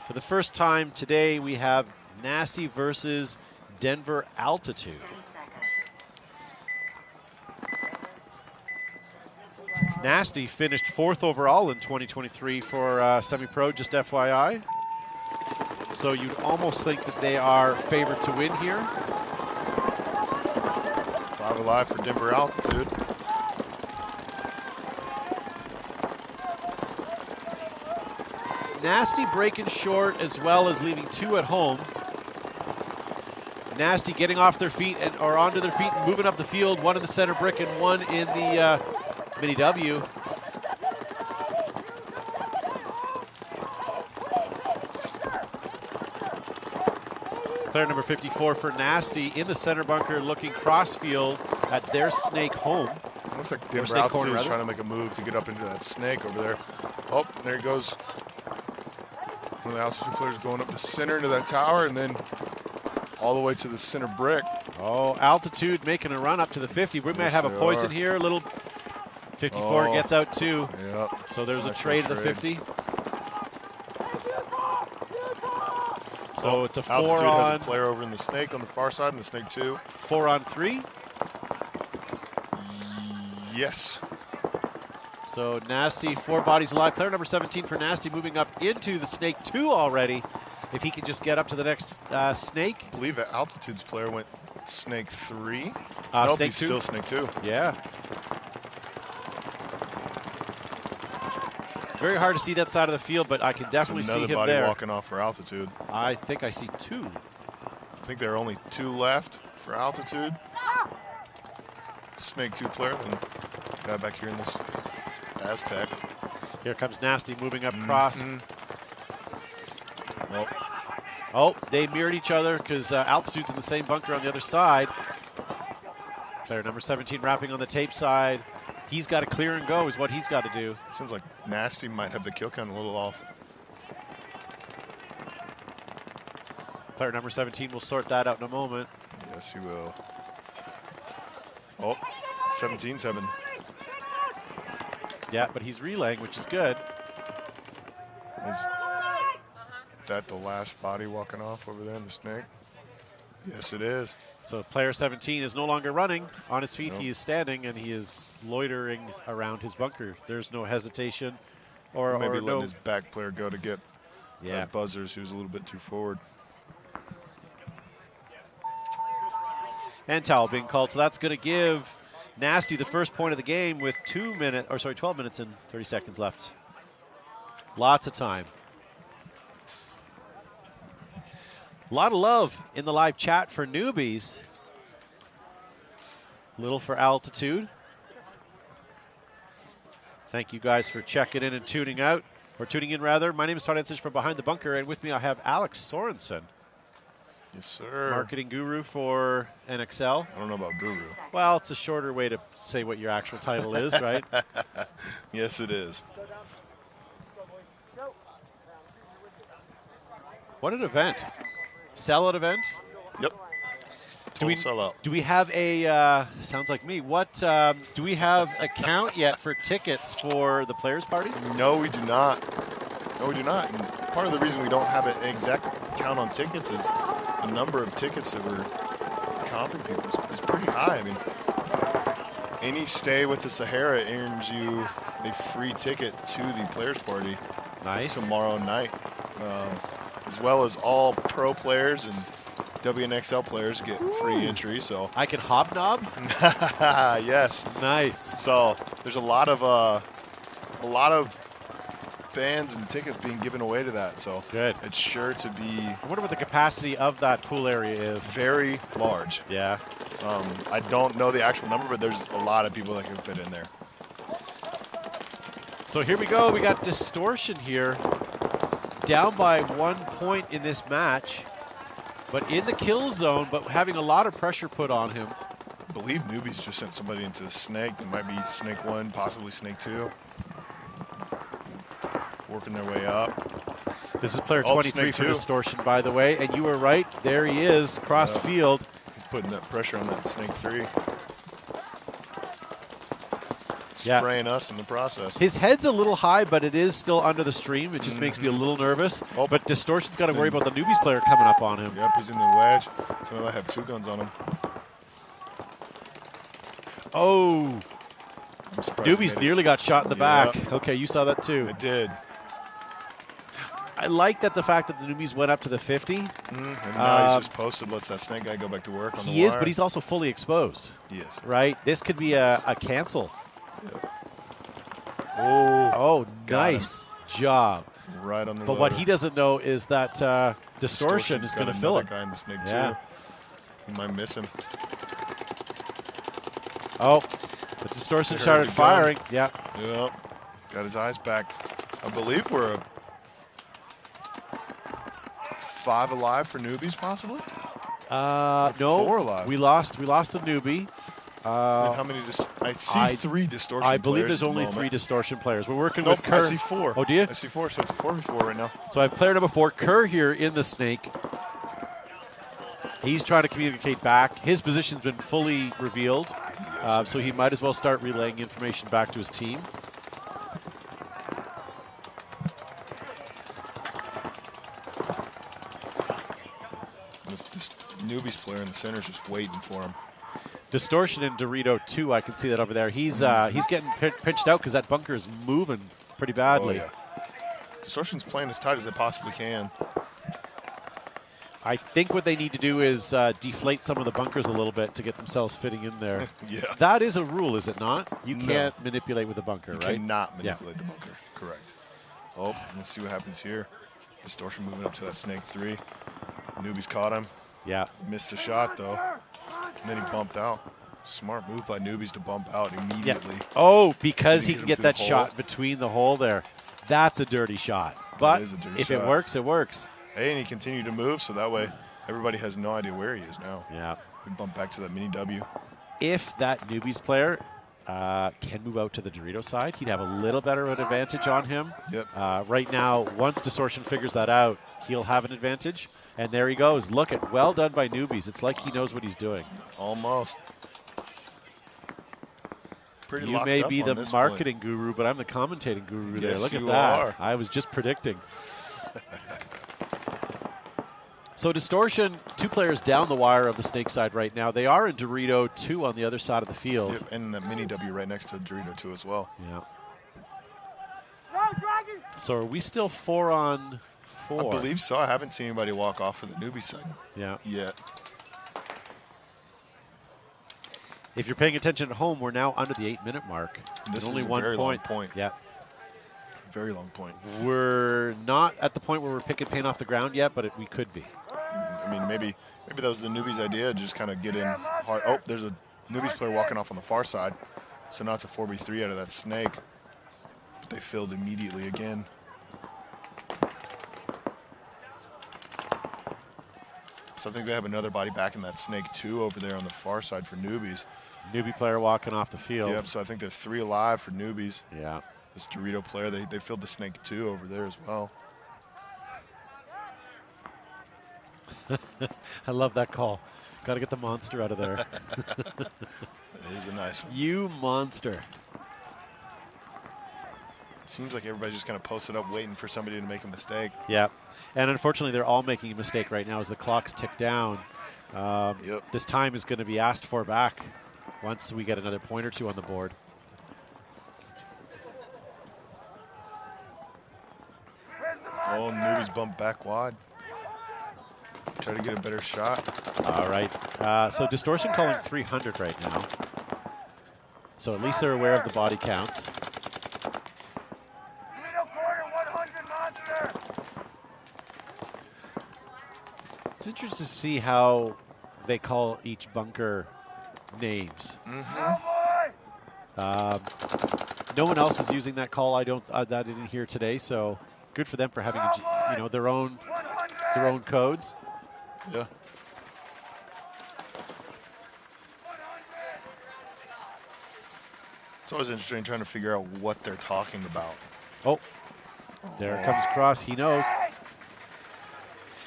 for the first time today, we have Nasty versus Denver Altitude. Nasty finished 4th overall in 2023 for semi-pro, just FYI. So you'd almost think that they are favored to win here. 5 alive for Denver Altitude. Nasty breaking short as well as leaving 2 at home. Nasty getting off their feet or onto their feet and moving up the field. 1 in the center brick and 1 in the mini W. Player number 54 for Nasty in the center bunker looking cross field at their snake home. Looks like Denver Altitude is trying to make a move to get up into that snake over there. Oh, there he goes. One of the Altitude players going up the center into that tower and then all the way to the center brick. Oh, Altitude making a run up to the 50. We may have a poison here. A little 54 gets out too. Yep. So there's a trade to the 50. So it's a 4 Altitude on. has a player over in the snake on the far side in the snake 2. 4 on 3. Yes. So Nasty, 4 bodies alive. Player number 17 for Nasty moving up into the Snake 2 already. If he can just get up to the next Snake. I believe at Altitude's player went Snake 3. Nope, Snake he's 2. still Snake 2. Yeah. Very hard to see that side of the field, but I can definitely see him there. Another body walking off for Altitude. I think I see 2. I think there are only 2 left for Altitude. Snake 2 player, then guy back here in this Aztec. Here comes Nasty moving up across. Nope. Oh, they mirrored each other because Altitude's in the same bunker on the other side. Player number 17 wrapping on the tape side. He's got to clear and go is what he's got to do. Seems like Nasty might have the kill count a little off. Player number 17 will sort that out in a moment. Yes, he will. Oh, 17-7. Yeah, but he's relaying, which is good. Is that the last body walking off over there in the Snake? Yes, it is. So player 17 is no longer running on his feet. Nope. He is standing, and he is loitering around his bunker. There's no hesitation. Or maybe letting no his back player go to get buzzers. He was a little bit too forward. And towel being called. So that's going to give Nasty the first point of the game with 12 minutes and 30 seconds left. Lots of time. A lot of love in the live chat for Newbies. Little for Altitude. Thank you guys for checking in and tuning out. Or tuning in, rather. My name is Todd Ensich from Behind the Bunker, and with me I have Alex Sorensen. Yes, sir. Marketing guru for NXL. I don't know about guru. Well, it's a shorter way to say what your actual title is, right? Yes, it is. What an event. Sellout event? Yep. Total sellout. Do we have a, sounds like me, what, do we have a count yet for tickets for the players' party? No, we do not. No, we do not. And part of the reason we don't have an exact count on tickets is the number of tickets that we're comping people is pretty high. I mean, any stay with the Sahara earns you a free ticket to the players' party. Nice. Tomorrow night. As well as all pro players and WNXL players get free entry. So I can hobnob? Yes. Nice. So there's a lot of bands and tickets being given away to that. So good. It's sure to be. I wonder what the capacity of that pool area is. Very large. Yeah. I don't know the actual number, but there's a lot of people that can fit in there. So here we go. We got Distortion here. Down by 1 point in this match, but in the kill zone, but having a lot of pressure put on him. I believe Newbies just sent somebody into the Snake. It might be Snake 1, possibly Snake 2. Working their way up. This is player 23 for Distortion, by the way, and you were right. There he is, cross field. He's putting that pressure on that Snake 3. Yeah. Spraying us in the process. His head's a little high, but it is still under the stream. It just makes me a little nervous. Oh, but Distortion's got to worry about the Newbies player coming up on him. Yep, he's in the wedge. So now they have 2 guns on him. Oh. Newbies nearly got shot in the back. Okay, you saw that too. I did. I like that the fact that the Newbies went up to the 50. And now he's just posted, lets that Snake guy go back to work on the wire. He is, but he's also fully exposed. He is. Right? This could be a cancel. Yep. Oh, nice job. Right on the But what he doesn't know is that Distortion is going to fill it. Guy in the Snake Yeah. too. He might miss him. Oh, but Distortion started firing. Yeah. Yep. Got his eyes back. I believe we're a 5 alive for Newbies, possibly? No. 4 alive. We lost a newbie. How many? I see 3 Distortion players. I believe there's only 3 Distortion players. We're working Nope, with Kerr. I see 4. Oh, do you? I see 4, so it's 4v4 right now. So I have player number 4, Kerr, here in the Snake. He's trying to communicate back. His position's been fully revealed, so he might as well start relaying information back to his team. This Newbies player in the center is just waiting for him. Distortion and Dorito 2, I can see that over there. He's getting pinched out because that bunker is moving pretty badly. Oh, yeah. Distortion's playing as tight as they possibly can. I think what they need to do is deflate some of the bunkers a little bit to get themselves fitting in there. Yeah. That is a rule, is it not? You can't manipulate with a bunker, You right? cannot manipulate the bunker. Correct. Oh, let's see what happens here. Distortion moving up to that snake 3. Newbies caught him. Yeah. Missed the shot, though. And then he bumped out. Smart move by Newbies to bump out immediately. Yeah. Oh, because he Didn't can get get him that through the shot hole. between the hole there. That's a dirty shot. But is a dirty if shot. it works, it works. Hey, and he continued to move, so that way everybody has no idea where he is now. Yeah. We bump back to that mini W. If that Newbies player can move out to the Dorito side, he'd have a little better of an advantage on him. Yep. Right now, once Distortion figures that out, he'll have an advantage. And there he goes. Look at, well done by Newbies. It's like he knows what he's doing. Almost. Pretty You locked may up be on the this marketing guru, but I'm the commentating guru there. Yes, Look at you that. are. I was just predicting. So Distortion, 2 players down the wire of the snake side right now. They are in Dorito 2 on the other side of the field. Yep, and the mini W right next to Dorito 2 as well. Yeah. So are we still 4 on 4? I believe so. I haven't seen anybody walk off for the newbie side yet. If you're paying attention at home, we're now under the 8-minute mark. This only is a 1 very point. long point. Yeah. Very long point. We're not at the point where we're picking paint off the ground yet, but we could be. I mean, maybe that was the newbies' idea, just kind of get in hard. Oh, there's a newbies player walking off on the far side. So now it's a 4v3 out of that snake. But they filled immediately again. So I think they have another body back in that snake 2 over there on the far side for newbies. Newbie player walking off the field. Yep, so I think there's 3 alive for newbies. Yeah. This Dorito player, they filled the snake 2 over there as well. I love that call. Got to get the monster out of there. That is a nice one. You monster. It seems like everybody's just kind of posted up waiting for somebody to make a mistake. Yeah. And unfortunately, they're all making a mistake right now as the clocks tick down. This time is going to be asked for back once we get another point or 2 on the board. Oh, newbies bump back wide. Try to get a better shot. All right. So Distortion calling 300 right now. So at least they're aware of the body counts. It's interesting to see how they call each bunker names. No one else is using that call. I didn't hear today. So good for them for having their own codes. Yeah. It's always interesting trying to figure out what they're talking about. Oh, there it comes across. He knows.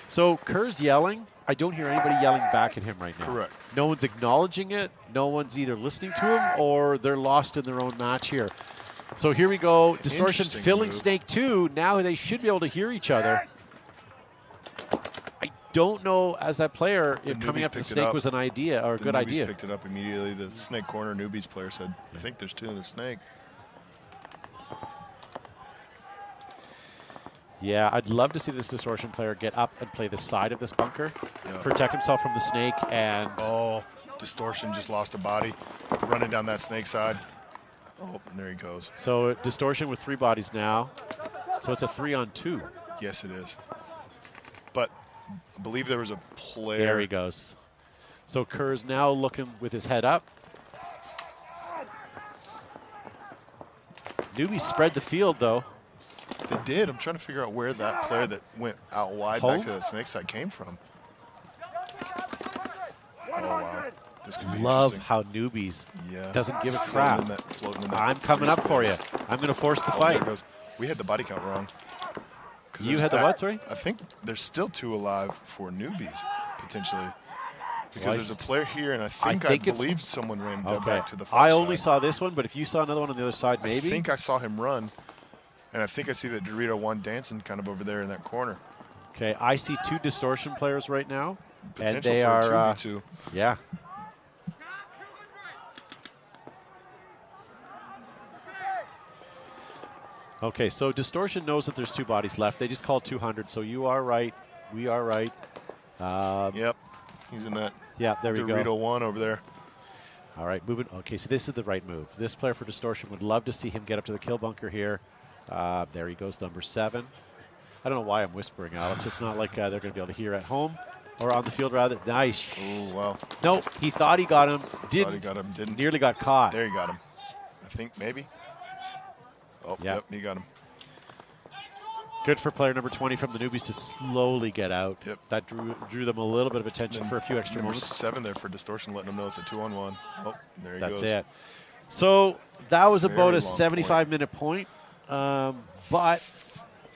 So Kerr's yelling. I don't hear anybody yelling back at him right now. Correct. No one's acknowledging it. No one's either listening to him or they're lost in their own match here. So here we go. Distortion Interesting filling move. snake 2. Now they should be able to hear each other. I don't know, as that player, if coming up the snake was an idea or a good idea. Picked it up immediately. The snake corner newbies player said, I think there's 2 in the snake. Yeah, I'd love to see this Distortion player get up and play the side of this bunker, protect himself from the snake, and... Oh, Distortion just lost a body, running down that snake side. Oh, and there he goes. So Distortion with 3 bodies now. So it's a 3-on-2. Yes, it is. But I believe there was a player. There he goes. So Kerr's now looking with his head up. Newbies spread the field, though. They did. I'm trying to figure out where that player that went out wide back to the snake side came from. Oh, wow. This could be Love interesting. how Newbies Yeah. doesn't give a Floating crap. in that I'm coming up for you. space. I'm going to force the Oh, fight. there it goes. We had the body count wrong. 'Cause You there's had the what, sorry? I think there's still 2 alive for newbies, potentially. Because Well, there's a player here, and I think it's- believe someone ran Okay. back to the far I only side. saw this one, but if you saw another one on the other side, maybe? I think I saw him run, and I think I see that Dorito 1 dancing kind of over there in that corner. Okay, I see 2 Distortion players right now. Potential and they for a are 2v2. yeah. Okay, so Distortion knows that there's 2 bodies left. They just called 200, so you are right. We are right. Yep, he's in that. Yeah, there we go. Dorito 1 over there. All right, moving. Okay, so this is the right move. This player for Distortion would love to see him get up to the kill bunker here. There he goes, number 7. I don't know why I'm whispering, Alex. It's not like they're going to be able to hear at home or on the field, rather. Nice. Oh, wow. Nope, he thought he got him. Didn't. Nearly got caught. There he got him. I think maybe. Oh, yep, he got him. Good for player number 20 from the Newbies to slowly get out. Yep. That drew them a little bit of attention for a few extra number moments. 7 there for Distortion, letting them know it's a 2-on-1. Oh, there he goes. That's it. So that was Very about a long 75-minute point. But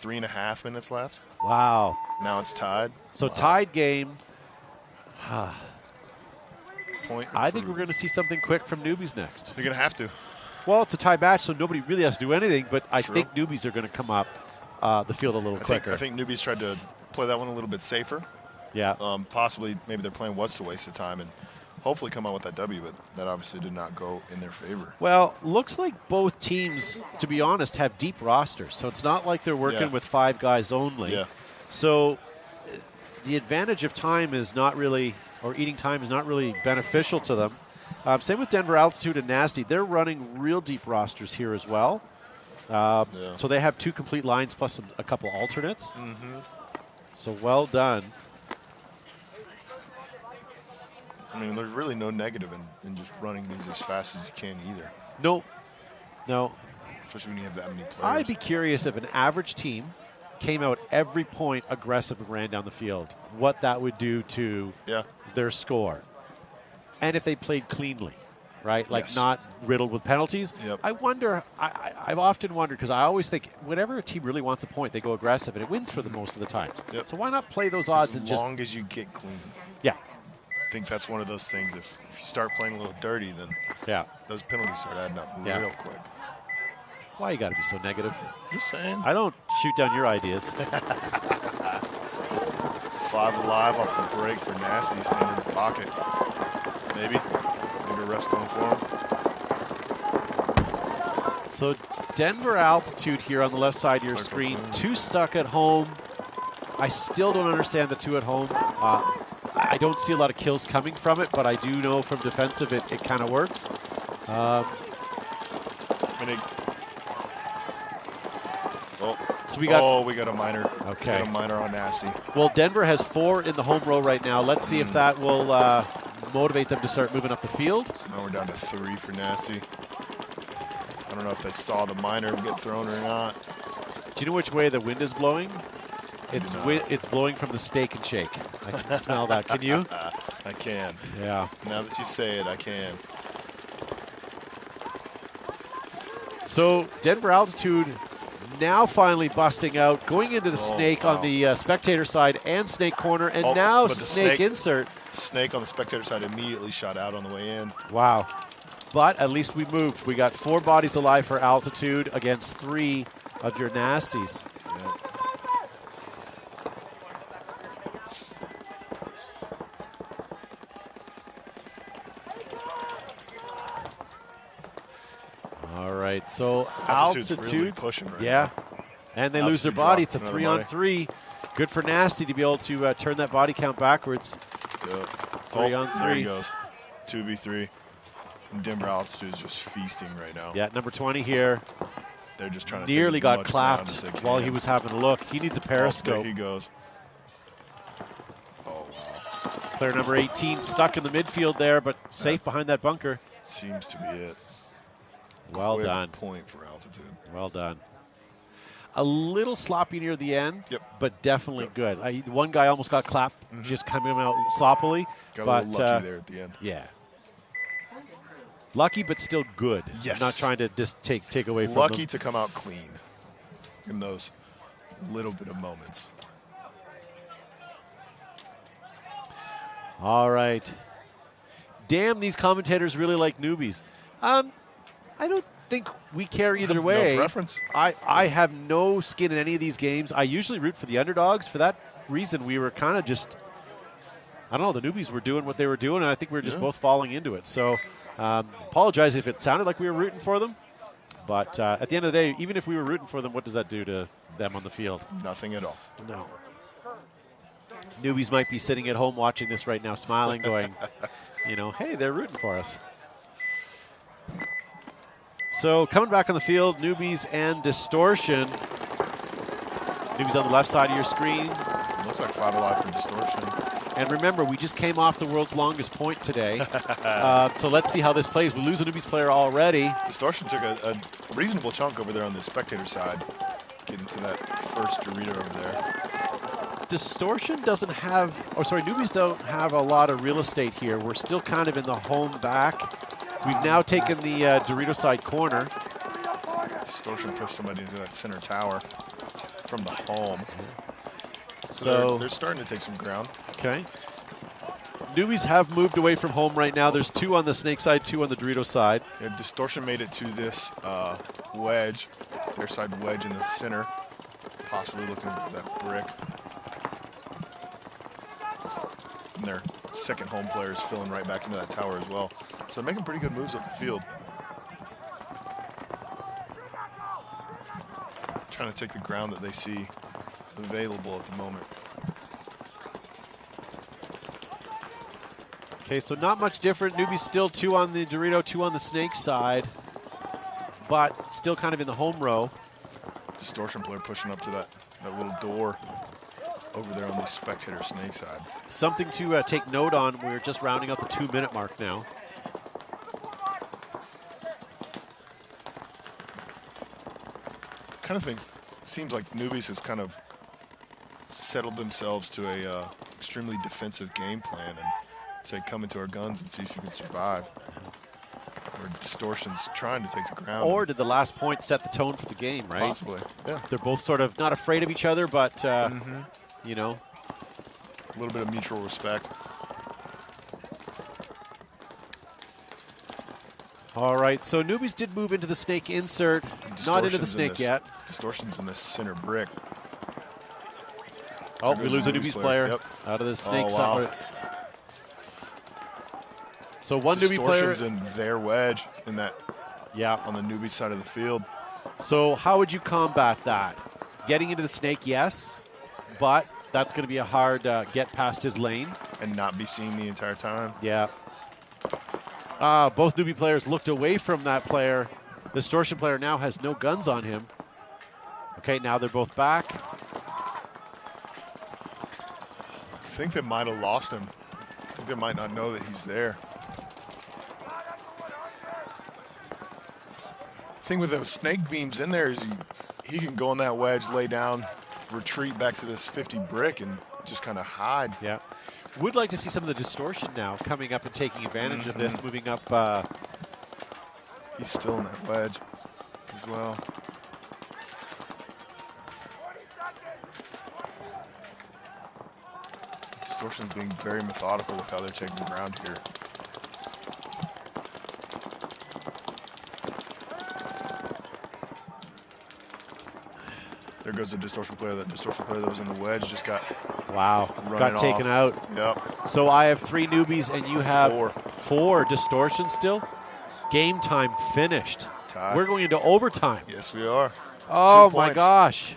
3.5 minutes left. Wow. Now it's tied. So Wow. tied game. Point I think we're going to see something quick from Newbies next. They're going to have to. Well, it's a tie match, so nobody really has to do anything, but I True. think Newbies are going to come up the field a little quicker. I think Newbies tried to play that one a little bit safer. Yeah. Possibly maybe their plan was to waste the time and hopefully come out with that W, but that obviously did not go in their favor. Well, looks like both teams, to be honest, have deep rosters. So it's not like they're working with 5 guys only. Yeah. So the advantage of time is not really, or eating time is not really beneficial to them. Same with Denver Altitude and Nasty. They're running real deep rosters here as well. So they have 2 complete lines plus a couple alternates. Mm-hmm. So well done. I mean, there's really no negative in just running these as fast as you can either. No. Especially when you have that many players. I'd be curious if an average team came out every point aggressive and ran down the field, what that would do to their score. And if they played cleanly, right? Like not riddled with penalties. Yep. I wonder, I've often wondered, because I always think whenever a team really wants a point, they go aggressive, and it wins for them most of the times. Yep. So why not play those odds and just... As long as you get clean. Yeah. I think that's one of those things. If you start playing a little dirty, then those penalties start adding up real quick. Why you got to be so negative? Just saying. I don't shoot down your ideas. 5 alive off the break for Nasty, standing in the pocket. Maybe a ref's going for him. So Denver Altitude here on the left side of your screen. 2 stuck at home. I still don't understand the 2 at home. I don't see a lot of kills coming from it, but I do know from defensive it kind of works. So we got a minor. Okay. We got a minor on Nasty. Well, Denver has 4 in the home row right now. Let's see if that will motivate them to start moving up the field. So now we're down to 3 for Nasty. I don't know if they saw the minor get thrown or not. Do you know which way the wind is blowing? It's blowing from the Steak and Shake. I can smell that. Can you? I can. Yeah. Now that you say it, I can. So Denver Altitude now finally busting out, going into the Snake on the spectator side and Snake corner, and now snake insert. Snake on the spectator side immediately shot out on the way in. Wow. But at least we moved. We got 4 bodies alive for Altitude against 3 of your Nasties. All right, so Altitude really pushing right now. And they lose their body. It's a another 3-on-3. Good for Nasty to be able to turn that body count backwards. 3-on-3. There he goes. 2v3. And Denver Altitude is just feasting right now. Yeah, number 20 here. They're just trying to nearly take as got much clapped ground as they while can. he was having a look. He needs a periscope. There he goes. Oh, wow. Player number 18 stuck in the midfield there, but safe behind that bunker. Seems to be it. Well Quick done. Point for Altitude. Well done. A little sloppy near the end, but definitely good. One guy almost got clapped, just coming out sloppily. Got but, a little lucky there at the end. Yeah. Lucky, but still good. Yes. Not trying to just take away from Lucky them. to come out clean in those little bit of moments. All right. Damn, these commentators really like Newbies. I don't think we care either way. No preference. I have no skin in any of these games. I usually root for the underdogs. For that reason, we were kind of just, I don't know, the Newbies were doing what they were doing, and I think we were just both falling into it. So apologize if it sounded like we were rooting for them, But at the end of the day, even if we were rooting for them, what does that do to them on the field? Nothing at all. No. Newbies might be sitting at home watching this right now, smiling, going, you know, hey, they're rooting for us. So coming back on the field, Newbies and Distortion. Newbies on the left side of your screen. Looks like 5 alive for Distortion. And remember, we just came off the world's longest point today. So let's see how this plays. We lose a Newbies player already. Distortion took a reasonable chunk over there on the spectator side, getting to that first Dorito over there. Distortion doesn't have, Newbies don't have a lot of real estate here. We're still kind of in the home back. We've now taken the Dorito side corner. Distortion pushed somebody into that center tower from the home. So they're starting to take some ground. Okay. Newbies have moved away from home right now. There's 2 on the Snake side, 2 on the Dorito side. Yeah, Distortion made it to this wedge, their side wedge in the center, possibly looking at that brick. And their second home player is filling right back into that tower as well. So they're making pretty good moves up the field. Trying to take the ground that they see available at the moment. Okay, so not much different. Newbies still 2 on the Dorito, 2 on the Snake side, but still kind of in the home row. Distortion player pushing up to that little door over there on the spectator Snake side. Something to take note on. We're just rounding out the 2-minute mark now. Kind of things. Seems like Newbies has kind of settled themselves to a extremely defensive game plan and say, come into our guns and see if you can survive. Or Distortion's trying to take the ground. Or did the last point set the tone for the game, right? Possibly, yeah. They're both sort of not afraid of each other, but, you know. A little bit of mutual respect. All right, so Newbies did move into the Snake insert. Not into the Snake yet. Distortion's in this center brick. Oh, we lose a Newbies player out of the Snake side. So one Newbie player in their wedge in that, on the Newbie side of the field. So how would you combat that? Getting into the Snake, yes, but that's going to be a hard get past his lane. And not be seen the entire time. Yeah. Both Newbie players looked away from that player. The Distortion player now has no guns on him. Okay, now they're both back. I think they might have lost him. I think they might not know that he's there. The thing with those Snake beams in there is he can go on that wedge, lay down, retreat back to this 50 brick and just kind of hide. Yeah. Would like to see some of the Distortion now coming up and taking advantage of this, moving up. He's still in that wedge as well. Distortion's being very methodical with how they're taking ground here. There goes the Distortion player. That Distortion player that was in the wedge just got got taken out. Yep. So I have 3 Newbies and you have 4 Distortion still. Game time finished. Tie. We're going into overtime. Yes, we are. Oh my gosh.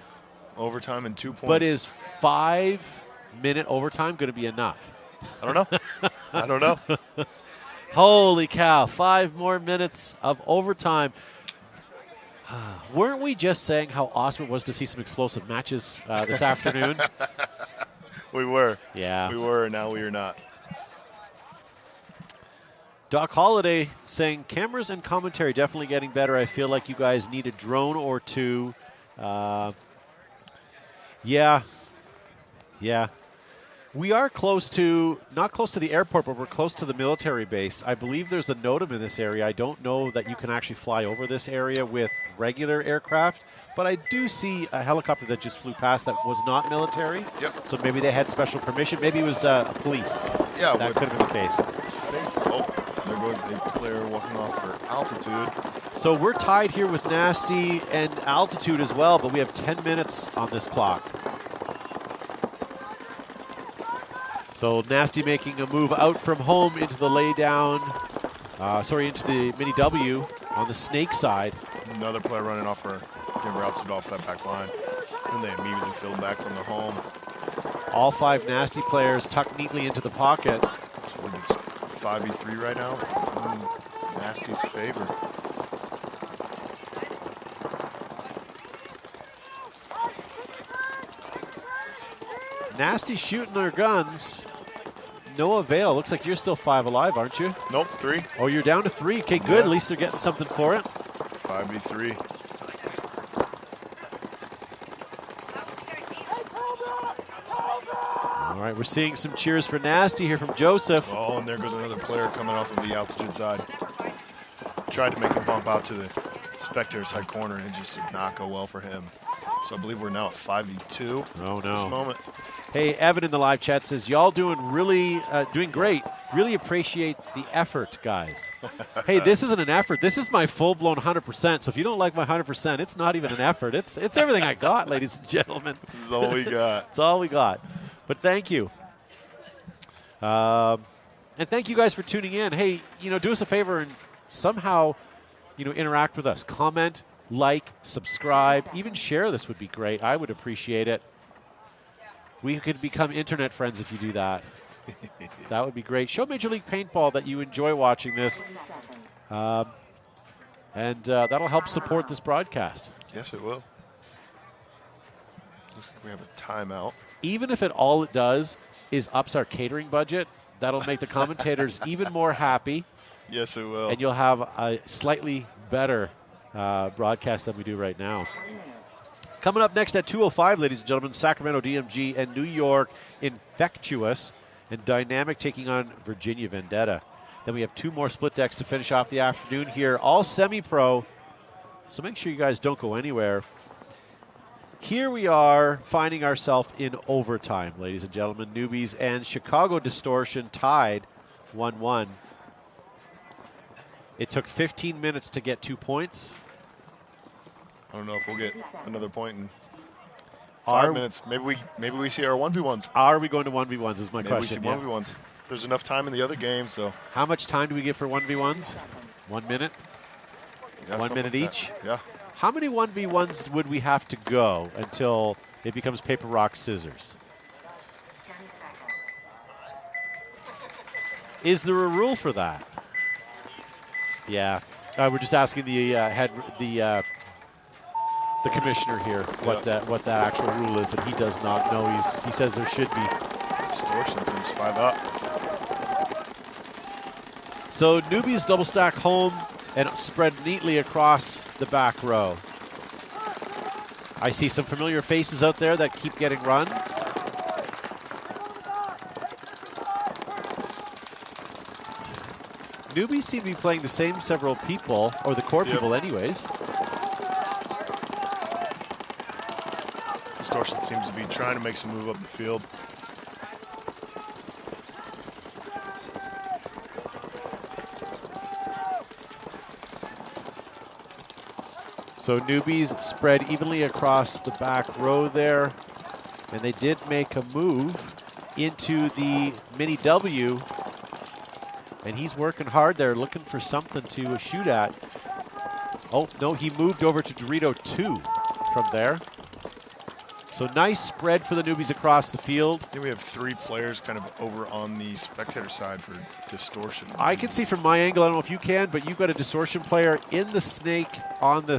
Overtime and 2 points. But is 5-minute overtime going to be enough? I don't know. I don't know. Holy cow. 5 more minutes of overtime. Weren't we just saying how awesome it was to see some explosive matches this afternoon? We were. Yeah. We were, and now we are not. Doc Holliday saying cameras and commentary definitely getting better. I feel like you guys need a drone or 2. Yeah. We are close to, not close to the airport, but we're close to the military base. I believe there's a NOTAM in this area. I don't know that you can actually fly over this area with regular aircraft, but I do see a helicopter that just flew past that was not military. Yep. So maybe they had special permission. Maybe it was police. Yeah. That could have been the case. There goes a player walking off for altitude. So we're tied here with Nasty and altitude as well, but we have 10 minutes on this clock. So Nasty making a move out from home into the lay down, into the mini W on the Snake side. Another player running off for Denver altitude off that back line. And they immediately filled back from the home. All 5 Nasty players tucked neatly into the pocket. So it's 5v3 right now. Nasty's favor. Nasty shooting their guns. No avail. Looks like you're still 5 alive, aren't you? Nope, 3. Oh, you're down to 3. Okay, good. At least they're getting something for it. 5v3. All right, we're seeing some cheers for Nasty here from Joseph. Oh, and there goes another player coming off of the altitude side. Tried to make the bump out to the spectator side corner, and it just did not go well for him. So I believe we're now at 5v2 oh, no. at this moment. Hey, Evan in the live chat says, y'all doing great. Really appreciate the effort, guys. Hey, this isn't an effort. This is my full-blown 100%. So if you don't like my 100%, it's not even an effort. It's everything I got, ladies and gentlemen. This is all we got. It's all we got. But thank you. And thank you guys for tuning in. Hey, do us a favor and somehow, interact with us. Comment, like, subscribe, even share this would be great. I would appreciate it. We could become internet friends if you do that. That would be great. Show Major League Paintball that you enjoy watching this. And that'll help support this broadcast. Yes, it will. Looks like we have a timeout. Even if all it does is ups our catering budget, that'll make the commentators even more happy. Yes, it will. And you'll have a slightly better broadcast than we do right now. Coming up next at 2:05, ladies and gentlemen, Sacramento DMG and New York Infectious and Dynamic taking on Virginia Vendetta. Then we have 2 more split decks to finish off the afternoon here, all semi-pro. So make sure you guys don't go anywhere. Here we are finding ourselves in overtime, ladies and gentlemen. Newbies and Chicago Distortion tied 1-1. It took 15 minutes to get 2 points. I don't know if we'll get another point in 5 minutes. Maybe we see our 1v1s. Are we going to 1v1s is my question. Maybe we see 1v1s. There's enough time in the other game, so. How much time do we get for 1v1s? 1 minute? Yeah, 1 minute like each? That. Yeah. How many 1v1s would we have to go until it becomes paper, rock, scissors? Is there a rule for that? Yeah. We're just asking the commissioner here what that actual rule is, and he does not know. He says there should be. Distortion seems 5 up. So Newbies double stack home and spread neatly across the back row. I see some familiar faces out there that keep getting run. Newbies seem to be playing the same several people, or the core people anyways. Distortion seems to be trying to make some move up the field. So Newbies spread evenly across the back row there, and they did make a move into the mini W, and he's working hard there, looking for something to shoot at. Oh, no, he moved over to Dorito 2 from there. So nice spread for the Newbies across the field. Then we have 3 players kind of over on the spectator side for Distortion. I can see from my angle, I don't know if you can, but you've got a Distortion player in the snake on the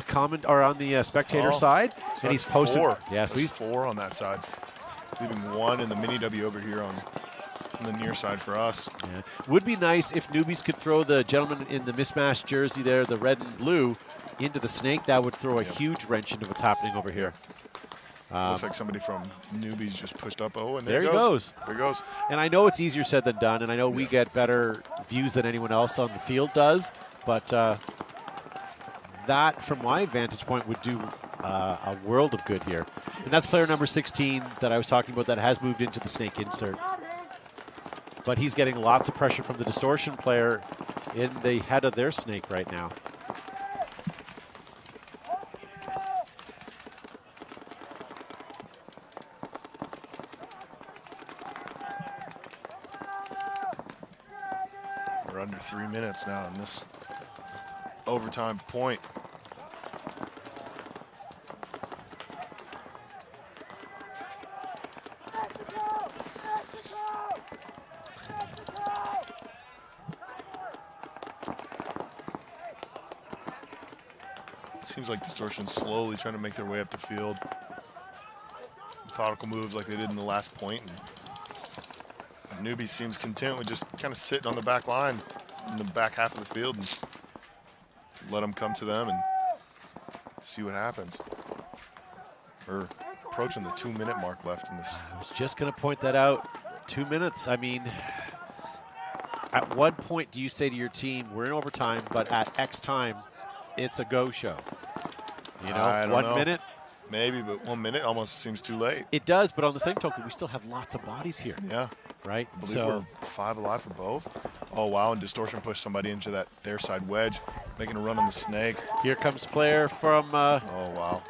spectator side, so and he's posted. 4. Yeah, so he's 4 on that side, leaving 1 in the mini W over here on the near side for us. Yeah. Would be nice if Newbies could throw the gentleman in the mismatched jersey there, the red and blue, into the snake. That would throw a huge wrench into what's happening over here. Looks like somebody from Newbies just pushed up. Oh, and there he goes. There he goes. And I know it's easier said than done, and I know we get better views than anyone else on the field does, but that, from my vantage point, would do a world of good here. And that's player number 16 that I was talking about that has moved into the snake insert. But he's getting lots of pressure from the Distortion player in the head of their snake right now. We're under 3 minutes now in this overtime point. Seems like Distortion slowly trying to make their way up the field. Methodical moves like they did in the last point. And Newbies seems content with just kind of sitting on the back line in the back half of the field and let them come to them and see what happens. We're approaching the 2-minute mark left in this. I was just going to point that out. 2 minutes. I mean, at what point do you say to your team, we're in overtime, but at X time, it's a go show? You know, I don't 1 know. minute? Maybe, but 1 minute almost seems too late. It does, but on the same token, we still have lots of bodies here. Yeah. Right? I believe So we're 5 alive for both. Oh, wow, and Distortion pushed somebody into that their side wedge, making a run on the snake. here comes player from... oh, wow.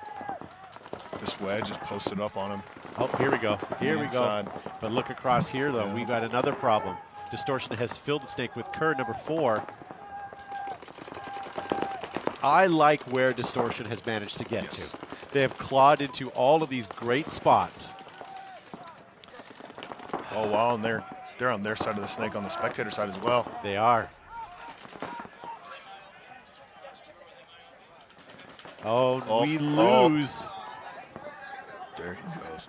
This wedge is posted up on him. Oh, here we go. Here we Inside. go. But look across here, though. Yeah. We've got another problem. Distortion has filled the snake with Kerr, number 4. I like where Distortion has managed to get to. They have clawed into all of these great spots. Oh, wow, and they're on their side of the snake on the spectator side as well. They are. Oh, we lose. There he goes.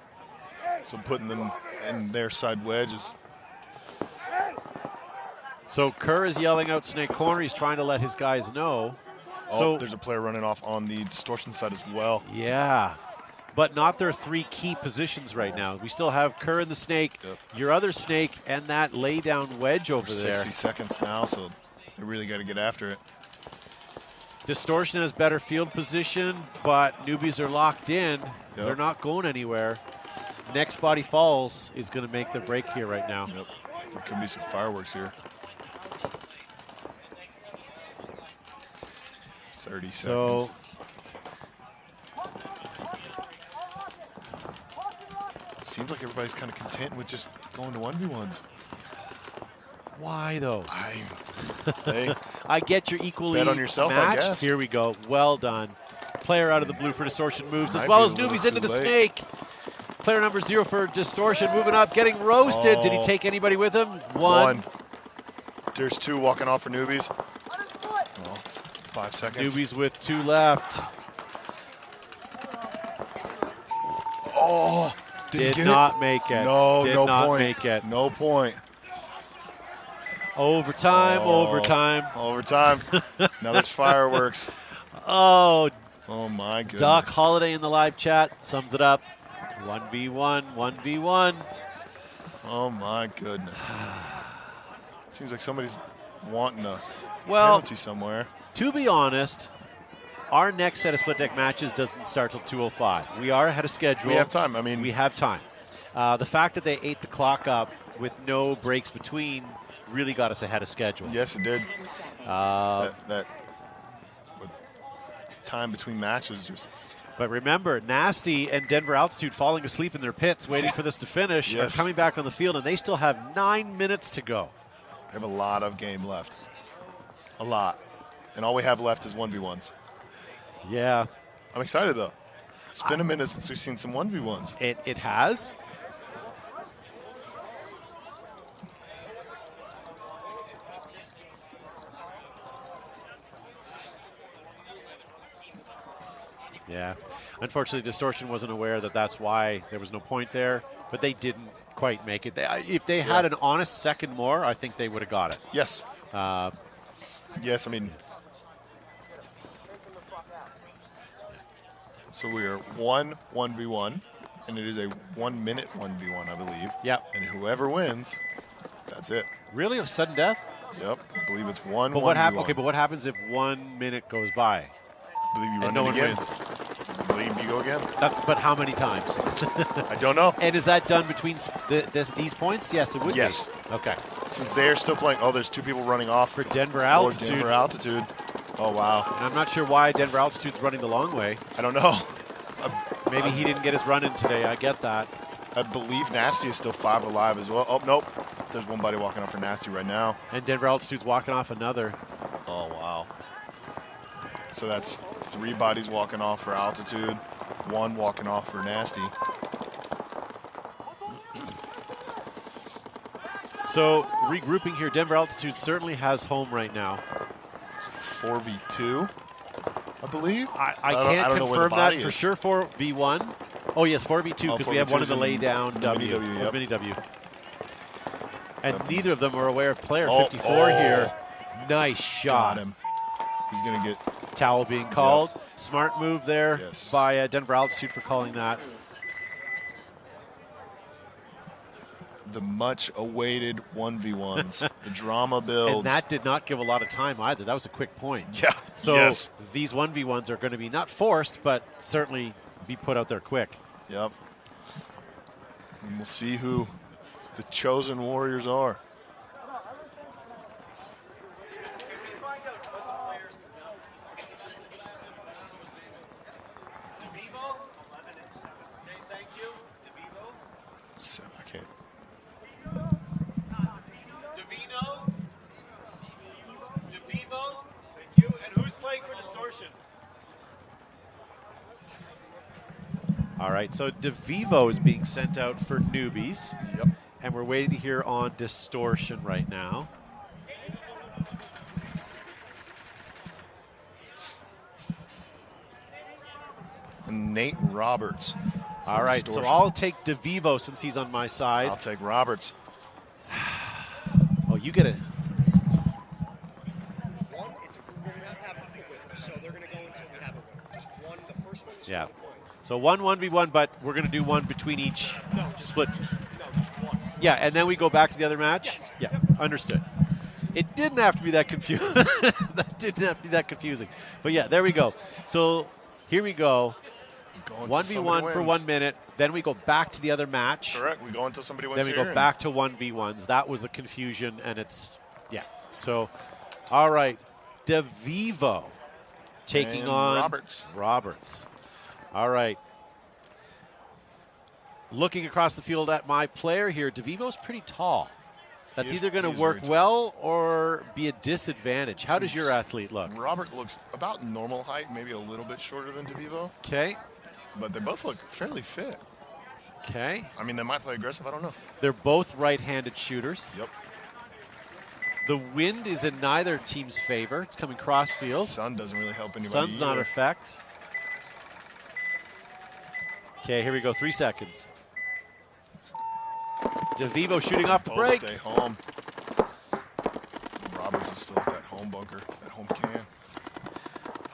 So putting them in their side wedges. So Kerr is yelling out snake corner. He's trying to let his guys know. Oh, So there's a player running off on the Distortion side as well. yeah, but not their 3 key positions right now. We still have Kerr and the snake, your other snake, and that lay down wedge over there. 60 seconds now, so they really got to get after it. Distortion has better field position, but Newbies are locked in. They're not going anywhere. Next body falls is going to make the break here right now. Yep. There could be some fireworks here. 30 seconds. It seems like everybody's kind of content with just going to 1v1s. Why though? Hey, I get your equally bet on yourself, I matched. guess. Here we go. Well done. Player out of the blue for Distortion moves, as Might well be as a little Newbies into too the late. snake. Player number 0 for Distortion moving up, getting roasted. Did he Oh. take anybody with him? One. There's 2 walking off for Newbies. Oh, 5 seconds. Newbies with 2 left. Oh, Did he get not it? make it. No, Did no not point. make it. No point. Overtime, Oh, overtime. Overtime. Now there's fireworks. Oh, Oh my goodness. Doc Holiday in the live chat sums it up. 1v1, 1v1. Oh my goodness. Seems like somebody's wanting a Well, penalty somewhere. to be honest, our next set of split deck matches doesn't start till 2:05. We are ahead of schedule. We have time. I mean, we have time. The fact that they ate the clock up with no breaks between really got us ahead of schedule. Yes, it did. That with time between matches just. But remember, Nasty and Denver Altitude falling asleep in their pits waiting for this to finish Yes. are coming back on the field, and they still have 9 minutes to go. They have a lot of game left. A lot. And all we have left is 1v1s. Yeah. I'm excited, though. It's been a minute since we've seen some 1v1s. It has. Yeah. Unfortunately, Distortion wasn't aware that that's why there was no point there, but they didn't quite make it. If they had an honest second more, I think they would have got it. Yes. Yes, I mean. So we are 1-1v1, and it is a 1 minute 1v1, I believe. Yep. And whoever wins, that's it. Really? A sudden death? Yep. I believe it's 1 But what 1v1. happens? Okay, but what happens if 1 minute goes by? I believe you and run no it one again. wins. I believe you go again. But how many times? I don't know. And is that done between these points? Yes, it would Yes. be. Okay. Since they're still playing, there's 2 people running off for Denver for Altitude. Denver Altitude. Oh wow. And I'm not sure why Denver Altitude's running the long way. I don't know. Maybe he didn't get his run in today. I get that. I believe Nasty is still 5 alive as well. Oh nope. There's one body walking off for Nasty right now. And Denver Altitude's walking off another. Oh wow. So that's 3 bodies walking off for Altitude, 1 walking off for Nasty. So regrouping here, Denver Altitude certainly has home right now. 4v2. I believe. I can't confirm that for sure. 4v1. Oh, yes, 4v2, because we have one of the lay down W. Mini W. And neither of them are aware of player 54 here. Nice shot. Got him. He's going to get towel being called. Yep. Smart move there by Denver Altitude for calling that. The much-awaited 1v1s. The drama builds. And that did not give a lot of time either. That was a quick point. Yeah. So these 1v1s are going to be not forced, but certainly be put out there quick. Yep. And we'll see who the chosen warriors are. All right, so DeVivo is being sent out for Newbies. Yep. And we're waiting to hear on Distortion right now. And Nate Roberts. All right, so I'll take DeVivo since he's on my side. I'll take Roberts. Oh, you get it. So they're going to go until we have a winner. Just one, the first one is yeah. 1 point. So 1-1v1, but we're going to do one between each split. Just one. Yeah, and then we go back to the other match? Yes. Yeah, understood. It didn't have to be that confusing. That didn't have to be that confusing. But yeah, there we go. So here we go. 1v1 for 1 minute. Then we go back to the other match. Correct. We go until somebody wins. Then we go back to 1v1s. That was the confusion, and it's, yeah. So, all right. DeVivo taking on Roberts. All right. Looking across the field at my player here, DeVivo's pretty tall. That's either going to work well or be a disadvantage. How does your athlete look? Robert looks about normal height, maybe a little bit shorter than DeVivo. Okay. But they both look fairly fit. Okay. I mean, they might play aggressive. I don't know. They're both right-handed shooters. Yep. The wind is in neither team's favor. It's coming cross field. Sun doesn't really help anybody. Sun's not an effect. Okay, here we go. 3 seconds. DeVivo shooting off the break. Stay home. Roberts is still at that home bunker, that home can.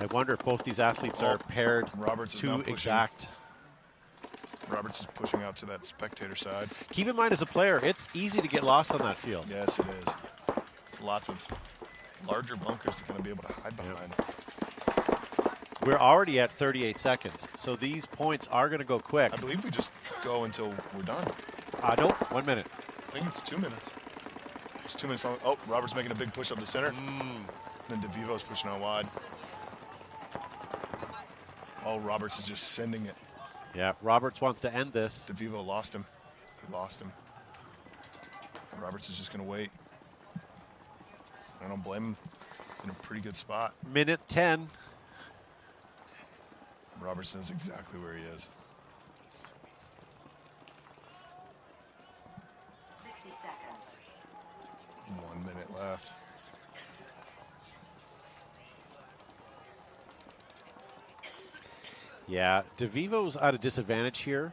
I wonder if both these athletes are paired too exact. Roberts is pushing out to that spectator side. Keep in mind, as a player, it's easy to get lost on that field. Yes, it is. It's lots of larger bunkers to kind of be able to hide behind. We're already at 38 seconds, so these points are going to go quick. I believe we just go until we're done. Nope, 1 minute. I think it's 2 minutes. It's 2 minutes long. Oh, Robert's making a big push up the center. Then DeVivo's pushing out wide. Oh, Roberts is just sending it. Yeah, Roberts wants to end this. DeVivo lost him. He lost him. Roberts is just going to wait. I don't blame him. He's in a pretty good spot. Minute 10. Roberts knows exactly where he is. 60 seconds. 1 minute left. Yeah, DeVivo's at a disadvantage here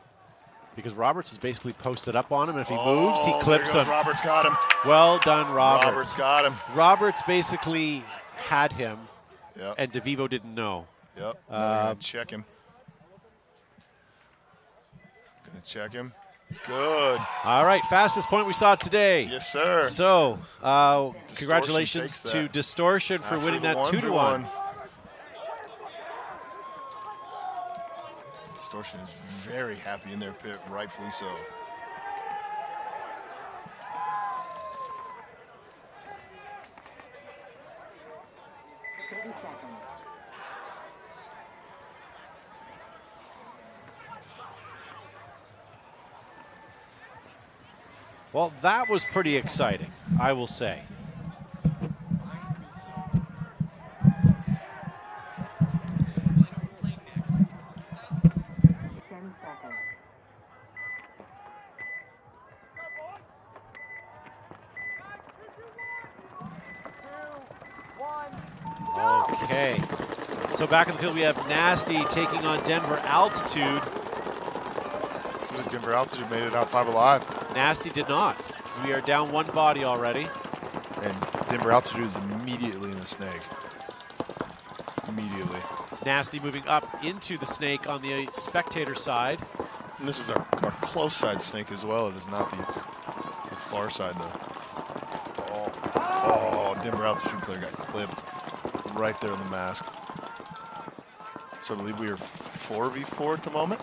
because Roberts is basically posted up on him, and if he moves, he clips him. Roberts got him. Well done, Roberts. Roberts got him. Roberts basically had him, yep. And DeVivo didn't know. Yep. Gonna check him. Gonna check him. Good. All right, fastest point we saw today. Yes, sir. So, congratulations to Distortion for winning that 2-1. Distortion is very happy in their pit, rightfully so. Well, that was pretty exciting, I will say. Okay. So back in the field, we have Nasty taking on Denver Altitude. So Denver Altitude made it out 5 alive. Nasty did not. We are down 1 body already. And Denver Altitude is immediately in the snake. Immediately. Nasty moving up into the snake on the spectator side. And this is our close side snake as well. It is not the far side though. Oh, Denver Altitude player got clipped right there on the mask. So I believe we are 4v4 at the moment.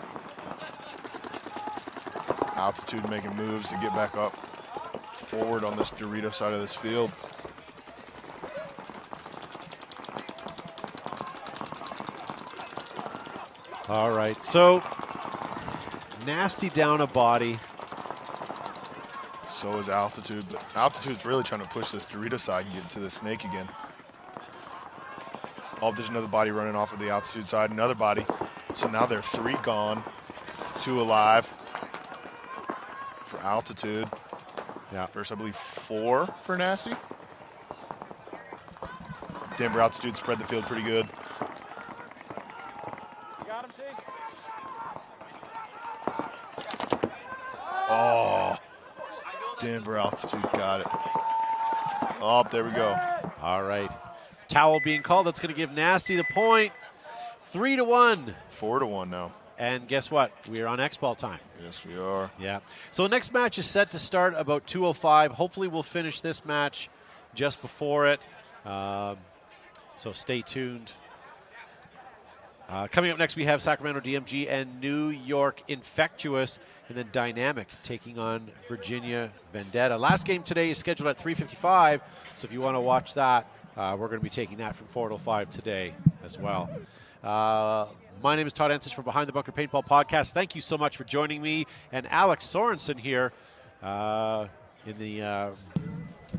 Altitude making moves to get back up forward on this Dorito side of this field. All right, so Nasty down a body. So is Altitude, but Altitude's really trying to push this Dorito side and get to the snake again. Oh, there's another body running off of the Altitude side, another body. So now they're 3 gone, 2 alive for Altitude. Yeah. First, I believe 4 for Nasty. Denver Altitude spread the field pretty good. Oh, Denver Altitude got it. Oh, there we go. All right. Towel being called. That's going to give Nasty the point. 3-1. 4-1 now. And guess what? We are on X-Ball time. Yes, we are. Yeah. So the next match is set to start about 2:05. Hopefully we'll finish this match just before it. So stay tuned. Coming up next, we have Sacramento DMG and New York Infectious, and then Dynamic taking on Virginia Vendetta. Last game today is scheduled at 3:55, so if you want to watch that, we're going to be taking that from 4 to 5 today as well. My name is Todd Ensis from Behind the Bunker Paintball Podcast. Thank you so much for joining me and Alex Sorensen here in the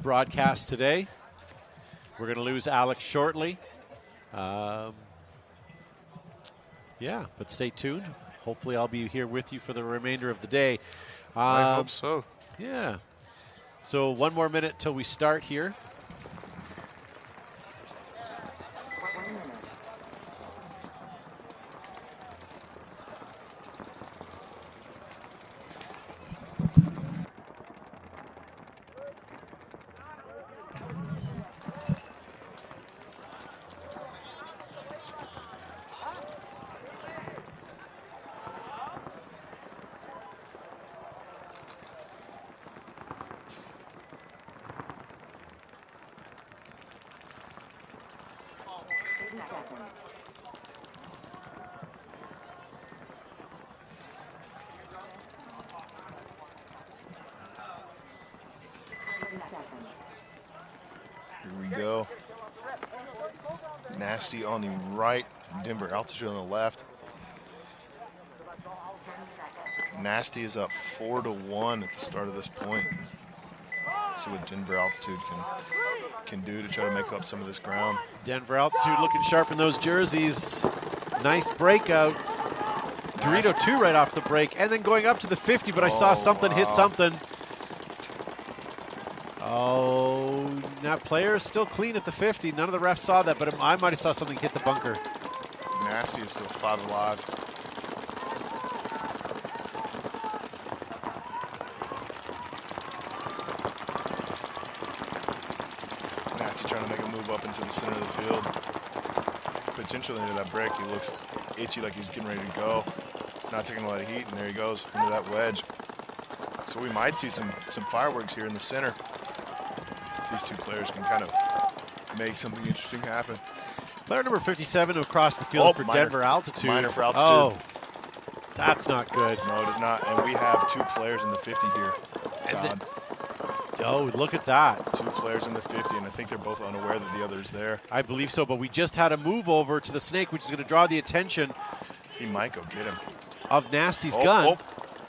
broadcast today. We're going to lose Alex shortly. Yeah, but stay tuned. Hopefully I'll be here with you for the remainder of the day. I hope so. Yeah. So 1 more minute till we start here. Here we go. Nasty on the right, Denver Altitude on the left. Nasty is up 4-1 at the start of this point. Let's see what Denver Altitude can do to try to make up some of this ground. Denver Altitude looking sharp in those jerseys. Nice breakout. Dorito 2 right off the break, and then going up to the 50, but I saw something hit something. Oh, that player is still clean at the 50. None of the refs saw that, but I might have saw something hit the bunker. Nasty is still 5 alive. Nasty trying to make a move up into the center of the field. Potentially into that brick. He looks itchy like he's getting ready to go. Not taking a lot of heat, and there he goes into that wedge. So we might see some fireworks here in the center. These two players can kind of make something interesting happen. Player number 57 across the field for Denver Altitude. Minor for Altitude. Oh, that's not good. No, it is not. And we have 2 players in the 50 here. God. Oh, look at that. 2 players in the 50, and I think they're both unaware that the other's there. I believe so, but we just had a move over to the snake, which is going to draw the attention. He might go get him. Of Nasty's gun.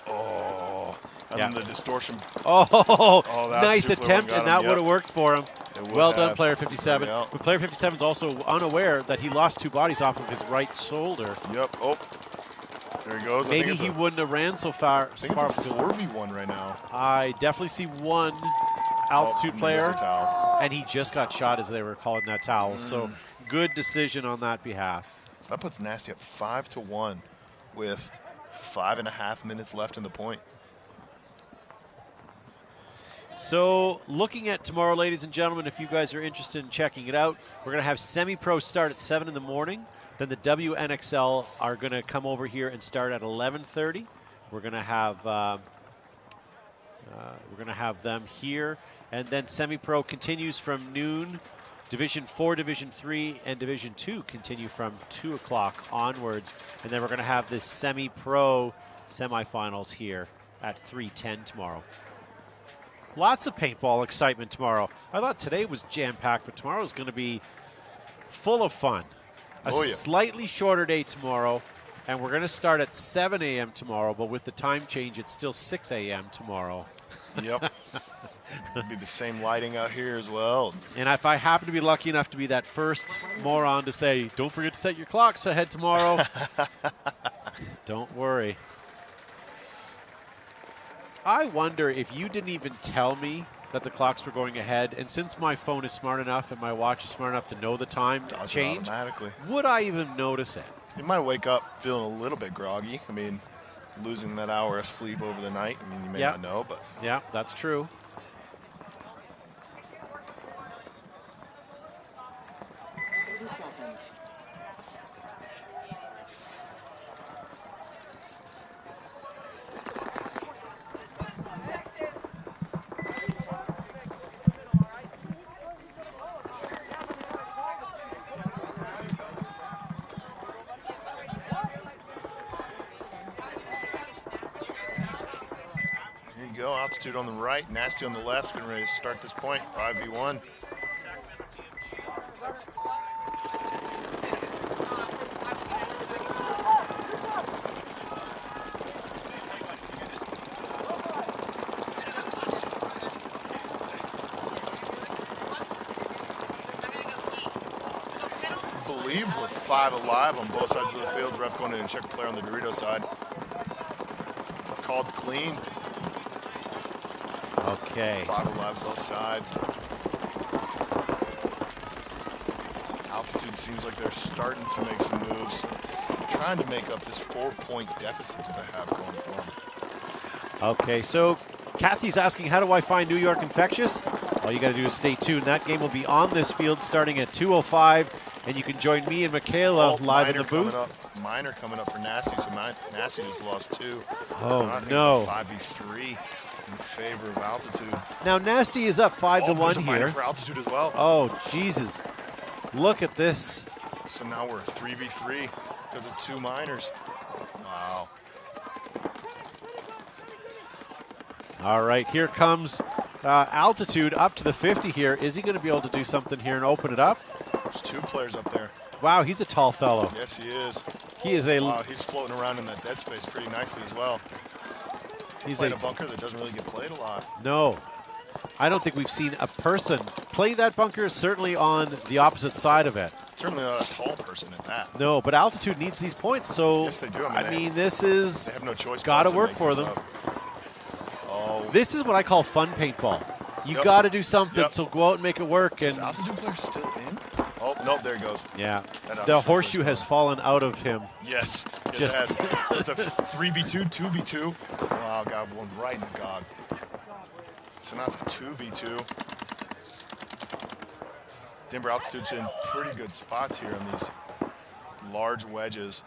Oh. And then the distortion. Oh, nice attempt, and that would have worked for him. Well done, player 57. But player 57 is also unaware that he lost 2 bodies off of his right shoulder. Yep. Oh, there he goes. Maybe he wouldn't have ran so far. I think it's a 4v1 right now. I definitely see one Altitude player and he just got shot as they were calling that towel. So good decision on that behalf. So that puts Nasty up 5-1 with 5.5 minutes left in the point. So looking at tomorrow, ladies and gentlemen, if you guys are interested in checking it out, we're going to have semi-pro start at 7 in the morning. Then the WNXL are going to come over here and start at 11:30. We're going to have them here, and then semi-pro continues from noon. Division 4, Division 3, and Division 2 continue from 2 o'clock onwards, and then we're going to have this semi-pro semifinals here at 3:10 tomorrow. Lots of paintball excitement tomorrow. I thought today was jam-packed, but tomorrow is going to be full of fun. A slightly shorter day tomorrow, and we're going to start at 7 a.m. tomorrow, but with the time change, it's still 6 a.m. tomorrow. Yep. It'll be the same lighting out here as well. And if I happen to be lucky enough to be that first moron to say, don't forget to set your clocks ahead tomorrow, don't worry. I wonder if you didn't even tell me that the clocks were going ahead, and since my phone is smart enough and my watch is smart enough to know the time change, automatically. Would I even notice it? You might wake up feeling a little bit groggy. I mean, losing that hour of sleep over the night. I mean, you may not know, but yeah, that's true. Altitude on the right, Nasty on the left, getting ready to start this point, 5v1. I believe we're 5 alive on both sides of the field. Ref going in and check the player on the Dorito side. Called clean. Okay. 5 alive both sides. Altitude seems like they're starting to make some moves, trying to make up this 4-point deficit that they have going for them. Okay, so Kathy's asking, how do I find New York Infectious? All you got to do is stay tuned. That game will be on this field starting at 2:05, and you can join me and Michaela live in the booth. Minor coming up for Nasty, so Nasty just lost 2. Oh, so I think no. It's a 5v3 in favor of Altitude. Now, Nasty is up 5-1 here. here. For Altitude as well. Oh, Jesus. Look at this. So now we're 3v3 because of 2 minors. Wow. All right, here comes Altitude up to the 50 here. Is he going to be able to do something here and open it up? There's 2 players up there. Wow, he's a tall fellow. Yes, he is. He is a... Wow, he's floating around in that dead space pretty nicely as well. He's playing a bunker that doesn't really get played a lot. No. I don't think we've seen a person play that bunker, certainly on the opposite side of it. Certainly not a tall person at that. No, but Altitude needs these points, so... Yes, they do. I mean, this is... They have no choice. Got to work for them. Oh. This is what I call fun paintball. You got to do something, so go out and make it work. Is and Altitude player still in? Oh, nope, there he goes. Yeah. The horseshoe has fallen out of him. Yes, it has. So it's a 3v2, 2v2. Wow, got one right in the gog. So now it's a 2v2. Denver Altitude's in pretty good spots here on these large wedges.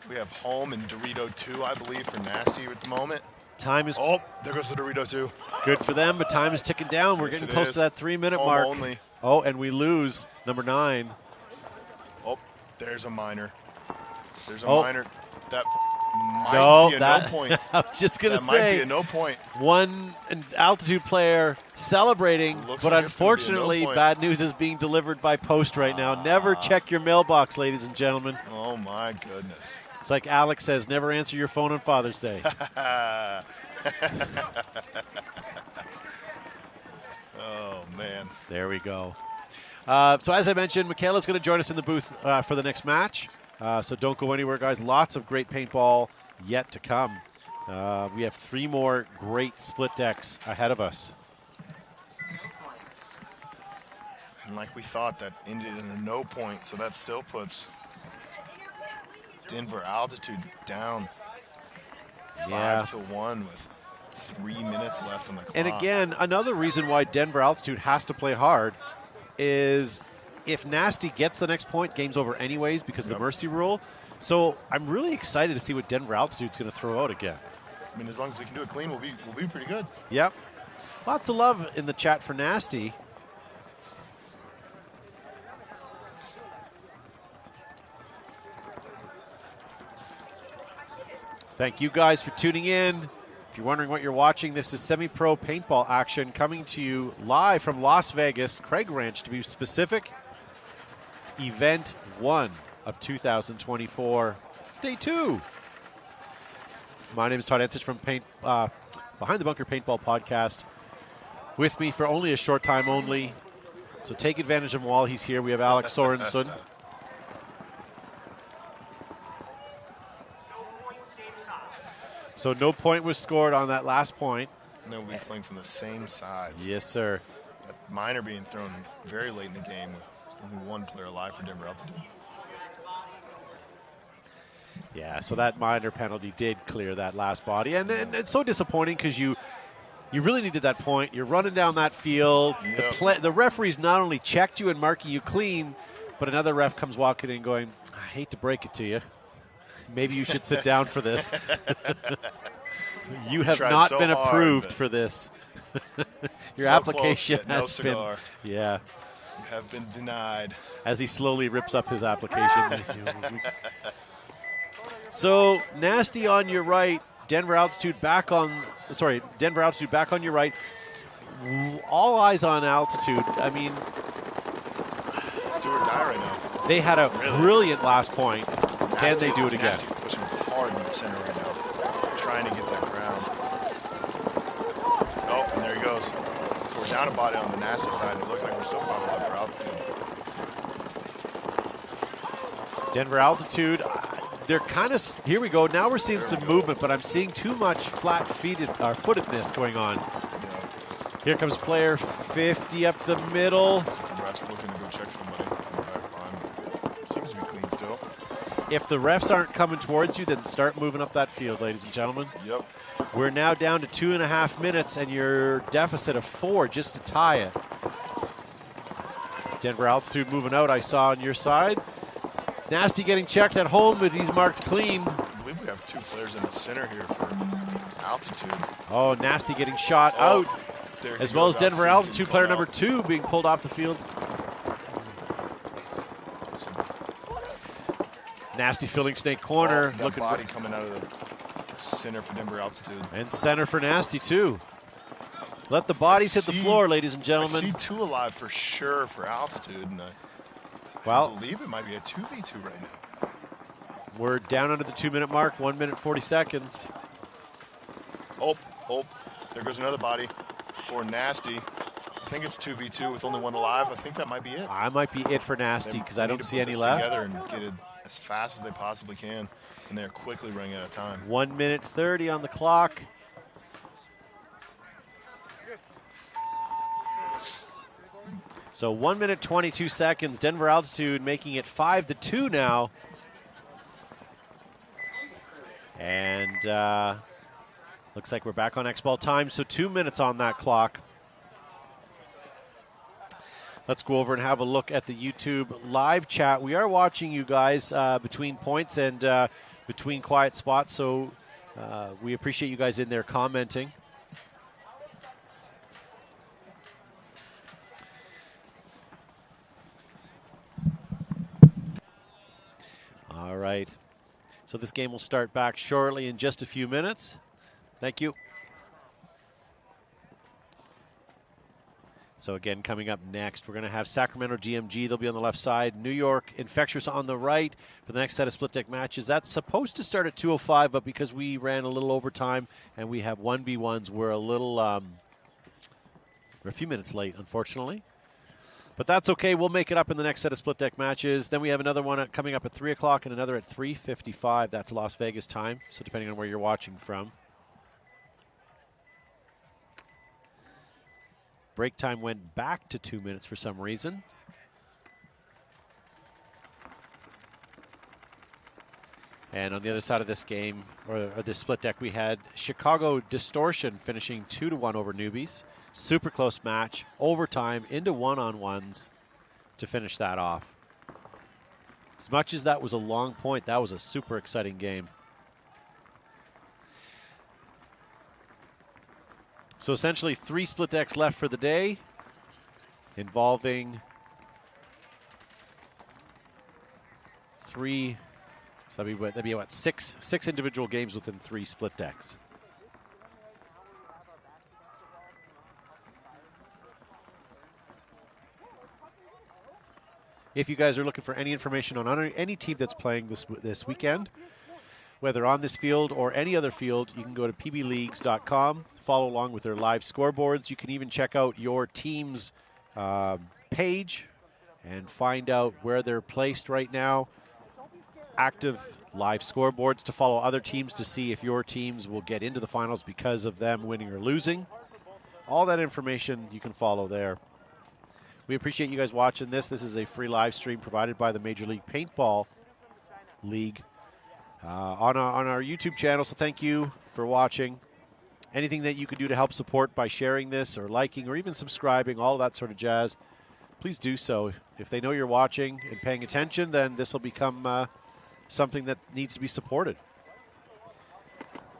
We have Home and Dorito 2, I believe, for Nasty at the moment. Time is... Oh, there goes the Dorito 2. Good for them, but time is ticking down. We're getting close to that 3-minute mark. Only. Oh, and we lose number 9. Oh, there's a minor. There's a minor. That might be a no point. I was just going to say. That might be a no point. One Altitude player celebrating, Looks but like it's gonna be a no unfortunately, point. bad news is being delivered by post right now. Never check your mailbox, ladies and gentlemen. Oh, my goodness. It's like Alex says, never answer your phone on Father's Day. Oh, man. There we go. So as I mentioned, Michaela's going to join us in the booth for the next match. So don't go anywhere, guys. Lots of great paintball yet to come. We have 3 more great split decks ahead of us. And like we thought, that ended in a no point, so that still puts Denver Altitude down 5-1 with 3 minutes left on the clock. And again, another reason why Denver Altitude has to play hard is if Nasty gets the next point, game's over anyways because of the mercy rule. So I'm really excited to see what Denver Altitude's going to throw out again. I mean, as long as we can do it clean, we'll be pretty good. Yep. Lots of love in the chat for Nasty. Thank you guys for tuning in. If you're wondering what you're watching, this is semi-pro paintball action coming to you live from Las Vegas, Craig Ranch to be specific. Event 1 of 2024, Day 2. My name is Todd Ensich from Behind the Bunker Paintball Podcast. With me for only a short time only, so take advantage of him while he's here. We have Alex Sorensen. So no point was scored on that last point. No, we're playing from the same sides. Yes, sir. That minor being thrown very late in the game with only 1 player alive for Denver Altitude. Yeah, so that minor penalty did clear that last body. And it's so disappointing because you really needed that point. You're running down that field. Yep. The referee's not only checked you and marking you clean, but another ref comes walking in going, I hate to break it to you. Maybe you should sit down for this. You have not been approved for this. Your application has been. Yeah. You have been denied. As he slowly rips up his application. So Nasty on your right, Denver Altitude back on your right. All eyes on Altitude. I mean, it's do or die right now. They had a brilliant last point. Can they do it again? Nasty's pushing hard in the center right now, trying to get that ground. Oh, and there he goes. So we're down a body on the Nasty side. It looks like we're still probably up for Altitude. Denver Altitude, they're kind of, here we go. Now we're seeing some movement, but I'm seeing too much footedness going on. Yeah. Here comes player 50 up the middle. The ref's looking to go check somebody in the back line. Seems to be clean still. If the refs aren't coming towards you, then start moving up that field, ladies and gentlemen. Yep. We're now down to 2.5 minutes, and your deficit of 4 just to tie it. Denver Altitude moving out, I saw on your side. Nasty getting checked at home, but he's marked clean. I believe we have 2 players in the center here for Altitude. Oh, Nasty getting shot out. As well as Denver Altitude player number 2 being pulled off the field. Nasty filling snake corner. Looking body coming out of the center for Denver Altitude. And center for Nasty too. Let the bodies hit the floor, ladies and gentlemen. I see 2 alive for sure for Altitude, and I believe it might be a 2v2 right now. We're down under the 2-minute mark, 1 minute 40 seconds. Oh, there goes another body for Nasty. I think it's 2v2 with only 1 alive. I think that might be it. I might be it for Nasty because I don't see any left. Together and get it as fast as they possibly can, and they're quickly running out of time. 1 minute 30 on the clock. So 1 minute 22 seconds. Denver Altitude making it 5-2 now. And looks like we're back on X-Ball time, so 2 minutes on that clock. Let's go over and have a look at the YouTube live chat. We are watching you guys between points and between quiet spots, so we appreciate you guys in there commenting. All right. So this game will start back shortly in just a few minutes. Thank you. So again, coming up next, we're going to have Sacramento DMG. They'll be on the left side. New York Infectious on the right for the next set of split deck matches. That's supposed to start at 2:05, but because we ran a little overtime and we have 1v1s, we're a little, we're a few minutes late, unfortunately. But that's okay. We'll make it up in the next set of split deck matches. Then we have another one coming up at 3 o'clock and another at 3:55. That's Las Vegas time, so depending on where you're watching from. Break time went back to 2 minutes for some reason. And on the other side of this game, or this split deck, we had Chicago Distortion finishing 2-1 over Newbies. Super close match, overtime, into one-on-ones to finish that off. As much as that was a long point, that was a super exciting game. So essentially 3 split decks left for the day, involving 3. So that'd be what, six individual games within 3 split decks. If you guys are looking for any information on any team that's playing this weekend, whether on this field or any other field, you can go to pbleagues.com, follow along with their live scoreboards. You can even check out your team's page and find out where they're placed right now. Active live scoreboards to follow other teams to see if your teams will get into the finals because of them winning or losing. All that information you can follow there. We appreciate you guys watching this. This is a free live stream provided by the Major League Paintball League on our YouTube channel, so thank you for watching. Anything that you can do to help support by sharing this or liking or even subscribing, all of that sort of jazz, please do so. If they know you're watching and paying attention, then this will become something that needs to be supported.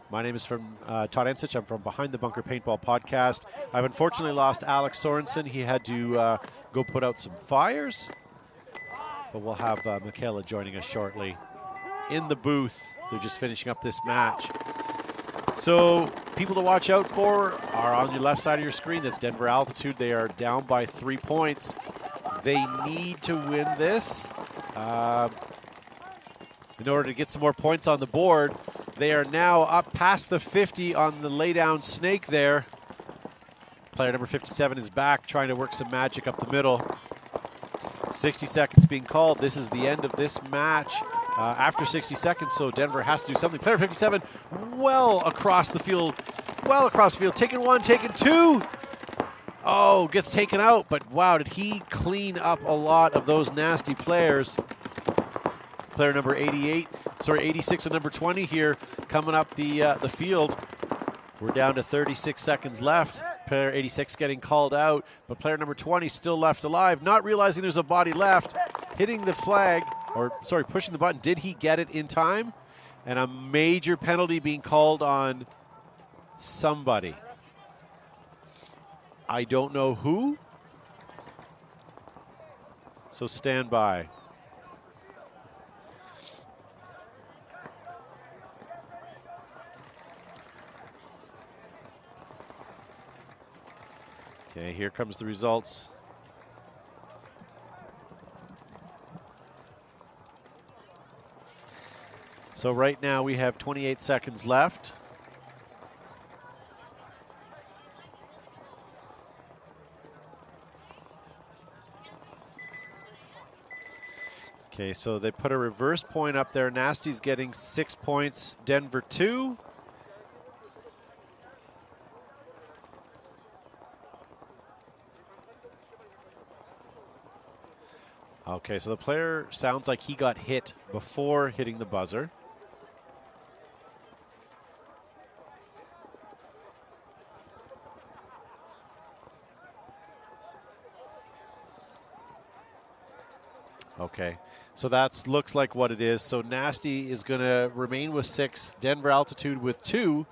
My name is from Todd Ensich. I'm from Behind the Bunker Paintball Podcast. I've unfortunately lost Alex Sorensen. He had to go put out some fires. But we'll have Michaela joining us shortly in the booth. They're just finishing up this match. So people to watch out for are on your left side of your screen. That's Denver Altitude. They are down by 3 points. They need to win this. In order to get some more points on the board. They are now up past the 50 on the laydown snake there. Player number 57 is back, trying to work some magic up the middle. 60 seconds being called. This is the end of this match after 60 seconds, so Denver has to do something. Player 57 well across the field. Taking 1, taking 2. Oh, gets taken out, but wow, did he clean up a lot of those nasty players. Player number 86 and number 20 here coming up the field. We're down to 36 seconds left. Player 86 getting called out, but player number 20 still left alive, not realizing there's a body left, hitting the flag, pushing the button. Did he get it in time? And a major penalty being called on somebody. I don't know who, so stand by. Okay, here comes the results. So right now we have 28 seconds left. Okay, so they put a reverse point up there. Nasty's getting 6 points, Denver 2. Okay, so the player sounds like he got hit before hitting the buzzer. Okay, so that looks like what it is. So Nasty is going to remain with 6, Denver Altitude with 2,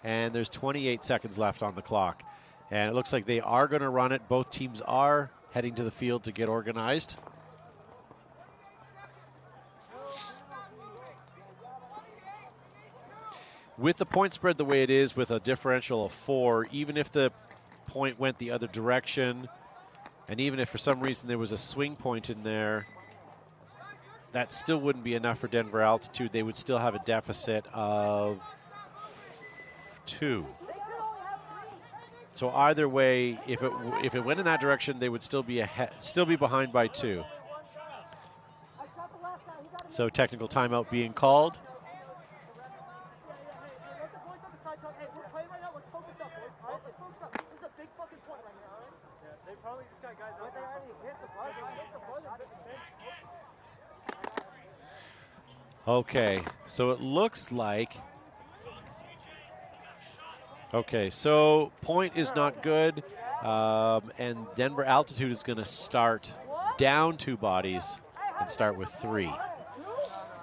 and there's 28 seconds left on the clock. And it looks like they are going to run it. Both teams are heading to the field to get organized. With the point spread the way it is, with a differential of 4, even if the point went the other direction, and even if for some reason there was a swing point in there, that still wouldn't be enough for Denver Altitude. They would still have a deficit of 2. So either way, if it went in that direction, they would still be behind by 2. So technical timeout being called. They probably just got guys out there. They already hit the buzzer. Okay, so it looks like... Okay, so point is not good, and Denver Altitude is going to start down 2 bodies and start with 3.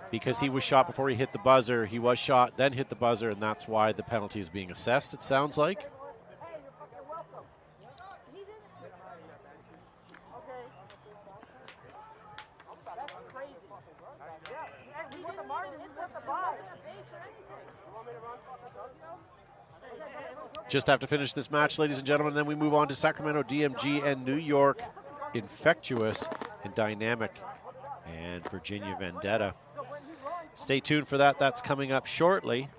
Because he was shot before he hit the buzzer, he was shot, then hit the buzzer, and that's why the penalty is being assessed, it sounds like. Just have to finish this match, ladies and gentlemen, then we move on to Sacramento, DMG, and New York, Infectious and Dynamic, and Virginia Vendetta. Stay tuned for that. That's coming up shortly.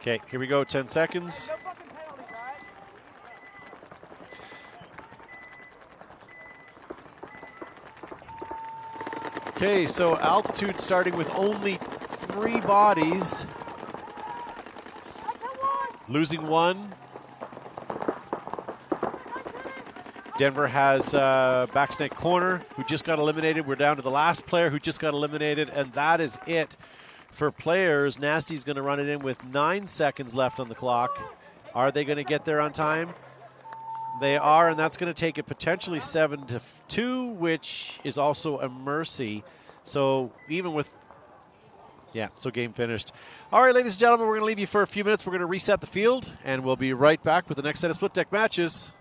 Okay, here we go, 10 seconds. Okay, so Altitude starting with only 3 bodies. Losing 1. Denver has Backsnake Corner, who just got eliminated. We're down to the last player who just got eliminated, and that is it for players. Nasty's going to run it in with 9 seconds left on the clock. Are they going to get there on time? They are, and that's going to take it potentially 7-2, which is also a mercy. So even with, yeah, so game finished. All right, ladies and gentlemen, we're going to leave you for a few minutes. We're going to reset the field, and we'll be right back with the next set of split deck matches.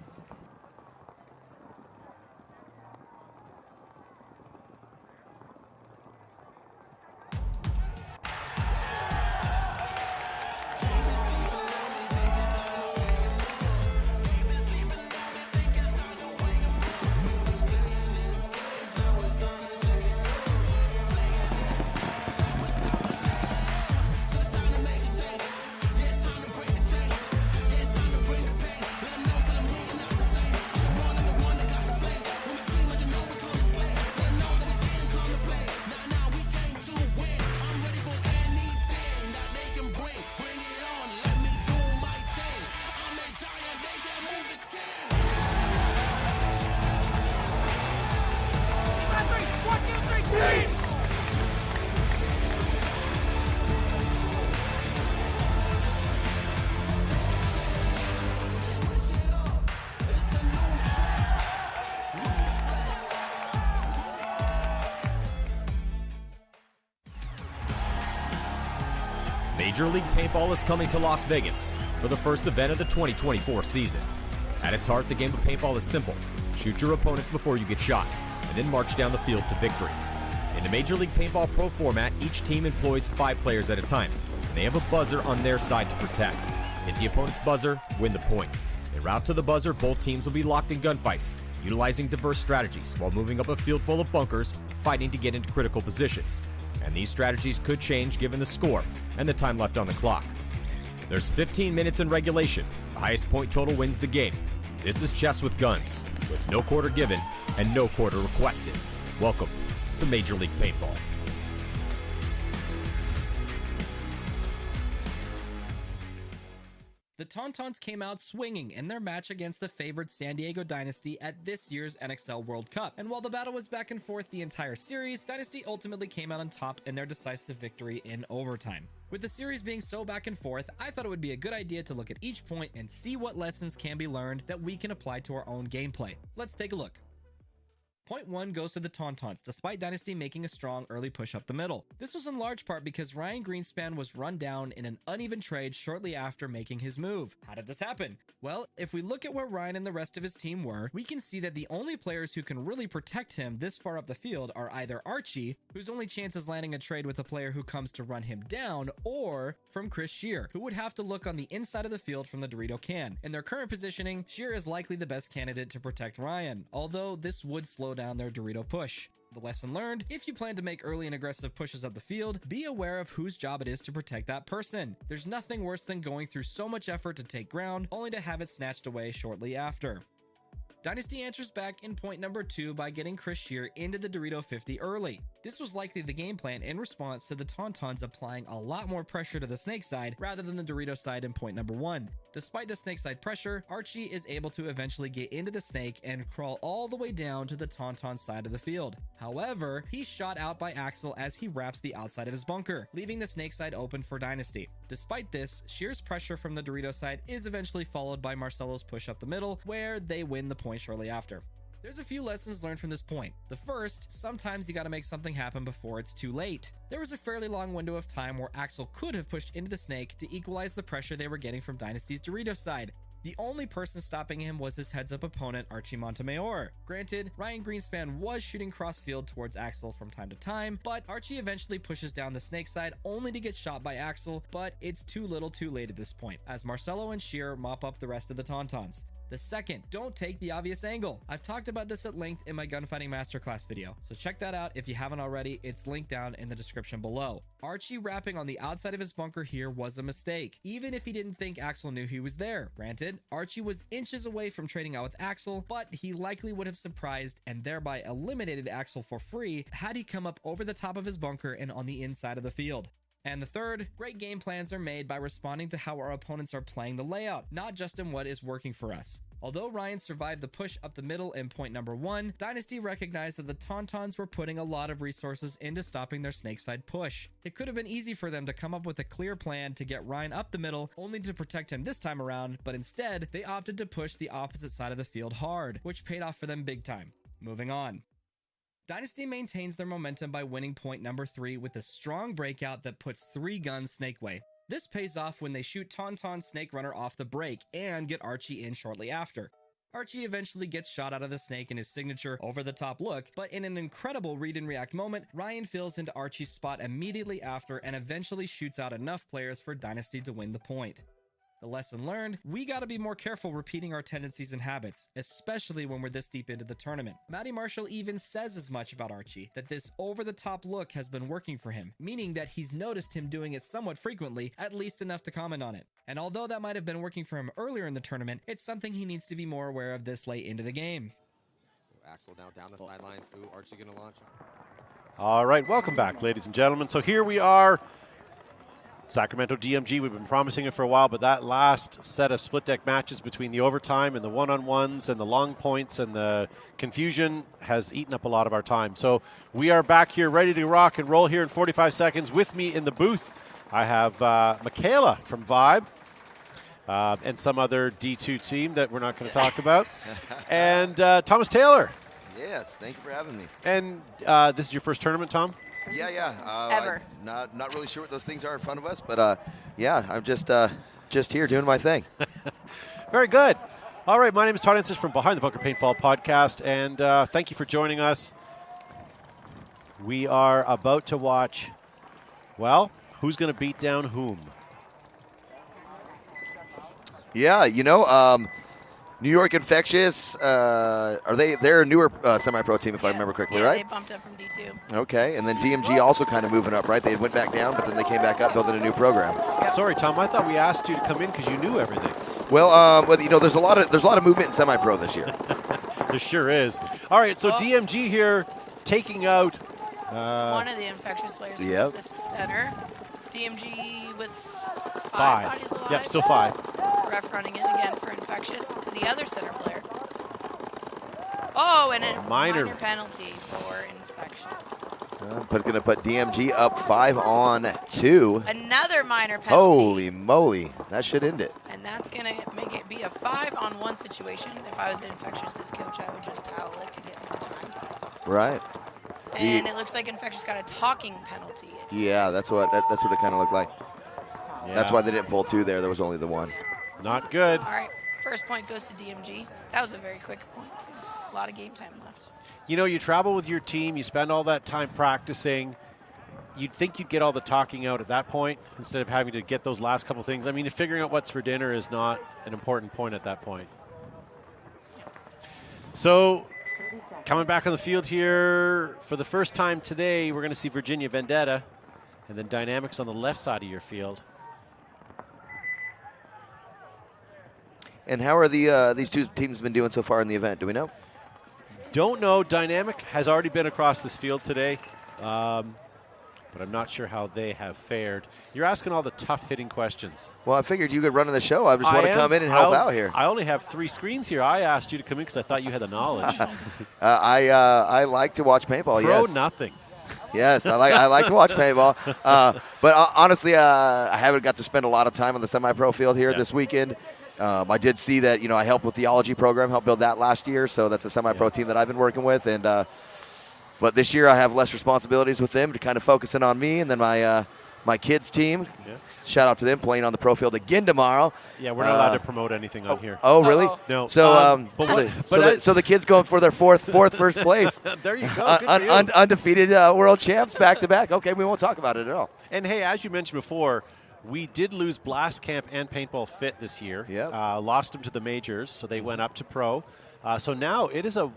Major League Paintball is coming to Las Vegas for the first event of the 2024 season. At its heart, the game of paintball is simple. Shoot your opponents before you get shot, and then march down the field to victory. In the Major League Paintball Pro format, each team employs 5 players at a time, and they have a buzzer on their side to protect. Hit the opponent's buzzer, win the point. En route to the buzzer, both teams will be locked in gunfights, utilizing diverse strategies while moving up a field full of bunkers, fighting to get into critical positions. And these strategies could change given the score and the time left on the clock. There's 15 minutes in regulation. The highest point total wins the game. This is chess with guns, with no quarter given and no quarter requested. Welcome to Major League Paintball. The Tauntauns came out swinging in their match against the favored San Diego Dynasty at this year's NXL World Cup. And while the battle was back and forth the entire series, Dynasty ultimately came out on top in their decisive victory in overtime. With the series being so back and forth, I thought it would be a good idea to look at each point and see what lessons can be learned that we can apply to our own gameplay. Let's take a look. Point 1 goes to the Tauntauns, despite Dynasty making a strong early push up the middle. This was in large part because Ryan Greenspan was run down in an uneven trade shortly after making his move. How did this happen? Well, if we look at where Ryan and the rest of his team were, we can see that the only players who can really protect him this far up the field are either Archie, whose only chance is landing a trade with a player who comes to run him down, or from Chris Shear, who would have to look on the inside of the field from the Dorito can. In their current positioning, Shear is likely the best candidate to protect Ryan, although this would slow down their Dorito push. The lesson learned: if you plan to make early and aggressive pushes up the field, be aware of whose job it is to protect that person. There's nothing worse than going through so much effort to take ground, only to have it snatched away shortly after. Dynasty answers back in point number 2 by getting Chris Shear into the Dorito 50 early. This was likely the game plan in response to the Tauntauns applying a lot more pressure to the snake side rather than the Dorito side in point number 1. Despite the snake side pressure, Archie is able to eventually get into the snake and crawl all the way down to the Tauntaun side of the field. However, he's shot out by Axel as he wraps the outside of his bunker, leaving the snake side open for Dynasty. Despite this, Shear's pressure from the Dorito side is eventually followed by Marcelo's push up the middle, where they win the point shortly after. There's a few lessons learned from this point. The first, sometimes you gotta make something happen before it's too late. There was a fairly long window of time where Axel could have pushed into the snake to equalize the pressure they were getting from Dynasty's Dorito side. The only person stopping him was his heads-up opponent, Archie Montemayor. Granted, Ryan Greenspan was shooting cross-field towards Axel from time to time, but Archie eventually pushes down the snake side only to get shot by Axel, but it's too little too late at this point, as Marcelo and Shear mop up the rest of the Tauntauns. The second, don't take the obvious angle. I've talked about this at length in my gunfighting masterclass video, so check that out if you haven't already. It's linked down in the description below. Archie rapping on the outside of his bunker here was a mistake, even if he didn't think Axel knew he was there. Granted, Archie was inches away from trading out with Axel, but he likely would have surprised and thereby eliminated Axel for free had he come up over the top of his bunker and on the inside of the field. And the third, great game plans are made by responding to how our opponents are playing the layout, not just in what is working for us. Although Ryan survived the push up the middle in point number 1, Dynasty recognized that the Tauntauns were putting a lot of resources into stopping their snakeside push. It could have been easy for them to come up with a clear plan to get Ryan up the middle, only to protect him this time around, but instead, they opted to push the opposite side of the field hard, which paid off for them big time. Moving on. Dynasty maintains their momentum by winning point number 3 with a strong breakout that puts 3 guns snake way. This pays off when they shoot Tauntaun Snake Runner off the break and get Archie in shortly after. Archie eventually gets shot out of the snake in his signature over-the-top look, but in an incredible read-and-react moment, Ryan fills into Archie's spot immediately after and eventually shoots out enough players for Dynasty to win the point. The lesson learned, we gotta be more careful repeating our tendencies and habits, especially when we're this deep into the tournament. Matty Marshall even says as much about Archie, that this over-the-top look has been working for him, meaning that he's noticed him doing it somewhat frequently, at least enough to comment on it. And although that might have been working for him earlier in the tournament, it's something he needs to be more aware of this late into the game. So Axel now down the sidelines. Ooh, Archie gonna launch. All right, welcome back, ladies and gentlemen. So here we are. Sacramento DMG, we've been promising it for a while, but that last set of split deck matches between the overtime and the one-on-ones and the long points and the confusion has eaten up a lot of our time. So we are back here ready to rock and roll here in 45 seconds. With me in the booth, I have Michaela from Vibe and some other D2 team that we're not going to talk about, and Thomas Taylor. Yes, thank you for having me. And this is your first tournament, Tom? Yeah. Ever. I'm not really sure what those things are in front of us, but yeah, I'm just here doing my thing. Very good. All right, my name is Todd Ensis from Behind the Bunker Paintball Podcast, and thank you for joining us. We are about to watch, well, who's going to beat down whom? Yeah, New York Infectious, they're a newer semi-pro team, if I remember correctly, right? They bumped up from D2. Okay, and then DMG also kind of moving up, right? They went back down, but then they came back up, building a new program. Yep. Sorry, Tom, I thought we asked you to come in because you knew everything. Well, there's a lot of movement in semi-pro this year. There sure is. All right, so DMG here taking out one of the Infectious players from the center. DMG with 5 bodies alive. Yep, still 5. Ref running in again for Infectious to the other center player. Oh, and a minor penalty for Infectious. Going to put DMG up 5-on-2. Another minor penalty. Holy moly, that should end it. And that's going to make it be a 5-on-1 situation. If I was Infectious's coach, I would just towel it to get more time. Right. And it looks like Infectious got a talking penalty. Yeah, that's what it kind of looked like. Yeah. That's why they didn't pull 2 there. There was only the 1. Not good. All right, first point goes to DMG. That was a very quick point, too. A lot of game time left. You travel with your team, you spend all that time practicing. You'd think you'd get all the talking out at that point instead of having to get those last couple things. I mean, figuring out what's for dinner is not an important point at that point. So, coming back on the field here for the first time today, we're going to see Virginia Vendetta and then Dynamics on the left side of your field. And how are these two teams been doing so far in the event? Do we know? Don't know. Dynamic has already been across this field today, but I'm not sure how they have fared. You're asking all the tough hitting questions. Well, I figured you could run the show. I just want to come in and help out here. I only have 3 screens here. I asked you to come in because I thought you had the knowledge. I like to watch paintball. Pro yes. nothing. Yes, I like to watch paintball. But honestly, I haven't got to spend a lot of time on the semi-pro field here this weekend. I did see that, I helped with the theology program, helped build that last year, so that's a semi-pro team that I've been working with. And but this year I have less responsibilities with them to kind of focus in on me, and then my kids team. Yeah. Shout out to them playing on the pro field again tomorrow. Yeah, we're not allowed to promote anything on here. Oh, really? No. So, so the kids going for their fourth first place. There you go. Good for you. Undefeated world champs back to back. Okay, we won't talk about it at all. And hey, as you mentioned before, we did lose Blast Camp and Paintball Fit this year. Yeah. Lost them to the majors, so they went up to pro. So now it is a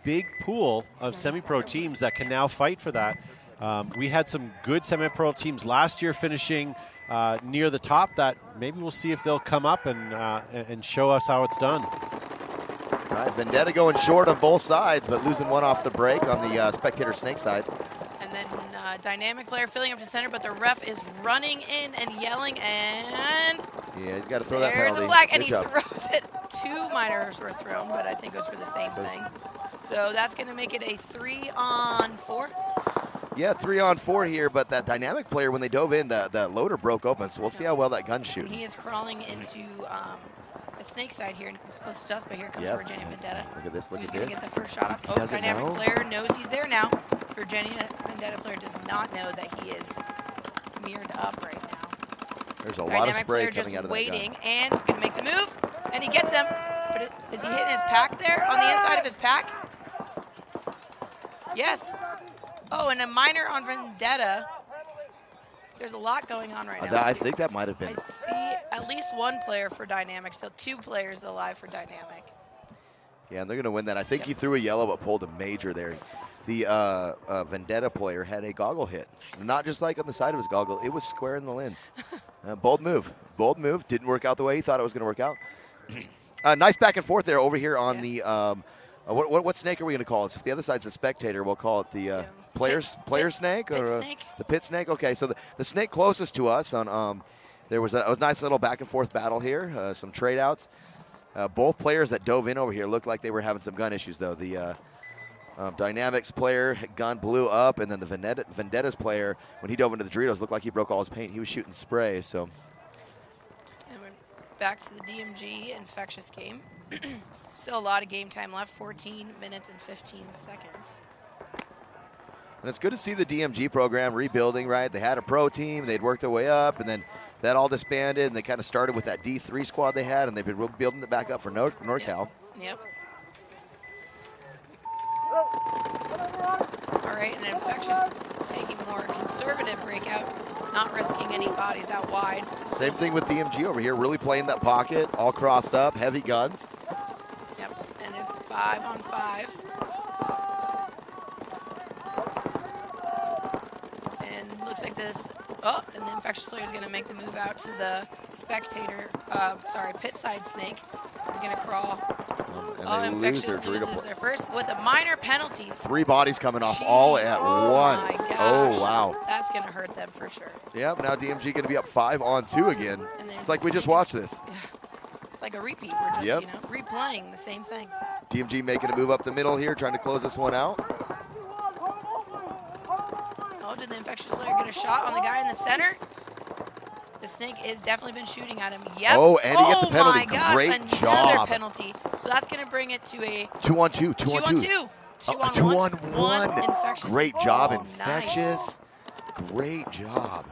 big pool of semi-pro teams that can now fight for that. We had some good semi-pro teams last year finishing near the top. That maybe we'll see if they'll come up and show us how it's done. All right, Vendetta going short on both sides, but losing one off the break on the spectator snake side. And then Dynamic player filling up to center, but the ref is running in and yelling, and yeah, he's got to throw that there's penalty. a flag, and Good he job. throws it. 2 minors were thrown, but I think it was for the same thing. So that's going to make it a 3-on-4. Yeah, 3-on-4 here, but that Dynamic player, when they dove in, the loader broke open, so we'll see how well that gun's shooting. He is crawling into the snake side here, close to us, but here comes Virginia Vendetta. Look at this, look Who's at going this. to get the first shot off? He Oh, doesn't Dynamic know. player knows he's there now. Virginia Vendetta player does not know that he is mirrored up right now. There's a lot of Dynamic spray player coming just out of waiting that and going to make the move, and he gets him. But is he hitting his pack there on the inside of his pack? Yes. Oh, and a minor on Vendetta. There's a lot going on right now. I think that might have been. I see at least 1 player for Dynamic, still 2 players alive for Dynamic. Yeah, and they're going to win that. I think he threw a yellow but pulled a major there. The Vendetta player had a goggle hit. Nice. Not just like on the side of his goggle. It was square in the lens. Bold move. Bold move. Didn't work out the way he thought it was going to work out. Nice back and forth there over here on the what snake are we going to call it? If the other side's the spectator, we'll call it the player snake or snake? The pit snake. Okay, so the snake closest to us on there was a nice little back and forth battle here. Some trade outs. Both players that dove in over here looked like they were having some gun issues though. The Dynamics player gun blew up, and then the Vendetta's player, when he dove into the Doritos, looked like he broke all his paint. He was shooting spray. So. And we're back to the DMG Infectious game. Still a lot of game time left, 14 minutes and 15 seconds. And it's good to see the DMG program rebuilding, right? They had a pro team, they'd worked their way up, and then that all disbanded, and they kind of started with that D3 squad they had, and they've been building it back up for NorCal. Yep. All right, and Infectious taking more conservative breakout, not risking any bodies out wide. Same thing with DMG over here, really playing that pocket, all crossed up, heavy guns. Yep, and it's 5-on-5. And looks like this, and the Infectious player is going to make the move out to the spectator, pit side snake. He's going to crawl. And Infectious loses their first with a minor penalty. 3 bodies coming off all at once. My gosh. Oh, wow. That's going to hurt them for sure. Yep, now DMG going to be up 5-on-2 again. It's like we just watched this. It's like a repeat. We're just, replaying the same thing. DMG making a move up the middle here, trying to close this one out. Oh, did the Infectious player get a shot on the guy in the center? The snake is definitely been shooting at him. Yep. Oh, and he gets a penalty. My gosh, Great another job. penalty. So that's going to bring it to a 2-on-2. 2-on-2. 2-on-1. Infectious. Great job, Nice. Infectious. Great job.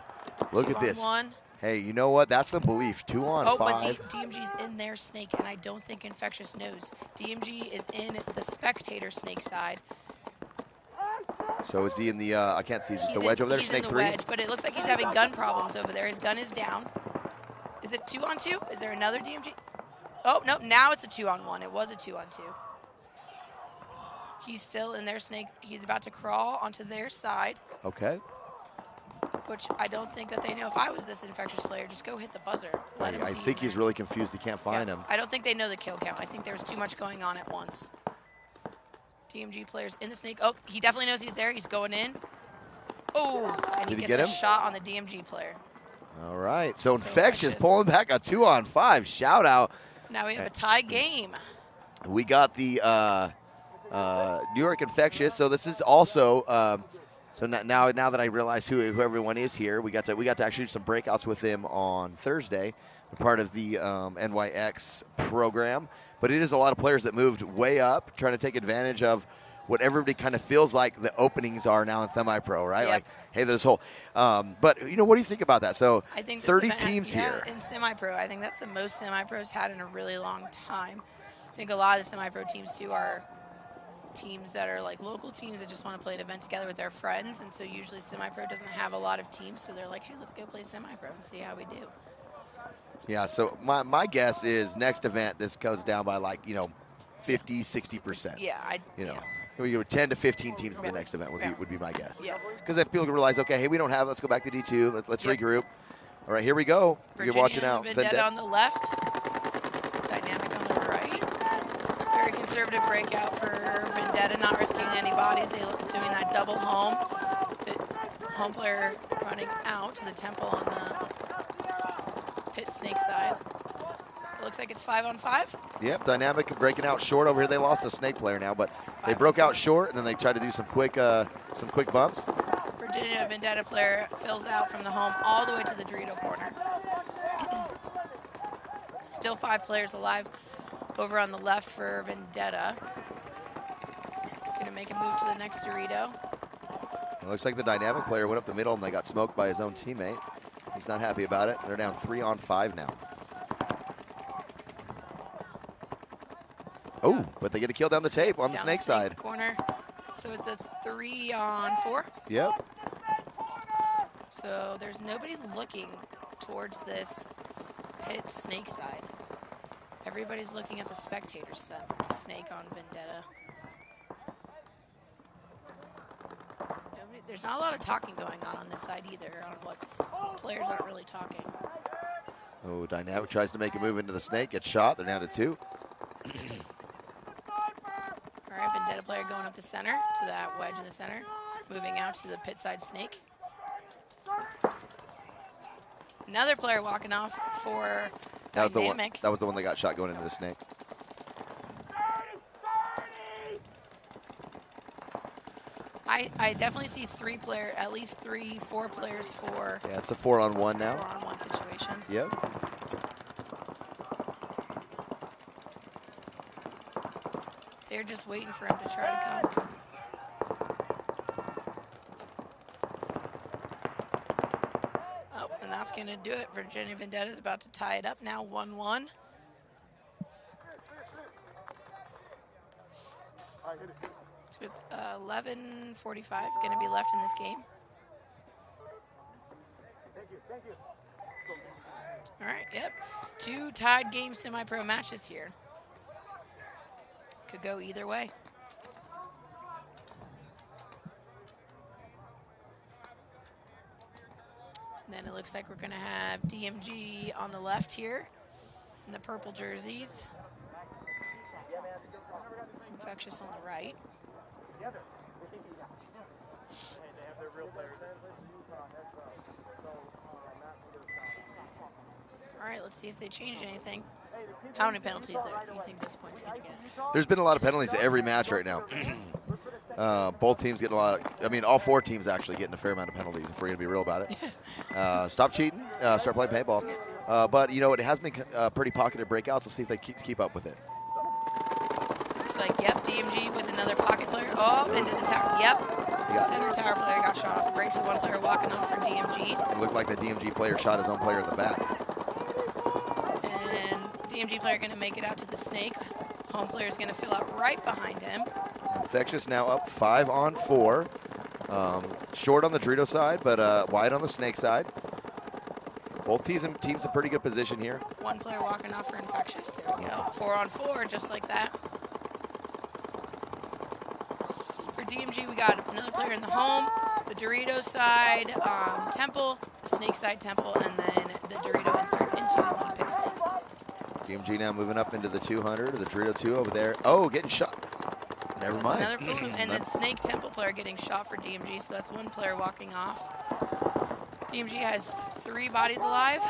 Look at this. 2-on-1. Hey, you know what? That's the belief. 2-on-5. Oh, but DMG's in their snake, and I don't think Infectious knows. DMG is in the spectator snake side. So is he in the, I can't see, is it the wedge over there, he's snake in the 3? wedge, but it looks like he's having gun problems over there. His gun is down. Is it 2-on-2? Is there another DMG? Oh, no, now it's a 2-on-1. It was a 2-on-2. He's still in their snake. He's about to crawl onto their side. Okay. which I don't think that they know. If I was this Infectious player, just go hit the buzzer. I think he's really confused. He can't find him. I don't think they know the kill count. I think there's too much going on at once. DMG players in the snake. Oh, he definitely knows he's there. He's going in. Oh, and he gets a shot on the DMG player. All right, so Infectious pulling back a 2-on-5 shout out. Now we have a tie game. We got the New York Infectious. So this is also so now that I realize who everyone is here, we got to actually do some breakouts with him on Thursday, part of the NYX program. But it is a lot of players that moved way up, trying to take advantage of what everybody kind of feels like the openings are now in semi-pro, right? Yep. Like, hey, there's a whole. But what do you think about that? So I think 30 teams here in semi-pro. I think that's the most semi-pros had in a really long time. I think a lot of the semi-pro teams too are teams that are like local teams that just want to play an event together with their friends, and so usually semi-pro doesn't have a lot of teams, so they're like, hey, let's go play semi-pro and see how we do. Yeah, so my guess is next event this goes down by 50, 60%. Yeah, We go 10 to 15 teams in the next event would be my guess. Yeah. Because then people realize, okay, hey, we don't have. Let's go back to D2. Let's regroup. All right, here we go. Virginia You're watching out. Vendetta on the left. Dynamic on the right. Very conservative breakout for Vendetta, not risking any bodies. They look doing that double home. The home player running out to the temple on the pit snake side. It looks like it's 5-on-5. Yep, Dynamic breaking out short over here. They lost a snake player now, but they broke out short, and then they tried to do some quick bumps. Virginia Vendetta player fills out from the home all the way to the Dorito corner. Still 5 players alive over on the left for Vendetta. Gonna make a move to the next Dorito. It looks like the Dynamic player went up the middle, and they got smoked by his own teammate. He's not happy about it. They're down 3-on-5 now. Oh, but they get a kill down the tape on the snake side. Corner. So it's a 3-on-4. Yep. So there's nobody looking towards this pit snake side. Everybody's looking at the spectator snake on Vendetta. There's not a lot of talking going on this side either on what's players aren't really talking. Oh, Dynamic tries to make a move into the snake, gets shot. They're down to 2. All right, Vendetta player going up the center to that wedge in the center, moving out to the pit side snake. Another player walking off for Dynamic. That was the one that got shot going into the snake. I definitely see at least 3-4 players for. Yeah, it's a 4-on-1 now. 4-on-1 situation. Yep. They're just waiting for him to try to come. Oh, and that's going to do it. Virginia Vendetta is about to tie it up now, 1-1. With 11:45 going to be left in this game. Thank you. All right, yep. 2 tied game semi-pro matches here. Could go either way. And then it looks like we're going to have DMG on the left here in the purple jerseys. Infectious on the right. All right, let's see if they change anything. How many penalties do you think this point's going to get? There's been a lot of penalties every match right now. Both teams getting a lot of, all 4 teams actually getting a fair amount of penalties, if we're going to be real about it. Stop cheating, start playing paintball. But, it has been pretty pocketed breakouts. We'll see if they keep up with it. Looks like, yep, DMG with another pocket player. Oh, into the tower. Yep. Center tower player got shot off the break, so 1 player walking up for DMG. It looked like the DMG player shot his own player in the back. And DMG player going to make it out to the snake. Home player is going to fill out right behind him. Infectious now up 5-on-4. Short on the Dorito side, but wide on the snake side. Both teams in pretty good position here. 1 player walking off for Infectious. There we go. 4-on-4, just like that. For DMG, we got another player in the home. the Dorito side temple, the snake side temple, and then the Dorito insert into the pit snake. DMG now moving up into the 200, the Dorito 2 over there. Oh, getting shot. Never mind. Another cool, and then snake temple player getting shot for DMG, so that's one player walking off. DMG has 3 bodies alive.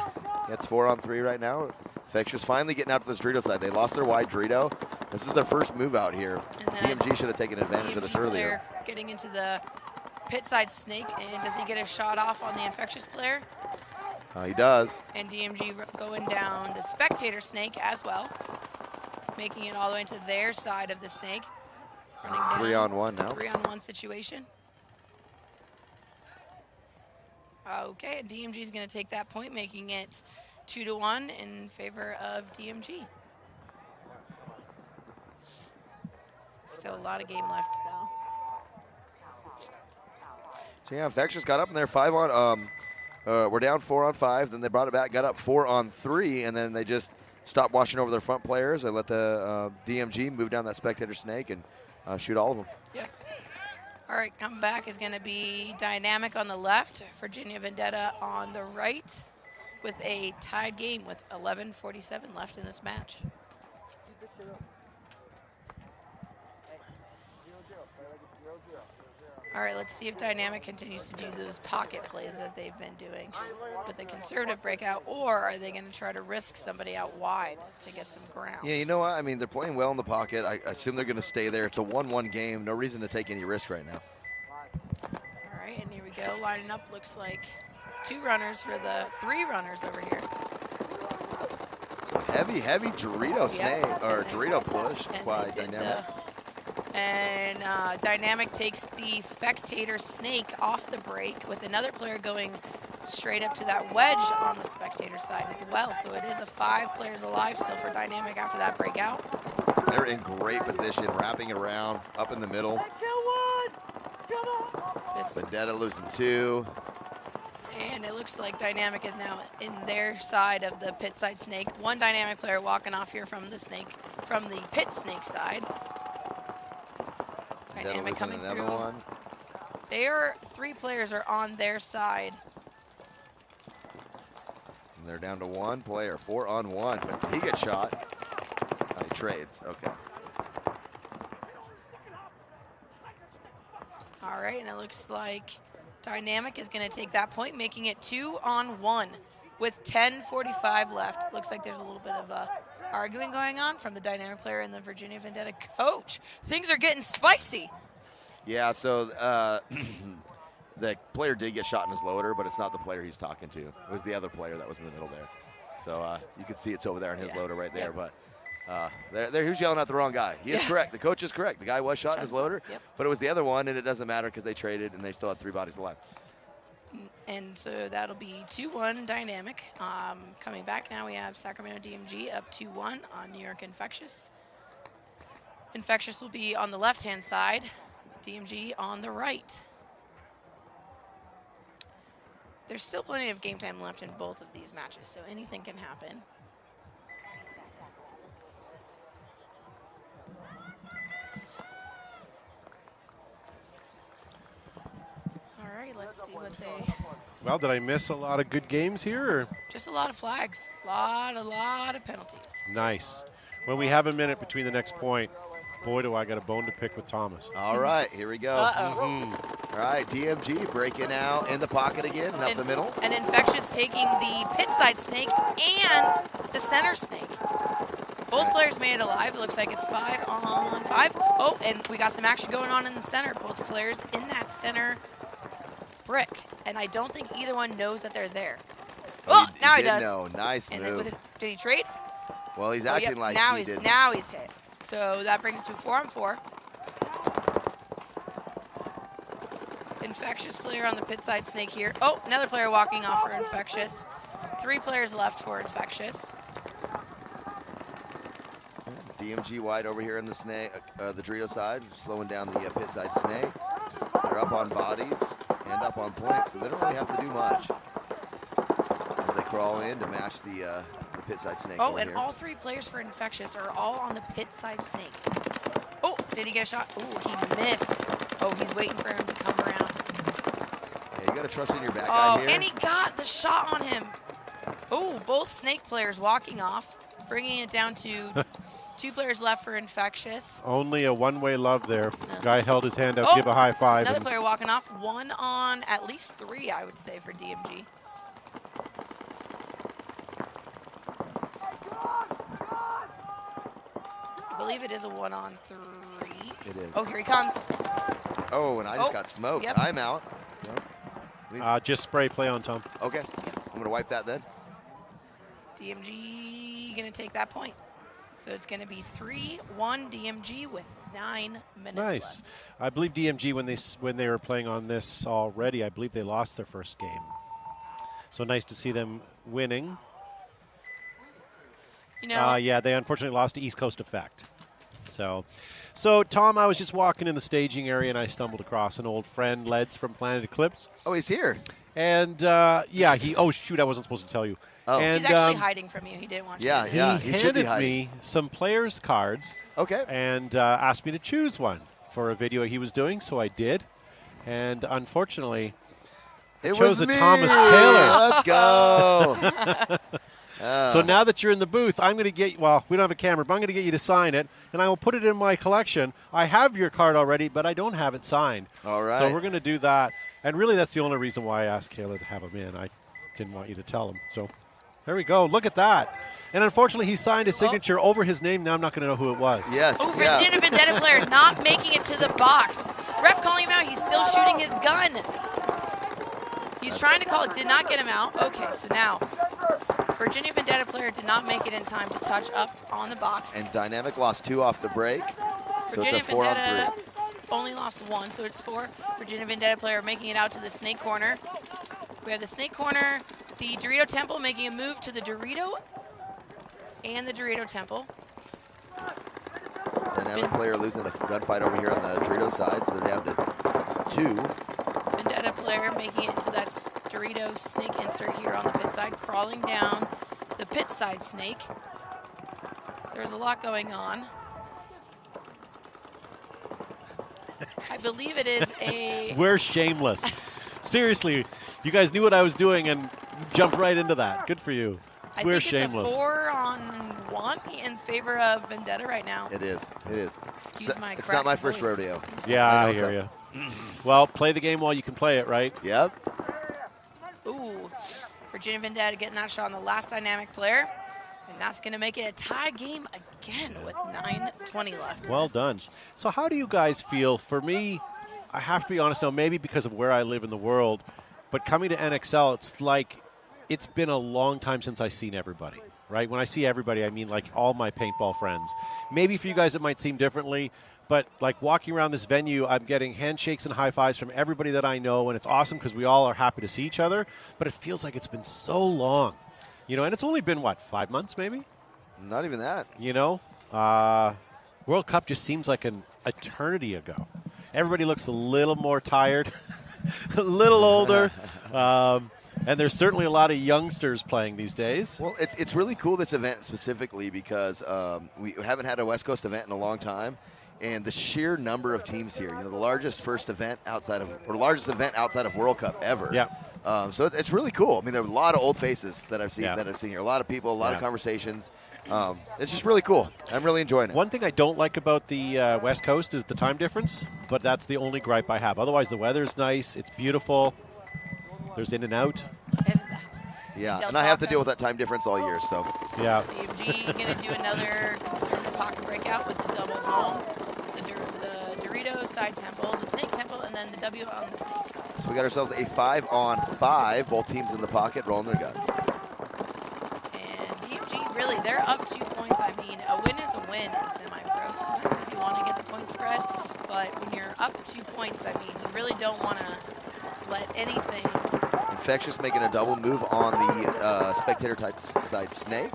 It's 4-on-3 right now. Infectious finally getting out to this Dorito side. They lost their wide Dorito. This is their first move out here. DMG should have taken advantage of this earlier. Getting into the pit side snake, and does he get a shot off on the Infectious player? He does. And DMG going down the spectator snake as well, making it all the way to their side of the snake. Running down. 3-on-1 now. 3-on-1 situation. Okay, and DMG is going to take that point, making it 2-1 in favor of DMG. Still a lot of game left, though. So yeah, Infectious got up in there 5-on. We're down 4-on-5. Then they brought it back, got up 4-on-3, and then they just stopped watching over their front players. They let the DMG move down that spectator snake and shoot all of them. Yep. All right, coming back is going to be Dynamic on the left, Virginia Vendetta on the right, with a tied game with 11:47 left in this match. All right, let's see if Dynamic continues to do those pocket plays that they've been doing with a conservative breakout, or are they going to try to risk somebody out wide to get some ground? Yeah, you know what? I mean, they're playing well in the pocket. I assume they're going to stay there. It's a 1-1 game. No reason to take any risk right now. All right, and here we go. Lining up looks like 2 runners for the 3 runners over here. Heavy Dorito snake, or Dorito push by Dynamic. And Dynamic takes the spectator snake off the break with another player going straight up to that wedge on the spectator side as well. So it is a 5 players alive still for Dynamic after that breakout. They're in great position, wrapping it around, up in the middle. Vendetta losing 2. And it looks like Dynamic is now in their side of the pit side snake. 1 Dynamic player walking off here from the snake, from the pit snake side. Dynamic coming through. One. They are 3 players are on their side. And they're down to 1 player, 4-on-1. But he gets shot. He trades. Okay. All right, and it looks like Dynamic is going to take that point, making it 2-on-1 with 10:45 left. Looks like there's a little bit of arguing going on from the Dynamic player and the Virginia Vendetta coach. Things are getting spicy. Yeah, so the player did get shot in his loader, but it's not the player he's talking to. It was the other player that was in the middle there. So you can see it's over there in his loader right there. But he was yelling at the wrong guy. He is correct. The coach is correct. The guy was shot in his loader, but it was the other one, and it doesn't matter because they traded, and they still had 3 bodies alive. And so that'll be 2-1 Dynamic. Coming back now, we have Sacramento DMG up 2-1 on New York Infectious. Infectious will be on the left-hand side, DMG on the right. There's still plenty of game time left in both of these matches, so anything can happen. All right, let's see what they... Well, did I miss a lot of good games here? Or? Just a lot of flags, a lot of penalties. Nice. Well, we have a minute between the next point. Boy, do I got a bone to pick with Thomas. All right, here we go. Uh-oh. All right, DMG breaking out in the pocket again, and up the middle. And Infectious taking the pit side snake and the center snake. Both players made it alive. It looks like it's 5-on-5. Oh, and we got some action going on in the center. Both players in that center brick. And I don't think either one knows that they're there. Oh, now he does. No, nice move. Did he trade? Well, he's acting like now he did. Now he's hit. So that brings us to 4-on-4. Infectious player on the pit side snake here. Oh, another player walking off for Infectious. 3 players left for Infectious. DMG wide over here in the snake, the Dorito side, slowing down the pit side snake. They're up on bodies and up on points, so they don't really have to do much as they crawl in to match the pit side snake. Oh, and all 3 players for Infectious are all on the pit side snake. Oh, did he get a shot? Oh, he missed. Oh, he's waiting for him to come around. got to trust in your back Oh, guy here. and he got the shot on him. Oh, both Snake players walking off, bringing it down to 2 players left for Infectious. Only a one-way love there. Guy held his hand up, Oh, give a high five. Another player walking off. 1 on at least 3, I would say, for DMG. I believe it is a 1 on 3. It is. Oh, here he comes. Oh, and I just got smoked. Yep. I'm out. So, just spray play on Tom. okay. I'm going to wipe that then. DMG going to take that point. So it's going to be 3-1 DMG with 9 minutes Nice. left. I believe DMG, when they were playing on this already, I believe they lost their first game. So nice to see them winning. You know, Yeah, they unfortunately lost to East Coast Effect. So Tom, I was just walking in the staging area and I stumbled across an old friend, Leds from Planet Eclipse. Oh, he's here. And oh shoot, I wasn't supposed to tell you. Oh. he's actually hiding from you. He didn't want you to. Yeah, he he should be handed hiding. me some players' cards. Okay. And asked me to choose one for a video he was doing, so I did. And unfortunately, I chose a me. Thomas Taylor. Let's go. So now that you're in the booth, I'm going to get, well, we don't have a camera, but I'm going to get you to sign it, and I will put it in my collection. I have your card already, but I don't have it signed. All right. So we're going to do that. And really, that's the only reason why I asked Kayla to have him in. I didn't want you to tell him. So there we go. Look at that. And unfortunately, he signed his signature over his name. Now I'm not going to know who it was. Yes. Oh, Virginia Vendetta player not making it to the box. Ref calling him out. He's still shooting his gun. He's trying to call it. Did not get him out. Okay, so now Virginia Vendetta player did not make it in time to touch up on the box. And Dynamic lost 2 off the break. So Virginia it's a 4 on Vendetta 3. only lost 1, so it's 4. Virginia Vendetta player making it out to the snake corner. We have the snake corner, the Dorito Temple making a move to the Dorito and the Dorito Temple. Dynamic player losing the gunfight over here on the Dorito side, so they're down to 2. Vendetta player making it to that Dorito snake insert here on the pit side, crawling down the pit side snake. There's a lot going on. I believe it is a... We're shameless. Seriously, you guys knew what I was doing and jumped right into that. Good for you. We're shameless. It's a 4 on 1 in favor of Vendetta right now. It is. It is. Excuse my It's not my cracked first voice. rodeo. Yeah, I hear you. Well, play the game while you can play it, right? Yep. Ooh, Virginia Vendetta getting that shot on the last dynamic player. And that's going to make it a tie game again with 9:20 left. Well done. So how do you guys feel? For me, I have to be honest now, maybe because of where I live in the world, but coming to NXL, it's like it's been a long time since I've seen everybody, right? When I see everybody, I mean like all my paintball friends. Maybe for you guys it might seem differently, but like walking around this venue, I'm getting handshakes and high fives from everybody that I know, and it's awesome because we all are happy to see each other, but it feels like it's been so long. You know, and it's only been, what, 5 months maybe? Not even that. You know, World Cup just seems like an eternity ago. Everybody looks a little more tired, a little older, and there's certainly a lot of youngsters playing these days. Well, it's really cool, this event specifically, because we haven't had a West Coast event in a long time. And the sheer number of teams here, you know, the largest event outside of World Cup ever. Yeah. So it's really cool. I mean, there are a lot of old faces that I've seen here. A lot of people, a lot of Yeah. conversations. It's just really cool. I'm really enjoying it. One thing I don't like about the West Coast is the time difference, but that's the only gripe I have. Otherwise, the weather's nice. It's beautiful. There's in and out. Yeah, Del and I have to Taco. deal with that time difference all year. So yeah. DMG going to do another conservative pocket breakout with the double home, the Dorito side temple, the snake temple, and then the W on the snake side. we got ourselves a 5-on-5. Both teams in the pocket, rolling their guns. And DMG, really, they're up 2 points. I mean, a win is a win in semi-pro sometimes if you want to get the point spread. But when you're up 2 points, I mean, you really don't want to let anything... Infectious making a double move on the spectator-type side snake.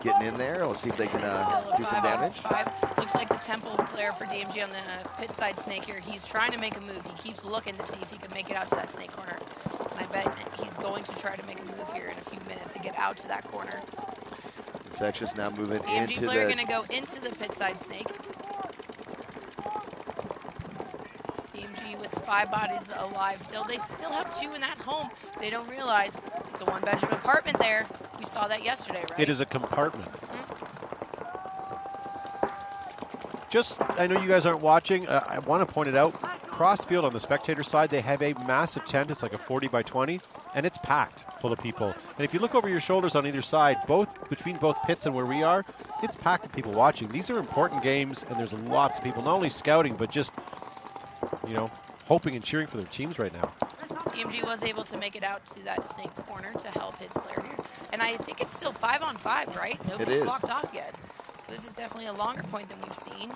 Getting in there. Let's see if they can do some damage. Looks like the temple player for DMG on the pit side snake here. He's trying to make a move. He keeps looking to see if he can make it out to that snake corner. And I bet he's going to try to make a move here in a few minutes to get out to that corner. Infectious now moving DMG into player the... going to go into the pit side snake. DMG with with 5 bodies alive still. They still have 2 in that home. They don't realize it's a one-bedroom apartment there. We saw that yesterday, right? It is a compartment. Just, I know you guys aren't watching. I want to point it out. Cross field on the spectator side, they have a massive tent. It's like a 40 by 20, and it's packed full of people. And if you look over your shoulders on either side, between both pits and where we are, it's packed with people watching. These are important games, and there's lots of people, not only scouting, but just, you know, hoping and cheering for their teams right now. DMG was able to make it out to that snake corner to help his player here. And I think it's still 5-on-5, right? Nobody's locked off yet. So this is definitely a longer point than we've seen.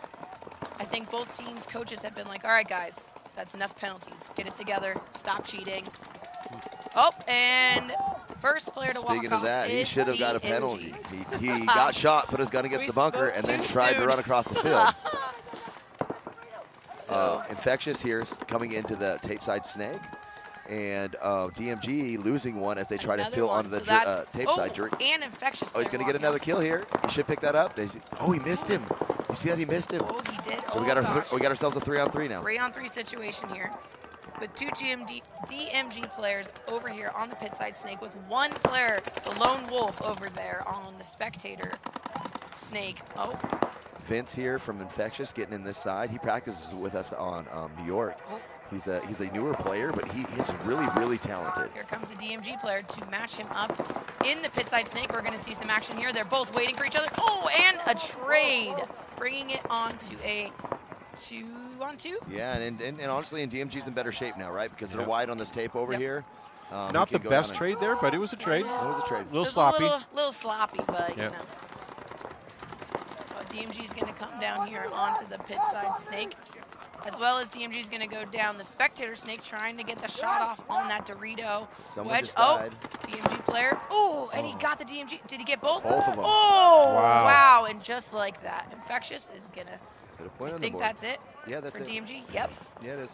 I think both teams' coaches have been like, all right, guys, that's enough penalties. Get it together. Stop cheating. Oh, and first player to walk off. Speaking of that, he should have got a penalty. DMG. He got shot, put his gun against the bunker, and then tried to run across the field. Infectious here coming into the tape side snake. And DMG losing one as they try to fill onto the tape side. And Infectious. Oh, he's going to get another kill here. He should pick that up. Oh, he missed him. You see that? He missed him. Oh, he did. So we got ourselves a 3-on-3 now. 3-on-3 situation here with 2 DMG players over here on the pit side snake with 1 player, the lone wolf, over there on the spectator snake. Oh. Vince here from Infectious getting in this side. He practices with us on New York. He's a newer player, but he's really, really talented. Here comes the DMG player to match him up in the pit side snake. We're going to see some action here. They're both waiting for each other. Oh, and a trade, bringing it on to a 2-on-2. Yeah, and honestly, DMG's in better shape now, right? Because they're wide on this tape over here. Not the best trade there, but it was a trade. It was a trade. A little sloppy. A little sloppy, but you know. Well, DMG's going to come down here onto the pit side snake. As well as DMG's going to go down the spectator snake, trying to get the shot off on that Dorito wedge. Oh, DMG player. Oh, and he got the DMG. Did he get both? Both of them. Oh, wow. And just like that, Infectious is going to, I think that's it that's for it. DMG? Yep. Yeah, it is.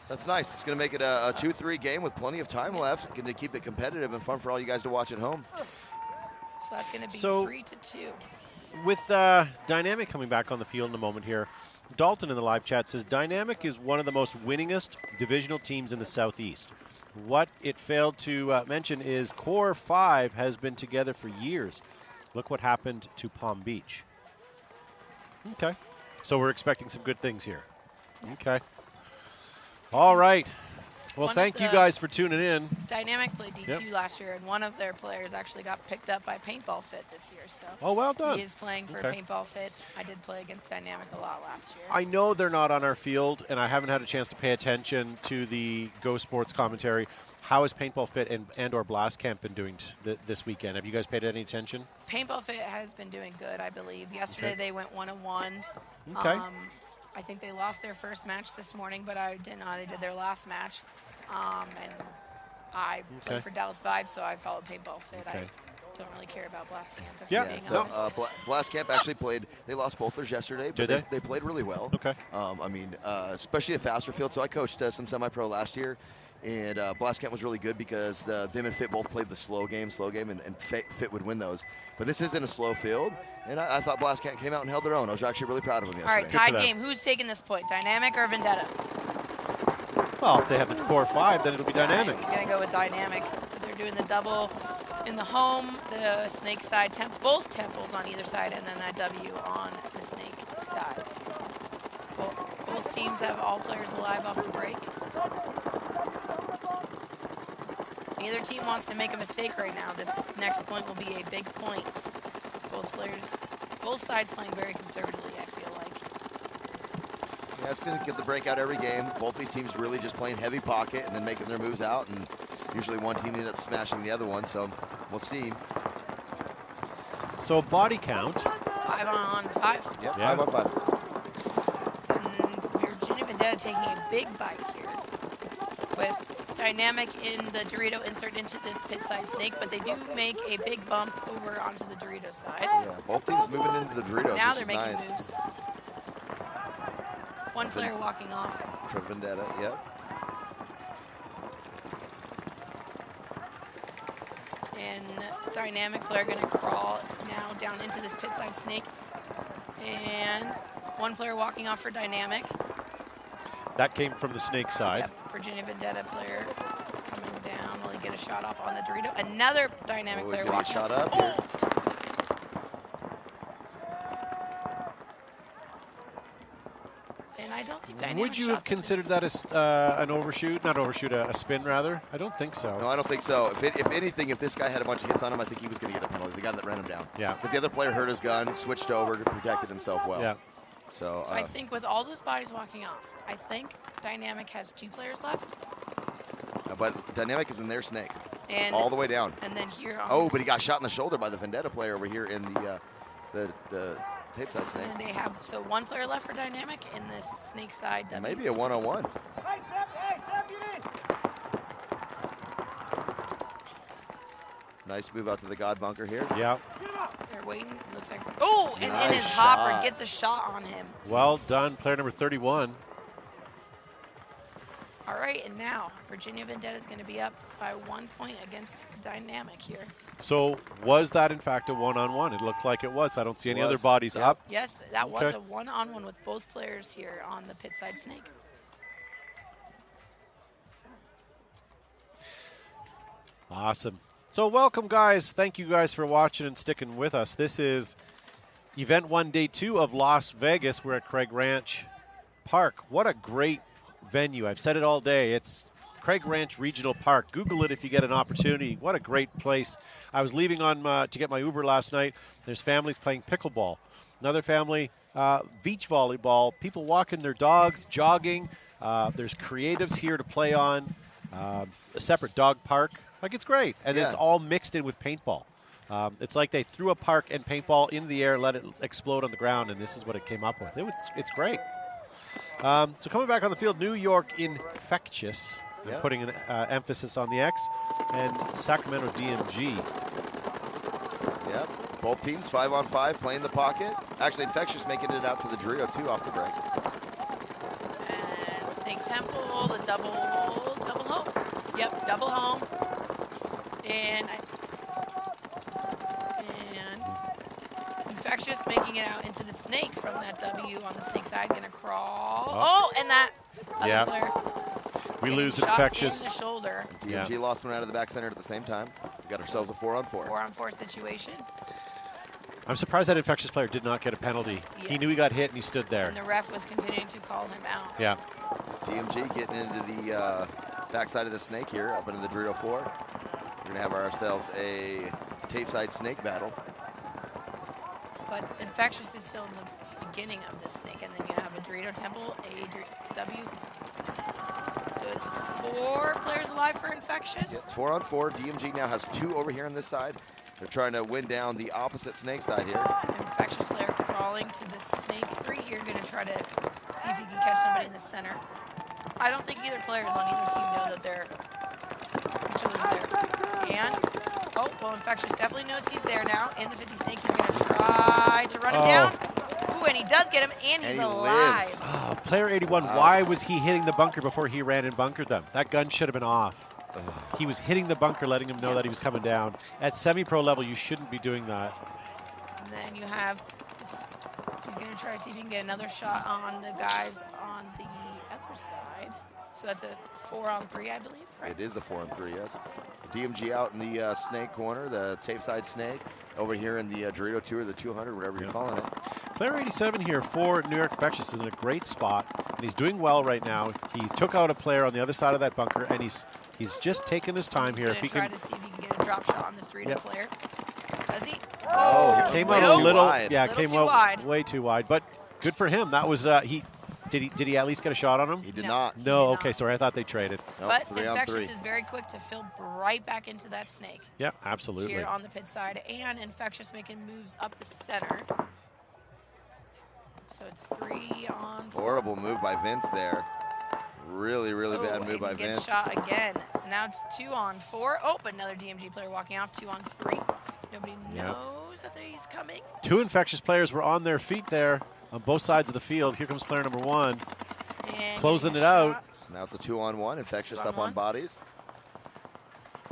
That's nice. It's going to make it a 2-3 game with plenty of time left. Going to keep it competitive and fun for all you guys to watch at home. So that's going to be 3-2. With Dynamic coming back on the field in a moment here, Dalton in the live chat says Dynamic is one of the most winningest divisional teams in the Southeast. What it failed to mention is Core 5 has been together for years. Look what happened to Palm Beach. Okay. So we're expecting some good things here. Okay. All right. Well, thank you guys for tuning in. Dynamic played D2 last year, and one of their players actually got picked up by Paintball Fit this year. So oh, well done. He is playing for Paintball Fit. I did play against Dynamic a lot last year. I know they're not on our field, and I haven't had a chance to pay attention to the Go Sports commentary. How has Paintball Fit and or Blast Camp been doing this weekend? Have you guys paid any attention? Paintball Fit has been doing good, I believe. Yesterday they went 1-1. Okay. I think they lost their first match this morning, but I didn't know they did their last match. And I played for Dallas Vibes, so I followed Paintball Fit. I don't really care about Blast Camp, if I'm being honest. Blast Camp actually played. They lost both theirs yesterday, but they played really well. Okay. I mean, especially a faster field. So I coached some semi-pro last year, and Blast Camp was really good because them and Fit both played the slow game, and Fit would win those. But this isn't a slow field, and I thought Blast Camp came out and held their own. I was actually really proud of them yesterday. All right, tied game. Who's taking this point, Dynamic or Vendetta? Well, if they have the Core 5, then it'll be Dynamic. I'm going to go with Dynamic. They're doing the double in the home, the snake side, both temples on either side, and then that W on the snake side. Both teams have all players alive off the break. Neither team wants to make a mistake right now. This next point will be a big point. Both sides playing very conservatively, I feel like. Yeah, it's going to get the breakout every game. Both these teams really just playing heavy pocket and then making their moves out, and usually one team ends up smashing the other one, so we'll see. So body count. 5-on-5. Yep, 5-on-5. And Virginia Vendetta taking a big bite here with Dynamic in the Dorito insert into this pit side snake, but they do make a big bump over onto the Dorito side. Yeah, both teams moving into the Doritos. Now they're making moves. One player walking off. For Vendetta, yep. And Dynamic player going to crawl now down into this pit side snake. And one player walking off for Dynamic. That came from the snake side. Yep, Virginia Vendetta player coming down. Will he get a shot off on the Dorito? Another dynamic player walking shot up here. And I don't think dynamic Would you have considered that as an overshoot? Not overshoot, a spin rather? I don't think so. No, I don't think so. If anything, if this guy had a bunch of hits on him, I think he was going to get a penalty. The guy that ran him down. Yeah. Because the other player hurt his gun, switched over, protected himself well. Yeah. So I think with all those bodies walking off, I think Dynamic has 2 players left. But Dynamic is in their snake. And all the way down. And then here on Oh, but he got shot in the shoulder by the Vendetta player over here in the tape side snake. And they have, so 1 player left for Dynamic in this snake side. Maybe a 1-on-1. Nice move out to the God bunker here. Yeah. They're waiting. Looks like. Oh, and in his Nice hopper shot. gets a shot on him. Well done, player number 31. All right, and now Virginia Vendetta is going to be up by 1 point against Dynamic here. So was that in fact a one-on-one? It looked like it was. I don't see any other bodies up. Yes, that was Okay. a one-on-one with both players here on the pit side snake. Awesome. So welcome, guys. Thank you guys for watching and sticking with us. This is Event 1, Day 2 of Las Vegas. We're at Craig Ranch Park. What a great venue. I've said it all day. It's Craig Ranch Regional Park. Google it if you get an opportunity. What a great place. I was leaving on to get my Uber last night. There's families playing pickleball. Another family, beach volleyball. People walking their dogs, jogging. There's creatives here to play on. A separate dog park. Like, it's great. And it's all mixed in with paintball. It's like they threw a park and paintball in the air, let it explode on the ground, and this is what it came up with. It's great. So coming back on the field, New York Infectious, putting an emphasis on the X, and Sacramento DMG. Yep. Both teams 5-on-5 playing the pocket. Actually, Infectious making it out to the Dorito too off the break. And Snake Temple, the double home. Yep, double home. And Infectious making it out into the snake from that W on the snake side. Gonna crawl. Oh, and that other player. We lose shot Infectious. in the shoulder. DMG lost one out of the back center at the same time. We got ourselves a 4-on-4. 4-on-4 situation. I'm surprised that Infectious player did not get a penalty. Yeah. He knew he got hit and he stood there. And the ref was continuing to call him out. Yeah. DMG getting into the backside of the snake here, up into the Dorito 4. We're going to have ourselves a tape side snake battle. But Infectious is still in the beginning of the snake, and then you have a Dorito Temple, a W. So it's 4 players alive for Infectious. It's 4-on-4. DMG now has 2 over here on this side. They're trying to win down the opposite snake side here. Infectious player crawling to the snake 3 here, going to try to see if he can catch somebody in the center. I don't think either players on either team know that they're each other's there. And, oh, well, Infectious definitely knows he's there now. In the 50 snake, he's going to try to run him down. Ooh, and he does get him, and he's alive. Oh, player 81, why was he hitting the bunker before he ran and bunkered them? That gun should have been off. He was hitting the bunker, letting him know that he was coming down. At semi-pro level, you shouldn't be doing that. And then you have, he's going to try to see if he can get another shot on the guys on the other side. So that's a 4-on-3, I believe, right? It is a 4-on-3, yes. DMG out in the snake corner, the tape side snake. Over here in the Dorito 2 or the 200, whatever you're calling it. Player 87 here for New York Infectious is in a great spot, and he's doing well right now. He took out a player on the other side of that bunker, and he's just taking his time here. He's going to try to see if he can get a drop shot on this Dorito player. Does he? Oh, he came out a little, yeah, little came too out wide. way too wide, but good for him. That was Did he at least get a shot on him? He did not. No, okay, sorry, I thought they traded. But Infectious is very quick to fill right back into that snake. Yeah, absolutely. Here on the pit side, and Infectious making moves up the center. So it's 3-on-4. Horrible move by Vince there. Really, really bad move by Vince. Vince. Shot again. So now it's 2-on-4. Oh, but another DMG player walking off. 2-on-3. Nobody knows that he's coming. 2 Infectious players were on their feet there on both sides of the field. Here comes player number 1. And closing it out. So now it's a 2-on-1. Infectious up on bodies.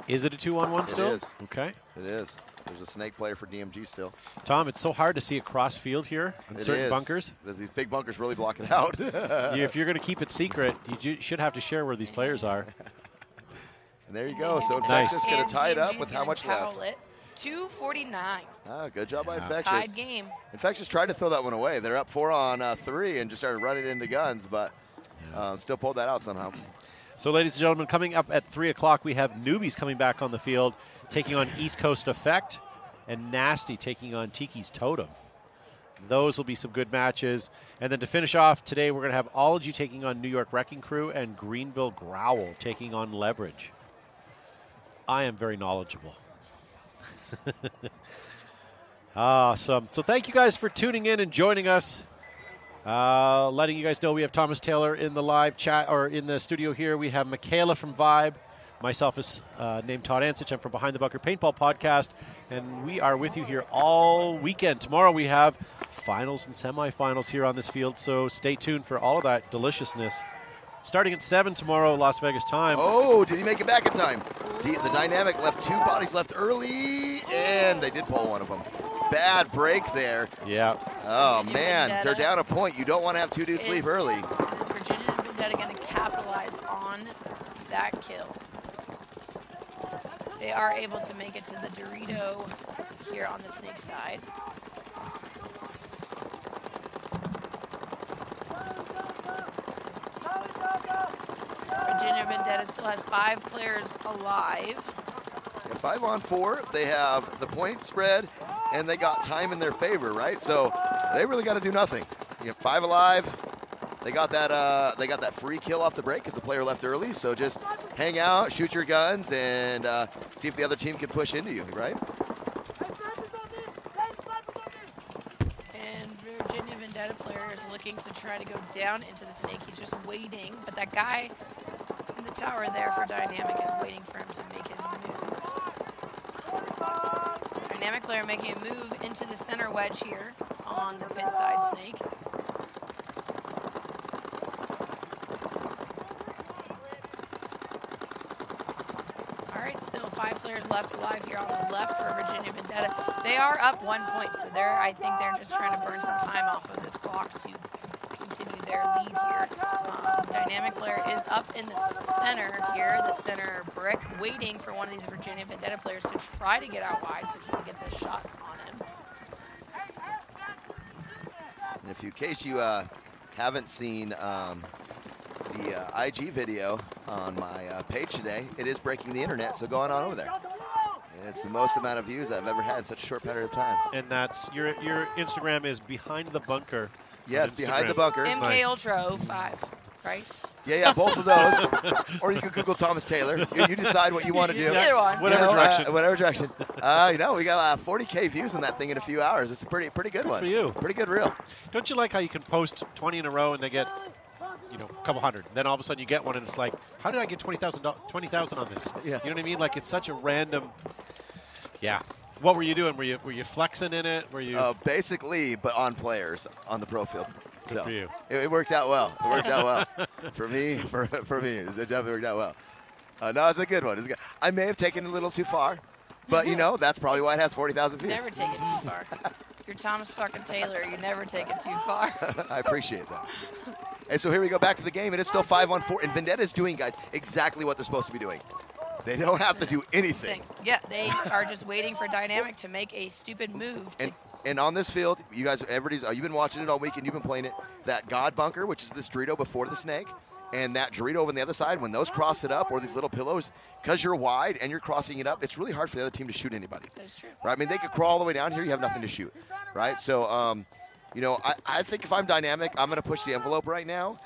Is it a 2-on-1 still? It is. Okay. It is. There's a snake player for DMG still. Tom, it's so hard to see across field here in certain bunkers. These big bunkers really block it out. If you're going to keep it secret, you should have to share where these players are. And there you go. So Infectious going to tie it up with how much left? 2:49. Good job by Infectious. Tied game. Infectious tried to throw that one away. They're up 4 on 3 and just started running into guns, but still pulled that out somehow. So, ladies and gentlemen, coming up at 3 o'clock, we have Newbies coming back on the field, taking on East Coast Effect, and Nasty taking on Tiki's Totem. Those will be some good matches. And then to finish off today, we're going to have Ology taking on New York Wrecking Crew and Greenville Growl taking on Leverage. I am very knowledgeable. Awesome. So thank you guys for tuning in and joining us. Letting you guys know we have Thomas Taylor in the live chat, or in the studio here. We have Michaela from Vibe. Myself is named Todd Ansich. I'm from Behind the Bunker Paintball Podcast, and we are with you here all weekend. Tomorrow we have finals and semifinals here on this field, so stay tuned for all of that deliciousness. Starting at 7 tomorrow, Las Vegas time. Oh, did he make it back in time? The Dynamic left 2 bodies left early, and they did pull one of them. Bad break there. Yeah. Oh, man. They're down a point. You don't want to have 2 dudes leave early. Is Virginia and Vendetta going to capitalize on that kill? They are able to make it to the Dorito here on the snake side. Virginia Vendetta still has 5 players alive. Yeah, 5 on 4. They have the point spread, and they got time in their favor, right? So they really got to do nothing. You have 5 alive. They got that free kill off the break because the player left early. So just hang out, shoot your guns, and see if the other team can push into you, right? And Virginia Vendetta player is looking to try to go down into the snake. He's just waiting, but that guy in the tower there for Dynamic is waiting for him to make his move. Dynamic player making a move into the center wedge here on the pit side snake. All right, still 5 players left alive here on the left for Virginia Vendetta. They are up 1 point, so I think they're just trying to burn some time off of this clock to continue their lead here. Dynamic player is up in the center here, the center brick, waiting for one of these Virginia Vendetta players to try to get out wide so he can get this shot on him. And in case you haven't seen the IG video on my page today, it is breaking the internet, so go on over there. And it's the most amount of views I've ever had in such a short period of time. And that's your Instagram is Behind the Bunker. Yes, Behind the Bunker. MK Nice. Ultra 05, right? Yeah, both of those. Or you can Google Thomas Taylor. You decide what you want to do. Either one. Whatever direction. Whatever direction. We got 40K views on that thing in a few hours. It's a pretty good one. For you. Pretty good reel. Don't you like how you can post 20 in a row and they get, a couple hundred? Then all of a sudden you get one and it's like, how did I get 20,000 on this? Yeah. You know what I mean? Like, it's such a random. Yeah. What were you doing? Were you flexing in it? Were you? Basically, but on players on the pro field. Good for you. It worked out well. It worked out well for me. For me, it definitely worked out well. No, it's a good one. It's good. I may have taken it a little too far, but that's probably why it has 40,000 views. Never take it too far. You're Thomas fucking Taylor. You never take it too far. I appreciate that. And so here we go back to the game, and it's still 5-on-4, and Vendetta is doing, guys, exactly what they're supposed to be doing. They don't have to do anything. Yeah, they are just waiting for Dynamic to make a stupid move. And on this field, you guys, you've been watching it all week, and you've been playing it. That God bunker, which is this Dorito before the snake, and that Dorito over on the other side, when those cross it up, or these little pillows, because you're wide and you're crossing it up, it's really hard for the other team to shoot anybody. That's true. Right? I mean, they could crawl all the way down here. You have nothing to shoot. Right? So, I think if I'm Dynamic, I'm going to push the envelope right now.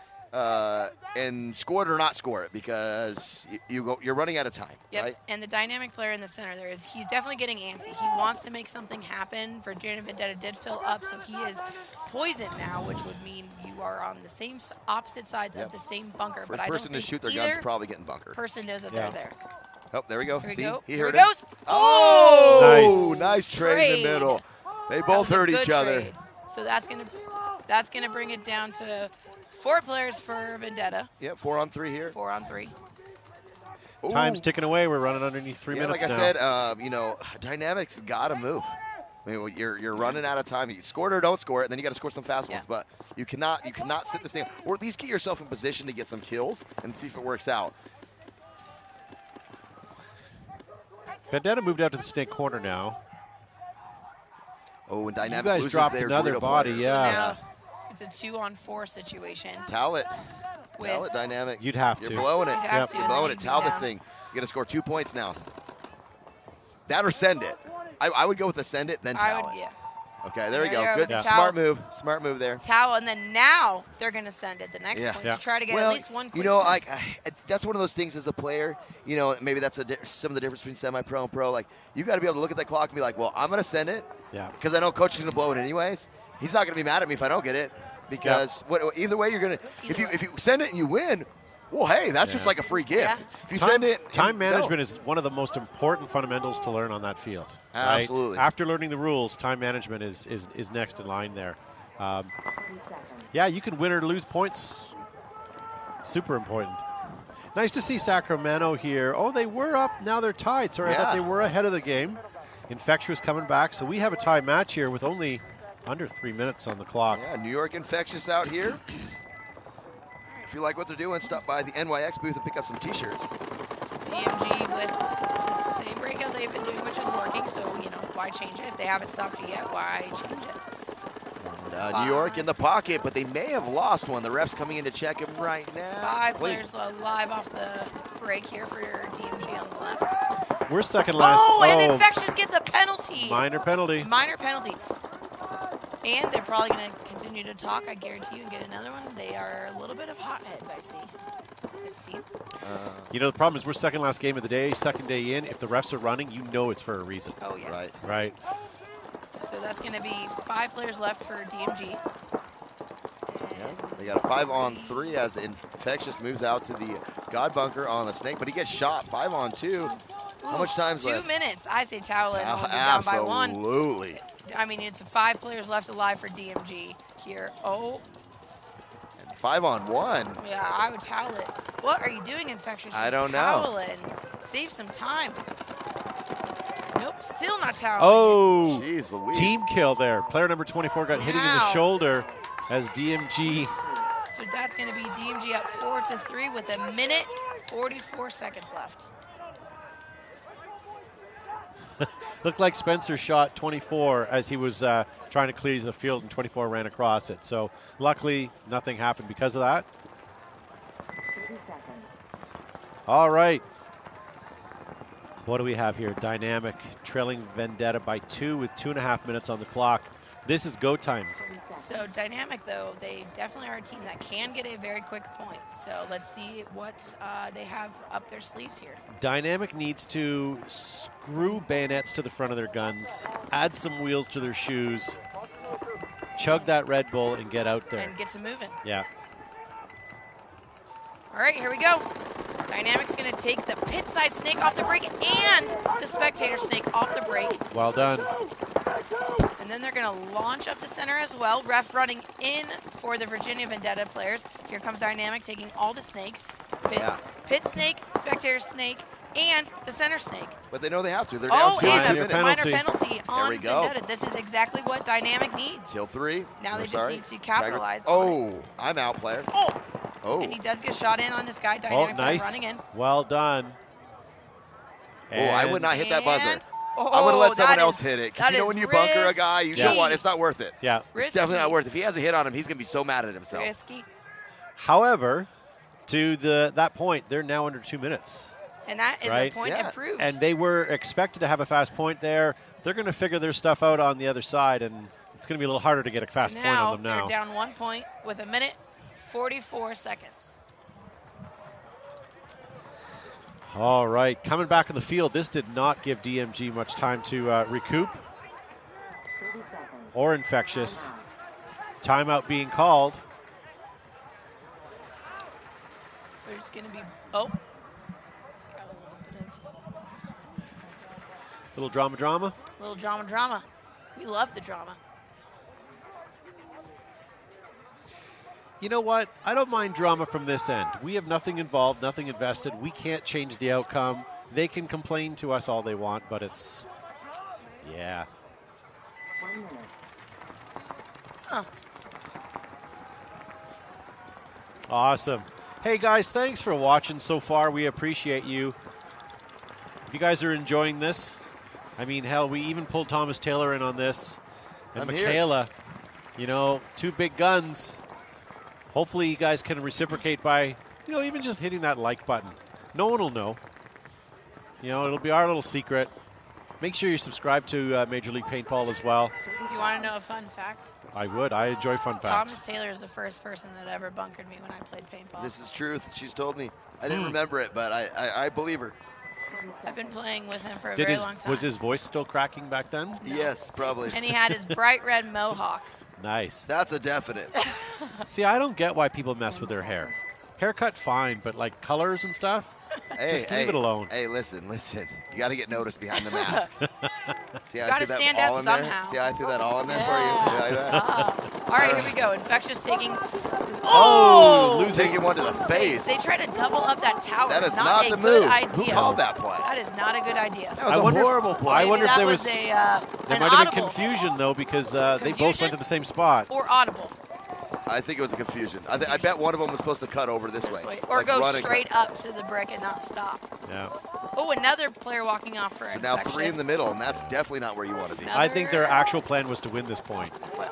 And score it or not score it, because you're running out of time. Yep. Right? And the Dynamic player in the center there he's definitely getting antsy. He wants to make something happen. Virginia Vendetta did fill up, so he is poisoned now, which would mean you are on the same opposite sides of the same bunker. First but person to shoot their guns is probably getting bunker. Person knows that they're there. Oh, there we go. Here we See, go. he Here heard it goes. Oh, nice trade in the middle. They both hurt each other. Trade. So that's gonna bring it down to 4 players for Vendetta. Yeah, 4-on-3 here. 4-on-3. Time's ticking away. We're running underneath 3 minutes like now. I said, you know, Dynamics got to move. I mean, you're running out of time. You score it or don't score it, and then you got to score some fast ones. But you cannot sit this thing, or at least get yourself in position to get some kills and see if it works out. Vendetta moved out to the snake corner now. Oh, and Dynamic you guys loses dropped their another Dorito body, players. yeah. So now it's a 2-on-4 situation. Towel it. With- Towel it, Dynamic. You'd have You're to. blowing it. You'd have to, You're and blowing then it. you'd Towel be this down. thing. You got to score 2 points now. That or send it. I would go with the send it, then towel it. Yeah. Okay, there we go. There you go, Good. with the Smart towel. move. Smart move there. Towel, and then now they're going to send it the next point to try to get well, at least one quick you know, point. that's one of those things as a player, you know, maybe that's some of the difference between semi-pro and pro. Like, you got to be able to look at that clock and be like, well, I'm going to send it because I know coach is going to blow it anyways. He's not going to be mad at me if I don't get it because either way you're going to – if you send it and you win, well, hey, that's just like a free gift. If you send it – Time management is one of the most important fundamentals to learn on that field. Right? Absolutely. After learning the rules, time management is next in line there. Yeah, you can win or lose points. Super important. Nice to see Sacramento here. Oh, they were up. Now they're tied. Sorry, I thought they were ahead of the game. Infectious coming back. So we have a tie match here with only under 3 minutes on the clock. Yeah, New York Infectious out here. If you like what they're doing, stop by the NYX booth and pick up some T-shirts. DMG with the same breakout they've been doing, which is working, so, you know, why change it? If they haven't stopped it yet, why change it? And, New York in the pocket, but they may have lost one. The ref's coming in to check him right now. 5 players alive off the break here for DMG on the left. We're second last. Oh, and Infectious gets a penalty. Minor penalty. Minor penalty. And they're probably going to continue to talk, I guarantee you, and get another one. They are a little bit of hotheads, I see, this team. You know, the problem is we're second last game of the day, second day in. If the refs are running, you know it's for a reason. Oh, yeah. Right. So that's going to be 5 players left for DMG. Yeah, they got a 5-on-3 as Infectious moves out to the God Bunker on the snake, but he gets shot 5-on-2. How much time's 2 left? minutes. I say towel it. Down by 1. Absolutely. I mean, it's 5 players left alive for DMG here. Oh. 5-on-1. Yeah, I would towel it. What are you doing, Infectious? I don't know. Towel it and save some time. Nope, still not toweling. Oh, jeez Louise. Team kill there. Player number 24 got hit in the shoulder as DMG. So that's going to be DMG up 4-3 with 1 minute 44 seconds left. Looked like Spencer shot 24 as he was trying to clear the field, and 24 ran across it. So luckily, nothing happened because of that. All right. What do we have here? Dynamic trailing Vendetta by 2 with 2.5 minutes on the clock. This is go time. So Dynamic, though, they definitely are a team that can get a very quick point. So let's see what they have up their sleeves here. Dynamic needs to screw bayonets to the front of their guns, add some wheels to their shoes, chug that Red Bull, and get out there. And get to moving. Yeah. All right, here we go. Dynamic's going to take the pit side snake off the break and the spectator snake off the break. Well done. And then they're going to launch up the center as well. Ref running in for the Virginia Vendetta players. Here comes Dynamic taking all the snakes. Pit snake, spectator snake, and the center snake. But they know they have to. They're down 2 and minutes. a minor penalty on we go. Vendetta. This is exactly what Dynamic needs. Kill 3. Now they just sorry. need to capitalize on it. I'm out, player. Oh. And he does get shot in on this guy. Dynamic player nice. running in. Well done. I would not hit that buzzer. And- I would have let someone else is- hit it. that Because you know is when you bunker a guy, you don't want it's not worth it. Yeah. It's definitely not worth it. If he has a hit on him, he's going to be so mad at himself. Risky. However, to that point, they're now under 2 minutes. And that is a point improved. And they were expected to have a fast point there. They're going to figure their stuff out on the other side, and it's going to be a little harder to get a fast point on them now. They're down 1 point with 1 minute 44 seconds. All right, coming back on the field, this did not give DMG much time to recoup or Infectious. Timeout being called. There's going to be, oh. Little drama. Little drama. We love the drama. you know what? I don't mind drama from this end. We have nothing involved, nothing invested. We can't change the outcome. They can complain to us all they want, but it's, yeah. Huh. Awesome. Hey, guys, thanks for watching so far. We appreciate you. If you guys are enjoying this, I mean, hell, we even pulled Thomas Taylor in on this. And I'm Michaela, you know, two big guns. Hopefully you guys can reciprocate by, you know, even just hitting that like button. No one will know. You know, it'll be our little secret. Make sure you subscribe to Major League Paintball as well. You want to know a fun fact? I would. I enjoy fun facts. Thomas Taylor is the first person that ever bunkered me when I played paintball. This is truth. She's told me. I didn't remember it, but I believe her. I've been playing with him for a very long time. Was his voice still cracking back then? No. Yes, probably. And he had his bright red mohawk. Nice. That's a definite. See, I don't get why people mess with their hair. Haircut, fine, but like colors and stuff, just leave it alone. Hey, listen. You got to get noticed behind the mask. See how You I gotta threw that stand all out in there? somehow. See how I threw that all in there for you? Like that? All right, here we go. Infectious taking. Taking one to the face. They try to double up that tower. That is not not a the good move. idea. Who called that play? That is not a good idea. That was a horrible play. I wonder if there was a, there an might have been audible confusion though, because they both went to the same spot. or audible. I think it was a confusion. I bet one of them was supposed to cut over this way. Or like go run and straight cut. up to the brick and not stop. Yeah. Oh, another player walking off for So now Infectious. 3 in the middle, and that's definitely not where you want to be. I think their actual plan was to win this point.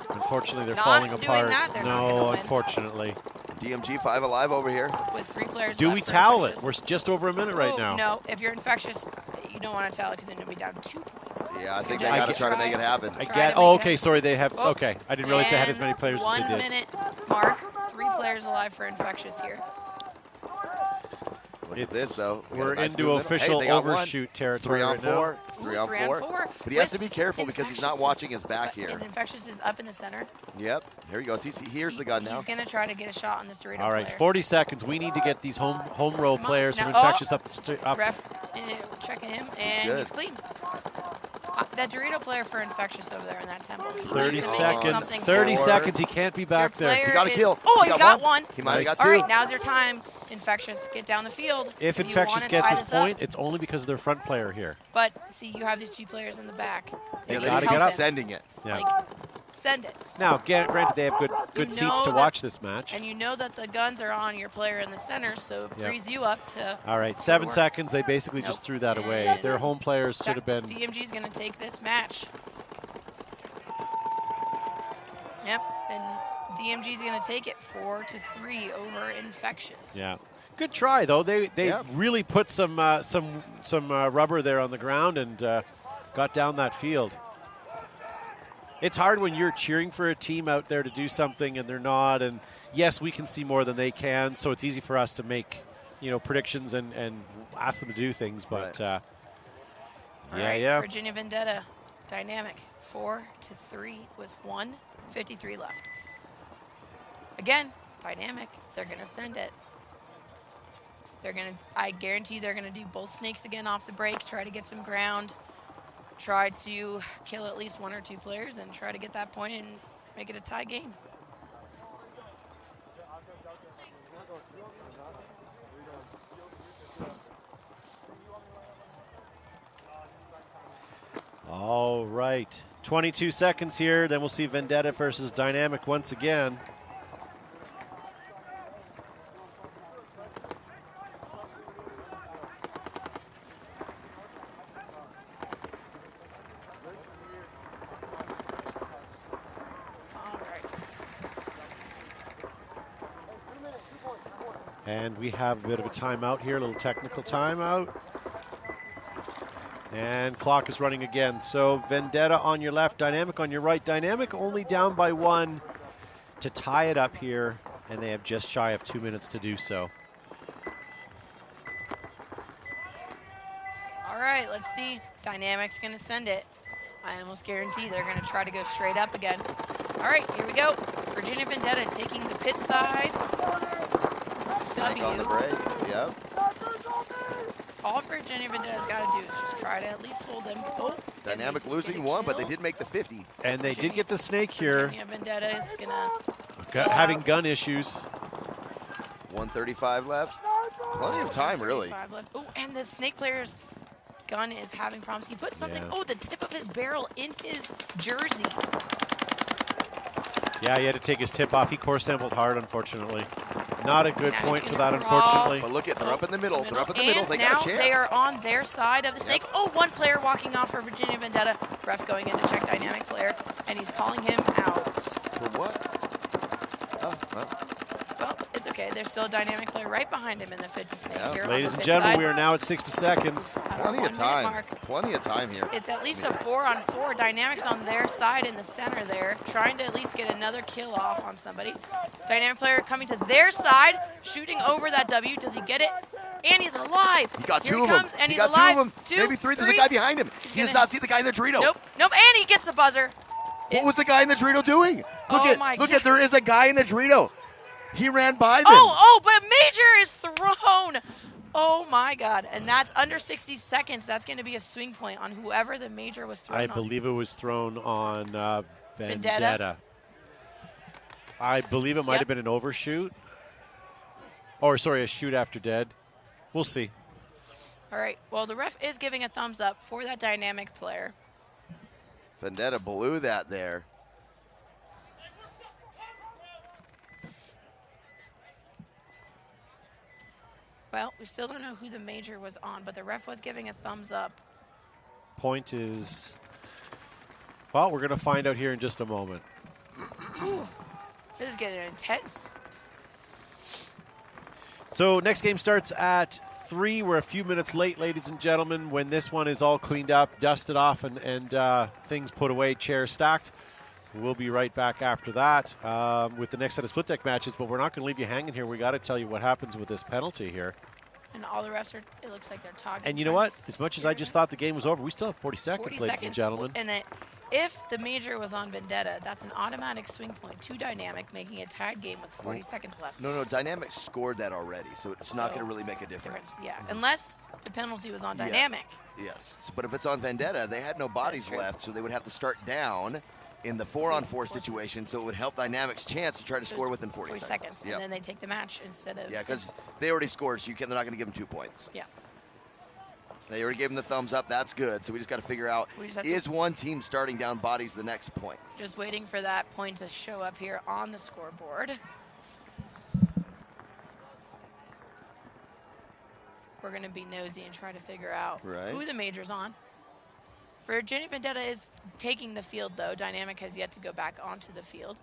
Unfortunately, they're not falling doing apart. that, they're not No, gonna win. unfortunately. DMG 5 alive over here. With 3 players Do left we for towel Infectious. it? We're just over a minute right Oh, now. No, if you're Infectious, you don't want to tell it because then you'll be down 2 points. Yeah, I think they You're got to just try to make it happen. I Try get. to Oh, make it okay. Sorry, they have. Oh, Okay, I didn't realize they had as many players as 1 they did. minute mark. 3 players alive for Infectious here. Look at this, though. We got We're a nice into movement. official Hey, they got one. overshoot territory 3 on right now. 4. It's 3 on 3 on 4. 4. But he has to be careful because he's not Infectious watching his back here. And Infectious is up in the center. Yep. Here he goes. Here's the gun now. He's going to try to get a shot on this Dorito All right, player. 40 seconds. We need to get these home row players from Now- Infectious up. Up. Ref checking him, and Good. he's clean. That Dorito player for Infectious over there in that temple. He 30 needs to make it seconds. something 30 for- seconds. He can't be back there. player He got a is- kill. Oh, He he got got one. He might have got All 2. right, now's your time, Infectious. Get down the field. If you Infectious wanna gets tie his this up. point, it's only because of their front player here. But see, you have these 2 players in the back. They can gotta help get up. him. Sending it. Yeah. Like, send it. Now, granted, they have good You seats know to that- watch this match. And you know that the guns are on your player in the center, so it Yep. frees you up to. All right, 7 work. seconds. They basically just threw that away. And Their home players should have been. DMG's going to take this match. Yep, and DMG's going to take it 4-3 over Infectious. Yeah. Good try though. They Yeah. really put some rubber there on the ground and got down that field. It's hard when you're cheering for a team out there to do something and they're not. And yes, we can see more than they can, so it's easy for us to make predictions and ask them to do things. But All yeah, right, yeah. Virginia Vendetta, dynamic, 4-3 with 1:53 left. Again, dynamic. They're going to send it. I guarantee they're going to do both snakes again off the break, try to get some ground, try to kill at least 1 or 2 players, and try to get that point and make it a tie game. All right. 22 seconds here. Then we'll see Vendetta versus Dynamic once again. And we have a bit of a timeout here, a little technical timeout. And clock is running again. So Vendetta on your left, Dynamic on your right. Dynamic only down by 1 to tie it up here, and they have just shy of 2 minutes to do so. All right, let's see. Dynamic's going to send it. I almost guarantee they're going to try to go straight up again. All right, here we go. Virginia Vendetta taking the pit side. W. On the break. Yep. All Virginia Vendetta's got to do is just try to at least hold them. Oh, Dynamic losing 1, but they did make the 50. And they did get the snake here. Virginia Vendetta is going to having gun issues. 1:35 left. Plenty of time, really. Oh, and the Snake player's gun is having problems. He put something, the tip of his barrel in his jersey. Yeah, he had to take his tip off. He core sampled hard, unfortunately. Not a good point for that, unfortunately. But look at, they're up in the middle. They're up in the middle. They now got a chance. they are on their side of the Snake. Oh, one player walking off for Virginia Vendetta. Ref going in to check dynamic player, and he's calling him out. For what? Oh, well. Well, it's okay. There's still a dynamic player right behind him in the 50 Snake here. Ladies and gentlemen, we are now at 60 seconds. Plenty of time. Plenty of time here. It's at least a 4-on-4. Dynamics on their side in the center there, trying to at least get another kill off on somebody. Dynamic player coming to their side, shooting over that W. Does he get it? And he's alive. He got Here two he of comes, them. And he he's got alive. two of them. Two, maybe three. There's a guy behind him. He does not see the guy in the Dorito. Nope. And he gets the buzzer. What was the guy in the Dorito doing? Look at, there is a guy in the Dorito. He ran by them. But a major is thrown. Oh my God. And that's under 60 seconds. That's going to be a swing point on whoever the major was thrown I on. believe it was thrown on Vendetta. Vendetta. I believe it might have been an overshoot. Or, sorry, a shoot after dead. We'll see. All right. Well, the ref is giving a thumbs up for that dynamic player. Vendetta blew that there. Well, we still don't know who the major was on, but the ref was giving a thumbs up. Point is, well, we're going to find out here in just a moment. Ooh, this is getting intense. So next game starts at 3. We're a few minutes late, ladies and gentlemen. When this one is all cleaned up, dusted off, and things put away, chairs stacked, we'll be right back after that with the next set of split deck matches. But we're not going to leave you hanging here. We got to tell you what happens with this penalty here. And all the refs are, it looks like they're talking. And you know what? As much as I just thought the game was over, we still have 40 seconds, ladies and gentlemen. And if the major was on Vendetta, that's an automatic swing point to Dynamic, making a tied game with 40 seconds left. No, Dynamic scored that already, so it's not going to really make a difference. Yeah, unless the penalty was on Dynamic. Yes, but if it's on Vendetta, they had no bodies left, so they would have to start down in the 4-on-4 situation, so it would help Dynamic's chance to try to score within 40 seconds. Yep. And then they take the match instead of... Yeah, because they already scored, so they're not going to give them 2 points. Yeah. They already gave them the thumbs up. That's good. So we just got to figure out, is one team starting down bodies the next point? Just waiting for that point to show up here on the scoreboard. We're going to be nosy and try to figure out who the major's on. Virginia Vendetta is taking the field, though. Dynamic has yet to go back onto the field.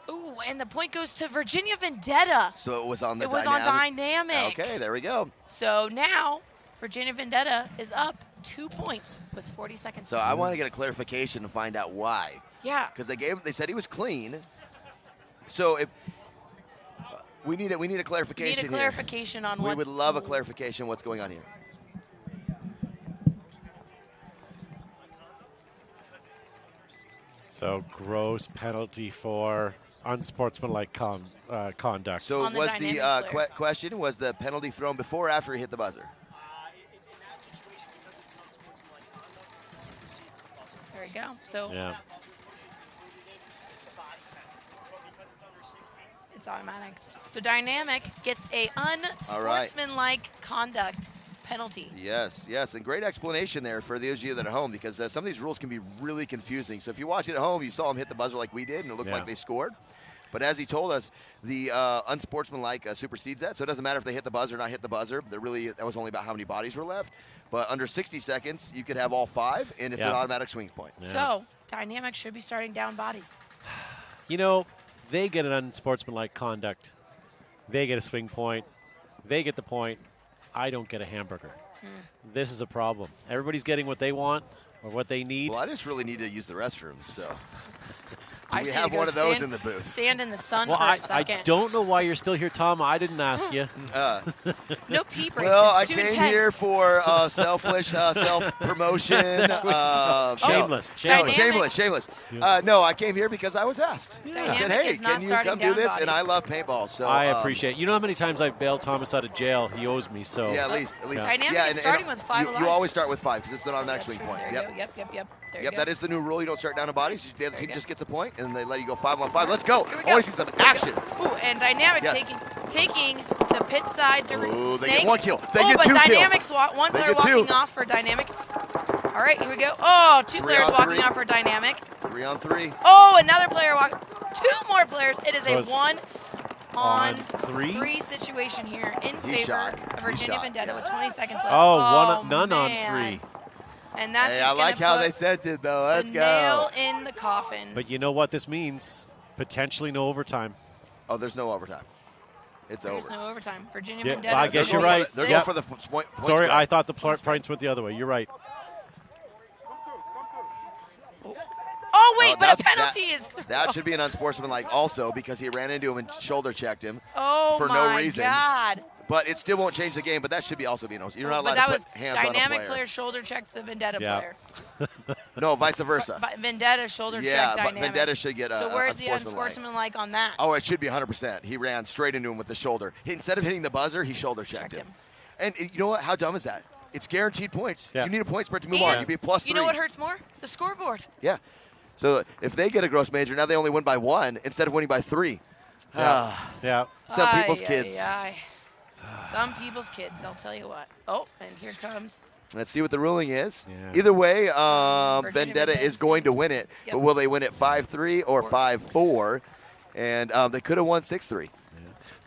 Ooh, and the point goes to Virginia Vendetta. So it was on the It was on Dynamic. Okay, there we go. So now Virginia Vendetta is up 2 points with 40 seconds. So I want to get a clarification to find out why. Yeah. Because they said he was clean. So if we need a clarification. We need a clarification on what. We would love a clarification on what's going on here. So gross penalty for unsportsmanlike conduct. So was the question, was the penalty thrown before or after he hit the buzzer? There we go. So it's automatic. So Dynamic gets a unsportsmanlike conduct penalty. Yes, and great explanation there for those of you that are at home, because some of these rules can be really confusing. So if you watch it at home, you saw him hit the buzzer like we did, and it looked like they scored. But as he told us, the unsportsmanlike supersedes that, so it doesn't matter if they hit the buzzer or not hit the buzzer. That was only about how many bodies were left. But under 60 seconds, you could have all 5, and it's an automatic swing point. Yeah. So Dynamic should be starting down bodies. You know, they get an unsportsmanlike conduct. They get a swing point. They get the point. I don't get a hamburger. This is a problem. Everybody's getting what they want or what they need. Well, I just really need to use the restroom, so. I We should have go one of those stand- in the booth. Stand in the sun Well, for a I second. don't know why you're still here, Tom. I didn't ask you. No pee breaks. Well, I it's too came intense. here for selfish self-promotion. Shameless. Shameless. No, I came here because I was asked. I said, Dynamic hey, is not can you starting come do down this? And bodies. I love paintball. So I appreciate it. You know how many times I've bailed Thomas out of jail? He owes me. So Yeah, at least. Dynamic yeah, is starting with 5 you, alive. you always start with 5 because it's an automatic That's swing true. point. There Yep. you go. Yep. There you Yep, go. that is the new rule. You don't start down to bodies. The other team just gets a point, and they let you go 5-on-5. Let's go. I want to see some action. Ooh, and Dynamic Yes. taking the pit side Ooh, they snake. get 1 kill. They oh, get but 2 kills. Dynamic's one They player get 2. walking off for Dynamic. All right, here we go. Oh, 2 3 players on walking 3. off for Dynamic. 3 on 3. Oh, another player walking. 2 more players. It is So a it's 1 on 3? 3 situation here in He favor shot. of He Virginia shot, Vendetta yeah. with 20 seconds left. None on man. 3. And that's Hey, just I like gonna how put they sent it, though. Let's the go. nail in the coffin. But you know what this means? Potentially no overtime. Oh, there's no overtime. It's There's over. no overtime. Virginia Yeah, Vendetta. I guess you're right. They're Yep. going for the point. Sorry, spread. I thought the points went the other way. You're right. Oh, wait, but a that's- penalty is thrown. That should be an unsportsmanlike also because he ran into him and shoulder checked him Oh, for my no reason. God. But it still won't change the game, but that should be also be no. You're not But allowed that to was put hands on a Dynamic player. player shoulder checked the Vendetta Yeah. player. No, vice versa. But Vendetta shoulder Yeah, checked but Dynamic. Vendetta should get So a where's the unsportsmanlike. unsportsmanlike on that? Oh, it should be 100%. He ran straight into him with the shoulder. Instead of hitting the buzzer, he shoulder checked him. And you know what? How dumb is that? It's guaranteed points. Yeah. You need a point spread to move on. And You'd be plus 3. You know what hurts more? The scoreboard. Yeah. So if they get a gross major, now they only win by 1 instead of winning by 3. Yeah. Yeah. Some people's kids. Some people's kids, I'll tell you what. Oh, and here comes. Let's see what the ruling is. Yeah. Either way, Virginia Vendetta is going to win it. Yep. But will they win it 5-3 or 5-4? And they could have won 6-3.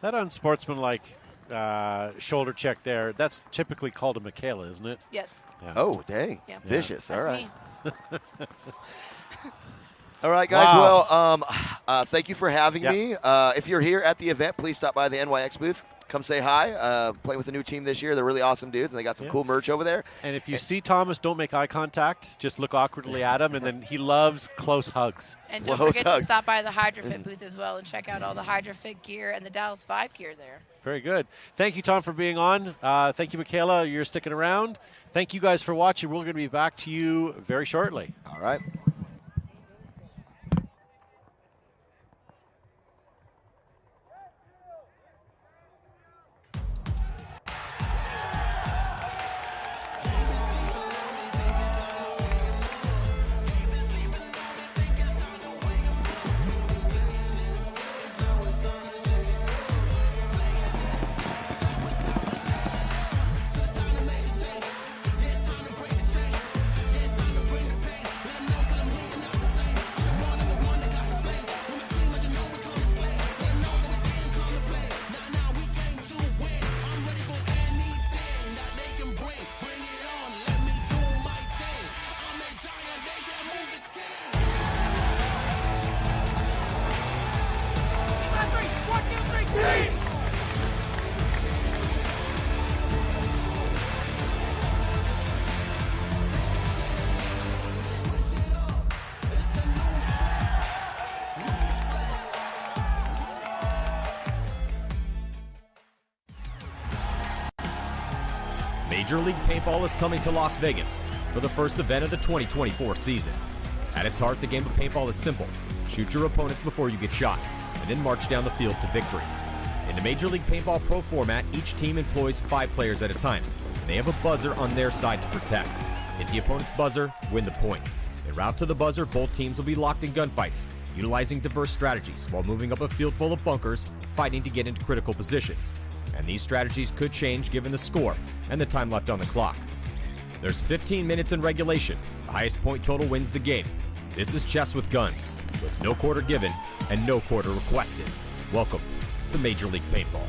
That unsportsmanlike shoulder check there, that's typically called a Michaela, isn't it? Yes. Yeah. Oh, dang. Yeah. Vicious. That's All right. me. All right, guys. Wow. Well, thank you for having me. If you're here at the event, please stop by the NYX booth. Come say hi. Playing with a new team this year. They're really awesome dudes, and they got some cool merch over there. And if you see Thomas, don't make eye contact. Just look awkwardly at him, and then he loves close hugs. And don't forget to stop by the HydroFit booth as well and check out all the HydroFit gear and the Dallas 5 gear there. Very good. Thank you, Tom, for being on. Thank you, Michaela. You're sticking around. Thank you guys for watching. We're going to be back to you very shortly. All right. Major League Paintball is coming to Las Vegas for the first event of the 2024 season. At its heart, the game of paintball is simple. Shoot your opponents before you get shot, and then march down the field to victory. In the Major League Paintball Pro format, each team employs 5 players at a time, and they have a buzzer on their side to protect. Hit the opponent's buzzer, win the point. En route to the buzzer, both teams will be locked in gunfights, utilizing diverse strategies while moving up a field full of bunkers, fighting to get into critical positions. And these strategies could change given the score and the time left on the clock. There's 15 minutes in regulation. The highest point total wins the game. This is chess with guns, with no quarter given and no quarter requested. Welcome to Major League Paintball.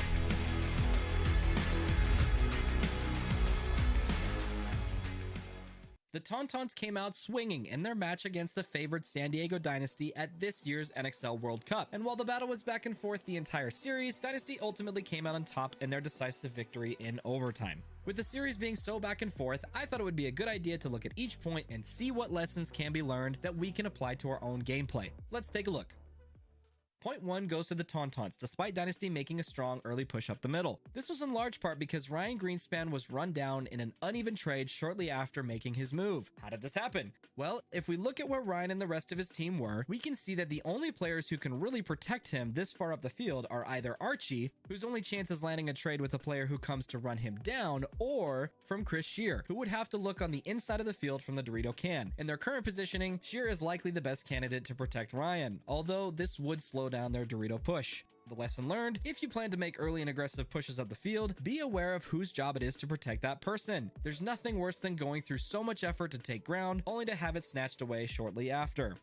The Tauntauns came out swinging in their match against the favored San Diego Dynasty at this year's NXL World Cup, and while the battle was back and forth the entire series, Dynasty ultimately came out on top in their decisive victory in overtime. With the series being so back and forth, I thought it would be a good idea to look at each point and see what lessons can be learned that we can apply to our own gameplay. Let's take a look. Point 1 goes to the Tauntauns, despite Dynasty making a strong early push up the middle. This was in large part because Ryan Greenspan was run down in an uneven trade shortly after making his move. How did this happen? Well, if we look at where Ryan and the rest of his team were, we can see that the only players who can really protect him this far up the field are either Archie, whose only chance is landing a trade with a player who comes to run him down, or from Chris Shear, who would have to look on the inside of the field from the Dorito can. In their current positioning, Shear is likely the best candidate to protect Ryan, although this would slow down their Dorito push. The lesson learned: if you plan to make early and aggressive pushes up the field, be aware of whose job it is to protect that person. There's nothing worse than going through so much effort to take ground, only to have it snatched away shortly after.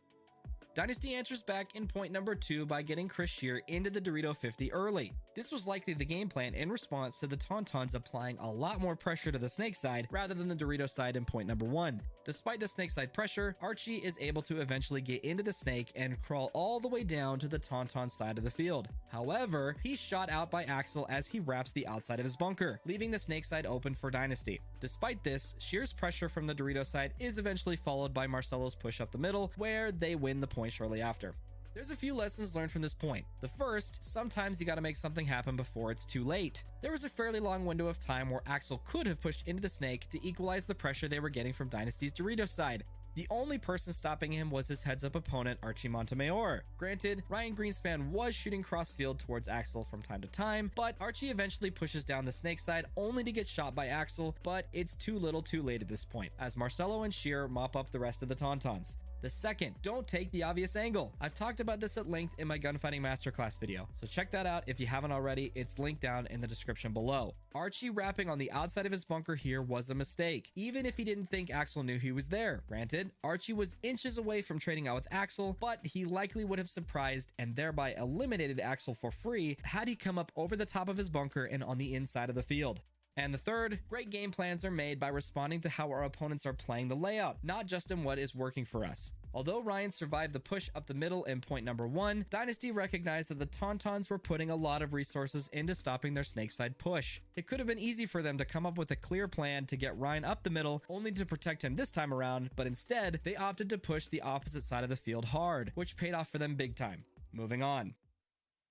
Dynasty answers back in point number 2 by getting Chris Shear into the Dorito 50 early. This was likely the game plan in response to the Tauntauns applying a lot more pressure to the snake side rather than the Dorito side in point number 1. Despite the snake side pressure, Archie is able to eventually get into the snake and crawl all the way down to the Tauntaun side of the field. However, he's shot out by Axel as he wraps the outside of his bunker, leaving the snake side open for Dynasty. Despite this, Shear's pressure from the Dorito side is eventually followed by Marcelo's push up the middle, where they win the point shortly after. There's a few lessons learned from this point. The first, sometimes you gotta make something happen before it's too late. There was a fairly long window of time where Axel could have pushed into the snake to equalize the pressure they were getting from Dynasty's Dorito side. The only person stopping him was his heads-up opponent, Archie Montemayor. Granted, Ryan Greenspan was shooting cross-field towards Axel from time to time, but Archie eventually pushes down the snake side only to get shot by Axel, but it's too little too late at this point, as Marcelo and Shear mop up the rest of the Tauntauns. The second, don't take the obvious angle. I've talked about this at length in my gunfighting masterclass video, so check that out if you haven't already. It's linked down in the description below. Archie wrapping on the outside of his bunker here was a mistake, even if he didn't think Axel knew he was there. Granted, Archie was inches away from trading out with Axel, but he likely would have surprised and thereby eliminated Axel for free had he come up over the top of his bunker and on the inside of the field. And the third, great game plans are made by responding to how our opponents are playing the layout, not just in what is working for us. Although Ryan survived the push up the middle in point number 1, Dynasty recognized that the Tauntauns were putting a lot of resources into stopping their snakeside push. It could have been easy for them to come up with a clear plan to get Ryan up the middle, only to protect him this time around, but instead, they opted to push the opposite side of the field hard, which paid off for them big time. Moving on.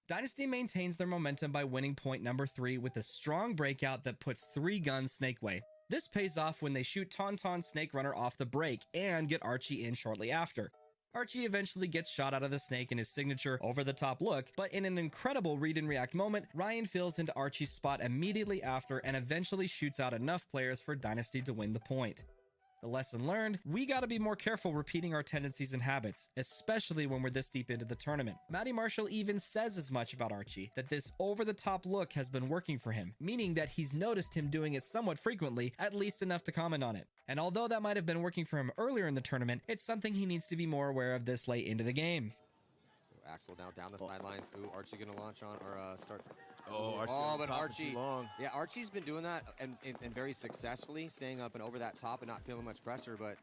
Dynasty maintains their momentum by winning point number 3 with a strong breakout that puts 3 guns snake way. This pays off when they shoot Tauntaun Snake Runner off the break and get Archie in shortly after. Archie eventually gets shot out of the snake in his signature over-the-top look, but in an incredible read and react moment, Ryan fills into Archie's spot immediately after and eventually shoots out enough players for Dynasty to win the point. The lesson learned, we gotta be more careful repeating our tendencies and habits, especially when we're this deep into the tournament. Matty Marshall even says as much about Archie, that this over-the-top look has been working for him, meaning that he's noticed him doing it somewhat frequently, at least enough to comment on it. And although that might have been working for him earlier in the tournament, it's something he needs to be more aware of this late into the game. So Axel now down the sidelines. Ooh, Archie gonna launch on or start. But Archie, yeah, Archie's been doing that and very successfully, staying up and over that top and not feeling much pressure, but...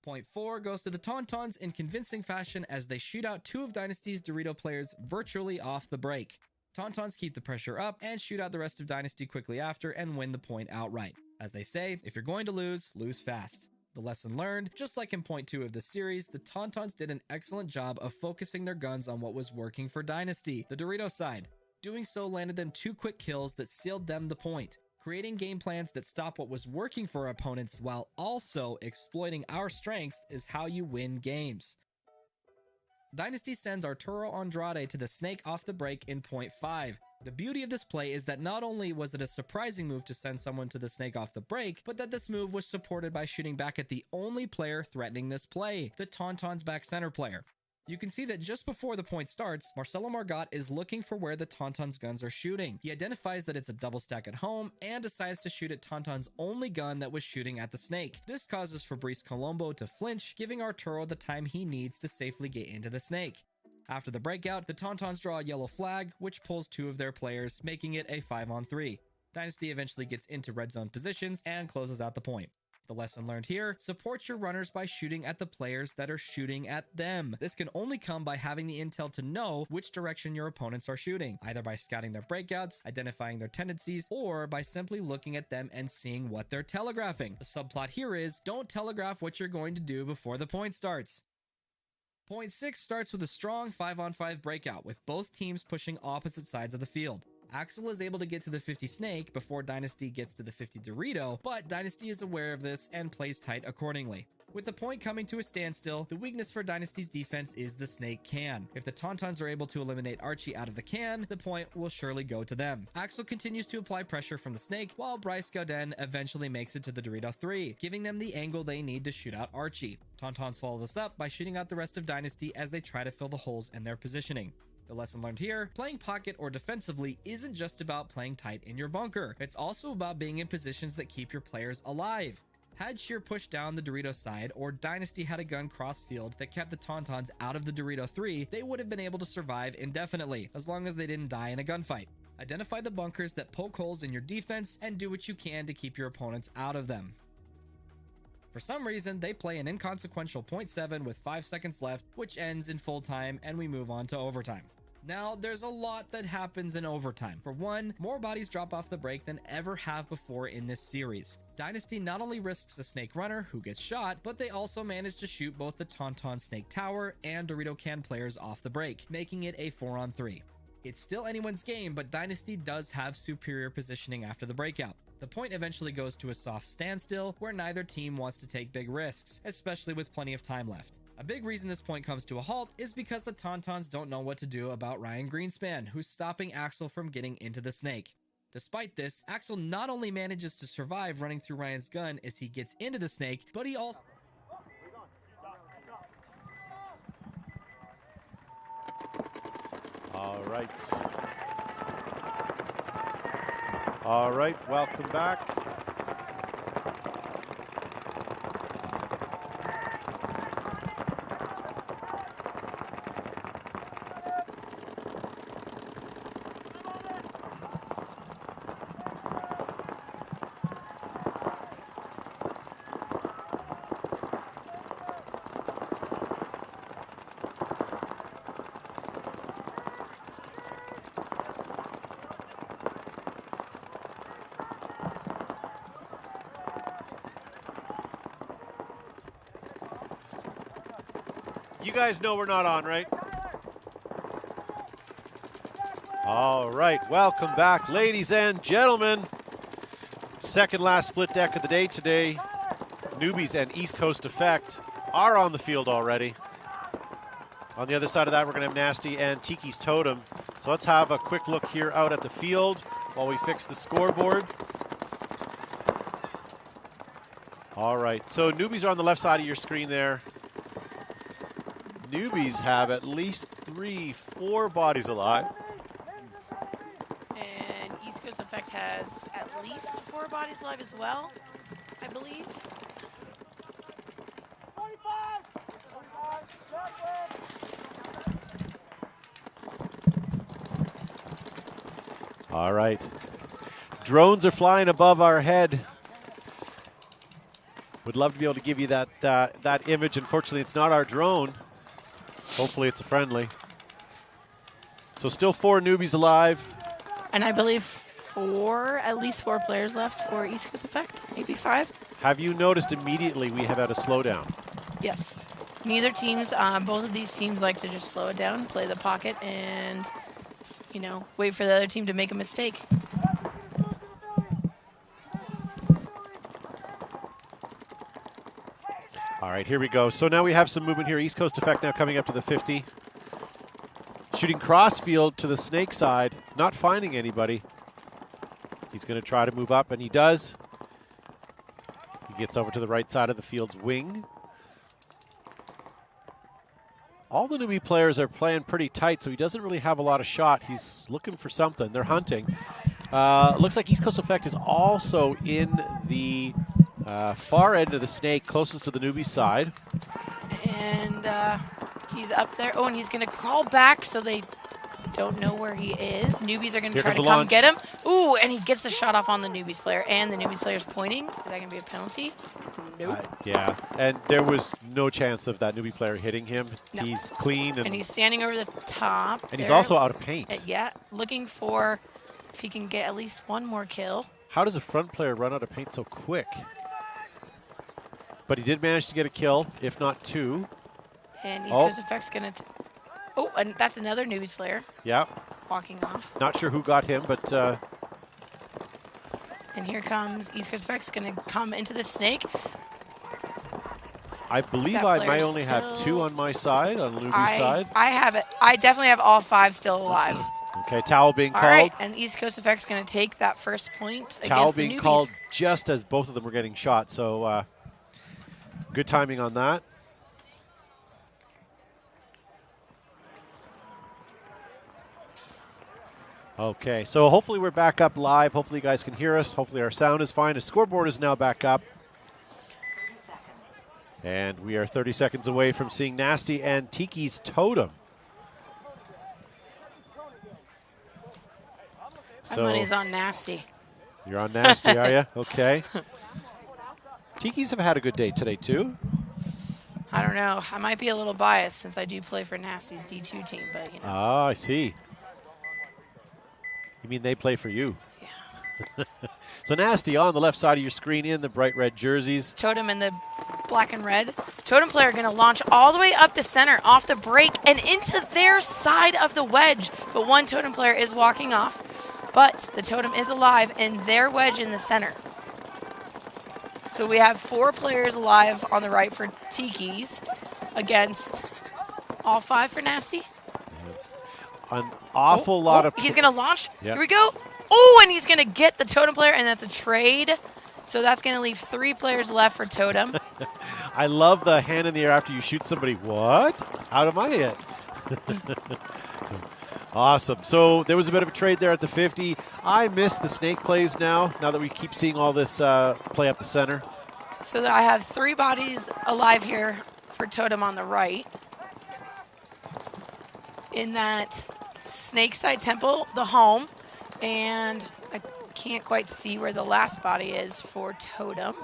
Point 4 goes to the Tauntauns in convincing fashion as they shoot out 2 of Dynasty's Dorito players virtually off the break. Tauntauns keep the pressure up and shoot out the rest of Dynasty quickly after and win the point outright. As they say, if you're going to lose, lose fast. The lesson learned, just like in point 2 of the series, the Tauntauns did an excellent job of focusing their guns on what was working for Dynasty, the Dorito side. Doing so landed them 2 quick kills that sealed them the point. Creating game plans that stop what was working for our opponents while also exploiting our strength is how you win games. Dynasty sends Arturo Andrade to the snake off the break in point 5. The beauty of this play is that not only was it a surprising move to send someone to the snake off the break, but that this move was supported by shooting back at the only player threatening this play, the Tauntaun's back center player. You can see that just before the point starts, Marcelo Margot is looking for where the Tauntaun's guns are shooting. He identifies that it's a double stack at home and decides to shoot at Tauntaun's only gun that was shooting at the snake. This causes Fabrice Colombo to flinch, giving Arturo the time he needs to safely get into the snake. After the breakout, the Tauntauns draw a yellow flag, which pulls 2 of their players, making it a 5-on-3. Dynasty eventually gets into red zone positions and closes out the point. The lesson learned here, support your runners by shooting at the players that are shooting at them. This can only come by having the intel to know which direction your opponents are shooting, either by scouting their breakouts, identifying their tendencies, or by simply looking at them and seeing what they're telegraphing. The subplot here is, don't telegraph what you're going to do before the point starts. Point 6 starts with a strong 5-on-5 breakout, with both teams pushing opposite sides of the field. Axel is able to get to the 50 Snake before Dynasty gets to the 50 Dorito, but Dynasty is aware of this and plays tight accordingly. With the point coming to a standstill, the weakness for Dynasty's defense is the Snake can. If the Tauntauns are able to eliminate Archie out of the can, the point will surely go to them. Axel continues to apply pressure from the Snake, while Bryce Gauden eventually makes it to the Dorito 3, giving them the angle they need to shoot out Archie. Tauntauns follow this up by shooting out the rest of Dynasty as they try to fill the holes in their positioning. The lesson learned here, playing pocket or defensively isn't just about playing tight in your bunker. It's also about being in positions that keep your players alive. Had Sheer pushed down the Dorito side, or Dynasty had a gun cross-field that kept the Tauntauns out of the Dorito 3, they would have been able to survive indefinitely, as long as they didn't die in a gunfight. Identify the bunkers that poke holes in your defense, and do what you can to keep your opponents out of them. For some reason, they play an inconsequential .7 with 5 seconds left, which ends in full time, and we move on to overtime. Now, there's a lot that happens in overtime. For one, more bodies drop off the break than ever have before in this series. Dynasty not only risks a Snake runner who gets shot, but they also manage to shoot both the Tauntaun Snake Tower and Dorito Can players off the break, making it a 4-on-3. It's still anyone's game, but Dynasty does have superior positioning after the breakout. The point eventually goes to a soft standstill where neither team wants to take big risks, especially with plenty of time left. A big reason this point comes to a halt is because the Tauntauns don't know what to do about Ryan Greenspan, who's stopping Axel from getting into the Snake. Despite this, Axel not only manages to survive running through Ryan's gun as he gets into the Snake, but he also... All right, welcome back. You guys know we're not on, right? All right, welcome back, ladies and gentlemen. Second last split deck of the day today. Newbies and East Coast Effect are on the field already. On the other side of that, we're going to have Nasty and Tiki's Totem. So let's have a quick look here out at the field while we fix the scoreboard. All right, so Newbies are on the left side of your screen there. Newbies have at least 3-4 bodies alive. And East Coast Effect has at least 4 bodies alive as well, I believe. All right. Drones are flying above our head. Would love to be able to give you that image. Unfortunately, it's not our drone. Hopefully it's a friendly. So still 4 Newbies alive. And I believe at least 4 players left for East Coast Effect, maybe 5. Have you noticed immediately we have had a slowdown? Yes. Neither teams, both of these teams like to just slow it down, play the pocket, and, you know, wait for the other team to make a mistake. All right, here we go. So now we have some movement here. East Coast Effect now coming up to the 50. Shooting crossfield to the Snake side, not finding anybody. He's going to try to move up, and he does. He gets over to the right side of the field's wing. All the Newbie players are playing pretty tight, so he doesn't really have a lot of shot. He's looking for something. They're hunting. Looks like East Coast Effect is also in the far end of the Snake, closest to the Newbie side. And he's up there. Oh, and he's going to crawl back so they don't know where he is. Newbies are going to try to come get him. Ooh, and he gets the shot off on the Newbies player, and the Newbies player's pointing. Is that going to be a penalty? Yeah, and there was no chance of that newbie player hitting him. No. He's clean. And he's standing over the top. And he's also out of paint. Yeah, looking for if he can get at least one more kill. How does a front player run out of paint so quick? But he did manage to get a kill, if not two. And East Coast Effect's going to... Oh, and that's another Newbies player. Yeah. Walking off. Not sure who got him, but... and here comes East Coast Effect's going to come into the snake. I believe I might only have two on my side, on Luby's side. I have it. I definitely have all 5 still alive. Okay, towel being called. All right, and East Coast Effect's going to take that first point towel against the Newbies. being called just as both of them were getting shot, so good timing on that. Okay, so hopefully we're back up live. Hopefully you guys can hear us. Hopefully our sound is fine. The scoreboard is now back up. And we are 30 seconds away from seeing Nasty and Tiki's totem. My money's on Nasty. You're on Nasty, are you? Okay. Tiki's have had a good day today, too. I don't know. I might be a little biased since I do play for Nasty's D2 team, but you know. Ah, I see. You mean they play for you? Yeah. So Nasty on the left side of your screen in the bright red jerseys. Totem in the black and red. Totem player going to launch all the way up the center, off the break, and into their side of the wedge. But one Totem player is walking off. But the Totem is alive in their wedge in the center. So we have 4 players alive on the right for Tiki's against all 5 for Nasty. An awful lot of... He's going to launch. Yep. Here we go. Oh, and he's going to get the Totem player, and that's a trade. So that's going to leave 3 players left for Totem. I love the hand in the air after you shoot somebody. What? How am I hit? Awesome. So there was a bit of a trade there at the 50. I miss the snake plays now that we keep seeing all this play up the center. So I have 3 bodies alive here for Totem on the right. In that snake side temple, the home, and I can't quite see where the last body is for Totem,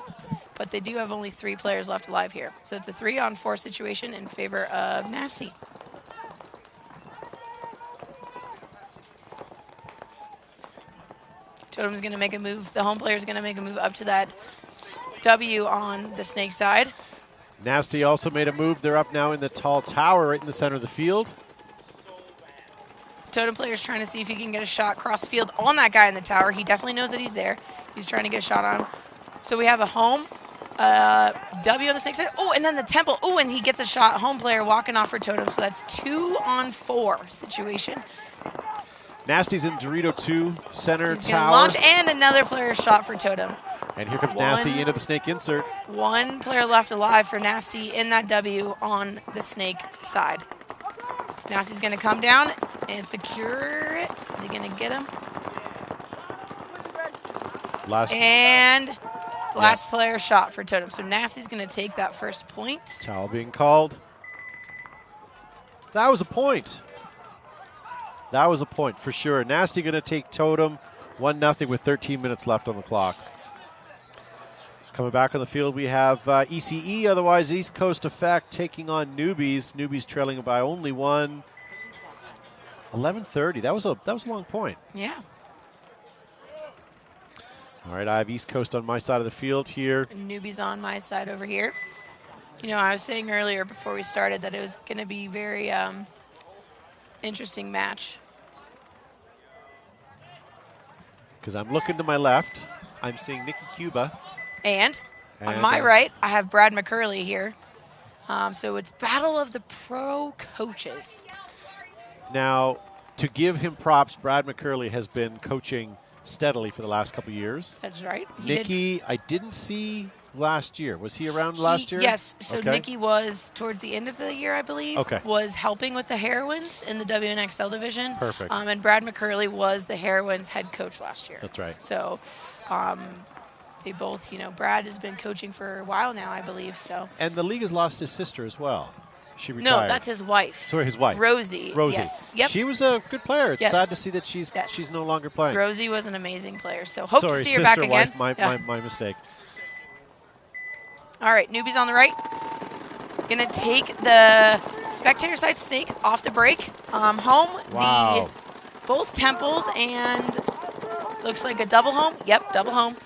but they do have only 3 players left alive here. So it's a 3-on-4 situation in favor of Nasty. Totem's going to make a move. The home player is going to make a move up to that W on the snake side. Nasty also made a move. They're up now in the tall tower right in the center of the field. Totem player is trying to see if he can get a shot cross field on that guy in the tower. He definitely knows that he's there. He's trying to get a shot on him. So we have a home, W on the snake side. Oh, and then the temple. Oh, and he gets a shot. Home player walking off for Totem. So that's 2-on-4 situation. Nasty's in Dorito 2, center He's tower. Launch and another player shot for Totem. And here comes Nasty into the snake insert. 1 player left alive for Nasty in that W on the snake side. Nasty's going to come down and secure it. Is he going to get him? Last player shot for Totem. So Nasty's going to take that first point. Towel being called. That was a point. That was a point for sure. Nasty going to take Totem 1-0 with 13 minutes left on the clock. Coming back on the field, we have ECE, otherwise East Coast Effect, taking on Newbies. Newbies trailing by only 1. 11:30. That was a long point. Yeah. All right, I have East Coast on my side of the field here. Newbies on my side over here. You know, I was saying earlier before we started that it was going to be very interesting match. Because I'm looking to my left, I'm seeing Nikki Cuba. And on my right, I have Brad McCurley here. So it's Battle of the Pro Coaches. Now, to give him props, Brad McCurley has been coaching steadily for the last couple of years. That's right. Nikki, I didn't see last year. Was he around last year? Yes. So okay. Nikki was towards the end of the year, I believe. Okay. Was helping with the Heroines in the WNXL division. Perfect. And Brad McCurley was the Heroines head coach last year. That's right. So they both, you know, Brad has been coaching for a while now, I believe. So. And the league has lost his sister as well. She retired. No, that's his wife. Sorry, his wife. Rosie. Rosie. Yes. Yep. She was a good player. It's yes. sad to see that she's no longer playing. Rosie was an amazing player. So hope Sorry, to see her back sister, again. Wife, my mistake. All right, Newbies on the right. Gonna take the spectator side snake off the break. Home, both temples, and looks like a double home. Yep, double home.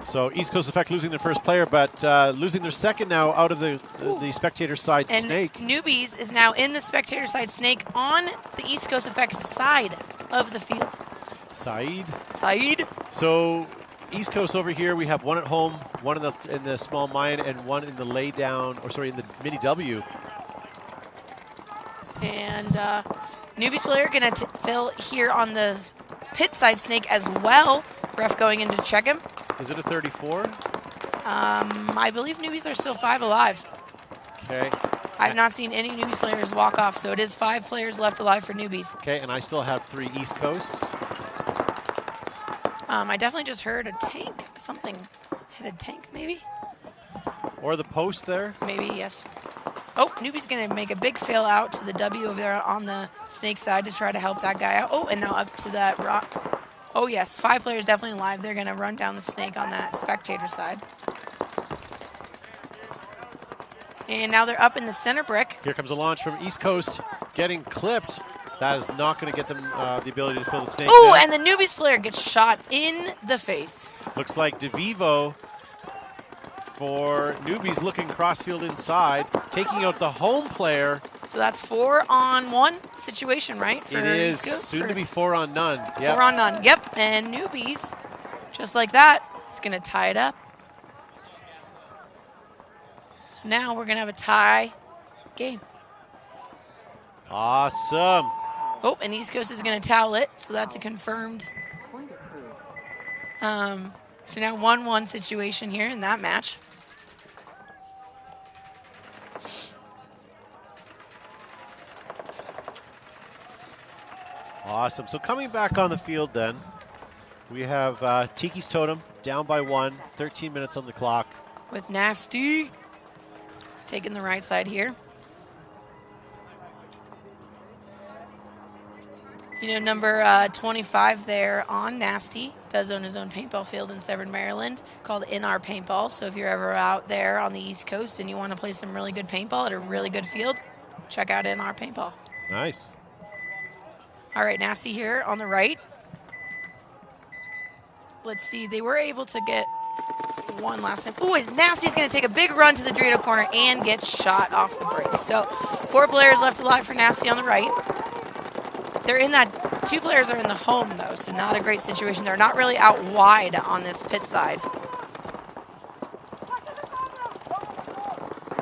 So East Coast Effect losing their first player, but losing their second now out of the spectator side And snake. Newbies is now in the spectator side snake on the East Coast Effect side of the field. Saeed. So East Coast over here, we have one at home, one in the small mine, and one in the lay down, or sorry, in the mini W. And Newbies player gonna fill here on the pit side snake as well. Ref going in to check him. Is it a 34? I believe Newbies are still 5 alive. Okay. I've not seen any Newbies players walk off, so it is 5 players left alive for Newbies. Okay, and I still have 3 East Coasts. I definitely just heard a tank. Something hit a tank, maybe? Or the post there? Maybe, yes. Oh, Newbie's going to make a big fail out to the W over there on the snake side to try to help that guy out. Oh, and now up to that rock. Oh, yes, 5 players definitely alive. They're going to run down the snake on that spectator side. And now they're up in the center brick. Here comes a launch from East Coast, getting clipped. That is not going to get them the ability to fill the snake. Oh, and the Newbies player gets shot in the face. Looks like DeVivo for Newbies looking crossfield inside, taking out the home player. So that's 4-on-1 situation, right? It is soon to be 4 on none. Yep. 4 on none. Yep. And Newbies, just like that, is going to tie it up. So now we're going to have a tie game. Awesome. Oh, and East Coast is going to towel it, so that's a confirmed. So now 1-1 situation here in that match. Awesome. So coming back on the field then, we have Tiki's Totem down by 1, 13 minutes on the clock. With Nasty taking the right side here. You know, number 25 there on Nasty does own his own paintball field in Severn, Maryland called NR Paintball. So if you're ever out there on the East Coast and you want to play some really good paintball at a really good field, check out NR Paintball. Nice. All right, Nasty here on the right. Let's see, they were able to get one last time. Ooh, and Nasty's going to take a big run to the Dorito corner and get shot off the break. So 4 players left alive for Nasty on the right. They're in that, 2 players are in the home though, so not a great situation. They're not really out wide on this pit side.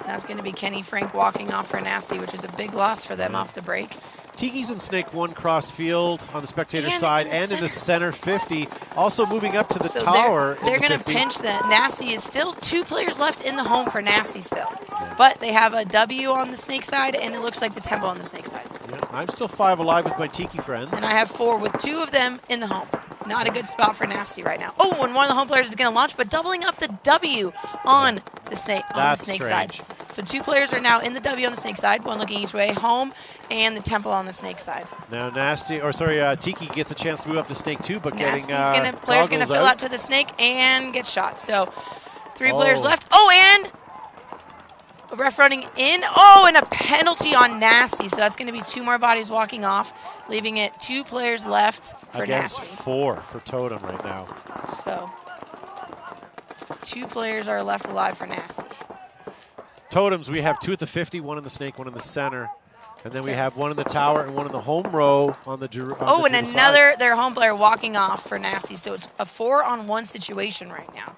That's going to be Kenny Frank walking off for Nasty, which is a big loss for them off the break. Tiki's and Snake 1 cross field on the spectator side and in the center 50. Also moving up to the tower. They're going to pinch that. Nasty is still 2 players left in the home for Nasty still. Yeah. But they have a W on the Snake side, and it looks like the Temple on the Snake side. Yeah, I'm still 5 alive with my Tiki friends. And I have 4 with 2 of them in the home. Not a good spot for Nasty right now. Oh, and one of the home players is going to launch, but doubling up the W on the Snake side. So 2 players are now in the W on the Snake side, 1 looking each way, home and the Temple on the Snake side. Now Tiki gets a chance to move up to Snake 2, but Nasty's getting player's going to fill out to the Snake and get shot. So 3 players left. Oh, and a ref running in. Oh, and a penalty on Nasty. So that's going to be 2 more bodies walking off, leaving it 2 players left for against Nasty. 4 for Totem right now. So 2 players are left alive for Nasty. Totems, we have 2 at the 50, 1 in the Snake, 1 in the center. And then we have 1 in the tower and 1 in the home row on the and another their home player walking off for Nasty. So it's a 4-on-1 situation right now.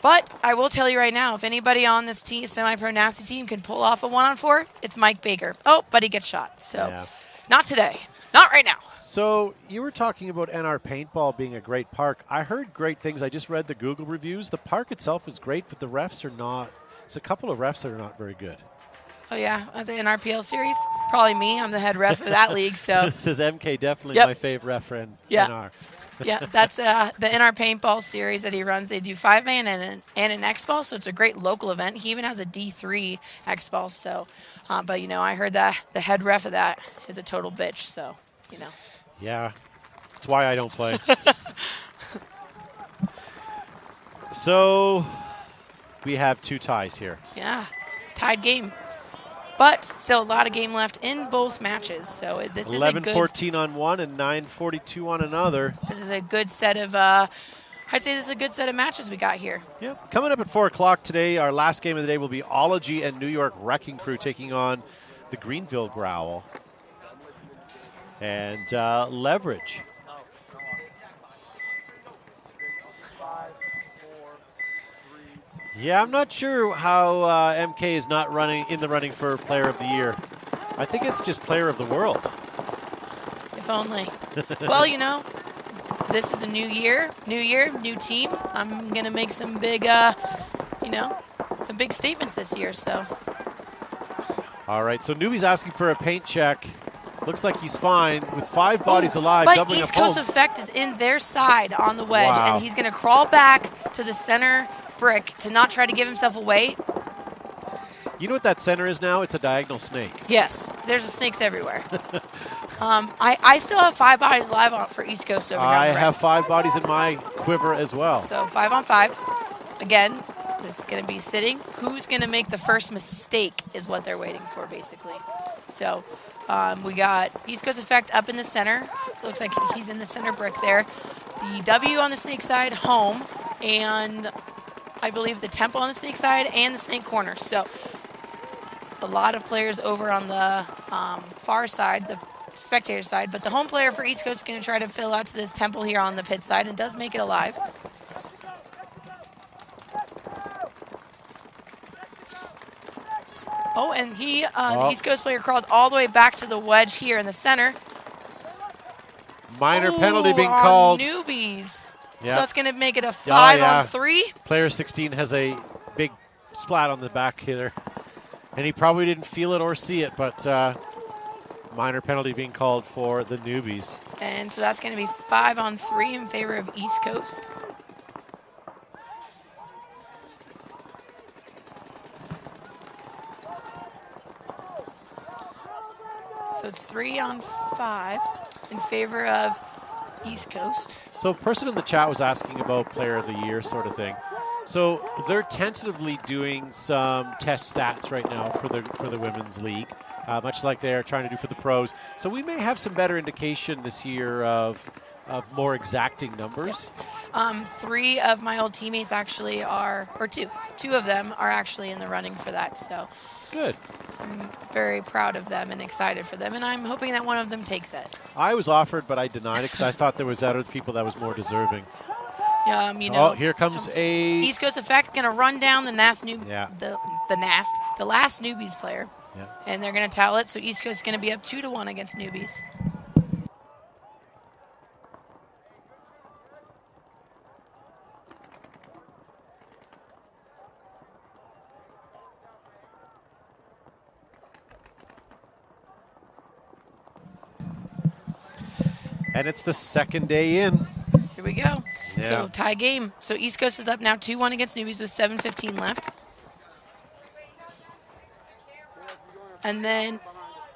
But I will tell you right now, if anybody on this semi-pro Nasty team can pull off a 1-on-4, it's Mike Baker. Oh, but he gets shot. So not today. Not right now. So you were talking about NR Paintball being a great park. I heard great things. I just read the Google reviews. The park itself is great, but the refs are not. There's a couple of refs that are not very good. Oh, yeah, at the NRPL series? Probably me. I'm the head ref of that league. So this is MK, definitely my favorite ref in NR. Yeah, that's the NR Paintball series that he runs. They do 5-man and an X-Ball, so it's a great local event. He even has a D3 X-Ball. So, but, you know, I heard that the head ref of that is a total bitch. So, you know. Yeah, that's why I don't play. So we have 2 ties here. Yeah, tied game. But still a lot of game left in both matches. So this is a good 11-14 on one and 9-42 on another. This is a good set of I'd say this is a good set of matches we got here. Yep. Coming up at 4 o'clock today, our last game of the day will be Ology and New York Wrecking Crew taking on the Greenville Growl and Leverage. Yeah, I'm not sure how MK is not in the running for Player of the Year. I think it's just Player of the World. If only. Well, you know, this is a new year, new team. I'm going to make some big, some big statements this year, so. All right, so Newbies asking for a paint check. Looks like he's fine with 5 bodies alive. But doubling East up Coast home. Effect is in their side on the wedge, Wow. and he's going to crawl back to the center brick to not try to give himself away. You know what that center is now? It's a diagonal snake. Yes, there's snakes everywhere. I still have 5 bodies alive for East Coast over here. I have 5 bodies in my quiver as well. So 5 on 5. Again, this is going to be sitting. Who's going to make the first mistake is what they're waiting for, basically. So we got East Coast Effect up in the center. Looks like he's in the center brick there. The W on the snake side, home, and I believe the temple on the snake side and the snake corner. So a lot of players over on the far side, the spectator side, but the home player for East Coast is going to try to fill out to this temple here on the pit side and does make it alive. Oh, and the East Coast player crawled all the way back to the wedge here in the center. Minor penalty being on called. Newbies. Yep. So that's going to make it a 5 on 3. Player 16 has a big splat on the back here. And he probably didn't feel it or see it, but minor penalty being called for the Newbies. And so that's going to be 5 on 3 in favor of East Coast. So it's 3 on 5 in favor of East Coast. So a person in the chat was asking about Player of the Year sort of thing. So they're tentatively doing some test stats right now for the women's league, much like they're trying to do for the pros. So we may have some better indication this year of more exacting numbers. 3 of my old teammates actually are, or 2 of them are actually in the running for that. So good. I'm very proud of them and excited for them, and I'm hoping that one of them takes it. I was offered, but I denied it because I thought there was other people that was more deserving. Here comes a East Coast Effect going to run down the last the last Newbies player, and they're going to towel it. So East Coast is going to be up 2-1 against Newbies. And it's the second day in. Here we go. Yeah. So tie game. So East Coast is up now 2-1 against Newbies with 7:15 left. And then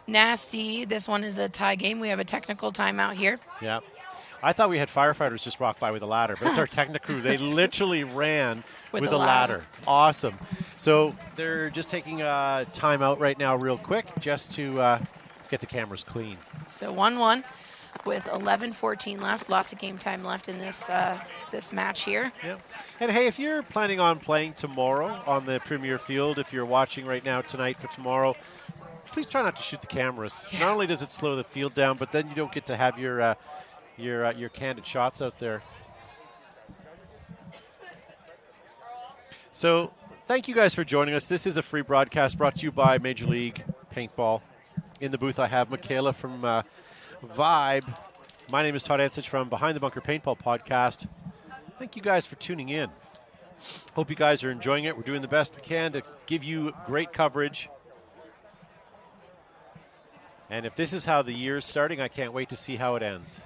Nasty, this one is a tie game. We have a technical timeout here. Yeah. I thought we had firefighters just walk by with a ladder, but it's our technical crew. They literally ran with a ladder. Awesome. So they're just taking a timeout right now real quick just to get the cameras clean. So 1-1 with 11:14 left. Lots of game time left in this this match here. Yeah. And hey, if you're planning on playing tomorrow on the Premier Field, if you're watching right now tonight for tomorrow, please try not to shoot the cameras. Yeah. Not only does it slow the field down, but then you don't get to have your candid shots out there. So thank you guys for joining us. This is a free broadcast brought to you by Major League Paintball. In the booth I have Michaela from Vibe. My name is Todd Ansich from Behind the Bunker Paintball Podcast. Thank you guys for tuning in. Hope you guys are enjoying it. We're doing the best we can to give you great coverage. And if this is how the year is starting, I can't wait to see how it ends.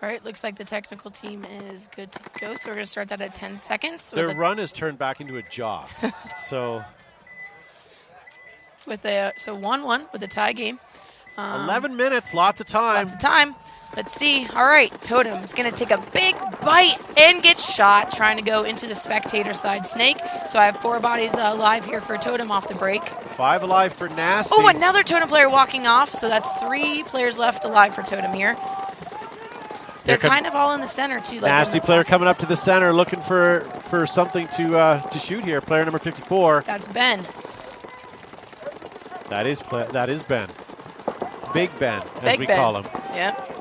All right, looks like the technical team is good to go. So we're going to start that at 10 seconds. Their run is turned back into a jog. So 1-1 with a tie game. 11 minutes, lots of time. Lots of time. Let's see. All right, Totem is going to take a big bite and get shot, trying to go into the spectator side snake. So I have 4 bodies alive here for Totem off the break. 5 alive for Nasty. Oh, another Totem player walking off. So that's 3 players left alive for Totem here. They're kind of all in the center, too. Like Nasty player coming up to the center, looking for something to shoot here. Player number 54. That's Ben. That is Ben. Big Ben, as Big we Ben. call him. Yep.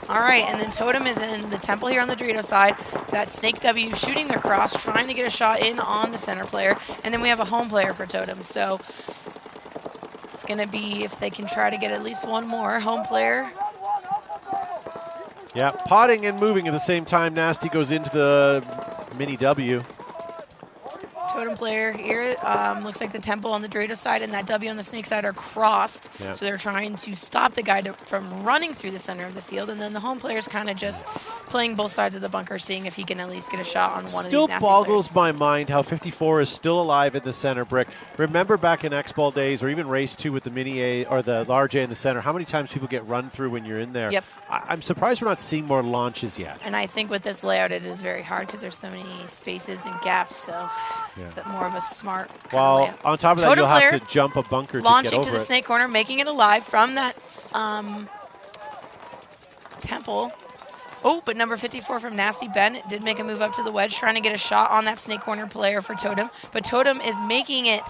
All right, and then Totem is in the temple here on the Dorito side. Got Snake W shooting their cross, trying to get a shot in on the center player. And then we have a home player for Totem. So it's going to be if they can try to get at least one more home player. Yeah, potting and moving at the same time. Nasty goes into the mini W. Totem player here. Looks like the temple on the Dorito side and that W on the Snake side are crossed. Yeah. So they're trying to stop the guy from running through the center of the field. And then the home player is kind of just playing both sides of the bunker, seeing if he can at least get a shot on one of these nasty Still boggles players. my mind how 54 is still alive in the center brick. Remember back in X-Ball days, or even Race 2 with the mini A or the large A in the center, how many times people get run through when you're in there? Yep. I'm surprised we're not seeing more launches yet. And I think with this layout, it is very hard because there's so many spaces and gaps. So it's more of a smart kind of Well, layout. on top of that, Totem you'll have player to jump a bunker to get launching over to the it. snake corner, making it alive from that temple. Oh, but number 54 from Nasty Ben did make a move up to the wedge, trying to get a shot on that snake corner player for Totem. But Totem is making it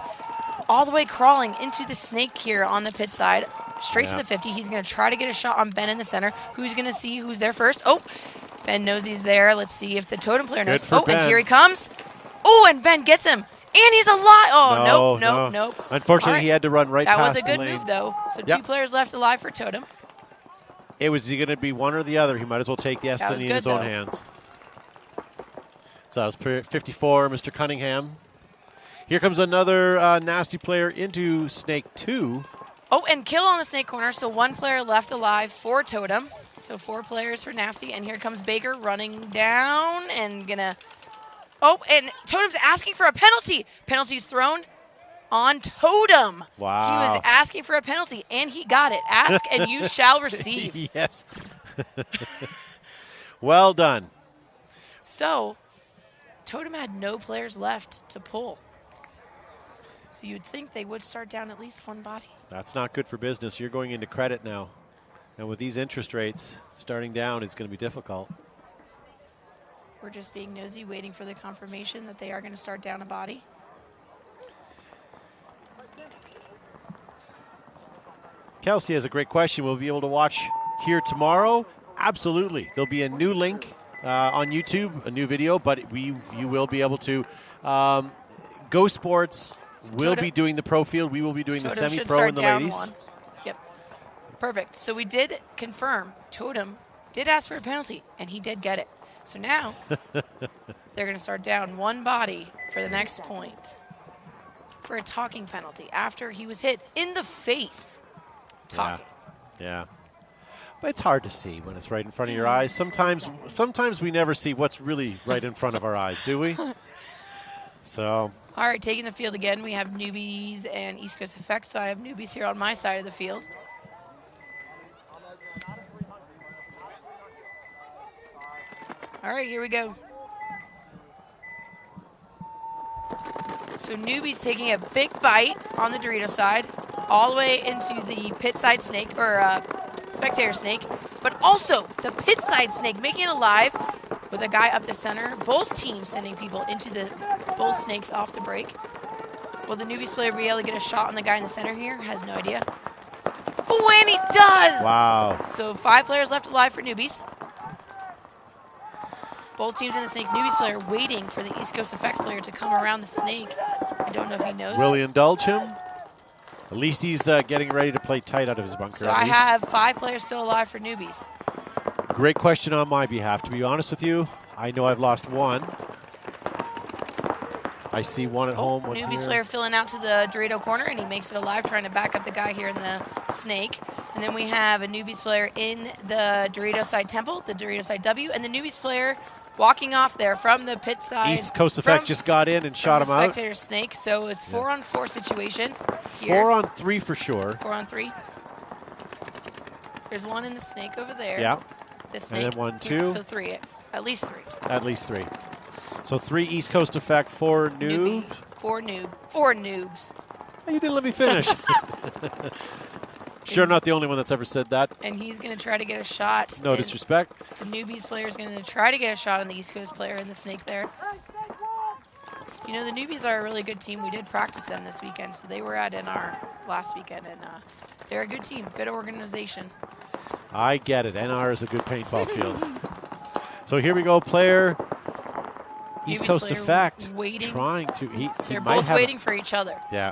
all the way crawling into the snake here on the pit side, straight to the 50. He's going to try to get a shot on Ben in the center. Who's going to see who's there first? Oh, Ben knows he's there. Let's see if the Totem player knows. Oh, Ben. and here he comes. Oh, and Ben gets him. And he's alive. Oh, nope. Unfortunately, All right. he had to run right that past was a the good lane. move, though. So Yep. 2 players left alive for Totem. It was going to be one or the other. He might as well take the That was destiny in good, his own though. hands. So that was 54, Mr. Cunningham. Here comes another nasty player into Snake 2. Oh, and kill on the snake corner. So 1 player left alive for Totem. So 4 players for Nasty. And here comes Baker running down and gonna... Oh, and Totem's asking for a penalty. Penalty's thrown on Totem. Wow. He was asking for a penalty, and he got it. Ask and you shall receive. Yes. Well done. So Totem had no players left to pull. So you'd think they would start down at least 1 body. That's not good for business. You're going into credit now. And with these interest rates, starting down is going to be difficult. We're just being nosy, waiting for the confirmation that they are going to start down a body. Kelsey has a great question. We'll be able to watch here tomorrow. Absolutely. There'll be a new link on YouTube, a new video, but you will be able to. Go Sports will be doing the pro field. We will be doing the Totem semi-pro should and the start down ladies. 1. Yep. Perfect. So we did confirm Totem did ask for a penalty, and he did get it. So now they're going to start down 1 body for the next point for a talking penalty after he was hit in the face. Talking. Yeah. But it's hard to see when it's right in front of your eyes. Sometimes we never see what's really right in front of our eyes, do we? So. All right, taking the field again, we have Newbies and East Coast Effect. So I have Newbies here on my side of the field. All right, here we go. So Newbies taking a big bite on the Dorito side, all the way into the pit side snake, or spectator snake, but also the pit side snake making it alive with a guy up the center. Both teams sending people into both snakes off the break. Will the Newbies player be able to get a shot on the guy in the center here? Has no idea. Oh, and he does! Wow. So 5 players left alive for Newbies. Both teams in the snake. Newbies player waiting for the East Coast Effect player to come around the snake. I don't know if he knows. Will he indulge him? At least he's getting ready to play tight out of his bunker. So I have 5 players still alive for Newbies. Great question on my behalf. To be honest with you, I know I've lost 1. I see 1 at home. 1 Newbies here. player filling out to the Dorito corner, and he makes it alive, trying to back up the guy here in the snake. And then we have a Newbies player in the Dorito side temple, the Dorito side W, and the Newbies player walking off there from the pit side. East Coast Effect just got in and shot him out. Spectator snake, so it's 4-on-4 situation here. 4 on 3 for sure. 4 on 3. There's one in the snake over there. Yeah. The snake. And then 1, 2. Here, so 3. At least 3. At least 3. So 3 East Coast effect, 4 noob. 4 noobs. You didn't let me finish. Sure, not the only one that's ever said that. And he's going to try to get a shot. No disrespect. The Newbies player is going to try to get a shot on the East Coast player in the snake there. You know, the Newbies are a really good team. We did practice them this weekend, so they were at NR last weekend, and they're a good team, good organization. I get it. NR is a good paintball field. So here we go, player. East Coast effect. Waiting. Trying to. They're both waiting for each other. Yeah.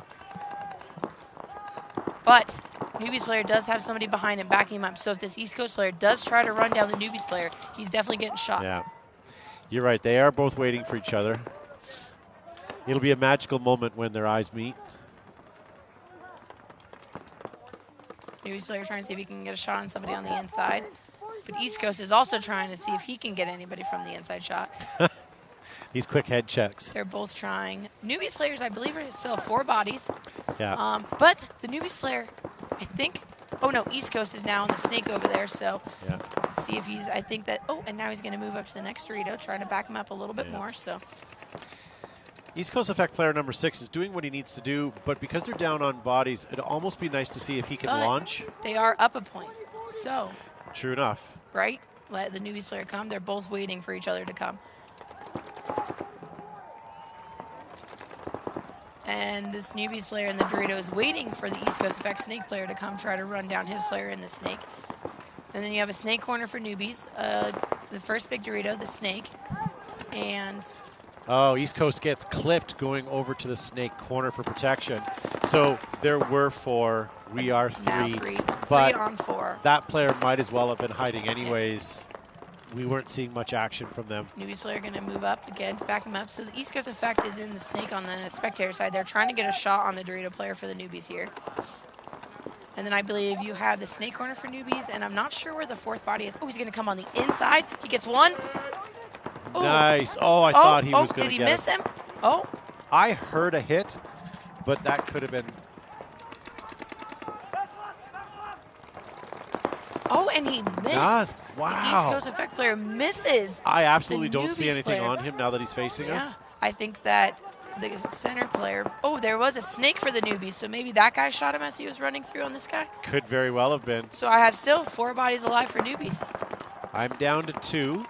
But Newbies player does have somebody behind him backing him up. So if this East Coast player does try to run down the Newbies player, he's definitely getting shot. Yeah. You're right. They are both waiting for each other. It'll be a magical moment when their eyes meet. Newbies player trying to see if he can get a shot on somebody on the inside. But East Coast is also trying to see if he can get anybody from the inside shot. These quick head checks. They're both trying. Newbies players, I believe, are still 4 bodies. Yeah. But the Newbies player, I think, oh no, East Coast is now on the snake over there. So yeah. See if he's, I think that, oh, and now he's going to move up to the next Dorito, trying to back him up a little bit more. So East Coast effect player number 6 is doing what he needs to do, but because they're down on bodies, it'd almost be nice to see if he can launch. They are up a point. So. True enough. Right? Let the Newbies player come. They're both waiting for each other to come. And this Newbies player in the Dorito is waiting for the East Coast Effect snake player to come try to run down his player in the snake. And then you have a snake corner for Newbies. The first big Dorito, the snake. And... oh, East Coast gets clipped going over to the snake corner for protection. So there were 4. We are 3. Now 3. But 3 on 4. That player might as well have been hiding anyways. We weren't seeing much action from them. Newbies player going to move up again to back him up. So the East Coast Effect is in the snake on the spectator side. They're trying to get a shot on the Dorito player for the Newbies here. And then I believe you have the snake corner for Newbies, and I'm not sure where the 4th body is. Oh, he's going to come on the inside. He gets 1. Ooh. Nice. Oh, I thought he was going to get it. Did he miss him? Oh. I heard a hit, but that could have been... oh, and he missed. Yes. Wow. The East Coast Effect player misses. I absolutely don't see Newbies anything player. on him now that he's facing us. I think that the center player... oh, there was a snake for the Newbies, so maybe that guy shot him as he was running through on this guy? Could very well have been. So I have still 4 bodies alive for Newbies. I'm down to 2.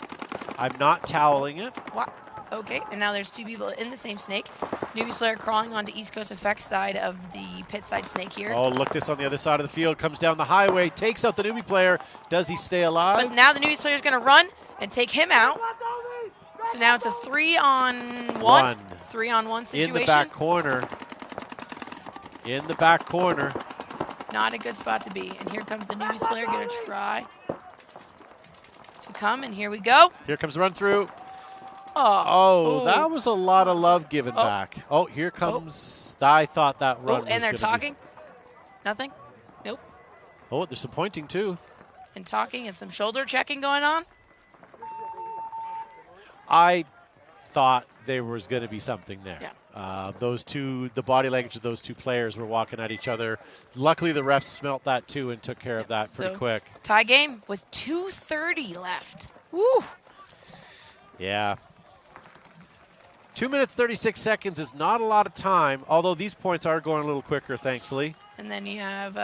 I'm not toweling it. What? Okay, and now there's 2 people in the same snake. Newbies player crawling onto East Coast Effect side of the pit side snake here. Oh, look, this on the other side of the field. Comes down the highway, takes out the Newbie player. Does he stay alive? But now the Newbies player is going to run and take him out. So now it's a 3-on-1. 3-on-1 situation. In the back corner. In the back corner. Not a good spot to be. And here comes the Newbies player going to try to come, and here we go. Here comes run through. Oh, that was a lot of love given back. Oh, here comes... I thought that run was and they're gonna talking? Nothing? Nope. Oh, there's some pointing, too. And talking and some shoulder checking going on? I thought there was going to be something there. Yeah. Those 2, the body language of those 2 players were walking at each other. Luckily, the refs smelt that, too, and took care of that pretty quick. Tie game with 2:30 left. Woo! Yeah. 2 minutes, 36 seconds is not a lot of time, although these points are going a little quicker, thankfully. And then you have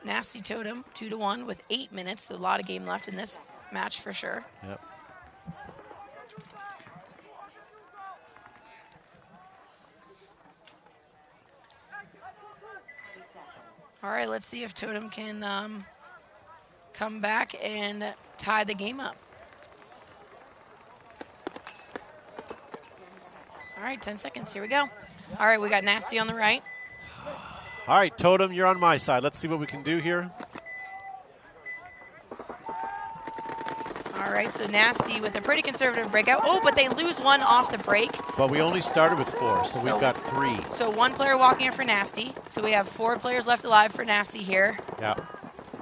Nasty Totem, 2-1 with 8 minutes, so a lot of game left in this match for sure. Yep. All right, let's see if Totem can come back and tie the game up. All right, 10 seconds. Here we go. All right, we got Nasty on the right. All right, Totem, you're on my side. Let's see what we can do here. All right, so Nasty with a pretty conservative breakout. Oh, but they lose 1 off the break. But we only started with 4, so we've got 3. So 1 player walking in for Nasty. So we have 4 players left alive for Nasty here. Yeah.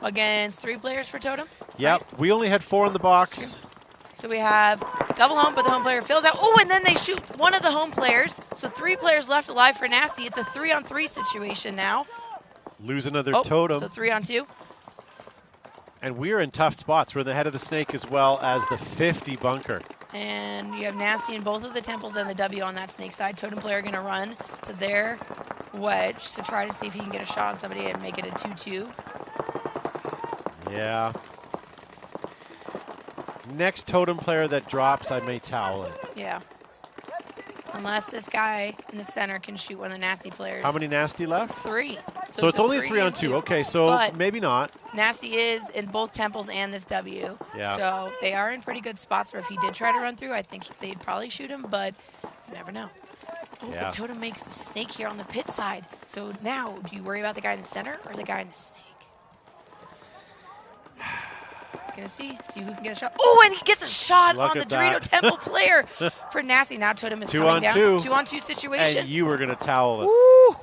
Against 3 players for Totem. Yep, right. We only had 4 in the box. So we have double home, but the home player fills out. Oh, and then they shoot one of the home players. So 3 players left alive for Nasty. It's a 3-on-3 situation now. Lose another Totem. So 3-on-2. And we're in tough spots. We're in the head of the snake as well as the 50 bunker. And you have Nasty in both of the temples and the W on that snake side. Totem player going to run to their wedge to try to see if he can get a shot on somebody and make it a 2-2. Yeah. Next totem player that drops, I may towel it. Yeah. Unless this guy in the center can shoot one of the Nasty players. How many Nasty left? 3. So it's only 3 on 2. Okay, so but maybe not. Nasty is in both temples and this W. Yeah. So they are in pretty good spots where if he did try to run through, I think they'd probably shoot him, but you never know. Oh, Yeah. but Totem makes the snake here on the pit side. So now, do you worry about the guy in the center or the guy in the snake? He's going to see who can get a shot. Oh, and he gets a shot Look on the at Dorito that. Temple player for Nasty. Now Totem is 2 coming on down. 2. 2-on-2 situation. And you were going to towel it. Woo!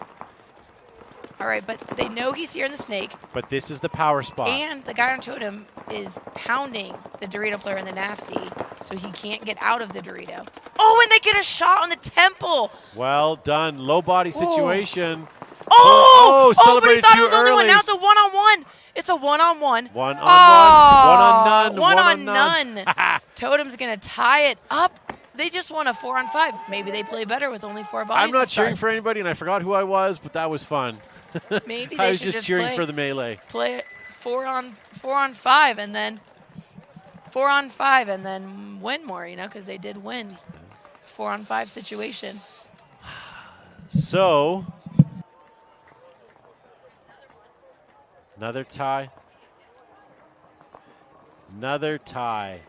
All right, but they know he's here in the snake. But this is the power spot. And the guy on Totem is pounding the Dorito player in the Nasty, so he can't get out of the Dorito. Oh, and they get a shot on the Temple. Well done. Low body situation. Oh, but he celebrated thought it too was only one. early. Now it's a one-on-one. It's a one-on-one. One on Oh, one. One on none. One on none. Totem's going to tie it up. They just won a 4-on-5. Maybe they play better with only 4 bodies. I'm not to start. cheering for anybody, and I forgot who I was, but that was fun. Maybe I they was should just cheering play, for the melee. Play it 4-on-5 and then 4-on-5 and then win more, because they did win 4-on-5 situation. So, another tie. Another tie.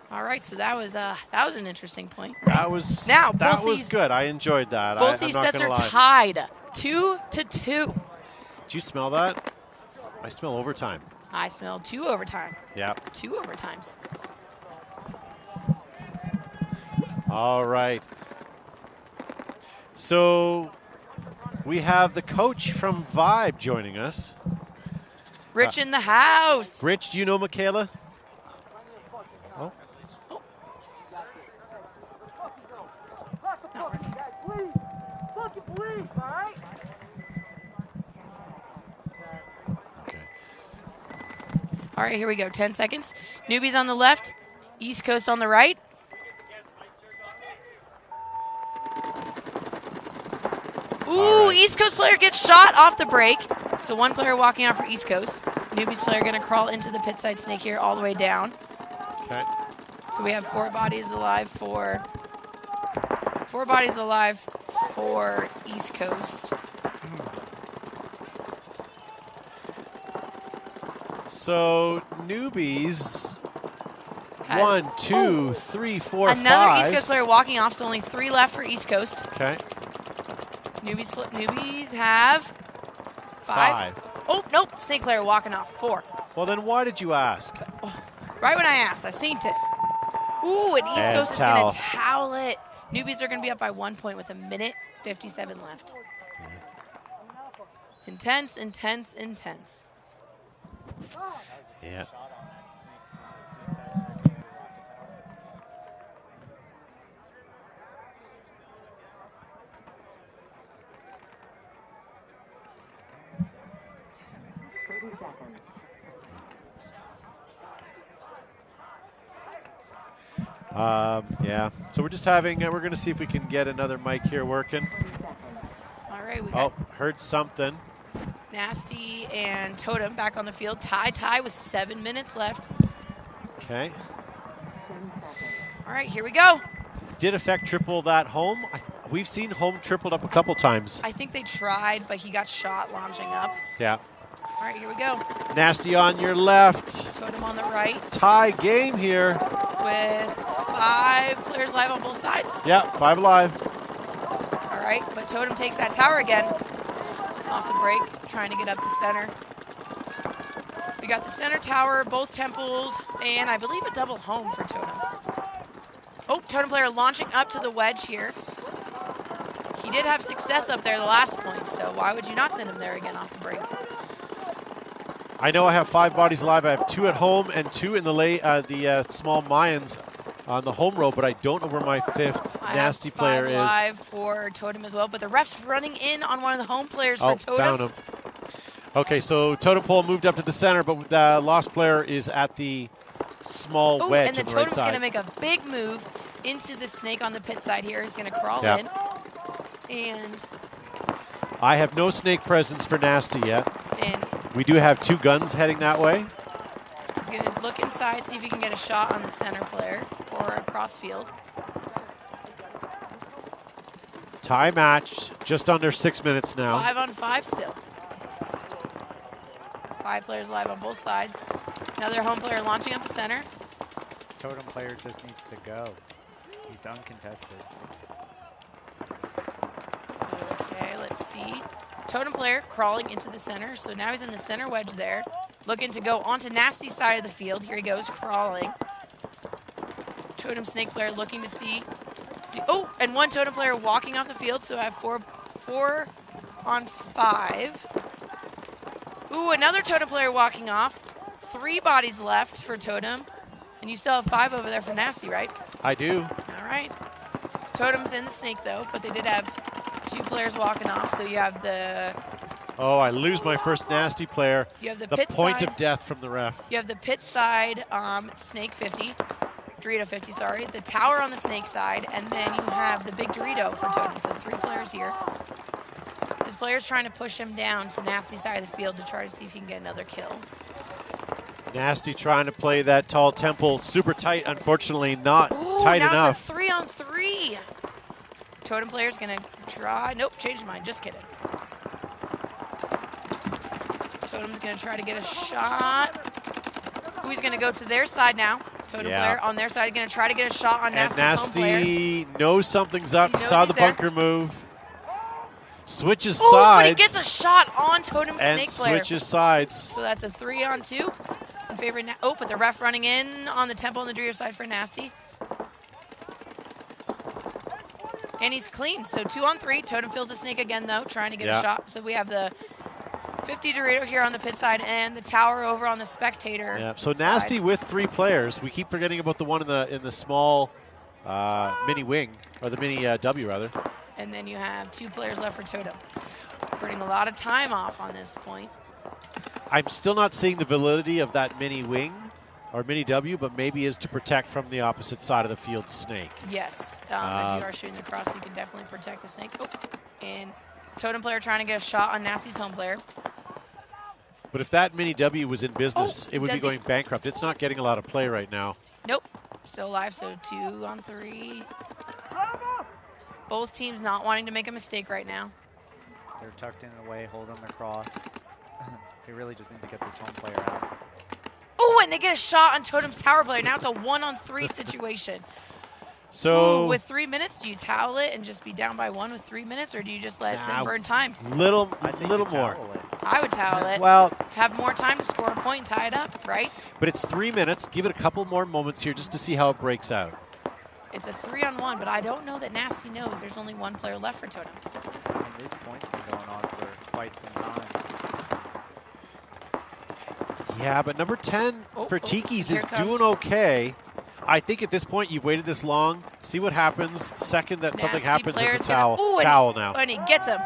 All right, so that was an interesting point. That was now that both was these, good. I enjoyed that. Both I'm these not sets gonna are lie. tied 2-2. Did you smell that? I smell overtime. I smelled 2 overtime. Yeah. 2 overtimes. All right. So we have the coach from Vibe joining us. Rich in the house. Rich, do you know Michaela? Oh. All right, here we go. 10 seconds. Newbies on the left, East Coast on the right. Ooh, East Coast player gets shot off the break. So one player walking out for East Coast. Newbies player going to crawl into the pit side snake here all the way down. Okay. So we have 4 bodies alive for East Coast. So Newbies. Guys. 1, 2, 3, 4, Another 5. East Coast player walking off, so only 3 left for East Coast. Okay. Newbies have 5. Oh, nope. Snake player walking off. 4. Well, then why did you ask? Right when I asked, I seen it. Ooh, and East And Coast is towel. going to towel it. Newbies are going to be up by 1 point with 1:57 left. Intense, intense, intense. Yeah. Yeah. So we're just having, we're going to see if we can get another mic here working. All right, we Oh, got heard something. Nasty and Totem back on the field. Tie with 7 minutes left. Okay. All right, here we go. Did Effect triple that home? We've seen home tripled up a couple times. I think they tried, but he got shot launching up. Yeah. All right, here we go. Nasty on your left. Totem on the right Tie game here. with 5 players live on both sides. Yeah, 5 alive. All right, but Totem takes that tower again. Off the break, trying to get up the center. We got the center tower, both temples, and I believe a double home for Totem. Oh, Totem player launching up to the wedge here. He did have success up there the last point, so why would you not send him there again off the break? I know I have 5 bodies alive. I have 2 at home and 2 in the small Mayans. on the home row, but I don't know where my fifth nasty player is. Live for Totem as well, but the ref's running in on one of the home players for Totem. Found him. Okay, so Totem Pole moved up to the center, but the lost player is at the small wedge and the on the Totem's right going to side. make a big move into the snake on the pit side here. He's going to crawl in. And I have no snake presence for nasty yet. And we do have 2 guns heading that way. he's going to look inside, see if he can get a shot on the center player or across field. Tie match, just under 6 minutes now. 5 on 5 still. 5 players live on both sides. Another home player launching up the center. Totem player just needs to go. He's uncontested. Okay, let's see. Totem player crawling into the center. So now he's in the center wedge there. Looking to go onto Nasty's side of the field. Here he goes, crawling. Totem snake player looking to see. Oh, and 1 Totem player walking off the field. So I have 4 on 5. Ooh, another Totem player walking off. 3 bodies left for Totem. And you still have 5 over there for Nasty, right? I do. All right. Totem's in the snake, though, but they did have 2 players walking off. So you have the... Oh, I lose my first nasty player. You have the the pit point side. of death from the ref. You have the pit side snake 50. Dorito 50, sorry. The tower on the snake side. And then you have the big Dorito for Totem. So 3 players here. This player's trying to push him down to Nasty's side of the field to try to see if he can get another kill. Nasty trying to play that tall temple super tight. Unfortunately, not tight now enough. It's a 3 on 3. Totem player's going to try. Nope, changed his mind. Just kidding. Totem's going to try to get a shot. Ooh, he's going to go to their side now. Totem player on their side going to try to get a shot on Nasty's home player. Nasty knows something's up. He knows Saw he's the there. bunker move. Switches Ooh, sides. but he gets a shot on Totem and snake player. switches sides. So that's a 3 on 2. In favor of oh, but the ref running in on the temple and the Dorito side for Nasty. And he's clean. So 2 on 3. Totem fills the snake again, though, trying to get a shot. So we have the 50 Dorito here on the pit side and the tower over on the spectator. Yeah. So side. Nasty with 3 players. We keep forgetting about the one in the small mini wing, or the mini W rather. And then you have 2 players left for Totem. Burning a lot of time off on this point. I'm still not seeing the validity of that mini wing or mini W, but maybe is to protect from the opposite side of the field snake. Yes. If you are shooting across, you can definitely protect the snake. Oh, and Totem player trying to get a shot on Nasty's home player. But if that mini W was in business, it would be does going bankrupt. It's not getting a lot of play right now. Nope. Still alive, so 2 on 3. Both teams not wanting to make a mistake right now. They're tucked in away, hold them across. They really just need to get this home player out. Oh, and they get a shot on Totem's tower player. Now it's a 1 on 3 situation. So with 3 minutes, do you towel it and just be down by 1 with 3 minutes, or do you just let them burn time? Little more. I would towel it. Well, have more time to score a point and tie it up, right? But it's 3 minutes. Give it a couple more moments here just to see how it breaks out. It's a 3 on 1, but I don't know that Nasty knows there's only 1 player left for Totem. And this point's been going on for quite some time. Yeah, but number 10 for Tiki's here is comes. doing okay. I think at this point you've waited this long. See what happens. Second that something Nasty happens, player's it's a towel. gonna- ooh, and Towel he- now. And he gets him.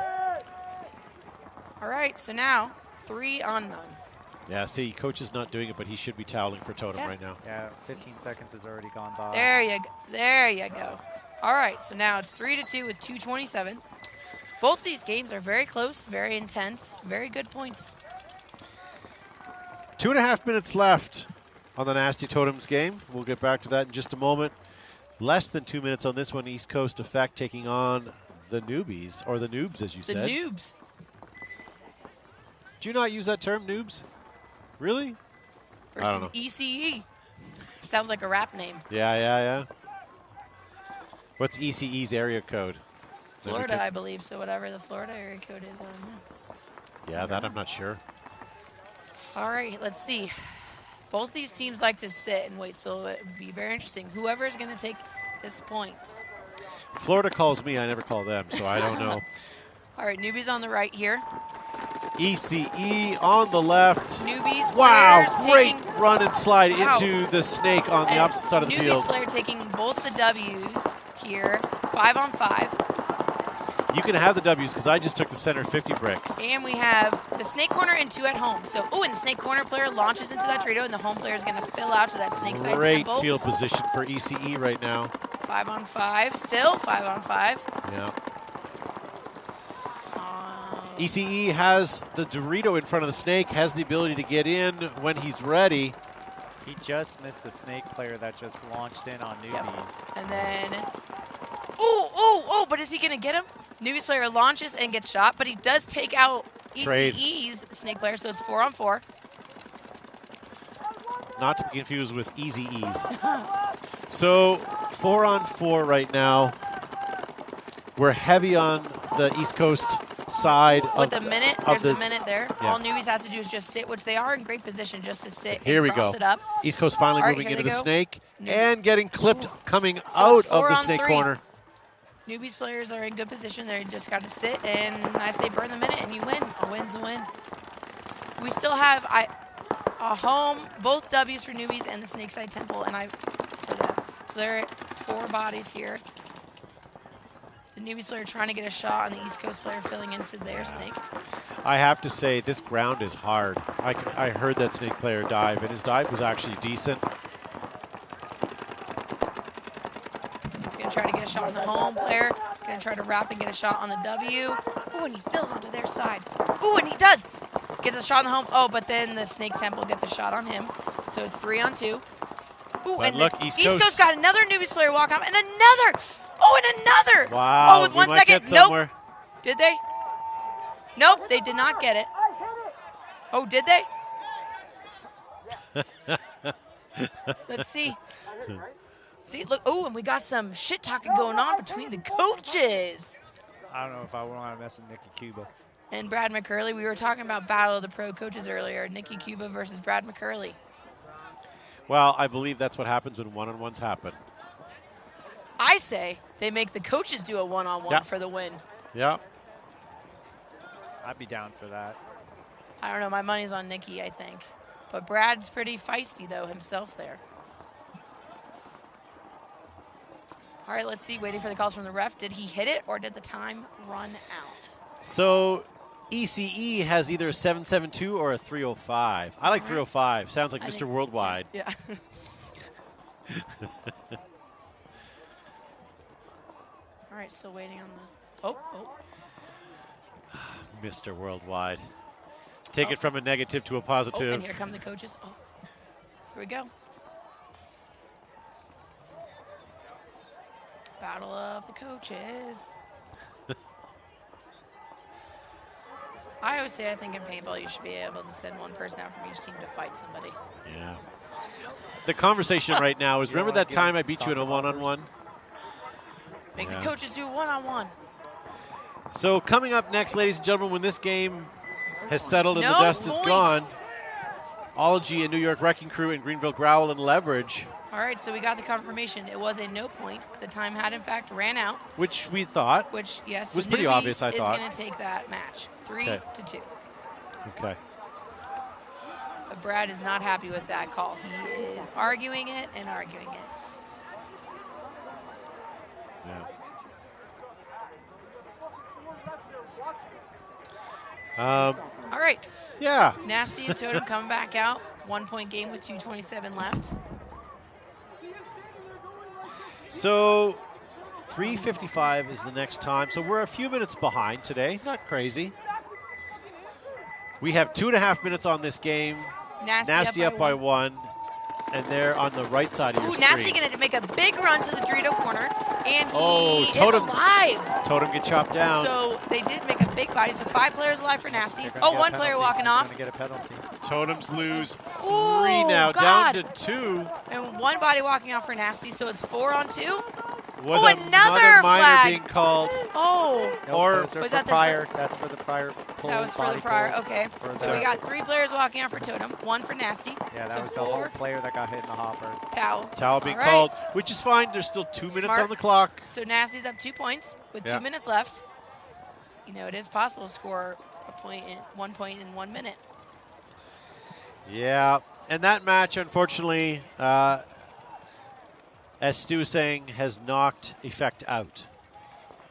All right, so now 3 on 9. Yeah, see, coach is not doing it, but he should be toweling for Totem right now. Yeah, 15 seconds has already gone by. There you go. All right, so now it's 3-2 with 2:27. Both these games are very close, very intense, very good points. 2.5 minutes left on the Nasty Totems game. We'll get back to that in just a moment. Less than 2 minutes on this one. East Coast Effect taking on the Newbies, or the Noobs, as you The said. Noobs. Do you not use that term, Noobs? Really? I don't Versus know. ECE. Sounds like a rap name. Yeah. What's ECE's area code? Florida, I believe, so whatever the Florida area code is. I don't know. Yeah, that I'm not sure. All right, let's see. Both these teams like to sit and wait, so it would be very interesting. Whoever is going to take this point. Florida calls me, I never call them, so I don't know. All right, Newbies on the right here. ECE on the left. Newbies Wow, players great taking, run and slide Wow. into the snake on the opposite side of the Newbies field. player taking both the W's here, 5-on-5. You can have the W's because I just took the center 50 brick. And we have the snake corner and 2 at home. So, and the snake corner player launches into that Dorito, and the home player is going to fill out to that snake side Great temple. field position for ECE right now. 5-on-5, still 5-on-5. Yeah. ECE has the Dorito in front of the snake, has the ability to get in when he's ready. He just missed the snake player that just launched in on Newbies. Yep. And then, but is he going to get him? Newbies player launches and gets shot, but he does take out Trade. ECE's snake player, so it's 4-on-4. Not to be confused with Easy E's. So 4-on-4 right now. We're heavy on the East Coast side With of the minute, of there's a minute there. Yeah. All Newbies has to do is just sit, which they are in great position just to sit Here and we cross go. it up. East Coast finally All right, moving here into they the go. snake and getting clipped coming So out it's of the 4-on-3. snake corner. Newbies players are in good position. They just got to sit, and I say burn the minute, and you win. A win's a win. We still have a home, both W's for Newbies and the Snakeside Temple, and so there are 4 bodies here. The Newbies player trying to get a shot on the East Coast player filling into their snake. I have to say, this ground is hard. I heard that snake player dive, and his dive was actually decent. He's going to try to get a shot on the home player. Going to try to wrap and get a shot on the W. Ooh, and he fills onto their side. Ooh, and he does. Gets a shot on the home. Oh, but then the Snake Temple gets a shot on him. So it's 3-on-2. Ooh, But and look, the East East Coast. Coast got another Newbies player walk up, and another. Oh, and another. Wow, Oh, with we 1 might second. get Nope. somewhere. Did they? Nope, they did not get it. Oh, did they? Let's see. See, look. Oh, and we got some shit talking going on between the coaches. I don't know if I want to mess with Nicky Cuba. And Brad McCurley. We were talking about Battle of the Pro Coaches earlier. Nicky Cuba versus Brad McCurley. Well, I believe that's what happens when one-on-ones happen. I say they make the coaches do a one-on-one Yeah. for the win. Yeah. I'd be down for that. I don't know. My money's on Nicky, I think. But Brad's pretty feisty, though, himself there. All right, let's see. Waiting for the calls from the ref. Did he hit it, or did the time run out? So ECE has either a 7.72 or a 3.05. I like 3.05. Sounds like Mr. Worldwide. Yeah. All right, still waiting on the... Oh. Mr. Worldwide. Take it from a negative to a positive. Oh, and here come the coaches. Oh, here we go. Battle of the coaches. I always say I think in paintball you should be able to send one person out from each team to fight somebody. Yeah. The conversation right now is, remember that time I beat you in a one-on-one? Make the coaches do one-on-one. So coming up next, ladies and gentlemen, when this game has settled and No the dust is points. gone, Ology and New York Wrecking Crew and Greenville Growl and Leverage, All right, so we got the confirmation. It was a no point. The time had, in fact, ran out. which we thought Which, yes, was pretty Newbies obvious, I thought. is going to take that match. 3-2. Okay. But Brad is not happy with that call. He is arguing it and arguing it. Yeah. All right. Yeah. Nasty and Totem coming back out. 1 point game with 2:27 left. So 3:55 is the next time. So we're a few minutes behind today. Not crazy. We have 2.5 minutes on this game. Nasty up by one. And they're on the right side of your Ooh, screen. Nasty going to make a big run to the Dorito corner. And he Totem. is alive. Totem get chopped down. So they did make a big body. So 5 players alive for Nasty. They're gonna Oh, get a 1 player penalty. walking They're off. gonna get a penalty. Totems lose Ooh, 3 now, God. down to 2. And 1 body walking off for Nasty. So it's 4-on-2. Was Oh, another minor flag. being called. Oh. Or those are was for that the prior. That's for the prior pull. That was for the prior. Okay. For So the- we got 3 players walking out for Totem. 1 for Nasty. Yeah, that so was the 4. whole player that got hit in the hopper. Towel. Towel being All right. called, which is fine. There's still 2 minutes Smart. on the clock. So Nasty's up 2 points with Yeah. 2 minutes left. You know, it is possible to score 1 point in 1 minute. Yeah, and that match, unfortunately, as Stu was saying, has knocked Effect out.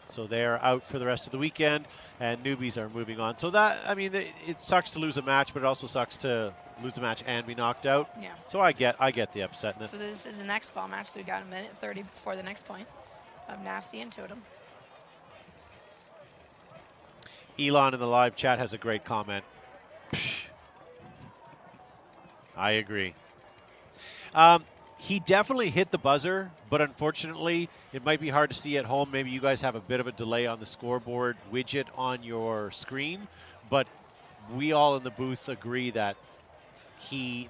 So they're out for the rest of the weekend, and Newbies are moving on. So that, I mean, it sucks to lose a match, but it also sucks to lose a match and be knocked out. Yeah. So I get the upset in it. So this is an X ball match, so we got a minute 30 before the next point of Nasty and Totem. Elon in the live chat has a great comment. Psh. I agree. He definitely hit the buzzer, but unfortunately, it might be hard to see at home. Maybe you guys have a bit of a delay on the scoreboard widget on your screen, but we all in the booth agree that the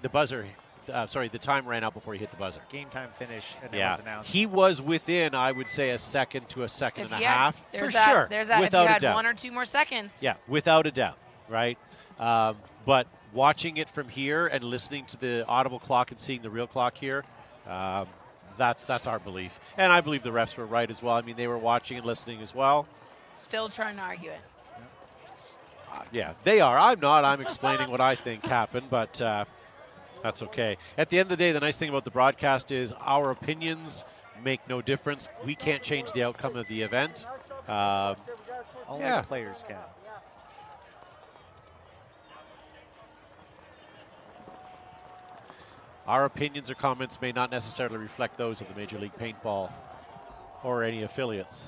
time ran out before he hit the buzzer. Game time finish, and yeah, it was announced. He was within, I would say, a second to a second and a half, for sure. There's that. Without if you a had doubt. 1 or 2 more seconds. Yeah, without a doubt, right? But watching it from here and listening to the audible clock and seeing the real clock here, that's our belief. And I believe the refs were right as well. I mean, they were watching and listening as well. Still trying to argue it. Yeah, they are. I'm not. I'm explaining what I think happened, but that's okay. At the end of the day, the nice thing about the broadcast is our opinions make no difference. We can't change the outcome of the event. Only the players can. Our opinions or comments may not necessarily reflect those of the Major League Paintball or any affiliates.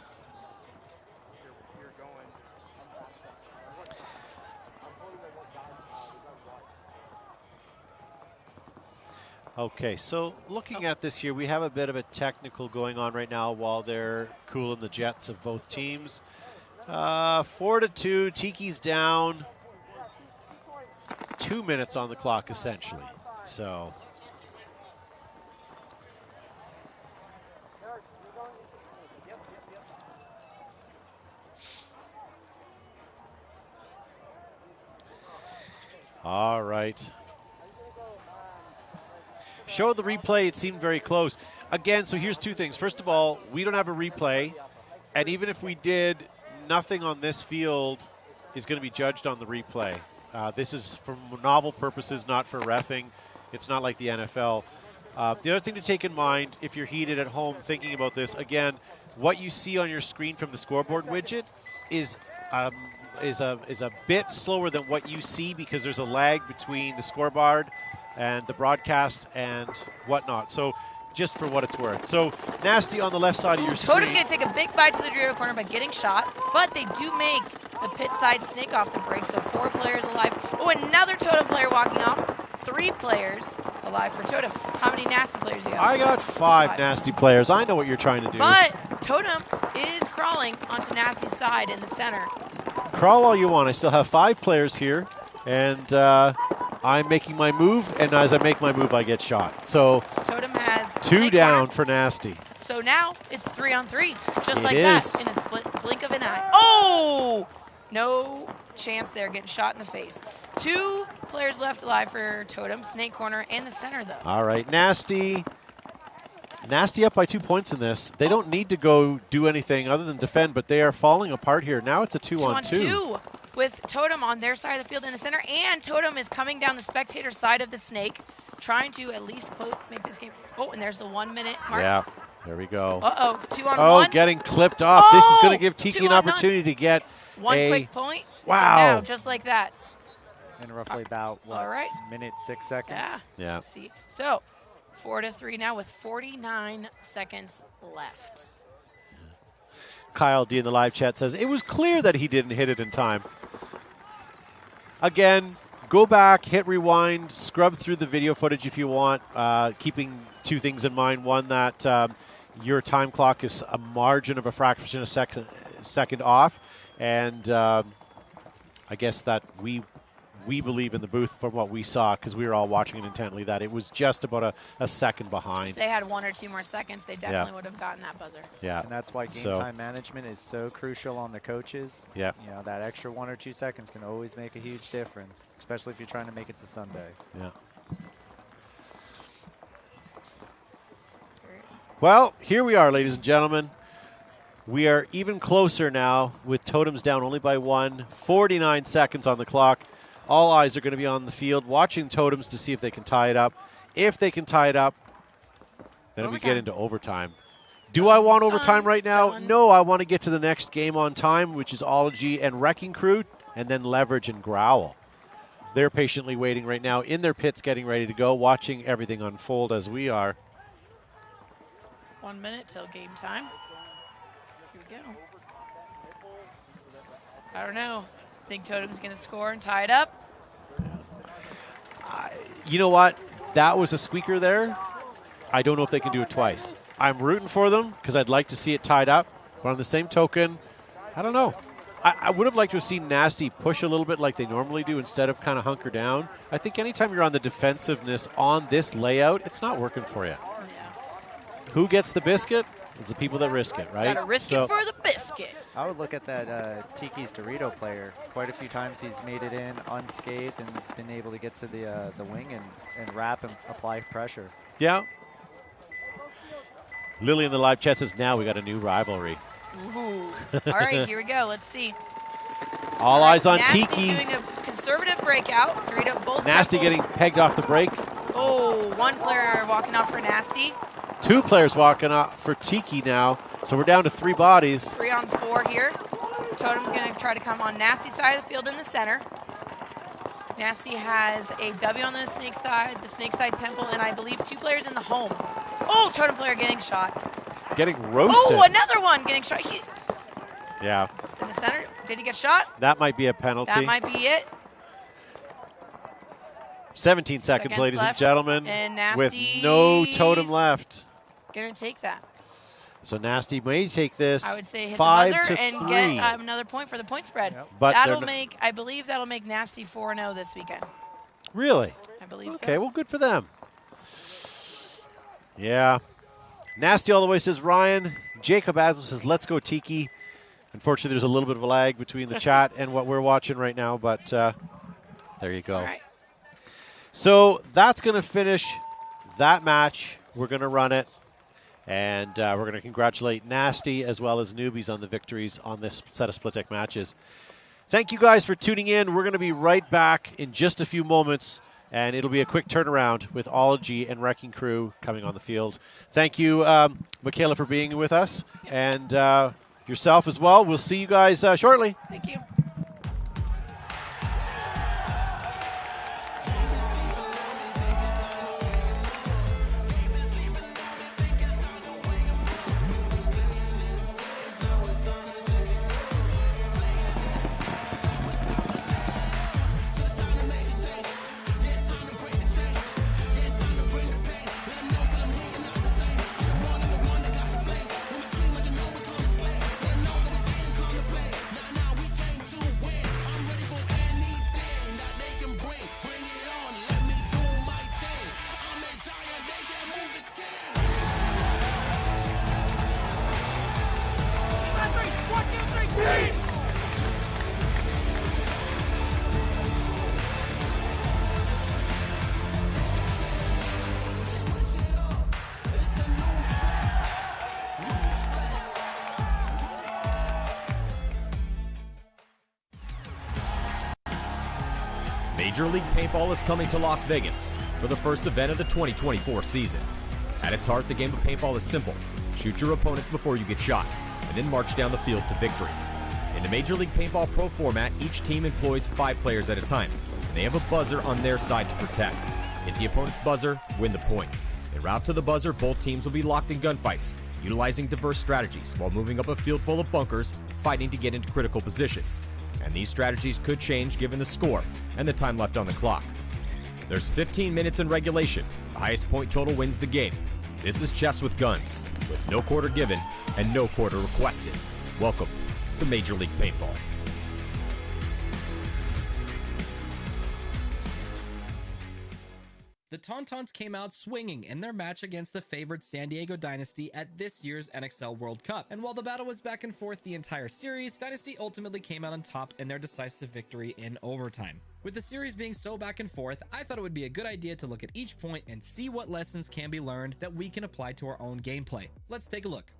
Okay, so looking at this here, we have a bit of a technical going on right now while they're cooling the jets of both teams. 4-2, Tiki's down. 2 minutes on the clock, essentially. So... all right. Show the replay. It seemed very close. Again, so here's two things. First of all, we don't have a replay. And even if we did, nothing on this field is going to be judged on the replay. This is for novel purposes, not for reffing. It's not like the NFL. The other thing to take in mind, if you're heated at home thinking about this, again, what you see on your screen from the scoreboard widget is a bit slower than what you see because there's a lag between the scoreboard and the broadcast and whatnot. So just for what it's worth. So Nasty on the left side of your screen. Totem going to take a big bite to the rear corner by getting shot, but they do make the pit side snake off the break, so 4 players alive. Oh, another Totem player walking off. 3 players alive for Totem. How many Nasty players do you have? I got 5 Nasty players. I know what you're trying to do. But Totem is crawling onto Nasty's side in the center. Crawl all you want. I still have 5 players here, and I'm making my move, and as I make my move, I get shot. So Totem has 2 down for Nasty. So now it's 3-on-3, just It like is. that, in a split blink of an eye. Oh! No chance there, getting shot in the face. 2 players left alive for Totem, snake corner, and the center, though. All right, Nasty up by 2 points in this. They don't need to go do anything other than defend, but they are falling apart here. Now it's a 2-on-2. 2-on-2 with Totem on their side of the field in the center, and Totem is coming down the spectator side of the snake, trying to at least make this game. Oh, and there's the 1 minute mark. Yeah, there we go. Uh-oh, 2-on-1. Oh, getting clipped off. This is going to give Tiki an opportunity to get one quick point. Wow. So now, just like that. In roughly about, what, all right. minute 6 seconds? Yeah. See, so 4-3 now with 49 seconds left. Kyle D in the live chat says, it was clear that he didn't hit it in time. Again, go back, hit rewind, scrub through the video footage if you want, keeping 2 things in mind. One, that your time clock is a margin of a fraction of a second off. And I guess that we believe in the booth from what we saw, because we were all watching it intently, that it was just about a second behind. If they had 1 or 2 more seconds, they definitely would have gotten that buzzer. Yeah. And that's why game time management is so crucial on the coaches. Yeah. You know, that extra 1 or 2 seconds can always make a huge difference, especially if you're trying to make it to Sunday. Yeah. Well, here we are, ladies and gentlemen. We are even closer now with Totems down only by 1. 49 seconds on the clock. All eyes are going to be on the field watching Totems to see if they can tie it up. If they can tie it up, then we get into overtime. Do I want overtime right now? No, I want to get to the next game on time, which is Ology and Wrecking Crew, and then Leverage and Growl. They're patiently waiting right now in their pits, getting ready to go, watching everything unfold as we are. 1 minute till game time. Here we go. I don't know. Think Totem's going to score and tie it up? You know what? That was a squeaker there. I don't know if they can do it twice. I'm rooting for them because I'd like to see it tied up. But on the same token, I don't know. I would have liked to have seen Nasty push a little bit like they normally do instead of kind of hunker down. I think anytime you're on the defensiveness on this layout, it's not working for you. Yeah. Who gets the biscuit? It's the people that risk it, right? Gotta risk it for the biscuit. I would look at that Tiki's Dorito player. Quite a few times he's made it in unscathed and has been able to get to the wing and wrap and apply pressure. Yeah. Lily in the live chat says, now we got a new rivalry. Ooh. All right, here we go. Let's see. All eyes on Nasty Tiki. Doing a conservative breakout. Dorito, both Nasty temples. getting pegged off the break. Oh, one player walking off for Nasty. 2 players walking off for Tiki now. So we're down to 3 bodies. 3 on 4 here. Totem's going to try to come on Nasty's side of the field in the center. Nasty has a W on the snake side, the snake side temple, and I believe 2 players in the home. Oh, Totem player getting shot. Getting roasted. Oh, another one getting shot. Yeah. In the center. Did he get shot? That might be a penalty. That might be it. 17 seconds, ladies and left. gentlemen. And with Nasty's no totem left. Gonna take that. So Nasty may take this. I would say hit 5 the buzzer to and 3. get another point for the point spread. But that'll they're make, I believe that'll make Nasty 4-0 this weekend. Really? I believe so. Okay, well, good for them. Yeah. Nasty all the way, says Ryan. Jacob Asmus says, let's go Tiki. Unfortunately, there's a little bit of a lag between the chat and what we're watching right now, but there you go. All right. So that's going to finish that match. We're going to run it, and we're going to congratulate Nasty as well as Newbies on the victories on this set of split deck matches. Thank you guys for tuning in. We're going to be right back in just a few moments, and it'll be a quick turnaround with Ology and Wrecking Crew coming on the field. Thank you, Michaela, for being with us, and yourself as well. We'll see you guys shortly. Thank you. Major League Paintball is coming to Las Vegas for the first event of the 2024 season. At its heart, the game of paintball is simple. Shoot your opponents before you get shot, and then march down the field to victory. In the Major League Paintball Pro format, each team employs 5 players at a time, and they have a buzzer on their side to protect. Hit the opponent's buzzer, win the point. En route to the buzzer, both teams will be locked in gunfights, utilizing diverse strategies while moving up a field full of bunkers, fighting to get into critical positions. And these strategies could change given the score and the time left on the clock. There's 15 minutes in regulation. The highest point total wins the game. This is chess with guns, with no quarter given and no quarter requested. Welcome to Major League Paintball. The Tauntauns came out swinging in their match against the favored San Diego Dynasty at this year's NXL World Cup. And while the battle was back and forth the entire series, Dynasty ultimately came out on top in their decisive victory in overtime. With the series being so back and forth, I thought it would be a good idea to look at each point and see what lessons can be learned that we can apply to our own gameplay. Let's take a look.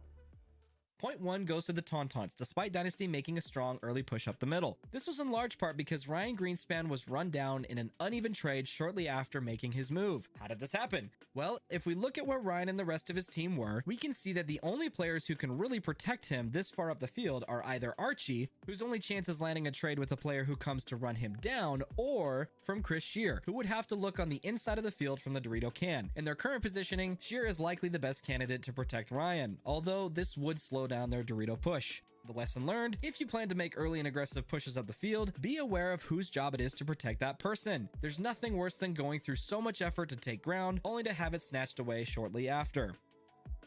Point 1 goes to the Tauntauns, despite Dynasty making a strong early push up the middle. This was in large part because Ryan Greenspan was run down in an uneven trade shortly after making his move. How did this happen? Well, if we look at where Ryan and the rest of his team were, we can see that the only players who can really protect him this far up the field are either Archie, whose only chance is landing a trade with a player who comes to run him down, or from Chris Shear, who would have to look on the inside of the field from the Dorito can. In their current positioning, Shear is likely the best candidate to protect Ryan, although this would slow down their Dorito push. The lesson learned: if you plan to make early and aggressive pushes up the field, be aware of whose job it is to protect that person. There's nothing worse than going through so much effort to take ground, only to have it snatched away shortly after.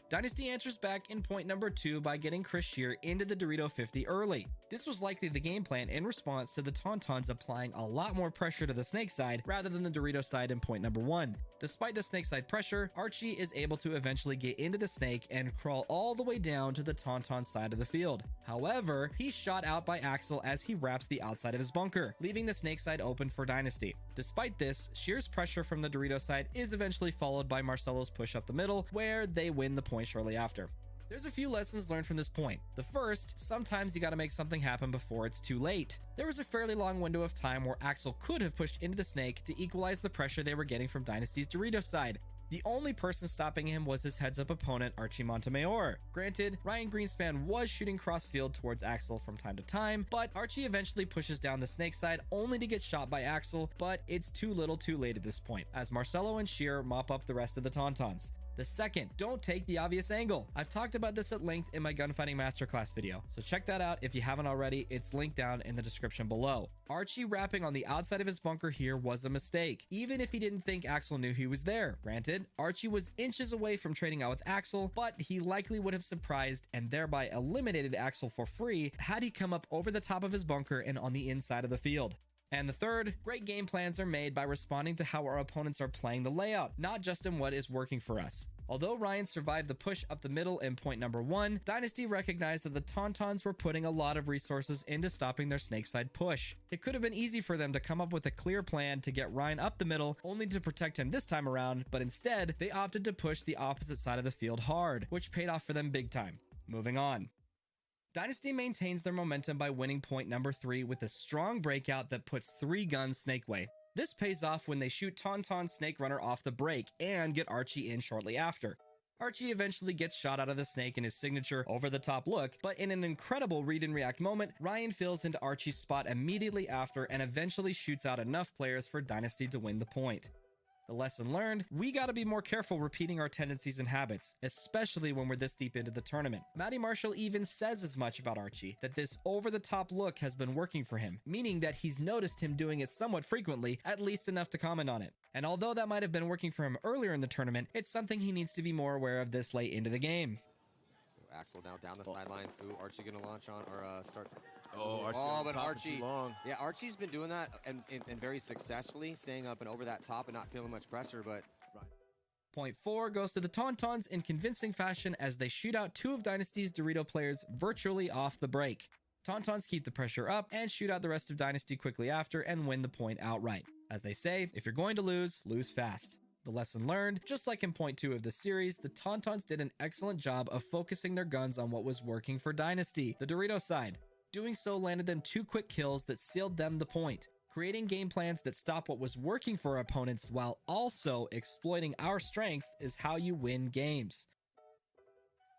Dynasty answers back in point number 2 by getting Chris Shear into the Dorito 50 early. This was likely the game plan in response to the Tauntauns applying a lot more pressure to the snake side rather than the Dorito side in point number 1. Despite the snake side pressure, Archie is able to eventually get into the snake and crawl all the way down to the Tauntaun side of the field. However, he's shot out by Axel as he wraps the outside of his bunker, leaving the snake side open for Dynasty. Despite this, Shear's pressure from the Dorito side is eventually followed by Marcelo's push up the middle, where they win the point shortly after. There's a few lessons learned from this point. The first, sometimes you gotta make something happen before it's too late. There was a fairly long window of time where Axel could have pushed into the snake to equalize the pressure they were getting from Dynasty's Dorito side. The only person stopping him was his heads-up opponent, Archie Montemayor. Granted, Ryan Greenspan was shooting cross-field towards Axel from time to time, but Archie eventually pushes down the snake side only to get shot by Axel, but it's too little too late at this point, as Marcelo and Shear mop up the rest of the Tauntauns. The second, don't take the obvious angle. I've talked about this at length in my gunfighting masterclass video, so check that out if you haven't already. It's linked down in the description below. Archie wrapping on the outside of his bunker here was a mistake, even if he didn't think Axel knew he was there. Granted, Archie was inches away from trading out with Axel, but he likely would have surprised and thereby eliminated Axel for free had he come up over the top of his bunker and on the inside of the field. And the third, great game plans are made by responding to how our opponents are playing the layout, not just in what is working for us. Although Ryan survived the push up the middle in point number 1, Dynasty recognized that the Tauntauns were putting a lot of resources into stopping their snakeside push. It could have been easy for them to come up with a clear plan to get Ryan up the middle, only to protect him this time around, but instead, they opted to push the opposite side of the field hard, which paid off for them big time. Moving on. Dynasty maintains their momentum by winning point number 3 with a strong breakout that puts 3 guns snake way. This pays off when they shoot Tauntaun Snake Runner off the break and get Archie in shortly after. Archie eventually gets shot out of the snake in his signature over-the-top look, but in an incredible read-and-react moment, Ryan fills into Archie's spot immediately after and eventually shoots out enough players for Dynasty to win the point. The lesson learned, we gotta be more careful repeating our tendencies and habits, especially when we're this deep into the tournament. Matty Marshall even says as much about Archie, that this over-the-top look has been working for him, meaning that he's noticed him doing it somewhat frequently, at least enough to comment on it. And although that might have been working for him earlier in the tournament, it's something he needs to be more aware of this late into the game. So Axel now down the sidelines. Ooh, Archie gonna launch on or start. But Archie, yeah, Archie's been doing that and very successfully, staying up and over that top and not feeling much pressure, but... Point 4 goes to the Tauntauns in convincing fashion as they shoot out 2 of Dynasty's Dorito players virtually off the break. Tauntauns keep the pressure up and shoot out the rest of Dynasty quickly after and win the point outright. As they say, if you're going to lose, lose fast. The lesson learned, just like in point 2 of the series, the Tauntauns did an excellent job of focusing their guns on what was working for Dynasty, the Dorito side. Doing so landed them 2 quick kills that sealed them the point. Creating game plans that stop what was working for our opponents while also exploiting our strength is how you win games.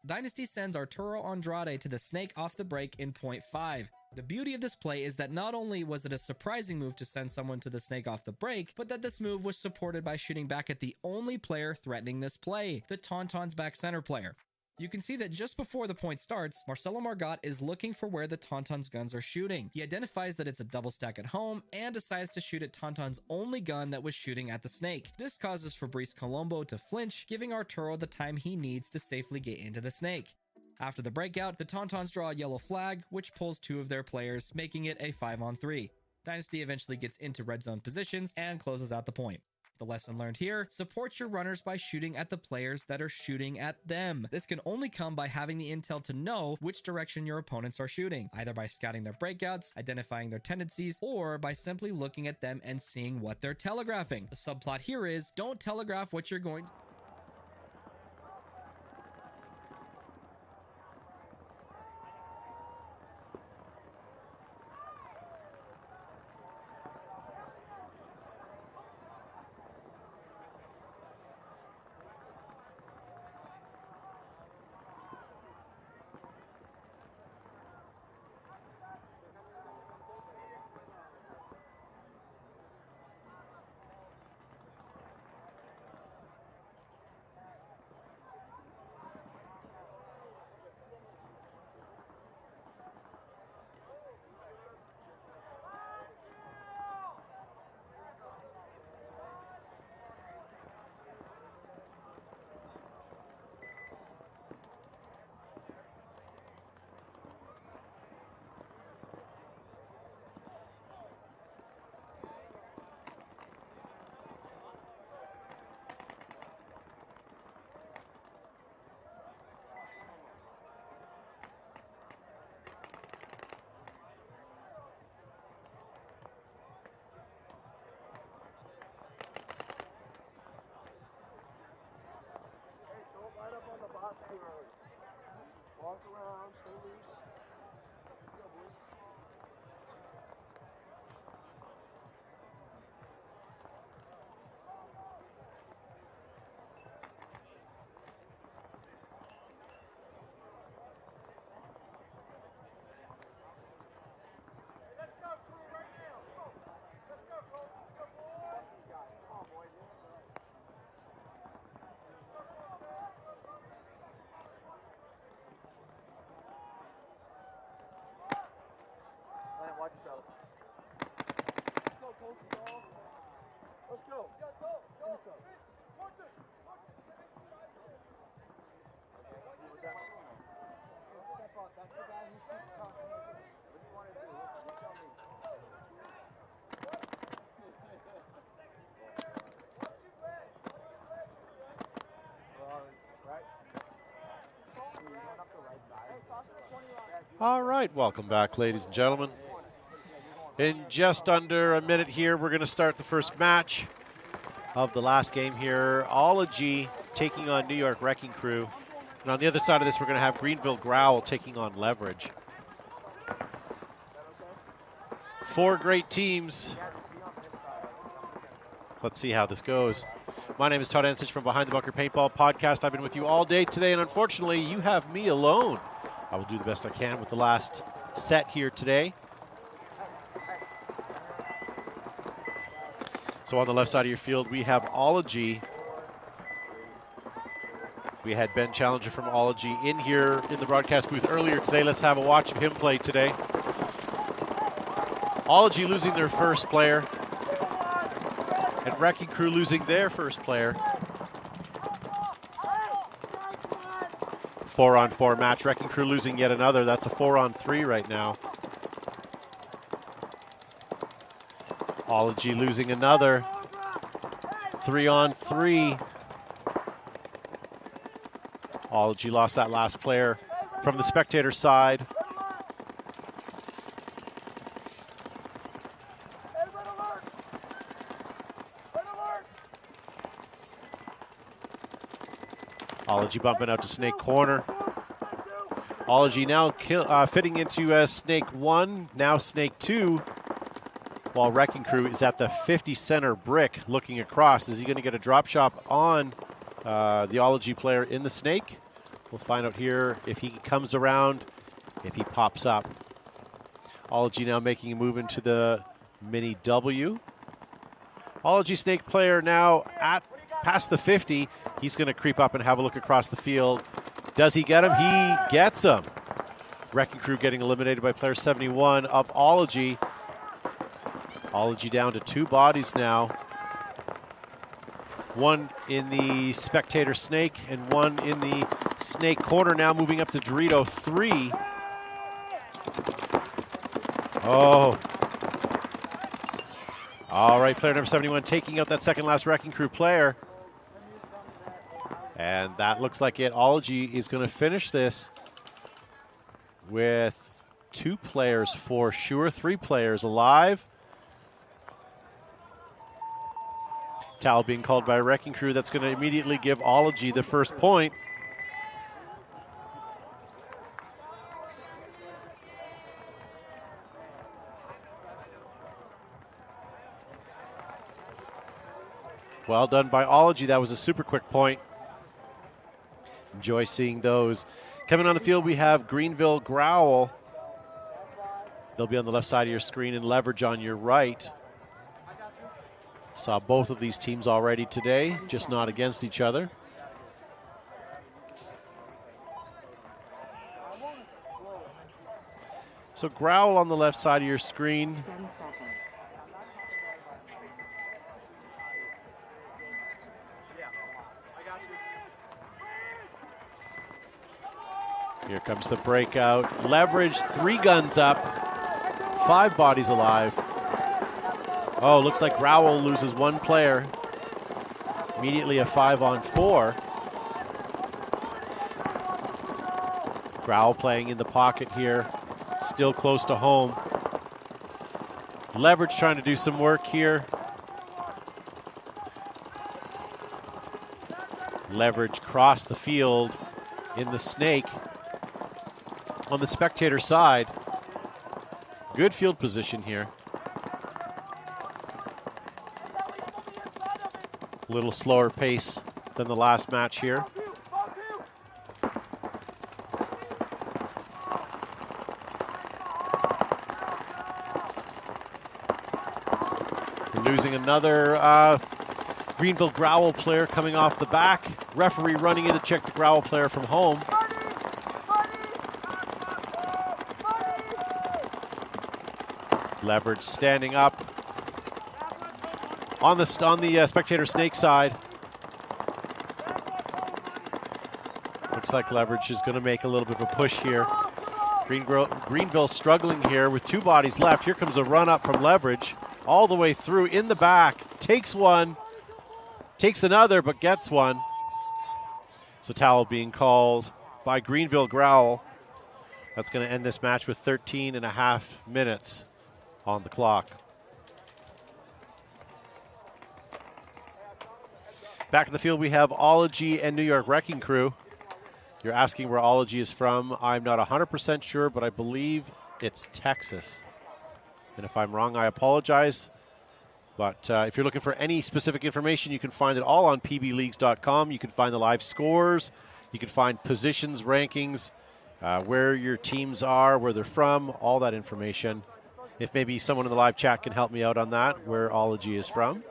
Dynasty sends Arturo Andrade to the snake off the break in point 5. The beauty of this play is that not only was it a surprising move to send someone to the snake off the break, but that this move was supported by shooting back at the only player threatening this play, the Tauntaun's back center player. You can see that just before the point starts, Marcelo Margot is looking for where the Tauntaun's guns are shooting. He identifies that it's a double stack at home and decides to shoot at Tauntaun's only gun that was shooting at the snake. This causes Fabrice Colombo to flinch, giving Arturo the time he needs to safely get into the snake. After the breakout, the Tauntauns draw a yellow flag, which pulls 2 of their players, making it a 5-on-3. Dynasty eventually gets into red zone positions and closes out the point. The lesson learned here, support your runners by shooting at the players that are shooting at them. This can only come by having the intel to know which direction your opponents are shooting, either by scouting their breakouts, identifying their tendencies, or by simply looking at them and seeing what they're telegraphing. The subplot here is, don't telegraph what you're going Walk around, stay loose. Let's go, boys. Watch yourself. Let's go, Coach. Let's go. Go, go, go. Step up. That's the guy who shoots across the middle. What do you want to do? You tell me. All right, welcome back, ladies and gentlemen. In just under a minute here, we're going to start the first match of the last game here. Ology taking on New York Wrecking Crew. And on the other side of this, we're going to have Greenville Growl taking on Leverage. 4 great teams. Let's see how this goes. My name is Todd Ansich from Behind the Bunker Paintball Podcast. I've been with you all day today, and unfortunately, you have me alone. I will do the best I can with the last set here today. So on the left side of your field, we have Ology. We had Ben Challenger from Ology in here in the broadcast booth earlier today. Let's have a watch of him play today. Ology losing their first player, and Wrecking Crew losing their first player. 4-on-4 match. Wrecking Crew losing yet another. That's a 4-on-3 right now. Ology losing another. 3-on-3. Ology lost that last player from the spectator side. Ology bumping out to Snake Corner. Ology now fitting into Snake 1, now Snake 2, while Wrecking Crew is at the 50 center brick looking across. Is he going to get a drop shot on the Ology player in the Snake? We'll find out here if he comes around, if he pops up. Ology now making a move into the Mini W. Ology Snake player now at past the 50. He's going to creep up and have a look across the field. Does he get him? He gets him. Wrecking Crew getting eliminated by player 71 of Ology. Ology down to 2 bodies now. One in the spectator Snake and one in the Snake Corner, now moving up to Dorito 3. Oh. All right, player number 71 taking out that second last Wrecking Crew player. And that looks like it. Ology is going to finish this with 2 players for sure, 3 players alive. Towel being called by Wrecking Crew. That's going to immediately give Ology the first point. Well done by Ology. That was a super quick point. Enjoy seeing those. Coming on the field, we have Greenville Growl. They'll be on the left side of your screen and Leverage on your right. Saw both of these teams already today, just not against each other. So Growl on the left side of your screen. Here comes the breakout. Leverage, 3 guns up, 5 bodies alive. Oh, looks like Growl loses 1 player. Immediately a 5-on-4. Growl playing in the pocket here, still close to home. Leverage trying to do some work here. Leverage crossed the field. in the snake on the spectator side. Good field position here. A little slower pace than the last match here. We're losing another Greenville Growl player coming off the back. Referee running in to check the Growl player from home. Leverage standing up on the spectator snake side. Looks like Leverage is going to make a little bit of a push here. Greenville struggling here with 2 bodies left. Here comes a run up from Leverage all the way through in the back. Takes one, takes another, but gets one. So towel being called by Greenville Growl. That's going to end this match with 13.5 minutes on the clock. Back in the field, we have Ology and New York Wrecking Crew. You're asking where Ology is from. I'm not 100% sure, but I believe it's Texas. And if I'm wrong, I apologize. But if you're looking for any specific information, you can find it all on pbleagues.com. You can find the live scores. You can find positions, rankings, where your teams are, where they're from, all that information. If maybe someone in the live chat can help me out on that, where Ology is from.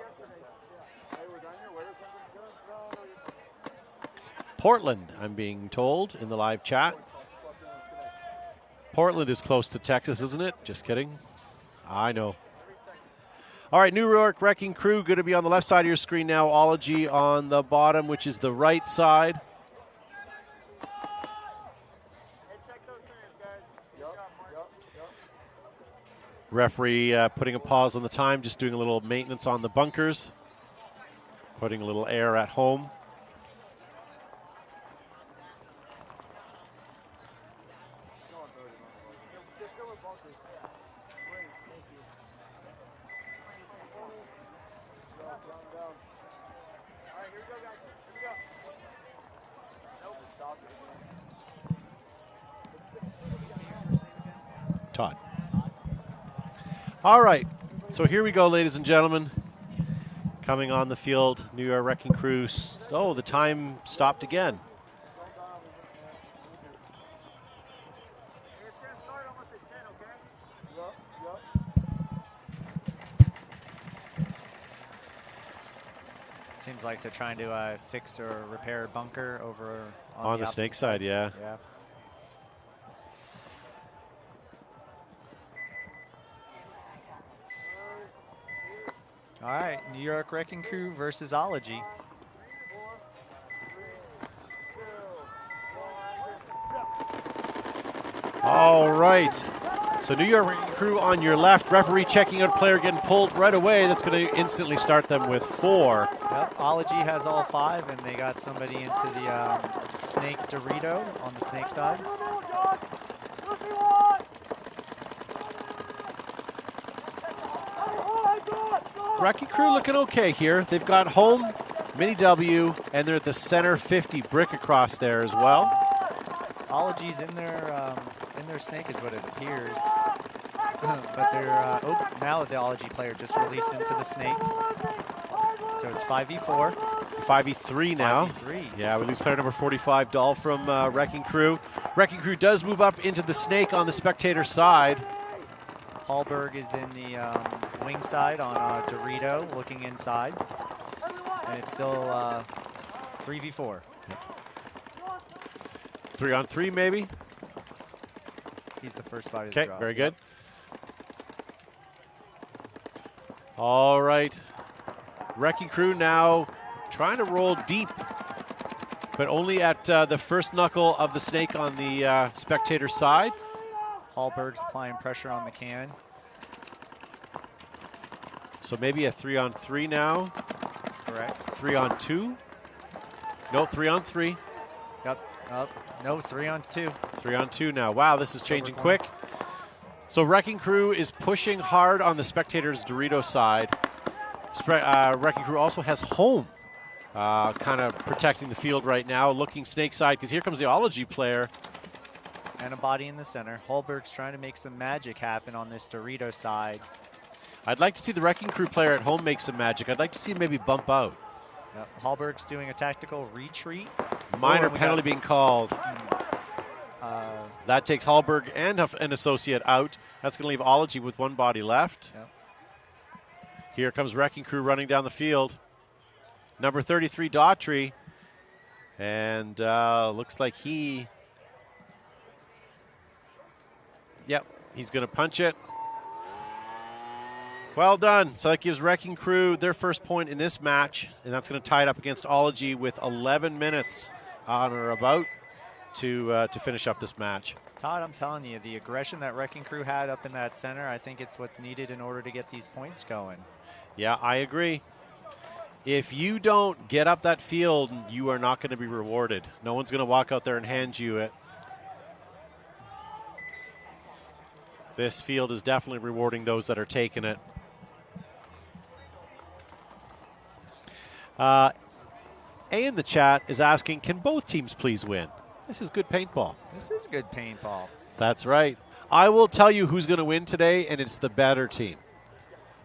Portland, I'm being told in the live chat. Portland is close to Texas, isn't it? Just kidding. I know. All right, New York Wrecking Crew going to be on the left side of your screen now. Ology on the bottom, which is the right side. Referee putting a pause on the time, just doing a little maintenance on the bunkers. Putting a little air at home. Todd. All right, so here we go, ladies and gentlemen. Coming on the field, New York Wrecking Crew. Oh, the time stopped again. Seems like they're trying to fix or repair a bunker over on the snake side, yeah. Yeah. All right, New York Wrecking Crew versus Ology. All right. So New York Wrecking Crew on your left. Referee checking out a player getting pulled right away. That's going to instantly start them with 4. Yep, Ology has all 5, and they got somebody into the snake Dorito on the snake side. Wrecking Crew looking okay here. They've got home, mini W, and they're at the center 50 brick across there as well. Ology's in their snake is what it appears. But they're, now the Ology player just released into the snake. So it's 5v4. 5v3 now. 5v3. Yeah, we lose player number 45, Dahl from Wrecking Crew. Wrecking Crew does move up into the snake on the spectator side. Hallberg is in the wing side on Dorito, looking inside. And it's still 3v4. 3-on-3 maybe? He's the first body to drop. Okay, very good. All right. Wrecking Crew now trying to roll deep, but only at the first knuckle of the snake on the spectator side. Hallberg's applying pressure on the can. So maybe a 3-on-3 now. Correct. 3-on-2. No, 3-on-3. Yep. No, 3-on-2. 3-on-2 now. Wow, this is changing quick. So Wrecking Crew is pushing hard on the spectators' Dorito side. Wrecking Crew also has home kind of protecting the field right now, looking snake side, because here comes the Ology player. And a body in the center. Holberg's trying to make some magic happen on this Dorito side. I'd like to see the Wrecking Crew player at home make some magic. I'd like to see him maybe bump out. Yep. Holberg's doing a tactical retreat. Minor penalty being called. That takes Hallberg and an associate out. That's going to leave Ology with one body left. Yep. Here comes Wrecking Crew running down the field. Number 33, Daughtry. And looks like he's going to punch it. Well done. So that gives Wrecking Crew their first point in this match, and that's going to tie it up against Ology with 11 minutes on or about to finish up this match. Todd, I'm telling you, the aggression that Wrecking Crew had up in that center, I think it's what's needed in order to get these points going. Yeah, I agree. If you don't get up that field, you are not going to be rewarded. No one's going to walk out there and hand you it. This field is definitely rewarding those that are taking it. A in the chat is asking, can both teams please win? This is good paintball. This is good paintball. That's right. I will tell you who's going to win today, and it's the better team.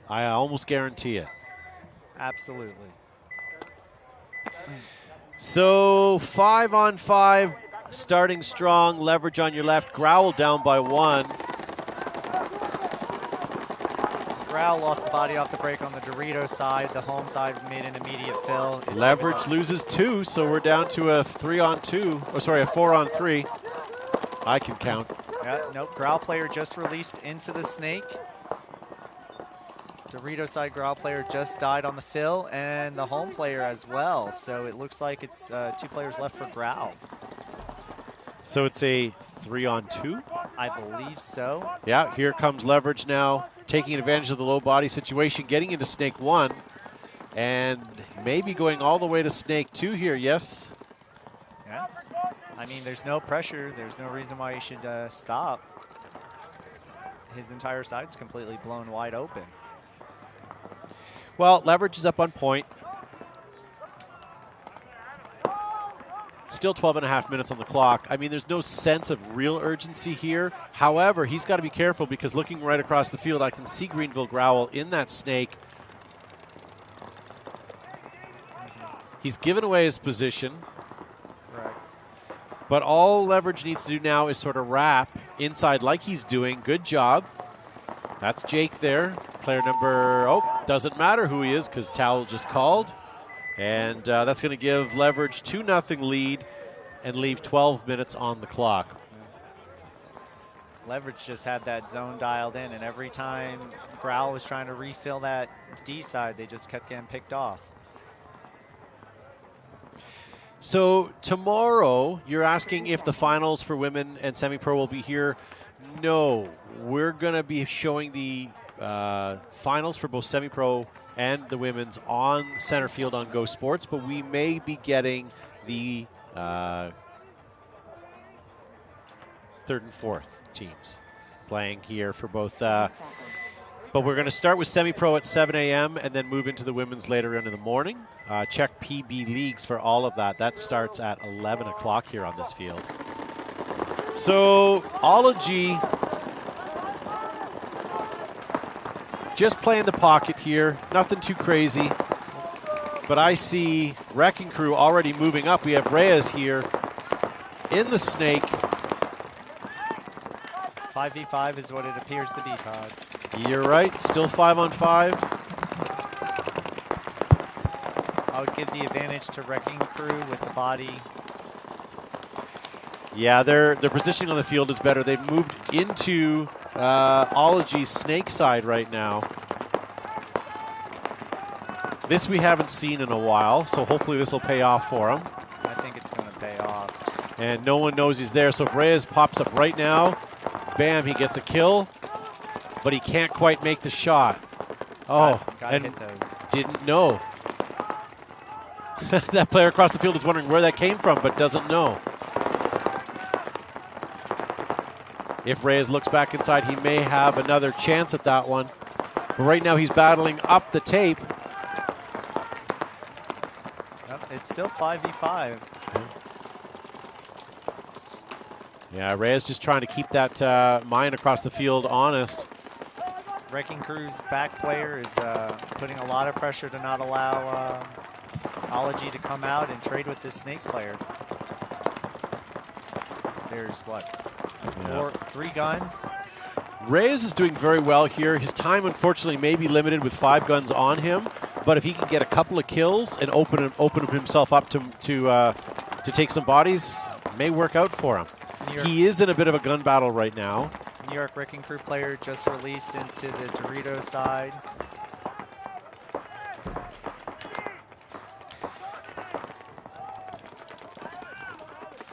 I almost guarantee it. Absolutely. So 5-on-5, starting strong, leverage on your left, Growl down by 1. Growl lost the body off the break on the Dorito side. The home side made an immediate fill. Leverage loses 2, so we're down to a 3-on-2. Oh, sorry, a 4-on-3. I can count. Yeah, nope. Growl player just released into the snake. Dorito side Growl player just died on the fill, and the home player as well. So it looks like it's 2 players left for Growl. So it's a 3-on-2? I believe so. Yeah, here comes Leverage now, taking advantage of the low body situation, getting into Snake 1, and maybe going all the way to Snake 2 here, yes? Yeah. I mean, there's no pressure. There's no reason why he should stop. His entire side's completely blown wide open. Well, Leverage is up on point. Still 12.5 minutes on the clock. I mean, there's no sense of real urgency here. However, he's got to be careful because looking right across the field, I can see Greenville Growl in that snake. He's given away his position. Right. But all Leverage needs to do now is sort of wrap inside like he's doing. Good job. That's Jake there. Player number, doesn't matter who he is because Towel just called. And that's going to give Leverage 2-0 lead and leave 12 minutes on the clock. Leverage just had that zone dialed in, and every time Growl was trying to refill that D side, they just kept getting picked off. So tomorrow, you're asking if the finals for women and semi-pro will be here. No, we're going to be showing the finals for both semi-pro and the women's on center field on Go Sports, but we may be getting the third and fourth teams playing here for both. But we're going to start with semi-pro at 7 a.m. and then move into the women's later in the morning. Check PB Leagues for all of that. That starts at 11 o'clock here on this field. So, Ology just playing the pocket here. Nothing too crazy. But I see Wrecking Crew already moving up. We have Reyes here in the snake. 5v5 is what it appears to be, Todd. You're right. Still 5-on-5. I would give the advantage to Wrecking Crew with the body. Yeah, their positioning on the field is better. They've moved into Ology's snake side right now. This we haven't seen in a while, so hopefully this will pay off for him. I think it's going to pay off. And no one knows he's there, so if Reyes pops up right now, bam, he gets a kill, but he can't quite make the shot. Oh, gotta hit those. Didn't know. That player across the field is wondering where that came from, but doesn't know. If Reyes looks back inside, he may have another chance at that one. But right now he's battling up the tape. Yep. still 5v5. Yeah, Reyes just trying to keep that mine across the field honest. Wrecking Crew's back player is putting a lot of pressure to not allow Ology to come out and trade with this Snake player. There's what? Yeah. 3 guns. Reyes is doing very well here. His time, unfortunately, may be limited with 5 guns on him, but if he can get a couple of kills and open himself up to take some bodies, it may work out for him. He is in a bit of a gun battle right now. New York Wrecking Crew player just released into the Dorito side.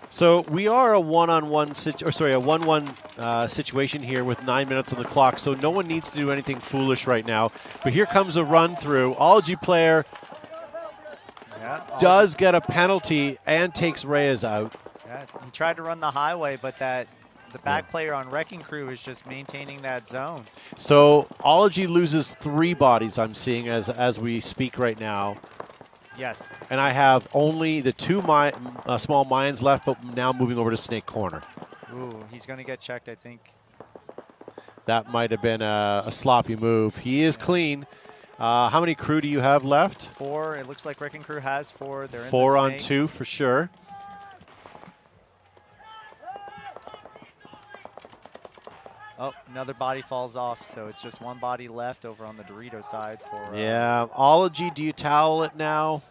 So we are a one-on-one a 1-1 situation here with 9 minutes on the clock. So no one needs to do anything foolish right now. But here comes a run through. Ology player does get a penalty and takes Reyes out. Yeah, he tried to run the highway, but the back player on Wrecking Crew is just maintaining that zone. So Ology loses 3 bodies. I'm seeing as we speak right now. Yes. And I have only the 2 small mines left, but now moving over to Snake Corner. Ooh, he's going to get checked, I think. That might have been a sloppy move. He is clean. How many crew do you have left? 4. It looks like Wrecking Crew has 4. They're in 4 the on Snake. 2 for sure. Oh, another body falls off, so it's just 1 body left over on the Dorito side for... Yeah, Ology, do you towel it now?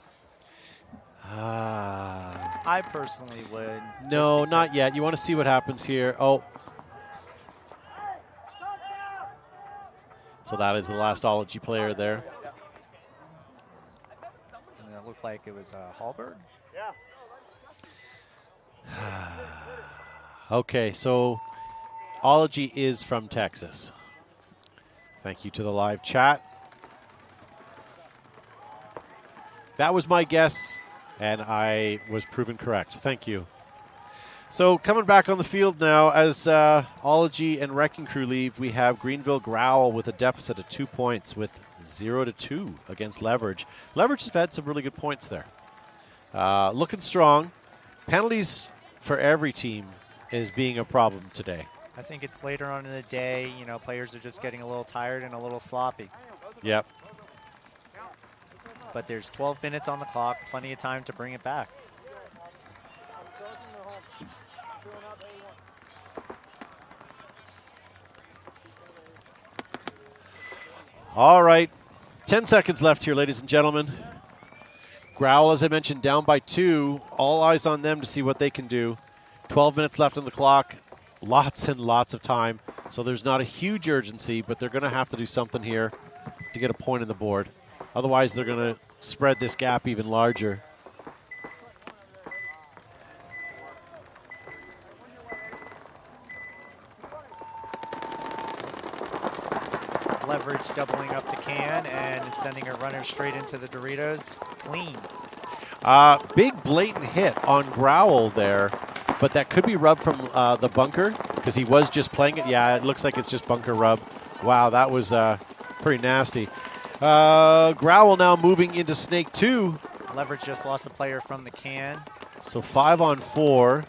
I personally would. No, not yet. You want to see what happens here. Oh. So that is the last Ology player there. And it looked like it was Hallberg. Okay, so Ology is from Texas. Thank you to the live chat. That was my guess, and I was proven correct. Thank you. So coming back on the field now, as Ology and Wrecking Crew leave, we have Greenville Growl with a deficit of 2 points with 0-2 against Leverage. Leverage has had some really good points there. Looking strong. Penalties for every team is being a problem today. I think it's later on in the day. You know, players are just getting a little tired and a little sloppy. Yep. But there's 12 minutes on the clock, plenty of time to bring it back. All right, 10 seconds left here, ladies and gentlemen. Growl, as I mentioned, down by 2. All eyes on them to see what they can do. 12 minutes left on the clock. Lots and lots of time. So there's not a huge urgency, but they're going to have to do something here to get a point on the board. Otherwise, they're going to spread this gap even larger. Leverage doubling up the can and sending a runner straight into the Doritos. Clean. Big blatant hit on Growl there, but that could be rub from the bunker because he was just playing it. Yeah, it looks like it's just bunker rub. Wow, that was pretty nasty. Growl now moving into Snake 2. Leverage just lost a player from the can. So 5 on 4.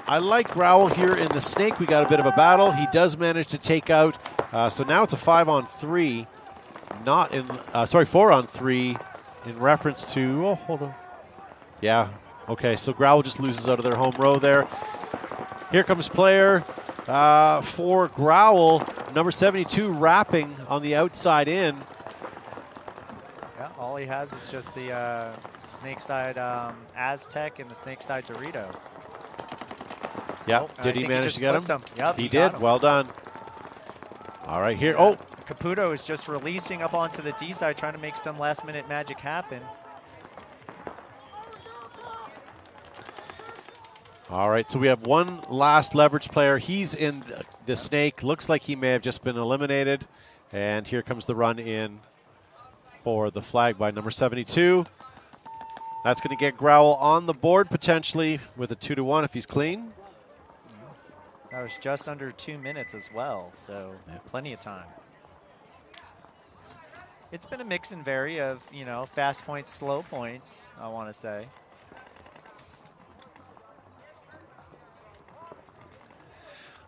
I like Growl here in the Snake. We got a bit of a battle. He does manage to take out. So now it's a 5 on 3. Not in, 4 on 3 in reference to, oh, hold on. Yeah, okay, so Growl just loses out of their home row there. Here comes player for Growl, number 72, wrapping on the outside in. Yeah, all he has is just the Snake side Aztec and the Snake side Dorito. Yeah, Oh, did he manage to get him? Yep, he he did. got him. Well done. All right, here. Yeah. Oh, Caputo is just releasing up onto the D side, trying to make some last-minute magic happen. all right, so we have one last Leverage player. He's in the Snake. Looks like he may have just been eliminated. And here comes the run in for the flag by number 72. That's going to get Growl on the board potentially with a 2-1 if he's clean. That was just under 2 minutes as well, so plenty of time. It's been a mix and vary of, fast points, slow points, I want to say.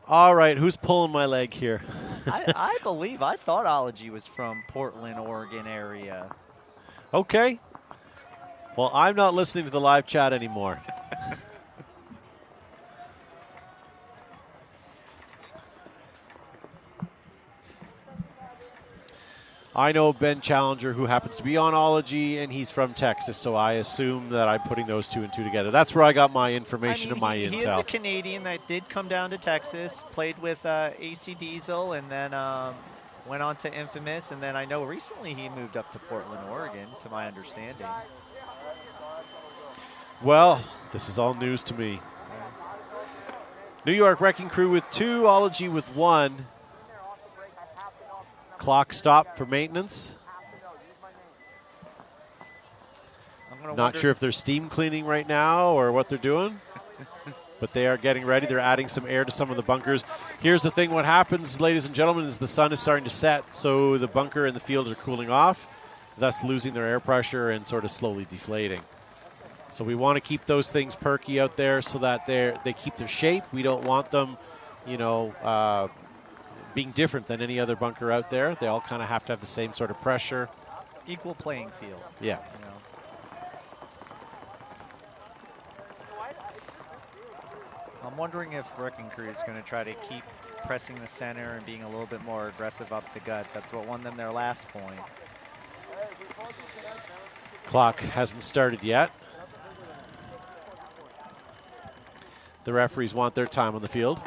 All right, who's pulling my leg here? I thought Ology was from Portland, Oregon area. Okay. Well, I'm not listening to the live chat anymore. I know Ben Challenger, who happens to be on Ology, and he's from Texas, so I assume that I'm putting those two and two together. That's where I got my information and my intel. He is a Canadian that did come down to Texas, played with AC Diesel, and then went on to Infamous, and then I know recently he moved up to Portland, Oregon, to my understanding. Well, this is all news to me. New York Wrecking Crew with 2, Ology with 1. Clock stopped for maintenance. Not sure if they're steam cleaning right now or what they're doing, but they are getting ready. They're adding some air to some of the bunkers. Here's the thing. What happens, ladies and gentlemen, is the sun is starting to set, so the bunker and the field are cooling off, thus losing their air pressure and sort of slowly deflating. So we want to keep those things perky out there so that they keep their shape. We don't want them, being different than any other bunker out there. They all kind of have to have the same sort of pressure. Equal playing field. Yeah. I'm wondering if Wrecking Crew is going to try to keep pressing the center and being a little bit more aggressive up the gut. That's what won them their last point. Clock hasn't started yet. The referees want their time on the field.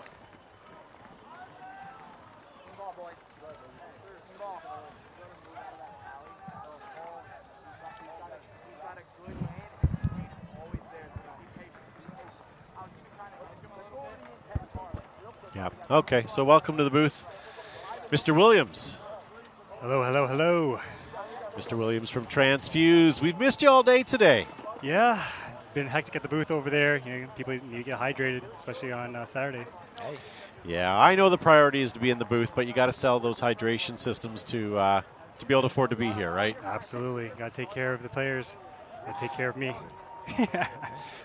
Yeah. Okay, so welcome to the booth, Mr. Williams. Hello, hello, hello. Mr. Williams from Transfuse. We've missed you all day today. Yeah, been hectic at the booth over there. People need to get hydrated, especially on Saturdays. Hey. Yeah, I know the priority is to be in the booth, but you got to sell those hydration systems to be able to afford to be here, right? Absolutely. Got to take care of the players and take care of me.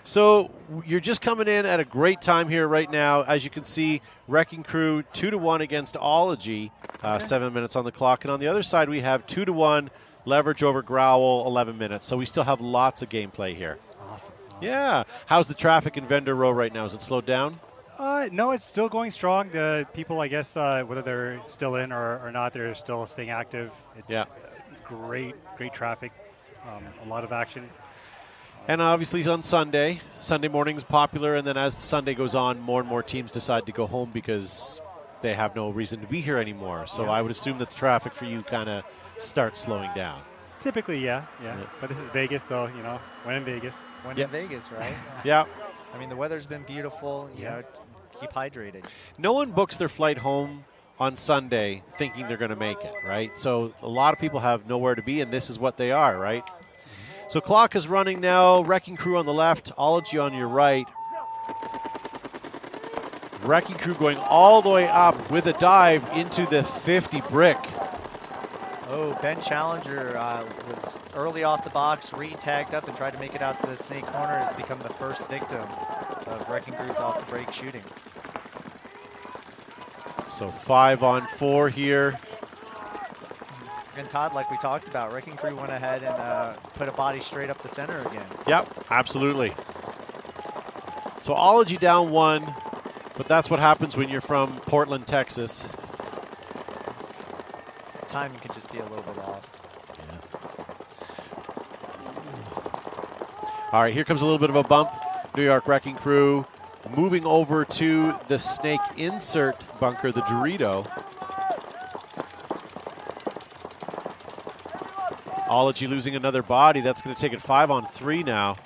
So you're just coming in at a great time here right now. As you can see, Wrecking Crew 2-1 against Ology, 7 minutes on the clock. And on the other side, we have 2-1 leverage over Growl, 11 minutes. So we still have lots of gameplay here. Awesome. Yeah. How's the traffic in Vendor Row right now? Is it slowed down? No, it's still going strong. The people, I guess, whether they're still in or not, they're still staying active. It's great traffic, a lot of action. And obviously on Sunday morning's popular, and then as Sunday goes on, more and more teams decide to go home because they have no reason to be here anymore. So I would assume that the traffic for you kind of starts slowing down. Typically, yeah. But this is Vegas, so, when in Vegas. When in Vegas, right? Yeah. I mean, the weather's been beautiful, keep hydrated. No one books their flight home on Sunday thinking they're going to make it, right? So a lot of people have nowhere to be, and this is what they are, right? So clock is running now. Wrecking Crew on the left, Ology on your right. Wrecking Crew going all the way up with a dive into the 50 brick. Oh, Ben Challenger was early off the box, re-tagged up and tried to make it out to the snake corner. Has become the first victim of Wrecking Crew's off the break shooting. So 5-on-4 here. And Todd, like we talked about, Wrecking Crew went ahead and put a body straight up the center again. Yep, absolutely. So Ology down 1, but that's what happens when you're from Portland, Texas. Timing can just be a little bit off. All right, here comes a little bit of a bump. New York Wrecking Crew moving over to the snake insert bunker, the Dorito. Ology losing another body. That's going to take it 5-on-3 now.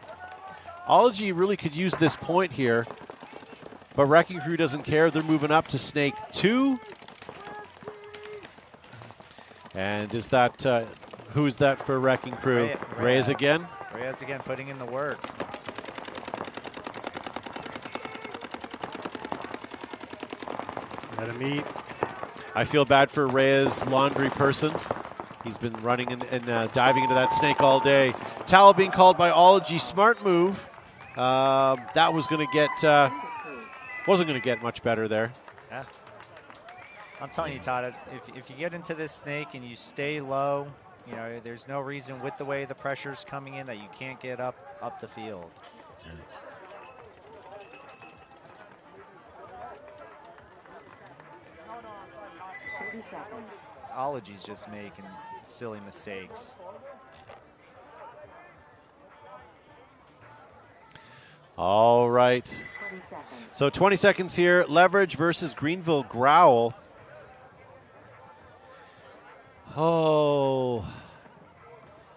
Ology really could use this point here, but Wrecking Crew doesn't care. They're moving up to snake 2. And is that, who is that for Wrecking Crew? Reyes again? Reyes again, putting in the work. Let him eat. I feel bad for Reyes' laundry person. He's been running and diving into that snake all day. Towel being called by Ology. Smart move. That was going to get, wasn't going to get much better there. Yeah. I'm telling you, Todd, if you get into this snake and you stay low, you know, there's no reason with the way the pressure's coming in that you can't get up the field. Yeah. Ology's just making silly mistakes. All right. So 20 seconds here. Leverage versus Greenville Growl. Oh.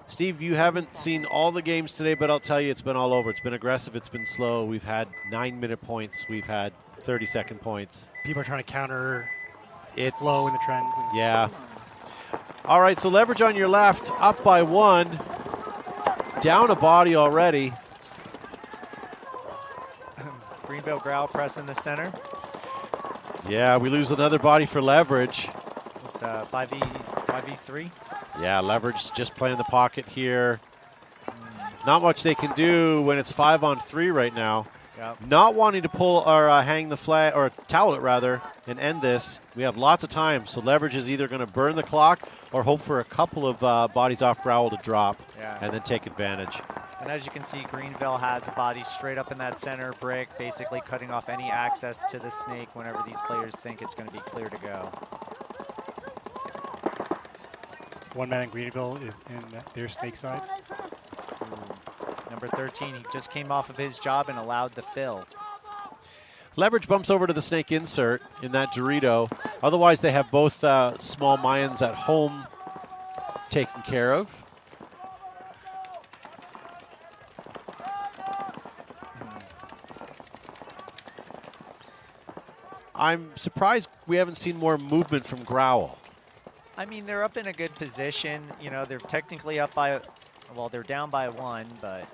Steve, you haven't seen all the games today, but I'll tell you it's been all over. It's been aggressive. It's been slow. We've had 9-minute points. We've had 30-second points. People are trying to counter it's low in the trends. Yeah. All right, so Leverage on your left, up by 1. Down a body already. Greenville Growl press in the center. Yeah, we lose another body for Leverage. It's 5v3. Yeah, Leverage just playing the pocket here. Not much they can do when it's 5-on-3 right now. Yep. Not wanting to pull or hang the flag, or towel it rather, and end this. We have lots of time, so Leverage is either going to burn the clock or hope for a couple of bodies off Growl to drop and then take advantage. And as you can see, Greenville has a body straight up in that center brick, basically cutting off any access to the snake whenever these players think it's going to be clear to go. One man in Greenville is in their snake side. Number 13, he just came off of his job and allowed the fill. Leverage bumps over to the snake insert in that Dorito. Otherwise, they have both small Mayans at home taken care of. I'm surprised we haven't seen more movement from Growl. I mean, they're up in a good position. You know, they're technically up by, well, they're down by 1, but,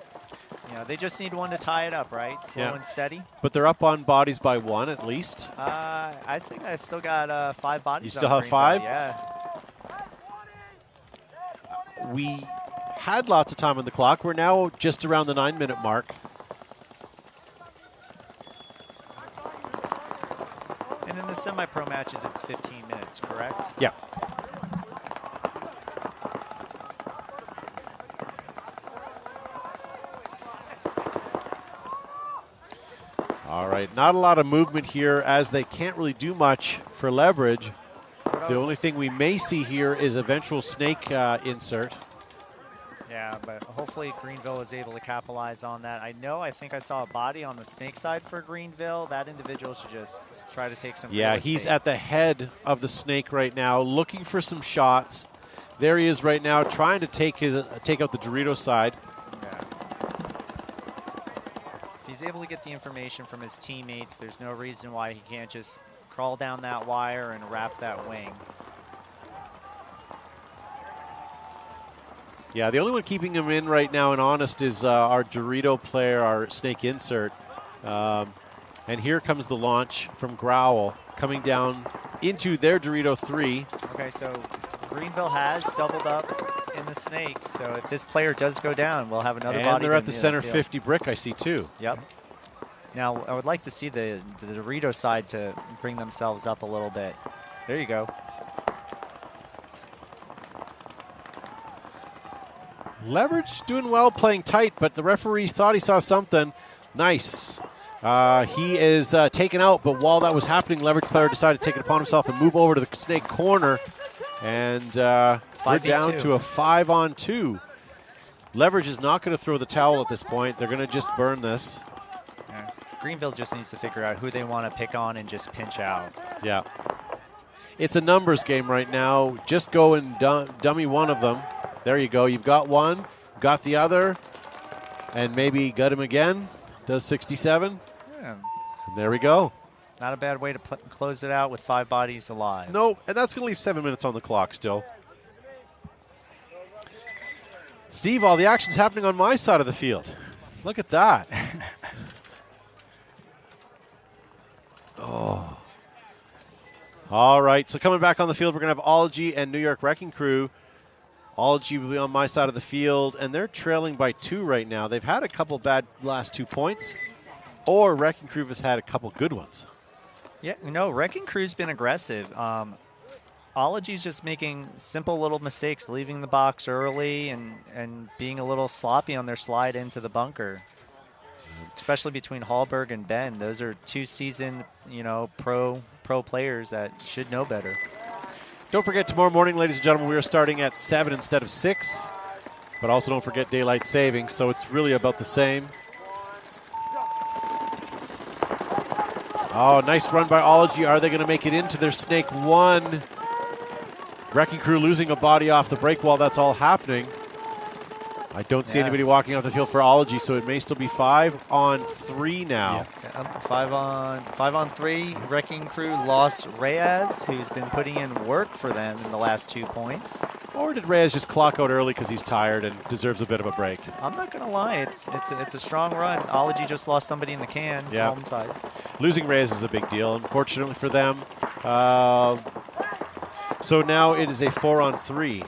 you know, they just need one to tie it up, right? Slow and steady. But they're up on bodies by 1 at least. I think I still got 5 bodies. You still have 5? Yeah. We had lots of time on the clock. We're now just around the 9-minute mark. And in the semi-pro matches, it's 15 minutes, correct? Yeah. All right, not a lot of movement here as they can't really do much for Leverage. The only thing we may see here is eventual snake insert. Yeah, but hopefully Greenville is able to capitalize on that. I think I saw a body on the snake side for Greenville. That individual should just try to take some Yeah, he's at the head of the snake right now, looking for some shots. There he is right now, trying to take out the Dorito side. Yeah. If he's able to get the information from his teammates, there's no reason why he can't just crawl down that wire and wrap that wing. Yeah, the only one keeping him in right now and honest is our Dorito player, our snake insert. And here comes the launch from Growl coming down into their Dorito 3. Okay, so Greenville has doubled up in the snake. So if this player does go down, we'll have another body. And they're at the center 50 brick, I see too. Yep. Now, I would like to see the Dorito side to bring themselves up a little bit. There you go. Leverage doing well, playing tight, but the referee thought he saw something. Nice. He is taken out, but while that was happening, Leverage player decided to take it upon himself and move over to the snake corner. And we're down to a 5-on-2. Leverage is not going to throw the towel at this point. They're going to just burn this. Yeah. Greenville just needs to figure out who they want to pick on and just pinch out. Yeah. It's a numbers game right now. Just go and dummy one of them. There you go. You've got one, got the other, and maybe gut him again. Does 67. Yeah. And there we go. Not a bad way to close it out with 5 bodies alive. No, and that's going to leave 7 minutes on the clock still. Steve, all the action's happening on my side of the field. Look at that. Oh. All right, so coming back on the field, we're going to have Ology and New York Wrecking Crew. Ology will be on my side of the field, and they're trailing by 2 right now. They've had a couple bad last 2 points, or Wrecking Crew has had a couple good ones. Yeah, no, Wrecking Crew's been aggressive. Ology's just making simple little mistakes, leaving the box early and being a little sloppy on their slide into the bunker. Especially between Hallberg and Ben. Those are 2 seasoned, pro players that should know better. Don't forget, tomorrow morning, ladies and gentlemen, we are starting at 7 instead of 6. But also don't forget daylight savings, so it's really about the same. Oh, nice run by Ology. Are they going to make it into their Snake 1? Wrecking Crew losing a body off the break while that's all happening. I don't see anybody walking off the field for Ology, so it may still be 5-on-3 now. Yeah. 5 on 3. Wrecking Crew lost Reyes, who's been putting in work for them in the last 2 points. Or did Reyes just clock out early because he's tired and deserves a bit of a break? I'm not going to lie. It's a strong run. Ology just lost somebody in the can. Yeah. Home side. Losing Reyes is a big deal, unfortunately for them. So now it is a 4-on-3.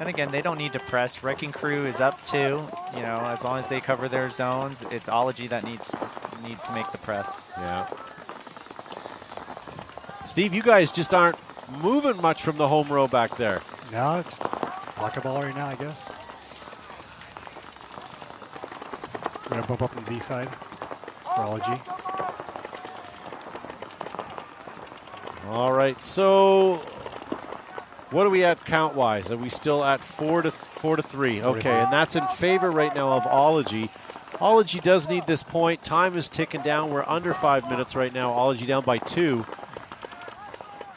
And again, they don't need to press. Wrecking Crew is up 2. As long as they cover their zones, it's Ology that needs to make the press. Yeah. Steve, you guys just aren't moving much from the home row back there. No, it's lock a ball right now, I guess. We're going to bump up on the B side for Ology. All right, so what are we at count-wise? Are we still at 4-3? Okay, and that's in favor right now of Ology. Ology does need this point. Time is ticking down. We're under 5 minutes right now. Ology down by 2.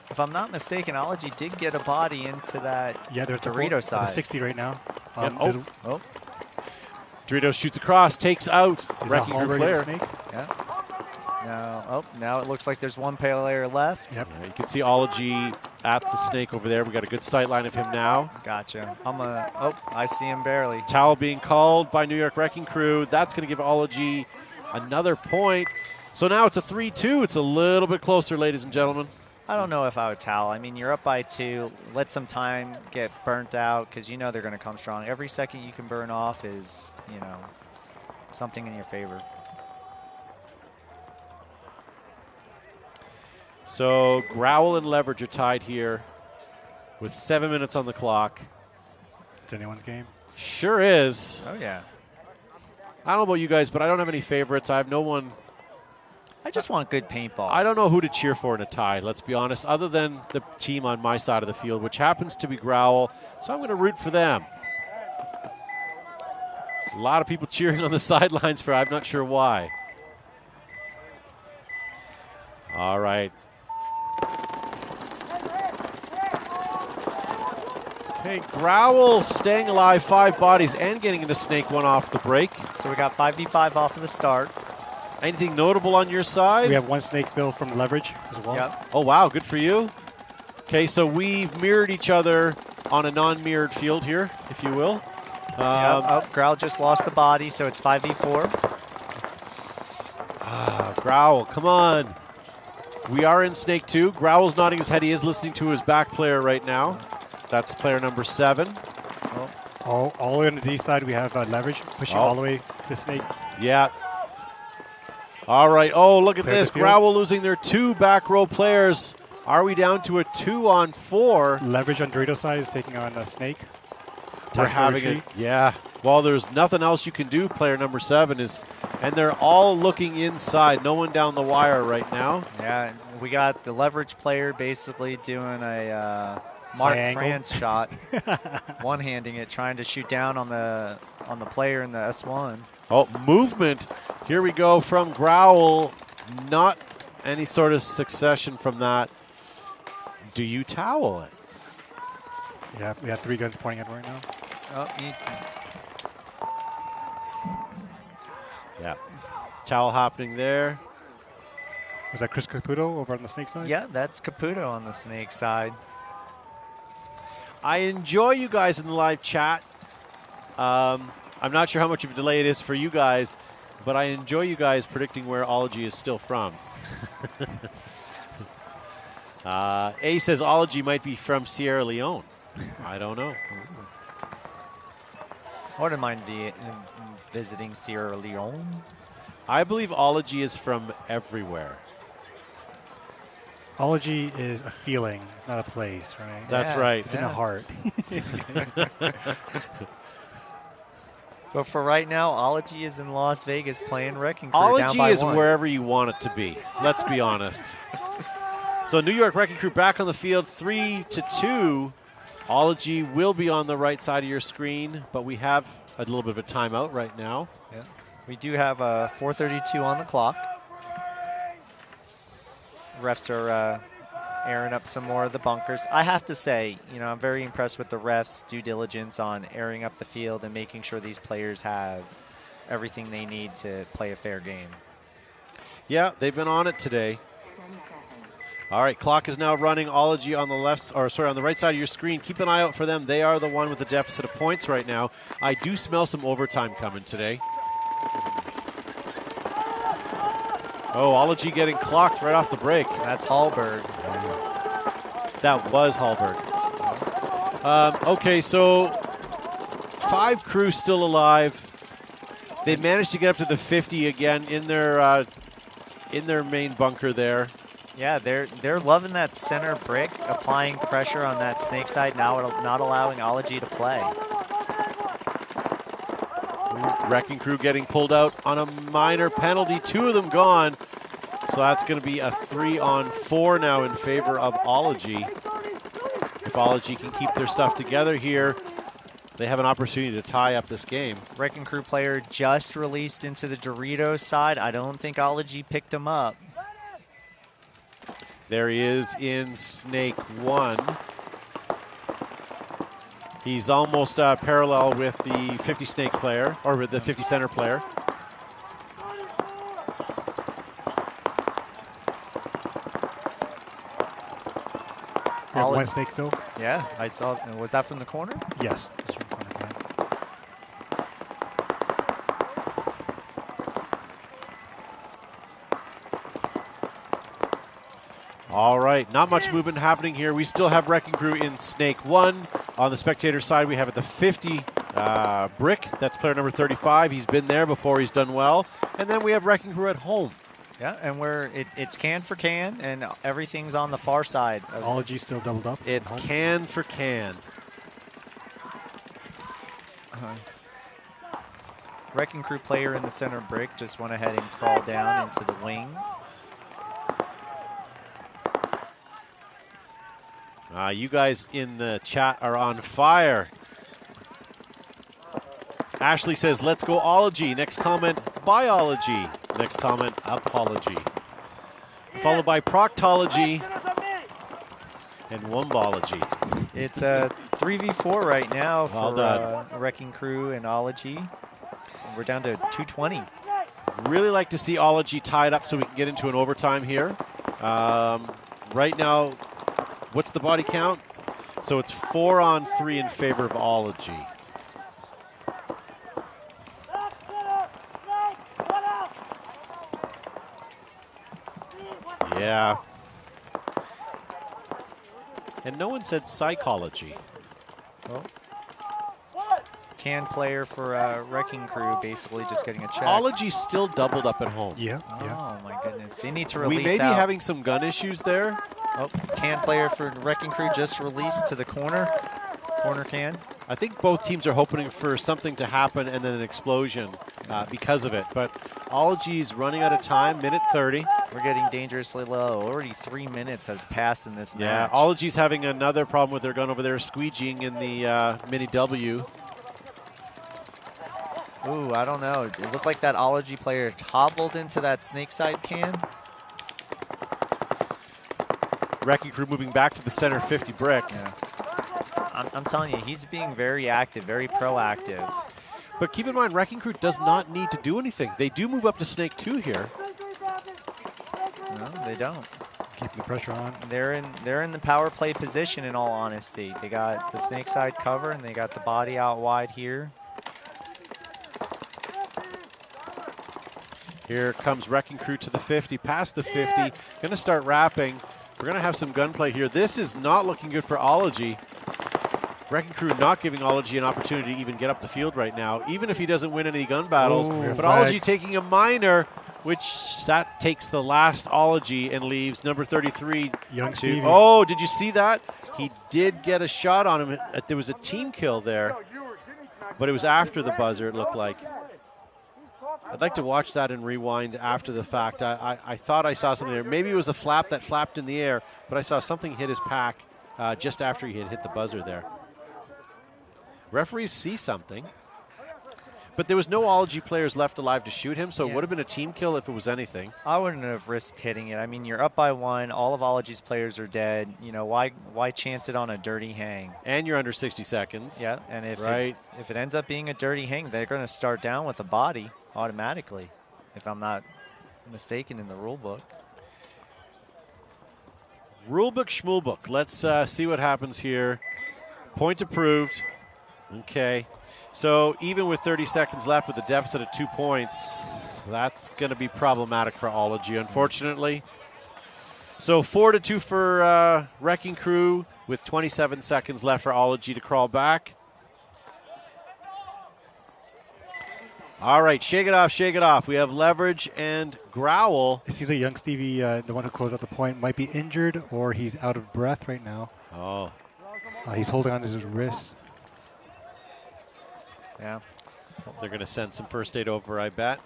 If I'm not mistaken, Ology did get a body into that Dorito There's side. 60 right now. Yep. Dorito shoots across, takes out Wrecking Crew player. Yeah. Now it looks like there's one player left. Yep. You can see Ology at the Snake over there. We got a good sight line of him now. Gotcha. I see him barely. Towel being called by New York Wrecking Crew. That's going to give Ology another point. So now it's a 3-2. It's a little bit closer, ladies and gentlemen. I don't know if I would towel. I mean, you're up by 2. Let some time get burnt out because they're going to come strong. Every second you can burn off is, something in your favor. So Growl and Leverage are tied here with 7 minutes on the clock. It's anyone's game. Sure is. Oh, yeah. I don't know about you guys, but I don't have any favorites. I have no one. I just want good paintball. I don't know who to cheer for in a tie, let's be honest, other than the team on my side of the field, which happens to be Growl. So I'm going to root for them. A lot of people cheering on the sidelines for I'm not sure why. All right. Okay, Growl staying alive, 5 bodies, and getting into Snake 1 off the break. So we got 5v5 off of the start. Anything notable on your side? We have 1 Snake fill from Leverage as well. Yep. Oh, wow, good for you. Okay, so we've mirrored each other on a non-mirrored field here, if you will. Growl just lost the body, so it's 5v4. Growl, come on. We are in Snake 2. Growl's nodding his head. He is listening to his back player right now. That's player number 7. All the way on the D side, we have Leverage pushing all the way to Snake. Yeah. All right. Oh, look at this. Growl losing their 2 back row players. Are we down to a 2-on-4? Leverage on Dorito side is taking on Snake. We're having it. Yeah. Well, there's nothing else you can do. Player number 7 is, and they're all looking inside. No one down the wire right now. Yeah, we got the Leverage player basically doing a Mark France shot, one-handing it, trying to shoot down on the player in the S1. Oh, movement. Here we go from Growl. Not any sort of succession from that. Do you towel it? Yeah, we have 3 guns pointing at right now. Oh, yeah. Towel happening there. Was that Chris Caputo over on the Snake side? Yeah, that's Caputo on the Snake side. I enjoy you guys in the live chat. I'm not sure how much of a delay it is for you guys, but I enjoy you guys predicting where Ology is still from. A says Ology might be from Sierra Leone. I don't know. I wouldn't mind visiting Sierra Leone. I believe Ology is from everywhere. Ology is a feeling, not a place, right? That's right. It's in the heart. But for right now, Ology is in Las Vegas playing Wrecking Crew down by Ology is 1. wherever you want it to be. Let's be honest. So New York Wrecking Crew back on the field, 3-2. Ology will be on the right side of your screen, but we have a little bit of a timeout right now. Yeah. We do have 4:32 on the clock. Refs are airing up some more of the bunkers. I have to say, I'm very impressed with the refs' due diligence on airing up the field and making sure these players have everything they need to play a fair game. Yeah, they've been on it today. All right, clock is now running. Ology on the on the right side of your screen. Keep an eye out for them. They are the one with the deficit of points right now. I do smell some overtime coming today. Oh, Ology getting clocked right off the break. That's Hallberg. That was Hallberg. Okay, so 5 crews still alive. They managed to get up to the 50 again in their main bunker there. Yeah, they're loving that center brick, applying pressure on that snake side, now not allowing Ology to play. Wrecking Crew getting pulled out on a minor penalty. 2 of them gone. So that's going to be a 3-on-4 now in favor of Ology. If Ology can keep their stuff together here, they have an opportunity to tie up this game. Wrecking Crew player just released into the Doritos side. I don't think Ology picked him up. There he is in Snake 1. He's almost parallel with the 50 Snake player, or with the 50 center player. You have one snake, Phil? Yeah, I saw. Was that from the corner? Yes. All right, not much movement happening here. We still have Wrecking Crew in Snake 1. On the spectator side, we have at the 50 Brick. That's player number 35. He's been there before. He's done well. And then we have Wrecking Crew at home. Yeah, and it's can for can, and everything's on the far side. Ology still doubled up. It's can for can. Wrecking Crew player in the center brick just went ahead and crawled down into the wing. You guys in the chat are on fire. Ashley says, let's go Ology. Next comment, biology. Next comment, apology. Followed by proctology and wombology. It's a 3v4 right now Well for done. Wrecking Crew and Ology. We're down to 220. Really like to see Ology tied up so we can get into an overtime here. Right now, what's the body count? So it's 4-on-3 in favor of Ology. Yeah. And no one said psychology. Well, can player for Wrecking Crew basically just getting a check. Ology's still doubled up at home. Yeah. Oh my goodness. They need to release We may be out. having some gun issues there. Oh, can player for Wrecking Crew just released to the corner. Corner can. I think both teams are hoping for something to happen and then an explosion because of it. But Ology's running out of time, minute 30. We're getting dangerously low. Already 3 minutes has passed in this Yeah, match. Ology's having another problem with their gun over there, squeegeeing in the Mini W. Ooh, I don't know. It looked like that Ology player hobbled into that snake side can. Wrecking Crew moving back to the center 50 brick. Yeah. I'm telling you, he's being very active, very proactive. But keep in mind, Wrecking Crew does not need to do anything. They do move up to Snake 2 here. No, they don't. Keep the pressure on. They're in the power play position, in all honesty. They got the snake side cover, and they got the body out wide here. Here comes Wrecking Crew to the 50, past the 50. Going to start wrapping. We're going to have some gunplay here. This is not looking good for Ology. Wrecking Crew not giving Ology an opportunity to even get up the field right now, even if he doesn't win any gun battles. Ooh, but Ology taking a minor, which that takes the last Ology and leaves number 33. Young Stevie. Oh, did you see that? He did get a shot on him. There was a team kill there, but it was after the buzzer, it looked like. I'd like to watch that and rewind after the fact. I thought I saw something there. Maybe it was a flap that flapped in the air, but I saw something hit his pack just after he had hit the buzzer there. Referees see something. But there was no Ology players left alive to shoot him, so it would have been a team kill if it was anything. I wouldn't have risked hitting it. I mean, you're up by 1. All of Ology's players are dead. You know, why chance it on a dirty hang? And you're under 60 seconds. Yeah, and if it ends up being a dirty hang, they're going to start down with a body automatically, if I'm not mistaken in the rule book. Rulebook, schmoolbook. Let's see what happens here. Point approved. Okay. So even with 30 seconds left with a deficit of 2 points, that's going to be problematic for Ology, unfortunately. So 4-2 for Wrecking Crew with 27 seconds left for Ology to crawl back. All right, shake it off, shake it off. We have Leverage and Growl. It seems like Young Stevie, the one who closed out the point, might be injured or he's out of breath right now. Oh. He's holding on to his wrist. Yeah. They're going to send some first aid over, I bet.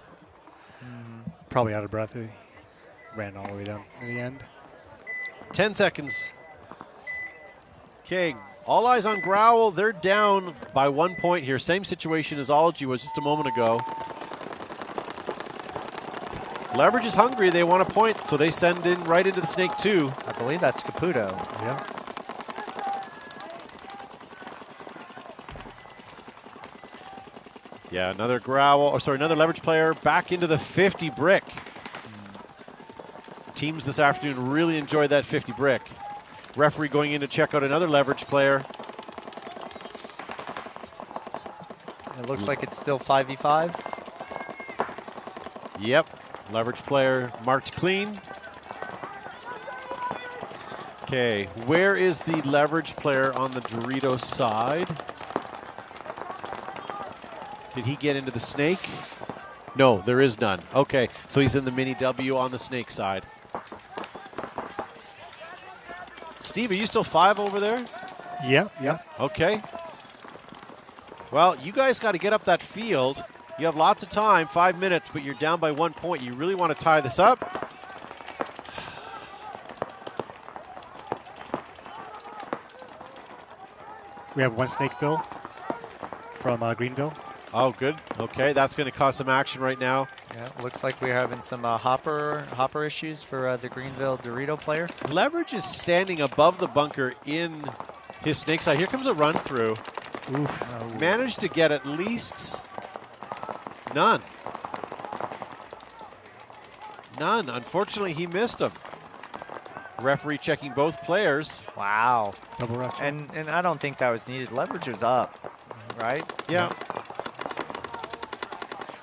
Probably out of breath. He ran all the way down in the end. 10 seconds. Okay, all eyes on Growl. They're down by 1 point here. Same situation as Ology was just a moment ago. Leverage is hungry. They want a point, so they send in right into the Snake 2. I believe that's Caputo. Yeah. Yeah, another another Leverage player back into the 50 brick. Teams this afternoon really enjoyed that 50 brick. Referee going in to check out another Leverage player. It looks like it's still 5v5. Yep, Leverage player marked clean. Okay, where is the Leverage player on the Dorito side? Did he get into the Snake? No, there is none. Okay, so he's in the mini W on the Snake side. Steve, are you still 5 over there? Yeah, yeah. Okay. Well, you guys got to get up that field. You have lots of time, 5 minutes, but you're down by 1 point. You really want to tie this up? We have one Snakeville from Greenville. Oh, good. Okay, that's going to cause some action right now. Yeah, looks like we're having some hopper issues for the Greenville Dorito player. Leverage is standing above the bunker in his Snake side. Here comes a run through. Oof. Managed to get at least none. None. Unfortunately, he missed them. Referee checking both players. Wow. Double rush. And I don't think that was needed. Leverage was up, right? Yeah.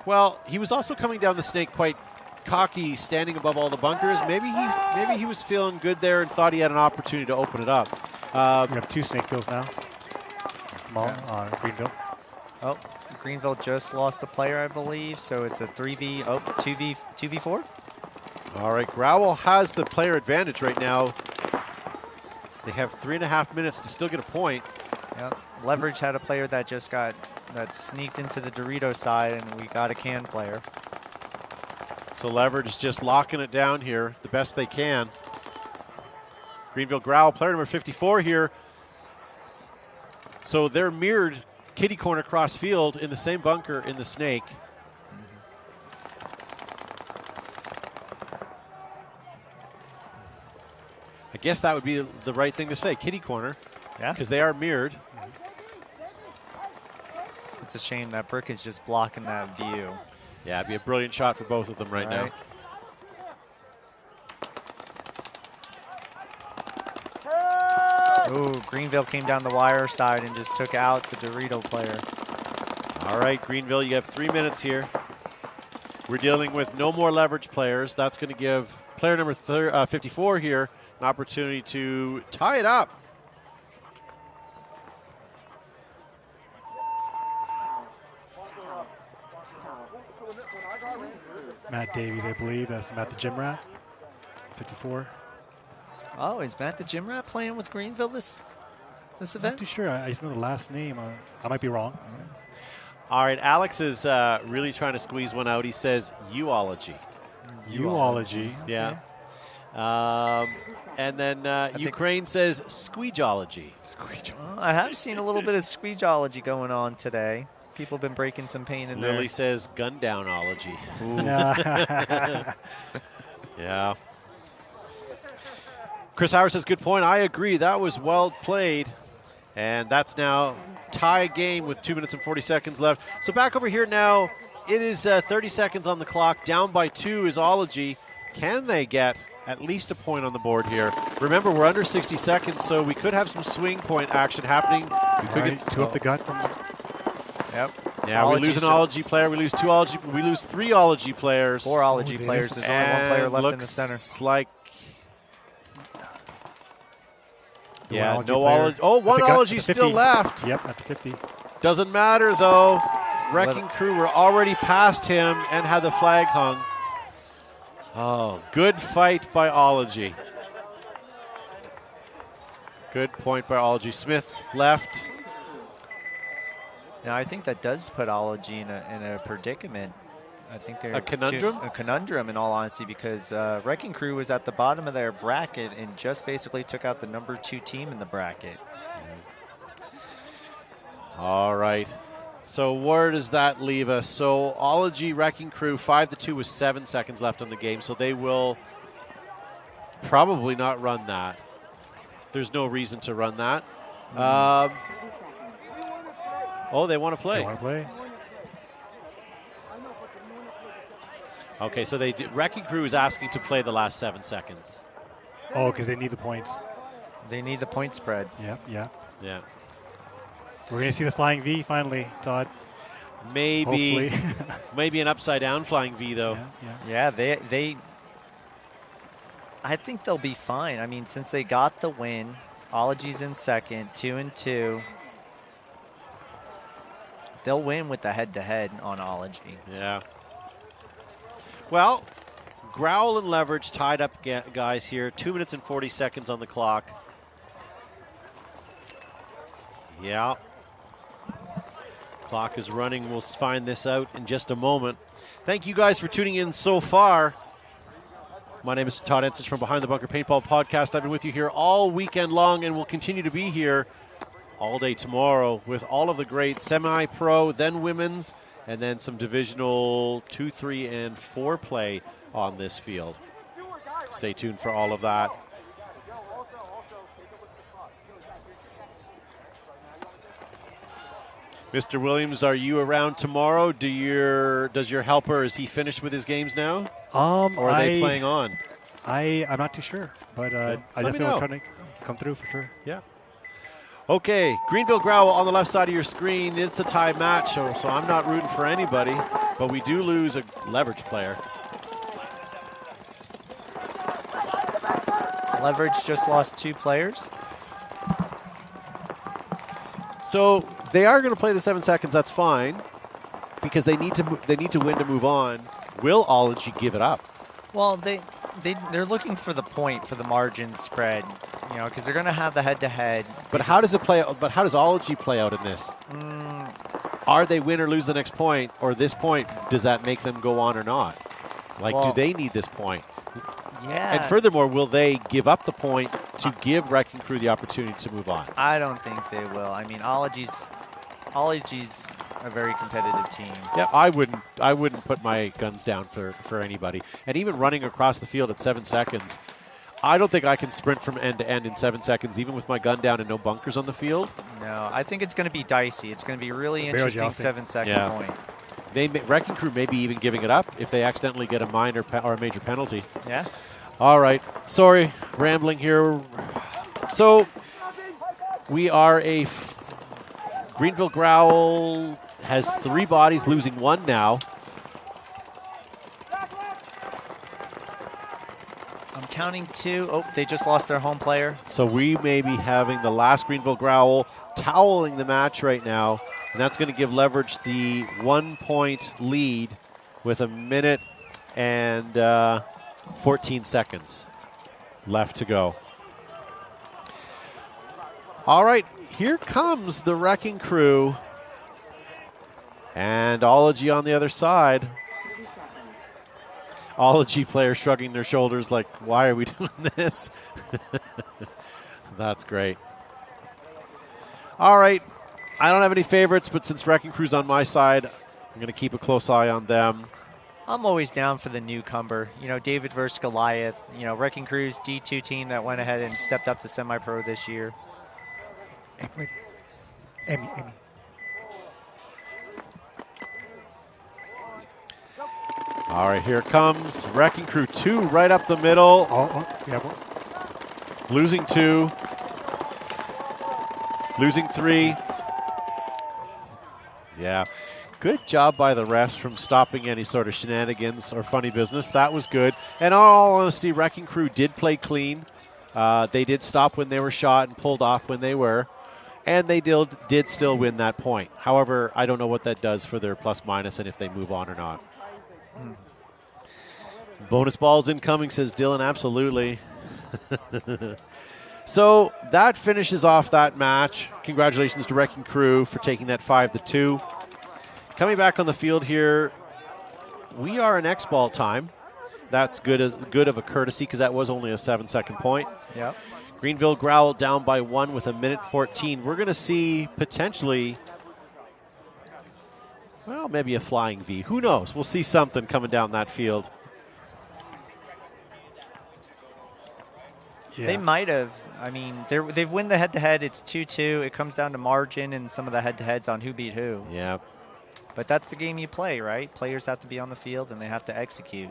Well, he was also coming down the Snake quite cocky, standing above all the bunkers. Maybe he was feeling good there and thought he had an opportunity to open it up. We have 2 Snakeville's now. Greenville. Oh, Greenville just lost a player, I believe. So it's a 2v4. All right, Growl has the player advantage right now. They have 3.5 minutes to still get a point. Yep. Leverage had a player that just that sneaked into the Dorito side, and we got a can player. So Leverage is just locking it down here the best they can. Greenville Growl, player number 54 here. So they're mirrored kitty corner cross field in the same bunker in the Snake. I guess that would be the right thing to say, kitty corner. Yeah. Because they are mirrored. It's a shame that brick is just blocking that view. Yeah, it'd be a brilliant shot for both of them right now. Ooh, Greenville came down the wire side and just took out the Dorito player. All right, Greenville, you have 3 minutes here. We're dealing with no more Leverage players. That's going to give player number 54 here an opportunity to tie it up. Matt Davies, I believe. That's Matt the Gym Rat, 54. Oh, is Matt the Gym Rat playing with Greenville this event? Not too sure. I just know the last name. I might be wrong. All right, Alex is really trying to squeeze one out. He says uology. Uology. Yeah. And then Ukraine says squeegeology. Well, I have seen a little bit of squeegeology going on today. People have been breaking some paint in there. Lily says gun downology. Yeah. Chris Howard says, good point. I agree. That was well played. And that's now tie game with 2 minutes and 40 seconds left. So back over here now, it is 30 seconds on the clock. Down by 2 is Ology. Can they get at least a point on the board here? Remember, we're under 60 seconds, so we could have some swing point action happening. We could get 2 up the gut from. Yep. Yeah, we lose an Ology player. We lose 2 Ology. We lose 3 Ology players. 4 Ology players. There's only 1 player left in the center. Like. Yeah, no Ology. Oh, 1 Ology still left. Yep, at the 50. Doesn't matter, though. Wrecking Crew were already past him and had the flag hung. Oh, good fight by Ology. Good point by Ology. Smith left. Now, I think that does put Ology in a predicament. I think they're a conundrum? A conundrum, in all honesty, because Wrecking Crew was at the bottom of their bracket and just basically took out the number 2 team in the bracket. All right. So where does that leave us? So Ology, Wrecking Crew, 5-2 with 7 seconds left on the game. So they will probably not run that. There's no reason to run that. Oh, they want to play. They want to play. Okay, so Wrecking Crew is asking to play the last 7 seconds. Oh, because they need the points. They need the point spread. Yeah. We're going to see the flying V finally, Todd. Maybe an upside down flying V, though. Yeah, they I think they'll be fine. I mean, since they got the win, Ology's in second, 2-2. They'll win with the head-to-head on Ology. Yeah. Well, Growl and Leverage tied up guys here. 2 minutes and 40 seconds on the clock. Yeah. Clock is running. We'll find this out in just a moment. Thank you guys for tuning in so far. My name is Todd Ensich from Behind the Bunker Paintball Podcast. I've been with you here all weekend long and will continue to be here all day tomorrow with all of the great semi-pro, then women's, and then some divisional 2, 3, and 4 play on this field. Stay tuned for all of that. Mr. Williams, are you around tomorrow? Does your helper, is he finished with his games now? Or are they playing on? I'm not too sure, but I definitely will try to come through for sure. Yeah. Okay, Greenville Growl on the left side of your screen. It's a tie match, so I'm not rooting for anybody, but we do lose a Leverage player. Leverage just lost 2 players. So they are going to play the 7 seconds. That's fine, because they need to win to move on. Will Ology give it up? Well, they're looking for the point for the margin spread, because they're going to have the head-to-head. But how does it play? But how does Ology play out in this? Are they win or lose the next point, or this point? Does that make them go on or not? Do they need this point? Yeah. And furthermore, will they give up the point to give Wrecking Crew the opportunity to move on? I don't think they will. I mean, Ology's a very competitive team. Yeah, I wouldn't put my guns down for anybody. And even running across the field at 7 seconds, I don't think I can sprint from end to end in 7 seconds, even with my gun down and no bunkers on the field. No, I think it's going to be dicey. It's going to be really interesting 7-second point. Wrecking Crew maybe even giving it up if they accidentally get a minor or a major penalty. Yeah. All right. Sorry, rambling here. So we are Greenville Growl has 3 bodies, losing 1 now. counting 2. Oh, they just lost their home player. So we may be having the last Greenville Growl toweling the match right now, and that's going to give Leverage the 1-point lead with 1 minute and 14 seconds left to go. All right, here comes the Wrecking Crew. And Ology on the other side. Ology players shrugging their shoulders like, why are we doing this? That's great. All right, I don't have any favorites, but since Wrecking Crew's on my side, I'm going to keep a close eye on them. I'm always down for the newcomer. You know, David versus Goliath. You know, Wrecking Crew's D2 team that went ahead and stepped up to semi-pro this year. Emmy. All right, here comes Wrecking Crew 2 right up the middle. Yeah. Losing 2. Losing 3. Yeah. Good job by the refs from stopping any sort of shenanigans or funny business. That was good. And in all honesty, Wrecking Crew did play clean. They did stop when they were shot and pulled off when they were. And they did still win that point. However, I don't know what that does for their plus-minus and if they move on or not. Bonus balls incoming, says Dylan. Absolutely. So that finishes off that match. Congratulations to Wrecking Crew for taking that 5-2. Coming back on the field here, we are in X-ball time. That's good of a courtesy because that was only a 7-second point. Yep. Greenville Growl down by 1 with 1:14. We're going to see potentially, well, maybe a flying V. Who knows? We'll see something coming down that field. Yeah. They might have. I mean, they've won the head-to-head. It's 2-2. It comes down to margin and some of the head-to-heads on who beat who. Yeah. But that's the game you play, right? Players have to be on the field and they have to execute.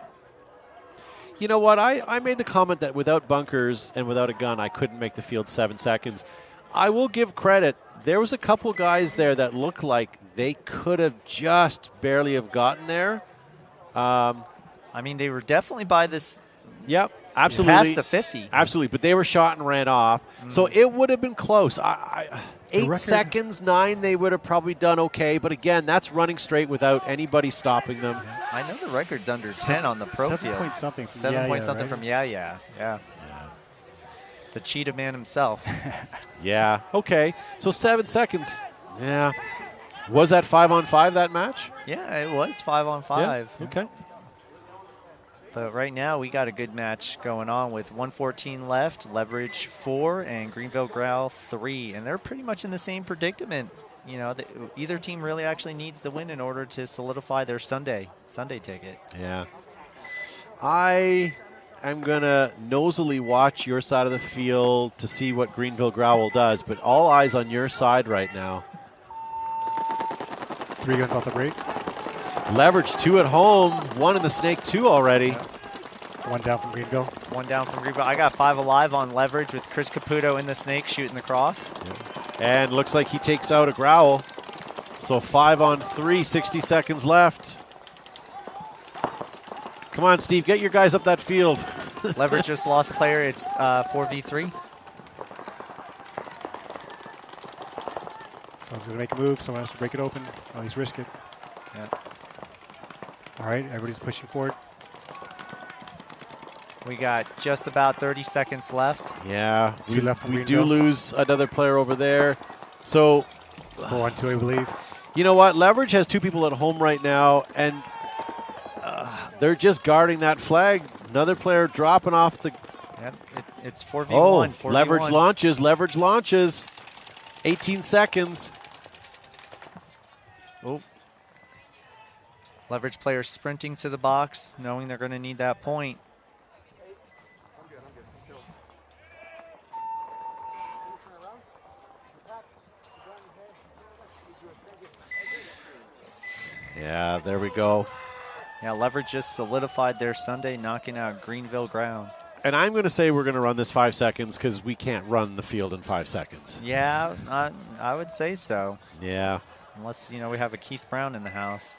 You know what? I made the comment that without bunkers and without a gun, I couldn't make the field 7 seconds. I will give credit. There was a couple guys there that looked like they could have just barely have gotten there. I mean, they were definitely by this. Yep, absolutely. Past the 50. Absolutely, but they were shot and ran off. So it would have been close. 8 seconds, 9, they would have probably done okay. But again, that's running straight without anybody stopping them. I know the record's under 10 on the pro field. 7 point something from 7 point something right? from Yeah. The cheetah man himself. Yeah, okay. So 7 seconds. Yeah. Was that 5-on-5, that match? Yeah, it was 5-on-5. Yeah, okay. But right now, we got a good match going on with 1:14 left, Leverage 4, and Greenville Growl 3. And they're pretty much in the same predicament. You know, either team really actually needs the win in order to solidify their Sunday ticket. Yeah. I am going to nosily watch your side of the field to see what Greenville Growl does, but all eyes on your side right now. 3 guns off the break. Leverage 2 at home, 1 in the Snake 2 already. Yeah. 1 down from Greenville. 1 down from Greenville. I got 5 alive on Leverage with Chris Caputo in the Snake shooting the cross. Yeah. And looks like he takes out a Growl. So 5-on-3, 60 seconds left. Come on, Steve, get your guys up that field. Leverage just lost player. It's 4v3. Someone's going to make a move. Someone has to break it open. At least risk it. Yeah. All right, everybody's pushing forward. We got just about 30 seconds left. Yeah, we Greenville. do lose another player over there. So 4-on-2, I believe. You know what? Leverage has 2 people at home right now, and they're just guarding that flag. Another player dropping off the... Yep, it's 4v1. Oh, 4v1. Leverage launches. 18 seconds. Oh. Leverage players sprinting to the box, knowing they're going to need that point. Yeah, there we go. Yeah, Leverage just solidified their Sunday, knocking out Greenville Ground. And I'm going to say we're going to run this 5 seconds because we can't run the field in 5 seconds. Yeah, I would say so. Yeah. Unless, you know, we have a Keith Brown in the house.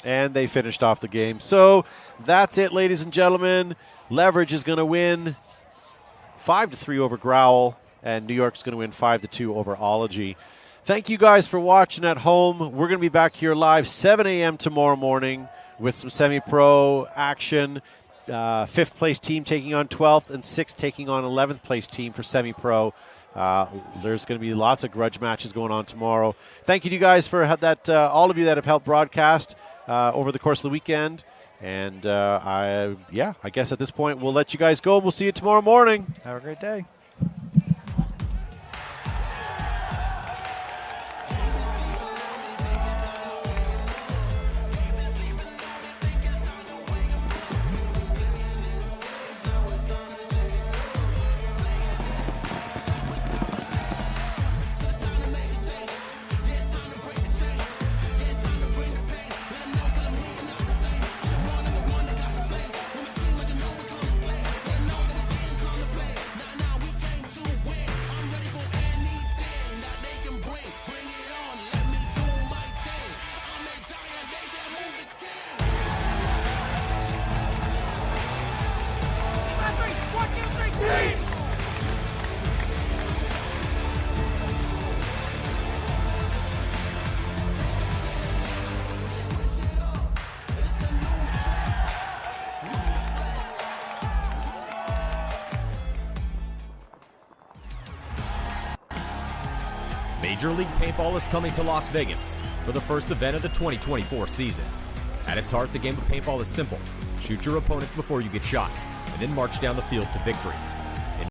and they finished off the game. So that's it, ladies and gentlemen. Leverage is going to win 5-3 over Growl, and New York's going to win 5-2 over Ology. Thank you guys for watching at home. We're going to be back here live 7 a.m. tomorrow morning with some semi-pro action. 5th place team taking on 12th, and 6th taking on 11th place team for semi-pro. There's going to be lots of grudge matches going on tomorrow. Thank you to you guys for that. All of you that have helped broadcast over the course of the weekend. And I guess at this point we'll let you guys go. We'll see you tomorrow morning. Have a great day. Major League Paintball is coming to Las Vegas for the first event of the 2024 season. At its heart, the game of paintball is simple. Shoot your opponents before you get shot, and then march down the field to victory.